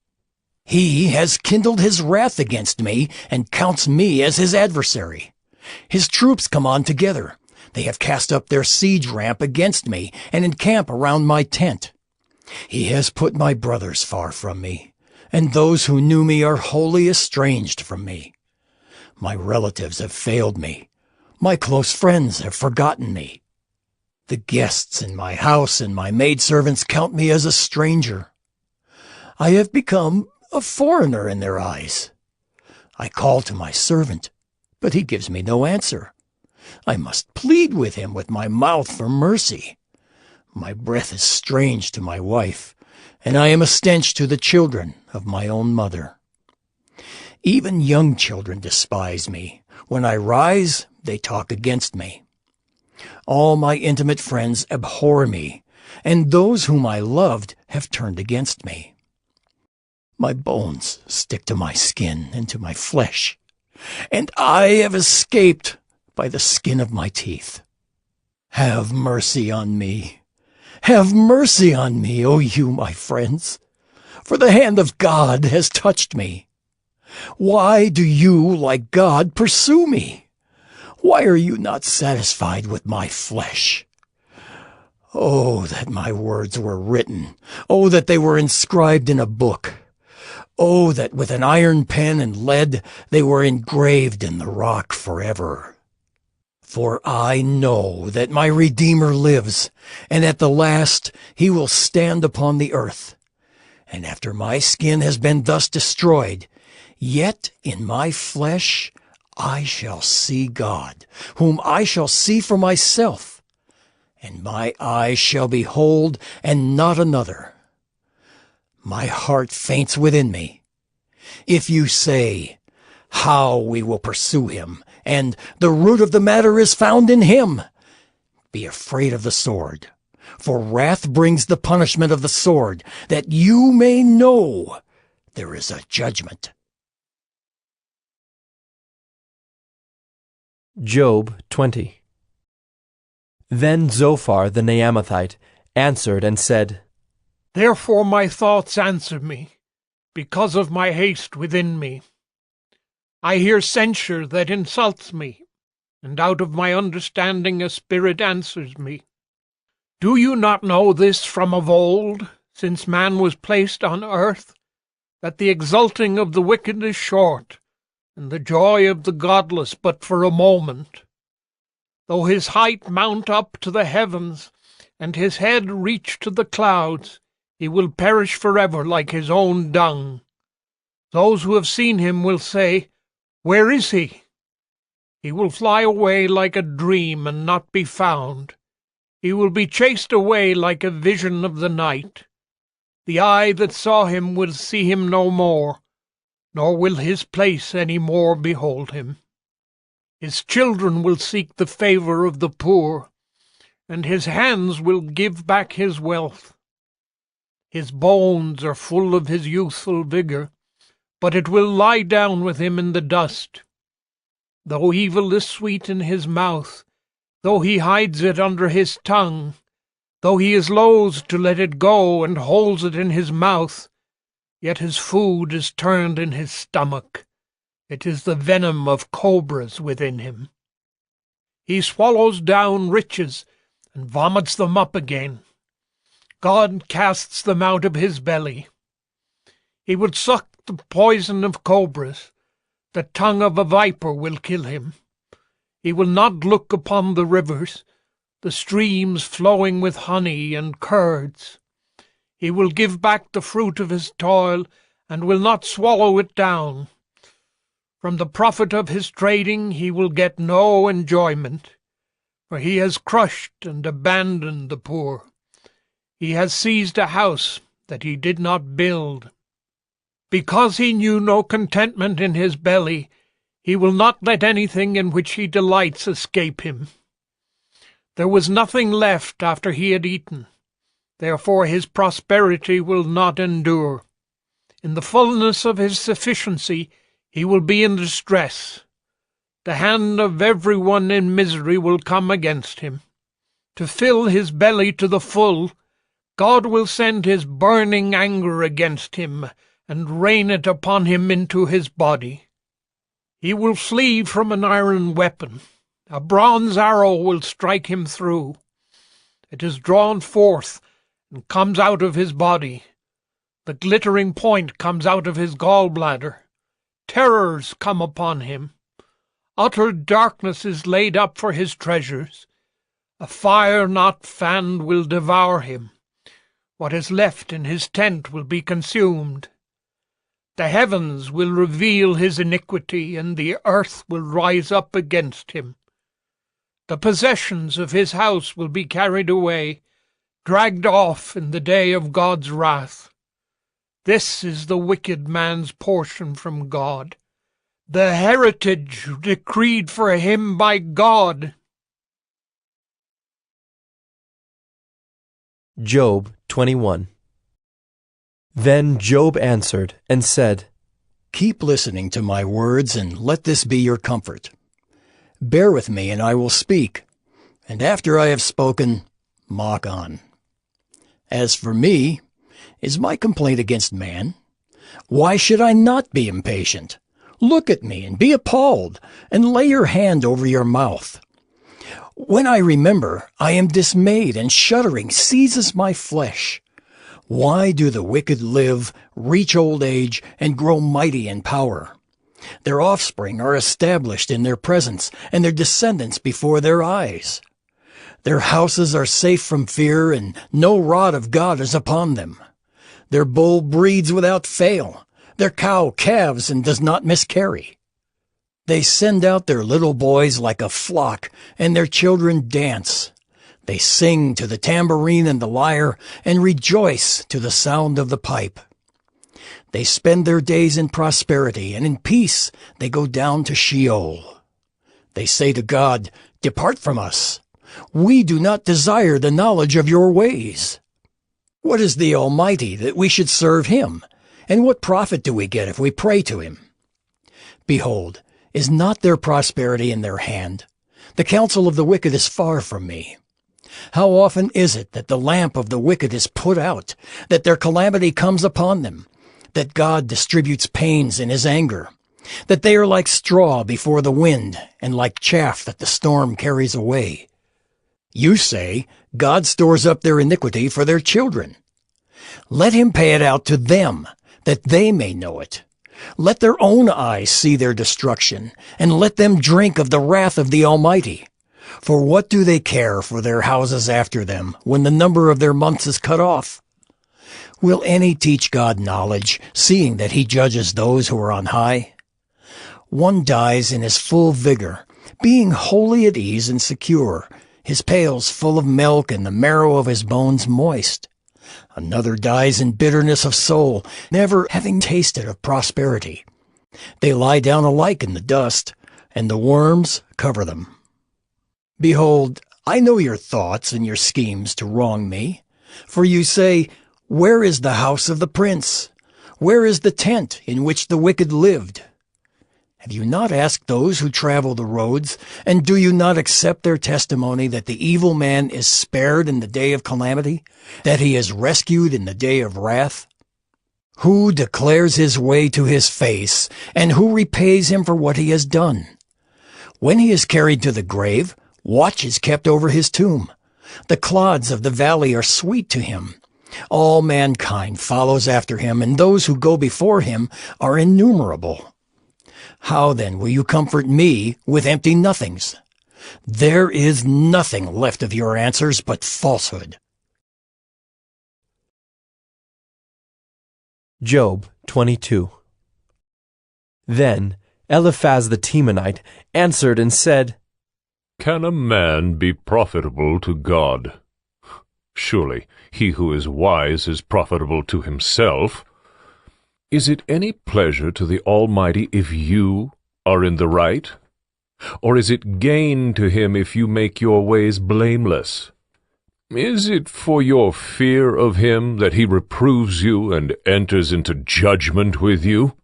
He has kindled his wrath against me and counts me as his adversary. His troops come on together. They have cast up their siege ramp against me and encamp around my tent. He has put my brothers far from me, and those who knew me are wholly estranged from me. My relatives have failed me. My close friends have forgotten me. The guests in my house and my maidservants count me as a stranger. I have become a foreigner in their eyes. I call to my servant, but he gives me no answer. I must plead with him with my mouth for mercy. My breath is strange to my wife, and I am a stench to the children of my own mother. Even young children despise me. When I rise, they talk against me. All my intimate friends abhor me, and those whom I loved have turned against me. My bones stick to my skin and to my flesh, and I have escaped by the skin of my teeth. Have mercy on me. Have mercy on me, O you, my friends, for the hand of God has touched me. Why do you, like God, pursue me? Why are you not satisfied with my flesh? Oh, that my words were written. Oh, that they were inscribed in a book. Oh, that with an iron pen and lead they were engraved in the rock forever. For I know that my Redeemer lives, and at the last he will stand upon the earth. And after my skin has been thus destroyed, yet in my flesh I shall see God, whom I shall see for myself, and my eyes shall behold, and not another. My heart faints within me. If you say, How we will pursue him, and the root of the matter is found in him, be afraid of the sword, for wrath brings the punishment of the sword, that you may know there is a judgment. Job 20. Then Zophar the Naamathite answered and said, Therefore my thoughts answer me, because of my haste within me. I hear censure that insults me, and out of my understanding a spirit answers me. Do you not know this from of old, since man was placed on earth, that the exulting of the wicked is short, and the joy of the godless but for a moment? Though his height mount up to the heavens, and his head reach to the clouds, he will perish forever like his own dung. Those who have seen him will say, Where is he? He will fly away like a dream and not be found. He will be chased away like a vision of the night. The eye that saw him will see him no more, nor will his place any more behold him. His children will seek the favor of the poor, and his hands will give back his wealth. His bones are full of his youthful vigor, but it will lie down with him in the dust. Though evil is sweet in his mouth, though he hides it under his tongue, though he is loath to let it go and holds it in his mouth, yet his food is turned in his stomach. It is the venom of cobras within him. He swallows down riches and vomits them up again. God casts them out of his belly. He would suck the poison of cobras. The tongue of a viper will kill him. He will not look upon the rivers, the streams flowing with honey and curds. He will give back the fruit of his toil, and will not swallow it down. From the profit of his trading he will get no enjoyment, for he has crushed and abandoned the poor. He has seized a house that he did not build. Because he knew no contentment in his belly, he will not let anything in which he delights escape him. There was nothing left after he had eaten. Therefore his prosperity will not endure. In the fullness of his sufficiency he will be in distress. The hand of everyone in misery will come against him. To fill his belly to the full, God will send his burning anger against him, and rain it upon him into his body. He will flee from an iron weapon. A bronze arrow will strike him through. It is drawn forth and comes out of his body. The glittering point comes out of his gallbladder. Terrors come upon him. Utter darkness is laid up for his treasures. A fire not fanned will devour him. What is left in his tent will be consumed. The heavens will reveal his iniquity, and the earth will rise up against him. The possessions of his house will be carried away, dragged off in the day of God's wrath. This is the wicked man's portion from God, the heritage decreed for him by God. Job 21. Then Job answered and said, Keep listening to my words, and let this be your comfort. Bear with me, and I will speak, and after I have spoken, mock on. As for me, is my complaint against man? Why should I not be impatient? Look at me and be appalled, and lay your hand over your mouth. When I remember, I am dismayed, and shuddering seizes my flesh. Why do the wicked live, reach old age, and grow mighty in power? Their offspring are established in their presence, and their descendants before their eyes. Their houses are safe from fear, and no rod of God is upon them. Their bull breeds without fail. Their cow calves and does not miscarry. They send out their little boys like a flock, and their children dance. They sing to the tambourine and the lyre, and rejoice to the sound of the pipe. They spend their days in prosperity, and in peace they go down to Sheol. They say to God, Depart from us. We do not desire the knowledge of your ways. What is the Almighty that we should serve him? And what profit do we get if we pray to him? Behold, Is not their prosperity in their hand? The counsel of the wicked is far from me. How often is it that the lamp of the wicked is put out, that their calamity comes upon them, that God distributes pains in his anger, that they are like straw before the wind, and like chaff that the storm carries away? You say, God stores up their iniquity for their children. Let him pay it out to them, that they may know it. Let their own eyes see their destruction, and let them drink of the wrath of the Almighty. For what do they care for their houses after them, when the number of their months is cut off? Will any teach God knowledge, seeing that he judges those who are on high? One dies in his full vigor, being wholly at ease and secure, his pails full of milk and the marrow of his bones moist. Another dies in bitterness of soul, never having tasted of prosperity. They lie down alike in the dust, and the worms cover them. Behold, I know your thoughts and your schemes to wrong me. For you say, where is the house of the prince? Where is the tent in which the wicked lived? Have you not asked those who travel the roads, and do you not accept their testimony that the evil man is spared in the day of calamity, that he is rescued in the day of wrath? Who declares his way to his face, and who repays him for what he has done? When he is carried to the grave, watch is kept over his tomb. The clods of the valley are sweet to him. All mankind follows after him, and those who go before him are innumerable. How then will you comfort me with empty nothings? There is nothing left of your answers but falsehood. Job 22. Then Eliphaz the Temanite answered and said, Can a man be profitable to God? Surely he who is wise is profitable to himself. Is it any pleasure to the Almighty if you are in the right? Or is it gain to him if you make your ways blameless? Is it for your fear of him that he reproves you and enters into judgment with you?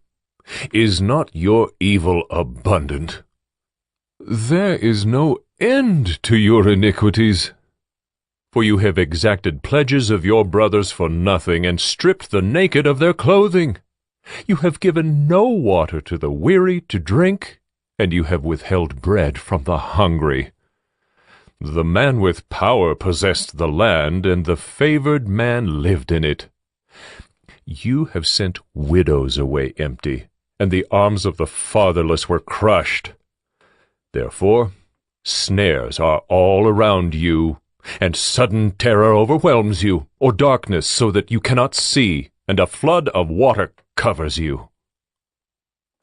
Is not your evil abundant? There is no end to your iniquities. For you have exacted pledges of your brothers for nothing, and stripped the naked of their clothing. You have given no water to the weary to drink, and you have withheld bread from the hungry. The man with power possessed the land, and the favored man lived in it. You have sent widows away empty, and the arms of the fatherless were crushed. Therefore, snares are all around you, and sudden terror overwhelms you, or darkness so that you cannot see, and a flood of water covers you.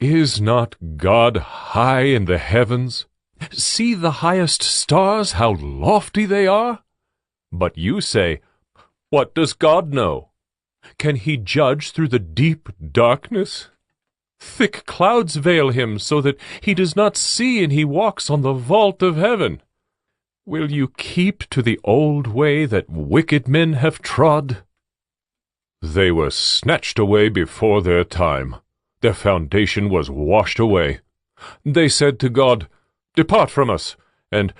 Is not God high in the heavens? See the highest stars, how lofty they are? But you say, What does God know? Can he judge through the deep darkness? Thick clouds veil him so that he does not see, and he walks on the vault of heaven. Will you keep to the old way that wicked men have trod? They were snatched away before their time. Their foundation was washed away. They said to God, Depart from us, and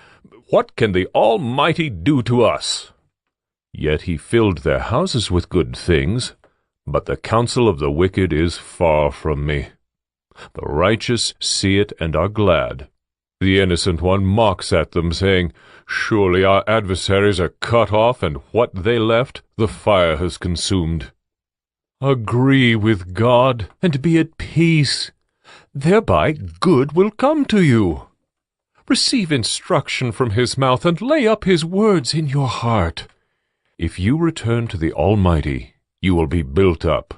what can the Almighty do to us? Yet he filled their houses with good things, but the counsel of the wicked is far from me. The righteous see it and are glad. The innocent one mocks at them, saying, Surely our adversaries are cut off, and what they left the fire has consumed. Agree with God, and be at peace. Thereby good will come to you. Receive instruction from his mouth, and lay up his words in your heart. If you return to the Almighty, you will be built up.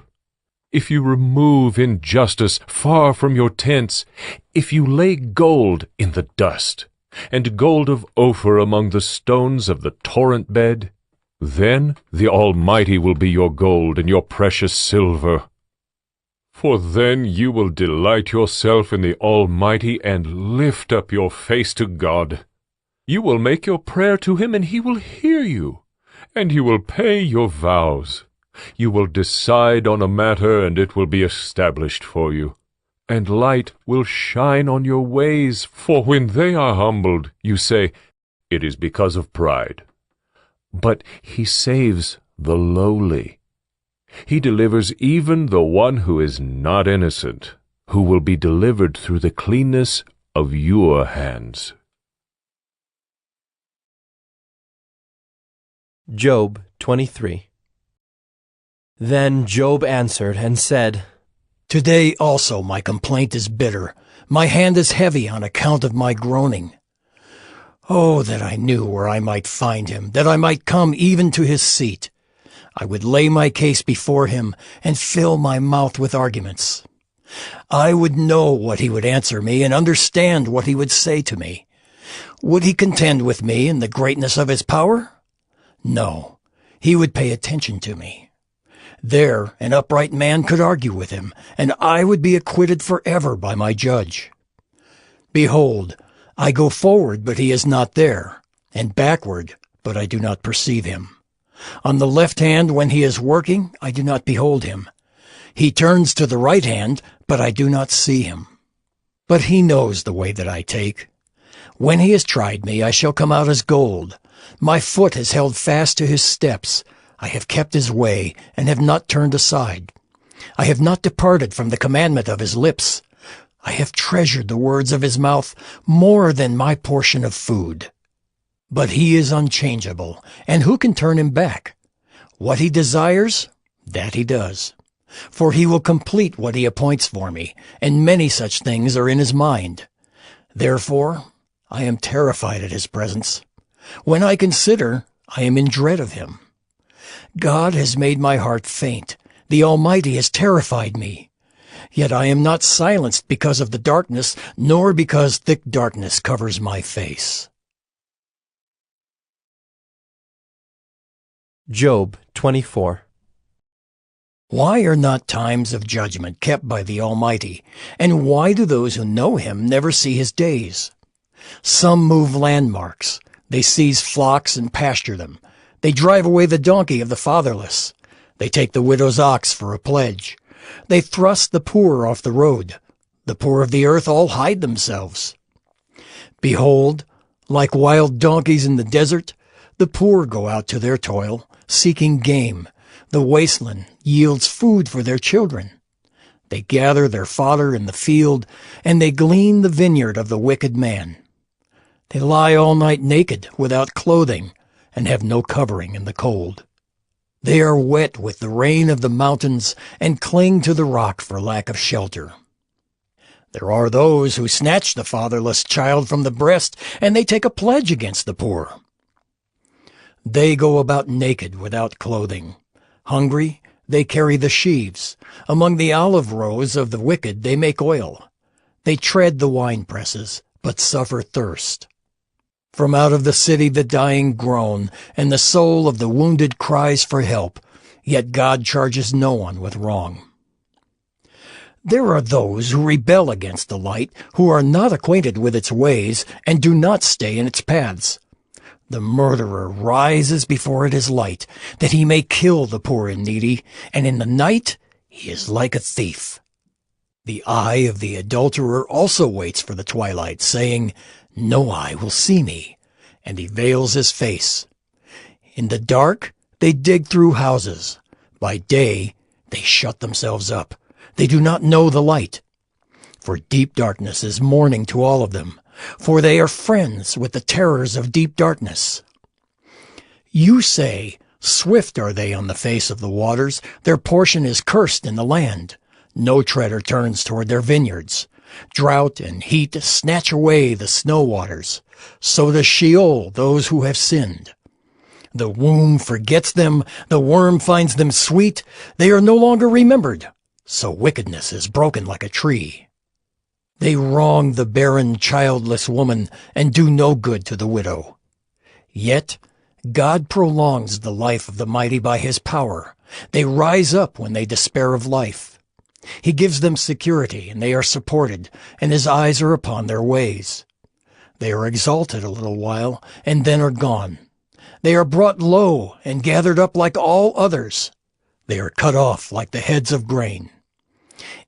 If you remove injustice far from your tents, if you lay gold in the dust, and gold of Ophir among the stones of the torrent bed, then the Almighty will be your gold and your precious silver. For then you will delight yourself in the Almighty and lift up your face to God. You will make your prayer to him, and he will hear you, and you will pay your vows. You will decide on a matter, and it will be established for you. and light will shine on your ways. For when they are humbled, you say, it is because of pride. But he saves the lowly. He delivers even the one who is not innocent, who will be delivered through the cleanness of your hands. Job 23. Then Job answered and said, Today also my complaint is bitter. My hand is heavy on account of my groaning. Oh, that I knew where I might find him, that I might come even to his seat. I would lay my case before him and fill my mouth with arguments. I would know what he would answer me and understand what he would say to me. Would he contend with me in the greatness of his power? No, he would pay attention to me. There an upright man could argue with him, and I would be acquitted forever by my judge. Behold, I go forward, but he is not there, and backward, but I do not perceive him. On the left hand, when he is working, I do not behold him. He turns to the right hand, but I do not see him. But he knows the way that I take. When he has tried me, I shall come out as gold. My foot has held fast to his steps. I have kept his way, and have not turned aside. I have not departed from the commandment of his lips. I have treasured the words of his mouth more than my portion of food. But he is unchangeable, and who can turn him back? What he desires, that he does. For he will complete what he appoints for me, and many such things are in his mind. Therefore, I am terrified at his presence. When I consider, I am in dread of him. God has made my heart faint. The Almighty has terrified me. Yet I am not silenced because of the darkness, nor because thick darkness covers my face. Job 24. Why are not times of judgment kept by the Almighty? And why do those who know him never see his days? Some move landmarks. They seize flocks and pasture them. They drive away the donkey of the fatherless. They take the widow's ox for a pledge. They thrust the poor off the road. The poor of the earth all hide themselves. Behold, like wild donkeys in the desert, the poor go out to their toil, seeking game. The wasteland yields food for their children. They gather their fodder in the field, and they glean the vineyard of the wicked man. They lie all night naked, without clothing, and have no covering in the cold. They are wet with the rain of the mountains and cling to the rock for lack of shelter. There are those who snatch the fatherless child from the breast, and they take a pledge against the poor. They go about naked without clothing. Hungry, they carry the sheaves. Among the olive rows of the wicked they make oil. They tread the winepresses, but suffer thirst. From out of the city the dying groan, and the soul of the wounded cries for help, yet God charges no one with wrong. There are those who rebel against the light, who are not acquainted with its ways, and do not stay in its paths. The murderer rises before it is light, that he may kill the poor and needy, and in the night he is like a thief. The eye of the adulterer also waits for the twilight, saying, No eye will see me, and he veils his face. In the dark they dig through houses. By day they shut themselves up. They do not know the light. For deep darkness is morning to all of them, for they are friends with the terrors of deep darkness. You say, Swift are they on the face of the waters, their portion is cursed in the land. No treader turns toward their vineyards. Drought and heat snatch away the snow waters. So does Sheol those who have sinned. The womb forgets them, the worm finds them sweet. They are no longer remembered. So wickedness is broken like a tree. They wrong the barren, childless woman and do no good to the widow. Yet God prolongs the life of the mighty by his power. They rise up when they despair of life. He gives them security, and they are supported, and his eyes are upon their ways. They are exalted a little while, and then are gone. They are brought low and gathered up like all others. They are cut off like the heads of grain.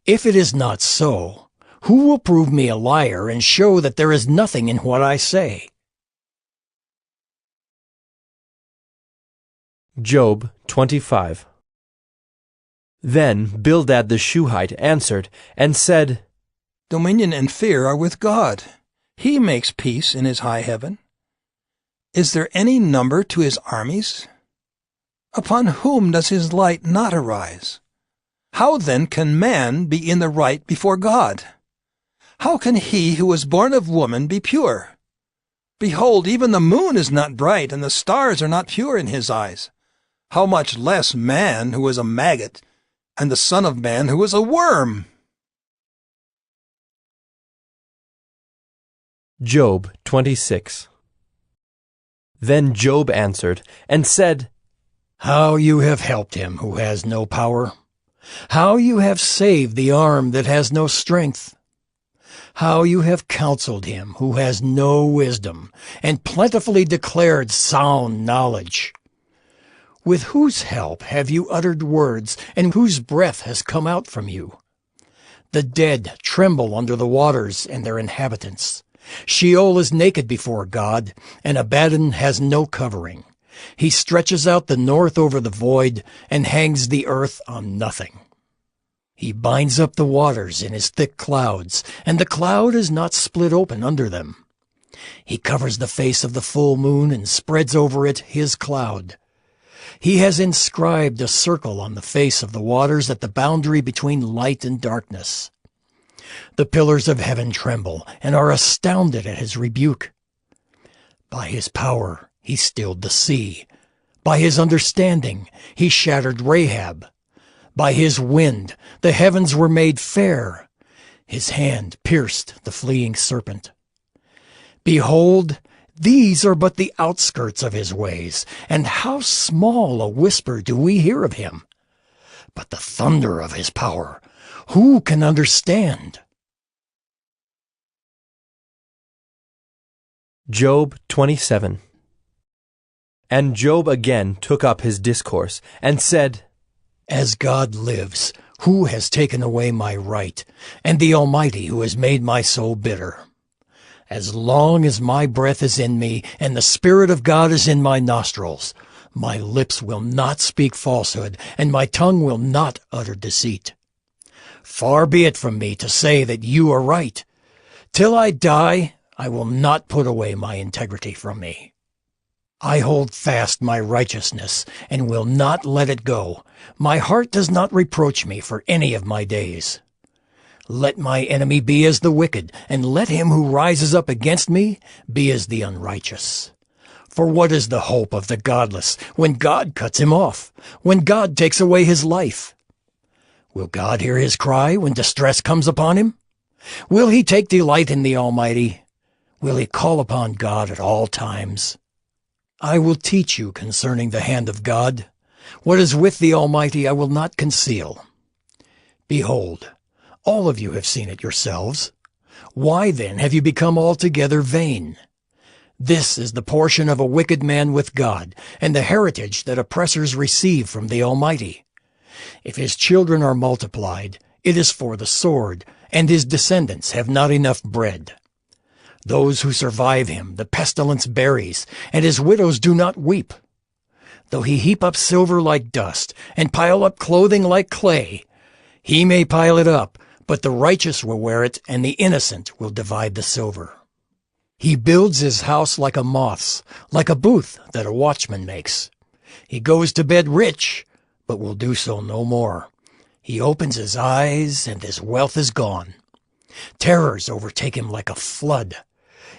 If it is not so, Who will prove me a liar and show that there is nothing in what I say? Job 25. Then Bildad the Shuhite answered and said, Dominion and fear are with God. He makes peace in his high heaven. Is there any number to his armies? Upon whom does his light not arise? How then can man be in the right before God? How can he who was born of woman be pure? Behold, even the moon is not bright, and the stars are not pure in his eyes. How much less man who is a maggot, and the son of man who is a worm? Job 26. Then Job answered and said, How you have helped him who has no power! How you have saved the arm that has no strength! How you have counseled him who has no wisdom, and plentifully declared sound knowledge! With whose help have you uttered words, and whose breath has come out from you? The dead tremble under the waters and their inhabitants. Sheol is naked before God, and Abaddon has no covering. He stretches out the north over the void, and hangs the earth on nothing. He binds up the waters in his thick clouds, and the cloud is not split open under them. He covers the face of the full moon, and spreads over it his cloud. He has inscribed a circle on the face of the waters at the boundary between light and darkness. The pillars of heaven tremble and are astounded at his rebuke. By his power he stilled the sea. By his understanding he shattered Rahab. By his wind the heavens were made fair. His hand pierced the fleeing serpent. Behold, these are but the outskirts of his ways, and how small a whisper do we hear of him. But the thunder of his power, who can understand? Job 27. And Job again took up his discourse, and said, As God lives, who has taken away my right, and the Almighty who has made my soul bitter? As long as my breath is in me, and the Spirit of God is in my nostrils, my lips will not speak falsehood, and my tongue will not utter deceit. Far be it from me to say that you are right. Till I die, I will not put away my integrity from me. I hold fast my righteousness, and will not let it go. My heart does not reproach me for any of my days. Let my enemy be as the wicked, and let him who rises up against me be as the unrighteous. For what is the hope of the godless when God cuts him off, when God takes away his life? Will God hear his cry when distress comes upon him? Will he take delight in the Almighty? Will he call upon God at all times? I will teach you concerning the hand of God. What is with the Almighty I will not conceal. Behold, all of you have seen it yourselves. Why then have you become altogether vain? This is the portion of a wicked man with God, and the heritage that oppressors receive from the Almighty. If his children are multiplied, it is for the sword, and his descendants have not enough bread. Those who survive him the pestilence buries, and his widows do not weep. Though he heap up silver like dust, and pile up clothing like clay, he may pile it up, but the righteous will wear it, and the innocent will divide the silver. He builds his house like a moth's, like a booth that a watchman makes. He goes to bed rich, but will do so no more. He opens his eyes, and his wealth is gone. Terrors overtake him like a flood.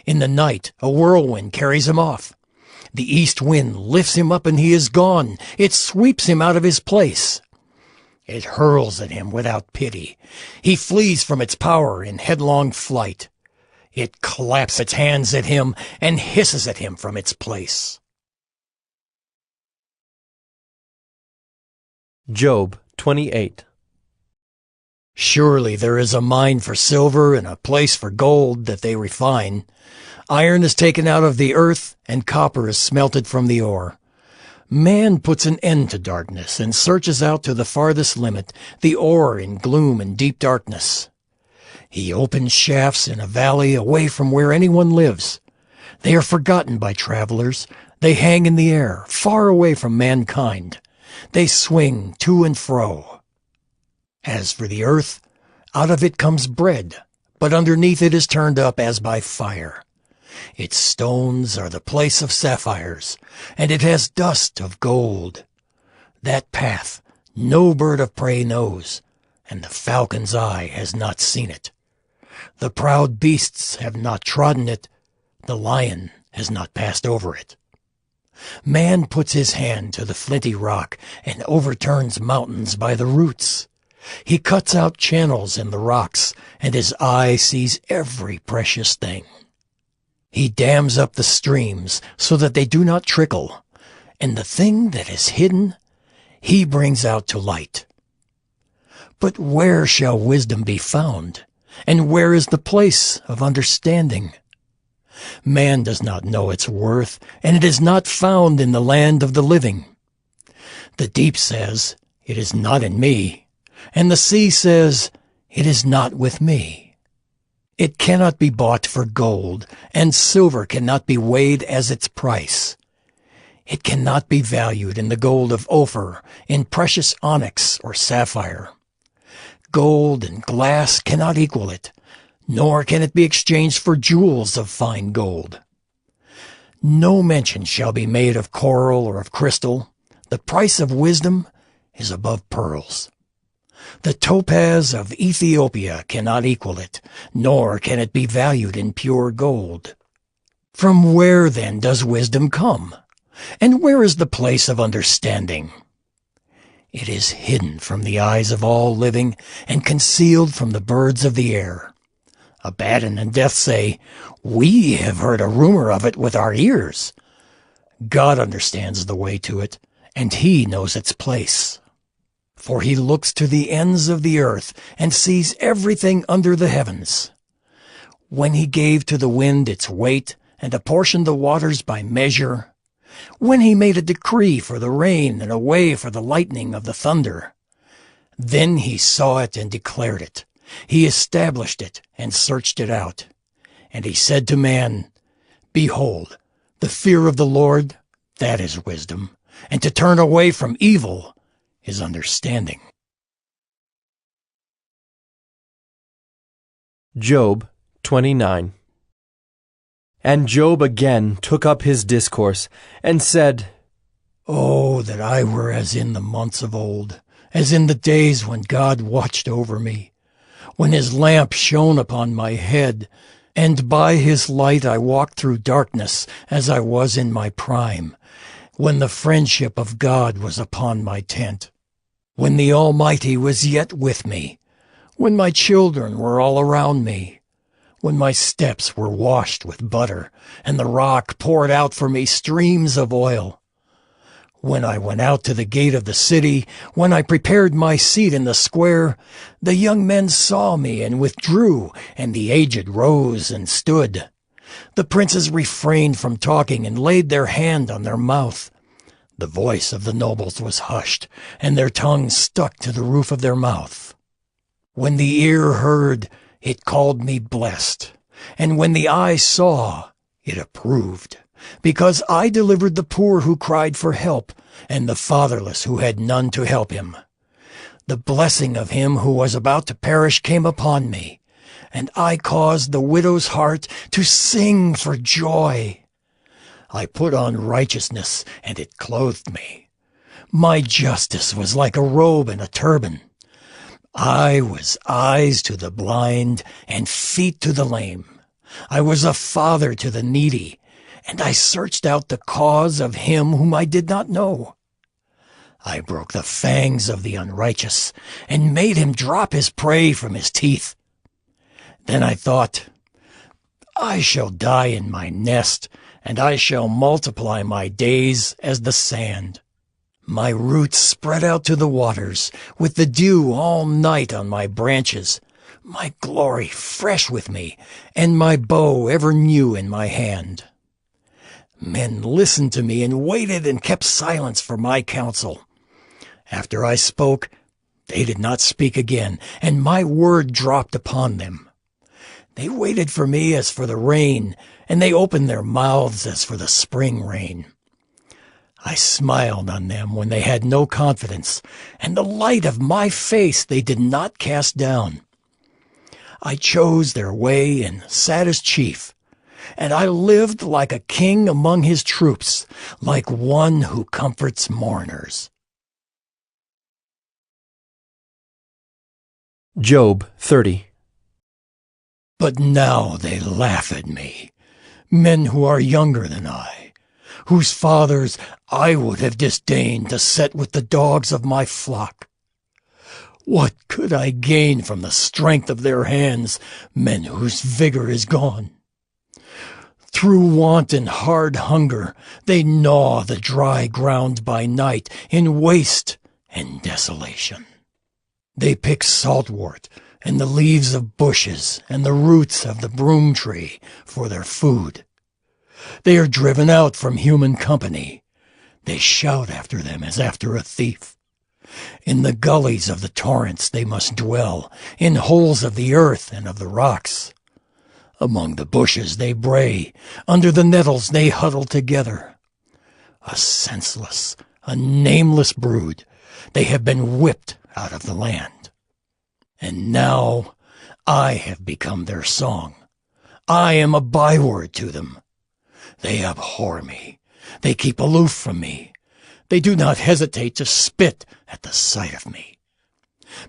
In the night, a whirlwind carries him off. The east wind lifts him up, and he is gone. It sweeps him out of his place. It hurls at him without pity. He flees from its power in headlong flight. It claps its hands at him and hisses at him from its place. Job 28. Surely there is a mine for silver and a place for gold that they refine. Iron is taken out of the earth, and copper is smelted from the ore. Man puts an end to darkness and searches out to the farthest limit the ore in gloom and deep darkness. He opens shafts in a valley away from where anyone lives. They are forgotten by travelers. They hang in the air, far away from mankind. They swing to and fro. As for the earth, out of it comes bread, but underneath it is turned up as by fire. Its stones are the place of sapphires, and it has dust of gold. That path no bird of prey knows, and the falcon's eye has not seen it. The proud beasts have not trodden it, the lion has not passed over it. Man puts his hand to the flinty rock and overturns mountains by the roots. He cuts out channels in the rocks, and his eye sees every precious thing. He dams up the streams so that they do not trickle, and the thing that is hidden he brings out to light. But where shall wisdom be found, and where is the place of understanding? Man does not know its worth, and it is not found in the land of the living. The deep says, "It is not in me," and the sea says, "It is not with me." It cannot be bought for gold, and silver cannot be weighed as its price. It cannot be valued in the gold of Ophir, in precious onyx or sapphire. Gold and glass cannot equal it, nor can it be exchanged for jewels of fine gold. No mention shall be made of coral or of crystal. The price of wisdom is above pearls. The topaz of Ethiopia cannot equal it, nor can it be valued in pure gold. From where then does wisdom come? And where is the place of understanding? It is hidden from the eyes of all living, and concealed from the birds of the air. Abaddon and Death say, "We have heard a rumor of it with our ears." God understands the way to it, and he knows its place. For he looks to the ends of the earth, and sees everything under the heavens. When he gave to the wind its weight, and apportioned the waters by measure, when he made a decree for the rain and a way for the lightning of the thunder, then he saw it and declared it. He established it and searched it out. And he said to man, "Behold, the fear of the Lord, that is wisdom, and to turn away from evil is understanding." Job 29. And Job again took up his discourse, and said, "Oh, that I were as in the months of old, as in the days when God watched over me, when his lamp shone upon my head, and by his light I walked through darkness as I was in my prime, when the friendship of God was upon my tent, when the Almighty was yet with me, when my children were all around me, when my steps were washed with butter, and the rock poured out for me streams of oil. When I went out to the gate of the city, when I prepared my seat in the square, the young men saw me and withdrew, and the aged rose and stood. The princes refrained from talking and laid their hand on their mouth. The voice of the nobles was hushed, and their tongues stuck to the roof of their mouth. When the ear heard, it called me blessed, and when the eye saw, it approved, because I delivered the poor who cried for help, and the fatherless who had none to help him. The blessing of him who was about to perish came upon me, and I caused the widow's heart to sing for joy. I put on righteousness, and it clothed me. My justice was like a robe and a turban. I was eyes to the blind and feet to the lame. I was a father to the needy, and I searched out the cause of him whom I did not know. I broke the fangs of the unrighteous, and made him drop his prey from his teeth. Then I thought, I shall die in my nest, and I shall multiply my days as the sand. My roots spread out to the waters, with the dew all night on my branches, my glory fresh with me, and my bow ever new in my hand. Men listened to me and waited and kept silence for my counsel. After I spoke, they did not speak again, and my word dropped upon them. They waited for me as for the rain, and they opened their mouths as for the spring rain. I smiled on them when they had no confidence, and the light of my face they did not cast down. I chose their way and sat as chief, and I lived like a king among his troops, like one who comforts mourners. Job 30. But now they laugh at me, men who are younger than I, whose fathers I would have disdained to set with the dogs of my flock. What could I gain from the strength of their hands, men whose vigor is gone? Through want and hard hunger they gnaw the dry ground by night in waste and desolation. They pick saltwort and the leaves of bushes and the roots of the broom tree for their food. They are driven out from human company. They shout after them as after a thief. In the gullies of the torrents they must dwell, in holes of the earth and of the rocks. Among the bushes they bray, under the nettles they huddle together. A senseless, a nameless brood, they have been whipped out of the land. And now I have become their song. I am a byword to them. They abhor me. They keep aloof from me. They do not hesitate to spit at the sight of me.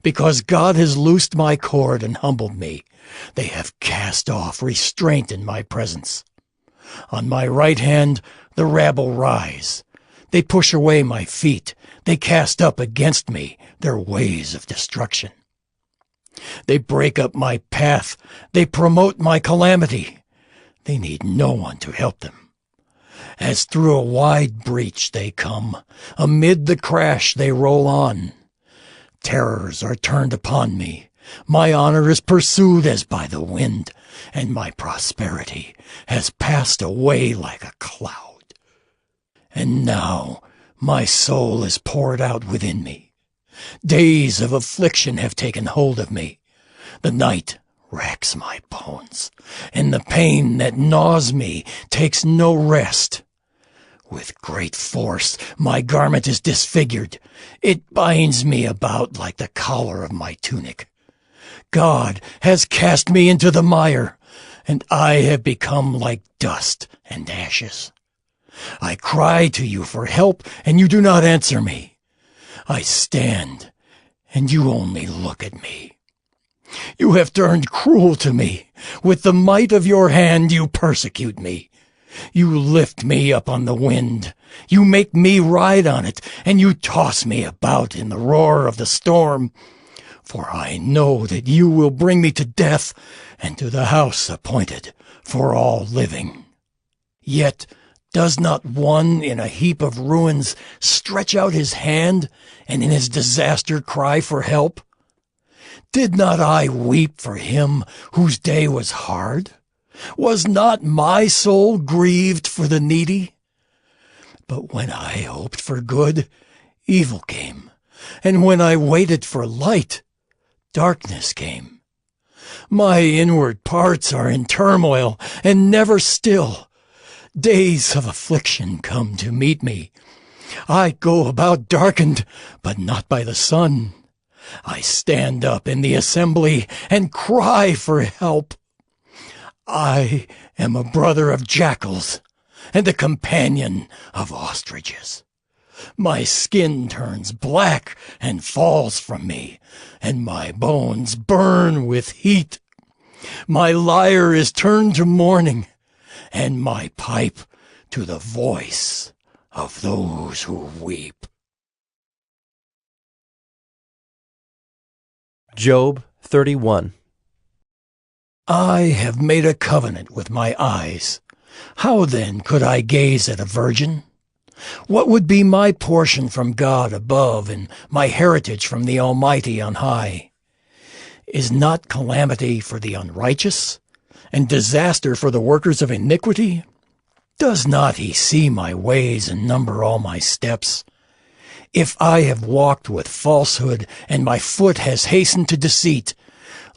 Because God has loosed my cord and humbled me, they have cast off restraint in my presence. On my right hand the rabble rise. They push away my feet. They cast up against me their ways of destruction. They break up my path. They promote my calamity. They need no one to help them. As through a wide breach they come. Amid the crash they roll on. Terrors are turned upon me. My honor is pursued as by the wind, and my prosperity has passed away like a cloud. And now my soul is poured out within me. Days of affliction have taken hold of me. The night racks my bones, and the pain that gnaws me takes no rest. With great force my garment is disfigured. It binds me about like the collar of my tunic. God has cast me into the mire, and I have become like dust and ashes. I cry to you for help, and you do not answer me. I stand, and you only look at me. You have turned cruel to me. With the might of your hand you persecute me. You lift me up on the wind. You make me ride on it, and you toss me about in the roar of the storm. For I know that you will bring me to death, and to the house appointed for all living. Yet does not one in a heap of ruins stretch out his hand, and in his disaster cry for help? Did not I weep for him whose day was hard? Was not my soul grieved for the needy? But when I hoped for good, evil came, and when I waited for light, darkness came. My inward parts are in turmoil and never still. Days of affliction come to meet me. I go about darkened, but not by the sun. I stand up in the assembly and cry for help. I am a brother of jackals and a companion of ostriches. My skin turns black and falls from me, and my bones burn with heat. My lyre is turned to mourning, and my pipe to the voice of those who weep. Job 31. I have made a covenant with my eyes. How then could I gaze at a virgin? What would be my portion from God above and my heritage from the Almighty on high? Is not calamity for the unrighteous and disaster for the workers of iniquity? Does not he see my ways and number all my steps? If I have walked with falsehood and my foot has hastened to deceit,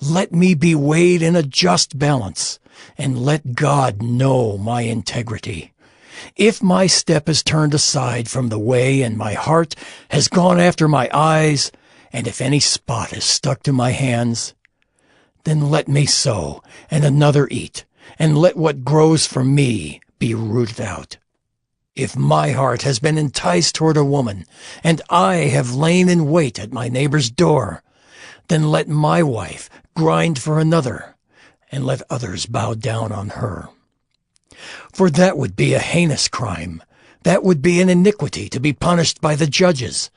Let me be weighed in a just balance, and let God know my integrity. If my step is turned aside from the way, and my heart has gone after my eyes, and if any spot is stuck to my hands, then let me sow, and another eat, and let what grows from me be rooted out. If my heart has been enticed toward a woman, and I have lain in wait at my neighbor's door, then let my wife grind for another, and let others bow down on her. For that would be a heinous crime. That would be an iniquity to be punished by the judges.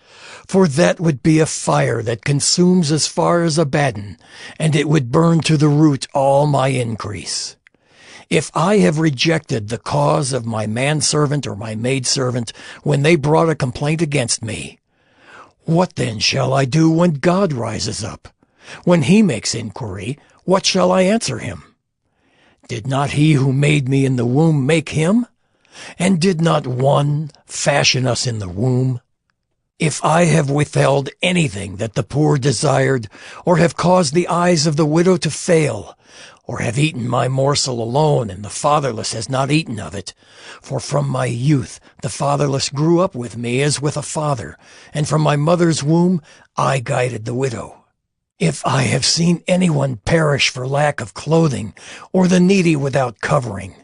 For that would be a fire that consumes as far as Abaddon, and it would burn to the root all my increase. If I have rejected the cause of my manservant or my maidservant when they brought a complaint against me, what then shall I do when God rises up? When he makes inquiry, what shall I answer him? Did not he who made me in the womb make him? And did not one fashion us in the womb? If I have withheld anything that the poor desired, or have caused the eyes of the widow to fail, or have eaten my morsel alone, and the fatherless has not eaten of it, for from my youth the fatherless grew up with me as with a father, and from my mother's womb I guided the widow. If I have seen anyone perish for lack of clothing, or the needy without covering,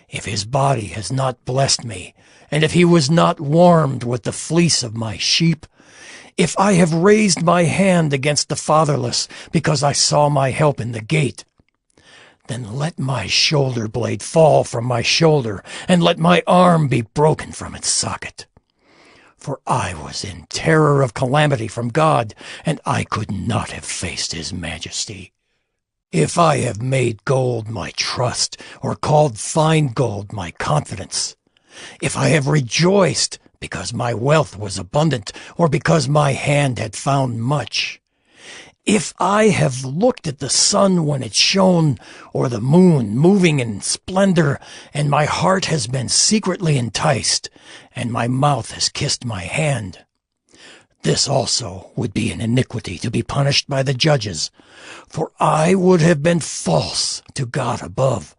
if his body has not blessed me, and if he was not warmed with the fleece of my sheep, if I have raised my hand against the fatherless because I saw my help in the gate, then let my shoulder blade fall from my shoulder, and let my arm be broken from its socket. For I was in terror of calamity from God, and I could not have faced his majesty. If I have made gold my trust, or called fine gold my confidence, if I have rejoiced because my wealth was abundant, or because my hand had found much, if I have looked at the sun when it shone, or the moon moving in splendor, and my heart has been secretly enticed, and my mouth has kissed my hand, this also would be an iniquity to be punished by the judges, for I would have been false to God above.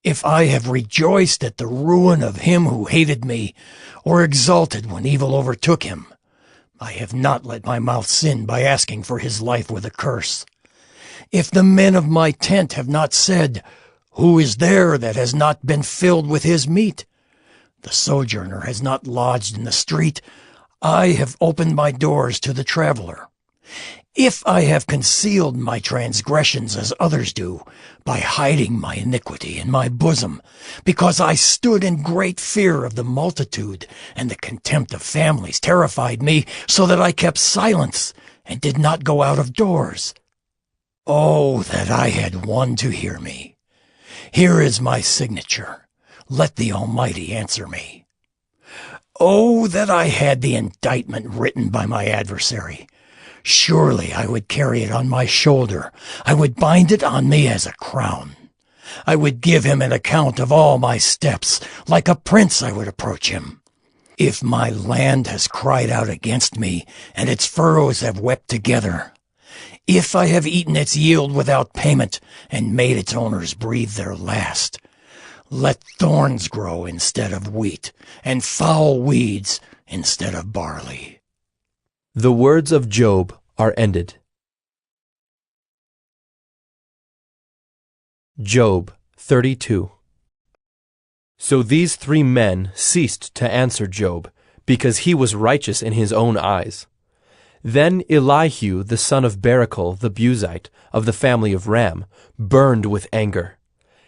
If I have rejoiced at the ruin of him who hated me, or exulted when evil overtook him, I have not let my mouth sin by asking for his life with a curse. If the men of my tent have not said, "Who is there that has not been filled with his meat?" The sojourner has not lodged in the street. I have opened my doors to the traveler. If I have concealed my transgressions as others do, by hiding my iniquity in my bosom, because I stood in great fear of the multitude, and the contempt of families terrified me, so that I kept silence and did not go out of doors. Oh, that I had one to hear me! Here is my signature. Let the Almighty answer me. Oh, that I had the indictment written by my adversary! Surely I would carry it on my shoulder. I would bind it on me as a crown. I would give him an account of all my steps. Like a prince I would approach him. If my land has cried out against me, and its furrows have wept together, if I have eaten its yield without payment, and made its owners breathe their last, let thorns grow instead of wheat, and foul weeds instead of barley. The words of Job are ended. Job 32. So these 3 men ceased to answer Job, because he was righteous in his own eyes. Then Elihu the son of Barachel the Buzite, of the family of Ram, burned with anger.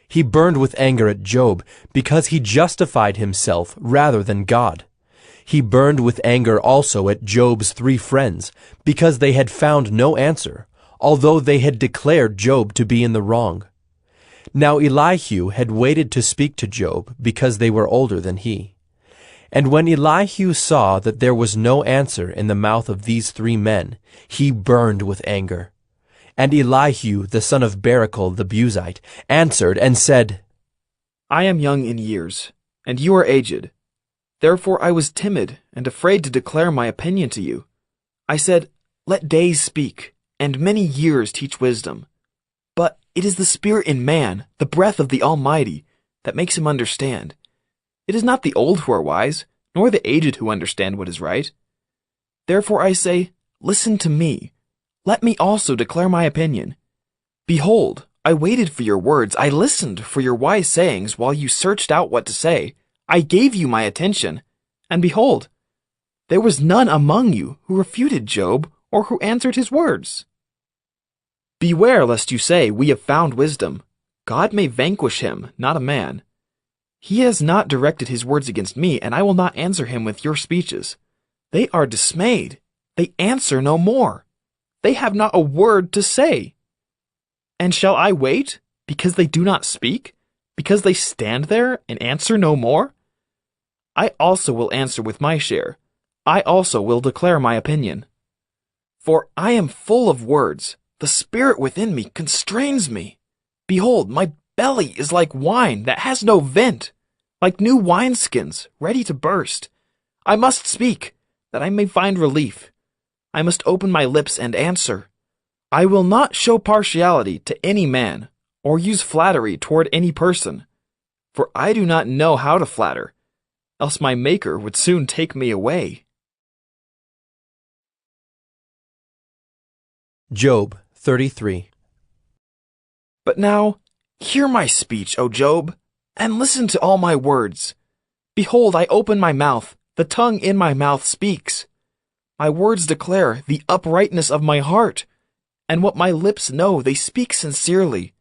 He burned with anger at Job, because he justified himself rather than God. He burned with anger also at Job's 3 friends, because they had found no answer, although they had declared Job to be in the wrong. Now Elihu had waited to speak to Job, because they were older than he. And when Elihu saw that there was no answer in the mouth of these 3 men, he burned with anger. And Elihu the son of Barachel the Buzite answered and said, I am young in years, and you are aged. Therefore I was timid and afraid to declare my opinion to you. I said, Let days speak, and many years teach wisdom. But it is the spirit in man, the breath of the Almighty, that makes him understand. It is not the old who are wise, nor the aged who understand what is right. Therefore I say, listen to me. Let me also declare my opinion. Behold, I waited for your words, I listened for your wise sayings while you searched out what to say. I gave you my attention, and behold, there was none among you who refuted Job or who answered his words. Beware lest you say, we have found wisdom. God may vanquish him, not a man. He has not directed his words against me, and I will not answer him with your speeches. They are dismayed. They answer no more. They have not a word to say. And shall I wait, because they do not speak? Because they stand there and answer no more? I also will answer with my share. I also will declare my opinion. For I am full of words. The spirit within me constrains me. Behold, my belly is like wine that has no vent, like new wineskins ready to burst. I must speak, that I may find relief. I must open my lips and answer. I will not show partiality to any man, or use flattery toward any person, for I do not know how to flatter, else my Maker would soon take me away. Job 33. But now, hear my speech, O Job, and listen to all my words. Behold, I open my mouth, the tongue in my mouth speaks. My words declare the uprightness of my heart, and what my lips know they speak sincerely.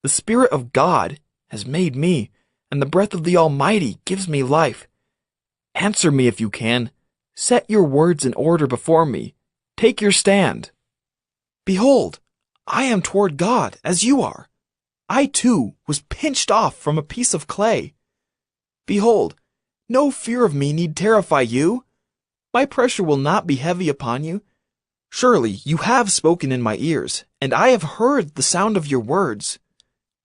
The Spirit of God has made me, and the breath of the Almighty gives me life. Answer me if you can. Set your words in order before me. Take your stand. Behold, I am toward God as you are. I too was pinched off from a piece of clay. Behold, no fear of me need terrify you. My pressure will not be heavy upon you. Surely you have spoken in my ears, and I have heard the sound of your words.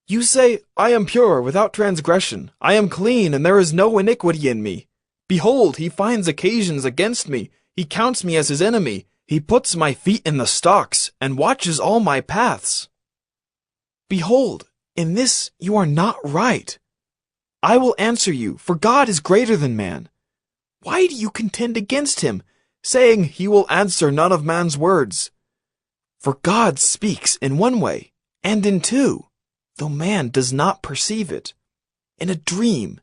You say, I am pure without transgression. I am clean, and there is no iniquity in me. Behold, he finds occasions against me. He counts me as his enemy. He puts my feet in the stocks, and watches all my paths. Behold, in this you are not right. I will answer you, for God is greater than man. Why do you contend against him, saying he will answer none of man's words? For God speaks in one way, and in two, though man does not perceive it. In a dream,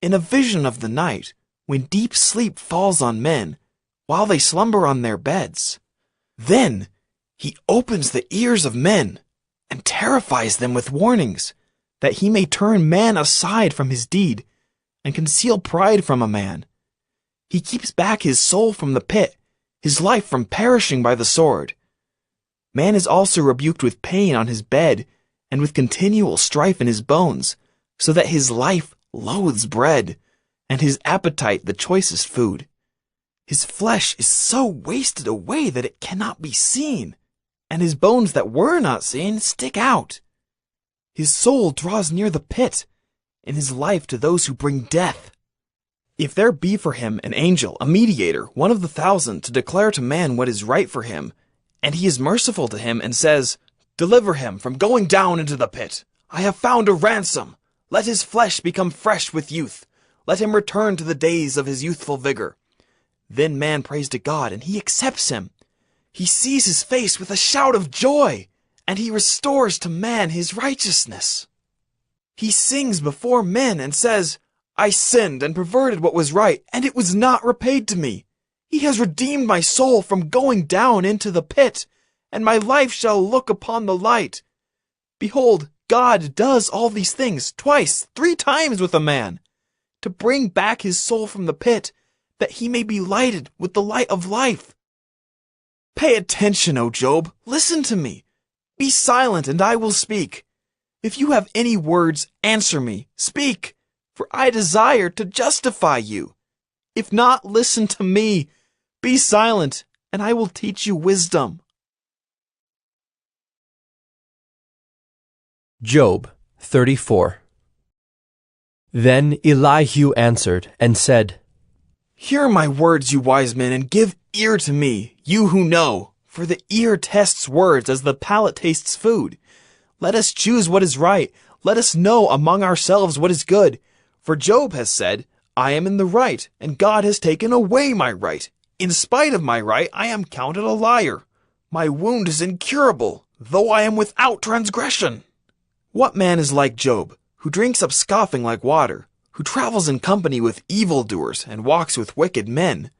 in a vision of the night, when deep sleep falls on men, while they slumber on their beds. Then he opens the ears of men and terrifies them with warnings, that he may turn man aside from his deed and conceal pride from a man. He keeps back his soul from the pit, his life from perishing by the sword. Man is also rebuked with pain on his bed and with continual strife in his bones, so that his life loathes bread, and his appetite the choicest food. His flesh is so wasted away that it cannot be seen, and his bones that were not seen stick out. His soul draws near the pit, and his life to those who bring death. If there be for him an angel, a mediator, one of the 1,000, to declare to man what is right for him, and he is merciful to him and says, Deliver him from going down into the pit. I have found a ransom. Let his flesh become fresh with youth. Let him return to the days of his youthful vigor. Then man prays to God, and he accepts him. He sees his face with a shout of joy, and he restores to man his righteousness. He sings before men and says, I sinned and perverted what was right, and it was not repaid to me. He has redeemed my soul from going down into the pit, and my life shall look upon the light. Behold, God does all these things twice, 3 times with a man, to bring back his soul from the pit, that he may be lighted with the light of life. Pay attention, O Job, listen to me. Be silent, and I will speak. If you have any words, answer me, speak, for I desire to justify you. If not, listen to me. Be silent, and I will teach you wisdom. Job 34. Then Elihu answered and said, Hear my words, you wise men, and give ear to me, you who know, For the ear tests words as the palate tastes food. Let us choose what is right. Let us know among ourselves what is good. For Job has said, I am in the right, and God has taken away my right. In spite of my right, I am counted a liar. My wound is incurable, though I am without transgression. What man is like Job, who drinks up scoffing like water, who travels in company with evildoers and walks with wicked men?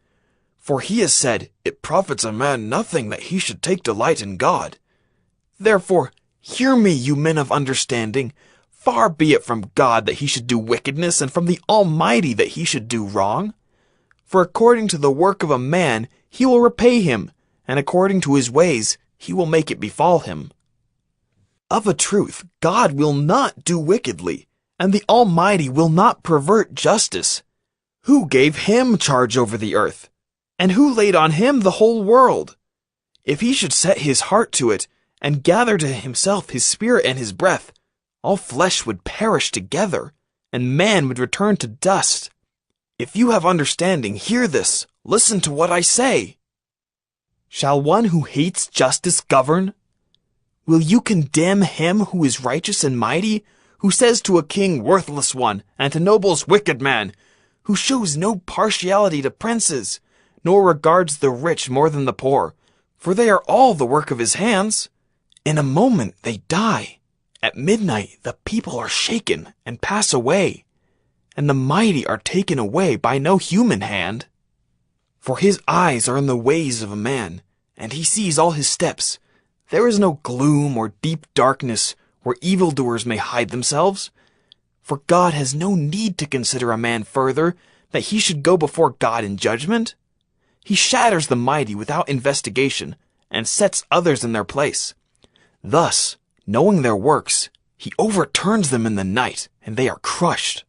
For he has said, It profits a man nothing that he should take delight in God. Therefore, hear me, you men of understanding. Far be it from God that he should do wickedness, and from the Almighty that he should do wrong. For according to the work of a man he will repay him, and according to his ways he will make it befall him. Of a truth, God will not do wickedly, and the Almighty will not pervert justice. Who gave him charge over the earth? And who laid on him the whole world? If he should set his heart to it, and gather to himself his spirit and his breath, all flesh would perish together, and man would return to dust. If you have understanding, hear this. Listen to what I say. Shall one who hates justice govern? Will you condemn him who is righteous and mighty, who says to a king, worthless one, and to nobles, wicked man, who shows no partiality to princes, nor regards the rich more than the poor, for they are all the work of his hands? In a moment they die. At midnight the people are shaken and pass away, and the mighty are taken away by no human hand. For his eyes are in the ways of a man, and he sees all his steps. There is no gloom or deep darkness where evildoers may hide themselves. For God has no need to consider a man further, that he should go before God in judgment. He shatters the mighty without investigation, and sets others in their place. Thus, knowing their works, he overturns them in the night, and they are crushed.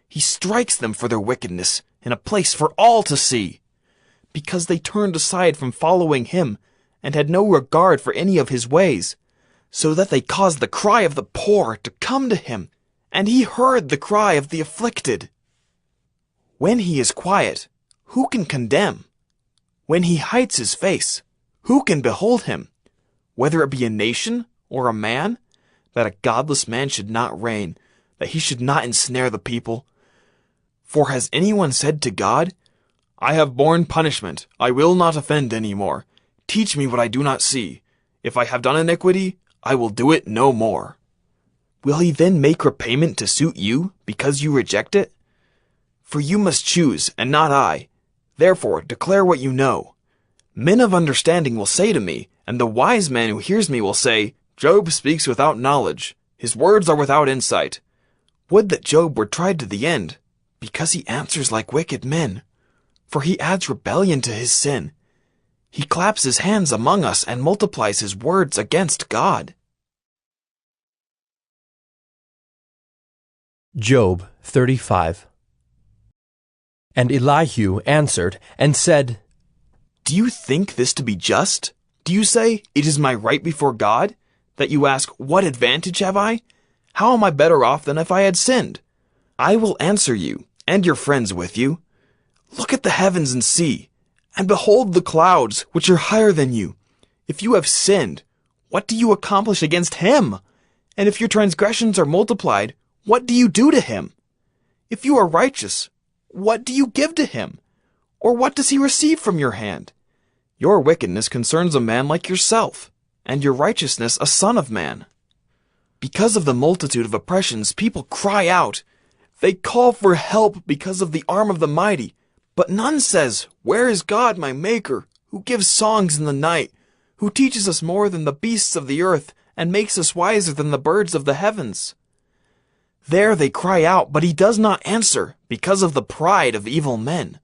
He strikes them for their wickedness in a place for all to see, because they turned aside from following him, and had no regard for any of his ways, so that they caused the cry of the poor to come to him, and he heard the cry of the afflicted. When he is quiet, who can condemn? When he hides his face, who can behold him? Whether it be a nation or a man, that a godless man should not reign, that he should not ensnare the people. For has anyone said to God, I have borne punishment, I will not offend any more. Teach me what I do not see. If I have done iniquity, I will do it no more. Will he then make repayment to suit you, because you reject it? For you must choose, and not I. Therefore declare what you know. Men of understanding will say to me, and the wise man who hears me will say, Job speaks without knowledge. His words are without insight. Would that Job were tried to the end, because he answers like wicked men. For he adds rebellion to his sin. He claps his hands among us and multiplies his words against God. Job 35. And Elihu answered and said, Do you think this to be just? Do you say, It is my right before God? That you ask, What advantage have I? How am I better off than if I had sinned? I will answer you, and your friends with you. Look at the heavens and see, and behold the clouds, which are higher than you. If you have sinned, what do you accomplish against him? And if your transgressions are multiplied, what do you do to him? If you are righteous, what do you give to him? Or what does he receive from your hand? Your wickedness concerns a man like yourself, and your righteousness a son of man. Because of the multitude of oppressions, people cry out. They call for help because of the arm of the mighty. But none says, Where is God, my Maker, who gives songs in the night, who teaches us more than the beasts of the earth, and makes us wiser than the birds of the heavens? There they cry out, but he does not answer, because of the pride of evil men.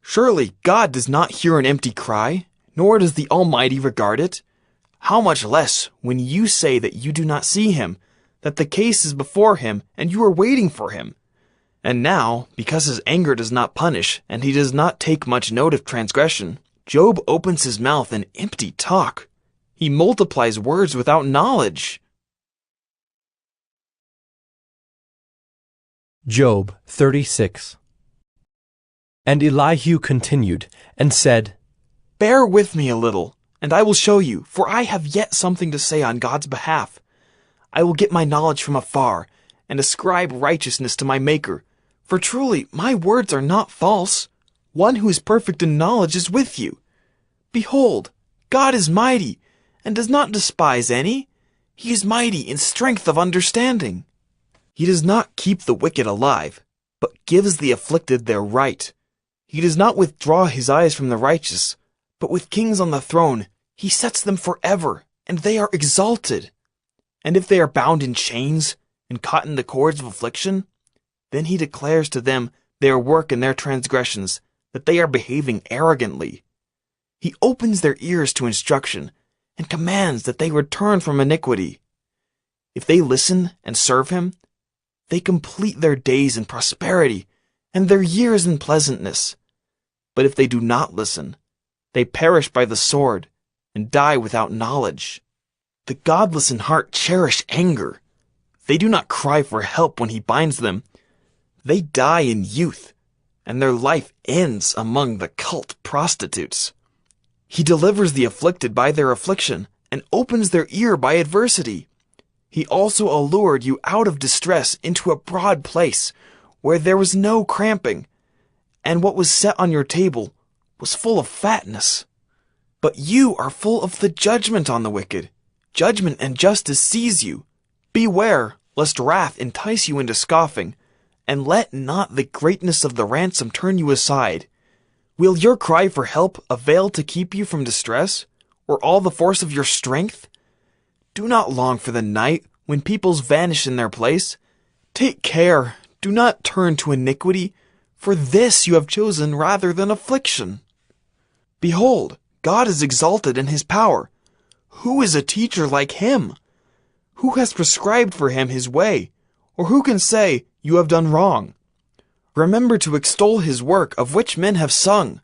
Surely God does not hear an empty cry, nor does the Almighty regard it. How much less when you say that you do not see him, that the case is before him, and you are waiting for him. And now, because his anger does not punish, and he does not take much note of transgression, Job opens his mouth in empty talk. He multiplies words without knowledge. Job 36. And Elihu continued, and said, Bear with me a little, and I will show you, for I have yet something to say on God's behalf. I will get my knowledge from afar, and ascribe righteousness to my Maker. For truly, my words are not false. One who is perfect in knowledge is with you. Behold, God is mighty, and does not despise any. He is mighty in strength of understanding. He does not keep the wicked alive, but gives the afflicted their right. He does not withdraw his eyes from the righteous, but with kings on the throne he sets them forever, and they are exalted. And if they are bound in chains, and caught in the cords of affliction, then he declares to them their work and their transgressions, that they are behaving arrogantly. He opens their ears to instruction, and commands that they return from iniquity. If they listen and serve him, they complete their days in prosperity, and their years in pleasantness. But if they do not listen, they perish by the sword, and die without knowledge. The godless in heart cherish anger. They do not cry for help when he binds them. They die in youth, and their life ends among the cult prostitutes. He delivers the afflicted by their affliction, and opens their ear by adversity. He also allured you out of distress into a broad place, where there was no cramping, and what was set on your table was full of fatness. But you are full of the judgment on the wicked. Judgment and justice seize you. Beware, lest wrath entice you into scoffing, and let not the greatness of the ransom turn you aside. Will your cry for help avail to keep you from distress, or all the force of your strength? Do not long for the night, when peoples vanish in their place. Take care, do not turn to iniquity, for this you have chosen rather than affliction. Behold, God is exalted in his power. Who is a teacher like him? Who has prescribed for him his way, or who can say, you have done wrong? Remember to extol his work, of which men have sung.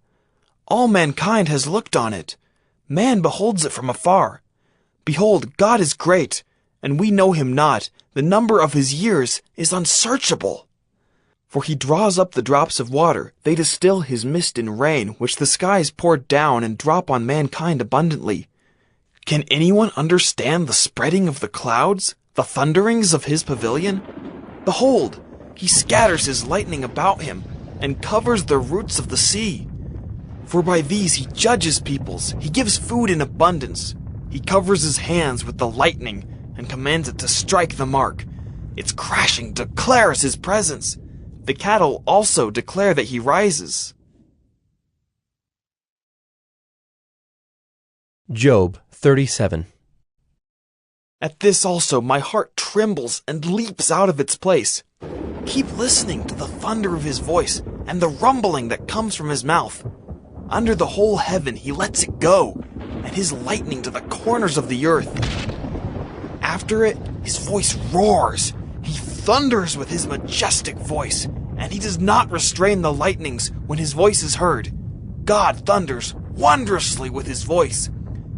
All mankind has looked on it. Man beholds it from afar. Behold, God is great, and we know him not. The number of his years is unsearchable. For he draws up the drops of water. They distill his mist in rain, which the skies pour down and drop on mankind abundantly. Can anyone understand the spreading of the clouds, the thunderings of his pavilion? Behold, he scatters his lightning about him, and covers the roots of the sea. For by these he judges peoples, he gives food in abundance. He covers his hands with the lightning, and commands it to strike the mark. Its crashing declares his presence. The cattle also declare that he rises. Job 37. At this also my heart trembles and leaps out of its place. Keep listening to the thunder of his voice and the rumbling that comes from his mouth. Under the whole heaven he lets it go, and his lightning to the corners of the earth. After it, his voice roars. He thunders with his majestic voice, and he does not restrain the lightnings when his voice is heard. God thunders wondrously with his voice.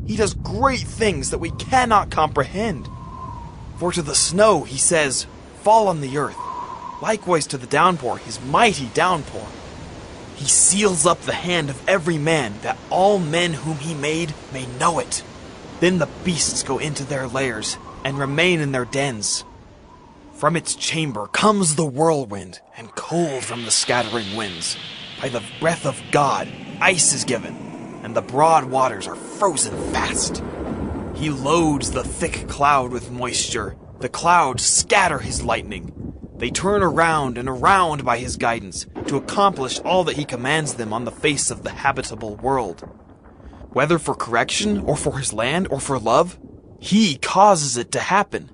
He does great things that we cannot comprehend. For to the snow he says, fall on the earth. Likewise to the downpour, his mighty downpour. He seals up the hand of every man, that all men whom he made may know it. Then the beasts go into their lairs, and remain in their dens. From its chamber comes the whirlwind, and cold from the scattering winds. By the breath of God, ice is given, and the broad waters are frozen fast. He loads the thick cloud with moisture. The clouds scatter his lightning. They turn around and around by his guidance, to accomplish all that he commands them on the face of the habitable world. Whether for correction, or for his land, or for love, he causes it to happen.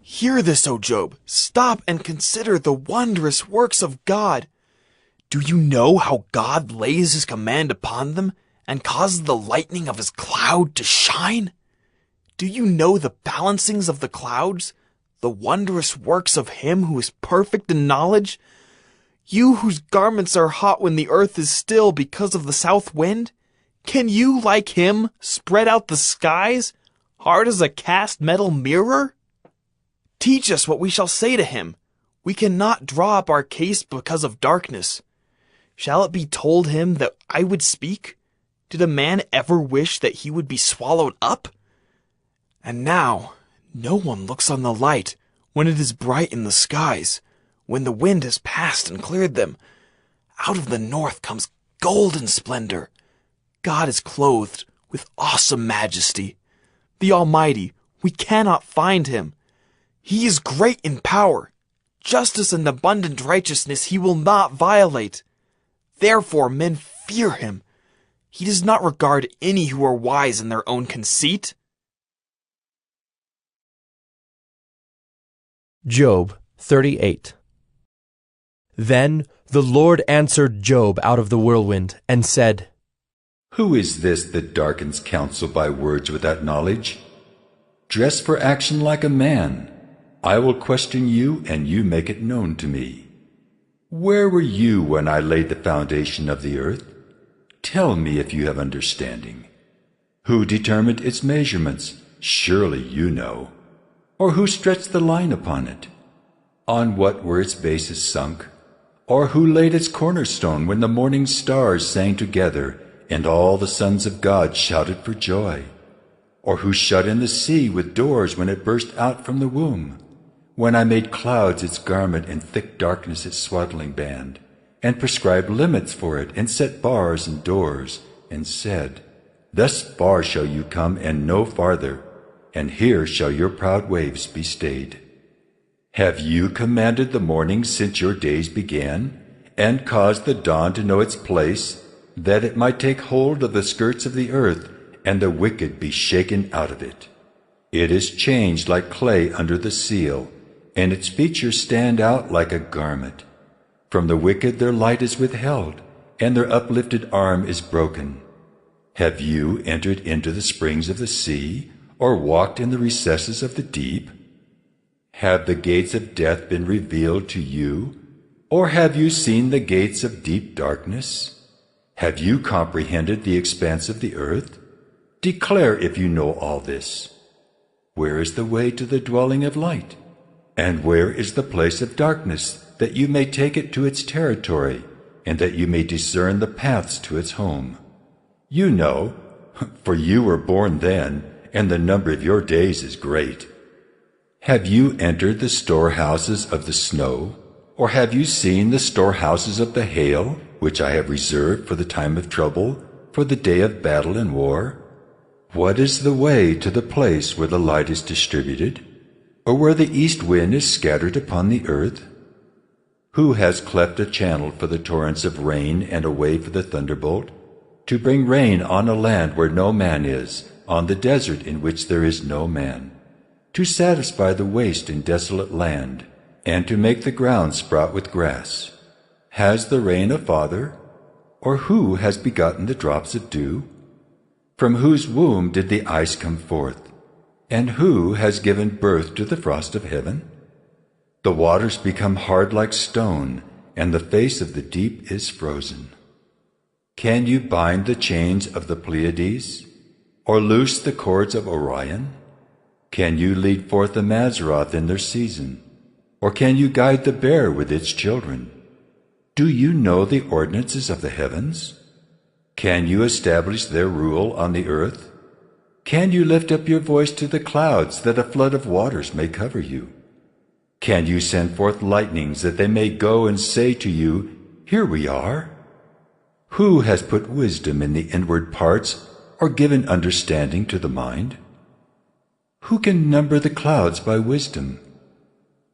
Hear this, O Job. Stop and consider the wondrous works of God. Do you know how God lays his command upon them, and causes the lightning of his cloud to shine? Do you know the balancings of the clouds, the wondrous works of him who is perfect in knowledge? You whose garments are hot when the earth is still because of the south wind? Can you, like him, spread out the skies, hard as a cast metal mirror? Teach us what we shall say to him. We cannot draw up our case because of darkness. Shall it be told him that I would speak? Did a man ever wish that he would be swallowed up? And now, no one looks on the light when it is bright in the skies, when the wind has passed and cleared them. Out of the north comes golden splendor. God is clothed with awesome majesty. The Almighty, we cannot find him. He is great in power. Justice and abundant righteousness he will not violate. Therefore men fear him. He does not regard any who are wise in their own conceit. Job 38. Then the Lord answered Job out of the whirlwind and said, Who is this that darkens counsel by words without knowledge? Dress for action like a man. I will question you, and you make it known to me. Where were you when I laid the foundation of the earth? Tell me if you have understanding. Who determined its measurements? Surely you know. Or who stretched the line upon it? On what were its bases sunk? Or who laid its cornerstone when the morning stars sang together, and all the sons of God shouted for joy? Or who shut in the sea with doors when it burst out from the womb? When I made clouds its garment and thick darkness its swaddling band, and prescribed limits for it, and set bars and doors, and said, Thus far shall you come and no farther, and here shall your proud waves be stayed. Have you commanded the morning since your days began, and caused the dawn to know its place, that it might take hold of the skirts of the earth, and the wicked be shaken out of it? It is changed like clay under the seal, and its features stand out like a garment. From the wicked their light is withheld, and their uplifted arm is broken. Have you entered into the springs of the sea, or walked in the recesses of the deep? Have the gates of death been revealed to you, or have you seen the gates of deep darkness? Have you comprehended the expanse of the earth? Declare if you know all this. Where is the way to the dwelling of light? And where is the place of darkness, that you may take it to its territory, and that you may discern the paths to its home? You know, for you were born then, and the number of your days is great. Have you entered the storehouses of the snow, or have you seen the storehouses of the hail, which I have reserved for the time of trouble, for the day of battle and war? What is the way to the place where the light is distributed, or where the east wind is scattered upon the earth? Who has cleft a channel for the torrents of rain and a way for the thunderbolt, to bring rain on a land where no man is, on the desert in which there is no man, to satisfy the waste and desolate land, and to make the ground sprout with grass? Has the rain a father? Or who has begotten the drops of dew? From whose womb did the ice come forth? And who has given birth to the frost of heaven? The waters become hard like stone, and the face of the deep is frozen. Can you bind the chains of the Pleiades, or loose the cords of Orion? Can you lead forth the Mazzaroth in their season, or can you guide the bear with its children? Do you know the ordinances of the heavens? Can you establish their rule on the earth? Can you lift up your voice to the clouds, that a flood of waters may cover you? Can you send forth lightnings, that they may go and say to you, Here we are? Who has put wisdom in the inward parts, or given understanding to the mind? Who can number the clouds by wisdom?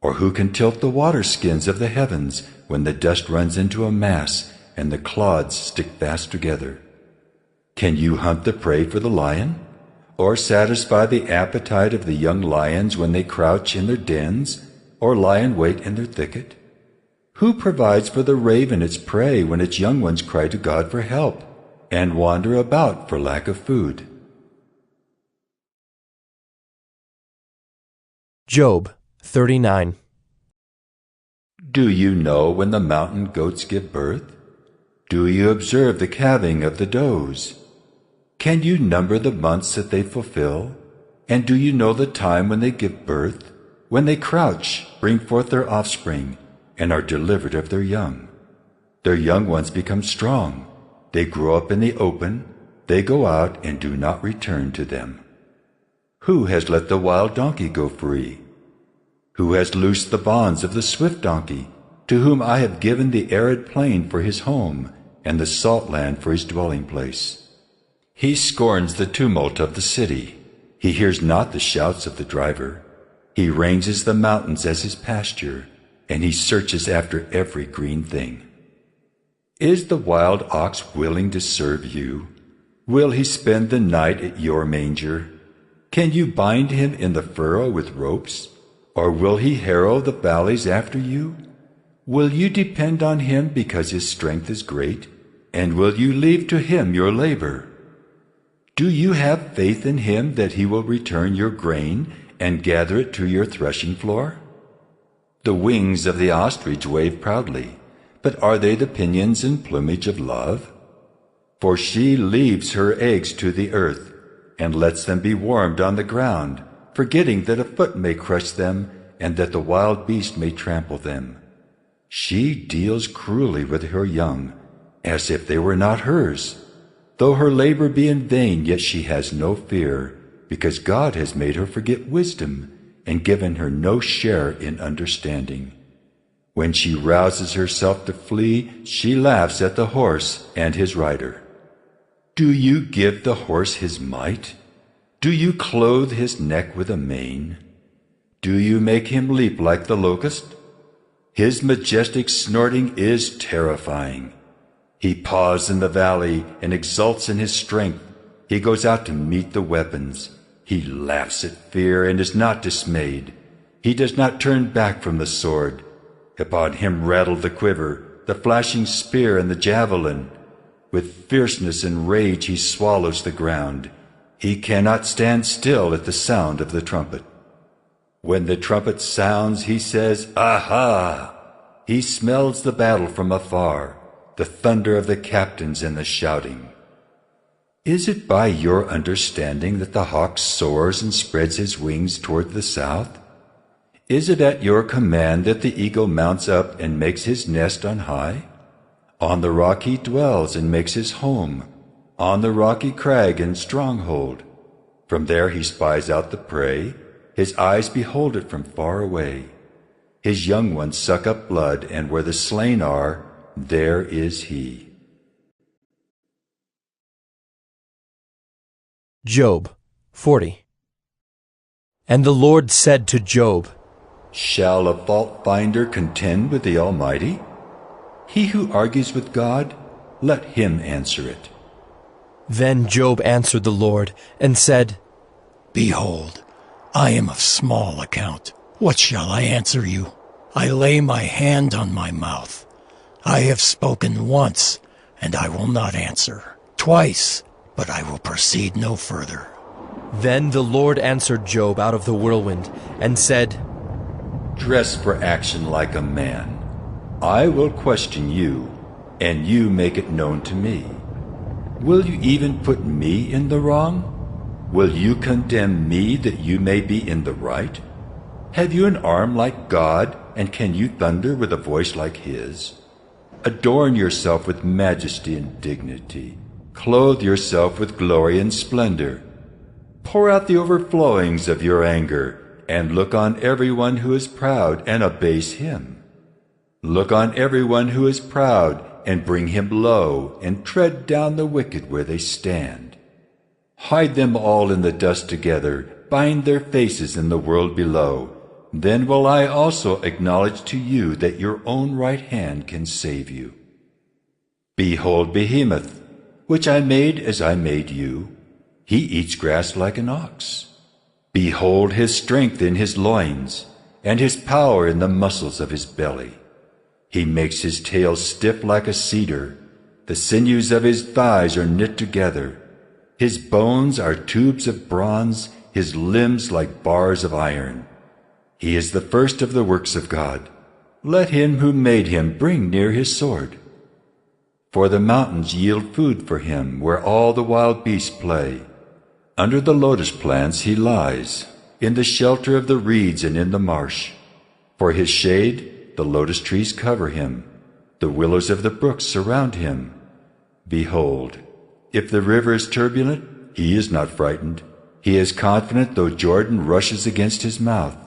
Or who can tilt the water skins of the heavens, when the dust runs into a mass, and the clods stick fast together? Can you hunt the prey for the lion, or satisfy the appetite of the young lions when they crouch in their dens, or lie in wait in their thicket? Who provides for the raven its prey when its young ones cry to God for help, and wander about for lack of food? Job 39. Do you know when the mountain goats give birth? Do you observe the calving of the does? Can you number the months that they fulfill? And do you know the time when they give birth? When they crouch, bring forth their offspring, and are delivered of their young. Their young ones become strong. They grow up in the open. they go out and do not return to them. Who has let the wild donkey go free? Who has loosed the bonds of the swift donkey, to whom I have given the arid plain for his home, and the salt land for his dwelling place? He scorns the tumult of the city. He hears not the shouts of the driver. He ranges the mountains as his pasture, and he searches after every green thing. Is the wild ox willing to serve you? Will he spend the night at your manger? Can you bind him in the furrow with ropes? Or will he harrow the valleys after you? Will you depend on him because his strength is great? And will you leave to him your labor? Do you have faith in him that he will return your grain and gather it to your threshing floor? The wings of the ostrich wave proudly, but are they the pinions and plumage of love? For she leaves her eggs to the earth, and lets them be warmed on the ground, forgetting that a foot may crush them, and that the wild beast may trample them. She deals cruelly with her young, as if they were not hers. Though her labor be in vain, yet she has no fear, because God has made her forget wisdom, and given her no share in understanding. When she rouses herself to flee, she laughs at the horse and his rider. Do you give the horse his might? Do you clothe his neck with a mane? Do you make him leap like the locust? His majestic snorting is terrifying. He paws in the valley and exults in his strength. He goes out to meet the weapons. He laughs at fear and is not dismayed. He does not turn back from the sword. Upon him rattle the quiver, the flashing spear and the javelin. With fierceness and rage he swallows the ground. He cannot stand still at the sound of the trumpet. When the trumpet sounds, he says, "Aha!" He smells the battle from afar, the thunder of the captains and the shouting. Is it by your understanding that the hawk soars and spreads his wings toward the south? Is it at your command that the eagle mounts up and makes his nest on high? On the rock he dwells and makes his home, on the rocky crag and stronghold. From there he spies out the prey. His eyes behold it from far away. His young ones suck up blood, and where the slain are, there is he. Job 40. And the Lord said to Job, Shall a fault finder contend with the Almighty? He who argues with God, let him answer it. Then Job answered the Lord and said, Behold, I am of small account. What shall I answer you? I lay my hand on my mouth. I have spoken once, and I will not answer. Twice, but I will proceed no further. Then the Lord answered Job out of the whirlwind and said, Dress for action like a man. I will question you, and you make it known to me. Will you even put me in the wrong? Will you condemn me that you may be in the right? Have you an arm like God, and can you thunder with a voice like his? Adorn yourself with majesty and dignity. Clothe yourself with glory and splendor. Pour out the overflowings of your anger, and look on everyone who is proud and abase him. Look on everyone who is proud, and bring him low, and tread down the wicked where they stand. Hide them all in the dust together, bind their faces in the world below. Then will I also acknowledge to you that your own right hand can save you. Behold Behemoth, which I made as I made you. He eats grass like an ox. Behold his strength in his loins, and his power in the muscles of his belly. He makes his tail stiff like a cedar. The sinews of his thighs are knit together. His bones are tubes of bronze, his limbs like bars of iron. He is the first of the works of God. Let him who made him bring near his sword. For the mountains yield food for him, where all the wild beasts play. Under the lotus plants he lies, in the shelter of the reeds and in the marsh. For his shade, the lotus trees cover him. The willows of the brooks surround him. Behold, If the river is turbulent, he is not frightened. He is confident though Jordan rushes against his mouth.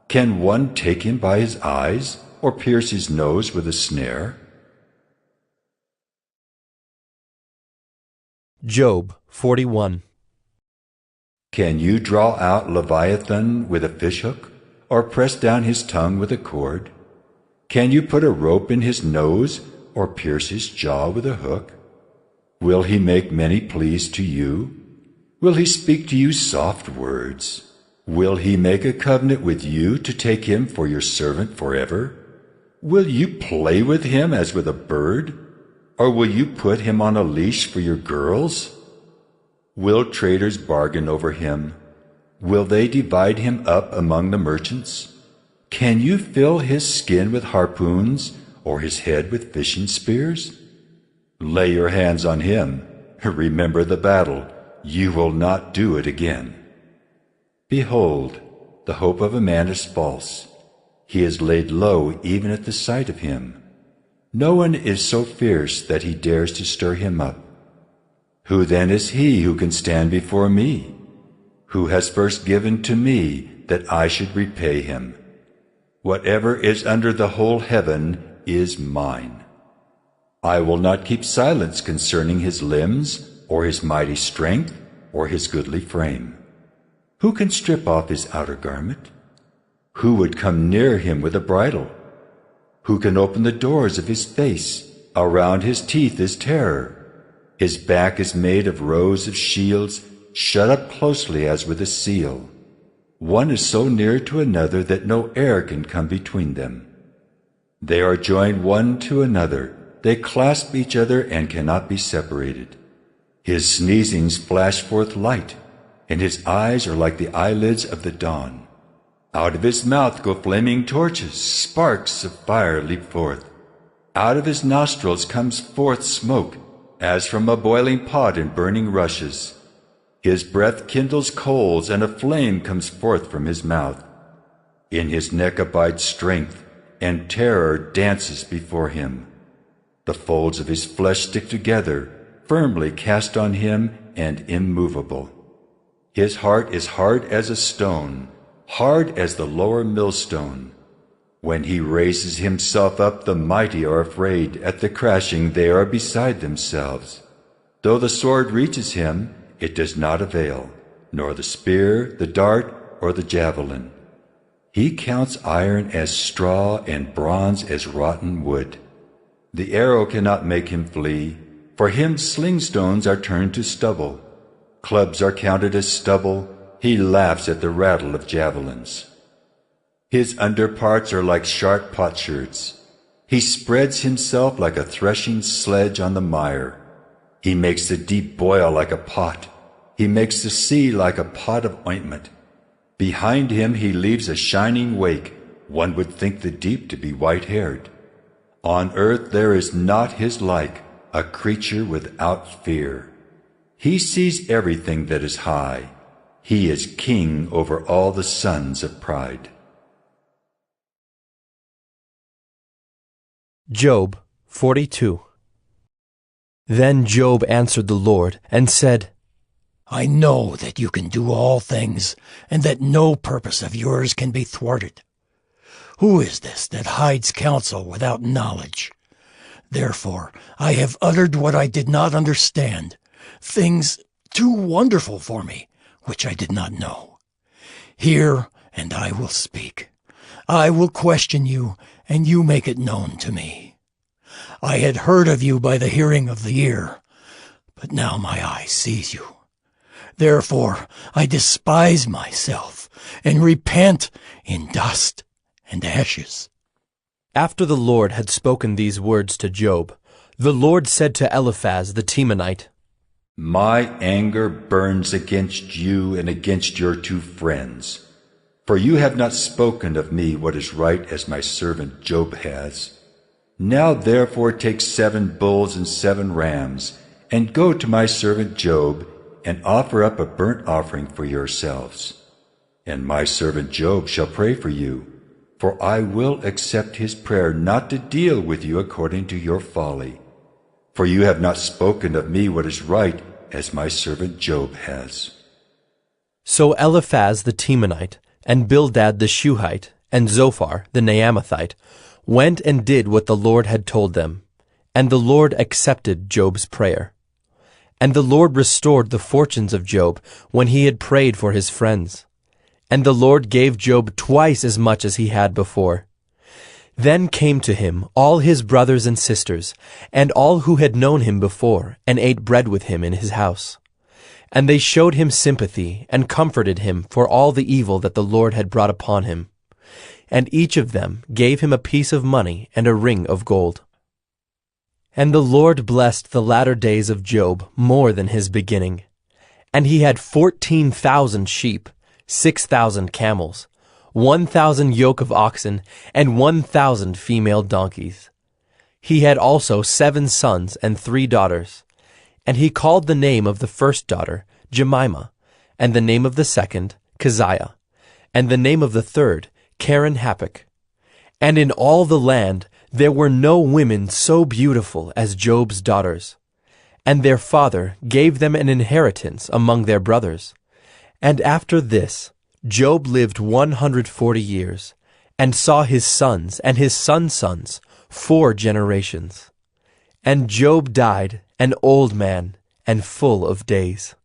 Can one take him by his eyes, or pierce his nose with a snare? Job 41. Can you draw out Leviathan with a fishhook, or press down his tongue with a cord? Can you put a rope in his nose, or pierce his jaw with a hook? Will he make many pleas to you? Will he speak to you soft words? Will he make a covenant with you to take him for your servant forever? Will you play with him as with a bird? Or will you put him on a leash for your girls? Will traders bargain over him? Will they divide him up among the merchants? Can you fill his skin with harpoons, or his head with fishing spears? Lay your hands on him. Remember the battle. You will not do it again. Behold, the hope of a man is false. He is laid low even at the sight of him. No one is so fierce that he dares to stir him up. Who then is he who can stand before me? Who has first given to me that I should repay him? Whatever is under the whole heaven is mine. I will not keep silence concerning his limbs, or his mighty strength, or his goodly frame. Who can strip off his outer garment? Who would come near him with a bridle? Who can open the doors of his face? Around his teeth is terror. His back is made of rows of shields, shut up closely as with a seal. One is so near to another that no air can come between them. They are joined one to another. They clasp each other and cannot be separated. His sneezings flash forth light, and his eyes are like the eyelids of the dawn. Out of his mouth go flaming torches, sparks of fire leap forth. Out of his nostrils comes forth smoke, as from a boiling pot and burning rushes. His breath kindles coals, and a flame comes forth from his mouth. In his neck abides strength, and terror dances before him. The folds of his flesh stick together, firmly cast on him and immovable. His heart is hard as a stone, hard as the lower millstone. When he raises himself up, the mighty are afraid. At the crashing they are beside themselves. Though the sword reaches him, it does not avail, nor the spear, the dart, or the javelin. He counts iron as straw and bronze as rotten wood. The arrow cannot make him flee. For him slingstones are turned to stubble. Clubs are counted as stubble. He laughs at the rattle of javelins. His underparts are like sharp potsherds. He spreads himself like a threshing sledge on the mire. He makes the deep boil like a pot. He makes the sea like a pot of ointment. Behind him he leaves a shining wake. One would think the deep to be white-haired. On earth there is not his like, a creature without fear. He sees everything that is high. He is king over all the sons of pride. Job 42. Then Job answered the Lord and said, I know that you can do all things, and that no purpose of yours can be thwarted. Who is this that hides counsel without knowledge? Therefore I have uttered what I did not understand, things too wonderful for me, which I did not know. Hear, and I will speak. I will question you, and you make it known to me. I had heard of you by the hearing of the ear, but now my eye sees you. Therefore I despise myself, and repent in dust and ashes. After the Lord had spoken these words to Job, the Lord said to Eliphaz the Temanite, My anger burns against you and against your two friends, for you have not spoken of me what is right as my servant Job has. Now therefore take 7 bulls and 7 rams, and go to my servant Job, and offer up a burnt offering for yourselves. And my servant Job shall pray for you, for I will accept his prayer not to deal with you according to your folly. For you have not spoken of me what is right, as my servant Job has. So Eliphaz the Temanite, and Bildad the Shuhite, and Zophar the Naamathite, went and did what the Lord had told them, and the Lord accepted Job's prayer. And the Lord restored the fortunes of Job when he had prayed for his friends. And the Lord gave Job twice as much as he had before. Then came to him all his brothers and sisters, and all who had known him before, and ate bread with him in his house. And they showed him sympathy, and comforted him for all the evil that the Lord had brought upon him. And each of them gave him a piece of money and a ring of gold. And the Lord blessed the latter days of Job more than his beginning. And he had 14,000 sheep, 6,000 camels, 1,000 yoke of oxen, and 1,000 female donkeys. He had also 7 sons and 3 daughters. And he called the name of the first daughter Jemimah, and the name of the second Keziah, and the name of the third Karen-Happuch. And in all the land there were no women so beautiful as Job's daughters. And their father gave them an inheritance among their brothers. And after this Job lived 140 years, and saw his sons and his sons' sons 4 generations. And Job died an old man and full of days.